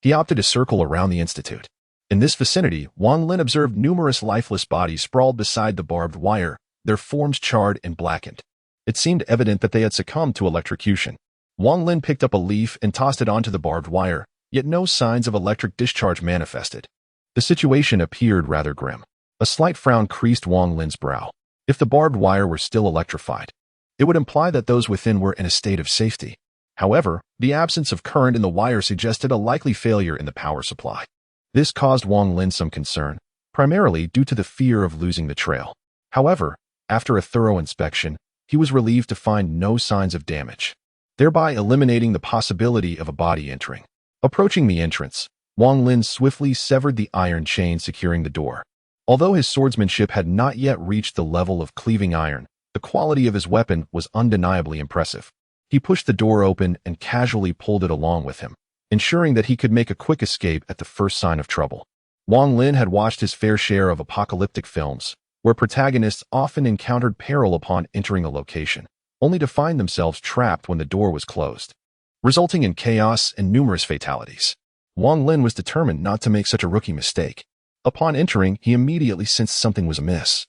he opted to circle around the institute. In this vicinity, Wang Lin observed numerous lifeless bodies sprawled beside the barbed wire, their forms charred and blackened. It seemed evident that they had succumbed to electrocution. Wang Lin picked up a leaf and tossed it onto the barbed wire, yet no signs of electric discharge manifested. The situation appeared rather grim. A slight frown creased Wang Lin's brow. If the barbed wire were still electrified, it would imply that those within were in a state of safety. However, the absence of current in the wire suggested a likely failure in the power supply. This caused Wang Lin some concern, primarily due to the fear of losing the trail. However, after a thorough inspection, he was relieved to find no signs of damage, thereby eliminating the possibility of a body entering. Approaching the entrance, Wang Lin swiftly severed the iron chain securing the door. Although his swordsmanship had not yet reached the level of cleaving iron, the quality of his weapon was undeniably impressive. He pushed the door open and casually pulled it along with him, ensuring that he could make a quick escape at the first sign of trouble. Wang Lin had watched his fair share of apocalyptic films, where protagonists often encountered peril upon entering a location, only to find themselves trapped when the door was closed, resulting in chaos and numerous fatalities. Wang Lin was determined not to make such a rookie mistake. Upon entering, he immediately sensed something was amiss.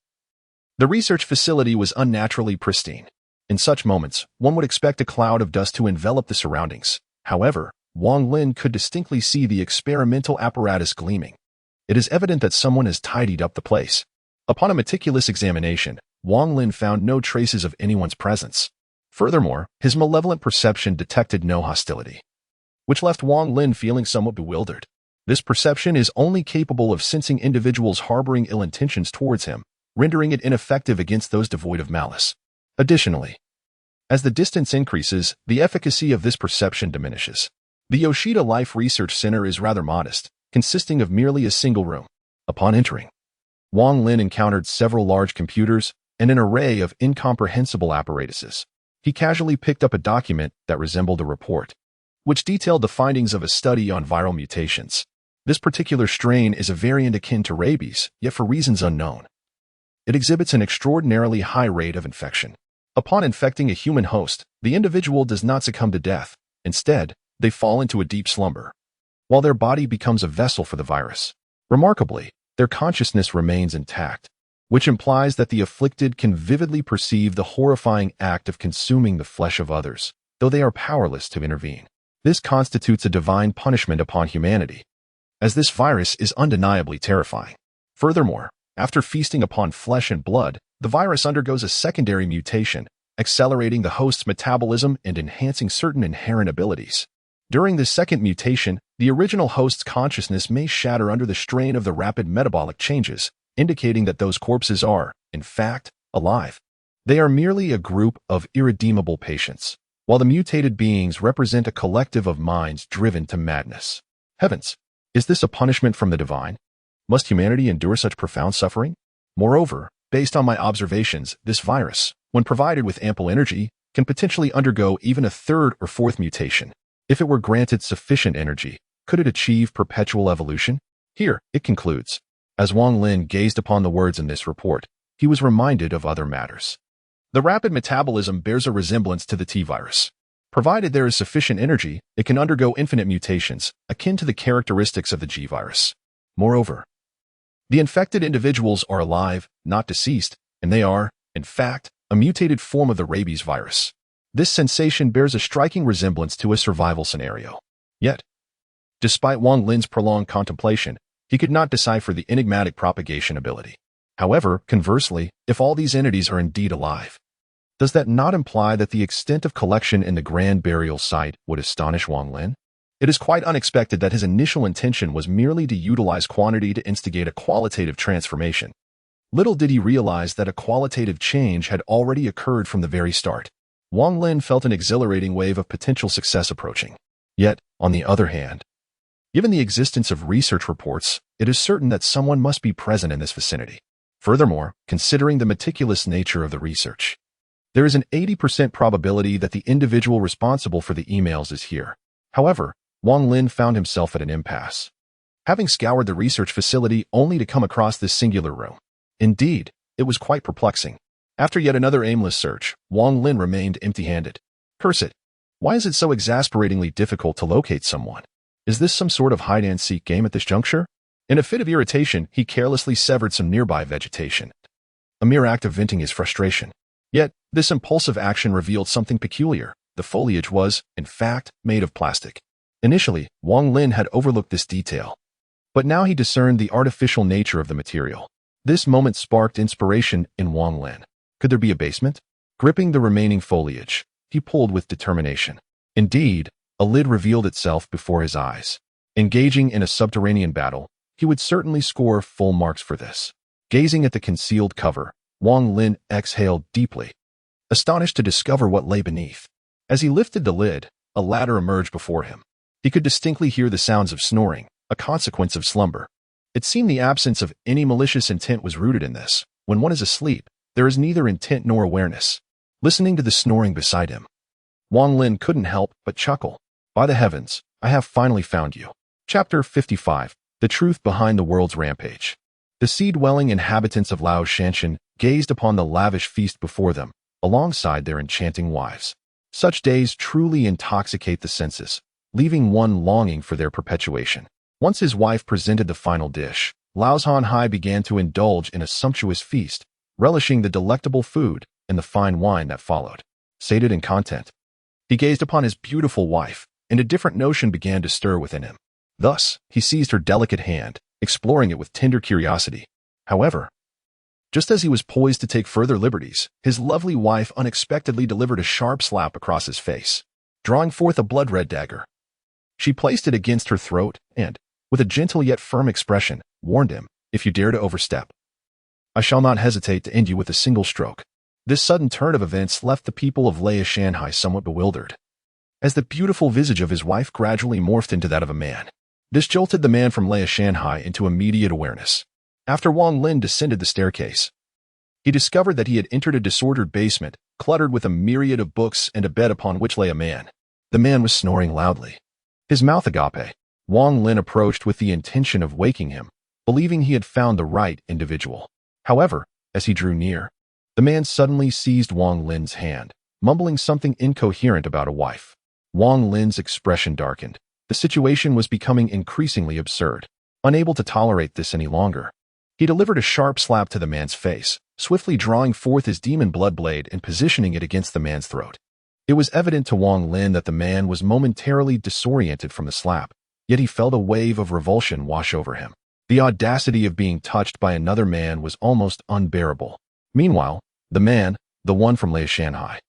The research facility was unnaturally pristine. In such moments, one would expect a cloud of dust to envelop the surroundings. However, Wang Lin could distinctly see the experimental apparatus gleaming. It is evident that someone has tidied up the place. Upon a meticulous examination, Wang Lin found no traces of anyone's presence. Furthermore, his malevolent perception detected no hostility, which left Wang Lin feeling somewhat bewildered. This perception is only capable of sensing individuals harboring ill intentions towards him, rendering it ineffective against those devoid of malice. Additionally, as the distance increases, the efficacy of this perception diminishes. The Yoshida Life Research Center is rather modest, consisting of merely a single room. Upon entering, Wang Lin encountered several large computers and an array of incomprehensible apparatuses. He casually picked up a document that resembled a report, which detailed the findings of a study on viral mutations. This particular strain is a variant akin to rabies, yet for reasons unknown, it exhibits an extraordinarily high rate of infection. Upon infecting a human host, the individual does not succumb to death. Instead, they fall into a deep slumber, while their body becomes a vessel for the virus. Remarkably, their consciousness remains intact, which implies that the afflicted can vividly perceive the horrifying act of consuming the flesh of others, though they are powerless to intervene. This constitutes a divine punishment upon humanity, as this virus is undeniably terrifying. Furthermore, after feasting upon flesh and blood, the virus undergoes a secondary mutation, accelerating the host's metabolism and enhancing certain inherent abilities. During this second mutation, the original host's consciousness may shatter under the strain of the rapid metabolic changes, indicating that those corpses are, in fact, alive. They are merely a group of irredeemable patients, while the mutated beings represent a collective of minds driven to madness. Heavens! Is this a punishment from the divine? Must humanity endure such profound suffering? Moreover, based on my observations, this virus, when provided with ample energy, can potentially undergo even a third or fourth mutation. If it were granted sufficient energy, could it achieve perpetual evolution? Here, it concludes. As Wang Lin gazed upon the words in this report, he was reminded of other matters. The rapid metabolism bears a resemblance to the T-virus. Provided there is sufficient energy, it can undergo infinite mutations, akin to the characteristics of the G-virus. Moreover, the infected individuals are alive, not deceased, and they are, in fact, a mutated form of the rabies virus. This sensation bears a striking resemblance to a survival scenario. Yet, despite Wang Lin's prolonged contemplation, he could not decipher the enigmatic propagation ability. However, conversely, if all these entities are indeed alive, does that not imply that the extent of collection in the grand burial site would astonish Wang Lin? It is quite unexpected that his initial intention was merely to utilize quantity to instigate a qualitative transformation. Little did he realize that a qualitative change had already occurred from the very start. Wang Lin felt an exhilarating wave of potential success approaching. Yet, on the other hand, given the existence of research reports, it is certain that someone must be present in this vicinity. Furthermore, considering the meticulous nature of the research, there is an 80% probability that the individual responsible for the emails is here. However, Wang Lin found himself at an impasse, having scoured the research facility only to come across this singular room. Indeed, it was quite perplexing. After yet another aimless search, Wang Lin remained empty-handed. Curse it! Why is it so exasperatingly difficult to locate someone? Is this some sort of hide-and-seek game at this juncture? In a fit of irritation, he carelessly severed some nearby vegetation, a mere act of venting his frustration. Yet, this impulsive action revealed something peculiar. The foliage was, in fact, made of plastic. Initially, Wang Lin had overlooked this detail, but now he discerned the artificial nature of the material. This moment sparked inspiration in Wang Lin. Could there be a basement? Gripping the remaining foliage, he pulled with determination. Indeed, a lid revealed itself before his eyes. Engaging in a subterranean battle, he would certainly score full marks for this. Gazing at the concealed cover, Wang Lin exhaled deeply, astonished to discover what lay beneath. As he lifted the lid, a ladder emerged before him. He could distinctly hear the sounds of snoring, a consequence of slumber. It seemed the absence of any malicious intent was rooted in this. When one is asleep, there is neither intent nor awareness. Listening to the snoring beside him, Wang Lin couldn't help but chuckle. By the heavens, I have finally found you. Chapter 55. The Truth Behind the World's Rampage. The sea-dwelling inhabitants of Lao Shanshan gazed upon the lavish feast before them, alongside their enchanting wives. Such days truly intoxicate the senses, leaving one longing for their perpetuation. Once his wife presented the final dish, Lao Zhanhai began to indulge in a sumptuous feast, relishing the delectable food and the fine wine that followed. Sated and content, he gazed upon his beautiful wife, and a different notion began to stir within him. Thus, he seized her delicate hand, exploring it with tender curiosity. However, Just as he was poised to take further liberties, his lovely wife unexpectedly delivered a sharp slap across his face, drawing forth a blood-red dagger. She placed it against her throat and, with a gentle yet firm expression, warned him, "If you dare to overstep, I shall not hesitate to end you with a single stroke." This sudden turn of events left the people of Laya Shanhai somewhat bewildered, as the beautiful visage of his wife gradually morphed into that of a man. This jolted the man from Laya Shanhai into immediate awareness. After Wang Lin descended the staircase, he discovered that he had entered a disordered basement, cluttered with a myriad of books and a bed upon which lay a man. The man was snoring loudly, his mouth agape. Wang Lin approached with the intention of waking him, believing he had found the right individual. However, as he drew near, the man suddenly seized Wang Lin's hand, mumbling something incoherent about a wife. Wang Lin's expression darkened. The situation was becoming increasingly absurd. Unable to tolerate this any longer, he delivered a sharp slap to the man's face, swiftly drawing forth his demon blood blade and positioning it against the man's throat. It was evident to Wang Lin that the man was momentarily disoriented from the slap, yet he felt a wave of revulsion wash over him. The audacity of being touched by another man was almost unbearable. Meanwhile, the man, the one from Laya Shanhai,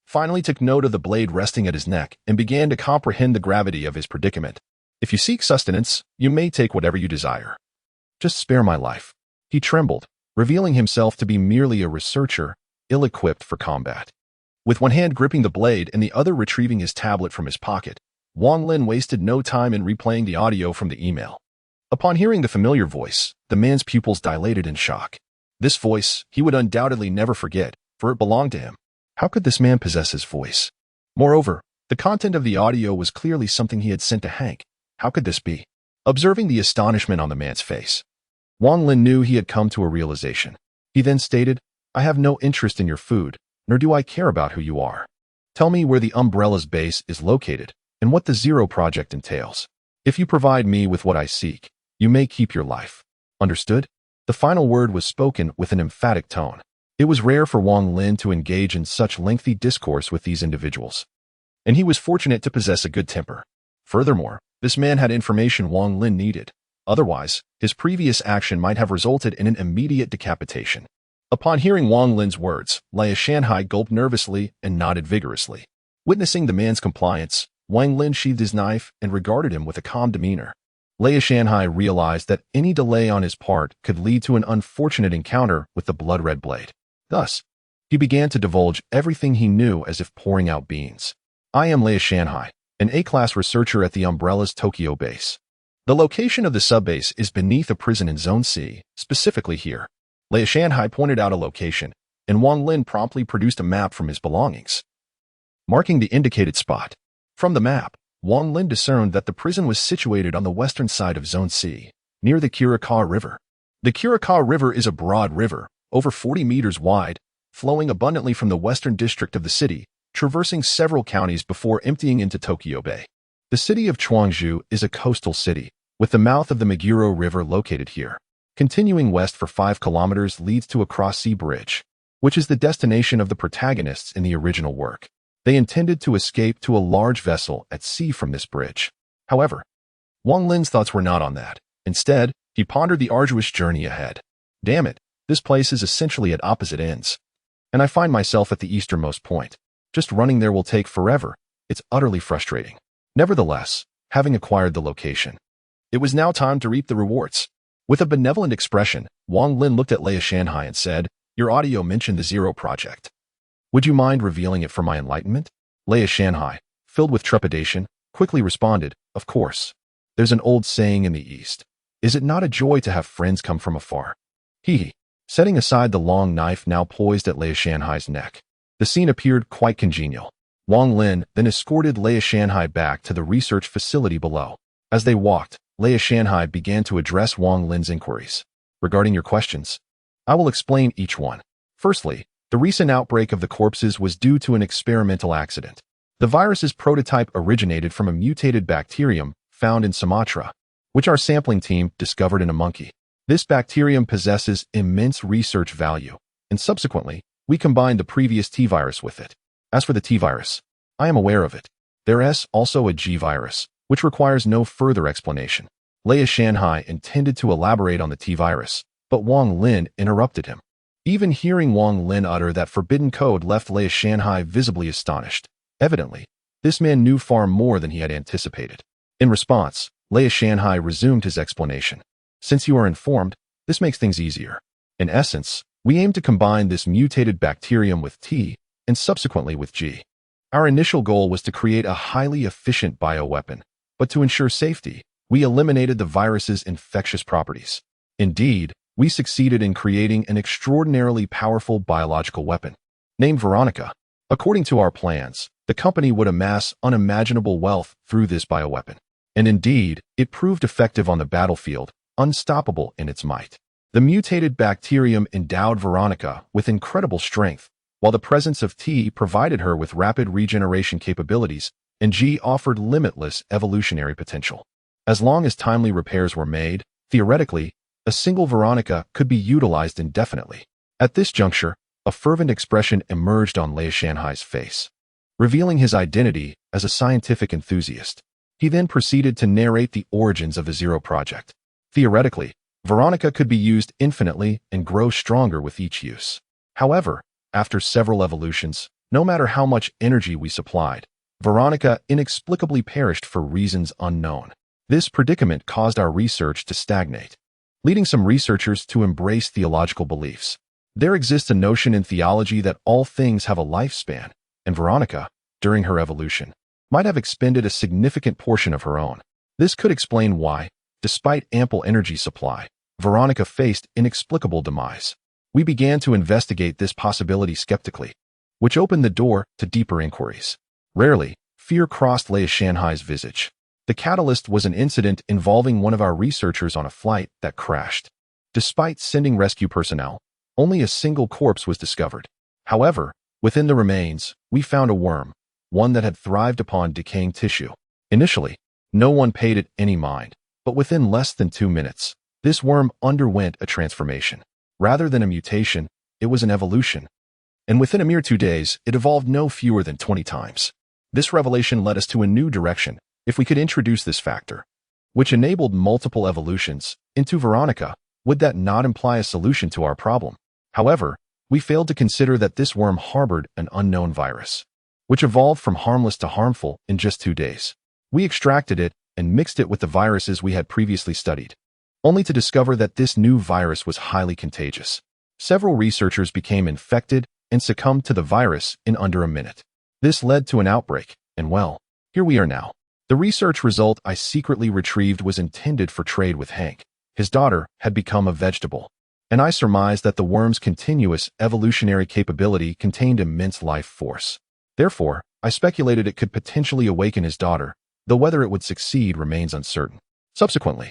finally took note of the blade resting at his neck and began to comprehend the gravity of his predicament. "If you seek sustenance, you may take whatever you desire. Just spare my life." He trembled, revealing himself to be merely a researcher, ill-equipped for combat. With one hand gripping the blade and the other retrieving his tablet from his pocket, Wang Lin wasted no time in replaying the audio from the email. Upon hearing the familiar voice, the man's pupils dilated in shock. This voice he would undoubtedly never forget, for it belonged to him. How could this man possess his voice? Moreover, the content of the audio was clearly something he had sent to Hank. How could this be? Observing the astonishment on the man's face, Wang Lin knew he had come to a realization. He then stated, "I have no interest in your food, nor do I care about who you are. Tell me where the Umbrella's base is located and what the Zero Project entails. If you provide me with what I seek, you may keep your life. Understood?" The final word was spoken with an emphatic tone. It was rare for Wang Lin to engage in such lengthy discourse with these individuals, and he was fortunate to possess a good temper. Furthermore, this man had information Wang Lin needed. Otherwise, his previous action might have resulted in an immediate decapitation. Upon hearing Wang Lin's words, Laya Shanhai gulped nervously and nodded vigorously. Witnessing the man's compliance, Wang Lin sheathed his knife and regarded him with a calm demeanor. Laya Shanhai realized that any delay on his part could lead to an unfortunate encounter with the blood-red blade. Thus, he began to divulge everything he knew as if pouring out beans. "I am Laya Shanhai, an A-class researcher at the Umbrella's Tokyo base. The location of the subbase is beneath a prison in Zone C, specifically here." Laya Shanhai pointed out a location, and Wang Lin promptly produced a map from his belongings, marking the indicated spot. From the map, Wang Lin discerned that the prison was situated on the western side of Zone C, near the Curacao River. The Curacao River is a broad river, over 40 meters wide, flowing abundantly from the western district of the city, traversing several counties before emptying into Tokyo Bay. The city of Chuangzhou is a coastal city, with the mouth of the Meguro River located here. Continuing west for 5 kilometers leads to a cross-sea bridge, which is the destination of the protagonists in the original work. They intended to escape to a large vessel at sea from this bridge. However, Wang Lin's thoughts were not on that. Instead, he pondered the arduous journey ahead. "Damn it, this place is essentially at opposite ends, and I find myself at the easternmost point. Just running there will take forever. It's utterly frustrating." Nevertheless, having acquired the location, it was now time to reap the rewards. With a benevolent expression, Wang Lin looked at Laya Shanhai and said, "Your audio mentioned the Zero Project. Would you mind revealing it for my enlightenment?" Laya Shanhai, filled with trepidation, quickly responded, "Of course. There's an old saying in the East. Is it not a joy to have friends come from afar?" He, setting aside the long knife now poised at Laya Shanhai's neck. The scene appeared quite congenial. Wang Lin then escorted Laya Shanhai back to the research facility below. As they walked, Laya Shanhai began to address Wang Lin's inquiries. "Regarding your questions, I will explain each one. Firstly, the recent outbreak of the corpses was due to an experimental accident. The virus's prototype originated from a mutated bacterium found in Sumatra, which our sampling team discovered in a monkey. This bacterium possesses immense research value, and subsequently, we combined the previous T-virus with it. As for the T-virus, I am aware of it. There is also a G-virus, which requires no further explanation." Laya Shanhai intended to elaborate on the T-virus, but Wang Lin interrupted him. Even hearing Wang Lin utter that forbidden code left Lei Shanhai visibly astonished. Evidently, this man knew far more than he had anticipated. In response, Lei Shanhai resumed his explanation. Since you are informed, this makes things easier. In essence, we aim to combine this mutated bacterium with T and subsequently with G. Our initial goal was to create a highly efficient bioweapon, but to ensure safety, we eliminated the virus's infectious properties. Indeed, we succeeded in creating an extraordinarily powerful biological weapon. Named Veronica, according to our plans, the company would amass unimaginable wealth through this bioweapon. And indeed, it proved effective on the battlefield, unstoppable in its might. The mutated bacterium endowed Veronica with incredible strength, while the presence of T provided her with rapid regeneration capabilities, and G offered limitless evolutionary potential. As long as timely repairs were made, theoretically, a single Veronica could be utilized indefinitely. At this juncture, a fervent expression emerged on Lei Shanhai's face, revealing his identity as a scientific enthusiast. He then proceeded to narrate the origins of the Zero Project. Theoretically, Veronica could be used infinitely and grow stronger with each use. However, after several evolutions, no matter how much energy we supplied, Veronica inexplicably perished for reasons unknown. This predicament caused our research to stagnate, leading some researchers to embrace theological beliefs. There exists a notion in theology that all things have a lifespan, and Veronica, during her evolution, might have expended a significant portion of her own. This could explain why, despite ample energy supply, Veronica faced inexplicable demise. We began to investigate this possibility skeptically, which opened the door to deeper inquiries. Rarely, fear crossed Lei Shanhai's visage. The catalyst was an incident involving one of our researchers on a flight that crashed. Despite sending rescue personnel, only a single corpse was discovered. However, within the remains, we found a worm, one that had thrived upon decaying tissue. Initially, no one paid it any mind, but within less than 2 minutes, this worm underwent a transformation. Rather than a mutation, it was an evolution. And within a mere 2 days, it evolved no fewer than 20 times. This revelation led us to a new direction. If we could introduce this factor, which enabled multiple evolutions, into Veronica, would that not imply a solution to our problem? However, we failed to consider that this worm harbored an unknown virus, which evolved from harmless to harmful in just 2 days. We extracted it and mixed it with the viruses we had previously studied, only to discover that this new virus was highly contagious. Several researchers became infected and succumbed to the virus in under a minute. This led to an outbreak, and well, here we are now. The research result I secretly retrieved was intended for trade with Hank. His daughter had become a vegetable, and I surmised that the worm's continuous evolutionary capability contained immense life force. Therefore, I speculated it could potentially awaken his daughter, though whether it would succeed remains uncertain. Subsequently,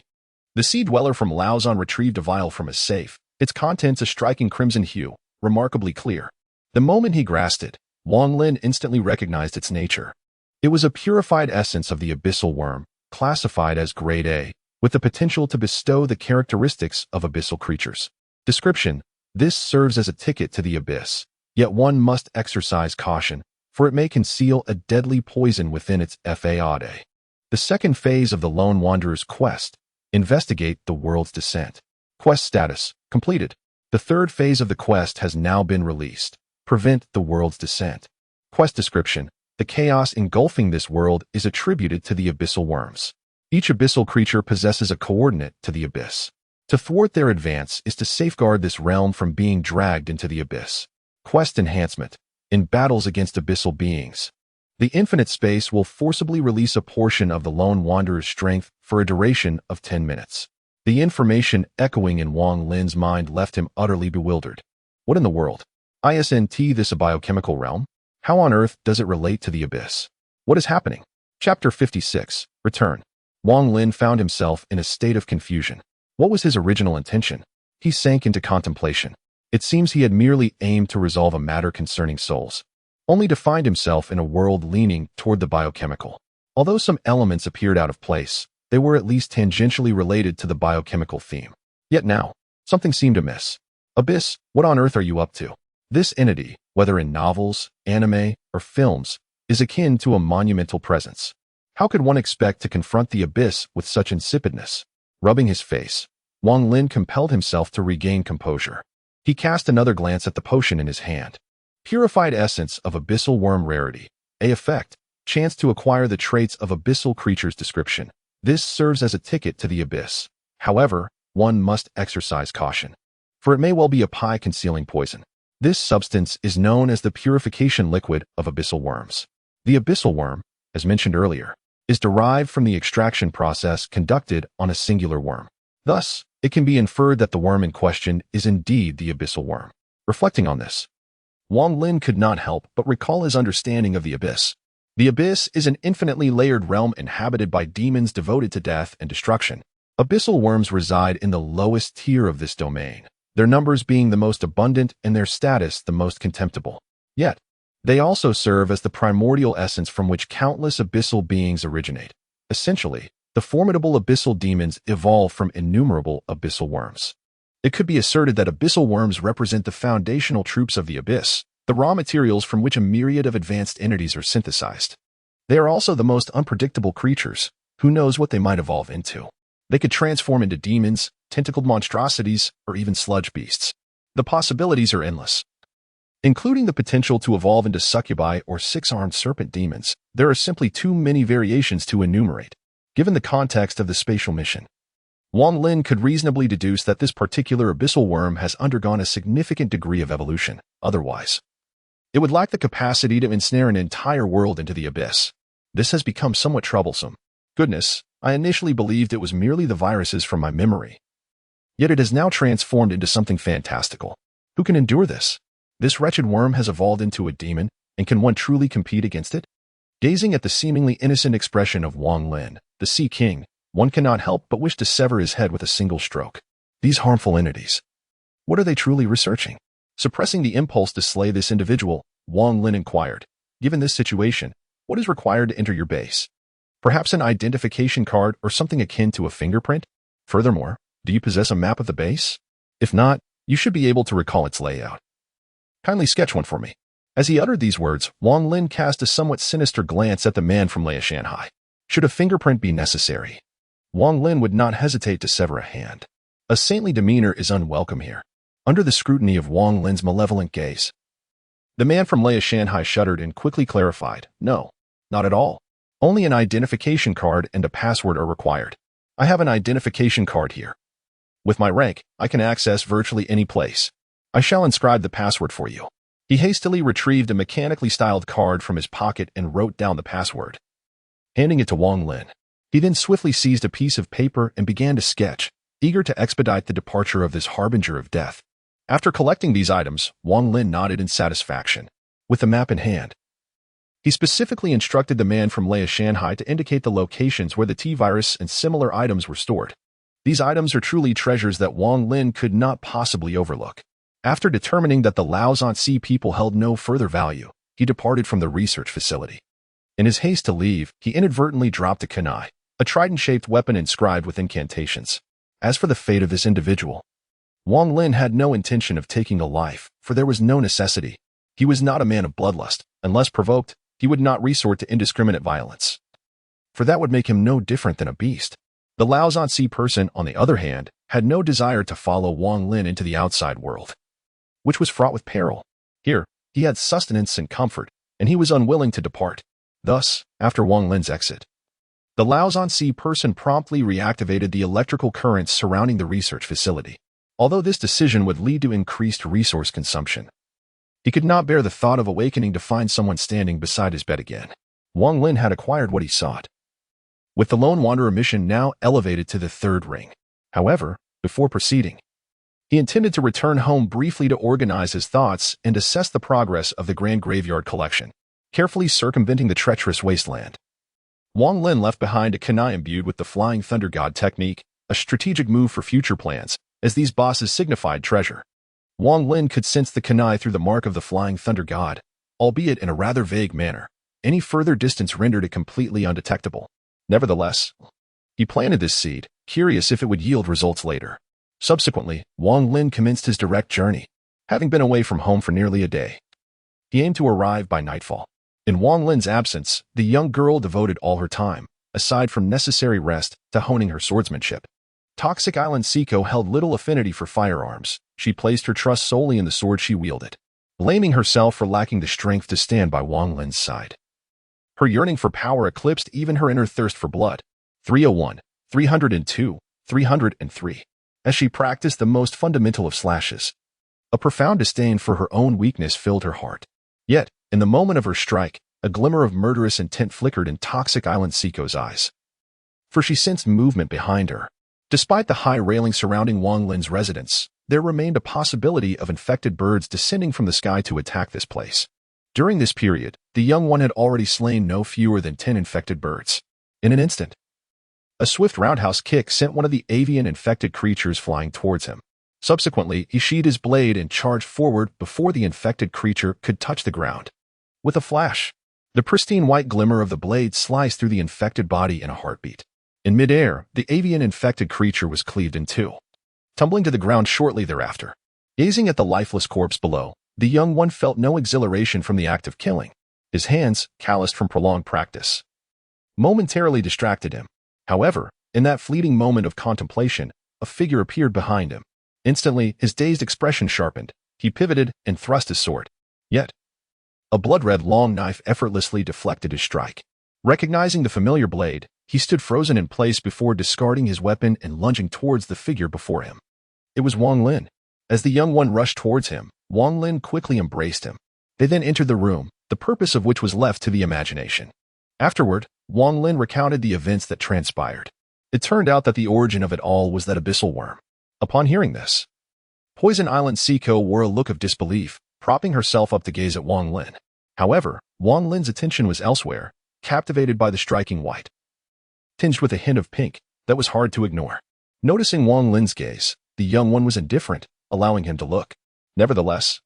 the sea dweller from Laozon retrieved a vial from his safe, its contents a striking crimson hue, remarkably clear. The moment he grasped it, Wang Lin instantly recognized its nature. It was a purified essence of the abyssal worm, classified as Grade A, with the potential to bestow the characteristics of abyssal creatures. Description: this serves as a ticket to the abyss, yet one must exercise caution, for it may conceal a deadly poison within its fade. The second phase of the Lone Wanderer's quest: investigate the world's descent. Quest status: completed. The third phase of the quest has now been released: prevent the world's descent. Quest description: the chaos engulfing this world is attributed to the abyssal worms. Each abyssal creature possesses a coordinate to the abyss. To thwart their advance is to safeguard this realm from being dragged into the abyss. Quest enhancement: in battles against abyssal beings, the infinite space will forcibly release a portion of the Lone Wanderer's strength for a duration of 10 minutes. The information echoing in Wang Lin's mind left him utterly bewildered. What in the world? Isn't this a biochemical realm? How on earth does it relate to the abyss? What is happening? Chapter 56. Return. Wang Lin found himself in a state of confusion. What was his original intention? He sank into contemplation. It seems he had merely aimed to resolve a matter concerning souls, only to find himself in a world leaning toward the biochemical. Although some elements appeared out of place, they were at least tangentially related to the biochemical theme. Yet now, something seemed amiss. Abyss, what on earth are you up to? This entity, whether in novels, anime, or films, is akin to a monumental presence. How could one expect to confront the abyss with such insipidness? Rubbing his face, Wang Lin compelled himself to regain composure. He cast another glance at the potion in his hand. Purified essence of abyssal worm rarity. A effect. Chance to acquire the traits of abyssal creature's description. This serves as a ticket to the abyss. However, one must exercise caution, for it may well be a pie concealing poison. This substance is known as the purification liquid of abyssal worms. The abyssal worm, as mentioned earlier, is derived from the extraction process conducted on a singular worm. Thus, it can be inferred that the worm in question is indeed the abyssal worm. Reflecting on this, Wang Lin could not help but recall his understanding of the abyss. The abyss is an infinitely layered realm inhabited by demons devoted to death and destruction. Abyssal worms reside in the lowest tier of this domain, their numbers being the most abundant and their status the most contemptible. Yet, they also serve as the primordial essence from which countless abyssal beings originate. Essentially, the formidable abyssal demons evolve from innumerable abyssal worms. It could be asserted that abyssal worms represent the foundational troops of the abyss, the raw materials from which a myriad of advanced entities are synthesized. They are also the most unpredictable creatures. Who knows what they might evolve into? They could transform into demons, tentacled monstrosities, or even sludge beasts. The possibilities are endless. Including the potential to evolve into succubi or six-armed serpent demons, there are simply too many variations to enumerate. Given the context of the spatial mission, Wang Lin could reasonably deduce that this particular abyssal worm has undergone a significant degree of evolution. Otherwise, it would lack the capacity to ensnare an entire world into the abyss. This has become somewhat troublesome. Goodness, I initially believed it was merely the viruses from my memory. Yet it has now transformed into something fantastical. Who can endure this? This wretched worm has evolved into a demon, and can one truly compete against it? Gazing at the seemingly innocent expression of Wang Lin, the Sea King, one cannot help but wish to sever his head with a single stroke. These harmful entities. What are they truly researching? Suppressing the impulse to slay this individual, Wang Lin inquired. Given this situation, what is required to enter your base? Perhaps an identification card or something akin to a fingerprint? Furthermore, do you possess a map of the base? If not, you should be able to recall its layout. Kindly sketch one for me. As he uttered these words, Wang Lin cast a somewhat sinister glance at the man from Lea Shanhai. Should a fingerprint be necessary, Wang Lin would not hesitate to sever a hand. A saintly demeanor is unwelcome here. Under the scrutiny of Wang Lin's malevolent gaze, the man from Lea Shanhai shuddered and quickly clarified, "No, not at all. Only an identification card and a password are required. I have an identification card here. With my rank, I can access virtually any place. I shall inscribe the password for you." He hastily retrieved a mechanically styled card from his pocket and wrote down the password. Handing it to Wang Lin, he then swiftly seized a piece of paper and began to sketch, eager to expedite the departure of this harbinger of death. After collecting these items, Wang Lin nodded in satisfaction. With the map in hand, he specifically instructed the man from Lea Shanhai to indicate the locations where the T-virus and similar items were stored. These items are truly treasures that Wang Lin could not possibly overlook. After determining that the Laozan Sea people held no further value, he departed from the research facility. In his haste to leave, he inadvertently dropped a kunai, a trident-shaped weapon inscribed with incantations. As for the fate of this individual, Wang Lin had no intention of taking a life, for there was no necessity. He was not a man of bloodlust. Unless provoked, he would not resort to indiscriminate violence, for that would make him no different than a beast. The Laozan Sea person, on the other hand, had no desire to follow Wang Lin into the outside world, which was fraught with peril. Here, he had sustenance and comfort, and he was unwilling to depart. Thus, after Wang Lin's exit, the Laozan Sea person promptly reactivated the electrical currents surrounding the research facility. Although this decision would lead to increased resource consumption, he could not bear the thought of awakening to find someone standing beside his bed again. Wang Lin had acquired what he sought, with the Lone Wanderer mission now elevated to the third ring. However, before proceeding, he intended to return home briefly to organize his thoughts and assess the progress of the Grand Graveyard collection, carefully circumventing the treacherous wasteland. Wang Lin left behind a kunai imbued with the Flying Thunder God technique, a strategic move for future plans, as these bosses signified treasure. Wang Lin could sense the kunai through the mark of the Flying Thunder God, albeit in a rather vague manner. Any further distance rendered it completely undetectable. Nevertheless, he planted this seed, curious if it would yield results later. Subsequently, Wang Lin commenced his direct journey, having been away from home for nearly a day. He aimed to arrive by nightfall. In Wang Lin's absence, the young girl devoted all her time, aside from necessary rest, to honing her swordsmanship. Toxic Island Seiko held little affinity for firearms, She placed her trust solely in the sword she wielded, blaming herself for lacking the strength to stand by Wang Lin's side. Her yearning for power eclipsed even her inner thirst for blood. 301, 302, 303. As she practiced the most fundamental of slashes, a profound disdain for her own weakness filled her heart. Yet, in the moment of her strike, a glimmer of murderous intent flickered in Toxic Island Siko's eyes. For she sensed movement behind her. Despite the high railing surrounding Wang Lin's residence, there remained a possibility of infected birds descending from the sky to attack this place. During this period, the young one had already slain no fewer than 10 infected birds. In an instant, a swift roundhouse kick sent one of the avian infected creatures flying towards him. Subsequently, he sheathed his blade and charged forward before the infected creature could touch the ground. With a flash, the pristine white glimmer of the blade sliced through the infected body in a heartbeat. In midair, the avian infected creature was cleaved in two, tumbling to the ground shortly thereafter. Gazing at the lifeless corpse below, the young one felt no exhilaration from the act of killing. His hands, calloused from prolonged practice, momentarily distracted him. However, in that fleeting moment of contemplation, a figure appeared behind him. Instantly, his dazed expression sharpened. He pivoted and thrust his sword. Yet, a blood-red long knife effortlessly deflected his strike. Recognizing the familiar blade, he stood frozen in place before discarding his weapon and lunging towards the figure before him. It was Wang Lin. As the young one rushed towards him, Wang Lin quickly embraced him. They then entered the room, the purpose of which was left to the imagination. Afterward, Wang Lin recounted the events that transpired. It turned out that the origin of it all was that abyssal worm. Upon hearing this, Poison Island Siko wore a look of disbelief, propping herself up to gaze at Wang Lin. However, Wang Lin's attention was elsewhere, captivated by the striking white, tinged with a hint of pink, that was hard to ignore. Noticing Wang Lin's gaze, the young one was indifferent, allowing him to look. Nevertheless,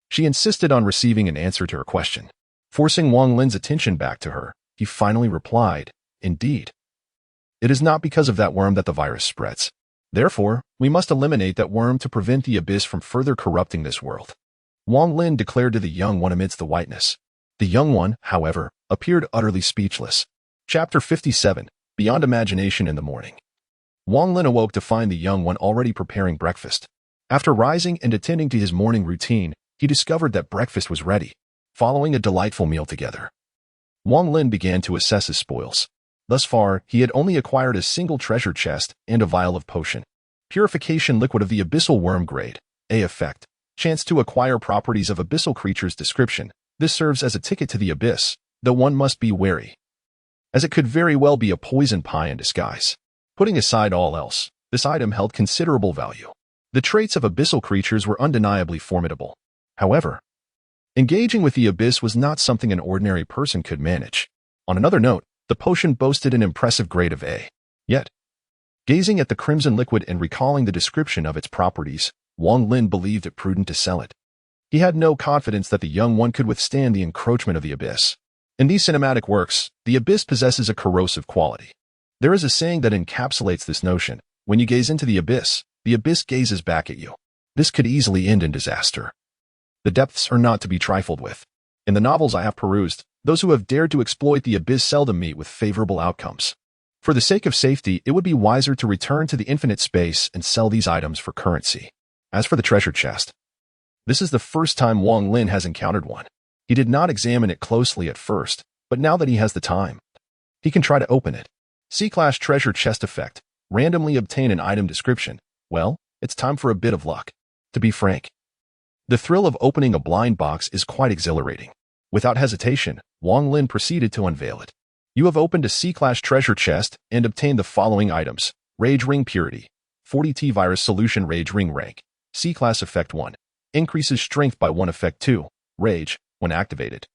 she insisted on receiving an answer to her question. Forcing Wang Lin's attention back to her, he finally replied, "Indeed. It is not because of that worm that the virus spreads. Therefore, we must eliminate that worm to prevent the abyss from further corrupting this world," Wang Lin declared to the young one amidst the whiteness. The young one, however, appeared utterly speechless. Chapter 57, Beyond Imagination in the Morning. Wang Lin awoke to find the young one already preparing breakfast. After rising and attending to his morning routine, he discovered that breakfast was ready. Following a delightful meal together, Wang Lin began to assess his spoils. Thus far, he had only acquired a single treasure chest and a vial of potion. Purification liquid of the abyssal worm grade, A effect. Chance to acquire properties of abyssal creature's description. This serves as a ticket to the abyss, though one must be wary, as it could very well be a poison pie in disguise. Putting aside all else, this item held considerable value. The traits of abyssal creatures were undeniably formidable. However, engaging with the abyss was not something an ordinary person could manage. On another note, the potion boasted an impressive grade of A. Yet, gazing at the crimson liquid and recalling the description of its properties, Wang Lin believed it prudent to sell it. He had no confidence that the young one could withstand the encroachment of the abyss. In these cinematic works, the abyss possesses a corrosive quality. There is a saying that encapsulates this notion: when you gaze into the abyss gazes back at you. This could easily end in disaster. The depths are not to be trifled with. In the novels I have perused, those who have dared to exploit the abyss seldom meet with favorable outcomes. For the sake of safety, it would be wiser to return to the infinite space and sell these items for currency. As for the treasure chest, this is the first time Wang Lin has encountered one. He did not examine it closely at first, but now that he has the time, he can try to open it. C-Class Treasure Chest Effect. Randomly obtain an item description. Well, it's time for a bit of luck. To be frank, the thrill of opening a blind box is quite exhilarating. Without hesitation, Wang Lin proceeded to unveil it. You have opened a C-Class treasure chest and obtained the following items. Rage Ring Purity. 40T Virus Solution Rage Ring Rank. C-Class Effect 1. Increases strength by 1. Effect 2. Rage, when activated,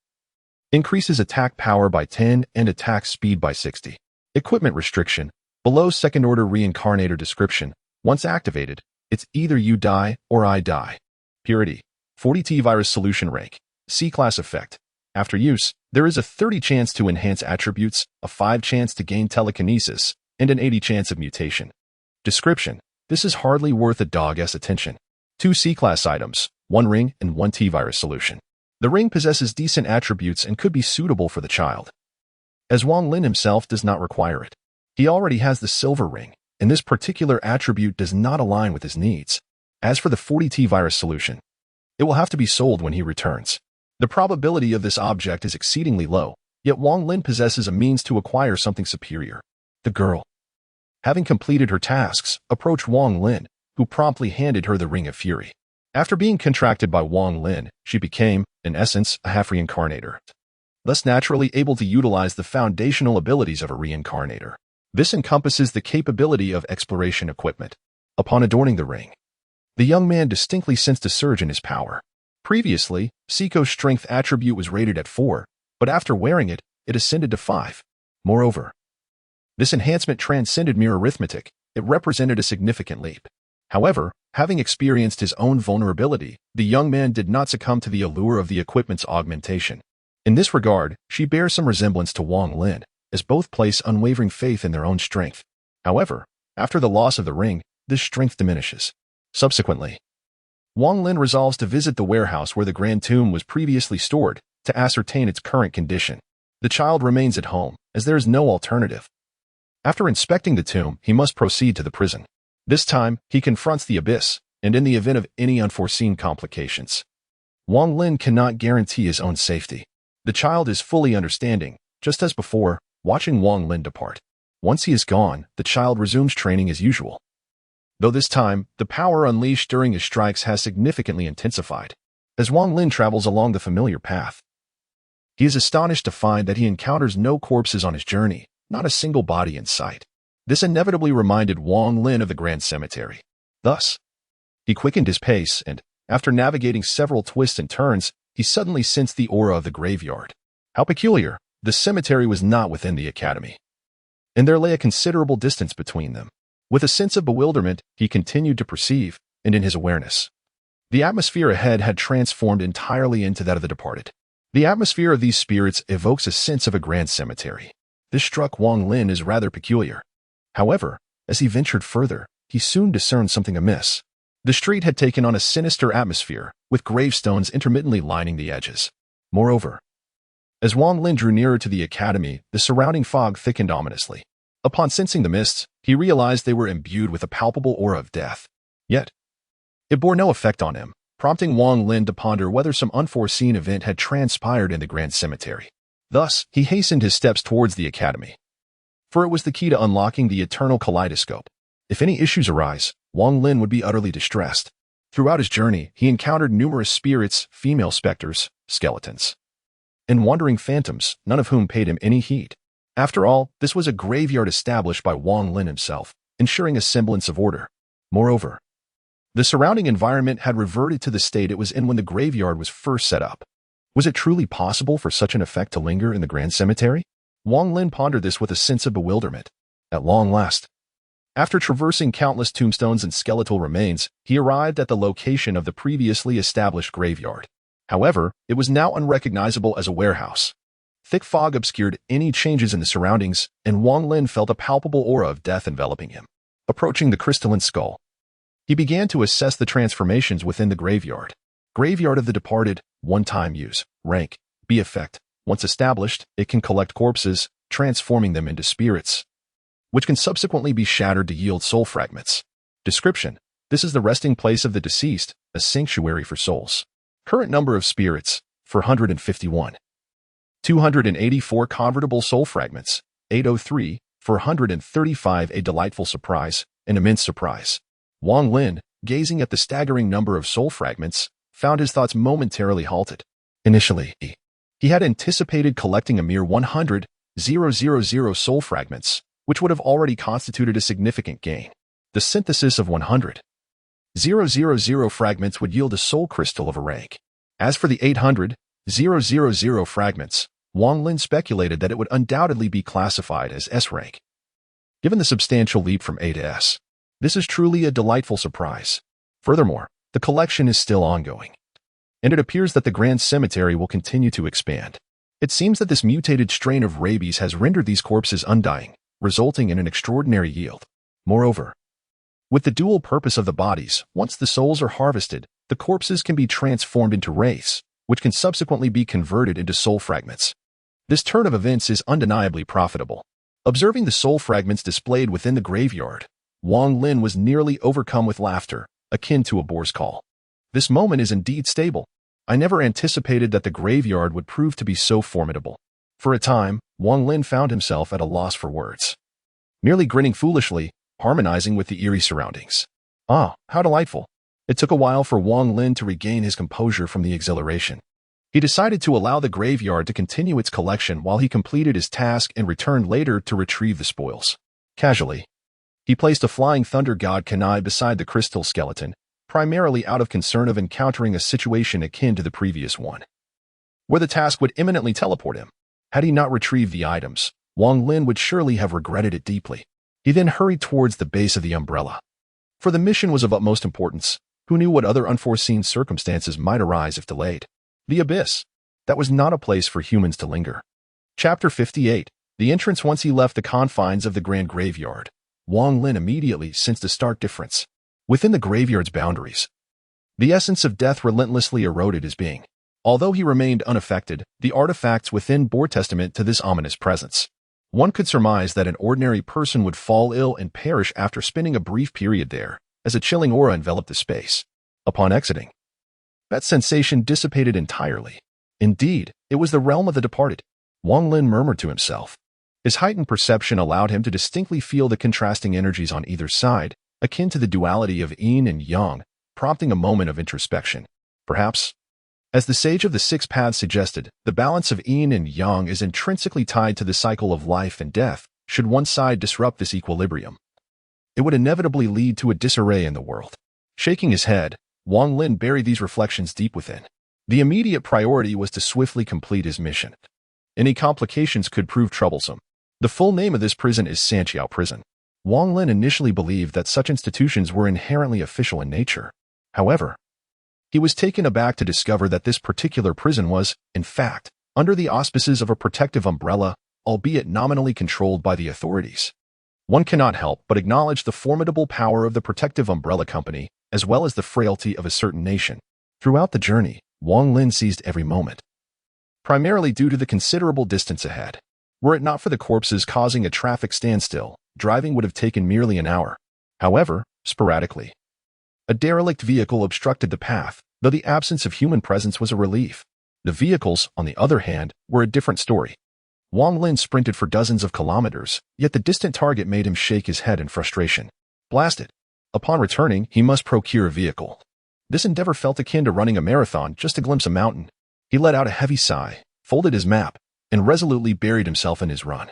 increases attack power by 10 and attack speed by 60. Equipment restriction. Below second order reincarnator description. Once activated, it's either you die or I die. Purity. 40T Virus Solution Rank. C-Class Effect. After use, there is a 30 chance to enhance attributes, a 5 chance to gain telekinesis, and an 80 chance of mutation. Description. This is hardly worth a dog's attention. 2 C-Class items, 1 ring and 1 T-Virus solution. The ring possesses decent attributes and could be suitable for the child, as Wang Lin himself does not require it. He already has the silver ring, and this particular attribute does not align with his needs. As for the 40T virus solution, it will have to be sold when he returns. The probability of this object is exceedingly low, yet Wang Lin possesses a means to acquire something superior. The girl, having completed her tasks, approached Wang Lin, who promptly handed her the Ring of Fury. After being contracted by Wang Lin, she became, in essence, a half-reincarnator, thus naturally able to utilize the foundational abilities of a reincarnator. This encompasses the capability of exploration equipment. Upon adorning the ring, the young man distinctly sensed a surge in his power. Previously, Siko's strength attribute was rated at 4, but after wearing it, it ascended to 5. Moreover, this enhancement transcended mere arithmetic. It represented a significant leap. However, having experienced his own vulnerability, the young man did not succumb to the allure of the equipment's augmentation. In this regard, she bears some resemblance to Wang Lin, as both place unwavering faith in their own strength. However, after the loss of the ring, this strength diminishes. Subsequently, Wang Lin resolves to visit the warehouse where the Grand Tomb was previously stored to ascertain its current condition. The child remains at home, as there is no alternative. After inspecting the tomb, he must proceed to the prison. This time, he confronts the abyss, and in the event of any unforeseen complications, Wang Lin cannot guarantee his own safety. The child is fully understanding, just as before, watching Wang Lin depart. Once he is gone, the child resumes training as usual. Though this time, the power unleashed during his strikes has significantly intensified. As Wang Lin travels along the familiar path, he is astonished to find that he encounters no corpses on his journey, not a single body in sight. This inevitably reminded Wang Lin of the Grand Cemetery. Thus, he quickened his pace and, after navigating several twists and turns, he suddenly sensed the aura of the graveyard. How peculiar! The cemetery was not within the academy, and there lay a considerable distance between them. With a sense of bewilderment, he continued to perceive, and in his awareness, the atmosphere ahead had transformed entirely into that of the departed. The atmosphere of these spirits evokes a sense of a grand cemetery. This struck Wang Lin as rather peculiar. However, as he ventured further, he soon discerned something amiss. The street had taken on a sinister atmosphere, with gravestones intermittently lining the edges. Moreover, as Wang Lin drew nearer to the academy, the surrounding fog thickened ominously. Upon sensing the mists, he realized they were imbued with a palpable aura of death. Yet, it bore no effect on him, prompting Wang Lin to ponder whether some unforeseen event had transpired in the Grand Cemetery. Thus, he hastened his steps towards the academy, for it was the key to unlocking the eternal kaleidoscope. If any issues arise, Wang Lin would be utterly distressed. Throughout his journey, he encountered numerous spirits, female specters, skeletons, and wandering phantoms, none of whom paid him any heed. After all, this was a graveyard established by Wang Lin himself, ensuring a semblance of order. Moreover, the surrounding environment had reverted to the state it was in when the graveyard was first set up. Was it truly possible for such an effect to linger in the Grand Cemetery? Wang Lin pondered this with a sense of bewilderment. At long last, after traversing countless tombstones and skeletal remains, he arrived at the location of the previously established graveyard. However, it was now unrecognizable as a warehouse. Thick fog obscured any changes in the surroundings, and Wang Lin felt a palpable aura of death enveloping him. Approaching the crystalline skull, he began to assess the transformations within the graveyard. Graveyard of the departed, one-time use, rank, B effect. Once established, it can collect corpses, transforming them into spirits, which can subsequently be shattered to yield soul fragments. Description: this is the resting place of the deceased, a sanctuary for souls. Current number of spirits, 451. 284 convertible soul fragments, 803, 435. A delightful surprise, an immense surprise. Wang Lin, gazing at the staggering number of soul fragments, found his thoughts momentarily halted. Initially, he had anticipated collecting a mere 100,000 soul fragments, which would have already constituted a significant gain. The synthesis of 100,000 fragments would yield a soul crystal of a rank. As for the 800,000 fragments, Wang Lin speculated that it would undoubtedly be classified as S rank. Given the substantial leap from A to S, this is truly a delightful surprise. Furthermore, the collection is still ongoing, and it appears that the Grand Cemetery will continue to expand. It seems that this mutated strain of rabies has rendered these corpses undying, resulting in an extraordinary yield. Moreover, with the dual purpose of the bodies, once the souls are harvested, the corpses can be transformed into wraiths, which can subsequently be converted into soul fragments. This turn of events is undeniably profitable. Observing the soul fragments displayed within the graveyard, Wang Lin was nearly overcome with laughter, akin to a boar's call. This moment is indeed stable. I never anticipated that the graveyard would prove to be so formidable. For a time, Wang Lin found himself at a loss for words. Merely grinning foolishly, harmonizing with the eerie surroundings. Ah, how delightful. It took a while for Wang Lin to regain his composure from the exhilaration. He decided to allow the graveyard to continue its collection while he completed his task and returned later to retrieve the spoils. Casually, he placed a flying thunder god Kanai beside the crystal skeleton, primarily out of concern of encountering a situation akin to the previous one, where the task would imminently teleport him. Had he not retrieved the items, Wang Lin would surely have regretted it deeply. He then hurried towards the base of the umbrella. For the mission was of utmost importance. Who knew what other unforeseen circumstances might arise if delayed? The abyss. That was not a place for humans to linger. Chapter 58. The entrance. Once he left the confines of the grand graveyard, Wang Lin immediately sensed a stark difference. Within the graveyard's boundaries, the essence of death relentlessly eroded his being. Although he remained unaffected, the artifacts within bore testament to this ominous presence. One could surmise that an ordinary person would fall ill and perish after spending a brief period there, as a chilling aura enveloped the space. Upon exiting, that sensation dissipated entirely. Indeed, it was the realm of the departed. Wang Lin murmured to himself. His heightened perception allowed him to distinctly feel the contrasting energies on either side, akin to the duality of yin and yang, prompting a moment of introspection. Perhaps, as the sage of the six paths suggested, the balance of yin and yang is intrinsically tied to the cycle of life and death. Should one side disrupt this equilibrium, it would inevitably lead to a disarray in the world. Shaking his head, Wang Lin buried these reflections deep within. The immediate priority was to swiftly complete his mission. Any complications could prove troublesome. The full name of this prison is Sanqiao Prison. Wang Lin initially believed that such institutions were inherently official in nature. However, he was taken aback to discover that this particular prison was, in fact, under the auspices of a protective umbrella, albeit nominally controlled by the authorities. One cannot help but acknowledge the formidable power of the protective umbrella company, as well as the frailty of a certain nation. Throughout the journey, Wang Lin seized every moment, primarily due to the considerable distance ahead. Were it not for the corpses causing a traffic standstill, driving would have taken merely an hour. However, sporadically, a derelict vehicle obstructed the path, though the absence of human presence was a relief. The vehicles, on the other hand, were a different story. Wang Lin sprinted for dozens of kilometers, yet the distant target made him shake his head in frustration. Blasted. Upon returning, he must procure a vehicle. This endeavor felt akin to running a marathon just to glimpse a mountain. He let out a heavy sigh, folded his map, and resolutely buried himself in his run.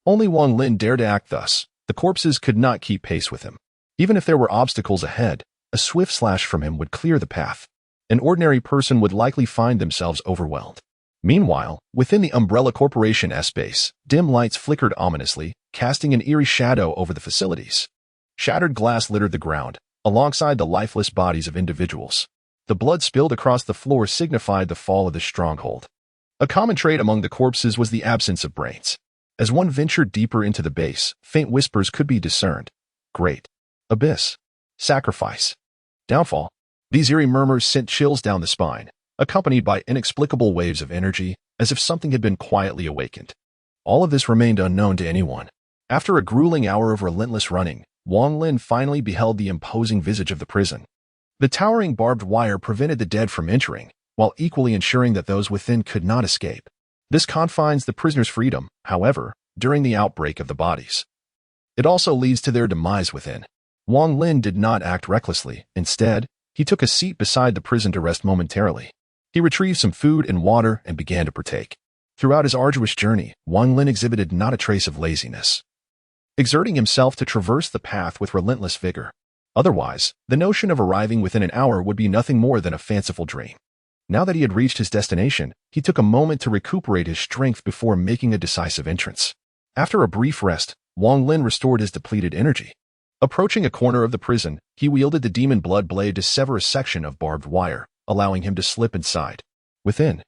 Only Wang Lin dared to act thus. The corpses could not keep pace with him. Even if there were obstacles ahead, a swift slash from him would clear the path. An ordinary person would likely find themselves overwhelmed. Meanwhile, within the Umbrella Corporation S-base, dim lights flickered ominously, casting an eerie shadow over the facilities. Shattered glass littered the ground, alongside the lifeless bodies of individuals. The blood spilled across the floor signified the fall of the stronghold. A common trait among the corpses was the absence of brains. As one ventured deeper into the base, faint whispers could be discerned. Great. Abyss. Sacrifice. Downfall. These eerie murmurs sent chills down the spine, accompanied by inexplicable waves of energy, as if something had been quietly awakened. All of this remained unknown to anyone. After a grueling hour of relentless running, Wang Lin finally beheld the imposing visage of the prison. The towering barbed wire prevented the dead from entering, while equally ensuring that those within could not escape. This confines the prisoner's freedom, however, during the outbreak of the bodies. It also leads to their demise within. Wang Lin did not act recklessly. Instead, he took a seat beside the prison to rest momentarily. He retrieved some food and water and began to partake. Throughout his arduous journey, Wang Lin exhibited not a trace of laziness, exerting himself to traverse the path with relentless vigor. Otherwise, the notion of arriving within an hour would be nothing more than a fanciful dream. Now that he had reached his destination, he took a moment to recuperate his strength before making a decisive entrance. After a brief rest, Wang Lin restored his depleted energy. Approaching a corner of the prison, he wielded the demon blood blade to sever a section of barbed wire, allowing him to slip inside. Within,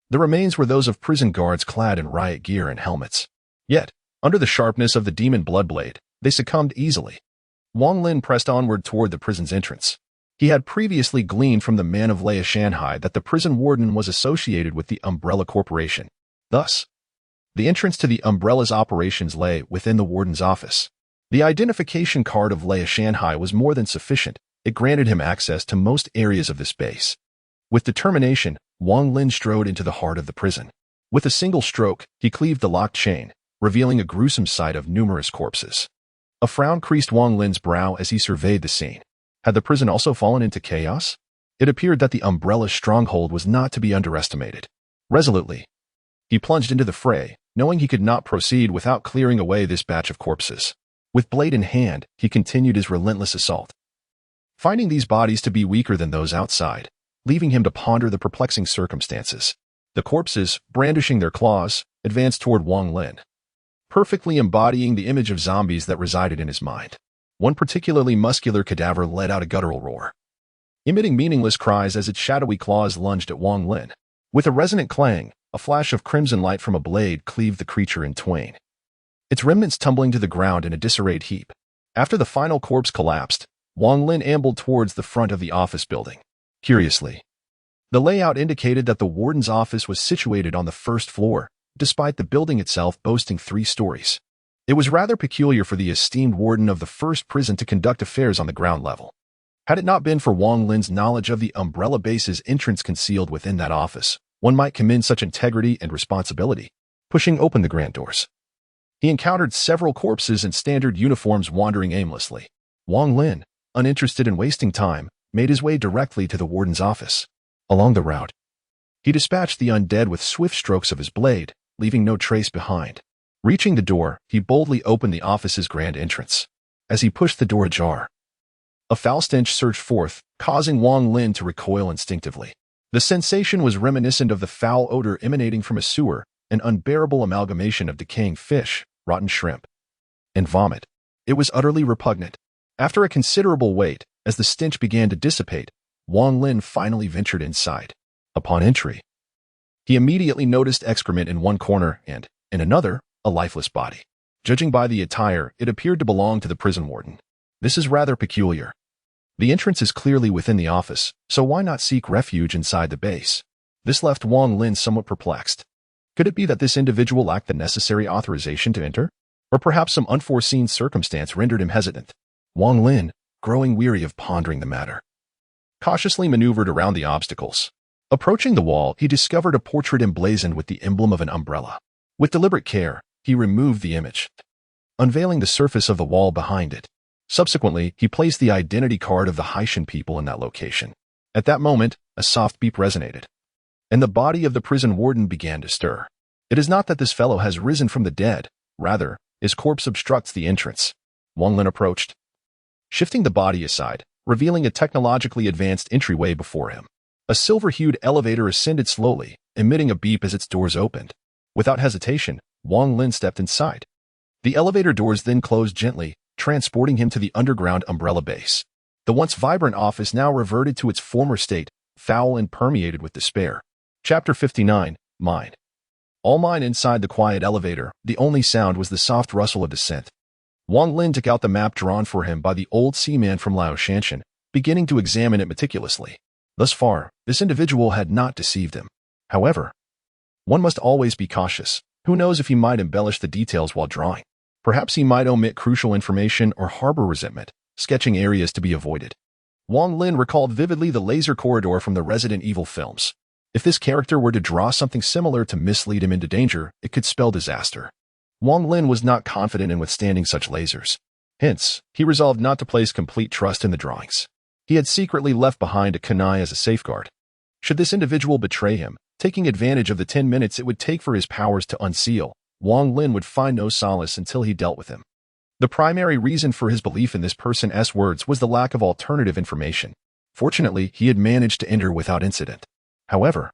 the remains were those of prison guards clad in riot gear and helmets. Yet, under the sharpness of the demon blood blade, they succumbed easily. Wang Lin pressed onward toward the prison's entrance. He had previously gleaned from the man of Leia Shanghai that the prison warden was associated with the Umbrella Corporation. Thus, the entrance to the Umbrella's operations lay within the warden's office. The identification card of Leia Shanghai was more than sufficient, It granted him access to most areas of the space. With determination, Wang Lin strode into the heart of the prison. With a single stroke, he cleaved the locked chain, revealing a gruesome sight of numerous corpses. A frown creased Wang Lin's brow as he surveyed the scene. Had the prison also fallen into chaos? It appeared that the Umbrella's stronghold was not to be underestimated. Resolutely, he plunged into the fray, knowing he could not proceed without clearing away this batch of corpses. With blade in hand, he continued his relentless assault, finding these bodies to be weaker than those outside, leaving him to ponder the perplexing circumstances. The corpses, brandishing their claws, advanced toward Wang Lin, perfectly embodying the image of zombies that resided in his mind. One particularly muscular cadaver let out a guttural roar, emitting meaningless cries as its shadowy claws lunged at Wang Lin. With a resonant clang, a flash of crimson light from a blade cleaved the creature in twain, its remnants tumbling to the ground in a disarrayed heap. After the final corpse collapsed, Wang Lin ambled towards the front of the office building. Curiously, the layout indicated that the warden's office was situated on the first floor, despite the building itself boasting 3 stories. It was rather peculiar for the esteemed warden of the first prison to conduct affairs on the ground level. Had it not been for Wang Lin's knowledge of the Umbrella Base's entrance concealed within that office, one might commend such integrity and responsibility. Pushing open the grand doors, he encountered several corpses in standard uniforms wandering aimlessly. Wang Lin, uninterested in wasting time, made his way directly to the warden's office. Along the route, he dispatched the undead with swift strokes of his blade, leaving no trace behind. Reaching the door, he boldly opened the office's grand entrance. As he pushed the door ajar, a foul stench surged forth, causing Wang Lin to recoil instinctively. The sensation was reminiscent of the foul odor emanating from a sewer, an unbearable amalgamation of decaying fish, rotten shrimp, and vomit. It was utterly repugnant. After a considerable wait, as the stench began to dissipate, Wang Lin finally ventured inside. Upon entry, he immediately noticed excrement in one corner and, in another, a lifeless body. Judging by the attire, it appeared to belong to the prison warden. This is rather peculiar. The entrance is clearly within the office, so why not seek refuge inside the base? This left Wang Lin somewhat perplexed. Could it be that this individual lacked the necessary authorization to enter? Or perhaps some unforeseen circumstance rendered him hesitant? Wang Lin, growing weary of pondering the matter, cautiously maneuvered around the obstacles. Approaching the wall, he discovered a portrait emblazoned with the emblem of an umbrella. With deliberate care, he removed the image, unveiling the surface of the wall behind it. Subsequently, he placed the identity card of the Haitian people in that location. At that moment, a soft beep resonated, and the body of the prison warden began to stir. It is not that this fellow has risen from the dead, rather, his corpse obstructs the entrance. Wang Lin approached, shifting the body aside, revealing a technologically advanced entryway before him. A silver-hued elevator ascended slowly, emitting a beep as its doors opened. Without hesitation, Wang Lin stepped inside. The elevator doors then closed gently, transporting him to the underground umbrella base. The once vibrant office now reverted to its former state, foul and permeated with despair. Chapter 59, Mine. All mine inside the quiet elevator, the only sound was the soft rustle of descent. Wang Lin took out the map drawn for him by the old seaman from Laoshanshan, beginning to examine it meticulously. Thus far, this individual had not deceived him. However, one must always be cautious. Who knows if he might embellish the details while drawing? Perhaps he might omit crucial information or harbor resentment, sketching areas to be avoided. Wang Lin recalled vividly the laser corridor from the Resident Evil films. If this character were to draw something similar to mislead him into danger, it could spell disaster. Wang Lin was not confident in withstanding such lasers. Hence, he resolved not to place complete trust in the drawings. He had secretly left behind a kunai as a safeguard. Should this individual betray him, taking advantage of the 10 minutes it would take for his powers to unseal, Wang Lin would find no solace until he dealt with him. The primary reason for his belief in this person's words was the lack of alternative information. Fortunately, he had managed to enter without incident. However,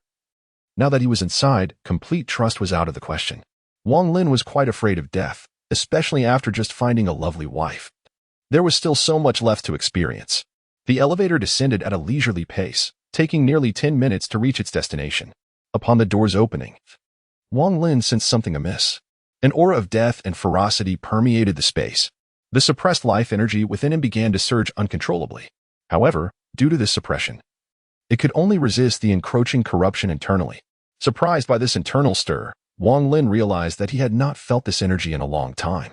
now that he was inside, complete trust was out of the question. Wang Lin was quite afraid of death, especially after just finding a lovely wife. There was still so much left to experience. The elevator descended at a leisurely pace, taking nearly 10 minutes to reach its destination. Upon the doors opening, Wang Lin sensed something amiss. An aura of death and ferocity permeated the space. The suppressed life energy within him began to surge uncontrollably. However, due to this suppression, it could only resist the encroaching corruption internally. Surprised by this internal stir, Wang Lin realized that he had not felt this energy in a long time.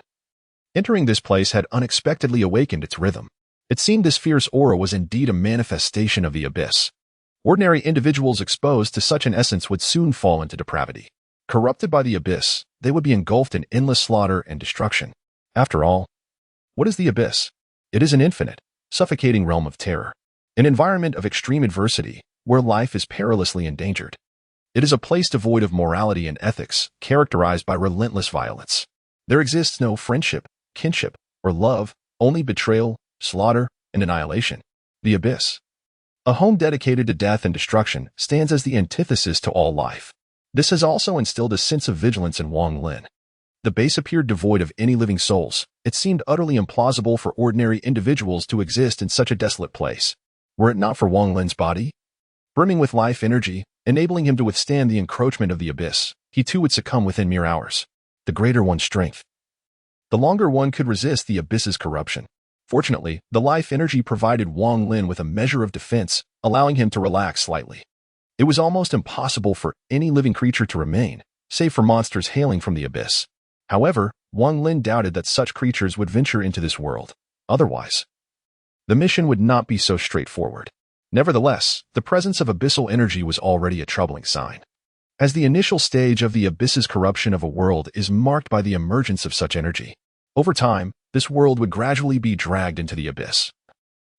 Entering this place had unexpectedly awakened its rhythm. It seemed this fierce aura was indeed a manifestation of the abyss. Ordinary individuals exposed to such an essence would soon fall into depravity. Corrupted by the abyss, they would be engulfed in endless slaughter and destruction. After all, what is the abyss? It is an infinite, suffocating realm of terror, an environment of extreme adversity where life is perilously endangered. It is a place devoid of morality and ethics, characterized by relentless violence. There exists no friendship, kinship, or love, only betrayal, slaughter, and annihilation. The abyss, a home dedicated to death and destruction, stands as the antithesis to all life. This has also instilled a sense of vigilance in Wang Lin. The base appeared devoid of any living souls. It seemed utterly implausible for ordinary individuals to exist in such a desolate place. Were it not for Wang Lin's body, brimming with life energy, enabling him to withstand the encroachment of the abyss, he too would succumb within mere hours. The greater one's strength, the longer one could resist the abyss's corruption. Fortunately, the life energy provided Wang Lin with a measure of defense, allowing him to relax slightly. It was almost impossible for any living creature to remain, save for monsters hailing from the abyss. However, Wang Lin doubted that such creatures would venture into this world. Otherwise, the mission would not be so straightforward. Nevertheless, the presence of abyssal energy was already a troubling sign. As the initial stage of the abyss's corruption of a world is marked by the emergence of such energy, over time, this world would gradually be dragged into the abyss,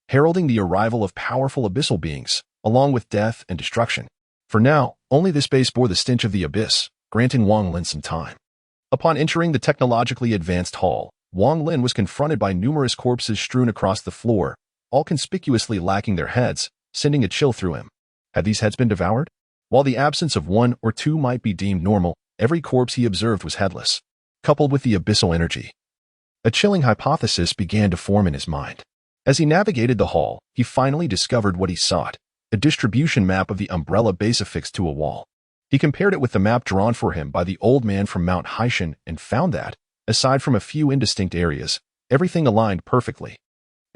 heralding the arrival of powerful abyssal beings, along with death and destruction. For now, only this base bore the stench of the abyss, granting Wang Lin some time. Upon entering the technologically advanced hall, Wang Lin was confronted by numerous corpses strewn across the floor, all conspicuously lacking their heads, sending a chill through him. Had these heads been devoured? While the absence of one or two might be deemed normal, every corpse he observed was headless. Coupled with the abyssal energy, a chilling hypothesis began to form in his mind. As he navigated the hall, he finally discovered what he sought, a distribution map of the umbrella base affixed to a wall. He compared it with the map drawn for him by the old man from Mount Haishan and found that, aside from a few indistinct areas, everything aligned perfectly.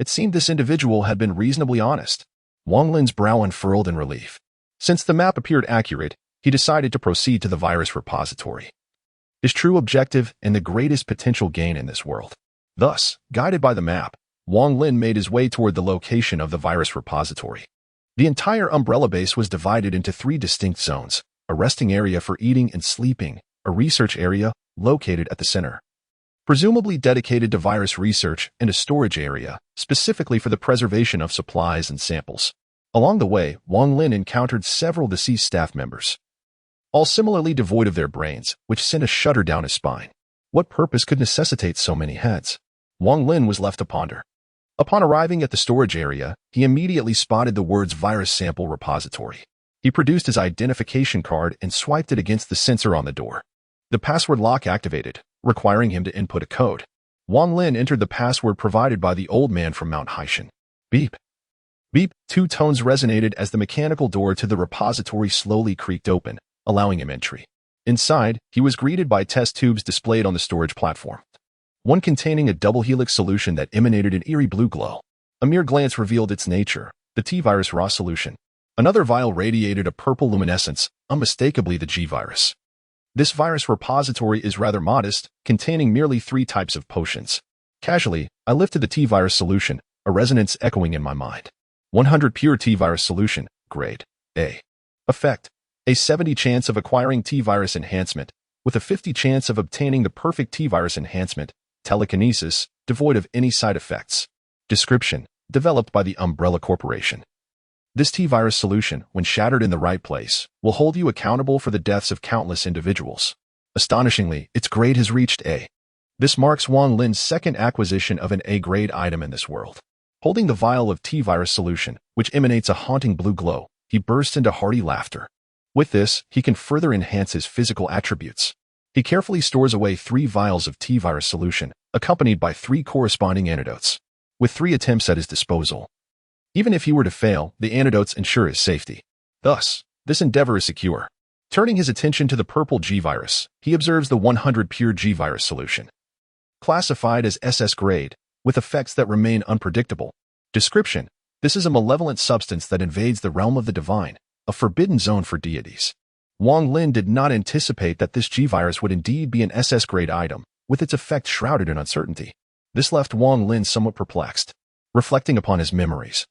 It seemed this individual had been reasonably honest. Wang Lin's brow unfurled in relief. Since the map appeared accurate, he decided to proceed to the virus repository, his true objective and the greatest potential gain in this world. Thus, guided by the map, Wang Lin made his way toward the location of the virus repository. The entire umbrella base was divided into 3 distinct zones: a resting area for eating and sleeping, a research area located at the center, presumably dedicated to virus research, and a storage area, specifically for the preservation of supplies and samples. Along the way, Wang Lin encountered several deceased staff members, all similarly devoid of their brains, which sent a shudder down his spine. What purpose could necessitate so many heads? Wang Lin was left to ponder. Upon arriving at the storage area, he immediately spotted the words virus sample repository. He produced his identification card and swiped it against the sensor on the door. The password lock activated, requiring him to input a code. Wang Lin entered the password provided by the old man from Mount Haishan. Beep. Beep. 2 tones resonated as the mechanical door to the repository slowly creaked open, allowing him entry. Inside, he was greeted by test tubes displayed on the storage platform. One containing a double helix solution that emanated an eerie blue glow. A mere glance revealed its nature, the T-virus raw solution. Another vial radiated a purple luminescence, unmistakably the G-virus. This virus repository is rather modest, containing merely 3 types of potions. Casually, I lifted the T-virus solution, a resonance echoing in my mind. 100 pure T-virus solution, grade A. Effect: a 70 chance of acquiring T-virus enhancement, with a 50 chance of obtaining the perfect T-virus enhancement, telekinesis, devoid of any side effects. Description: developed by the Umbrella Corporation. This T-virus solution, when shattered in the right place, will hold you accountable for the deaths of countless individuals. Astonishingly, its grade has reached A. This marks Wang Lin's second acquisition of an A-grade item in this world. Holding the vial of T-virus solution, which emanates a haunting blue glow, he burst into hearty laughter. With this, he can further enhance his physical attributes. He carefully stores away 3 vials of T-virus solution, accompanied by 3 corresponding antidotes. With 3 attempts at his disposal, even if he were to fail, the antidotes ensure his safety. Thus, this endeavor is secure. Turning his attention to the purple G-virus, he observes the 100 pure G-virus solution, classified as SS grade, with effects that remain unpredictable. Description: this is a malevolent substance that invades the realm of the divine, a forbidden zone for deities. Wang Lin did not anticipate that this G-virus would indeed be an SS grade item, with its effect shrouded in uncertainty. This left Wang Lin somewhat perplexed. reflecting upon his memories.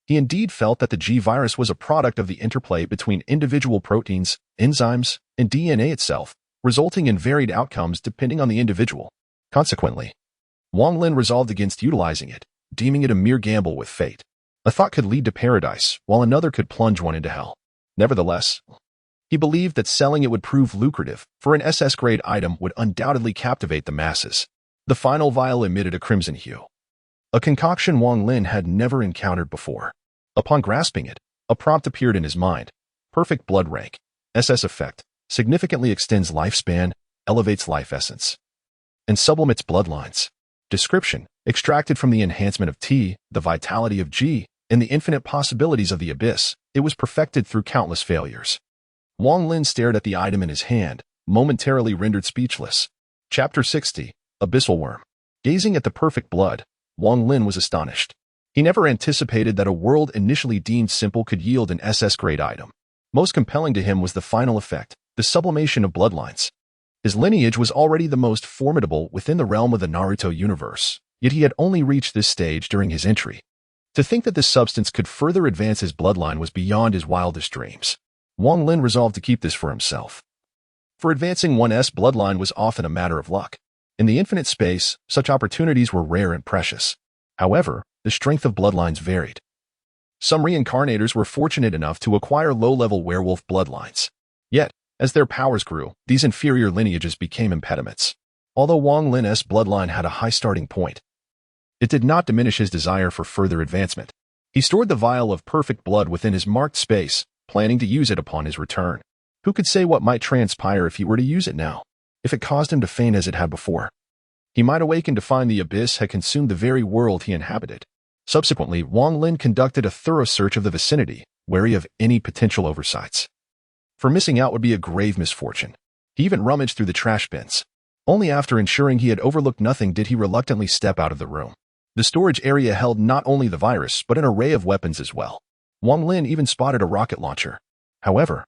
He indeed felt that the G virus was a product of the interplay between individual proteins, enzymes, and DNA itself, resulting in varied outcomes depending on the individual. Consequently, Wang Lin resolved against utilizing it, deeming it a mere gamble with fate. A thought could lead to paradise, while another could plunge one into hell. Nevertheless, he believed that selling it would prove lucrative, for an SS-grade item would undoubtedly captivate the masses. The final vial emitted a crimson hue, a concoction Wang Lin had never encountered before. Upon grasping it, a prompt appeared in his mind. Perfect blood rank. SS effect. Significantly extends lifespan, elevates life essence, and sublimates bloodlines. Description. Extracted from the enhancement of T, the vitality of G, and the infinite possibilities of the abyss, it was perfected through countless failures. Wang Lin stared at the item in his hand, momentarily rendered speechless. Chapter 60. Abyssal Worm. Gazing at the perfect blood, Wang Lin was astonished. He never anticipated that a world initially deemed simple could yield an SS-grade item. Most compelling to him was the final effect, the sublimation of bloodlines. His lineage was already the most formidable within the realm of the Naruto universe, yet he had only reached this stage during his entry. To think that this substance could further advance his bloodline was beyond his wildest dreams. Wang Lin resolved to keep this for himself. For advancing one's bloodline was often a matter of luck. In the infinite space, such opportunities were rare and precious. However, the strength of bloodlines varied. Some reincarnators were fortunate enough to acquire low-level werewolf bloodlines. Yet, as their powers grew, these inferior lineages became impediments. Although Wang Lin's bloodline had a high starting point, it did not diminish his desire for further advancement. He stored the vial of perfect blood within his marked space, planning to use it upon his return. Who could say what might transpire if he were to use it now? If it caused him to faint as it had before, he might awaken to find the abyss had consumed the very world he inhabited. Subsequently, Wang Lin conducted a thorough search of the vicinity, wary of any potential oversights. For missing out would be a grave misfortune. He even rummaged through the trash bins. Only after ensuring he had overlooked nothing did he reluctantly step out of the room. The storage area held not only the virus, but an array of weapons as well. Wang Lin even spotted a rocket launcher. However,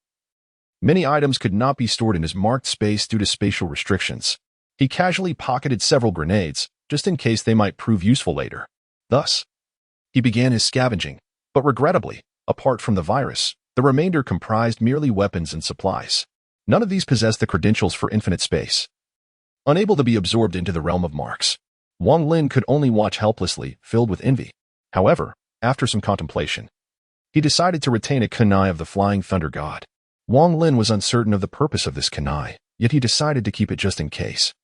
many items could not be stored in his marked space due to spatial restrictions. He casually pocketed several grenades, just in case they might prove useful later. Thus, he began his scavenging, but regrettably, apart from the virus, the remainder comprised merely weapons and supplies. None of these possessed the credentials for infinite space. Unable to be absorbed into the realm of marks, Wang Lin could only watch helplessly, filled with envy. However, after some contemplation, he decided to retain a kunai of the Flying Thunder God. Wang Lin was uncertain of the purpose of this kunai, yet he decided to keep it just in case.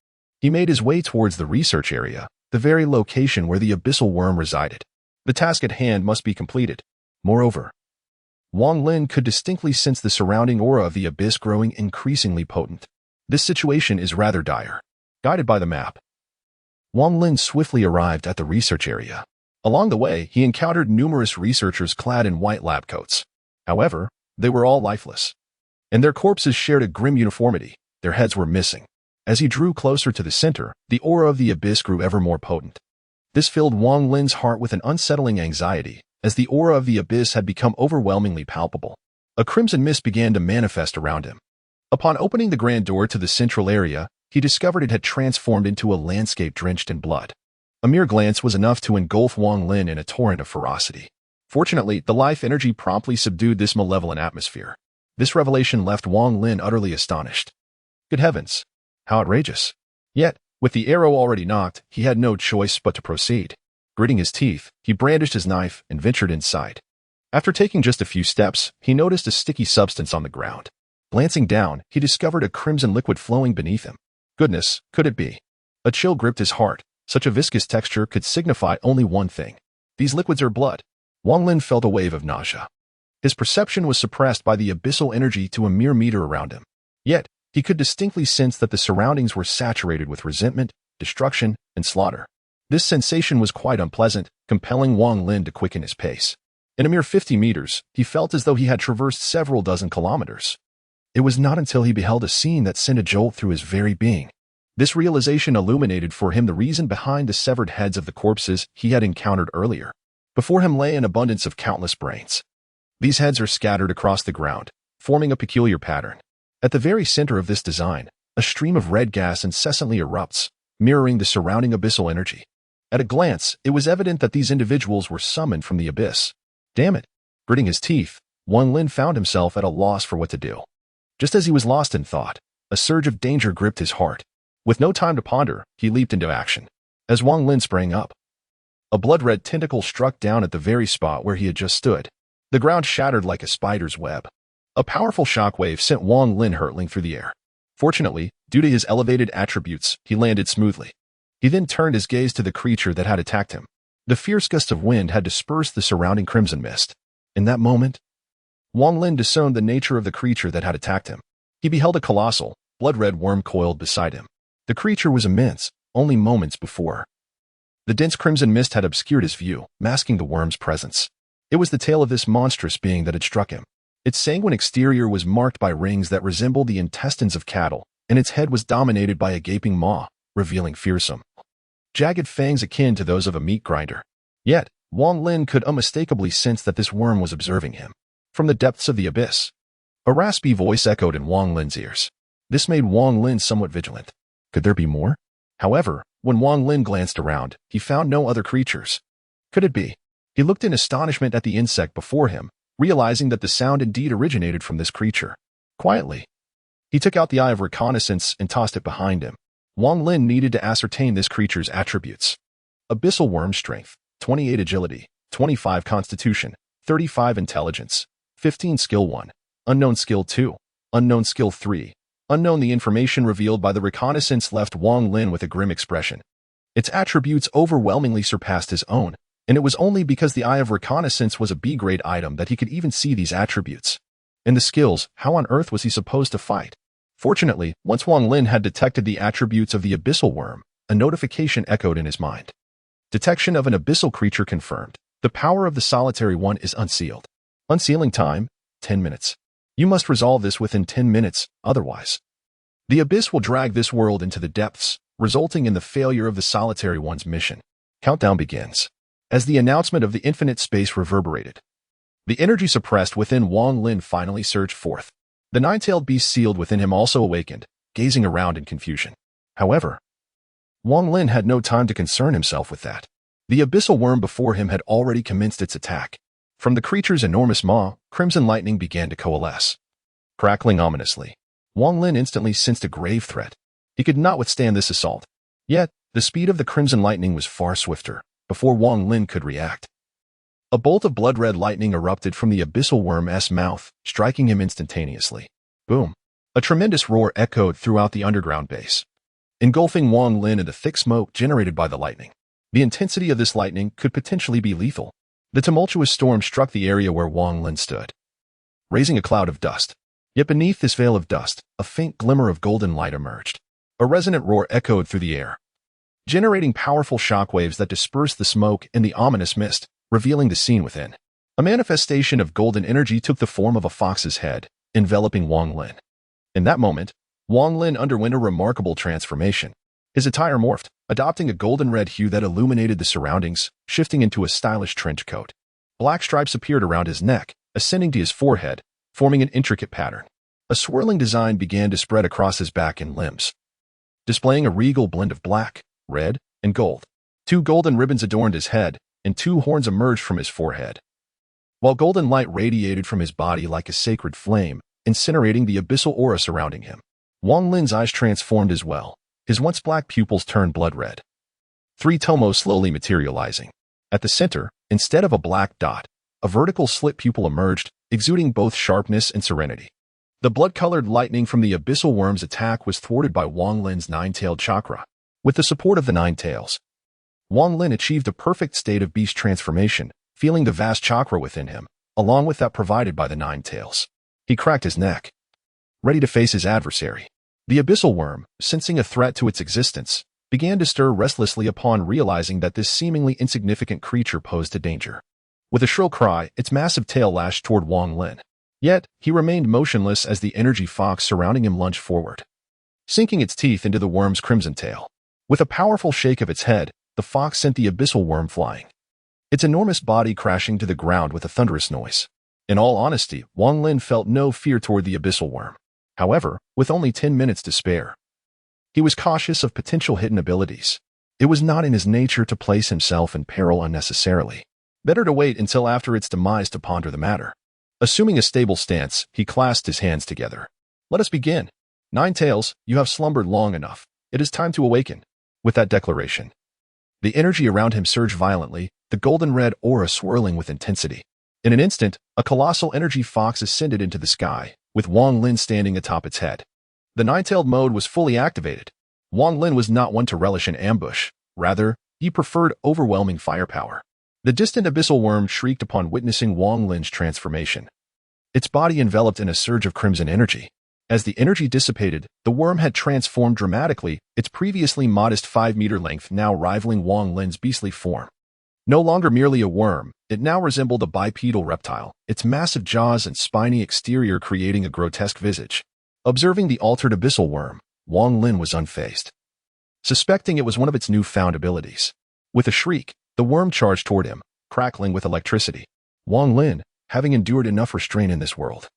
He made his way towards the research area, the very location where the abyssal worm resided. The task at hand must be completed. Moreover, Wang Lin could distinctly sense the surrounding aura of the abyss growing increasingly potent. This situation is rather dire. Guided by the map, Wang Lin swiftly arrived at the research area. Along the way, he encountered numerous researchers clad in white lab coats. However, they were all lifeless, and their corpses shared a grim uniformity. Their heads were missing. As he drew closer to the center, the aura of the abyss grew ever more potent. This filled Wang Lin's heart with an unsettling anxiety, as the aura of the abyss had become overwhelmingly palpable. A crimson mist began to manifest around him. Upon opening the grand door to the central area, he discovered it had transformed into a landscape drenched in blood. A mere glance was enough to engulf Wang Lin in a torrent of ferocity. Fortunately, the life energy promptly subdued this malevolent atmosphere. This revelation left Wang Lin utterly astonished. Good heavens! How outrageous! Yet, with the arrow already knocked, he had no choice but to proceed. Gritting his teeth, he brandished his knife and ventured inside. After taking just a few steps, he noticed a sticky substance on the ground. Glancing down, he discovered a crimson liquid flowing beneath him. Goodness, could it be? A chill gripped his heart. Such a viscous texture could signify only one thing. These liquids are blood. Wang Lin felt a wave of nausea. His perception was suppressed by the abyssal energy to a mere meter around him. Yet, he could distinctly sense that the surroundings were saturated with resentment, destruction, and slaughter. This sensation was quite unpleasant, compelling Wang Lin to quicken his pace. In a mere 50 meters, he felt as though he had traversed several dozen kilometers. It was not until he beheld a scene that sent a jolt through his very being. This realization illuminated for him the reason behind the severed heads of the corpses he had encountered earlier. Before him lay an abundance of countless brains. These heads are scattered across the ground, forming a peculiar pattern. At the very center of this design, a stream of red gas incessantly erupts, mirroring the surrounding abyssal energy. At a glance, it was evident that these individuals were summoned from the abyss. Damn it! Gritting his teeth, Wang Lin found himself at a loss for what to do. Just as he was lost in thought, a surge of danger gripped his heart. With no time to ponder, he leaped into action. As Wang Lin sprang up, a blood-red tentacle struck down at the very spot where he had just stood. The ground shattered like a spider's web. A powerful shockwave sent Wang Lin hurtling through the air. Fortunately, due to his elevated attributes, he landed smoothly. He then turned his gaze to the creature that had attacked him. The fierce gust of wind had dispersed the surrounding crimson mist. In that moment, Wang Lin discerned the nature of the creature that had attacked him. He beheld a colossal, blood-red worm coiled beside him. The creature was immense, only moments before. The dense crimson mist had obscured his view, masking the worm's presence. It was the tail of this monstrous being that had struck him. Its sanguine exterior was marked by rings that resembled the intestines of cattle, and its head was dominated by a gaping maw, revealing fearsome, jagged fangs akin to those of a meat grinder. Yet, Wang Lin could unmistakably sense that this worm was observing him. From the depths of the abyss, a raspy voice echoed in Wang Lin's ears. This made Wang Lin somewhat vigilant. Could there be more? However, when Wang Lin glanced around, he found no other creatures. Could it be? He looked in astonishment at the insect before him, realizing that the sound indeed originated from this creature. Quietly, he took out the eye of reconnaissance and tossed it behind him. Wang Lin needed to ascertain this creature's attributes. Abyssal worm strength, 28 agility, 25 constitution, 35 intelligence, 15 skill 1, unknown skill 2, unknown skill 3. Unknown. The information revealed by the reconnaissance left Wang Lin with a grim expression. Its attributes overwhelmingly surpassed his own, and it was only because the Eye of Reconnaissance was a B-grade item that he could even see these attributes. And the skills, how on earth was he supposed to fight? Fortunately, once Wang Lin had detected the attributes of the abyssal worm, a notification echoed in his mind. Detection of an abyssal creature confirmed. The power of the solitary one is unsealed. Unsealing time, 10 minutes. You must resolve this within 10 minutes, otherwise the abyss will drag this world into the depths, resulting in the failure of the solitary one's mission. Countdown begins. As the announcement of the infinite space reverberated, the energy suppressed within Wang Lin finally surged forth. The nine-tailed beast sealed within him also awakened, gazing around in confusion. However, Wang Lin had no time to concern himself with that. The abyssal worm before him had already commenced its attack. From the creature's enormous maw, crimson lightning began to coalesce. Crackling ominously, Wang Lin instantly sensed a grave threat. He could not withstand this assault. Yet, the speed of the crimson lightning was far swifter. Before Wang Lin could react, a bolt of blood-red lightning erupted from the abyssal worm's mouth, striking him instantaneously. Boom! A tremendous roar echoed throughout the underground base, engulfing Wang Lin in the thick smoke generated by the lightning. The intensity of this lightning could potentially be lethal. The tumultuous storm struck the area where Wang Lin stood, raising a cloud of dust. Yet beneath this veil of dust, a faint glimmer of golden light emerged. A resonant roar echoed through the air, generating powerful shockwaves that dispersed the smoke and the ominous mist, revealing the scene within. A manifestation of golden energy took the form of a fox's head, enveloping Wang Lin. In that moment, Wang Lin underwent a remarkable transformation. His attire morphed, adopting a golden-red hue that illuminated the surroundings, shifting into a stylish trench coat. Black stripes appeared around his neck, ascending to his forehead, forming an intricate pattern. A swirling design began to spread across his back and limbs, displaying a regal blend of black, red, and gold. 2 golden ribbons adorned his head, and 2 horns emerged from his forehead, while golden light radiated from his body like a sacred flame, incinerating the abyssal aura surrounding him. Wang Lin's eyes transformed as well. His once black pupils turned blood red. 3 tomos slowly materializing. At the center, instead of a black dot, a vertical slit pupil emerged, exuding both sharpness and serenity. The blood-colored lightning from the abyssal worm's attack was thwarted by Wang Lin's nine-tailed chakra. With the support of the 9 tails, Wang Lin achieved a perfect state of beast transformation, feeling the vast chakra within him, along with that provided by the 9 tails. He cracked his neck, ready to face his adversary. The abyssal worm, sensing a threat to its existence, began to stir restlessly upon realizing that this seemingly insignificant creature posed a danger. With a shrill cry, its massive tail lashed toward Wang Lin. Yet, he remained motionless as the energy fox surrounding him lunged forward, sinking its teeth into the worm's crimson tail. With a powerful shake of its head, the fox sent the abyssal worm flying, its enormous body crashing to the ground with a thunderous noise. In all honesty, Wang Lin felt no fear toward the abyssal worm. However, with only 10 minutes to spare, he was cautious of potential hidden abilities. It was not in his nature to place himself in peril unnecessarily. Better to wait until after its demise to ponder the matter. Assuming a stable stance, he clasped his hands together. Let us begin. Nine Tails, you have slumbered long enough. It is time to awaken. With that declaration, the energy around him surged violently, the golden-red aura swirling with intensity. In an instant, a colossal energy fox ascended into the sky, with Wang Lin standing atop its head. The nine-tailed mode was fully activated. Wang Lin was not one to relish an ambush. Rather, he preferred overwhelming firepower. The distant abyssal worm shrieked upon witnessing Wang Lin's transformation. Its body enveloped in a surge of crimson energy. As the energy dissipated, the worm had transformed dramatically, its previously modest 5-meter length now rivaling Wang Lin's beastly form. No longer merely a worm, it now resembled a bipedal reptile, its massive jaws and spiny exterior creating a grotesque visage. Observing the altered abyssal worm, Wang Lin was unfazed, suspecting it was one of its newfound abilities. With a shriek, the worm charged toward him, crackling with electricity. Wang Lin, having endured enough restraint in this world,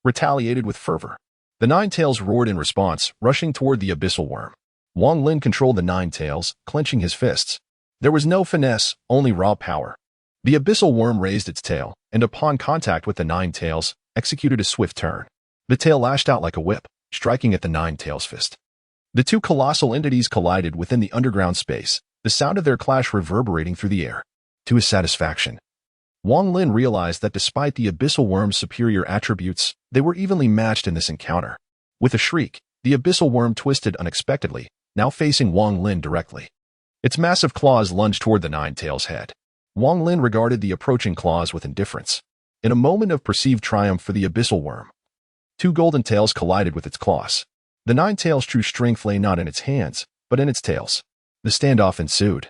retaliated with fervor. The nine tails roared in response, rushing toward the abyssal worm. Wang Lin controlled the nine tails, clenching his fists. There was no finesse, only raw power. The abyssal worm raised its tail, and upon contact with the nine tails, executed a swift turn. The tail lashed out like a whip, striking at the nine tails' fist. The two colossal entities collided within the underground space, the sound of their clash reverberating through the air. To his satisfaction, Wang Lin realized that despite the abyssal worm's superior attributes, they were evenly matched in this encounter. With a shriek, the abyssal worm twisted unexpectedly, now facing Wang Lin directly. Its massive claws lunged toward the nine tails' head. Wang Lin regarded the approaching claws with indifference. In a moment of perceived triumph for the abyssal worm, two golden tails collided with its claws. The nine tails' true strength lay not in its hands, but in its tails. The standoff ensued.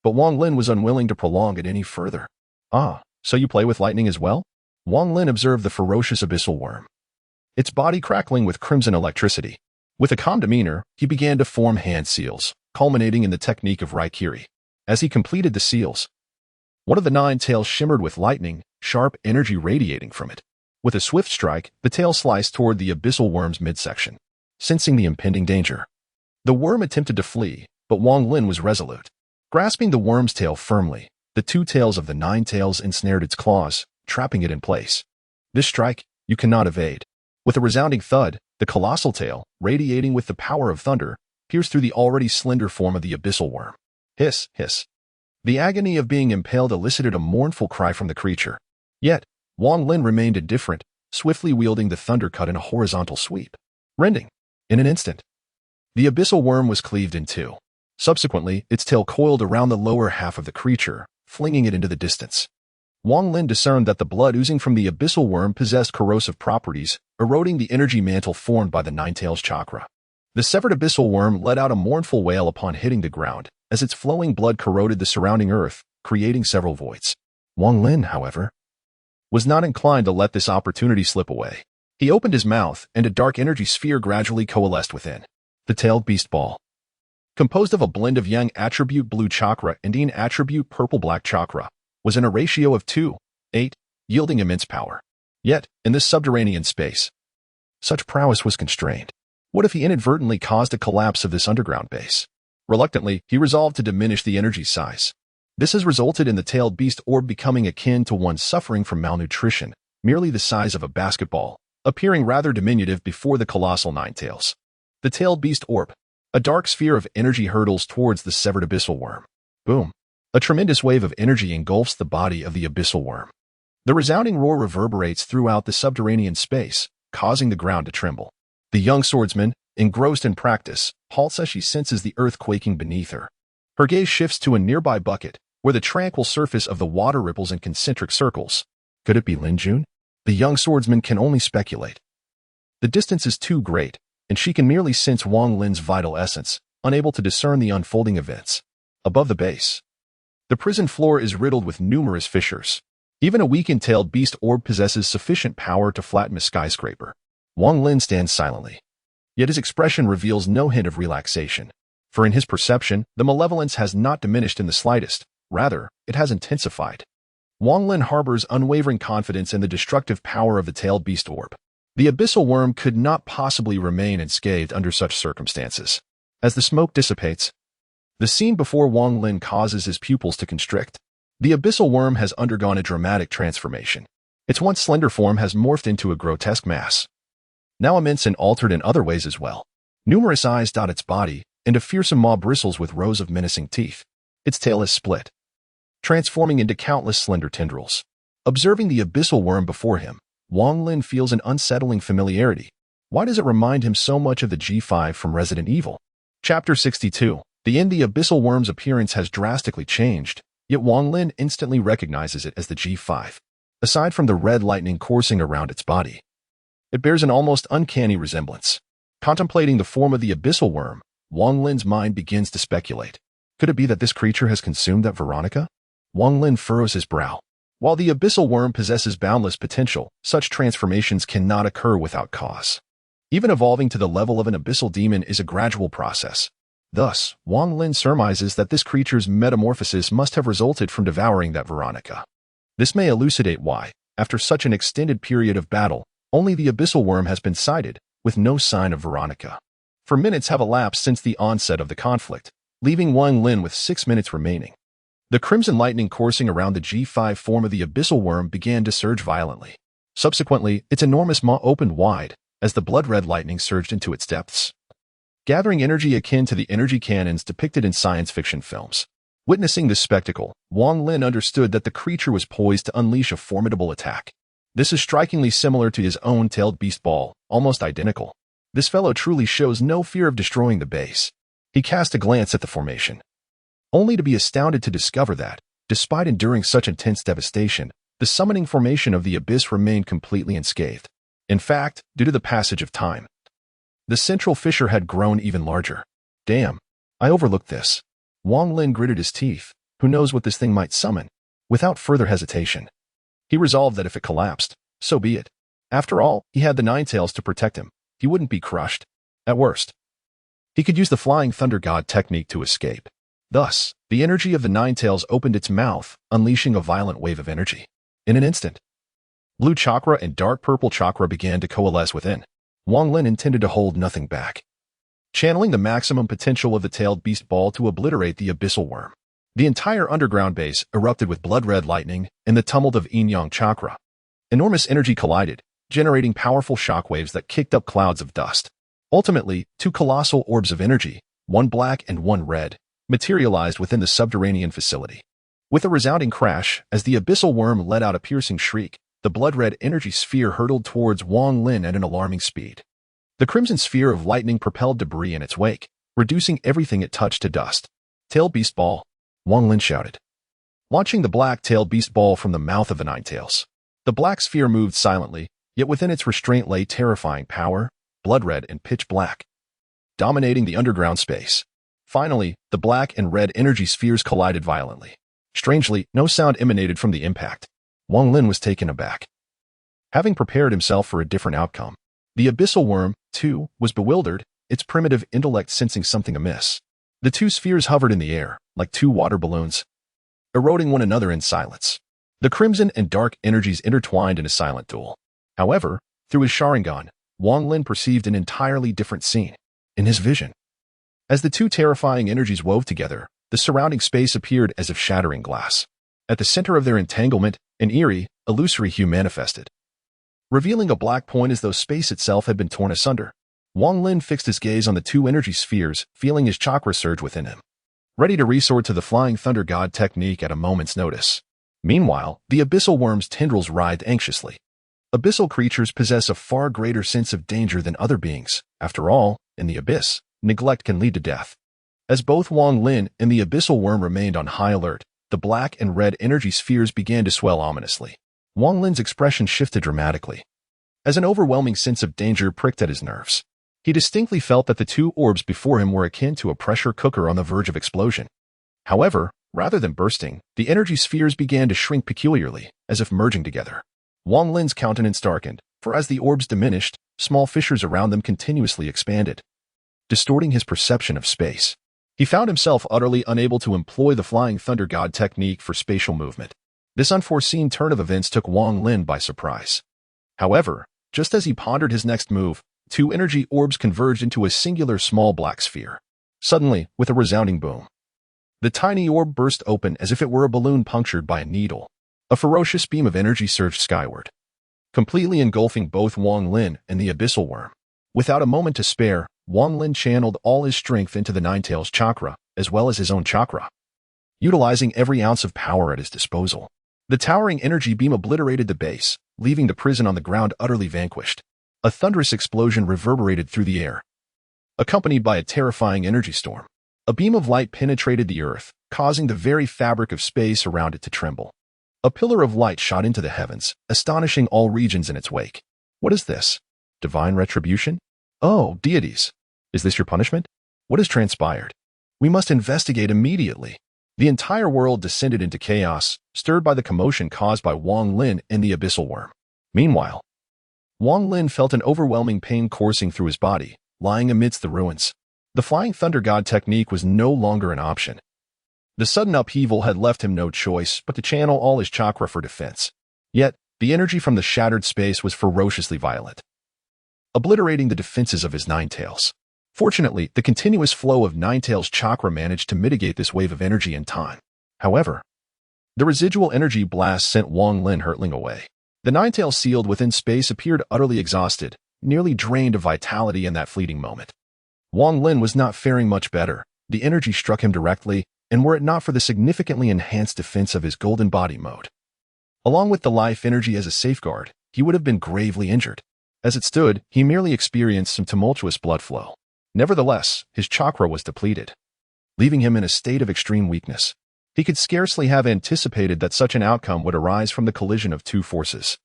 But Wang Lin was unwilling to prolong it any further. Ah, so you play with lightning as well? Wang Lin observed the ferocious abyssal worm, its body crackling with crimson electricity. With a calm demeanor, he began to form hand seals, culminating in the technique of Raikiri. As he completed the seals, one of the nine tails shimmered with lightning, sharp energy radiating from it. With a swift strike, the tail sliced toward the abyssal worm's midsection. Sensing the impending danger, the worm attempted to flee, but Wang Lin was resolute. Grasping the worm's tail firmly, the two tails of the nine tails ensnared its claws, trapping it in place. This strike, you cannot evade. With a resounding thud, the colossal tail, radiating with the power of thunder, pierced through the already slender form of the abyssal worm. Hiss, hiss. The agony of being impaled elicited a mournful cry from the creature. Yet, Wang Lin remained indifferent, swiftly wielding the thunder cut in a horizontal sweep. Rending. In an instant, the abyssal worm was cleaved in two. Subsequently, its tail coiled around the lower half of the creature, flinging it into the distance. Wang Lin discerned that the blood oozing from the abyssal worm possessed corrosive properties, eroding the energy mantle formed by the nine tails chakra. The severed abyssal worm let out a mournful wail upon hitting the ground, as its flowing blood corroded the surrounding earth, creating several voids. Wang Lin, however, was not inclined to let this opportunity slip away. He opened his mouth, and a dark energy sphere gradually coalesced within. The tailed beast ball, composed of a blend of yang attribute blue chakra and yin attribute purple-black chakra, was in a ratio of 2:8, yielding immense power. Yet, in this subterranean space, such prowess was constrained. What if he inadvertently caused a collapse of this underground base? Reluctantly, he resolved to diminish the energy size. This has resulted in the tailed beast orb becoming akin to one suffering from malnutrition, merely the size of a basketball, appearing rather diminutive before the colossal nine tails. The tailed beast orb, a dark sphere of energy, hurtles towards the severed abyssal worm. Boom. A tremendous wave of energy engulfs the body of the abyssal worm. The resounding roar reverberates throughout the subterranean space, causing the ground to tremble. The young swordsman, engrossed in practice, halts as she senses the earth quaking beneath her. Her gaze shifts to a nearby bucket, where the tranquil surface of the water ripples in concentric circles. Could it be Lin Jun? The young swordsman can only speculate. The distance is too great, and she can merely sense Wang Lin's vital essence, unable to discern the unfolding events. Above the base, the prison floor is riddled with numerous fissures. Even a weakened tailed beast orb possesses sufficient power to flatten a skyscraper. Wang Lin stands silently, yet his expression reveals no hint of relaxation. For in his perception, the malevolence has not diminished in the slightest. Rather, it has intensified. Wang Lin harbors unwavering confidence in the destructive power of the tailed beast orb. The abyssal worm could not possibly remain unscathed under such circumstances. As the smoke dissipates, The scene before Wang Lin causes his pupils to constrict. The abyssal worm has undergone a dramatic transformation. Its once slender form has morphed into a grotesque mass, now immense and altered in other ways as well. Numerous eyes dot its body, and a fearsome maw bristles with rows of menacing teeth. Its tail is split, transforming into countless slender tendrils. Observing the abyssal worm before him, Wang Lin feels an unsettling familiarity. Why does it remind him so much of the G5 from Resident Evil? Chapter 62. The abyssal worm's appearance has drastically changed, yet Wang Lin instantly recognizes it as the G5. Aside from the red lightning coursing around its body, it bears an almost uncanny resemblance. Contemplating the form of the abyssal worm, Wang Lin's mind begins to speculate. Could it be that this creature has consumed that Veronica? Wang Lin furrows his brow. While the abyssal worm possesses boundless potential, such transformations cannot occur without cause. Even evolving to the level of an abyssal demon is a gradual process. Thus, Wang Lin surmises that this creature's metamorphosis must have resulted from devouring that Veronica. This may elucidate why, after such an extended period of battle, only the abyssal worm has been sighted, with no sign of Veronica. For minutes have elapsed since the onset of the conflict, leaving Wang Lin with 6 minutes remaining. The crimson lightning coursing around the G5 form of the abyssal worm began to surge violently. Subsequently, its enormous maw opened wide, as the blood-red lightning surged into its depths, gathering energy akin to the energy cannons depicted in science fiction films. Witnessing this spectacle, Wang Lin understood that the creature was poised to unleash a formidable attack. This is strikingly similar to his own tailed beast ball, almost identical. This fellow truly shows no fear of destroying the base. He cast a glance at the formation, only to be astounded to discover that, despite enduring such intense devastation, the summoning formation of the abyss remained completely unscathed. In fact, due to the passage of time, the central fissure had grown even larger. Damn, I overlooked this. Wang Lin gritted his teeth. Who knows what this thing might summon? Without further hesitation, he resolved that if it collapsed, so be it. After all, he had the Nine Tails to protect him. He wouldn't be crushed. At worst, he could use the Flying Thunder God technique to escape. Thus, the energy of the Nine Tails opened its mouth, unleashing a violent wave of energy. In an instant, blue chakra and dark purple chakra began to coalesce within. Wang Lin intended to hold nothing back, channeling the maximum potential of the tailed beast ball to obliterate the abyssal worm. The entire underground base erupted with blood-red lightning and the tumult of yin-yang chakra. Enormous energy collided, generating powerful shockwaves that kicked up clouds of dust. Ultimately, two colossal orbs of energy, one black and one red, materialized within the subterranean facility. With a resounding crash, as the abyssal worm let out a piercing shriek, the blood-red energy sphere hurtled towards Wang Lin at an alarming speed. The crimson sphere of lightning propelled debris in its wake, reducing everything it touched to dust. Tail beast ball, Wang Lin shouted, launching the black-tailed beast ball from the mouth of the Nine Tails. The black sphere moved silently, yet within its restraint lay terrifying power, blood-red and pitch black, dominating the underground space. Finally, the black and red energy spheres collided violently. Strangely, no sound emanated from the impact. Wang Lin was taken aback. Having prepared himself for a different outcome, the abyssal worm, too, was bewildered, its primitive intellect sensing something amiss. The two spheres hovered in the air, like two water balloons, eroding one another in silence. The crimson and dark energies intertwined in a silent duel. However, through his Sharingan, Wang Lin perceived an entirely different scene. In his vision, as the two terrifying energies wove together, the surrounding space appeared as if shattering glass. At the center of their entanglement, an eerie, illusory hue manifested, revealing a black point as though space itself had been torn asunder. Wang Lin fixed his gaze on the two energy spheres, feeling his chakra surge within him, ready to resort to the Flying Thunder God technique at a moment's notice. Meanwhile, the abyssal worm's tendrils writhed anxiously. Abyssal creatures possess a far greater sense of danger than other beings. After all, in the abyss, neglect can lead to death. As both Wang Lin and the abyssal worm remained on high alert, the black and red energy spheres began to swell ominously. Wang Lin's expression shifted dramatically, as an overwhelming sense of danger pricked at his nerves. He distinctly felt that the two orbs before him were akin to a pressure cooker on the verge of explosion. However, rather than bursting, the energy spheres began to shrink peculiarly, as if merging together. Wang Lin's countenance darkened, for as the orbs diminished, small fissures around them continuously expanded, distorting his perception of space. He found himself utterly unable to employ the Flying Thunder God technique for spatial movement. This unforeseen turn of events took Wang Lin by surprise. However, just as he pondered his next move, two energy orbs converged into a singular small black sphere. Suddenly, with a resounding boom, The tiny orb burst open as if it were a balloon punctured by a needle. A ferocious beam of energy surged skyward, completely engulfing both Wang Lin and the abyssal worm. Without a moment to spare, Wang Lin channeled all his strength into the Ninetales chakra, as well as his own chakra, utilizing every ounce of power at his disposal. The towering energy beam obliterated the base, leaving the prison on the ground utterly vanquished. A thunderous explosion reverberated through the air, accompanied by a terrifying energy storm. A beam of light penetrated the earth, causing the very fabric of space around it to tremble. A pillar of light shot into the heavens, astonishing all regions in its wake. What is this? Divine retribution? Oh, deities! Is this your punishment? What has transpired? We must investigate immediately. The entire world descended into chaos, stirred by the commotion caused by Wang Lin and the abyssal worm. Meanwhile, Wang Lin felt an overwhelming pain coursing through his body, lying amidst the ruins. The Flying Thunder God technique was no longer an option. The sudden upheaval had left him no choice but to channel all his chakra for defense. Yet, the energy from the shattered space was ferociously violent, obliterating the defenses of his Ninetales. Fortunately, the continuous flow of Ninetales chakra managed to mitigate this wave of energy in time. However, the residual energy blast sent Wang Lin hurtling away. The Ninetales sealed within space appeared utterly exhausted, nearly drained of vitality in that fleeting moment. Wang Lin was not faring much better. The energy struck him directly, and were it not for the significantly enhanced defense of his golden body mode, along with the life energy as a safeguard, he would have been gravely injured. As it stood, he merely experienced some tumultuous blood flow. Nevertheless, his chakra was depleted, leaving him in a state of extreme weakness. He could scarcely have anticipated that such an outcome would arise from the collision of two forces.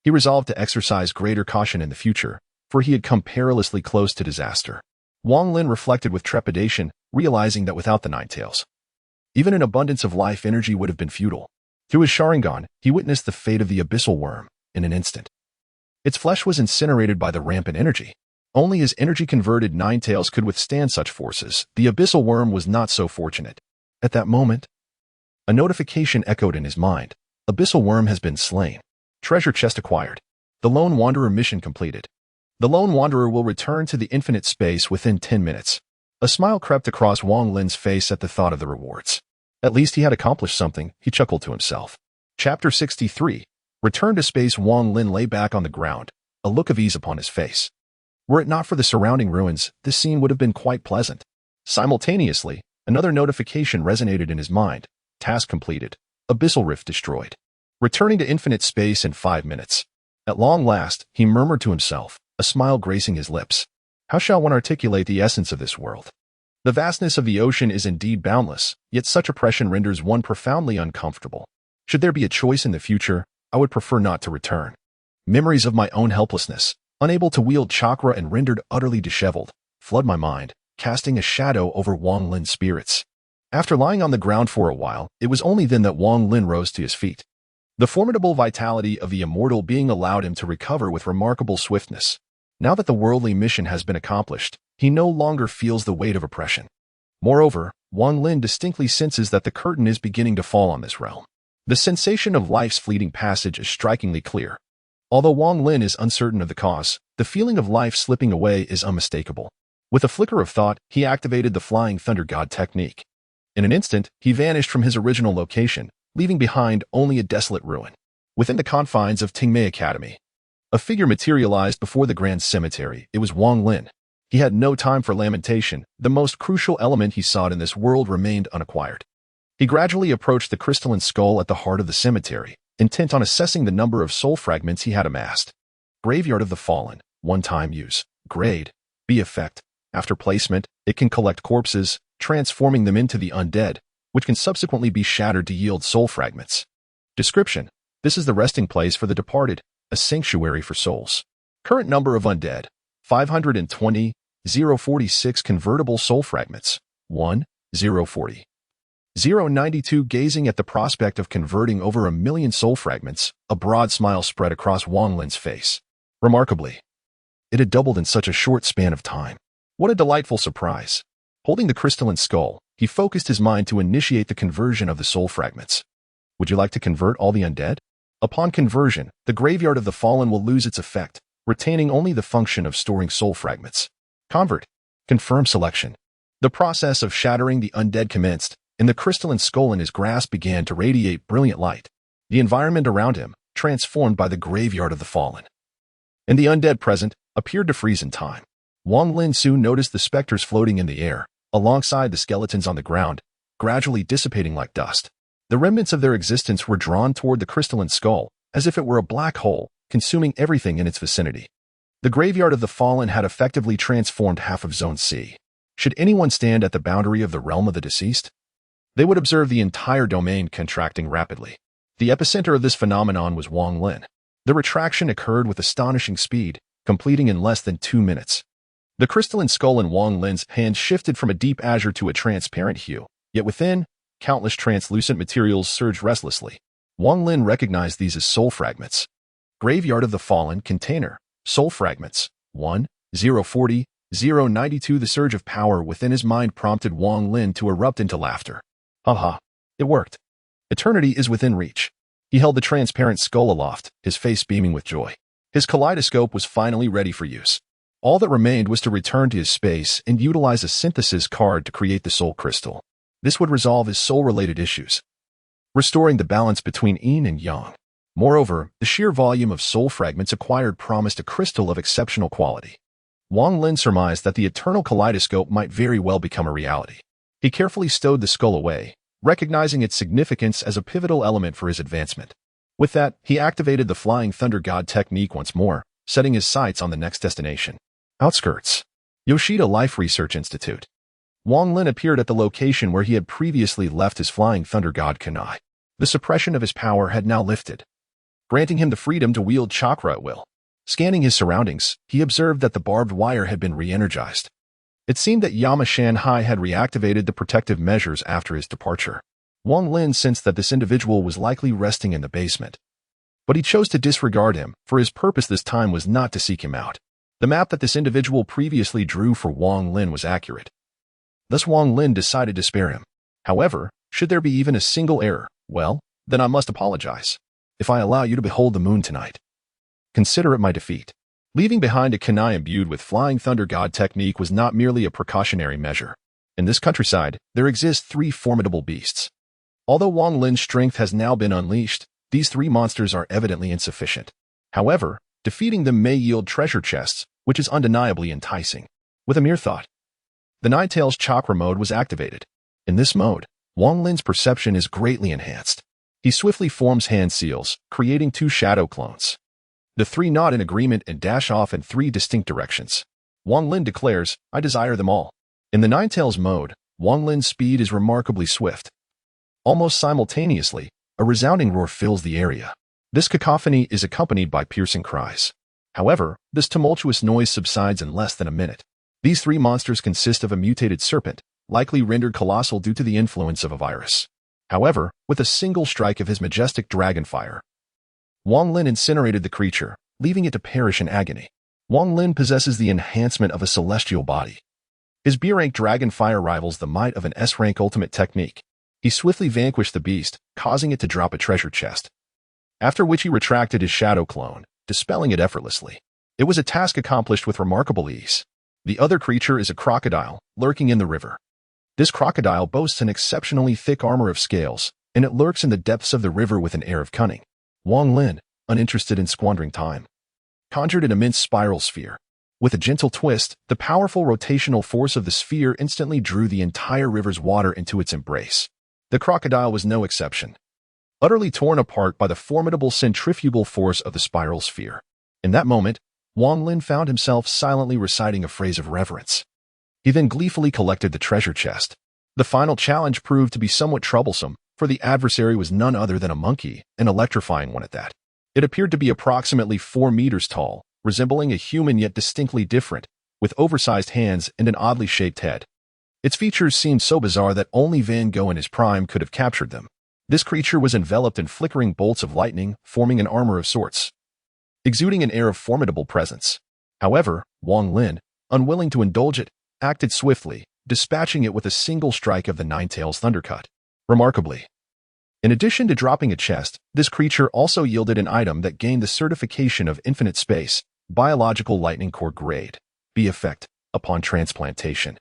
He resolved to exercise greater caution in the future, for he had come perilously close to disaster. Wang Lin reflected with trepidation, realizing that without the Ninetales, even an abundance of life energy would have been futile. Through his Sharingan, he witnessed the fate of the abyssal worm in an instant. Its flesh was incinerated by the rampant energy. Only his energy-converted Ninetales could withstand such forces. The abyssal worm was not so fortunate. At that moment, a notification echoed in his mind. Abyssal worm has been slain. Treasure chest acquired. The Lone Wanderer mission completed. The Lone Wanderer will return to the infinite space within 10 minutes. A smile crept across Wang Lin's face at the thought of the rewards. At least he had accomplished something, he chuckled to himself. Chapter 63. Return to space. Wang Lin lay back on the ground, a look of ease upon his face. Were it not for the surrounding ruins, this scene would have been quite pleasant. Simultaneously, another notification resonated in his mind. Task completed. Abyssal rift destroyed. Returning to infinite space in 5 minutes. At long last, he murmured to himself, a smile gracing his lips. How shall one articulate the essence of this world? The vastness of the ocean is indeed boundless, yet such oppression renders one profoundly uncomfortable. Should there be a choice in the future, I would prefer not to return. Memories of my own helplessness, unable to wield chakra and rendered utterly disheveled, flood my mind, casting a shadow over Wang Lin's spirits. After lying on the ground for a while, it was only then that Wang Lin rose to his feet. The formidable vitality of the immortal being allowed him to recover with remarkable swiftness. Now that the worldly mission has been accomplished, he no longer feels the weight of oppression. Moreover, Wang Lin distinctly senses that the curtain is beginning to fall on this realm. The sensation of life's fleeting passage is strikingly clear. Although Wang Lin is uncertain of the cause, the feeling of life slipping away is unmistakable. With a flicker of thought, he activated the Flying Thunder God technique. In an instant, he vanished from his original location, leaving behind only a desolate ruin. Within the confines of Tingmei Academy, a figure materialized before the grand cemetery. It was Wang Lin. He had no time for lamentation. The most crucial element he sought in this world remained unacquired. He gradually approached the crystalline skull at the heart of the cemetery, intent on assessing the number of soul fragments he had amassed. Graveyard of the Fallen. One-time use. Grade. B effect. After placement, it can collect corpses, transforming them into the undead, which can subsequently be shattered to yield soul fragments. Description. This is the resting place for the departed, a sanctuary for souls. Current number of undead, 520, 046 convertible soul fragments, 1, 040. 092 Gazing at the prospect of converting over 1 million soul fragments, a broad smile spread across Wang Lin's face. Remarkably, it had doubled in such a short span of time. What a delightful surprise. Holding the crystalline skull, he focused his mind to initiate the conversion of the soul fragments. Would you like to convert all the undead? Upon conversion, the Graveyard of the Fallen will lose its effect, retaining only the function of storing soul fragments. Convert. Confirm selection. The process of shattering the undead commenced. and the crystalline skull in his grasp began to radiate brilliant light. The environment around him, transformed by the graveyard of the fallen, and the undead present, appeared to freeze in time. Wang Lin soon noticed the specters floating in the air, alongside the skeletons on the ground, gradually dissipating like dust. The remnants of their existence were drawn toward the crystalline skull, as if it were a black hole, consuming everything in its vicinity. The graveyard of the fallen had effectively transformed half of Zone C. Should anyone stand at the boundary of the realm of the deceased, they would observe the entire domain contracting rapidly. The epicenter of this phenomenon was Wang Lin. The retraction occurred with astonishing speed, completing in less than 2 minutes. The crystalline skull in Wang Lin's hand shifted from a deep azure to a transparent hue, yet within, countless translucent materials surged restlessly. Wang Lin recognized these as soul fragments. Graveyard of the Fallen container. Soul fragments. 1-040-092. The surge of power within his mind prompted Wang Lin to erupt into laughter. Haha, it worked. Eternity is within reach. He held the transparent skull aloft, his face beaming with joy. His kaleidoscope was finally ready for use. All that remained was to return to his space and utilize a synthesis card to create the soul crystal. This would resolve his soul-related issues, restoring the balance between yin and yang. Moreover, the sheer volume of soul fragments acquired promised a crystal of exceptional quality. Wang Lin surmised that the eternal kaleidoscope might very well become a reality. He carefully stowed the skull away, recognizing its significance as a pivotal element for his advancement. With that, he activated the Flying Thunder God technique once more, setting his sights on the next destination. Outskirts. Yoshida Life Research Institute. Wang Lin appeared at the location where he had previously left his Flying Thunder God kunai. The suppression of his power had now lifted, granting him the freedom to wield chakra at will. Scanning his surroundings, he observed that the barbed wire had been re-energized. It seemed that Yama Shanhai had reactivated the protective measures after his departure. Wang Lin sensed that this individual was likely resting in the basement, but he chose to disregard him, for his purpose this time was not to seek him out. The map that this individual previously drew for Wang Lin was accurate. Thus Wang Lin decided to spare him. However, should there be even a single error, well, then I must apologize. If I allow you to behold the moon tonight, consider it my defeat. Leaving behind a kunai imbued with Flying Thunder God technique was not merely a precautionary measure. In this countryside, there exist 3 formidable beasts. Although Wang Lin's strength has now been unleashed, these 3 monsters are evidently insufficient. However, defeating them may yield treasure chests, which is undeniably enticing. With a mere thought, the Ninetales chakra mode was activated. In this mode, Wang Lin's perception is greatly enhanced. He swiftly forms hand seals, creating 2 shadow clones. The 3 nod in agreement and dash off in 3 distinct directions. Wang Lin declares, I desire them all. In the Ninetales mode, Wang Lin's speed is remarkably swift. Almost simultaneously, a resounding roar fills the area. This cacophony is accompanied by piercing cries. However, this tumultuous noise subsides in less than a minute. These 3 monsters consist of a mutated serpent, likely rendered colossal due to the influence of a virus. However, with a single strike of his majestic dragon fire, Wang Lin incinerated the creature, leaving it to perish in agony. Wang Lin possesses the enhancement of a celestial body. His B-rank dragon fire rivals the might of an S-rank ultimate technique. He swiftly vanquished the beast, causing it to drop a treasure chest, after which he retracted his shadow clone, dispelling it effortlessly. It was a task accomplished with remarkable ease. The other creature is a crocodile, lurking in the river. This crocodile boasts an exceptionally thick armor of scales, and it lurks in the depths of the river with an air of cunning. Wang Lin, uninterested in squandering time, conjured an immense spiral sphere. With a gentle twist, the powerful rotational force of the sphere instantly drew the entire river's water into its embrace. The crocodile was no exception, utterly torn apart by the formidable centrifugal force of the spiral sphere. In that moment, Wang Lin found himself silently reciting a phrase of reverence. He then gleefully collected the treasure chest. The final challenge proved to be somewhat troublesome, for the adversary was none other than a monkey, an electrifying one at that. It appeared to be approximately 4 meters tall, resembling a human yet distinctly different, with oversized hands and an oddly shaped head. Its features seemed so bizarre that only Van Gogh in his prime could have captured them. This creature was enveloped in flickering bolts of lightning, forming an armor of sorts, exuding an air of formidable presence. However, Wang Lin, unwilling to indulge it, acted swiftly, dispatching it with a single strike of the Ninetales Thundercut. Remarkably, in addition to dropping a chest, this creature also yielded an item that gained the certification of infinite space, biological lightning core grade, B effect, upon transplantation.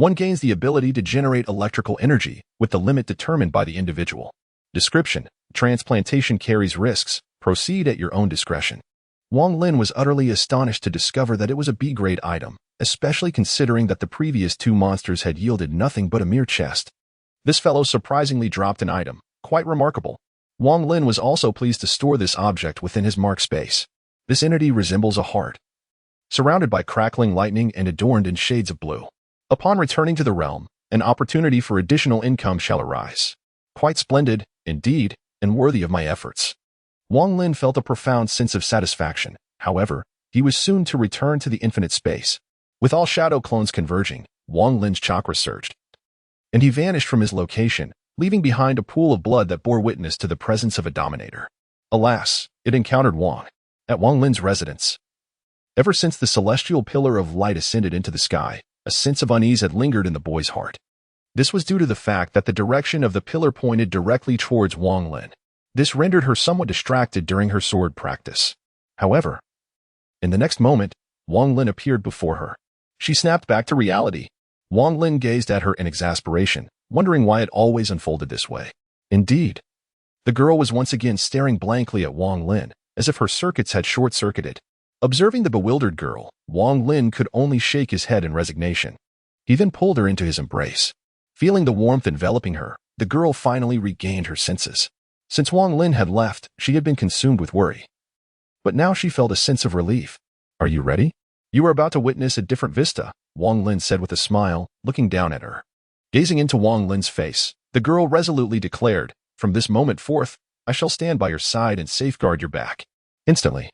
One gains the ability to generate electrical energy, with the limit determined by the individual. Description: transplantation carries risks. Proceed at your own discretion. Wang Lin was utterly astonished to discover that it was a B-grade item, especially considering that the previous two monsters had yielded nothing but a mere chest. This fellow surprisingly dropped an item. Quite remarkable. Wang Lin was also pleased to store this object within his mark space. This entity resembles a heart, surrounded by crackling lightning and adorned in shades of blue. Upon returning to the realm, an opportunity for additional income shall arise. Quite splendid, indeed, and worthy of my efforts. Wang Lin felt a profound sense of satisfaction. However, he was soon to return to the infinite space. With all shadow clones converging, Wang Lin's chakra surged, and he vanished from his location, leaving behind a pool of blood that bore witness to the presence of a dominator. Alas, it encountered Wang at Wang Lin's residence. Ever since the celestial pillar of light ascended into the sky, a sense of unease had lingered in the boy's heart. This was due to the fact that the direction of the pillar pointed directly towards Wang Lin. This rendered her somewhat distracted during her sword practice. However, in the next moment, Wang Lin appeared before her. She snapped back to reality. Wang Lin gazed at her in exasperation, wondering why it always unfolded this way. Indeed, the girl was once again staring blankly at Wang Lin, as if her circuits had short-circuited. Observing the bewildered girl, Wang Lin could only shake his head in resignation. He then pulled her into his embrace. Feeling the warmth enveloping her, the girl finally regained her senses. Since Wang Lin had left, she had been consumed with worry. But now she felt a sense of relief. Are you ready? You are about to witness a different vista, Wang Lin said with a smile, looking down at her. Gazing into Wang Lin's face, the girl resolutely declared, from this moment forth, I shall stand by your side and safeguard your back. Instantly,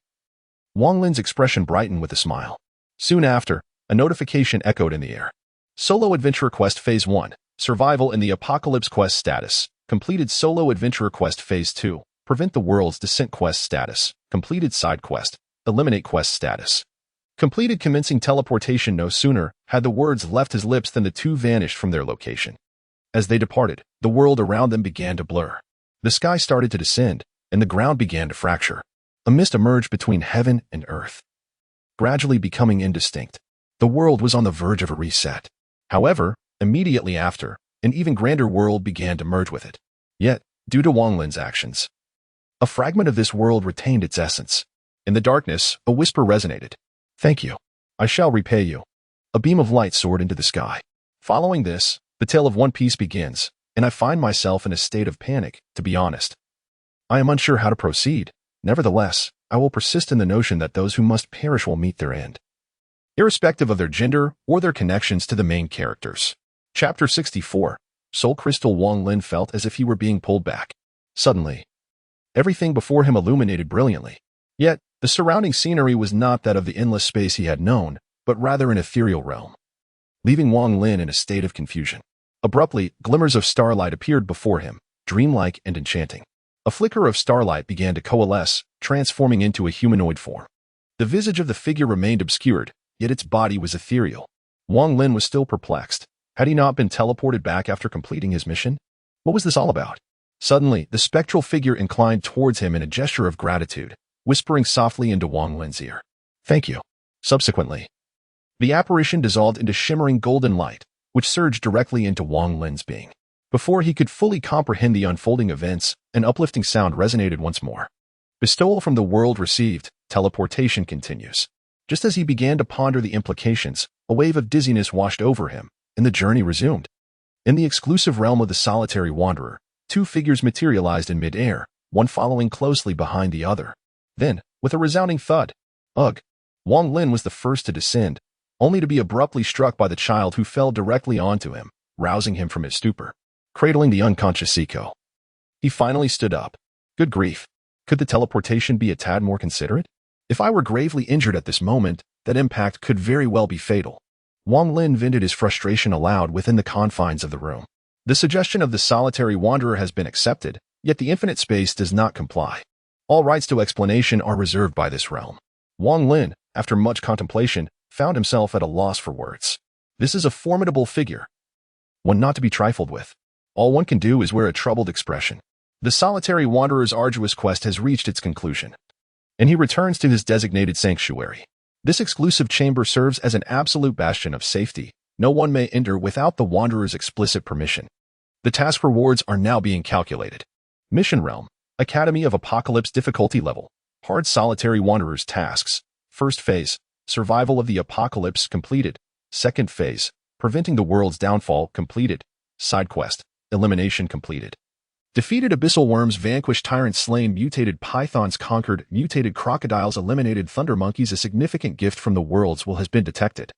Wang Lin's expression brightened with a smile. Soon after, a notification echoed in the air. Solo Adventure Quest Phase 1, Survival in the Apocalypse Quest Status. Completed Solo Adventure Quest Phase 2, Prevent the World's Descent Quest Status. Completed Side Quest, Eliminate Quest Status. Completed. Commencing teleportation. No sooner had the words left his lips than the two vanished from their location. As they departed, the world around them began to blur. The sky started to descend, and the ground began to fracture. A mist emerged between heaven and earth, gradually becoming indistinct. The world was on the verge of a reset. However, immediately after, an even grander world began to merge with it. Yet, due to Wang Lin's actions, a fragment of this world retained its essence. In the darkness, a whisper resonated. Thank you. I shall repay you. A beam of light soared into the sky. Following this, the tale of One Piece begins, and I find myself in a state of panic, to be honest. I am unsure how to proceed. Nevertheless, I will persist in the notion that those who must perish will meet their end, irrespective of their gender or their connections to the main characters. Chapter 64. Soul Crystal. Wang Lin felt as if he were being pulled back. Suddenly, everything before him illuminated brilliantly. Yet, the surrounding scenery was not that of the endless space he had known, but rather an ethereal realm, leaving Wang Lin in a state of confusion. Abruptly, glimmers of starlight appeared before him, dreamlike and enchanting. A flicker of starlight began to coalesce, transforming into a humanoid form. The visage of the figure remained obscured, yet its body was ethereal. Wang Lin was still perplexed. Had he not been teleported back after completing his mission? What was this all about? Suddenly, the spectral figure inclined towards him in a gesture of gratitude, whispering softly into Wang Lin's ear. Thank you. Subsequently, the apparition dissolved into shimmering golden light, which surged directly into Wang Lin's being. Before he could fully comprehend the unfolding events, an uplifting sound resonated once more. Bestowal from the world received, teleportation continues. Just as he began to ponder the implications, a wave of dizziness washed over him, and the journey resumed. In the exclusive realm of the solitary wanderer, two figures materialized in mid-air, one following closely behind the other. Then, with a resounding thud, ugh, Wang Lin was the first to descend, only to be abruptly struck by the child who fell directly onto him, rousing him from his stupor. Cradling the unconscious Siko, he finally stood up. Good grief. Could the teleportation be a tad more considerate? If I were gravely injured at this moment, that impact could very well be fatal. Wang Lin vented his frustration aloud within the confines of the room. The suggestion of the solitary wanderer has been accepted, yet the infinite space does not comply. All rights to explanation are reserved by this realm. Wang Lin, after much contemplation, found himself at a loss for words. This is a formidable figure, one not to be trifled with. All one can do is wear a troubled expression. The solitary wanderer's arduous quest has reached its conclusion, and he returns to his designated sanctuary. This exclusive chamber serves as an absolute bastion of safety, No one may enter without the Wanderer's explicit permission. The task rewards are now being calculated. Mission Realm, Academy of Apocalypse difficulty level, Hard Solitary Wanderer's tasks. First phase, Survival of the Apocalypse completed. Second phase, Preventing the World's Downfall completed. Side quest, Elimination completed. Defeated abyssal worms, vanquished tyrants, slain mutated pythons, conquered mutated crocodiles, eliminated thunder monkeys. A significant gift from the worlds will has been detected,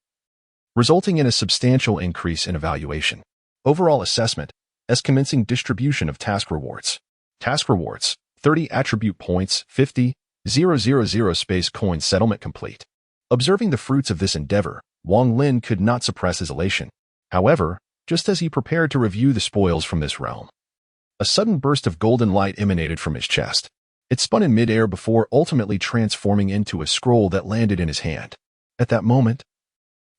resulting in a substantial increase in evaluation. Overall assessment, as commencing distribution of task rewards. Task rewards, 30 attribute points, 50,000 space coin settlement complete. Observing the fruits of this endeavor, Wang Lin could not suppress his elation. However, just as he prepared to review the spoils from this realm, a sudden burst of golden light emanated from his chest. It spun in midair before ultimately transforming into a scroll that landed in his hand. At that moment,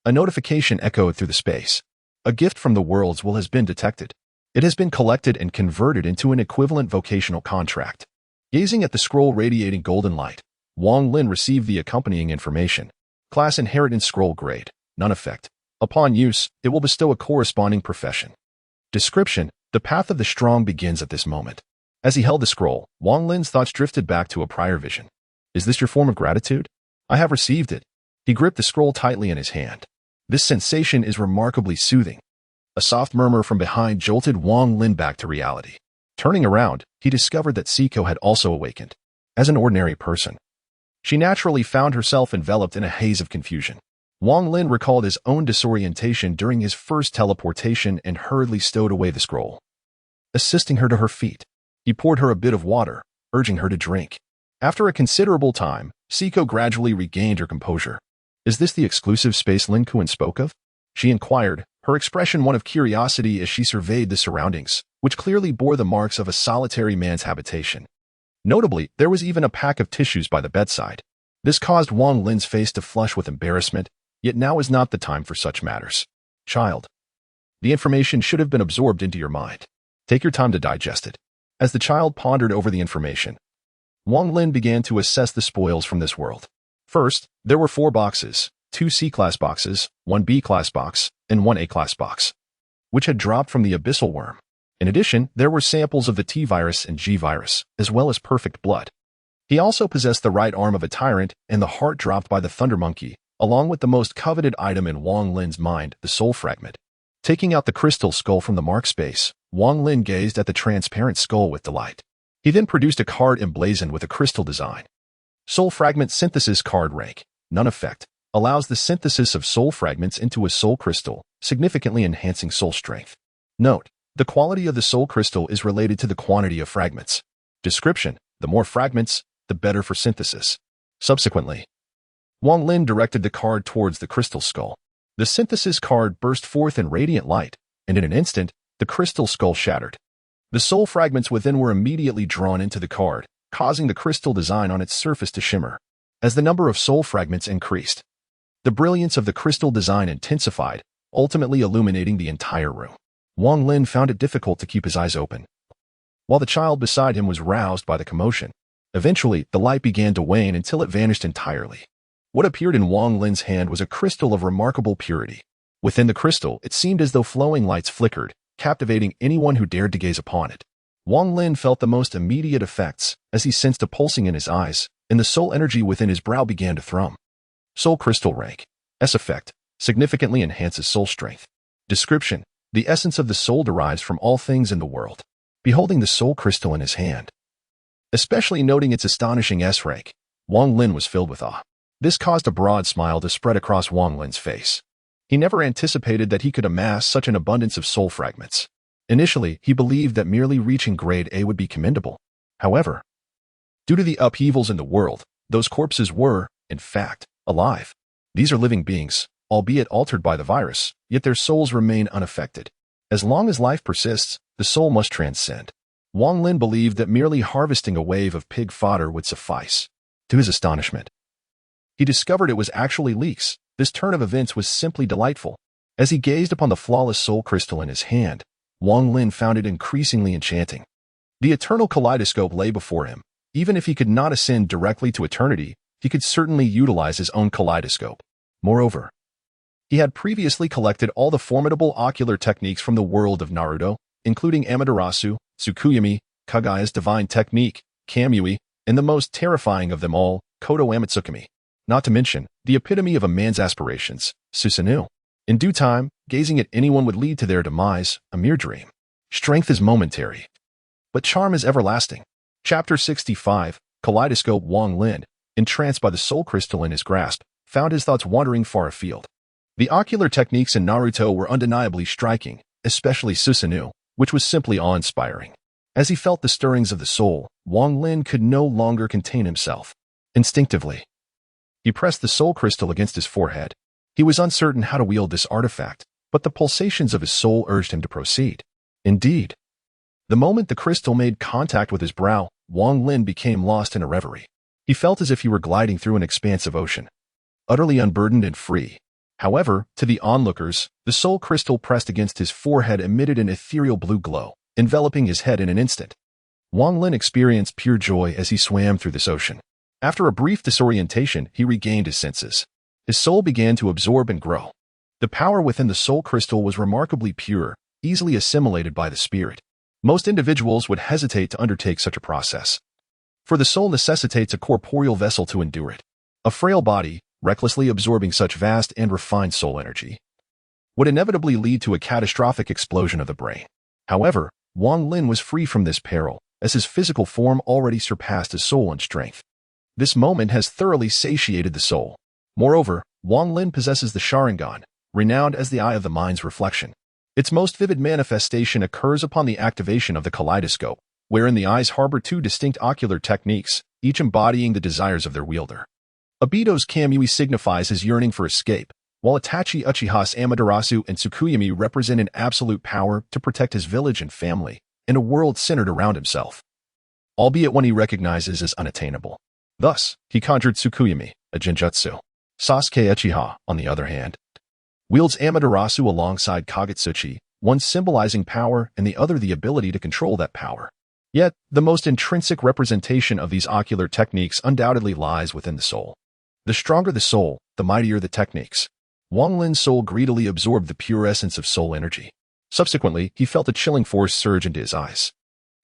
a notification echoed through the space. A gift from the worlds will has been detected. It has been collected and converted into an equivalent vocational contract. Gazing at the scroll radiating golden light, Wang Lin received the accompanying information. Class Inheritance Scroll Grade, None Effect. Upon use, it will bestow a corresponding profession. Description: The path of the strong begins at this moment. As he held the scroll, Wang Lin's thoughts drifted back to a prior vision. Is this your form of gratitude? I have received it. He gripped the scroll tightly in his hand. This sensation is remarkably soothing. A soft murmur from behind jolted Wang Lin back to reality. Turning around, he discovered that Siko had also awakened. As an ordinary person, she naturally found herself enveloped in a haze of confusion. Wang Lin recalled his own disorientation during his first teleportation and hurriedly stowed away the scroll. Assisting her to her feet, he poured her a bit of water, urging her to drink. After a considerable time, Siko gradually regained her composure. Is this the exclusive space Lin Kuan spoke of? She inquired, her expression one of curiosity as she surveyed the surroundings, which clearly bore the marks of a solitary man's habitation. Notably, there was even a pack of tissues by the bedside. This caused Wang Lin's face to flush with embarrassment, yet now is not the time for such matters. Child, the information should have been absorbed into your mind. Take your time to digest it. As the child pondered over the information, Wang Lin began to assess the spoils from this world. First, there were 4 boxes, 2 C-class boxes, 1 B-class box, and 1 A-class box, which had dropped from the abyssal worm. In addition, there were samples of the T-virus and G-virus, as well as perfect blood. He also possessed the right arm of a tyrant and the heart dropped by the thunder monkey, along with the most coveted item in Wang Lin's mind, the soul fragment. Taking out the crystal skull from the mark space, Wang Lin gazed at the transparent skull with delight. He then produced a card emblazoned with a crystal design. Soul Fragment Synthesis Card Rank, None Effect, allows the synthesis of soul fragments into a soul crystal, significantly enhancing soul strength. Note: the quality of the soul crystal is related to the quantity of fragments. Description: the more fragments, the better for synthesis. Subsequently, Wang Lin directed the card towards the crystal skull. The synthesis card burst forth in radiant light, and in an instant, the crystal skull shattered. The soul fragments within were immediately drawn into the card, causing the crystal design on its surface to shimmer. As the number of soul fragments increased, the brilliance of the crystal design intensified, ultimately illuminating the entire room. Wang Lin found it difficult to keep his eyes open, while the child beside him was roused by the commotion. Eventually, the light began to wane until it vanished entirely. What appeared in Wang Lin's hand was a crystal of remarkable purity. Within the crystal, it seemed as though flowing lights flickered, captivating anyone who dared to gaze upon it. Wang Lin felt the most immediate effects as he sensed a pulsing in his eyes, and the soul energy within his brow began to thrum. Soul Crystal Rank. S effect. Significantly enhances soul strength. Description: the essence of the soul derives from all things in the world. Beholding the soul crystal in his hand, especially noting its astonishing S rank, Wang Lin was filled with awe. This caused a broad smile to spread across Wang Lin's face. He never anticipated that he could amass such an abundance of soul fragments. Initially, he believed that merely reaching grade A would be commendable. However, due to the upheavals in the world, those corpses were, in fact, alive. These are living beings, albeit altered by the virus, yet their souls remain unaffected. As long as life persists, the soul must transcend. Wang Lin believed that merely harvesting a wave of pig fodder would suffice. To his astonishment, he discovered it was actually leeks. This turn of events was simply delightful. As he gazed upon the flawless soul crystal in his hand, Wang Lin found it increasingly enchanting. The eternal kaleidoscope lay before him. Even if he could not ascend directly to eternity, he could certainly utilize his own kaleidoscope. Moreover, He had previously collected all the formidable ocular techniques from the world of Naruto, including Amaterasu, Tsukuyomi, Kagaya's divine technique, Kamui, and the most terrifying of them all, Kodo Amatsukami. Not to mention, the epitome of a man's aspirations, Susanoo. In due time, gazing at anyone would lead to their demise, a mere dream. Strength is momentary, but charm is everlasting. Chapter 65, Kaleidoscope. Wang Lin, entranced by the soul crystal in his grasp, found his thoughts wandering far afield. The ocular techniques in Naruto were undeniably striking, especially Susanoo, which was simply awe-inspiring. As he felt the stirrings of the soul, Wang Lin could no longer contain himself. Instinctively, he pressed the soul crystal against his forehead. He was uncertain how to wield this artifact, but the pulsations of his soul urged him to proceed. Indeed, the moment the crystal made contact with his brow, Wang Lin became lost in a reverie. He felt as if he were gliding through an expansive ocean, utterly unburdened and free. However, to the onlookers, the soul crystal pressed against his forehead emitted an ethereal blue glow, enveloping his head in an instant. Wang Lin experienced pure joy as he swam through this ocean. After a brief disorientation, he regained his senses. His soul began to absorb and grow. The power within the soul crystal was remarkably pure, easily assimilated by the spirit. Most individuals would hesitate to undertake such a process, for the soul necessitates a corporeal vessel to endure it. A frail body, recklessly absorbing such vast and refined soul energy, would inevitably lead to a catastrophic explosion of the brain. However, Wang Lin was free from this peril, as his physical form already surpassed his soul in strength. This moment has thoroughly satiated the soul. Moreover, Wang Lin possesses the Sharingan, renowned as the eye of the mind's reflection. Its most vivid manifestation occurs upon the activation of the kaleidoscope, wherein the eyes harbor two distinct ocular techniques, each embodying the desires of their wielder. Obito's Kamui signifies his yearning for escape, while Itachi Uchiha's Amaterasu and Tsukuyomi represent an absolute power to protect his village and family, in a world centered around himself, albeit one he recognizes as unattainable. Thus, he conjured Tsukuyomi, a genjutsu. Sasuke Uchiha, on the other hand, wields Amaterasu alongside Kagutsuchi, one symbolizing power and the other the ability to control that power. Yet, the most intrinsic representation of these ocular techniques undoubtedly lies within the soul. The stronger the soul, the mightier the techniques. Wang Lin's soul greedily absorbed the pure essence of soul energy. Subsequently, he felt a chilling force surge into his eyes.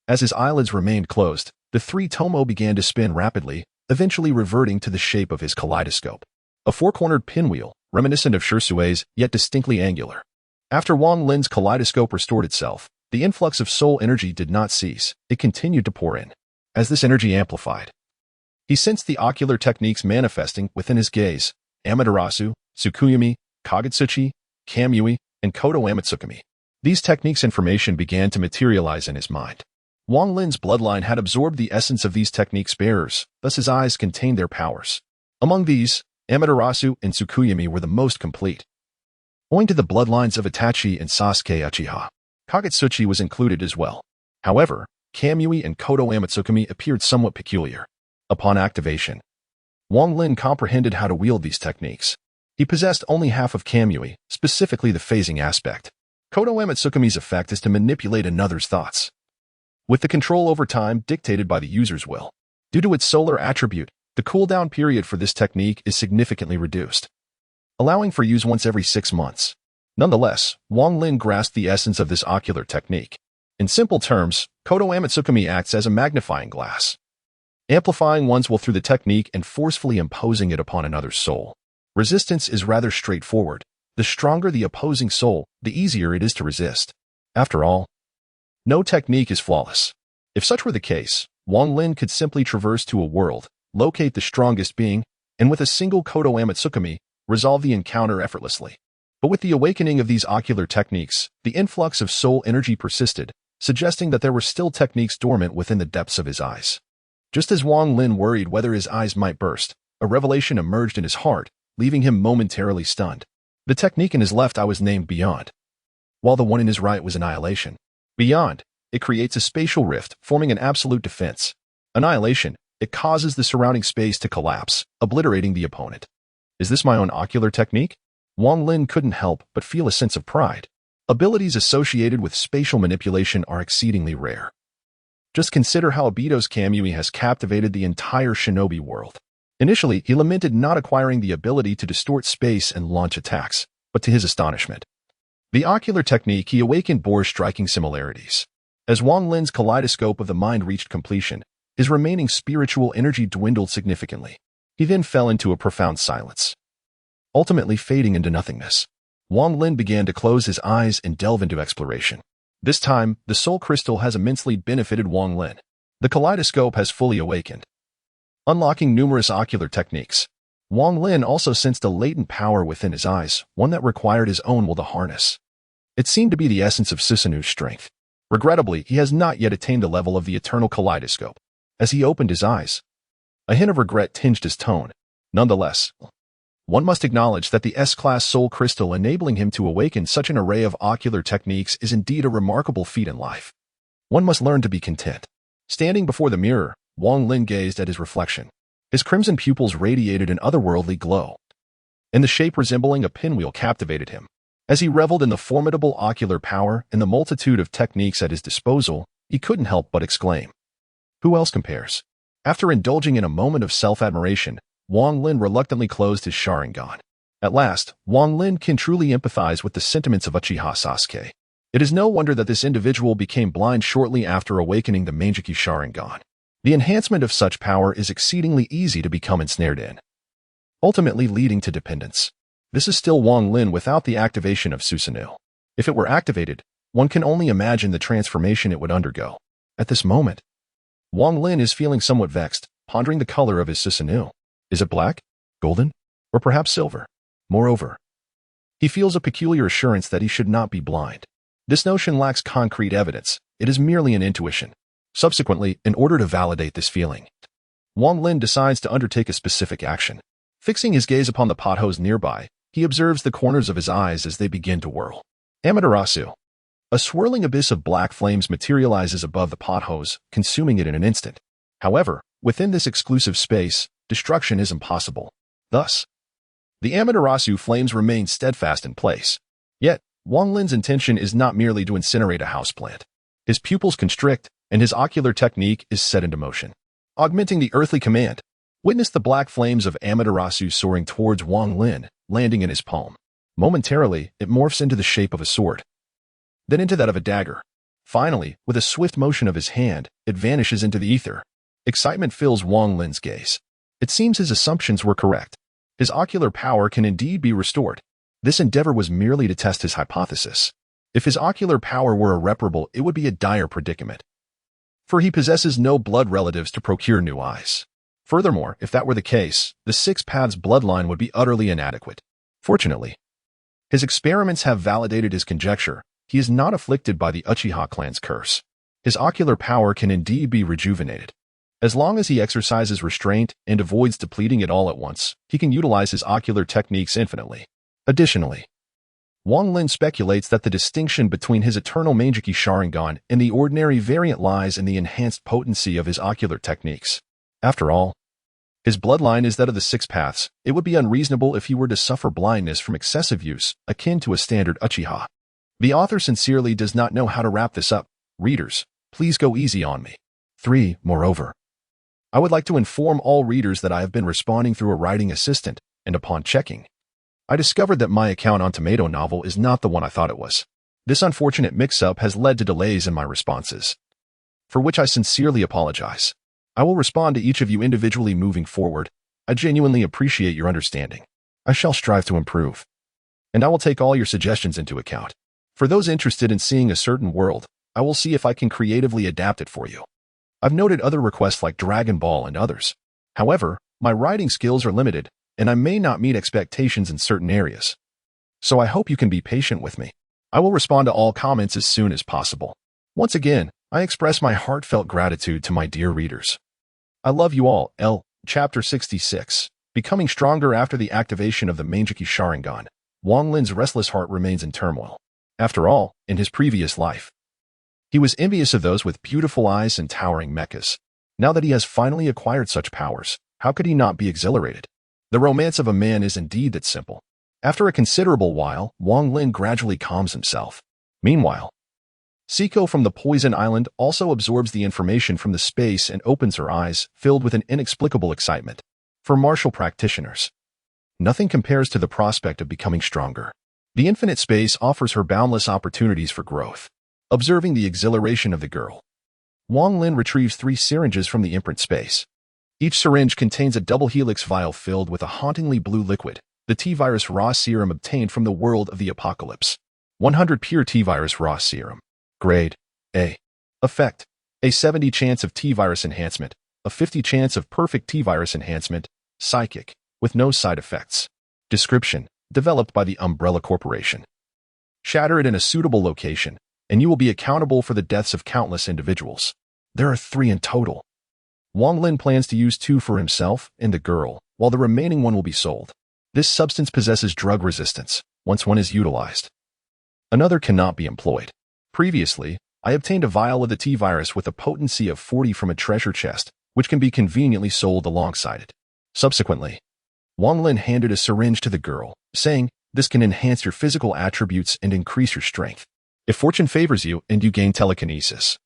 As his eyelids remained closed, the three tomo began to spin rapidly, eventually reverting to the shape of his kaleidoscope. A four-cornered pinwheel, reminiscent of Shusui's, yet distinctly angular. After Wang Lin's kaleidoscope restored itself, the influx of soul energy did not cease. It continued to pour in. As this energy amplified, he sensed the ocular techniques manifesting within his gaze: Amaterasu, Tsukuyomi, Kagutsuchi, Kamui, and Kodo Amatsukami. These techniques' information began to materialize in his mind. Wang Lin's bloodline had absorbed the essence of these techniques' bearers, thus his eyes contained their powers. Among these, Amaterasu and Tsukuyomi were the most complete. Owing to the bloodlines of Itachi and Sasuke Uchiha, Kagutsuchi was included as well. However, Kamui and Kodo Amatsukami appeared somewhat peculiar. Upon activation, Wang Lin comprehended how to wield these techniques. He possessed only half of Kamui, specifically the phasing aspect. Kodo Amatsukami's effect is to manipulate another's thoughts, with the control over time dictated by the user's will. Due to its solar attribute, the cooldown period for this technique is significantly reduced, allowing for use once every 6 months. Nonetheless, Wang Lin grasped the essence of this ocular technique. In simple terms, Kodo Amatsukami acts as a magnifying glass, amplifying one's will through the technique and forcefully imposing it upon another's soul. Resistance is rather straightforward. The stronger the opposing soul, the easier it is to resist. After all, no technique is flawless. If such were the case, Wang Lin could simply traverse to a world, locate the strongest being, and with a single Kodo Amatsukami, resolve the encounter effortlessly. But with the awakening of these ocular techniques, the influx of soul energy persisted, suggesting that there were still techniques dormant within the depths of his eyes. Just as Wang Lin worried whether his eyes might burst, a revelation emerged in his heart, leaving him momentarily stunned. The technique in his left eye was named Beyond, while the one in his right was Annihilation. Beyond, it creates a spatial rift, forming an absolute defense. Annihilation, it causes the surrounding space to collapse, obliterating the opponent. Is this my own ocular technique? Wang Lin couldn't help but feel a sense of pride. Abilities associated with spatial manipulation are exceedingly rare. Just consider how Obito's Kamui has captivated the entire shinobi world. Initially, he lamented not acquiring the ability to distort space and launch attacks, but to his astonishment, the ocular technique he awakened bore striking similarities. As Wang Lin's kaleidoscope of the mind reached completion, his remaining spiritual energy dwindled significantly. He then fell into a profound silence, ultimately fading into nothingness. Wang Lin began to close his eyes and delve into exploration. This time, the soul crystal has immensely benefited Wang Lin. The kaleidoscope has fully awakened, unlocking numerous ocular techniques. Wang Lin also sensed a latent power within his eyes, one that required his own will to harness. It seemed to be the essence of Susanu's strength. Regrettably, he has not yet attained the level of the eternal kaleidoscope. As he opened his eyes, a hint of regret tinged his tone. Nonetheless, one must acknowledge that the S-class soul crystal enabling him to awaken such an array of ocular techniques is indeed a remarkable feat in life. One must learn to be content. Standing before the mirror, Wang Lin gazed at his reflection. His crimson pupils radiated an otherworldly glow, and the shape resembling a pinwheel captivated him. As he reveled in the formidable ocular power and the multitude of techniques at his disposal, he couldn't help but exclaim, "Who else compares?" After indulging in a moment of self-admiration, Wang Lin reluctantly closed his Sharingan. At last, Wang Lin can truly empathize with the sentiments of Uchiha Sasuke. It is no wonder that this individual became blind shortly after awakening the Mangekyou Sharingan. The enhancement of such power is exceedingly easy to become ensnared in, ultimately leading to dependence. This is still Wang Lin without the activation of Susanoo. If it were activated, one can only imagine the transformation it would undergo. At this moment, Wang Lin is feeling somewhat vexed, pondering the color of his Susanoo. Is it black, golden, or perhaps silver? Moreover, he feels a peculiar assurance that he should not be blind. This notion lacks concrete evidence. It is merely an intuition. Subsequently, in order to validate this feeling, Wang Lin decides to undertake a specific action. Fixing his gaze upon the potholes nearby, he observes the corners of his eyes as they begin to whirl. Amaterasu. A swirling abyss of black flames materializes above the potholes, consuming it in an instant. However, within this exclusive space, destruction is impossible. Thus, the Amaterasu flames remain steadfast in place. Yet, Wang Lin's intention is not merely to incinerate a houseplant. His pupils constrict, and his ocular technique is set into motion. Augmenting the earthly command, witness the black flames of Amaterasu soaring towards Wang Lin, landing in his palm. Momentarily, it morphs into the shape of a sword, then into that of a dagger. Finally, with a swift motion of his hand, it vanishes into the ether. Excitement fills Wang Lin's gaze. It seems his assumptions were correct. His ocular power can indeed be restored. This endeavor was merely to test his hypothesis. If his ocular power were irreparable, it would be a dire predicament, for he possesses no blood relatives to procure new eyes. Furthermore, if that were the case, the Six Paths bloodline would be utterly inadequate. Fortunately, his experiments have validated his conjecture. He is not afflicted by the Uchiha clan's curse. His ocular power can indeed be rejuvenated. As long as he exercises restraint and avoids depleting it all at once, he can utilize his ocular techniques infinitely. Additionally, Wang Lin speculates that the distinction between his eternal Mangekyou Sharingan and the ordinary variant lies in the enhanced potency of his ocular techniques. After all, his bloodline is that of the Six Paths. It would be unreasonable if he were to suffer blindness from excessive use, akin to a standard Uchiha. The author sincerely does not know how to wrap this up. Readers, please go easy on me. 3. Moreover, I would like to inform all readers that I have been responding through a writing assistant, and upon checking, I discovered that my account on Tomato Novel is not the one I thought it was. This unfortunate mix-up has led to delays in my responses, for which I sincerely apologize. I will respond to each of you individually moving forward. I genuinely appreciate your understanding. I shall strive to improve, and I will take all your suggestions into account. For those interested in seeing a certain world, I will see if I can creatively adapt it for you. I've noted other requests like Dragon Ball and others. However, my writing skills are limited, and I may not meet expectations in certain areas. So I hope you can be patient with me. I will respond to all comments as soon as possible. Once again, I express my heartfelt gratitude to my dear readers. I love you all. Chapter 66. Becoming stronger after the activation of the Mangekyou Sharingan. Wang Lin's restless heart remains in turmoil. After all, in his previous life, he was envious of those with beautiful eyes and towering mechas. Now that he has finally acquired such powers, how could he not be exhilarated? The romance of a man is indeed that simple. After a considerable while, Wang Lin gradually calms himself. Meanwhile, Siko from the Poison Island also absorbs the information from the space and opens her eyes, filled with an inexplicable excitement. For martial practitioners, nothing compares to the prospect of becoming stronger. The infinite space offers her boundless opportunities for growth. Observing the exhilaration of the girl, Wang Lin retrieves 3 syringes from the imprint space. Each syringe contains a double helix vial filled with a hauntingly blue liquid, the T-virus raw serum obtained from the world of the apocalypse. 100 pure T-virus raw serum. Grade A. Effect: a 70 chance of T-virus enhancement, a 50 chance of perfect T-virus enhancement, psychic, with no side effects. Description: developed by the Umbrella Corporation. Shatter it in a suitable location, and you will be accountable for the deaths of countless individuals. There are 3 in total. Wang Lin plans to use 2 for himself and the girl, while the remaining 1 will be sold. This substance possesses drug resistance, once one is utilized. Another cannot be employed. Previously, I obtained a vial of the T-virus with a potency of 40 from a treasure chest, which can be conveniently sold alongside it. Subsequently, Wang Lin handed a syringe to the girl, saying, "This can enhance your physical attributes and increase your strength. If fortune favors you and you gain telekinesis,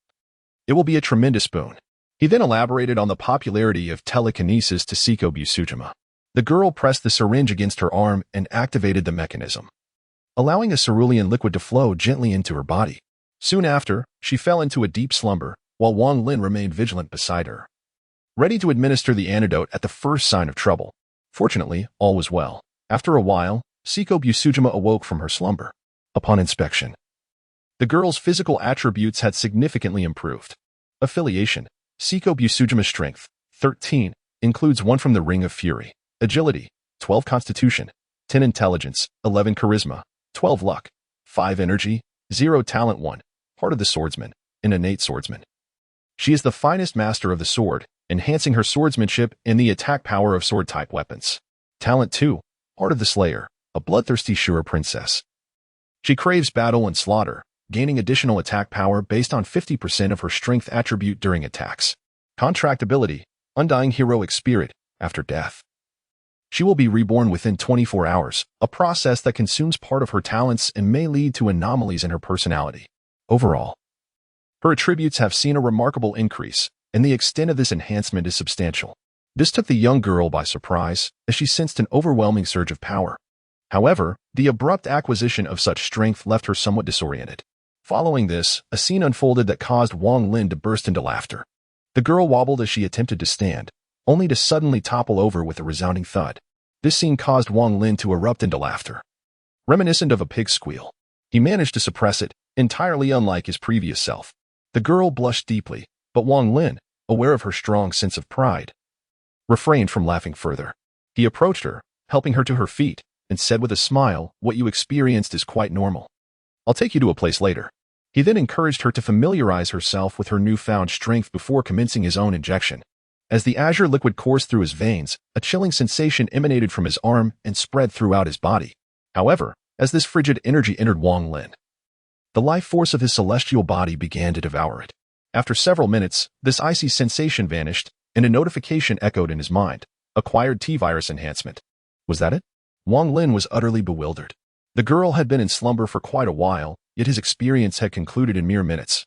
it will be a tremendous boon." He then elaborated on the popularity of telekinesis to Siko Busujima. The girl pressed the syringe against her arm and activated the mechanism, allowing a cerulean liquid to flow gently into her body. Soon after, she fell into a deep slumber, while Wang Lin remained vigilant beside her, ready to administer the antidote at the first sign of trouble. Fortunately, all was well. After a while, Siko Busujima awoke from her slumber. Upon inspection, the girl's physical attributes had significantly improved. Affiliation: Siko Busujima strength, 13, includes 1 from the Ring of Fury. Agility, 12 constitution, 10 intelligence, 11 charisma, 12 luck, 5 energy, 0 talent, 1, part of the swordsman, an innate swordsman. She is the finest master of the sword, enhancing her swordsmanship and the attack power of sword-type weapons. Talent 2, part of the slayer, a bloodthirsty Shura princess. She craves battle and slaughter, gaining additional attack power based on 50% of her strength attribute during attacks. Contract ability: undying heroic spirit, after death. She will be reborn within 24 hours, a process that consumes part of her talents and may lead to anomalies in her personality. Overall, her attributes have seen a remarkable increase, and the extent of this enhancement is substantial. This took the young girl by surprise, as she sensed an overwhelming surge of power. However, the abrupt acquisition of such strength left her somewhat disoriented. Following this, a scene unfolded that caused Wang Lin to burst into laughter. The girl wobbled as she attempted to stand, only to suddenly topple over with a resounding thud. This scene caused Wang Lin to erupt into laughter, reminiscent of a pig's squeal. He managed to suppress it, entirely unlike his previous self. The girl blushed deeply, but Wang Lin, aware of her strong sense of pride, refrained from laughing further. He approached her, helping her to her feet, and said with a smile, "What you experienced is quite normal. I'll take you to a place later." He then encouraged her to familiarize herself with her newfound strength before commencing his own injection. As the azure liquid coursed through his veins, a chilling sensation emanated from his arm and spread throughout his body. However, as this frigid energy entered Wang Lin, the life force of his celestial body began to devour it. After several minutes, this icy sensation vanished, and a notification echoed in his mind. Acquired T-virus enhancement. Was that it? Wang Lin was utterly bewildered. The girl had been in slumber for quite a while, yet his experience had concluded in mere minutes,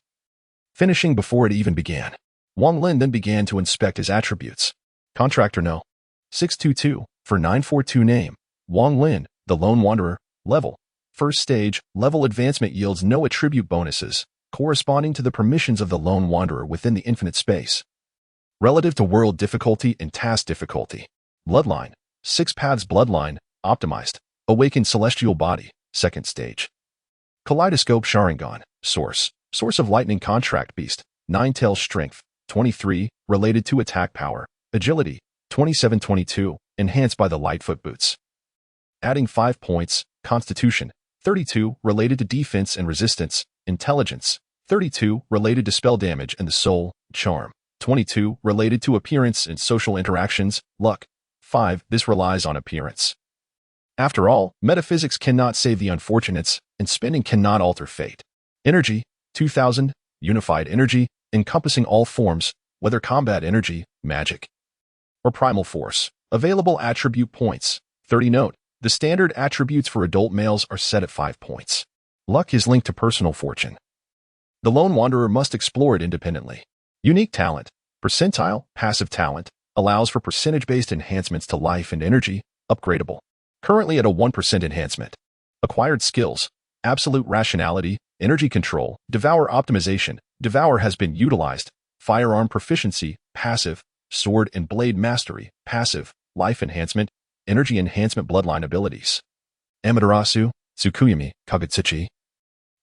finishing before it even began. Wang Lin then began to inspect his attributes. Contractor No. 622, for 942 name, Wang Lin, the Lone Wanderer, level. First stage, level advancement yields no attribute bonuses, corresponding to the permissions of the Lone Wanderer within the infinite space. Relative to world difficulty and task difficulty. Bloodline, 6 paths bloodline, optimized. Awakened celestial body, second stage. Kaleidoscope Sharingan, source of lightning contract beast, 9 tails strength, 23, related to attack power, agility, 27-22, enhanced by the Lightfoot boots. Adding 5 points, constitution, 32, related to defense and resistance, intelligence, 32, related to spell damage and the soul, charm, 22, related to appearance and social interactions, luck, 5, this relies on appearance. After all, metaphysics cannot save the unfortunates, and spending cannot alter fate. Energy, 2000, unified energy, encompassing all forms, whether combat energy, magic, or primal force. Available attribute points, 30. Note, the standard attributes for adult males are set at 5 points. Luck is linked to personal fortune. The Lone Wanderer must explore it independently. Unique talent, percentile, passive talent, allows for percentage-based enhancements to life and energy, upgradable. Currently at a 1% enhancement. Acquired skills: absolute rationality, energy control, devour optimization. Devour has been utilized. Firearm proficiency, passive. Sword and blade mastery, passive. Life enhancement, energy enhancement. Bloodline abilities: Amaterasu, Tsukuyami, Kagutsuchi.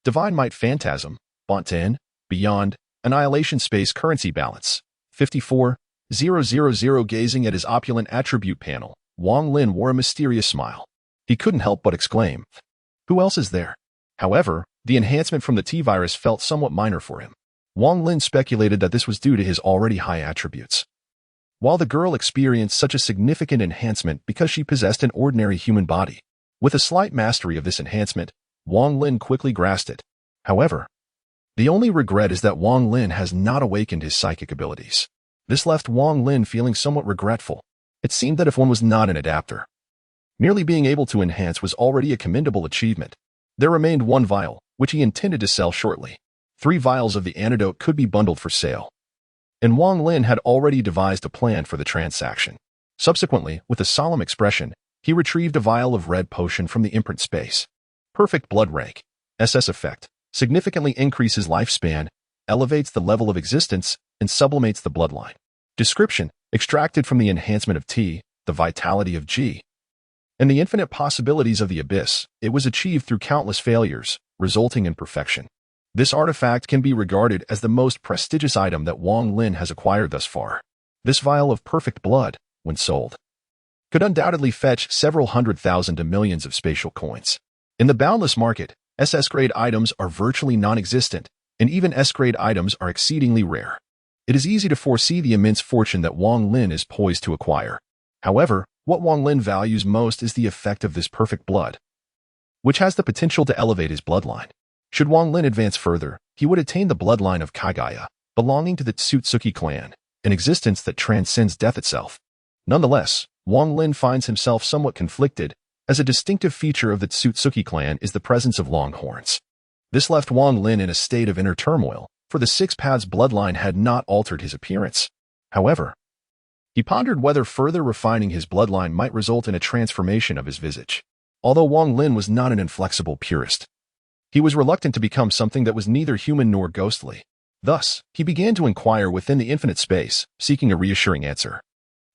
Divine Might Phantasm, Bonten, Beyond, Annihilation. Space currency balance, 54,000. Gazing at his opulent attribute panel, Wang Lin wore a mysterious smile. He couldn't help but exclaim, "Who else is there?" However, the enhancement from the T-virus felt somewhat minor for him. Wang Lin speculated that this was due to his already high attributes. While the girl experienced such a significant enhancement because she possessed an ordinary human body, with a slight mastery of this enhancement, Wang Lin quickly grasped it. However, the only regret is that Wang Lin has not awakened his psychic abilities. This left Wang Lin feeling somewhat regretful. It seemed that if one was not an adapter, merely being able to enhance was already a commendable achievement. There remained one vial, which he intended to sell shortly. 3 vials of the antidote could be bundled for sale, and Wang Lin had already devised a plan for the transaction. Subsequently, with a solemn expression, he retrieved a vial of red potion from the imprint space. Perfect blood rank, SS effect, significantly increases lifespan, elevates the level of existence, and sublimates the bloodline. Description: extracted from the enhancement of T, the vitality of G, and the infinite possibilities of the abyss. It was achieved through countless failures, resulting in perfection. This artifact can be regarded as the most prestigious item that Wang Lin has acquired thus far. This vial of perfect blood, when sold, could undoubtedly fetch several 100,000 to millions of spatial coins. In the boundless market, SS-grade items are virtually non-existent, and even S-grade items are exceedingly rare. It is easy to foresee the immense fortune that Wang Lin is poised to acquire. However, what Wang Lin values most is the effect of this perfect blood, which has the potential to elevate his bloodline. Should Wang Lin advance further, he would attain the bloodline of Kagaya, belonging to the Tsutsuki clan, an existence that transcends death itself. Nonetheless, Wang Lin finds himself somewhat conflicted, as a distinctive feature of the Tsutsuki clan is the presence of long horns. This left Wang Lin in a state of inner turmoil, for the Six Paths bloodline had not altered his appearance. However, he pondered whether further refining his bloodline might result in a transformation of his visage. Although Wang Lin was not an inflexible purist, he was reluctant to become something that was neither human nor ghostly. Thus, he began to inquire within the infinite space, seeking a reassuring answer.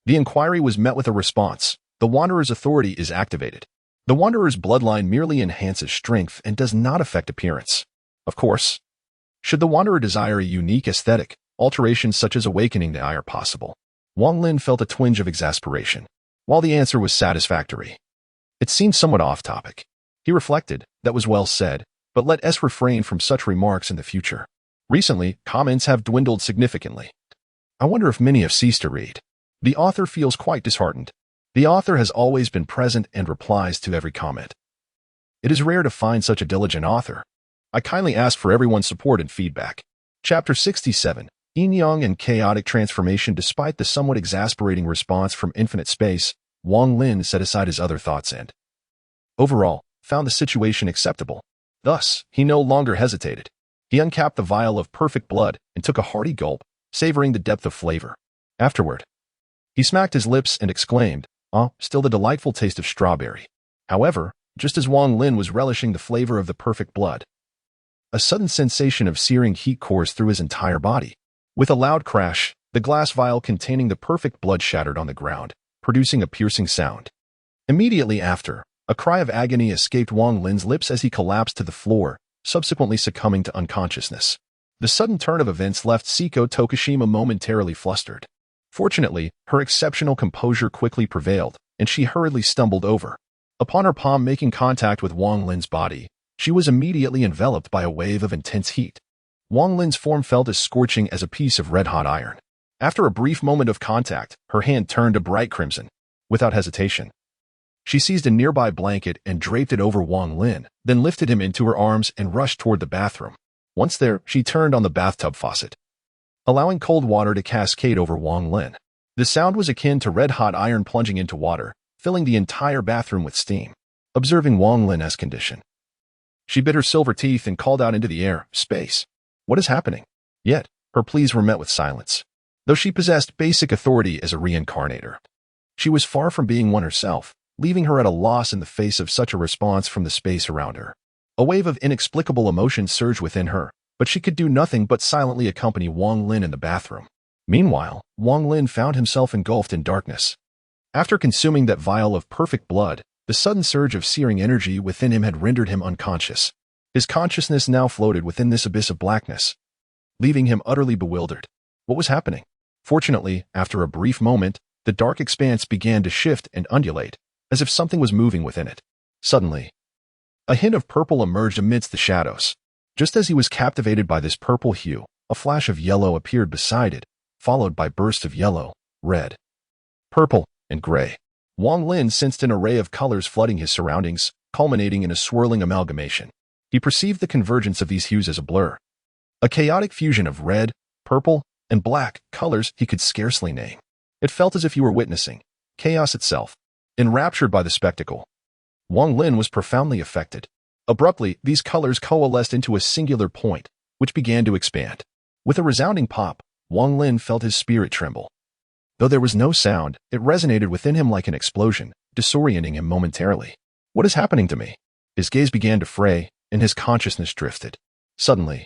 The inquiry was met with a response. The Wanderer's authority is activated. The Wanderer's bloodline merely enhances strength and does not affect appearance. Of course, should the Wanderer desire a unique aesthetic, alterations such as awakening the eye are possible. Wang Lin felt a twinge of exasperation. While the answer was satisfactory, it seemed somewhat off-topic. He reflected, that was well said, but let us refrain from such remarks in the future. Recently, comments have dwindled significantly. I wonder if many have ceased to read. The author feels quite disheartened. The author has always been present and replies to every comment. It is rare to find such a diligent author. I kindly ask for everyone's support and feedback. Chapter 67, Yin-Yang and Chaotic Transformation. Despite the somewhat exasperating response from infinite space, Wang Lin set aside his other thoughts and, overall, found the situation acceptable. Thus, he no longer hesitated. He uncapped the vial of perfect blood and took a hearty gulp, savoring the depth of flavor. Afterward, he smacked his lips and exclaimed, "Ah, still the delightful taste of strawberry." However, just as Wang Lin was relishing the flavor of the perfect blood, a sudden sensation of searing heat coursed through his entire body. With a loud crash, the glass vial containing the perfect blood shattered on the ground, producing a piercing sound. Immediately after, a cry of agony escaped Wang Lin's lips as he collapsed to the floor, subsequently succumbing to unconsciousness. The sudden turn of events left Siko Tokushima momentarily flustered. Fortunately, her exceptional composure quickly prevailed, and she hurriedly stumbled over. Upon her palm making contact with Wang Lin's body, she was immediately enveloped by a wave of intense heat. Wang Lin's form felt as scorching as a piece of red-hot iron. After a brief moment of contact, her hand turned a bright crimson. Without hesitation, she seized a nearby blanket and draped it over Wang Lin, then lifted him into her arms and rushed toward the bathroom. Once there, she turned on the bathtub faucet, allowing cold water to cascade over Wang Lin. The sound was akin to red-hot iron plunging into water, filling the entire bathroom with steam. Observing Wang Lin's condition, she bit her silver teeth and called out into the air, "Space! What is happening?" Yet, her pleas were met with silence. Though she possessed basic authority as a reincarnator, she was far from being one herself. leaving her at a loss in the face of such a response from the space around her. A wave of inexplicable emotion surged within her, but she could do nothing but silently accompany Wang Lin in the bathroom. Meanwhile, Wang Lin found himself engulfed in darkness. After consuming that vial of perfect blood, the sudden surge of searing energy within him had rendered him unconscious. His consciousness now floated within this abyss of blackness, leaving him utterly bewildered. What was happening? Fortunately, after a brief moment, the dark expanse began to shift and undulate, as if something was moving within it. Suddenly, a hint of purple emerged amidst the shadows. Just as he was captivated by this purple hue, a flash of yellow appeared beside it, followed by bursts of yellow, red, purple, and gray. Wang Lin sensed an array of colors flooding his surroundings, culminating in a swirling amalgamation. He perceived the convergence of these hues as a blur. A chaotic fusion of red, purple, and black colors he could scarcely name. It felt as if you were witnessing chaos itself. Enraptured by the spectacle, Wang Lin was profoundly affected. Abruptly, these colors coalesced into a singular point, which began to expand. With a resounding pop, Wang Lin felt his spirit tremble. Though there was no sound, it resonated within him like an explosion, disorienting him momentarily. What is happening to me? His gaze began to fray, and his consciousness drifted. Suddenly,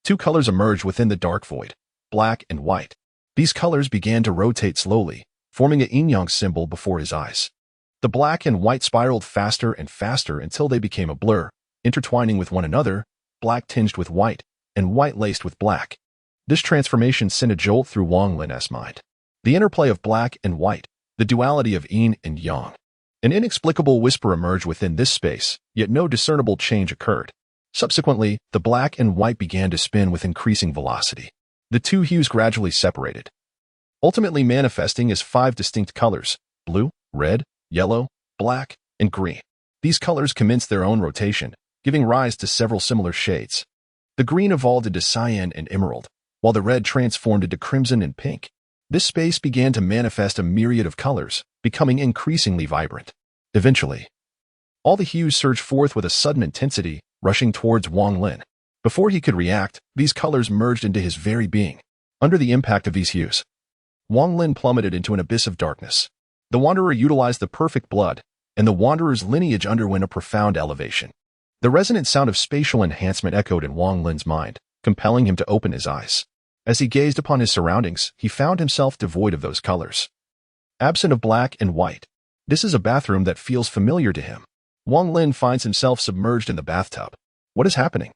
two colors emerged within the dark void, black and white. These colors began to rotate slowly, forming a yin-yang symbol before his eyes. The black and white spiraled faster and faster until they became a blur, intertwining with one another, black tinged with white, and white laced with black. This transformation sent a jolt through Wang Lin's mind. The interplay of black and white, the duality of yin and yang. An inexplicable whisper emerged within this space, yet no discernible change occurred. Subsequently, the black and white began to spin with increasing velocity. The two hues gradually separated, ultimately manifesting as 5 distinct colors: blue, red, yellow, black, and green. These colors commenced their own rotation, giving rise to several similar shades. The green evolved into cyan and emerald, while the red transformed into crimson and pink. This space began to manifest a myriad of colors, becoming increasingly vibrant. Eventually, all the hues surged forth with a sudden intensity, rushing towards Wang Lin. Before he could react, these colors merged into his very being. Under the impact of these hues, Wang Lin plummeted into an abyss of darkness. The Wanderer utilized the perfect blood, and the Wanderer's lineage underwent a profound elevation. The resonant sound of spatial enhancement echoed in Wang Lin's mind, compelling him to open his eyes. As he gazed upon his surroundings, he found himself devoid of those colors, absent of black and white. This is a bathroom that feels familiar to him. Wang Lin finds himself submerged in the bathtub. What is happening?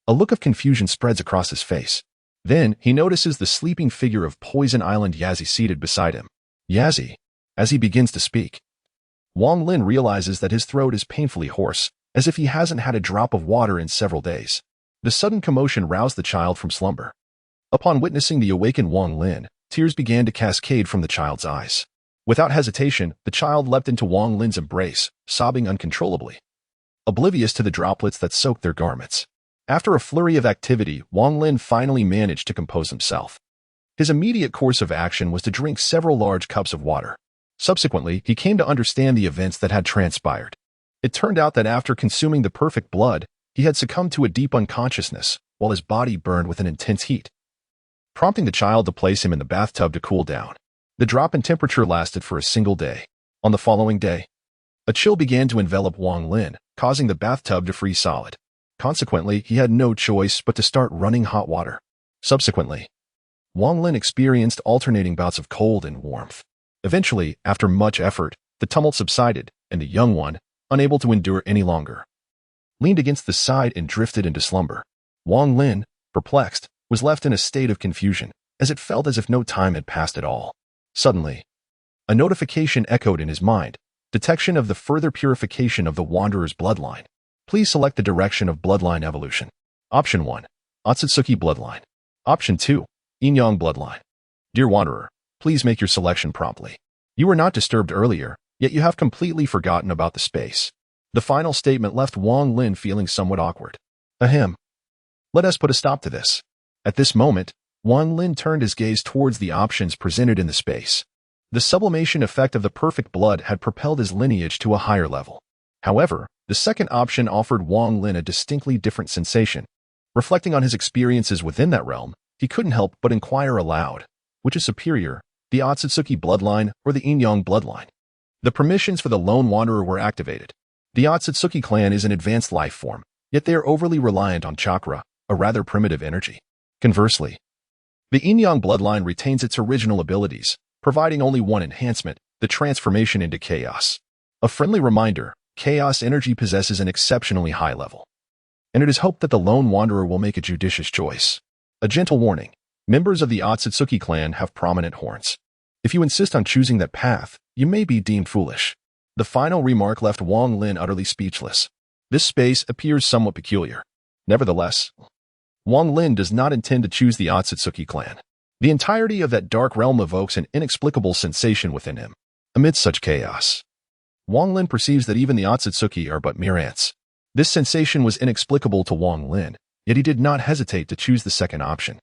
A look of confusion spreads across his face. Then, he notices the sleeping figure of Poison Island Yazzie seated beside him. Yazzie. As he begins to speak, Wang Lin realizes that his throat is painfully hoarse, as if he hasn't had a drop of water in several days. The sudden commotion roused the child from slumber. Upon witnessing the awakened Wang Lin, tears began to cascade from the child's eyes. Without hesitation, the child leapt into Wang Lin's embrace, sobbing uncontrollably, oblivious to the droplets that soaked their garments. After a flurry of activity, Wang Lin finally managed to compose himself. His immediate course of action was to drink several large cups of water. Subsequently, he came to understand the events that had transpired. It turned out that after consuming the perfect blood, he had succumbed to a deep unconsciousness, while his body burned with an intense heat, prompting the child to place him in the bathtub to cool down. The drop in temperature lasted for a single day. On the following day, a chill began to envelop Wang Lin, causing the bathtub to freeze solid. Consequently, he had no choice but to start running hot water. Subsequently, Wang Lin experienced alternating bouts of cold and warmth. Eventually, after much effort, the tumult subsided, and the young one, unable to endure any longer, leaned against the side and drifted into slumber. Wang Lin, perplexed, was left in a state of confusion, as it felt as if no time had passed at all. Suddenly, a notification echoed in his mind: detection of the further purification of the Wanderer's bloodline. Please select the direction of bloodline evolution. Option 1, Otsutsuki bloodline. Option 2, Yin-Yang bloodline. Dear Wanderer, please make your selection promptly. You were not disturbed earlier, yet you have completely forgotten about the space. The final statement left Wang Lin feeling somewhat awkward. Ahem. Let us put a stop to this. At this moment, Wang Lin turned his gaze towards the options presented in the space. The sublimation effect of the perfect blood had propelled his lineage to a higher level. However, the second option offered Wang Lin a distinctly different sensation. Reflecting on his experiences within that realm, he couldn't help but inquire aloud: which is superior, the Otsutsuki bloodline or the Yin-Yang bloodline? The permissions for the Lone Wanderer were activated. The Otsutsuki clan is an advanced life form, yet they are overly reliant on chakra, a rather primitive energy. Conversely, the Yin-Yang bloodline retains its original abilities, providing only one enhancement, the transformation into chaos. A friendly reminder, chaos energy possesses an exceptionally high level, and it is hoped that the Lone Wanderer will make a judicious choice. A gentle warning, members of the Otsutsuki clan have prominent horns. If you insist on choosing that path, you may be deemed foolish. The final remark left Wang Lin utterly speechless. This space appears somewhat peculiar. Nevertheless, Wang Lin does not intend to choose the Otsutsuki clan. The entirety of that dark realm evokes an inexplicable sensation within him. Amidst such chaos, Wang Lin perceives that even the Otsutsuki are but mere ants. This sensation was inexplicable to Wang Lin, yet he did not hesitate to choose the second option.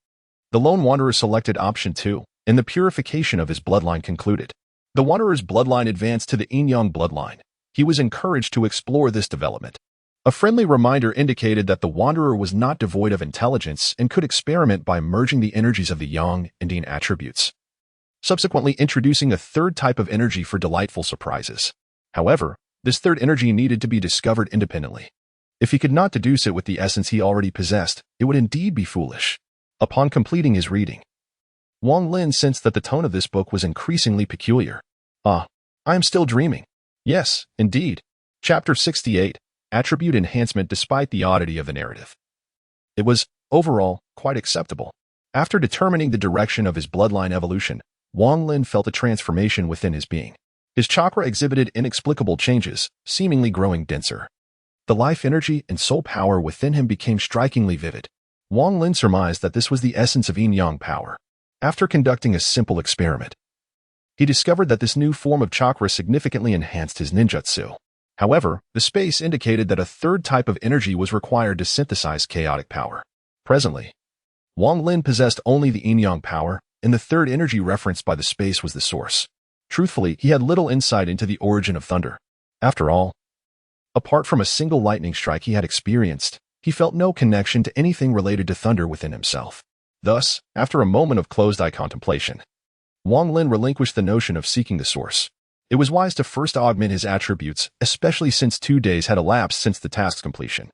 The Lone Wanderer selected option 2, and the purification of his bloodline concluded. The Wanderer's bloodline advanced to the Yin-Yang bloodline. He was encouraged to explore this development. A friendly reminder indicated that the Wanderer was not devoid of intelligence and could experiment by merging the energies of the Yang and Yin attributes, subsequently introducing a third type of energy for delightful surprises. However, this third energy needed to be discovered independently. If he could not deduce it with the essence he already possessed, it would indeed be foolish. Upon completing his reading, Wang Lin sensed that the tone of this book was increasingly peculiar. I am still dreaming. Yes, indeed. Chapter 68. Attribute Enhancement. Despite the oddity of the narrative, it was, overall, quite acceptable. After determining the direction of his bloodline evolution, Wang Lin felt a transformation within his being. His chakra exhibited inexplicable changes, seemingly growing denser. The life energy and soul power within him became strikingly vivid. Wang Lin surmised that this was the essence of yin-yang power. After conducting a simple experiment, he discovered that this new form of chakra significantly enhanced his ninjutsu. However, the space indicated that a third type of energy was required to synthesize chaotic power. Presently, Wang Lin possessed only the yin-yang power, and the third energy referenced by the space was the source. Truthfully, he had little insight into the origin of thunder. After all, apart from a single lightning strike he had experienced, he felt no connection to anything related to thunder within himself. Thus, after a moment of closed-eye contemplation, Wang Lin relinquished the notion of seeking the source. It was wise to first augment his attributes, especially since 2 days had elapsed since the task's completion,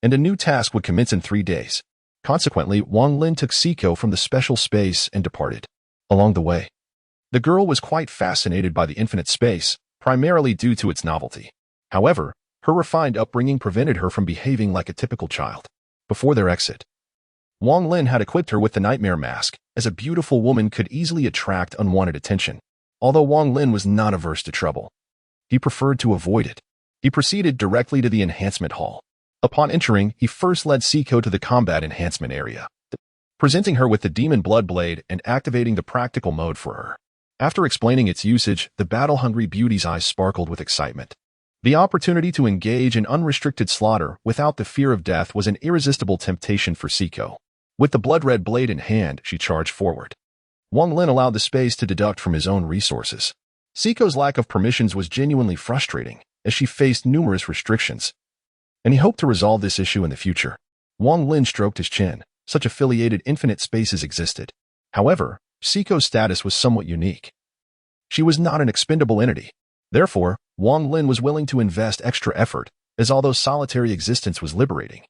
and a new task would commence in 3 days. Consequently, Wang Lin took Siko from the special space and departed. Along the way, the girl was quite fascinated by the infinite space, primarily due to its novelty. However, her refined upbringing prevented her from behaving like a typical child. Before their exit, Wang Lin had equipped her with the nightmare mask, as a beautiful woman could easily attract unwanted attention. Although Wang Lin was not averse to trouble, he preferred to avoid it. He proceeded directly to the enhancement hall. Upon entering, he first led Siko to the combat enhancement area, presenting her with the demon blood blade and activating the practical mode for her. After explaining its usage, the battle-hungry beauty's eyes sparkled with excitement. The opportunity to engage in unrestricted slaughter without the fear of death was an irresistible temptation for Siko. With the blood-red blade in hand, she charged forward. Wang Lin allowed the space to deduct from his own resources. Siko's lack of permissions was genuinely frustrating, as she faced numerous restrictions, and he hoped to resolve this issue in the future. Wang Lin stroked his chin. Such affiliated infinite spaces existed. However, Siko's status was somewhat unique. She was not an expendable entity. Therefore, Wang Lin was willing to invest extra effort, as although solitary existence was liberating,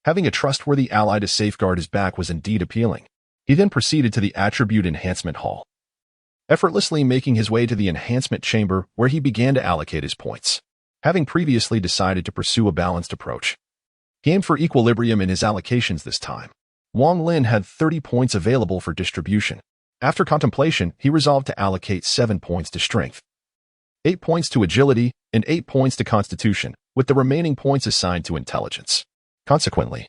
having a trustworthy ally to safeguard his back was indeed appealing. He then proceeded to the Attribute Enhancement Hall, effortlessly making his way to the enhancement chamber where he began to allocate his points. Having previously decided to pursue a balanced approach, he aimed for equilibrium in his allocations this time. Wang Lin had 30 points available for distribution. After contemplation, he resolved to allocate 7 points to strength, 8 points to agility, and 8 points to constitution, with the remaining points assigned to intelligence. Consequently,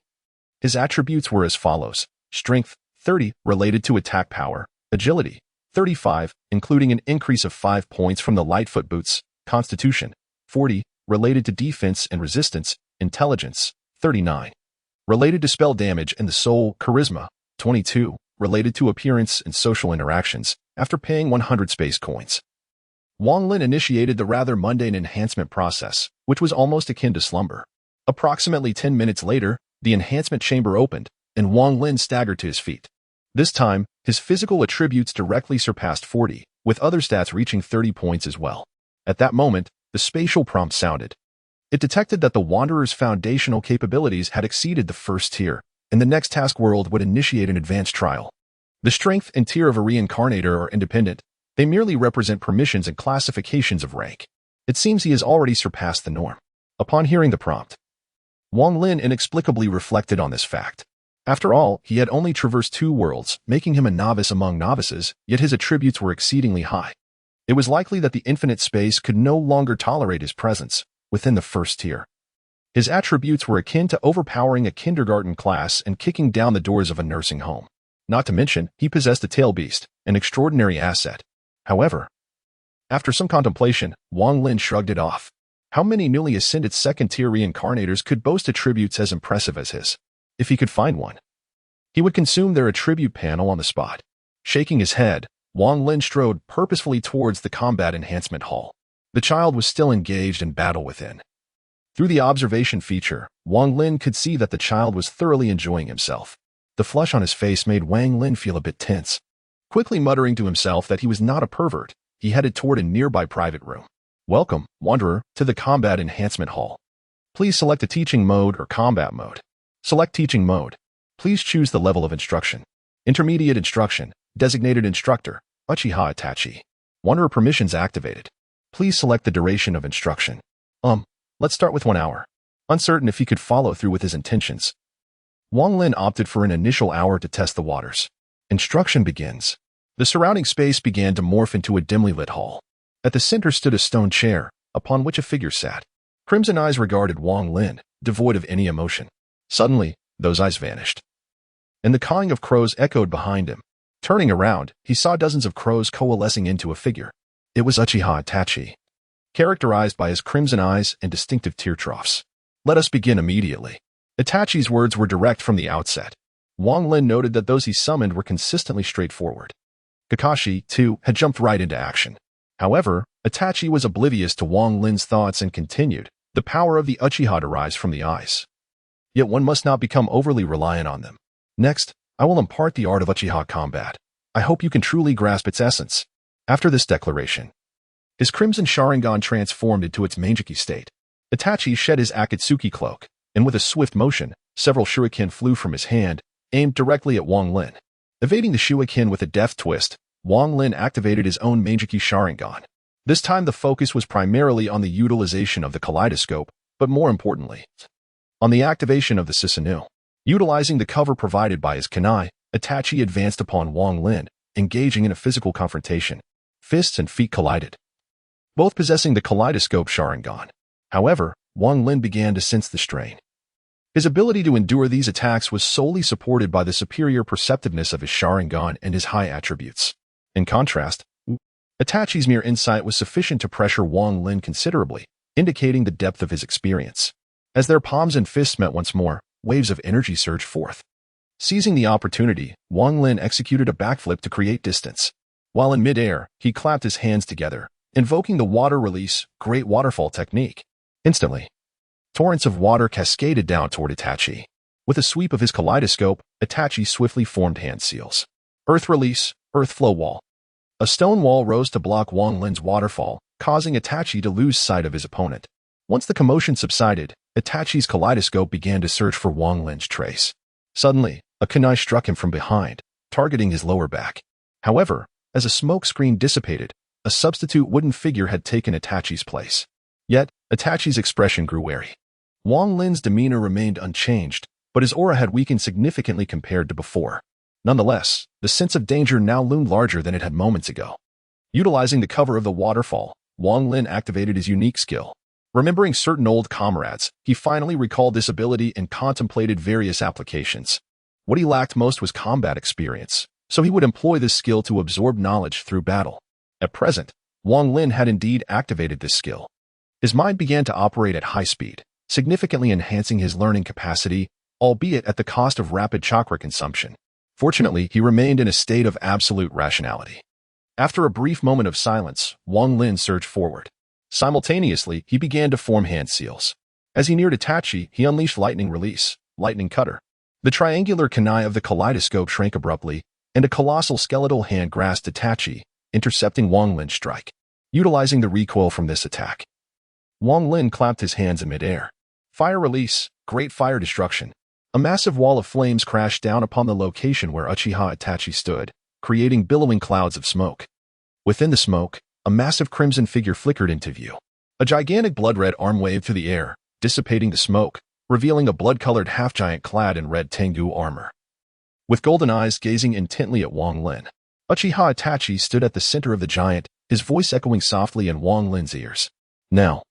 his attributes were as follows: strength, 30, related to attack power; agility, 35, including an increase of 5 points from the Lightfoot boots; constitution, 40, related to defense and resistance; intelligence, 39, related to spell damage and the soul; charisma, 22, related to appearance and social interactions, after paying 100 space coins. Wang Lin initiated the rather mundane enhancement process, which was almost akin to slumber. Approximately 10 minutes later, the enhancement chamber opened, and Wang Lin staggered to his feet. This time, his physical attributes directly surpassed 40, with other stats reaching 30 points as well. At that moment, the spatial prompt sounded. It detected that the Wanderer's foundational capabilities had exceeded the first tier, and the next task world would initiate an advanced trial. The strength and tier of a reincarnator are independent. They merely represent permissions and classifications of rank. It seems he has already surpassed the norm. Upon hearing the prompt, Wang Lin inexplicably reflected on this fact. After all, he had only traversed 2 worlds, making him a novice among novices, yet his attributes were exceedingly high. It was likely that the infinite space could no longer tolerate his presence within the first tier. His attributes were akin to overpowering a kindergarten class and kicking down the doors of a nursing home. Not to mention, he possessed a tail beast, an extraordinary asset. However, after some contemplation, Wang Lin shrugged it off. How many newly ascended second-tier reincarnators could boast attributes as impressive as his? If he could find one, he would consume their attribute panel on the spot. Shaking his head, Wang Lin strode purposefully towards the combat enhancement hall. The child was still engaged in battle within. Through the observation feature, Wang Lin could see that the child was thoroughly enjoying himself. The flush on his face made Wang Lin feel a bit tense. Quickly muttering to himself that he was not a pervert, he headed toward a nearby private room. Welcome, Wanderer, to the combat enhancement hall. Please select a teaching mode or combat mode. Select teaching mode. Please choose the level of instruction. Intermediate instruction. Designated instructor. Uchiha Itachi. Wanderer permissions activated. Please select the duration of instruction. Let's start with 1 hour. Uncertain if he could follow through with his intentions, Wang Lin opted for an initial hour to test the waters. Instruction begins. The surrounding space began to morph into a dimly lit hall. At the center stood a stone chair, upon which a figure sat. Crimson eyes regarded Wang Lin, devoid of any emotion. Suddenly, those eyes vanished, and the cawing of crows echoed behind him. Turning around, he saw dozens of crows coalescing into a figure. It was Uchiha Itachi, characterized by his crimson eyes and distinctive tear troughs. Let us begin immediately. Itachi's words were direct from the outset. Wang Lin noted that those he summoned were consistently straightforward. Kakashi, too, had jumped right into action. However, Itachi was oblivious to Wang Lin's thoughts and continued. The power of the Uchiha derives from the eyes. Yet one must not become overly reliant on them. Next, I will impart the art of Uchiha combat. I hope you can truly grasp its essence. After this declaration, his crimson Sharingan transformed into its Manjiki state. Itachi shed his Akatsuki cloak, and with a swift motion, several shuriken flew from his hand, aimed directly at Wang Lin. Evading the shuriken with a deft twist, Wang Lin activated his own Manjiki Sharingan. This time the focus was primarily on the utilization of the kaleidoscope, but more importantly, on the activation of the Susanoo. Utilizing the cover provided by his kunai, Itachi advanced upon Wang Lin, engaging in a physical confrontation. Fists and feet collided, both possessing the kaleidoscope Sharingan. However, Wang Lin began to sense the strain. His ability to endure these attacks was solely supported by the superior perceptiveness of his Sharingan and his high attributes. In contrast, Itachi's mere insight was sufficient to pressure Wang Lin considerably, indicating the depth of his experience. As their palms and fists met once more, waves of energy surged forth. Seizing the opportunity, Wang Lin executed a backflip to create distance. While in midair, he clapped his hands together, invoking the water release, great waterfall technique. Instantly, torrents of water cascaded down toward Itachi. With a sweep of his kaleidoscope, Itachi swiftly formed hand seals. Earth release, earth flow wall. A stone wall rose to block Wang Lin's waterfall, causing Itachi to lose sight of his opponent. Once the commotion subsided, Itachi's kaleidoscope began to search for Wang Lin's trace. Suddenly, a kunai struck him from behind, targeting his lower back. However, as a smoke screen dissipated, a substitute wooden figure had taken Itachi's place. Yet, Itachi's expression grew wary. Wang Lin's demeanor remained unchanged, but his aura had weakened significantly compared to before. Nonetheless, the sense of danger now loomed larger than it had moments ago. Utilizing the cover of the waterfall, Wang Lin activated his unique skill. Remembering certain old comrades, he finally recalled this ability and contemplated various applications. What he lacked most was combat experience, so he would employ this skill to absorb knowledge through battle. At present, Wang Lin had indeed activated this skill. His mind began to operate at high speed, significantly enhancing his learning capacity, albeit at the cost of rapid chakra consumption. Fortunately, he remained in a state of absolute rationality. After a brief moment of silence, Wang Lin surged forward. Simultaneously, he began to form hand seals. As he neared Itachi, he unleashed lightning release, lightning cutter. The triangular kunai of the kaleidoscope shrank abruptly, and a colossal skeletal hand grasped Itachi, intercepting Wang Lin's strike. utilizing the recoil from this attack. Wang Lin clapped his hands in midair. Fire release, great fire destruction. A massive wall of flames crashed down upon the location where Uchiha Itachi stood, creating billowing clouds of smoke. Within the smoke, a massive crimson figure flickered into view. A gigantic blood-red arm waved through the air, dissipating the smoke, revealing a blood-colored half-giant clad in red Tengu armor. With golden eyes gazing intently at Wang Lin, Uchiha Itachi stood at the center of the giant, his voice echoing softly in Wang Lin's ears. Now,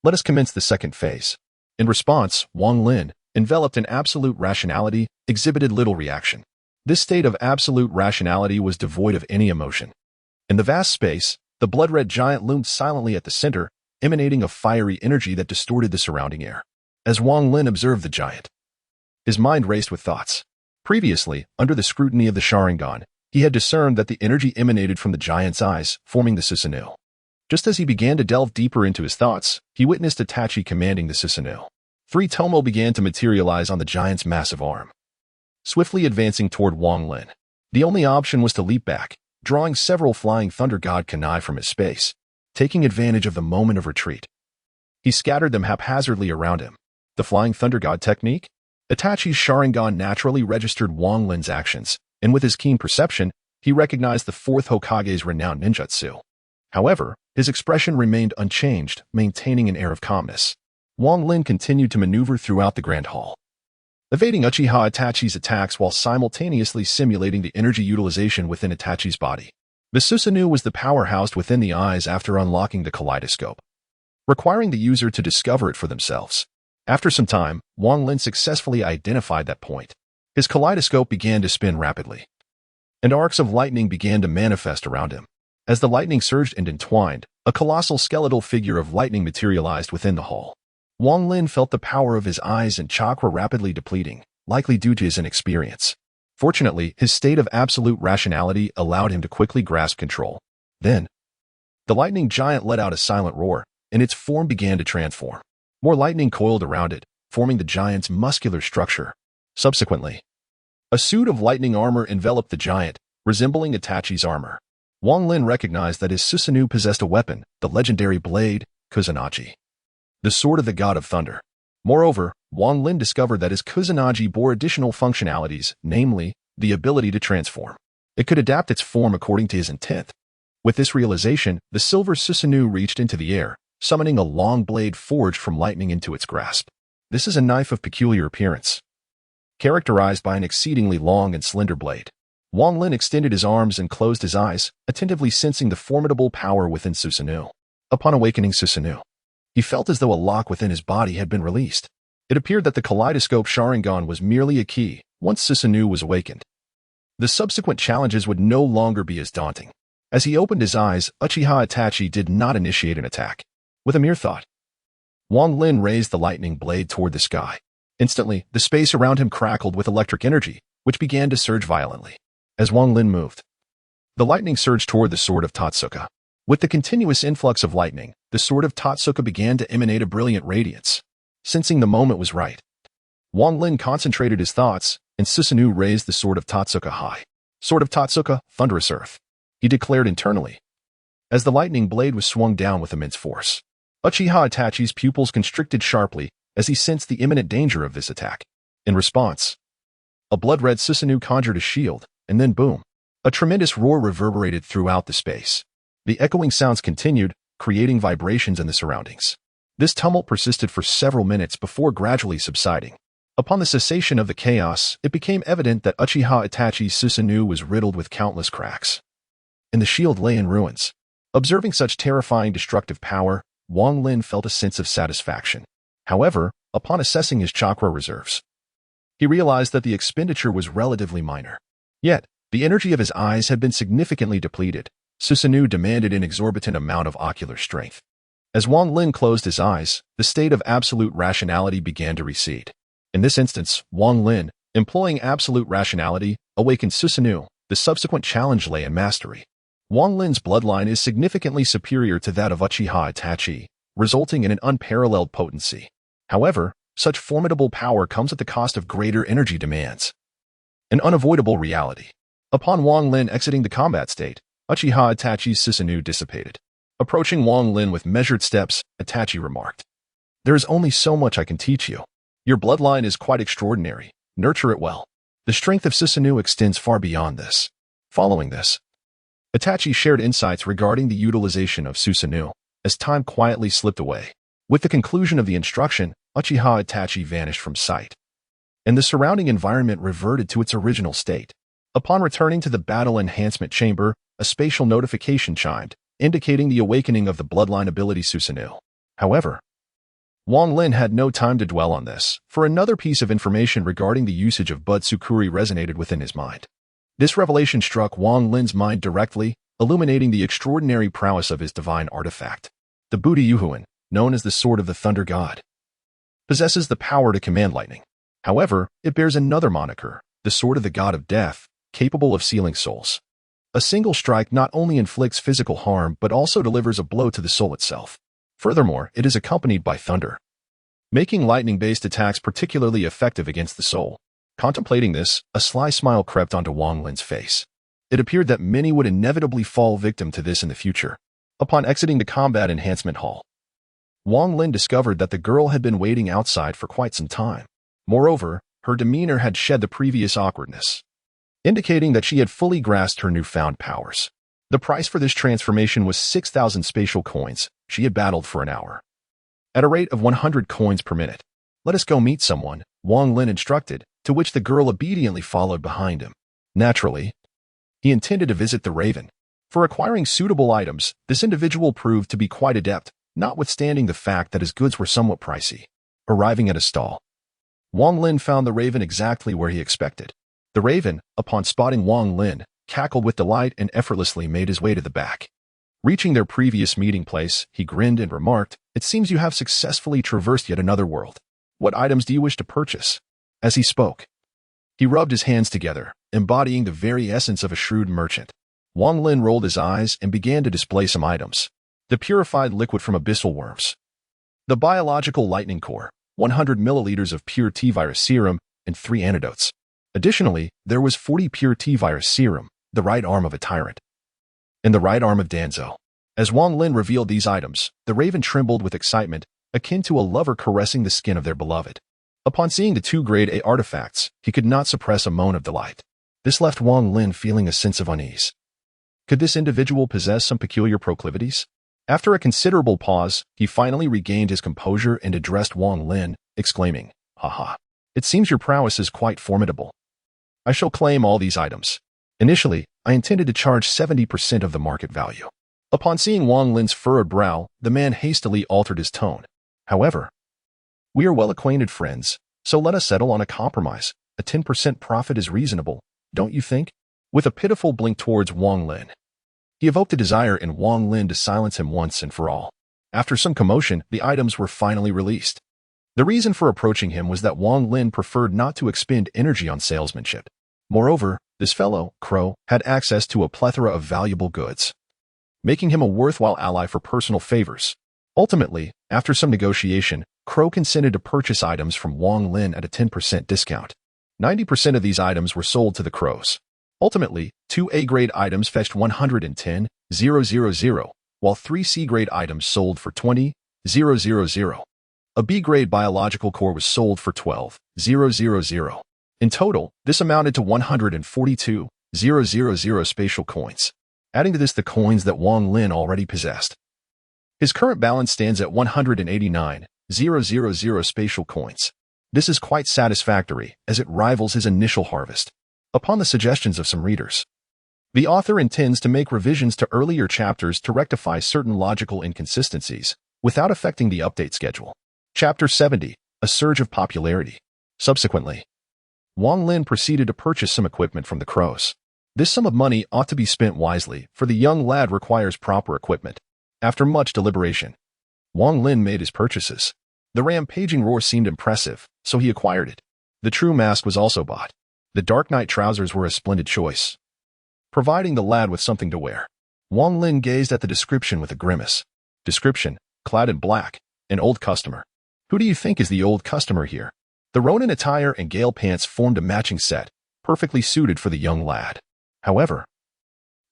let us commence the second phase. In response, Wang Lin, enveloped in absolute rationality, exhibited little reaction. This state of absolute rationality was devoid of any emotion. In the vast space, the blood-red giant loomed silently at the center, emanating a fiery energy that distorted the surrounding air. As Wang Lin observed the giant, his mind raced with thoughts. Previously, under the scrutiny of the Sharingan, he had discerned that the energy emanated from the giant's eyes, forming the Susanoo. Just as he began to delve deeper into his thoughts, he witnessed Itachi commanding the Susanoo. 3 tomo began to materialize on the giant's massive arm, swiftly advancing toward Wang Lin. The only option was to leap back, drawing several flying thunder god kunai from his space, taking advantage of the moment of retreat. He scattered them haphazardly around him. The flying thunder god technique? Itachi's Sharingan naturally registered Wang Lin's actions, and with his keen perception, he recognized the 4th Hokage's renowned ninjutsu. However, his expression remained unchanged, maintaining an air of calmness. Wang Lin continued to maneuver throughout the Grand Hall, evading Uchiha Itachi's attacks while simultaneously simulating the energy utilization within Itachi's body. The Susanoo was the power housed within the eyes after unlocking the kaleidoscope, requiring the user to discover it for themselves. After some time, Wang Lin successfully identified that point. His kaleidoscope began to spin rapidly, and arcs of lightning began to manifest around him. As the lightning surged and entwined, a colossal skeletal figure of lightning materialized within the hall. Wang Lin felt the power of his eyes and chakra rapidly depleting, likely due to his inexperience. Fortunately, his state of absolute rationality allowed him to quickly grasp control. Then, the lightning giant let out a silent roar, and its form began to transform. More lightning coiled around it, forming the giant's muscular structure. Subsequently, a suit of lightning armor enveloped the giant, resembling Itachi's armor. Wang Lin recognized that his Susanoo possessed a weapon, the legendary blade, Kusanagi, the sword of the god of thunder. Moreover, Wang Lin discovered that his Kusanagi bore additional functionalities, namely, the ability to transform. It could adapt its form according to his intent. With this realization, the silver Susanoo reached into the air, summoning a long blade forged from lightning into its grasp. This is a knife of peculiar appearance, characterized by an exceedingly long and slender blade. Wang Lin extended his arms and closed his eyes, attentively sensing the formidable power within Susanoo. Upon awakening Susanoo, he felt as though a lock within his body had been released. It appeared that the kaleidoscope Sharingan was merely a key once Susanoo was awakened. The subsequent challenges would no longer be as daunting. As he opened his eyes, Uchiha Itachi did not initiate an attack. With a mere thought, Wang Lin raised the lightning blade toward the sky. Instantly, the space around him crackled with electric energy, which began to surge violently. As Wang Lin moved, the lightning surged toward the sword of Totsuka. With the continuous influx of lightning, the sword of Totsuka began to emanate a brilliant radiance. Sensing the moment was right, Wang Lin concentrated his thoughts, and Susanoo raised the sword of Totsuka high. Sword of Totsuka, thunderous earth, he declared internally, as the lightning blade was swung down with immense force. Uchiha Itachi's pupils constricted sharply as he sensed the imminent danger of this attack. In response, a blood-red Susanoo conjured a shield, and then boom, a tremendous roar reverberated throughout the space. The echoing sounds continued, creating vibrations in the surroundings. This tumult persisted for several minutes before gradually subsiding. Upon the cessation of the chaos, it became evident that Uchiha Itachi's Susanoo was riddled with countless cracks, and the shield lay in ruins. Observing such terrifying destructive power, Wang Lin felt a sense of satisfaction. However, upon assessing his chakra reserves, he realized that the expenditure was relatively minor. Yet, the energy of his eyes had been significantly depleted. Susanoo demanded an exorbitant amount of ocular strength. As Wang Lin closed his eyes, the state of absolute rationality began to recede. In this instance, Wang Lin, employing absolute rationality, awakened Susanoo. The subsequent challenge lay in mastery. Wang Lin's bloodline is significantly superior to that of Uchiha Itachi, resulting in an unparalleled potency. However, such formidable power comes at the cost of greater energy demands, an unavoidable reality. Upon Wang Lin exiting the combat state, Uchiha Itachi's Susanoo dissipated. Approaching Wang Lin with measured steps, Itachi remarked, "There is only so much I can teach you. Your bloodline is quite extraordinary. Nurture it well. The strength of Susanoo extends far beyond this." Following this, Itachi shared insights regarding the utilization of Susanoo as time quietly slipped away. With the conclusion of the instruction, Uchiha Itachi vanished from sight, and the surrounding environment reverted to its original state. Upon returning to the battle enhancement chamber, a spatial notification chimed, indicating the awakening of the bloodline ability Susanoo. However, Wang Lin had no time to dwell on this, for another piece of information regarding the usage of Budsukuri resonated within his mind. This revelation struck Wang Lin's mind directly, illuminating the extraordinary prowess of his divine artifact. The Buddha Yuhuan, known as the Sword of the Thunder God, possesses the power to command lightning. However, it bears another moniker, the Sword of the God of Death, capable of sealing souls. A single strike not only inflicts physical harm but also delivers a blow to the soul itself. Furthermore, it is accompanied by thunder, making lightning-based attacks particularly effective against the soul. Contemplating this, a sly smile crept onto Wang Lin's face. It appeared that many would inevitably fall victim to this in the future. Upon exiting the combat enhancement hall, Wang Lin discovered that the girl had been waiting outside for quite some time. Moreover, her demeanor had shed the previous awkwardness, indicating that she had fully grasped her newfound powers. The price for this transformation was 6,000 spatial coins. She had battled for an hour, at a rate of 100 coins per minute. "Let us go meet someone," Wang Lin instructed, to which the girl obediently followed behind him. Naturally, he intended to visit the Raven. For acquiring suitable items, this individual proved to be quite adept, notwithstanding the fact that his goods were somewhat pricey. Arriving at a stall, Wang Lin found the Raven exactly where he expected. The Raven, upon spotting Wang Lin, cackled with delight and effortlessly made his way to the back. Reaching their previous meeting place, he grinned and remarked, "It seems you have successfully traversed yet another world. What items do you wish to purchase?" As he spoke, he rubbed his hands together, embodying the very essence of a shrewd merchant. Wang Lin rolled his eyes and began to display some items. The purified liquid from abyssal worms, the biological lightning core, 100 milliliters of pure T-virus serum, and 3 antidotes. Additionally, there was 40 pure T-virus serum, the right arm of a tyrant, and the right arm of Danzo. As Wang Lin revealed these items, the Raven trembled with excitement, akin to a lover caressing the skin of their beloved. Upon seeing the 2 Grade A artifacts, he could not suppress a moan of delight. This left Wang Lin feeling a sense of unease. Could this individual possess some peculiar proclivities? After a considerable pause, he finally regained his composure and addressed Wang Lin, exclaiming, "Haha, it seems your prowess is quite formidable. I shall claim all these items." Initially, I intended to charge 70% of the market value. Upon seeing Wang Lin's furrowed brow, the man hastily altered his tone. "However, we are well-acquainted friends, so let us settle on a compromise. A 10% profit is reasonable, don't you think?" With a pitiful blink towards Wang Lin, he evoked a desire in Wang Lin to silence him once and for all. After some commotion, the items were finally released. The reason for approaching him was that Wang Lin preferred not to expend energy on salesmanship. Moreover, this fellow, Crow, had access to a plethora of valuable goods, making him a worthwhile ally for personal favors. Ultimately, after some negotiation, Crow consented to purchase items from Wang Lin at a 10% discount. 90% of these items were sold to the Crows. Ultimately, 2 A-grade items fetched 110,000, while 3 C-grade items sold for 20,000. A B-grade biological core was sold for 12,000. In total, this amounted to 142,000 spatial coins. Adding to this the coins that Wang Lin already possessed, his current balance stands at 189,000 spatial coins. This is quite satisfactory, as it rivals his initial harvest. Upon the suggestions of some readers, the author intends to make revisions to earlier chapters to rectify certain logical inconsistencies, without affecting the update schedule. Chapter 70, A Surge of Popularity. Subsequently, Wang Lin proceeded to purchase some equipment from the Crows. This sum of money ought to be spent wisely, for the young lad requires proper equipment. After much deliberation, Wang Lin made his purchases. The rampaging roar seemed impressive, so he acquired it. The true mask was also bought. The Dark Knight trousers were a splendid choice, providing the lad with something to wear. Wang Lin gazed at the description with a grimace. Description: clad in black, an old customer. Who do you think is the old customer here? The Ronin attire and Gale pants formed a matching set, perfectly suited for the young lad. However,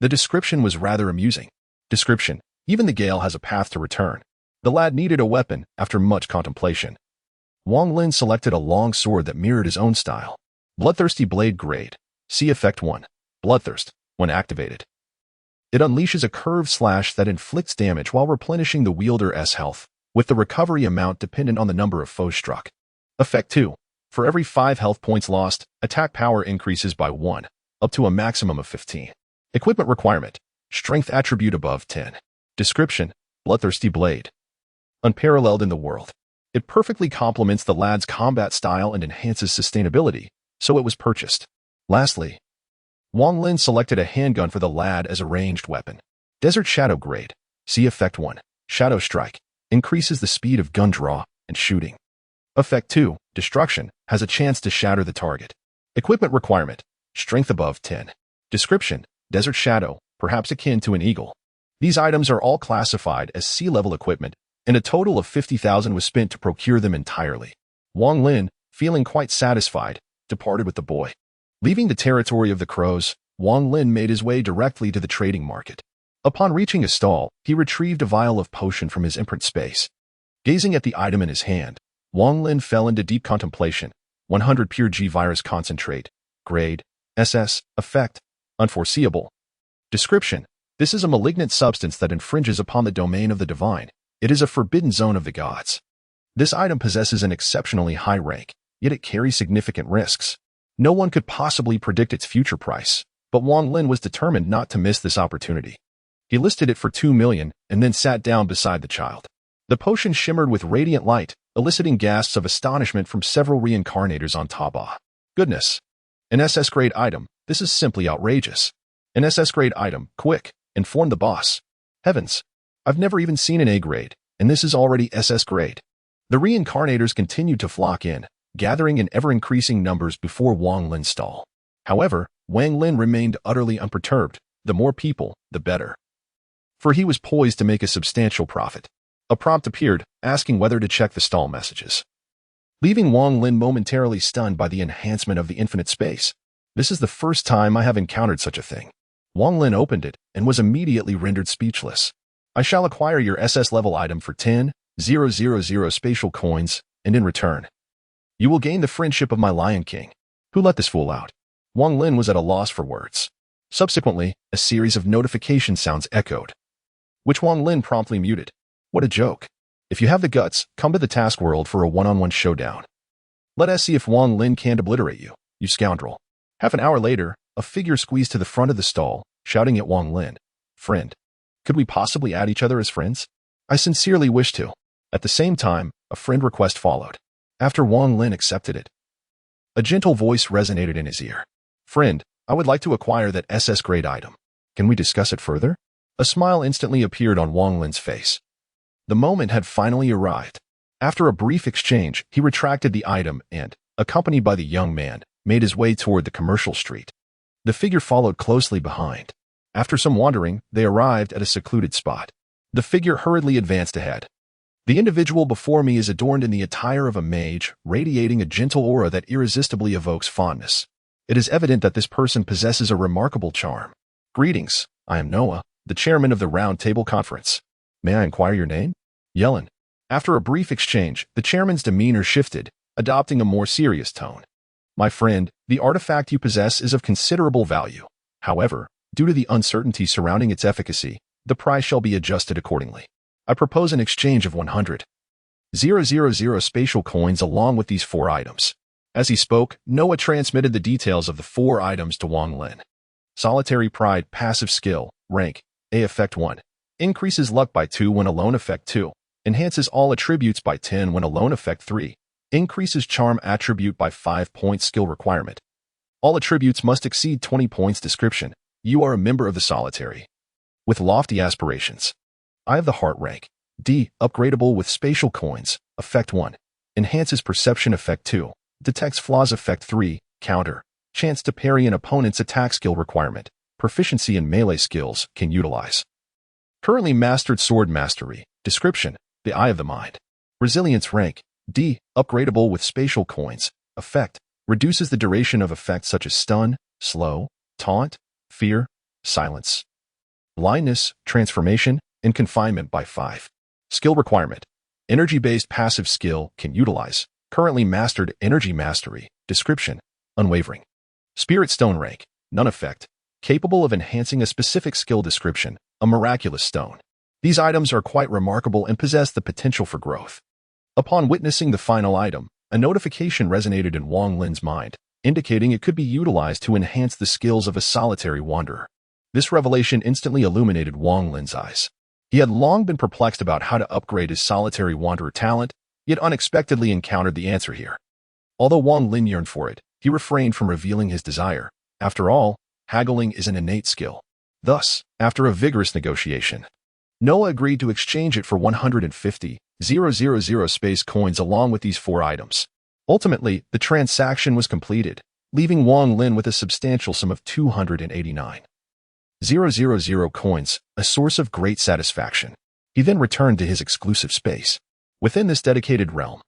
the description was rather amusing. Description: Even the Gale has a path to return. The lad needed a weapon after much contemplation. Wang Lin selected a long sword that mirrored his own style. Bloodthirsty Blade Grade. See Effect 1. Bloodthirst. When activated, it unleashes a curved slash that inflicts damage while replenishing the wielder's health, with the recovery amount dependent on the number of foes struck. Effect 2. For every 5 health points lost, attack power increases by 1, up to a maximum of 15. Equipment requirement. Strength attribute above 10. Description. Bloodthirsty Blade. Unparalleled in the world. It perfectly complements the lad's combat style and enhances sustainability, so it was purchased. Lastly, Wang Lin selected a handgun for the lad as a ranged weapon. Desert Shadow Grade. See Effect 1. Shadow Strike. Increases the speed of gun draw and shooting. Effect 2. Destruction. Has a chance to shatter the target. Equipment requirement. Strength above 10. Description. Desert Shadow, perhaps akin to an eagle. These items are all classified as sea-level equipment, and a total of 50,000 was spent to procure them entirely. Wang Lin, feeling quite satisfied, departed with the boy. Leaving the territory of the crows, Wang Lin made his way directly to the trading market. Upon reaching a stall, he retrieved a vial of potion from his imprint space. Gazing at the item in his hand, Wang Lin fell into deep contemplation. 100 Pure G Virus Concentrate. Grade. SS. Effect. Unforeseeable. Description. This is a malignant substance that infringes upon the domain of the divine. It is a forbidden zone of the gods. This item possesses an exceptionally high rank, yet it carries significant risks. No one could possibly predict its future price, but Wang Lin was determined not to miss this opportunity. He listed it for 2 million and then sat down beside the child. The potion shimmered with radiant light, eliciting gasps of astonishment from several reincarnators on top. Ah, goodness. An SS-grade item. This is simply outrageous. An SS-grade item. Quick, inform the boss. Heavens. I've never even seen an A-grade, and this is already SS-grade. The reincarnators continued to flock in, gathering in ever-increasing numbers before Wang Lin's stall. However, Wang Lin remained utterly unperturbed. The more people, the better. For he was poised to make a substantial profit. A prompt appeared, asking whether to check the stall messages. Leaving Wang Lin momentarily stunned by the enhancement of the infinite space. This is the first time I have encountered such a thing. Wang Lin opened it and was immediately rendered speechless. I shall acquire your SS-level item for 10,000 spatial coins, and in return, you will gain the friendship of my Lion King. Who let this fool out? Wang Lin was at a loss for words. Subsequently, a series of notification sounds echoed, which Wang Lin promptly muted. What a joke. If you have the guts, come to the task world for a one-on-one showdown. Let us see if Wang Lin can't obliterate you, you scoundrel. Half an hour later, a figure squeezed to the front of the stall, shouting at Wang Lin. Friend, could we possibly add each other as friends? I sincerely wish to. At the same time, a friend request followed. After Wang Lin accepted it, a gentle voice resonated in his ear. Friend, I would like to acquire that SS-grade item. Can we discuss it further? A smile instantly appeared on Wang Lin's face. The moment had finally arrived. After a brief exchange, he retracted the item and, accompanied by the young man, made his way toward the commercial street. The figure followed closely behind. After some wandering, they arrived at a secluded spot. The figure hurriedly advanced ahead. The individual before me is adorned in the attire of a mage, radiating a gentle aura that irresistibly evokes fondness. It is evident that this person possesses a remarkable charm. Greetings, I am Noah, the chairman of the Round Table Conference. May I inquire your name? Yellen. After a brief exchange, the chairman's demeanor shifted, adopting a more serious tone. My friend, the artifact you possess is of considerable value. However, due to the uncertainty surrounding its efficacy, the price shall be adjusted accordingly. I propose an exchange of 100,000 spatial coins along with these 4 items. As he spoke, Noah transmitted the details of the 4 items to Wang Lin. Solitary Pride, passive skill, rank, A effect 1. Increases luck by 2 when alone effect 2. Enhances all attributes by 10 when alone effect 3. Increases charm attribute by 5 points skill requirement. All attributes must exceed 20 points description. You are a member of the solitary. With lofty aspirations. I have the heart rank. D. Upgradable with spatial coins. Effect 1. Enhances perception effect 2. Detects flaws effect 3. Counter. Chance to parry an opponent's attack skill requirement. Proficiency in melee skills can utilize. Currently mastered sword mastery. Description. The Eye of the Mind. Resilience rank. D. Upgradable with spatial coins. Effect. Reduces the duration of effects such as stun, slow, taunt, fear, silence, blindness, transformation, and confinement by 5. Skill requirement. Energy-based passive skill can utilize. Currently mastered energy mastery. Description. Unwavering. Spirit stone rank. None effect. Capable of enhancing a specific skill description. A miraculous stone. These items are quite remarkable and possess the potential for growth. Upon witnessing the final item, a notification resonated in Wang Lin's mind, indicating it could be utilized to enhance the skills of a solitary wanderer. This revelation instantly illuminated Wang Lin's eyes. He had long been perplexed about how to upgrade his solitary wanderer talent, yet unexpectedly encountered the answer here. Although Wang Lin yearned for it, he refrained from revealing his desire. After all, haggling is an innate skill. Thus, after a vigorous negotiation, Noah agreed to exchange it for 150,000 space coins along with these 4 items. Ultimately, the transaction was completed, leaving Wang Lin with a substantial sum of 289,000 coins, a source of great satisfaction. He then returned to his exclusive space. Within this dedicated realm,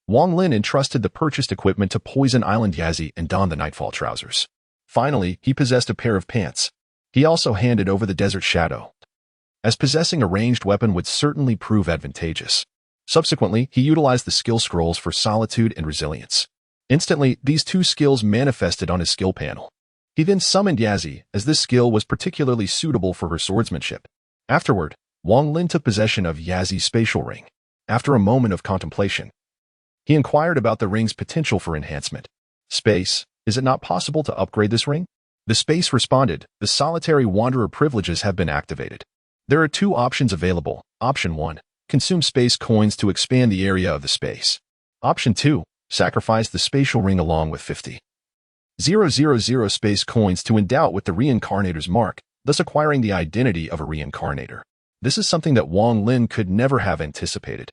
Wang Lin entrusted the purchased equipment to Poison Island Yazzie and donned the Nightfall trousers. Finally, he possessed a pair of pants. He also handed over the Desert Shadow, as possessing a ranged weapon would certainly prove advantageous. Subsequently, he utilized the skill scrolls for Solitude and Resilience. Instantly, these 2 skills manifested on his skill panel. He then summoned Yazzie, as this skill was particularly suitable for her swordsmanship. Afterward, Wang Lin took possession of Yazzie's spatial ring. After a moment of contemplation, he inquired about the ring's potential for enhancement. Space, is it not possible to upgrade this ring? The space responded, the solitary wanderer privileges have been activated. There are 2 options available. Option 1, consume space coins to expand the area of the space. Option 2, sacrifice the spatial ring along with 50,000 space coins to endow it with the reincarnator's mark, thus acquiring the identity of a reincarnator. This is something that Wang Lin could never have anticipated.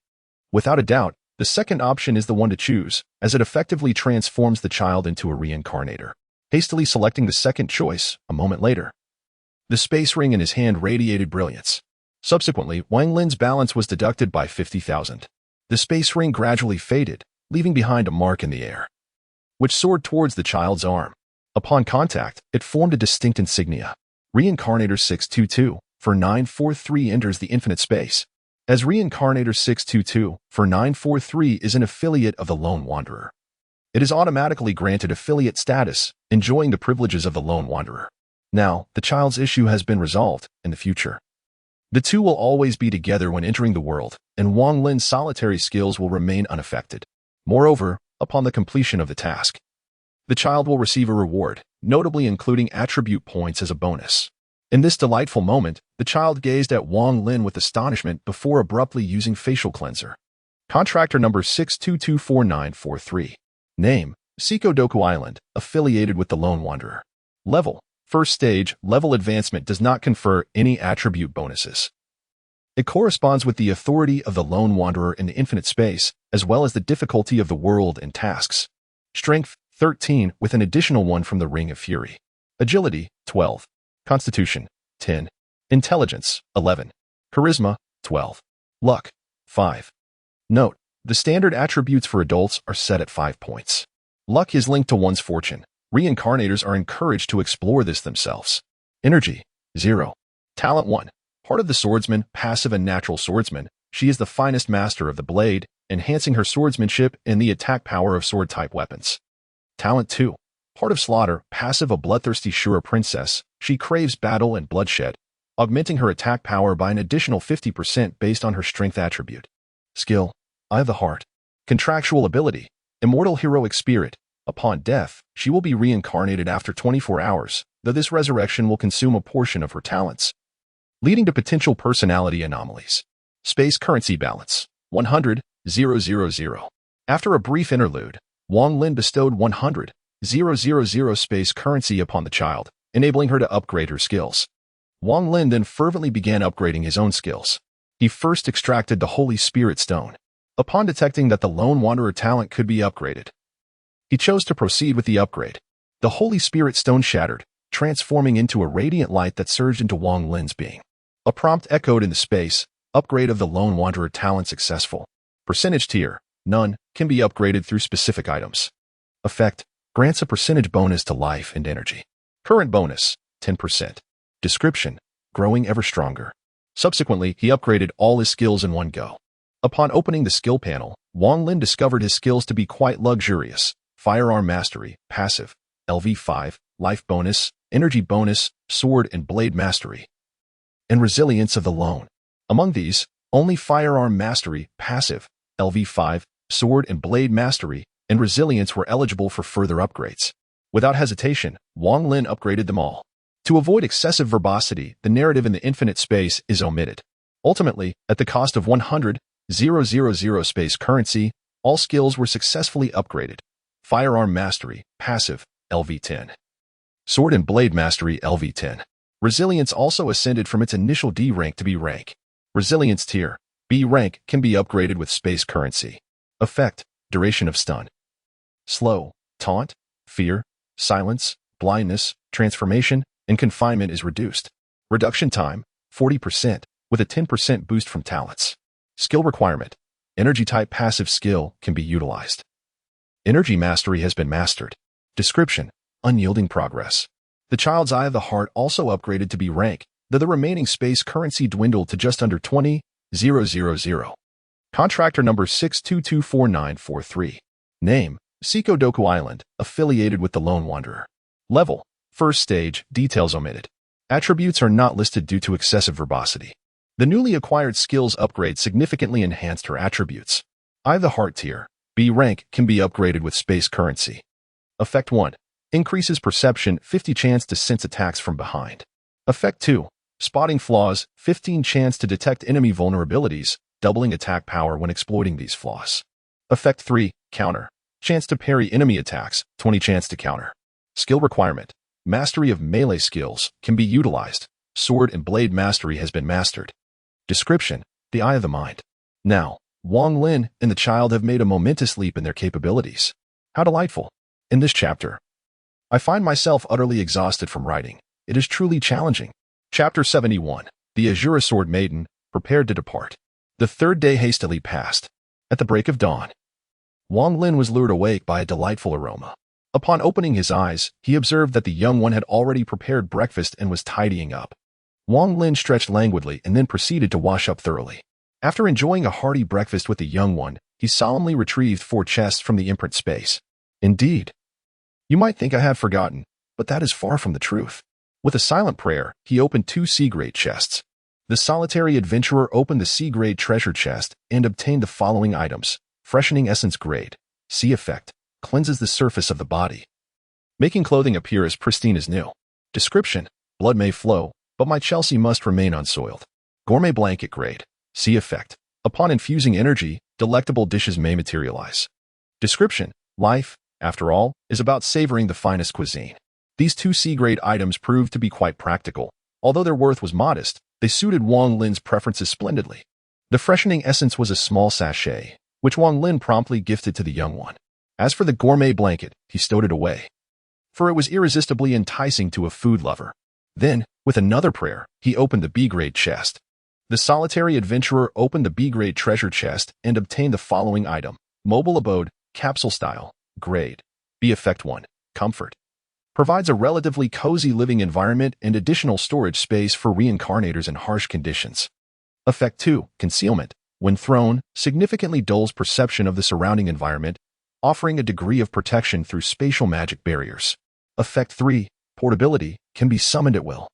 Without a doubt, the second option is the one to choose, as it effectively transforms the child into a reincarnator. Hastily selecting the second choice, a moment later, the space ring in his hand radiated brilliance. Subsequently, Wang Lin's balance was deducted by 50,000. The space ring gradually faded, leaving behind a mark in the air, which soared towards the child's arm. Upon contact, it formed a distinct insignia. Reincarnator 622 for 943 enters the infinite space. As Reincarnator 622 for 943 is an affiliate of the Lone Wanderer, it is automatically granted affiliate status, enjoying the privileges of the Lone Wanderer. Now, the child's issue has been resolved. In the future, the 2 will always be together when entering the world, and Wang Lin's solitary skills will remain unaffected. Moreover, upon the completion of the task, the child will receive a reward, notably including attribute points as a bonus. In this delightful moment, the child gazed at Wang Lin with astonishment before abruptly using facial cleanser. Contractor number 6224943. Name, Sikodoku Island, affiliated with the Lone Wanderer. Level, first stage, level advancement does not confer any attribute bonuses. It corresponds with the authority of the Lone Wanderer in the infinite space, as well as the difficulty of the world and tasks. Strength, 13, with an additional 1 from the Ring of Fury. Agility, 12. Constitution, 10. Intelligence, 11. Charisma, 12. Luck, 5. Note, the standard attributes for adults are set at 5 points. Luck is linked to one's fortune. Reincarnators are encouraged to explore this themselves. Energy, 0. Talent 1. Part of the swordsman, passive and natural swordsman, she is the finest master of the blade, enhancing her swordsmanship and the attack power of sword-type weapons. Talent 2. Part of slaughter, passive a bloodthirsty Shura princess, she craves battle and bloodshed, augmenting her attack power by an additional 50% based on her strength attribute. Skill, Eye of the Heart. Contractual ability, immortal heroic spirit. Upon death, she will be reincarnated after 24 hours, though this resurrection will consume a portion of her talents, leading to potential personality anomalies. Space currency balance, 100,000. After a brief interlude, Wang Lin bestowed 100,000 space currency upon the child, enabling her to upgrade her skills. Wang Lin then fervently began upgrading his own skills. He first extracted the Holy Spirit Stone. Upon detecting that the Lone Wanderer talent could be upgraded, he chose to proceed with the upgrade. The Holy Spirit Stone shattered, transforming into a radiant light that surged into Wang Lin's being. A prompt echoed in the space. Upgrade of the Lone Wanderer talent successful. Percentage tier, none, can be upgraded through specific items. Effect, grants a percentage bonus to life and energy. Current bonus, 10%. Description, growing ever stronger. Subsequently, he upgraded all his skills in one go. Upon opening the skill panel, Wang Lin discovered his skills to be quite luxurious. Firearm Mastery, Passive, LV5, Life Bonus, Energy Bonus, Sword and Blade Mastery, and Resilience of the Lone. Among these, only Firearm Mastery, Passive, LV5, Sword and Blade Mastery, and Resilience were eligible for further upgrades. Without hesitation, Wang Lin upgraded them all. To avoid excessive verbosity, the narrative in the infinite space is omitted. Ultimately, at the cost of 100,000 space currency, all skills were successfully upgraded. Firearm Mastery, Passive, LV10. Sword and Blade Mastery, LV10. Resilience also ascended from its initial D rank to B rank. Resilience tier, B rank, can be upgraded with space currency. Effect, duration of stun. Slow, taunt, fear, silence, blindness, transformation, and confinement is reduced. Reduction time, 40%, with a 10% boost from talents. Skill requirement, energy type passive skill can be utilized. Energy mastery has been mastered. Description, unyielding progress. The Child's Eye of the Heart also upgraded to B rank, though the remaining space currency dwindled to just under 20,000. Contractor number 6224943. Name, Sikodoku Island, affiliated with the Lone Wanderer. Level, first stage, details omitted. Attributes are not listed due to excessive verbosity. The newly acquired skills upgrade significantly enhanced her attributes. Eye of the Heart tier, B rank, can be upgraded with space currency. Effect 1. Increases perception, 50 chance to sense attacks from behind. Effect 2. Spotting flaws, 15 chance to detect enemy vulnerabilities, doubling attack power when exploiting these flaws. Effect 3. Counter. Chance to parry enemy attacks, 20 chance to counter. Skill requirement. Mastery of melee skills can be utilized. Sword and Blade Mastery has been mastered. Description, the Eye of the Mind. Now, Wang Lin and the child have made a momentous leap in their capabilities. How delightful. In this chapter, I find myself utterly exhausted from writing. It is truly challenging. Chapter 71. The Azure Sword Maiden, prepared to depart. The third day hastily passed. At the break of dawn, Wang Lin was lured awake by a delightful aroma. Upon opening his eyes, he observed that the young one had already prepared breakfast and was tidying up. Wang Lin stretched languidly and then proceeded to wash up thoroughly. After enjoying a hearty breakfast with the young one, he solemnly retrieved 4 chests from the imprint space. Indeed. You might think I had forgotten, but that is far from the truth. With a silent prayer, he opened 2 C-grade chests. The solitary adventurer opened the C-grade treasure chest and obtained the following items. Freshening Essence grade. C effect. Cleanses the surface of the body, making clothing appear as pristine as new. Description, blood may flow, but my Chelsea must remain unsoiled. Gourmet blanket grade. C effect. Upon infusing energy, delectable dishes may materialize. Description, life, after all, is about savoring the finest cuisine. These 2 C-grade items proved to be quite practical. Although their worth was modest, they suited Wang Lin's preferences splendidly. The freshening essence was a small sachet, which Wang Lin promptly gifted to the young one. As for the gourmet blanket, he stowed it away, for it was irresistibly enticing to a food lover. Then, with another prayer, he opened the B-grade chest. The solitary adventurer opened the B-grade treasure chest and obtained the following item. Mobile abode, capsule style, grade. B effect 1, comfort. Provides a relatively cozy living environment and additional storage space for reincarnators in harsh conditions. Effect 2, concealment. When thrown, significantly dulls perception of the surrounding environment, offering a degree of protection through spatial magic barriers. Effect 3, portability, can be summoned at will,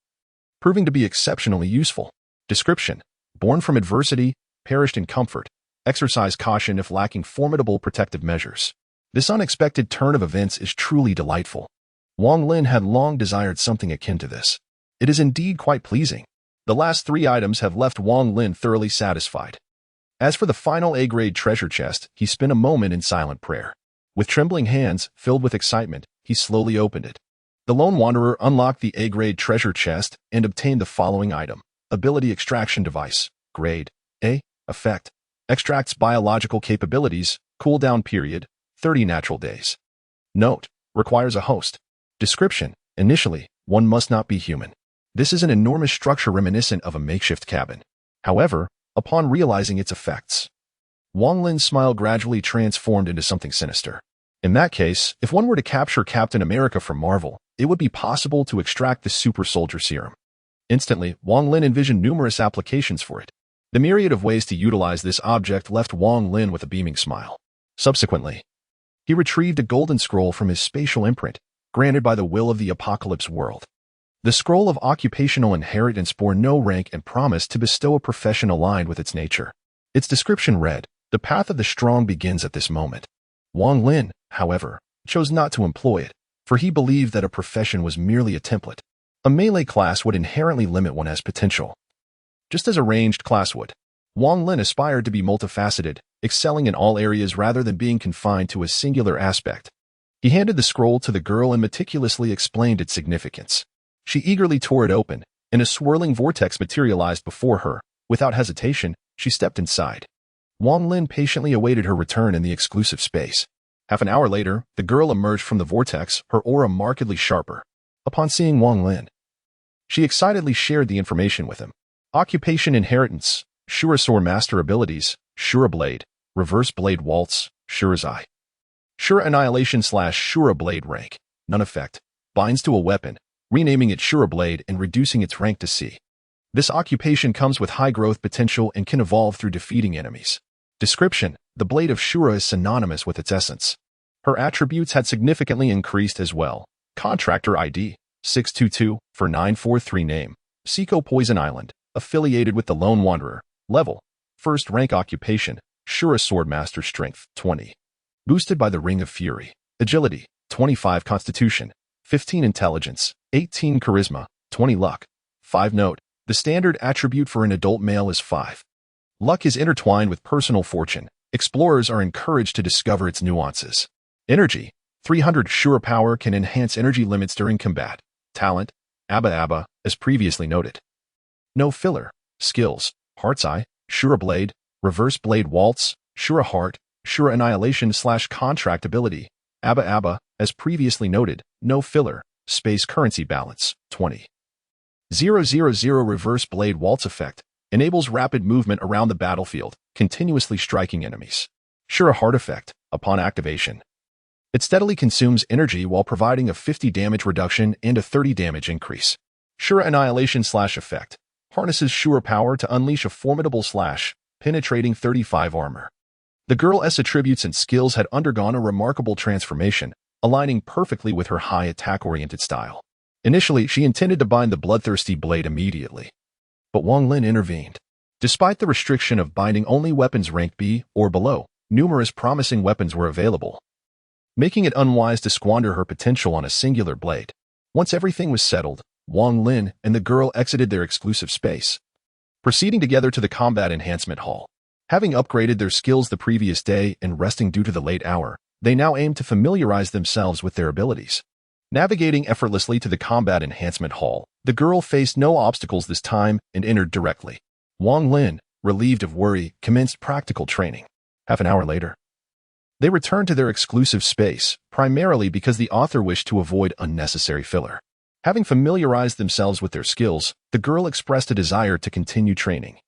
proving to be exceptionally useful. Description, born from adversity, perished in comfort. Exercise caution if lacking formidable protective measures. This unexpected turn of events is truly delightful. Wang Lin had long desired something akin to this. It is indeed quite pleasing. The last 3 items have left Wang Lin thoroughly satisfied. As for the final A-grade treasure chest, he spent a moment in silent prayer. With trembling hands, filled with excitement, he slowly opened it. The Lone Wanderer unlocked the A-grade treasure chest and obtained the following item. Ability Extraction Device. Grade A. Effect. Extracts biological capabilities. Cooldown period, 30 natural days. Note, requires a host. Description, initially, one must not be human. This is an enormous structure reminiscent of a makeshift cabin. However, upon realizing its effects, Wang Lin's smile gradually transformed into something sinister. In that case, if one were to capture Captain America from Marvel, it would be possible to extract the super soldier serum. Instantly, Wang Lin envisioned numerous applications for it. The myriad of ways to utilize this object left Wang Lin with a beaming smile. Subsequently, he retrieved a golden scroll from his spatial imprint, granted by the will of the Apocalypse world. The scroll of occupational inheritance bore no rank and promised to bestow a profession aligned with its nature. Its description read, "The path of the strong begins at this moment." Wang Lin, however, chose not to employ it, for he believed that a profession was merely a template. A melee class would inherently limit one's potential, just as a ranged class would. Wang Lin aspired to be multifaceted, excelling in all areas rather than being confined to a singular aspect. He handed the scroll to the girl and meticulously explained its significance. She eagerly tore it open, and a swirling vortex materialized before her. Without hesitation, she stepped inside. Wang Lin patiently awaited her return in the exclusive space. Half an hour later, the girl emerged from the vortex, her aura markedly sharper. Upon seeing Wang Lin, she excitedly shared the information with him. Occupation inheritance, Shura Sword Master abilities, Shura Blade, Reverse Blade Waltz, Shura's Eye. Shura Annihilation / Shura Blade rank, none effect, binds to a weapon, renaming it Shura Blade and reducing its rank to C. This occupation comes with high growth potential and can evolve through defeating enemies. Description: the Blade of Shura is synonymous with its essence. Her attributes had significantly increased as well. Contractor ID, 622, for 943 name, Seiko Poison Island, affiliated with the Lone Wanderer. Level: first rank occupation, Shura Swordmaster Strength, 20. Boosted by the Ring of Fury. Agility, 25 Constitution, 15 Intelligence, 18 Charisma, 20 Luck. 5 Note: the standard attribute for an adult male is 5. Luck is intertwined with personal fortune. Explorers are encouraged to discover its nuances. Energy, 300 Shura power can enhance energy limits during combat. Talent, Abba Abba, as previously noted. No filler. Skills, Heart's Eye, Shura Blade, Reverse Blade Waltz, Shura Heart, Shura Annihilation / Contract ability, Abba Abba, as previously noted. No filler. Space currency balance, 20. 000 Reverse Blade Waltz effect, enables rapid movement around the battlefield, continuously striking enemies. Shura Heart effect, upon activation, it steadily consumes energy while providing a 50 damage reduction and a 30 damage increase. Shura Annihilation / effect, harnesses Shura power to unleash a formidable slash, penetrating 35 armor. The girl's attributes and skills had undergone a remarkable transformation, aligning perfectly with her high attack-oriented style. Initially, she intended to bind the bloodthirsty blade immediately, but Wang Lin intervened. Despite the restriction of binding only weapons ranked B or below, numerous promising weapons were available, making it unwise to squander her potential on a singular blade. Once everything was settled, Wang Lin and the girl exited their exclusive space, proceeding together to the Combat Enhancement Hall. Having upgraded their skills the previous day and resting due to the late hour, they now aimed to familiarize themselves with their abilities. Navigating effortlessly to the Combat Enhancement Hall, the girl faced no obstacles this time and entered directly. Wang Lin, relieved of worry, commenced practical training. Half an hour later, they returned to their exclusive space, primarily because the author wished to avoid unnecessary filler. Having familiarized themselves with their skills, the girl expressed a desire to continue training.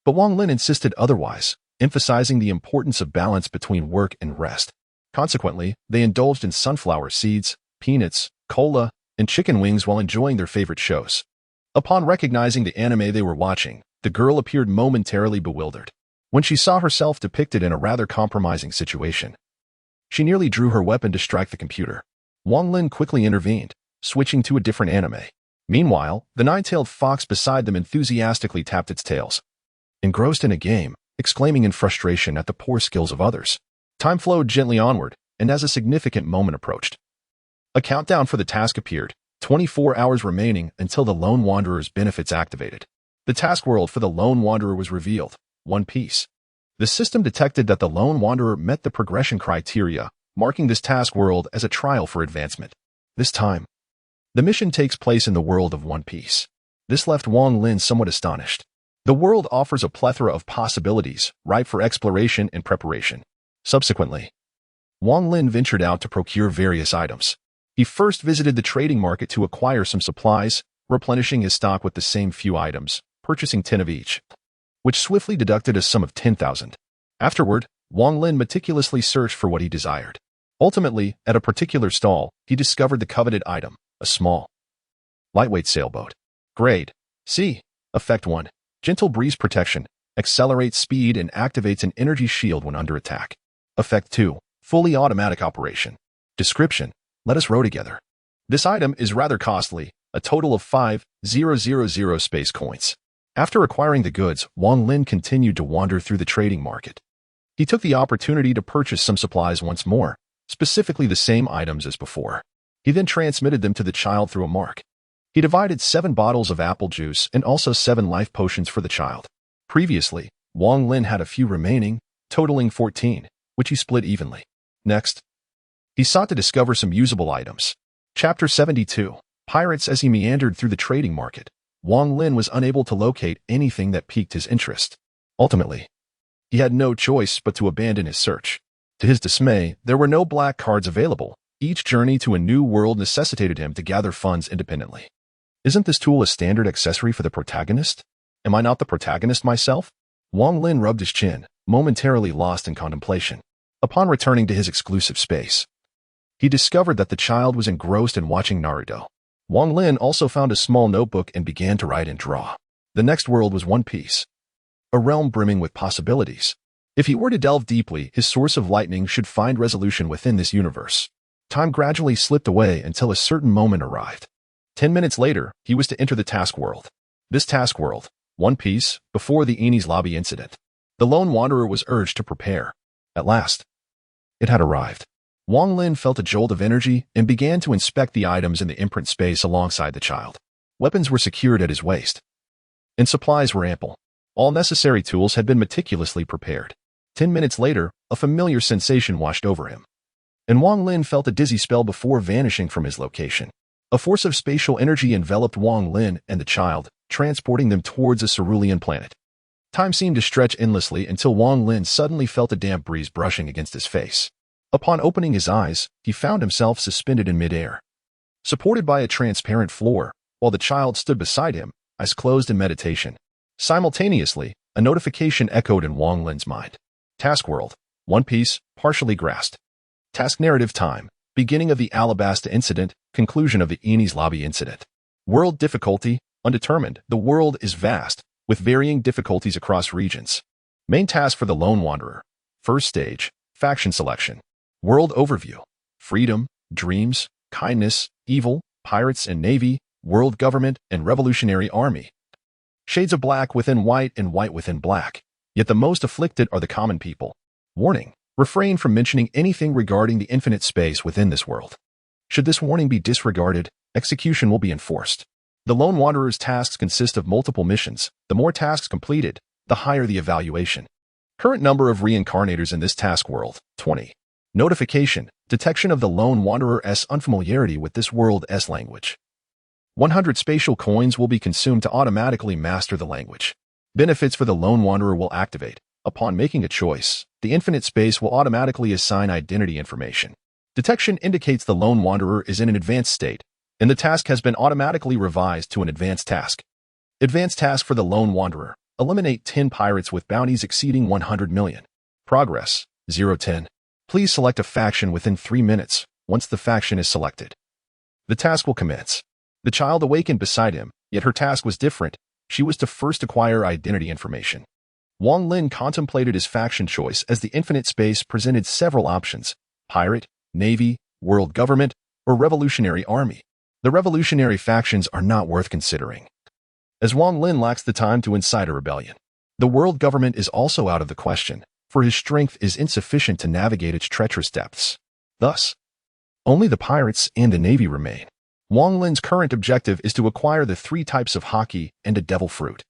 But Wang Lin insisted otherwise, emphasizing the importance of balance between work and rest. Consequently, they indulged in sunflower seeds, peanuts, cola, and chicken wings while enjoying their favorite shows. Upon recognizing the anime they were watching, the girl appeared momentarily bewildered. When she saw herself depicted in a rather compromising situation, she nearly drew her weapon to strike the computer. Wang Lin quickly intervened, switching to a different anime. Meanwhile, the nine-tailed fox beside them enthusiastically tapped its tails, engrossed in a game, exclaiming in frustration at the poor skills of others. Time flowed gently onward, and as a significant moment approached, a countdown for the task appeared, 24 hours remaining until the Lone Wanderer's benefits activated. The task world for the Lone Wanderer was revealed. One Piece. The system detected that the Lone Wanderer met the progression criteria, marking this task world as a trial for advancement. This time, the mission takes place in the world of One Piece. This left Wang Lin somewhat astonished. The world offers a plethora of possibilities, ripe for exploration and preparation. Subsequently, Wang Lin ventured out to procure various items. He first visited the trading market to acquire some supplies, replenishing his stock with the same few items, purchasing 10 of each, which swiftly deducted a sum of 10,000. Afterward, Wang Lin meticulously searched for what he desired. Ultimately, at a particular stall, he discovered the coveted item, a small, lightweight sailboat. Grade, C. Effect 1. Gentle breeze protection. Accelerates speed and activates an energy shield when under attack. Effect 2. Fully automatic operation. Description: let us row together. This item is rather costly, a total of 5,000 space coins. After acquiring the goods, Wang Lin continued to wander through the trading market. He took the opportunity to purchase some supplies once more, specifically the same items as before. He then transmitted them to the child through a mark. He divided 7 bottles of apple juice and also 7 life potions for the child. Previously, Wang Lin had a few remaining, totaling 14, which he split evenly. Next, he sought to discover some usable items. Chapter 72. Pirates. As he meandered through the trading market, Wang Lin was unable to locate anything that piqued his interest. Ultimately, he had no choice but to abandon his search. To his dismay, there were no black cards available. Each journey to a new world necessitated him to gather funds independently. Isn't this tool a standard accessory for the protagonist? Am I not the protagonist myself? Wang Lin rubbed his chin, momentarily lost in contemplation. Upon returning to his exclusive space, he discovered that the child was engrossed in watching Naruto. Wang Lin also found a small notebook and began to write and draw. The next world was One Piece, a realm brimming with possibilities. If he were to delve deeply, his source of lightning should find resolution within this universe. Time gradually slipped away until a certain moment arrived. 10 minutes later, he was to enter the task world. This task world, One Piece, before the Enies Lobby incident. The lone wanderer was urged to prepare. At last, it had arrived. Wang Lin felt a jolt of energy and began to inspect the items in the imprint space alongside the child. Weapons were secured at his waist, and supplies were ample. All necessary tools had been meticulously prepared. 10 minutes later, a familiar sensation washed over him, and Wang Lin felt a dizzy spell before vanishing from his location. A force of spatial energy enveloped Wang Lin and the child, transporting them towards a cerulean planet. Time seemed to stretch endlessly until Wang Lin suddenly felt a damp breeze brushing against his face. Upon opening his eyes, he found himself suspended in midair, supported by a transparent floor, while the child stood beside him, eyes closed in meditation. Simultaneously, a notification echoed in Wang Lin's mind. Task World, One Piece, partially grasped. Task narrative time, beginning of the Alabasta incident, conclusion of the Enies Lobby incident. World difficulty, undetermined. The world is vast, with varying difficulties across regions. Main task for the Lone Wanderer. First stage, faction selection. World overview: freedom, dreams, kindness, evil, pirates and navy, world government, and revolutionary army. Shades of black within white and white within black. Yet the most afflicted are the common people. Warning: refrain from mentioning anything regarding the infinite space within this world. Should this warning be disregarded, execution will be enforced. The Lone Wanderer's tasks consist of multiple missions. The more tasks completed, the higher the evaluation. Current number of reincarnators in this task world, 20. Notification: detection of the Lone Wanderer's unfamiliarity with this world's language. 100 spatial coins will be consumed to automatically master the language. Benefits for the Lone Wanderer will activate. Upon making a choice, the infinite space will automatically assign identity information. Detection indicates the Lone Wanderer is in an advanced state, and the task has been automatically revised to an advanced task. Advanced task for the Lone Wanderer: eliminate 10 pirates with bounties exceeding 100 million. Progress: 0-10. Please select a faction within 3 minutes. Once the faction is selected, the task will commence. The child awakened beside him, yet her task was different. She was to first acquire identity information. Wang Lin contemplated his faction choice as the infinite space presented several options: pirate, navy, world government, or revolutionary army. The revolutionary factions are not worth considering, as Wang Lin lacks the time to incite a rebellion. The world government is also out of the question, for his strength is insufficient to navigate its treacherous depths. Thus, only the pirates and the navy remain. Wang Lin's current objective is to acquire the 3 types of haki and a devil fruit.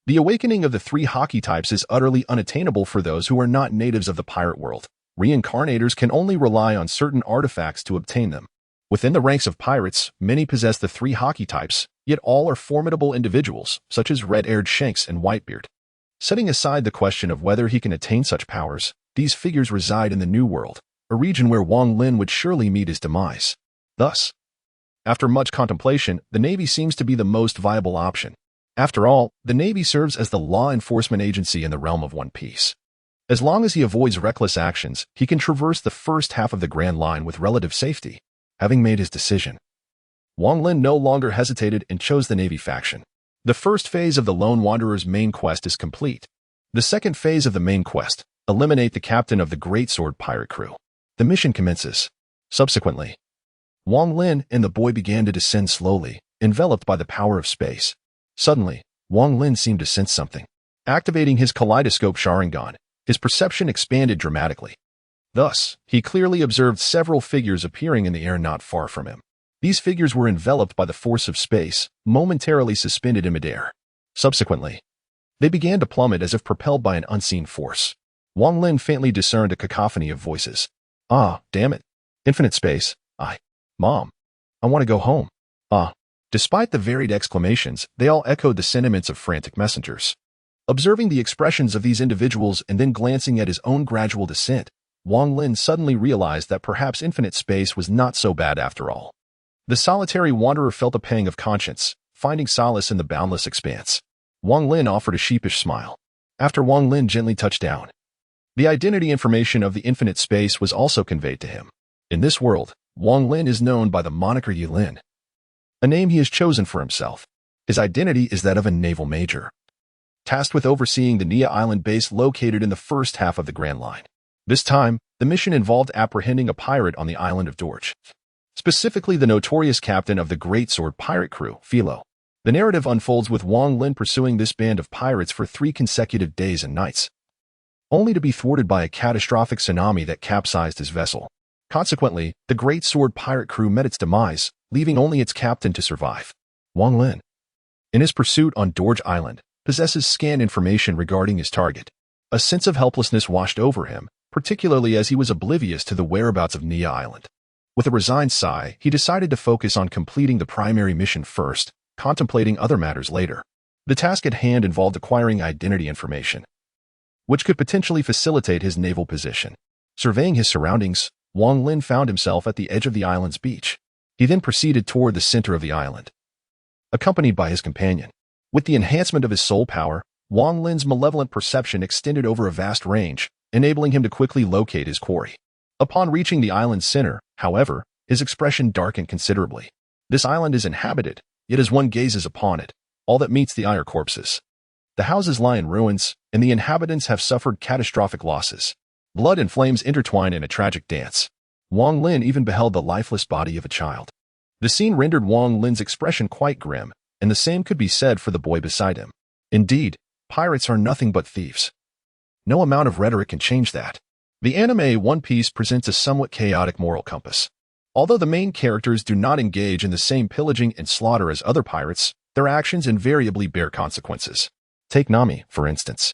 The awakening of the 3 haki types is utterly unattainable for those who are not natives of the pirate world. Reincarnators can only rely on certain artifacts to obtain them. Within the ranks of pirates, many possess the 3 haki types, yet all are formidable individuals, such as red-haired Shanks and Whitebeard. Setting aside the question of whether he can attain such powers, these figures reside in the New World, a region where Wang Lin would surely meet his demise. Thus, after much contemplation, the Navy seems to be the most viable option. After all, the Navy serves as the law enforcement agency in the realm of One Piece. As long as he avoids reckless actions, he can traverse the first half of the Grand Line with relative safety. Having made his decision, Wang Lin no longer hesitated and chose the Navy faction. The first phase of the Lone Wanderer's main quest is complete. The second phase of the main quest, eliminate the captain of the Greatsword pirate crew. The mission commences. Subsequently, Wang Lin and the boy began to descend slowly, enveloped by the power of space. Suddenly, Wang Lin seemed to sense something. Activating his kaleidoscope Sharingan, his perception expanded dramatically. Thus, he clearly observed several figures appearing in the air not far from him. These figures were enveloped by the force of space, momentarily suspended in midair. Subsequently, they began to plummet as if propelled by an unseen force. Wang Lin faintly discerned a cacophony of voices. Ah, damn it. Infinite space. Mom. I want to go home. Despite the varied exclamations, they all echoed the sentiments of frantic messengers. Observing the expressions of these individuals and then glancing at his own gradual descent, Wang Lin suddenly realized that perhaps infinite space was not so bad after all. The solitary wanderer felt a pang of conscience, finding solace in the boundless expanse. Wang Lin offered a sheepish smile. After Wang Lin gently touched down, the identity information of the infinite space was also conveyed to him. In this world, Wang Lin is known by the moniker Yi Lin, a name he has chosen for himself. His identity is that of a naval major, tasked with overseeing the Nia Island base located in the first half of the Grand Line. This time, the mission involved apprehending a pirate on the island of Dorje, specifically the notorious captain of the Greatsword pirate crew, Philo. The narrative unfolds with Wang Lin pursuing this band of pirates for 3 consecutive days and nights, only to be thwarted by a catastrophic tsunami that capsized his vessel. Consequently, the Greatsword pirate crew met its demise, leaving only its captain to survive. Wang Lin, in his pursuit on Dorje Island, possesses scant information regarding his target. A sense of helplessness washed over him, particularly as he was oblivious to the whereabouts of Nia Island. With a resigned sigh, he decided to focus on completing the primary mission first, contemplating other matters later. The task at hand involved acquiring identity information, which could potentially facilitate his naval position. Surveying his surroundings, Wang Lin found himself at the edge of the island's beach. He then proceeded toward the center of the island, accompanied by his companion. With the enhancement of his soul power, Wang Lin's malevolent perception extended over a vast range, enabling him to quickly locate his quarry. Upon reaching the island's center, however, his expression darkened considerably. This island is inhabited, yet as one gazes upon it, all that meets the eye are corpses. The houses lie in ruins, and the inhabitants have suffered catastrophic losses. Blood and flames intertwine in a tragic dance. Wang Lin even beheld the lifeless body of a child. The scene rendered Wang Lin's expression quite grim, and the same could be said for the boy beside him. Indeed, pirates are nothing but thieves. No amount of rhetoric can change that. The anime One Piece presents a somewhat chaotic moral compass. Although the main characters do not engage in the same pillaging and slaughter as other pirates, their actions invariably bear consequences. Take Nami, for instance.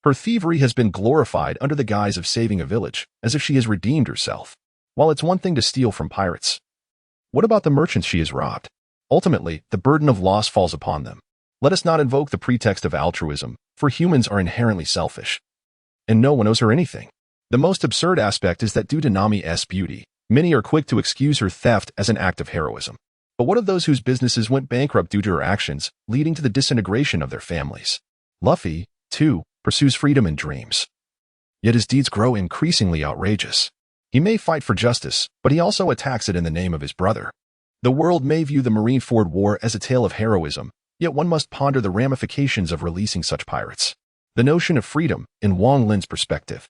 Her thievery has been glorified under the guise of saving a village, as if she has redeemed herself. While it's one thing to steal from pirates, what about the merchants she has robbed? Ultimately, the burden of loss falls upon them. Let us not invoke the pretext of altruism, for humans are inherently selfish. And no one owes her anything. The most absurd aspect is that due to Nami's beauty, many are quick to excuse her theft as an act of heroism. But what of those whose businesses went bankrupt due to her actions, leading to the disintegration of their families? Luffy, too, pursues freedom and dreams. Yet his deeds grow increasingly outrageous. He may fight for justice, but he also attacks it in the name of his brother. The world may view the Marineford War as a tale of heroism, yet one must ponder the ramifications of releasing such pirates. The notion of freedom, in Wang Lin's perspective,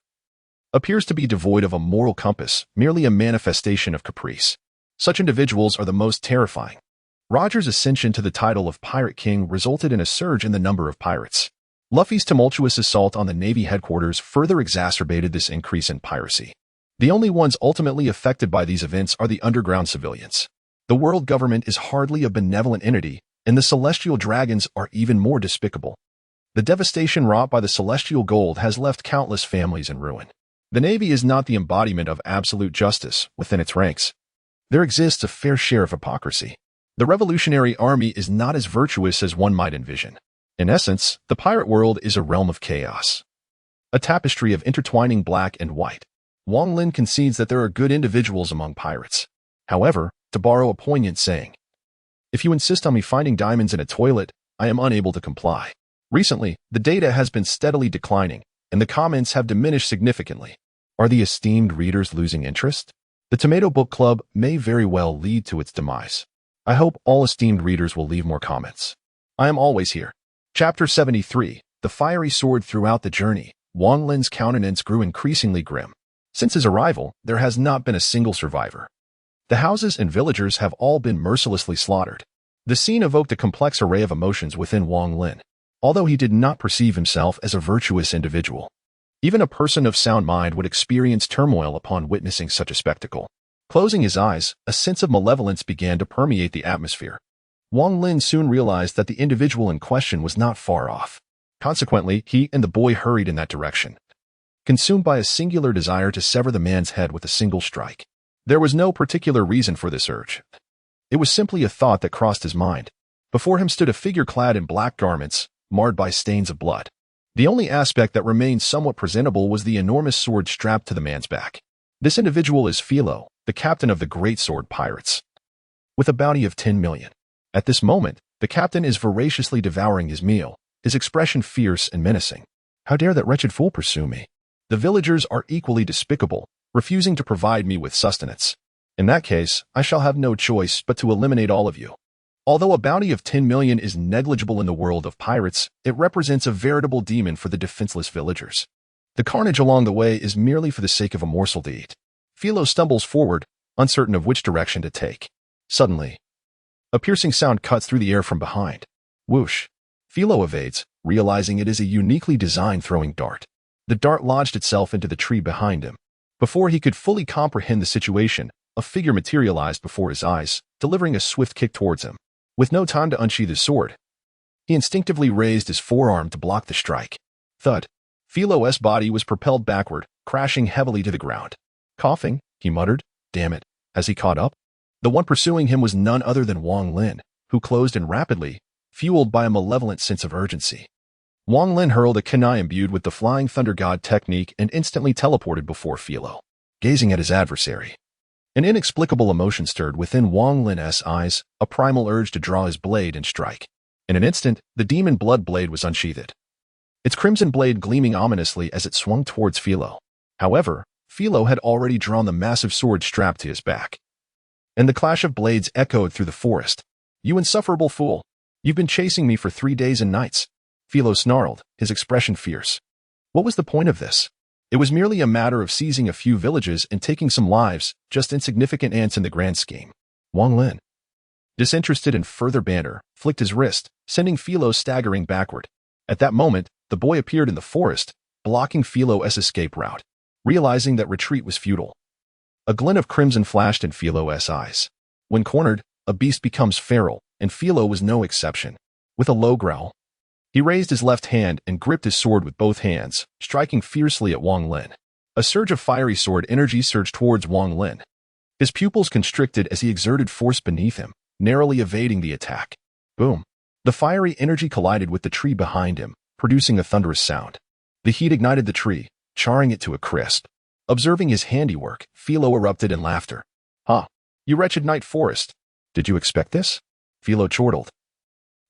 appears to be devoid of a moral compass, merely a manifestation of caprice. Such individuals are the most terrifying. Roger's ascension to the title of Pirate King resulted in a surge in the number of pirates. Luffy's tumultuous assault on the Navy headquarters further exacerbated this increase in piracy. The only ones ultimately affected by these events are the underground civilians. The world government is hardly a benevolent entity, and the celestial dragons are even more despicable. The devastation wrought by the celestial gold has left countless families in ruin. The Navy is not the embodiment of absolute justice within its ranks. There exists a fair share of hypocrisy. The Revolutionary Army is not as virtuous as one might envision. In essence, the pirate world is a realm of chaos, a tapestry of intertwining black and white. Wang Lin concedes that there are good individuals among pirates. However, to borrow a poignant saying, if you insist on me finding diamonds in a toilet, I am unable to comply. Recently, the data has been steadily declining, and the comments have diminished significantly. Are the esteemed readers losing interest? The Tomato Book Club may very well lead to its demise. I hope all esteemed readers will leave more comments. I am always here. Chapter 73. The fiery sword. Throughout the journey, Wang Lin's countenance grew increasingly grim. Since his arrival, there has not been a single survivor. The houses and villagers have all been mercilessly slaughtered. The scene evoked a complex array of emotions within Wang Lin, although he did not perceive himself as a virtuous individual. Even a person of sound mind would experience turmoil upon witnessing such a spectacle. Closing his eyes, a sense of malevolence began to permeate the atmosphere. Wang Lin soon realized that the individual in question was not far off. Consequently, he and the boy hurried in that direction, consumed by a singular desire to sever the man's head with a single strike. There was no particular reason for this urge. It was simply a thought that crossed his mind. Before him stood a figure clad in black garments, marred by stains of blood. The only aspect that remained somewhat presentable was the enormous sword strapped to the man's back. This individual is Philo, the captain of the Great Sword Pirates, with a bounty of 10 million. At this moment, the captain is voraciously devouring his meal, his expression fierce and menacing. How dare that wretched fool pursue me? The villagers are equally despicable, refusing to provide me with sustenance. In that case, I shall have no choice but to eliminate all of you. Although a bounty of 10 million is negligible in the world of pirates, it represents a veritable demon for the defenseless villagers. The carnage along the way is merely for the sake of a morsel to eat. Philo stumbles forward, uncertain of which direction to take. Suddenly, a piercing sound cuts through the air from behind. Whoosh! Philo evades, realizing it is a uniquely designed throwing dart. The dart lodged itself into the tree behind him. Before he could fully comprehend the situation, a figure materialized before his eyes, delivering a swift kick towards him. With no time to unsheath his sword, he instinctively raised his forearm to block the strike. Thud! Philo's body was propelled backward, crashing heavily to the ground. Coughing, he muttered, "Damn it," as he caught up. The one pursuing him was none other than Wang Lin, who closed in rapidly, fueled by a malevolent sense of urgency. Wang Lin hurled a kunai imbued with the Flying Thunder God technique and instantly teleported before Philo. Gazing at his adversary, an inexplicable emotion stirred within Wang Lin's eyes, a primal urge to draw his blade and strike. In an instant, the demon blood blade was unsheathed, its crimson blade gleaming ominously as it swung towards Philo. However, Philo had already drawn the massive sword strapped to his back, and the clash of blades echoed through the forest. "You insufferable fool! You've been chasing me for 3 days and nights," Philo snarled, his expression fierce. What was the point of this? It was merely a matter of seizing a few villages and taking some lives, just insignificant ants in the grand scheme. Wang Lin, disinterested in further banter, flicked his wrist, sending Philo staggering backward. At that moment, the boy appeared in the forest, blocking Philo's escape route. Realizing that retreat was futile, a glint of crimson flashed in Philo's eyes. When cornered, a beast becomes feral, and Philo was no exception. With a low growl, he raised his left hand and gripped his sword with both hands, striking fiercely at Wang Lin. A surge of fiery sword energy surged towards Wang Lin. His pupils constricted as he exerted force beneath him, narrowly evading the attack. Boom! The fiery energy collided with the tree behind him, producing a thunderous sound. The heat ignited the tree, charring it to a crisp. Observing his handiwork, Philo erupted in laughter. "Ha! You wretched night forest! Did you expect this?" Philo chortled,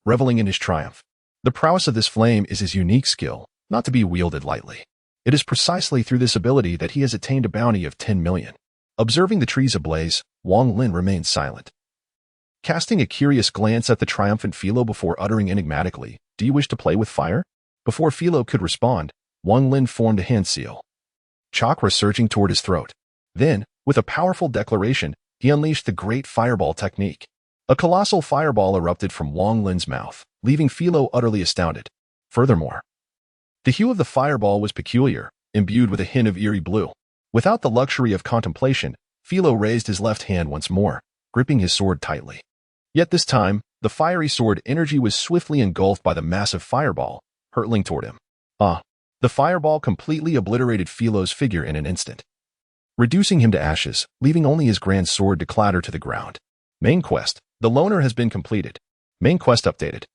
reveling in his triumph. The prowess of this flame is his unique skill, not to be wielded lightly. It is precisely through this ability that he has attained a bounty of 10 million. Observing the trees ablaze, Wang Lin remained silent, casting a curious glance at the triumphant Philo before uttering enigmatically, "Do you wish to play with fire?" Before Philo could respond, Wang Lin formed a hand seal, chakra surging toward his throat. Then, with a powerful declaration, he unleashed the Great Fireball technique. A colossal fireball erupted from Wang Lin's mouth, leaving Philo utterly astounded. Furthermore, the hue of the fireball was peculiar, imbued with a hint of eerie blue. Without the luxury of contemplation, Philo raised his left hand once more, gripping his sword tightly. Yet this time, the fiery sword energy was swiftly engulfed by the massive fireball, hurtling toward him. The fireball completely obliterated Philo's figure in an instant, reducing him to ashes, leaving only his grand sword to clatter to the ground. Main quest: The Loner has been completed. Main quest updated.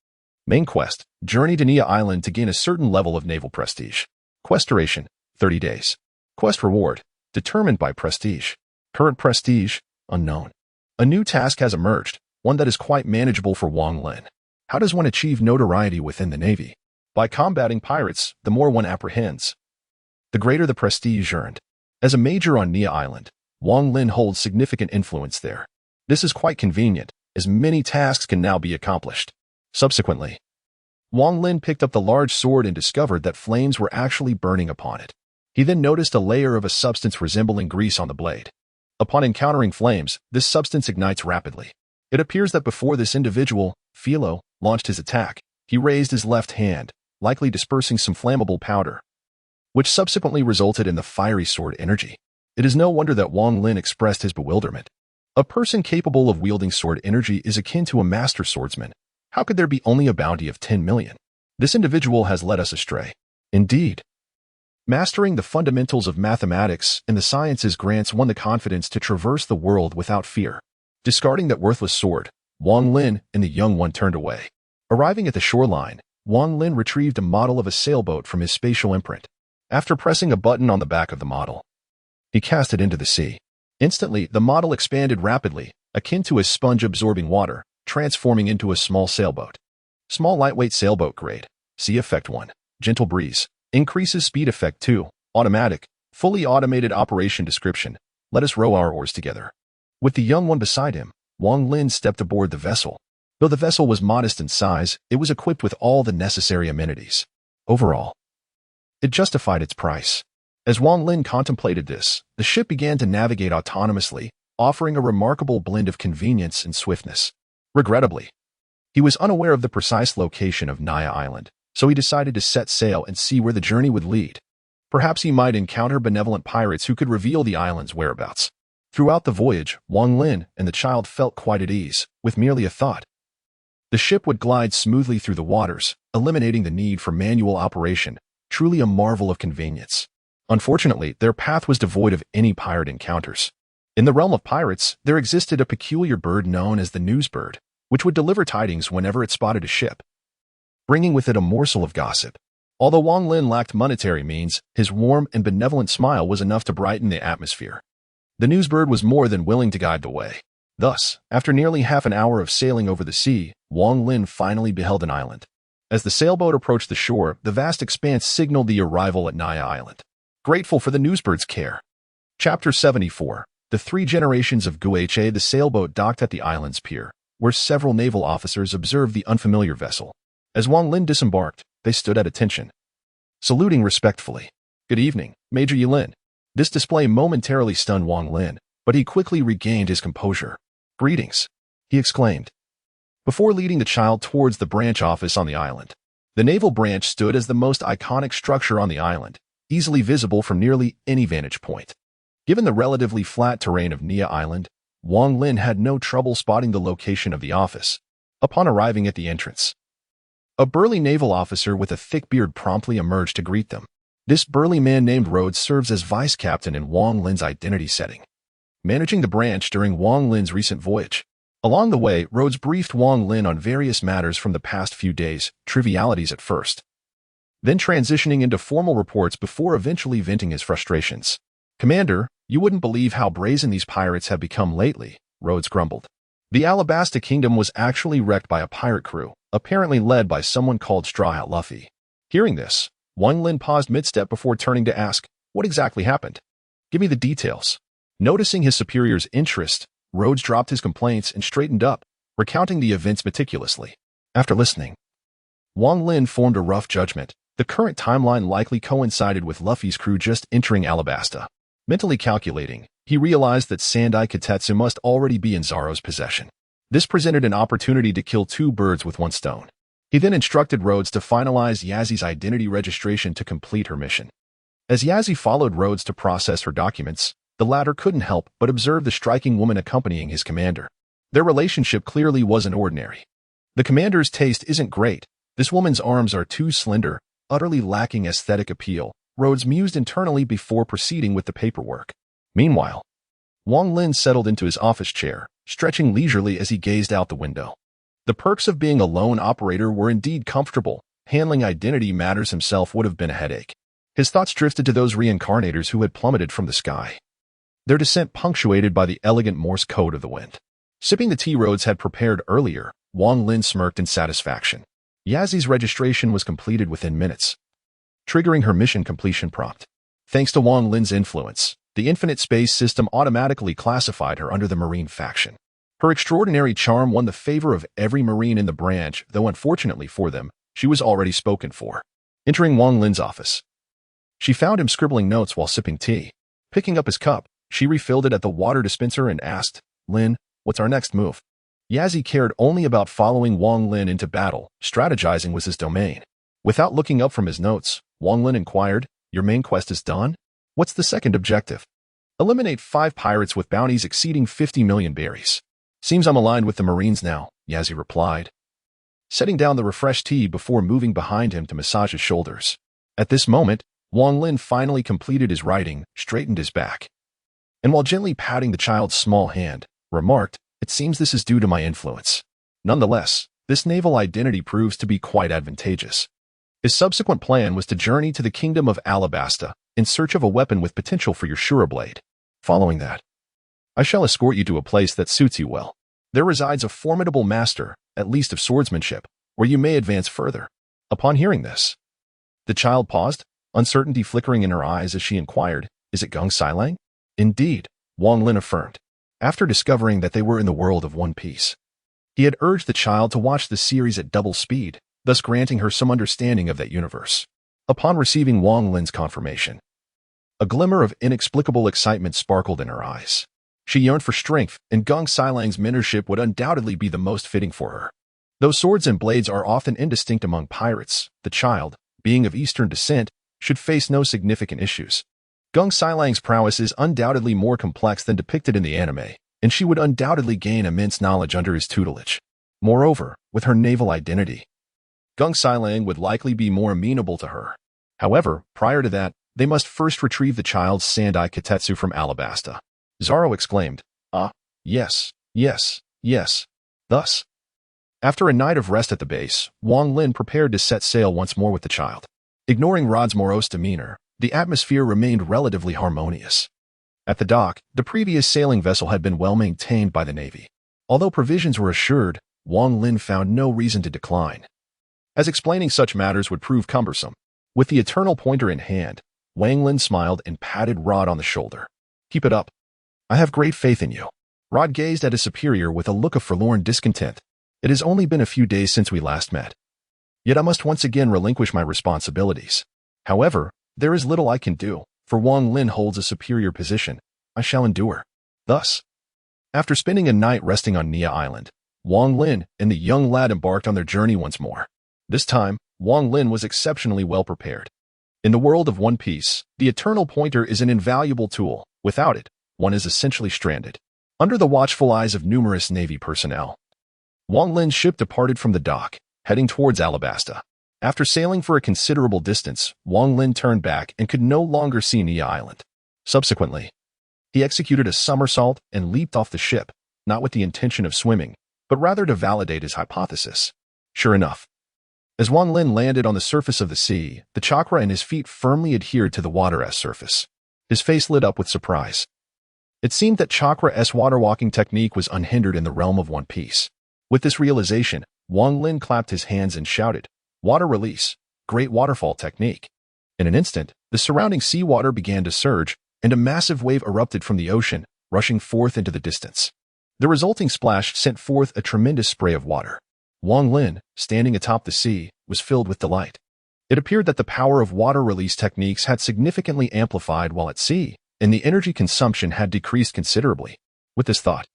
Main quest: Journey to Nia Island to gain a certain level of naval prestige. Quest duration: 30 days. Quest reward: determined by prestige. Current prestige: unknown. A new task has emerged, one that is quite manageable for Wang Lin. How does one achieve notoriety within the Navy? By combating pirates, the more one apprehends, the greater the prestige earned. As a major on Nia Island, Wang Lin holds significant influence there. This is quite convenient, as many tasks can now be accomplished. Subsequently, Wang Lin picked up the large sword and discovered that flames were actually burning upon it. He then noticed a layer of a substance resembling grease on the blade. Upon encountering flames, this substance ignites rapidly. It appears that before this individual, Philo, launched his attack, he raised his left hand, likely dispersing some flammable powder, which subsequently resulted in the fiery sword energy. It is no wonder that Wang Lin expressed his bewilderment. A person capable of wielding sword energy is akin to a master swordsman. How could there be only a bounty of 10 million? This individual has led us astray. Indeed. Mastering the fundamentals of mathematics and the sciences grants one the confidence to traverse the world without fear. Discarding that worthless sword, Wang Lin and the young one turned away. Arriving at the shoreline, Wang Lin retrieved a model of a sailboat from his spatial imprint. After pressing a button on the back of the model, he cast it into the sea. Instantly, the model expanded rapidly, akin to a sponge absorbing water, transforming into a small sailboat. Small lightweight sailboat grade. Sea Effect 1. Gentle breeze. Increases speed. Effect 2. Automatic. Fully automated operation. Description. Let us row our oars together. With the young one beside him, Wang Lin stepped aboard the vessel. Though the vessel was modest in size, it was equipped with all the necessary amenities. Overall, it justified its price. As Wang Lin contemplated this, the ship began to navigate autonomously, offering a remarkable blend of convenience and swiftness. Regrettably, he was unaware of the precise location of Naya Island, so he decided to set sail and see where the journey would lead. Perhaps he might encounter benevolent pirates who could reveal the island's whereabouts. Throughout the voyage, Wang Lin and the child felt quite at ease, with merely a thought. The ship would glide smoothly through the waters, eliminating the need for manual operation, truly a marvel of convenience. Unfortunately, their path was devoid of any pirate encounters. In the realm of pirates, there existed a peculiar bird known as the newsbird, which would deliver tidings whenever it spotted a ship, bringing with it a morsel of gossip. Although Wang Lin lacked monetary means, his warm and benevolent smile was enough to brighten the atmosphere. The newsbird was more than willing to guide the way. Thus, after nearly half an hour of sailing over the sea, Wang Lin finally beheld an island. As the sailboat approached the shore, the vast expanse signaled the arrival at Naya Island. Grateful for the newsbird's care. Chapter 74. The Three Generations of Guha. The sailboat docked at the island's pier, where several naval officers observed the unfamiliar vessel. As Wang Lin disembarked, they stood at attention, saluting respectfully. Good evening, Major Yilin. This display momentarily stunned Wang Lin, but he quickly regained his composure. Greetings, he exclaimed, before leading the child towards the branch office on the island. The naval branch stood as the most iconic structure on the island, easily visible from nearly any vantage point. Given the relatively flat terrain of Naya Island, Wang Lin had no trouble spotting the location of the office. Upon arriving at the entrance, a burly naval officer with a thick beard promptly emerged to greet them. This burly man named Rhodes serves as vice captain in Wang Lin's identity setting, managing the branch during Wang Lin's recent voyage. Along the way, Rhodes briefed Wang Lin on various matters from the past few days, trivialities at first, then transitioning into formal reports before eventually venting his frustrations. Commander, you wouldn't believe how brazen these pirates have become lately, Rhodes grumbled. The Alabasta Kingdom was actually wrecked by a pirate crew, apparently led by someone called Straw Hat Luffy. Hearing this, Wang Lin paused mid-step before turning to ask, what exactly happened? Give me the details. Noticing his superior's interest, Rhodes dropped his complaints and straightened up, recounting the events meticulously. After listening, Wang Lin formed a rough judgment. The current timeline likely coincided with Luffy's crew just entering Alabasta. Mentally calculating, he realized that Sandai Katetsu must already be in Zoro's possession. This presented an opportunity to kill two birds with one stone. He then instructed Rhodes to finalize Yazi's identity registration to complete her mission. As Yazi followed Rhodes to process her documents, the latter couldn't help but observe the striking woman accompanying his commander. Their relationship clearly wasn't ordinary. The commander's taste isn't great. This woman's arms are too slender, utterly lacking aesthetic appeal, Rhodes mused internally before proceeding with the paperwork. Meanwhile, Wang Lin settled into his office chair, stretching leisurely as he gazed out the window. The perks of being a lone operator were indeed comfortable. Handling identity matters himself would have been a headache. His thoughts drifted to those reincarnators who had plummeted from the sky, their descent punctuated by the elegant Morse code of the wind. Sipping the tea Rhodes had prepared earlier, Wang Lin smirked in satisfaction. Yazi's registration was completed within minutes, triggering her mission completion prompt. Thanks to Wang Lin's influence, the Infinite Space System automatically classified her under the Marine faction. Her extraordinary charm won the favor of every Marine in the branch, though unfortunately for them, she was already spoken for. Entering Wang Lin's office, she found him scribbling notes while sipping tea. Picking up his cup, she refilled it at the water dispenser and asked, "Lin, what's our next move?" Yazzie cared only about following Wang Lin into battle. Strategizing was his domain. Without looking up from his notes, Wang Lin inquired, "Your main quest is done? What's the second objective?" "Eliminate 5 pirates with bounties exceeding 50 million berries." "Seems I'm aligned with the Marines now," Yazzie replied, setting down the refreshed tea before moving behind him to massage his shoulders. At this moment, Wang Lin finally completed his writing, straightened his back, and while gently patting the child's small hand, remarked, "It seems this is due to my influence." Nonetheless, this naval identity proves to be quite advantageous. His subsequent plan was to journey to the kingdom of Alabasta in search of a weapon with potential for your Shura blade. Following that, I shall escort you to a place that suits you well. There resides a formidable master, at least of swordsmanship, where you may advance further. Upon hearing this, the child paused, uncertainty flickering in her eyes as she inquired, "Is it Gung Sailang?" "Indeed," Wang Lin affirmed, after discovering that they were in the world of One Piece. He had urged the child to watch the series at double speed, thus granting her some understanding of that universe. Upon receiving Wang Lin's confirmation, a glimmer of inexplicable excitement sparkled in her eyes. She yearned for strength, and Gung Sailang's mentorship would undoubtedly be the most fitting for her. Though swords and blades are often indistinct among pirates, the child, being of Eastern descent, should face no significant issues. Gung Sailang's prowess is undoubtedly more complex than depicted in the anime, and she would undoubtedly gain immense knowledge under his tutelage. Moreover, with her naval identity, Gung Sailang would likely be more amenable to her. However, prior to that, they must first retrieve the child's Sandai Kitetsu from Alabasta. Zoro exclaimed, "Ah, yes, yes, yes." Thus, after a night of rest at the base, Wang Lin prepared to set sail once more with the child. Ignoring Rod's morose demeanor, the atmosphere remained relatively harmonious. At the dock, the previous sailing vessel had been well maintained by the Navy. Although provisions were assured, Wang Lin found no reason to decline, as explaining such matters would prove cumbersome. With the eternal pointer in hand, Wang Lin smiled and patted Rod on the shoulder. "Keep it up. I have great faith in you." Rod gazed at his superior with a look of forlorn discontent. "It has only been a few days since we last met. Yet I must once again relinquish my responsibilities. However, there is little I can do, for Wang Lin holds a superior position. I shall endure." Thus, after spending a night resting on Nia Island, Wang Lin and the young lad embarked on their journey once more. This time, Wang Lin was exceptionally well prepared. In the world of One Piece, the Eternal Pointer is an invaluable tool. Without it, one is essentially stranded. Under the watchful eyes of numerous Navy personnel, Wang Lin's ship departed from the dock, heading towards Alabasta. After sailing for a considerable distance, Wang Lin turned back and could no longer see Nia Island. Subsequently, he executed a somersault and leaped off the ship, not with the intention of swimming, but rather to validate his hypothesis. Sure enough, as Wang Lin landed on the surface of the sea, the chakra in his feet firmly adhered to the water-s surface. His face lit up with surprise. It seemed that chakra-s water-walking technique was unhindered in the realm of One Piece. With this realization, Wang Lin clapped his hands and shouted, "Water release, great waterfall technique." In an instant, the surrounding seawater began to surge, and a massive wave erupted from the ocean, rushing forth into the distance. The resulting splash sent forth a tremendous spray of water. Wang Lin, standing atop the sea, was filled with delight. It appeared that the power of water release techniques had significantly amplified while at sea, and the energy consumption had decreased considerably. With this thought,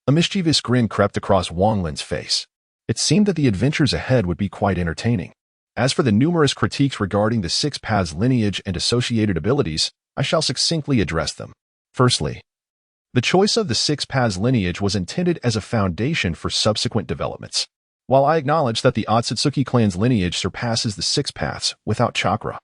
a mischievous grin crept across Wang Lin's face. It seemed that the adventures ahead would be quite entertaining. As for the numerous critiques regarding the Six Paths lineage and associated abilities, I shall succinctly address them. Firstly, the choice of the Six Paths lineage was intended as a foundation for subsequent developments. While I acknowledge that the Otsutsuki clan's lineage surpasses the Six Paths without chakra,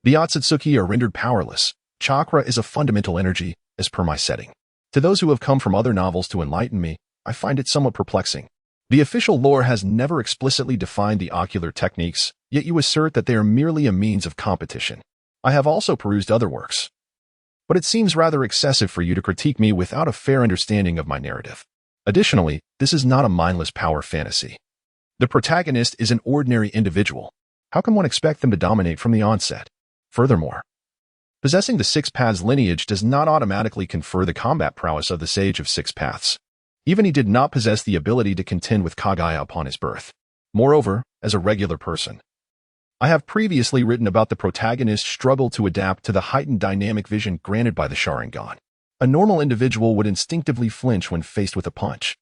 the Otsutsuki are rendered powerless. Chakra is a fundamental energy, as per my setting. To those who have come from other novels to enlighten me, I find it somewhat perplexing. The official lore has never explicitly defined the ocular techniques, yet you assert that they are merely a means of competition. I have also perused other works, but it seems rather excessive for you to critique me without a fair understanding of my narrative. Additionally, this is not a mindless power fantasy. The protagonist is an ordinary individual. How can one expect them to dominate from the onset? Furthermore, possessing the Six Paths lineage does not automatically confer the combat prowess of the Sage of Six Paths. Even he did not possess the ability to contend with Kagaya upon his birth. Moreover, as a regular person, I have previously written about the protagonist's struggle to adapt to the heightened dynamic vision granted by the Sharingan. A normal individual would instinctively flinch when faced with a punch.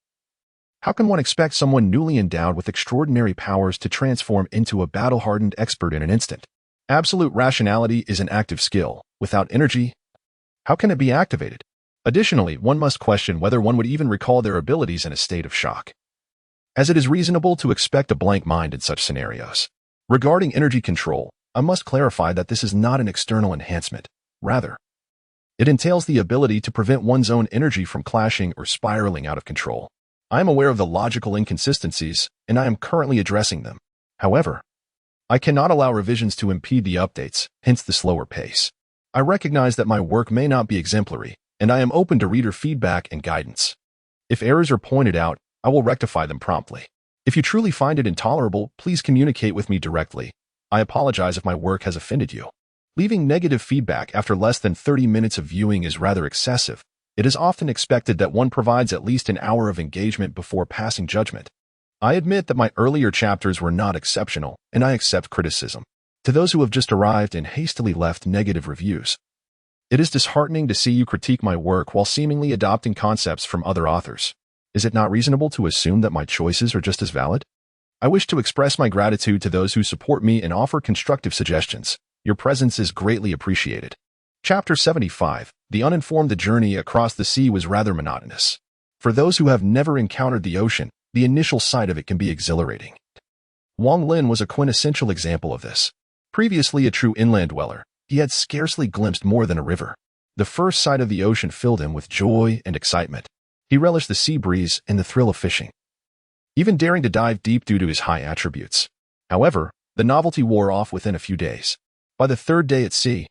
How can one expect someone newly endowed with extraordinary powers to transform into a battle-hardened expert in an instant? Absolute rationality is an active skill. Without energy, how can it be activated? Additionally, one must question whether one would even recall their abilities in a state of shock, as it is reasonable to expect a blank mind in such scenarios. Regarding energy control, I must clarify that this is not an external enhancement. Rather, it entails the ability to prevent one's own energy from clashing or spiraling out of control. I am aware of the logical inconsistencies, and I am currently addressing them. However, I cannot allow revisions to impede the updates, hence the slower pace. I recognize that my work may not be exemplary, and I am open to reader feedback and guidance. If errors are pointed out, I will rectify them promptly. If you truly find it intolerable, please communicate with me directly. I apologize if my work has offended you. Leaving negative feedback after less than 30 minutes of viewing is rather excessive. It is often expected that one provides at least an hour of engagement before passing judgment. I admit that my earlier chapters were not exceptional, and I accept criticism. To those who have just arrived and hastily left negative reviews, it is disheartening to see you critique my work while seemingly adopting concepts from other authors. Is it not reasonable to assume that my choices are just as valid? I wish to express my gratitude to those who support me and offer constructive suggestions. Your presence is greatly appreciated. Chapter 75. The uninformed journey across the sea was rather monotonous. For those who have never encountered the ocean, the initial sight of it can be exhilarating. Wang Lin was a quintessential example of this. Previously a true inland dweller, he had scarcely glimpsed more than a river. The first sight of the ocean filled him with joy and excitement. He relished the sea breeze and the thrill of fishing, even daring to dive deep due to his high attributes. However, the novelty wore off within a few days. By the third day at sea,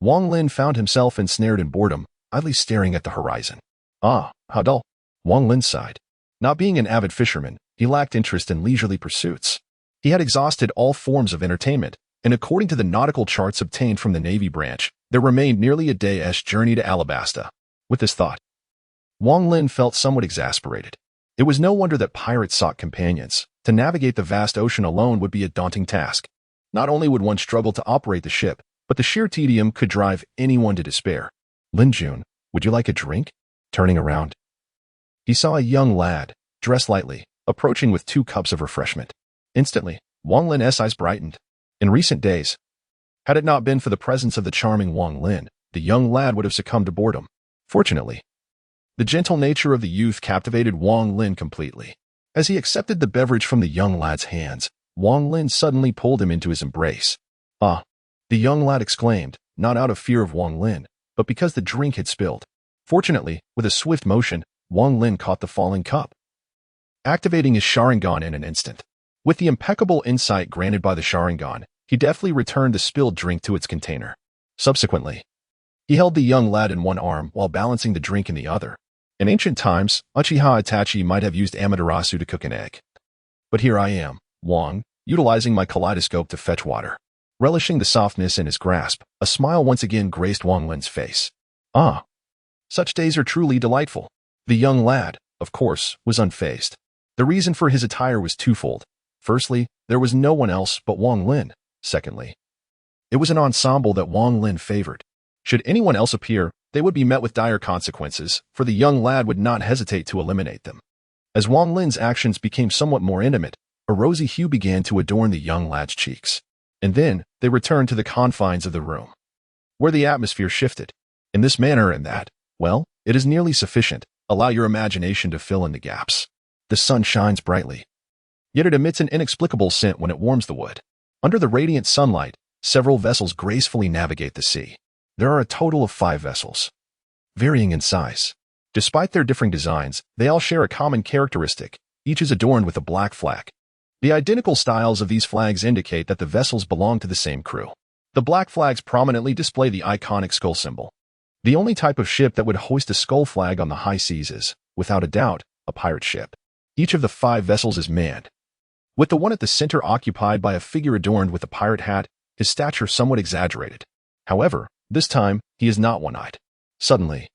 Wang Lin found himself ensnared in boredom, idly staring at the horizon. Ah, how dull. Wang Lin sighed. Not being an avid fisherman, he lacked interest in leisurely pursuits. He had exhausted all forms of entertainment, and according to the nautical charts obtained from the Navy branch, there remained nearly a day's journey to Alabasta. With this thought, Wang Lin felt somewhat exasperated. It was no wonder that pirates sought companions. To navigate the vast ocean alone would be a daunting task. Not only would one struggle to operate the ship, but the sheer tedium could drive anyone to despair. Lin Jun, would you like a drink? Turning around, he saw a young lad, dressed lightly, approaching with 2 cups of refreshment. Instantly, Wang Lin's eyes brightened. In recent days, had it not been for the presence of the charming Wang Lin, the young lad would have succumbed to boredom. Fortunately, the gentle nature of the youth captivated Wang Lin completely. As he accepted the beverage from the young lad's hands, Wang Lin suddenly pulled him into his embrace. Ah! The young lad exclaimed, not out of fear of Wang Lin, but because the drink had spilled. Fortunately, with a swift motion, Wang Lin caught the falling cup, activating his Sharingan in an instant. With the impeccable insight granted by the Sharingan, he deftly returned the spilled drink to its container. Subsequently, he held the young lad in one arm while balancing the drink in the other. In ancient times, Uchiha Itachi might have used Amaterasu to cook an egg. But here I am, Wang, utilizing my kaleidoscope to fetch water. Relishing the softness in his grasp, a smile once again graced Wang Lin's face. Ah! Such days are truly delightful. The young lad, of course, was unfazed. The reason for his attire was twofold. Firstly, there was no one else but Wang Lin. Secondly, it was an ensemble that Wang Lin favored. Should anyone else appear, they would be met with dire consequences, for the young lad would not hesitate to eliminate them. As Wang Lin's actions became somewhat more intimate, a rosy hue began to adorn the young lad's cheeks. And then, they returned to the confines of the room, where the atmosphere shifted. In this manner and that, well, it is nearly sufficient. Allow your imagination to fill in the gaps. The sun shines brightly, yet it emits an inexplicable scent when it warms the wood. Under the radiant sunlight, several vessels gracefully navigate the sea. There are a total of 5 vessels, varying in size. Despite their differing designs, they all share a common characteristic. Each is adorned with a black flag. The identical styles of these flags indicate that the vessels belong to the same crew. The black flags prominently display the iconic skull symbol. The only type of ship that would hoist a skull flag on the high seas is, without a doubt, a pirate ship. Each of the 5 vessels is manned, with the one at the center occupied by a figure adorned with a pirate hat, his stature somewhat exaggerated. However, this time, he is not one-eyed. Suddenly,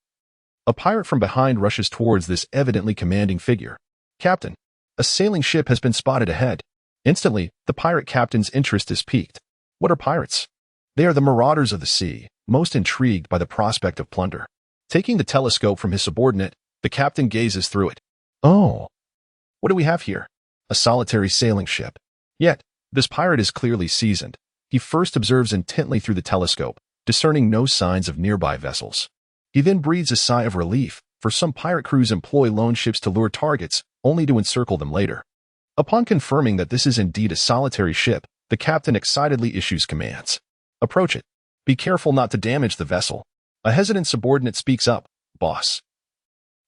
A pirate from behind rushes towards this evidently commanding figure. Captain, a sailing ship has been spotted ahead. Instantly, the pirate captain's interest is piqued. What are pirates? They are the marauders of the sea, most intrigued by the prospect of plunder. Taking the telescope from his subordinate, the captain gazes through it. Oh, what do we have here? A solitary sailing ship. Yet, this pirate is clearly seasoned. He first observes intently through the telescope, discerning no signs of nearby vessels. He then breathes a sigh of relief, for some pirate crews employ lone ships to lure targets, only to encircle them later. Upon confirming that this is indeed a solitary ship, the captain excitedly issues commands. Approach it. Be careful not to damage the vessel. A hesitant subordinate speaks up. Boss.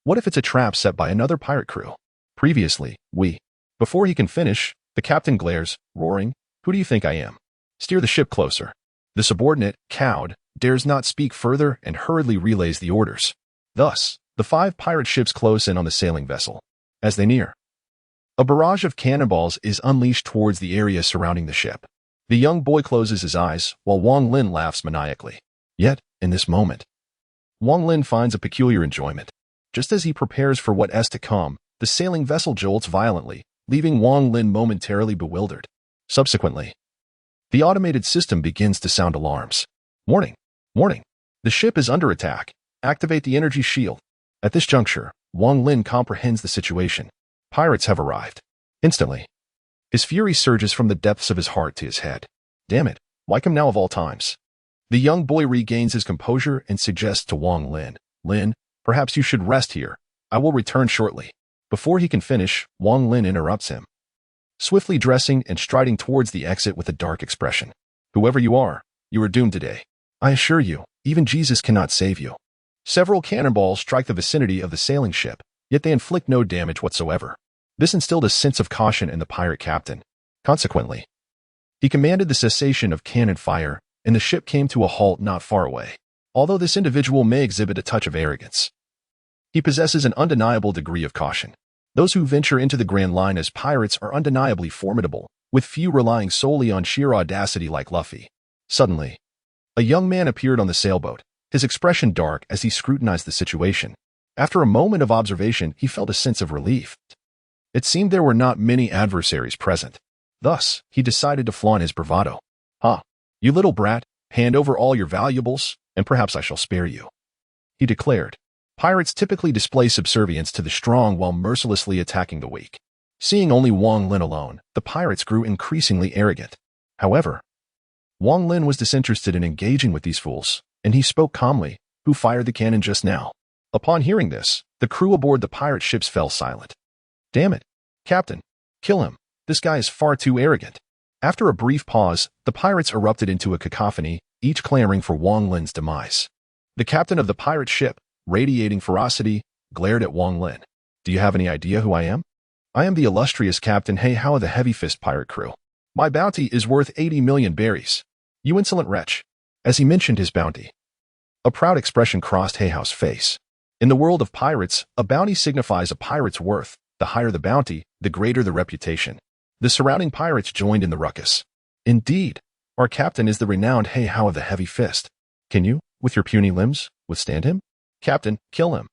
What if it's a trap set by another pirate crew? Previously, we. Before he can finish, the captain glares, roaring, Who do you think I am? Steer the ship closer. The subordinate, cowed, dares not speak further and hurriedly relays the orders. Thus, the 5 pirate ships close in on the sailing vessel. As they near, a barrage of cannonballs is unleashed towards the area surrounding the ship. The young boy closes his eyes, while Wang Lin laughs maniacally. Yet, in this moment, Wang Lin finds a peculiar enjoyment. Just as he prepares for what is to come, the sailing vessel jolts violently, leaving Wang Lin momentarily bewildered. Subsequently, the automated system begins to sound alarms. Warning! Warning! The ship is under attack. Activate the energy shield. At this juncture, Wang Lin comprehends the situation. Pirates have arrived. Instantly, his fury surges from the depths of his heart to his head. Damn it, why come now of all times? The young boy regains his composure and suggests to Wang Lin, Lin, perhaps you should rest here. I will return shortly. Before he can finish, Wang Lin interrupts him, swiftly dressing and striding towards the exit with a dark expression. Whoever you are doomed today. I assure you, even Jesus cannot save you. Several cannonballs strike the vicinity of the sailing ship, yet they inflict no damage whatsoever. This instilled a sense of caution in the pirate captain. Consequently, he commanded the cessation of cannon fire, and the ship came to a halt not far away. Although this individual may exhibit a touch of arrogance, he possesses an undeniable degree of caution. Those who venture into the Grand Line as pirates are undeniably formidable, with few relying solely on sheer audacity like Luffy. Suddenly, a young man appeared on the sailboat, his expression dark as he scrutinized the situation. After a moment of observation, he felt a sense of relief. It seemed there were not many adversaries present. Thus, he decided to flaunt his bravado. You little brat, hand over all your valuables, and perhaps I shall spare you, he declared. Pirates typically display subservience to the strong while mercilessly attacking the weak. Seeing only Wang Lin alone, the pirates grew increasingly arrogant. However, Wang Lin was disinterested in engaging with these fools, and he spoke calmly. Who fired the cannon just now? Upon hearing this, the crew aboard the pirate ships fell silent. Damn it, Captain, kill him. This guy is far too arrogant. After a brief pause, the pirates erupted into a cacophony, each clamoring for Wang Lin's demise. The captain of the pirate ship, radiating ferocity, glared at Wang Lin. Do you have any idea who I am? I am the illustrious Captain Heihaw of the Heavy Fist pirate crew. My bounty is worth 80 million berries. You insolent wretch. As he mentioned his bounty, a proud expression crossed Heihaw's face. In the world of pirates, a bounty signifies a pirate's worth. The higher the bounty, the greater the reputation. The surrounding pirates joined in the ruckus. Indeed, our captain is the renowned Heihaw of the Heavy Fist. Can you, with your puny limbs, withstand him? Captain, kill him.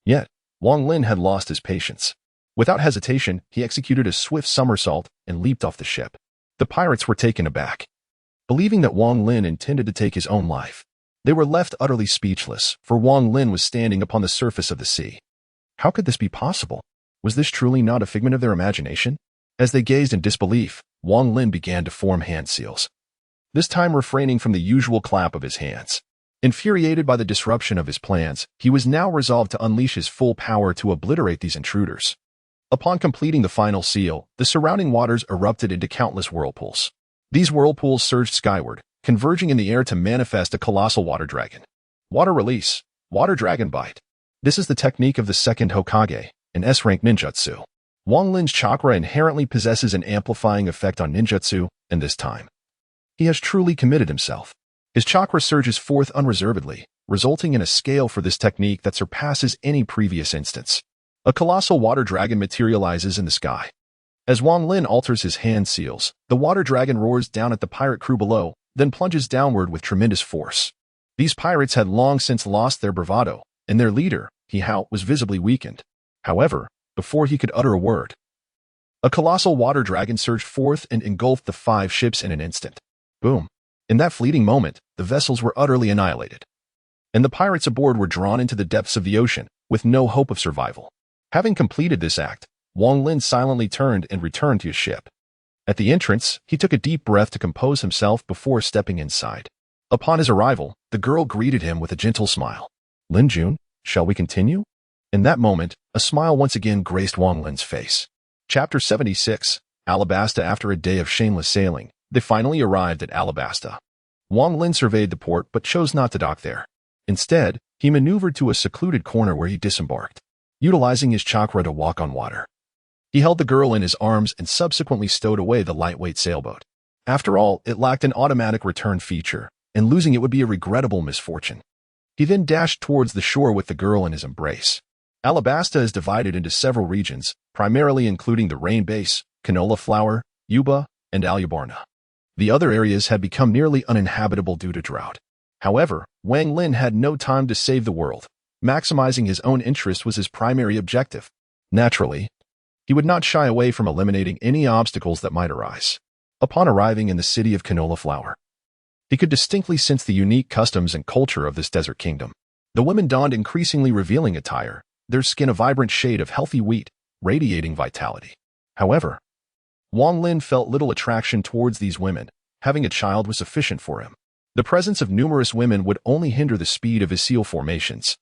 Yet, Wang Lin had lost his patience. Without hesitation, he executed a swift somersault and leaped off the ship. The pirates were taken aback. Believing that Wang Lin intended to take his own life, they were left utterly speechless, for Wang Lin was standing upon the surface of the sea. How could this be possible? Was this truly not a figment of their imagination? As they gazed in disbelief, Wang Lin began to form hand seals, this time refraining from the usual clap of his hands. Infuriated by the disruption of his plans, he was now resolved to unleash his full power to obliterate these intruders. Upon completing the final seal, the surrounding waters erupted into countless whirlpools. These whirlpools surged skyward, converging in the air to manifest a colossal water dragon. Water release, water dragon bite. This is the technique of the second Hokage, an S-rank ninjutsu. Wang Lin's chakra inherently possesses an amplifying effect on ninjutsu, and this time, he has truly committed himself. His chakra surges forth unreservedly, resulting in a scale for this technique that surpasses any previous instance. A colossal water dragon materializes in the sky. As Wang Lin alters his hand seals, the water dragon roars down at the pirate crew below, then plunges downward with tremendous force. These pirates had long since lost their bravado, and their leader, was visibly weakened. However, before he could utter a word, a colossal water dragon surged forth and engulfed the 5 ships in an instant. Boom. In that fleeting moment, the vessels were utterly annihilated, and the pirates aboard were drawn into the depths of the ocean, with no hope of survival. Having completed this act, Wang Lin silently turned and returned to his ship. At the entrance, he took a deep breath to compose himself before stepping inside. Upon his arrival, the girl greeted him with a gentle smile. "Lin Jun, shall we continue?" In that moment, a smile once again graced Wang Lin's face. Chapter 76, Alabasta. After a day of shameless sailing, they finally arrived at Alabasta. Wang Lin surveyed the port but chose not to dock there. Instead, he maneuvered to a secluded corner where he disembarked, utilizing his chakra to walk on water. He held the girl in his arms and subsequently stowed away the lightweight sailboat. After all, it lacked an automatic return feature, and losing it would be a regrettable misfortune. He then dashed towards the shore with the girl in his embrace. Alabasta is divided into several regions, primarily including the Rain Base, Canola Flower, Yuba, and Alubarna. The other areas had become nearly uninhabitable due to drought. However, Wang Lin had no time to save the world. Maximizing his own interest was his primary objective. Naturally, he would not shy away from eliminating any obstacles that might arise. Upon arriving in the city of Canola Flower, he could distinctly sense the unique customs and culture of this desert kingdom. The women donned increasingly revealing attire, their skin a vibrant shade of healthy wheat, radiating vitality. However, Wang Lin felt little attraction towards these women. Having a child was sufficient for him. The presence of numerous women would only hinder the speed of his seal formations.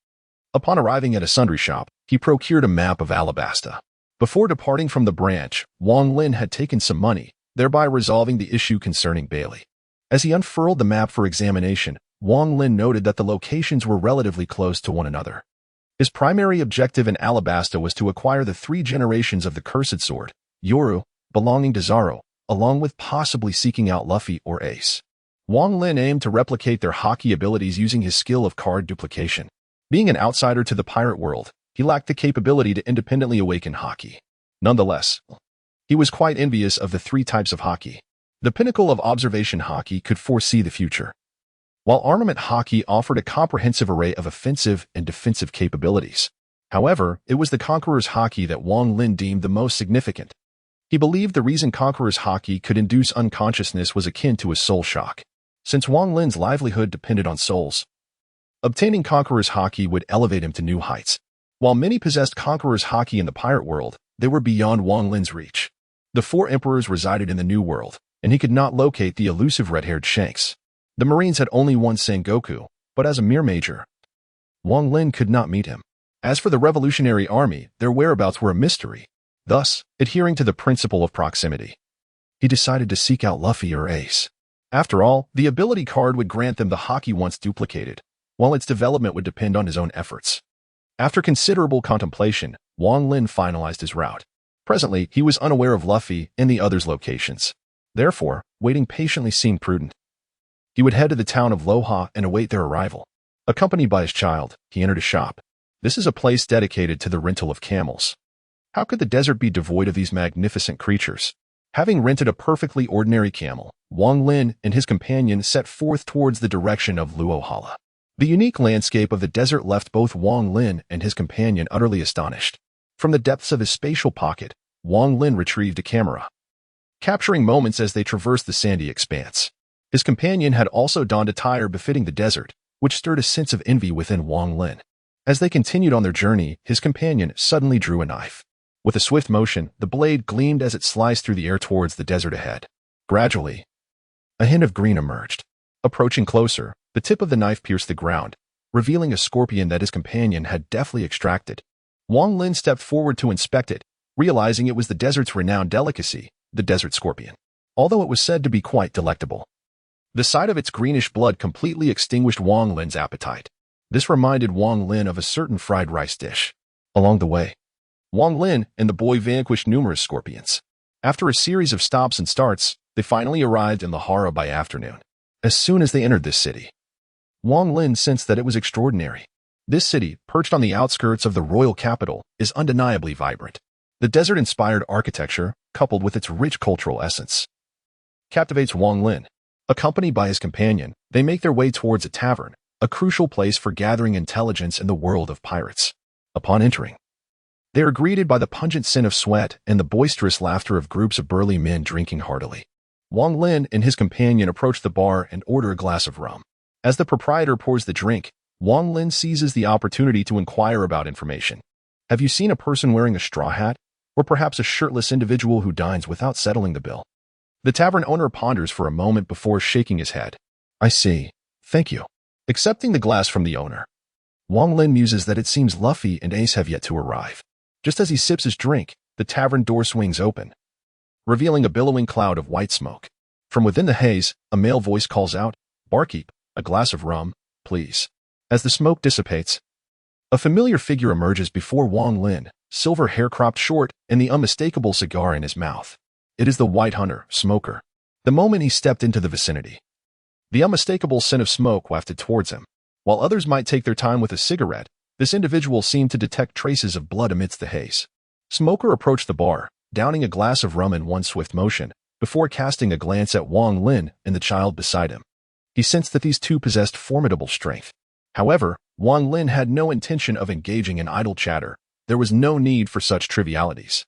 Upon arriving at a sundry shop, he procured a map of Alabasta. Before departing from the branch, Wang Lin had taken some money, thereby resolving the issue concerning Bailey. As he unfurled the map for examination, Wang Lin noted that the locations were relatively close to one another. His primary objective in Alabasta was to acquire the 3 generations of the Cursed Sword, Yoru, belonging to Zaro, along with possibly seeking out Luffy or Ace. Wang Lin aimed to replicate their hockey abilities using his skill of card duplication. Being an outsider to the pirate world, he lacked the capability to independently awaken hockey. Nonetheless, he was quite envious of the 3 types of hockey. The pinnacle of observation hockey could foresee the future, while armament hockey offered a comprehensive array of offensive and defensive capabilities. However, it was the Conqueror's hockey that Wang Lin deemed the most significant. He believed the reason Conqueror's hockey could induce unconsciousness was akin to a soul shock. Since Wang Lin's livelihood depended on souls, obtaining Conqueror's hockey would elevate him to new heights. While many possessed Conqueror's hockey in the pirate world, they were beyond Wang Lin's reach. The 4 emperors resided in the New World, and he could not locate the elusive red-haired Shanks. The Marines had only one Sengoku, but as a mere major, Wang Lin could not meet him. As for the Revolutionary Army, their whereabouts were a mystery. Thus, adhering to the principle of proximity, he decided to seek out Luffy or Ace. After all, the ability card would grant them the hockey once duplicated, while its development would depend on his own efforts. After considerable contemplation, Wang Lin finalized his route. Presently, he was unaware of Luffy and the others' locations. Therefore, waiting patiently seemed prudent. He would head to the town of Loha and await their arrival. Accompanied by his child, he entered a shop. This is a place dedicated to the rental of camels. How could the desert be devoid of these magnificent creatures? Having rented a perfectly ordinary camel, Wang Lin and his companion set forth towards the direction of Luohala. The unique landscape of the desert left both Wang Lin and his companion utterly astonished. From the depths of his spatial pocket, Wang Lin retrieved a camera, capturing moments as they traversed the sandy expanse. His companion had also donned attire befitting the desert, which stirred a sense of envy within Wang Lin. As they continued on their journey, his companion suddenly drew a knife. With a swift motion, the blade gleamed as it sliced through the air towards the desert ahead. Gradually, a hint of green emerged. Approaching closer, the tip of the knife pierced the ground, revealing a scorpion that his companion had deftly extracted. Wang Lin stepped forward to inspect it, realizing it was the desert's renowned delicacy, the desert scorpion. Although it was said to be quite delectable, the sight of its greenish blood completely extinguished Wang Lin's appetite. This reminded Wang Lin of a certain fried rice dish. Along the way, Wang Lin and the boy vanquished numerous scorpions. After a series of stops and starts, they finally arrived in Lahara by afternoon. As soon as they entered this city, Wang Lin sensed that it was extraordinary. This city, perched on the outskirts of the royal capital, is undeniably vibrant. The desert-inspired architecture, coupled with its rich cultural essence, captivates Wang Lin. Accompanied by his companion, they make their way towards a tavern, a crucial place for gathering intelligence in the world of pirates. Upon entering, they are greeted by the pungent scent of sweat and the boisterous laughter of groups of burly men drinking heartily. Wang Lin and his companion approach the bar and order a glass of rum. As the proprietor pours the drink, Wang Lin seizes the opportunity to inquire about information. Have you seen a person wearing a straw hat? Or perhaps a shirtless individual who dines without settling the bill? The tavern owner ponders for a moment before shaking his head. I see. Thank you. Accepting the glass from the owner, Wang Lin muses that it seems Luffy and Ace have yet to arrive. Just as he sips his drink, the tavern door swings open, revealing a billowing cloud of white smoke. From within the haze, a male voice calls out, "Barkeep, a glass of rum, please." As the smoke dissipates, a familiar figure emerges before Wang Lin, silver hair cropped short and the unmistakable cigar in his mouth. It is the White Hunter, Smoker. The moment he stepped into the vicinity, the unmistakable scent of smoke wafted towards him. While others might take their time with a cigarette, this individual seemed to detect traces of blood amidst the haze. Smoker approached the bar, downing a glass of rum in one swift motion, before casting a glance at Wang Lin and the child beside him. He sensed that these two possessed formidable strength. However, Wang Lin had no intention of engaging in idle chatter. There was no need for such trivialities.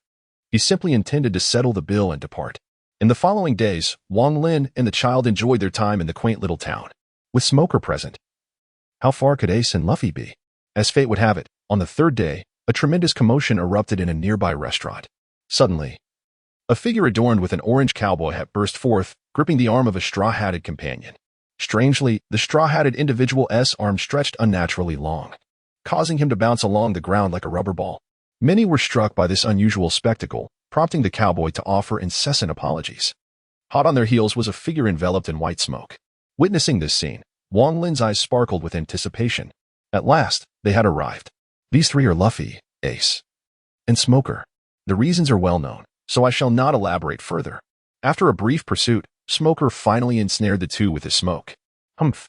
He simply intended to settle the bill and depart. In the following days, Wang Lin and the child enjoyed their time in the quaint little town, with Smoker present. How far could Ace and Luffy be? As fate would have it, on the third day, a tremendous commotion erupted in a nearby restaurant. Suddenly, a figure adorned with an orange cowboy hat burst forth, gripping the arm of a straw-hatted companion. Strangely, the straw-hatted individual's arm stretched unnaturally long, causing him to bounce along the ground like a rubber ball. Many were struck by this unusual spectacle, prompting the cowboy to offer incessant apologies. Hot on their heels was a figure enveloped in white smoke. Witnessing this scene, Wang Lin's eyes sparkled with anticipation. At last, they had arrived. These three are Luffy, Ace, and Smoker. The reasons are well known, so I shall not elaborate further. After a brief pursuit, Smoker finally ensnared the two with his smoke. Humph.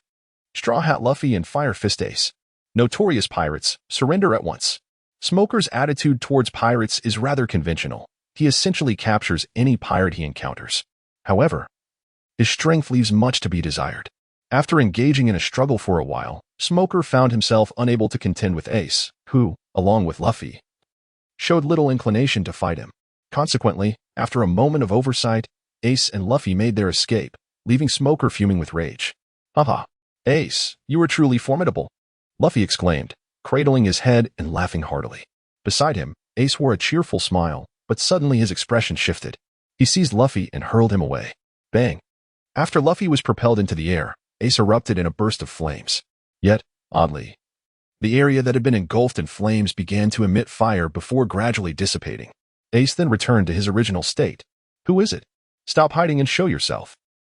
Straw Hat Luffy and Fire Fist Ace, notorious pirates, surrender at once. Smoker's attitude towards pirates is rather conventional. He essentially captures any pirate he encounters. However, his strength leaves much to be desired. After engaging in a struggle for a while, Smoker found himself unable to contend with Ace, who, along with Luffy, showed little inclination to fight him. Consequently, after a moment of oversight, Ace and Luffy made their escape, leaving Smoker fuming with rage. Haha, Ace, you are truly formidable, Luffy exclaimed, cradling his head and laughing heartily. Beside him, Ace wore a cheerful smile, but suddenly his expression shifted. He seized Luffy and hurled him away. Bang! After Luffy was propelled into the air, Ace erupted in a burst of flames. Yet, oddly, the area that had been engulfed in flames began to emit fire before gradually dissipating. Ace then returned to his original state. Who is it? Stop hiding and show yourself.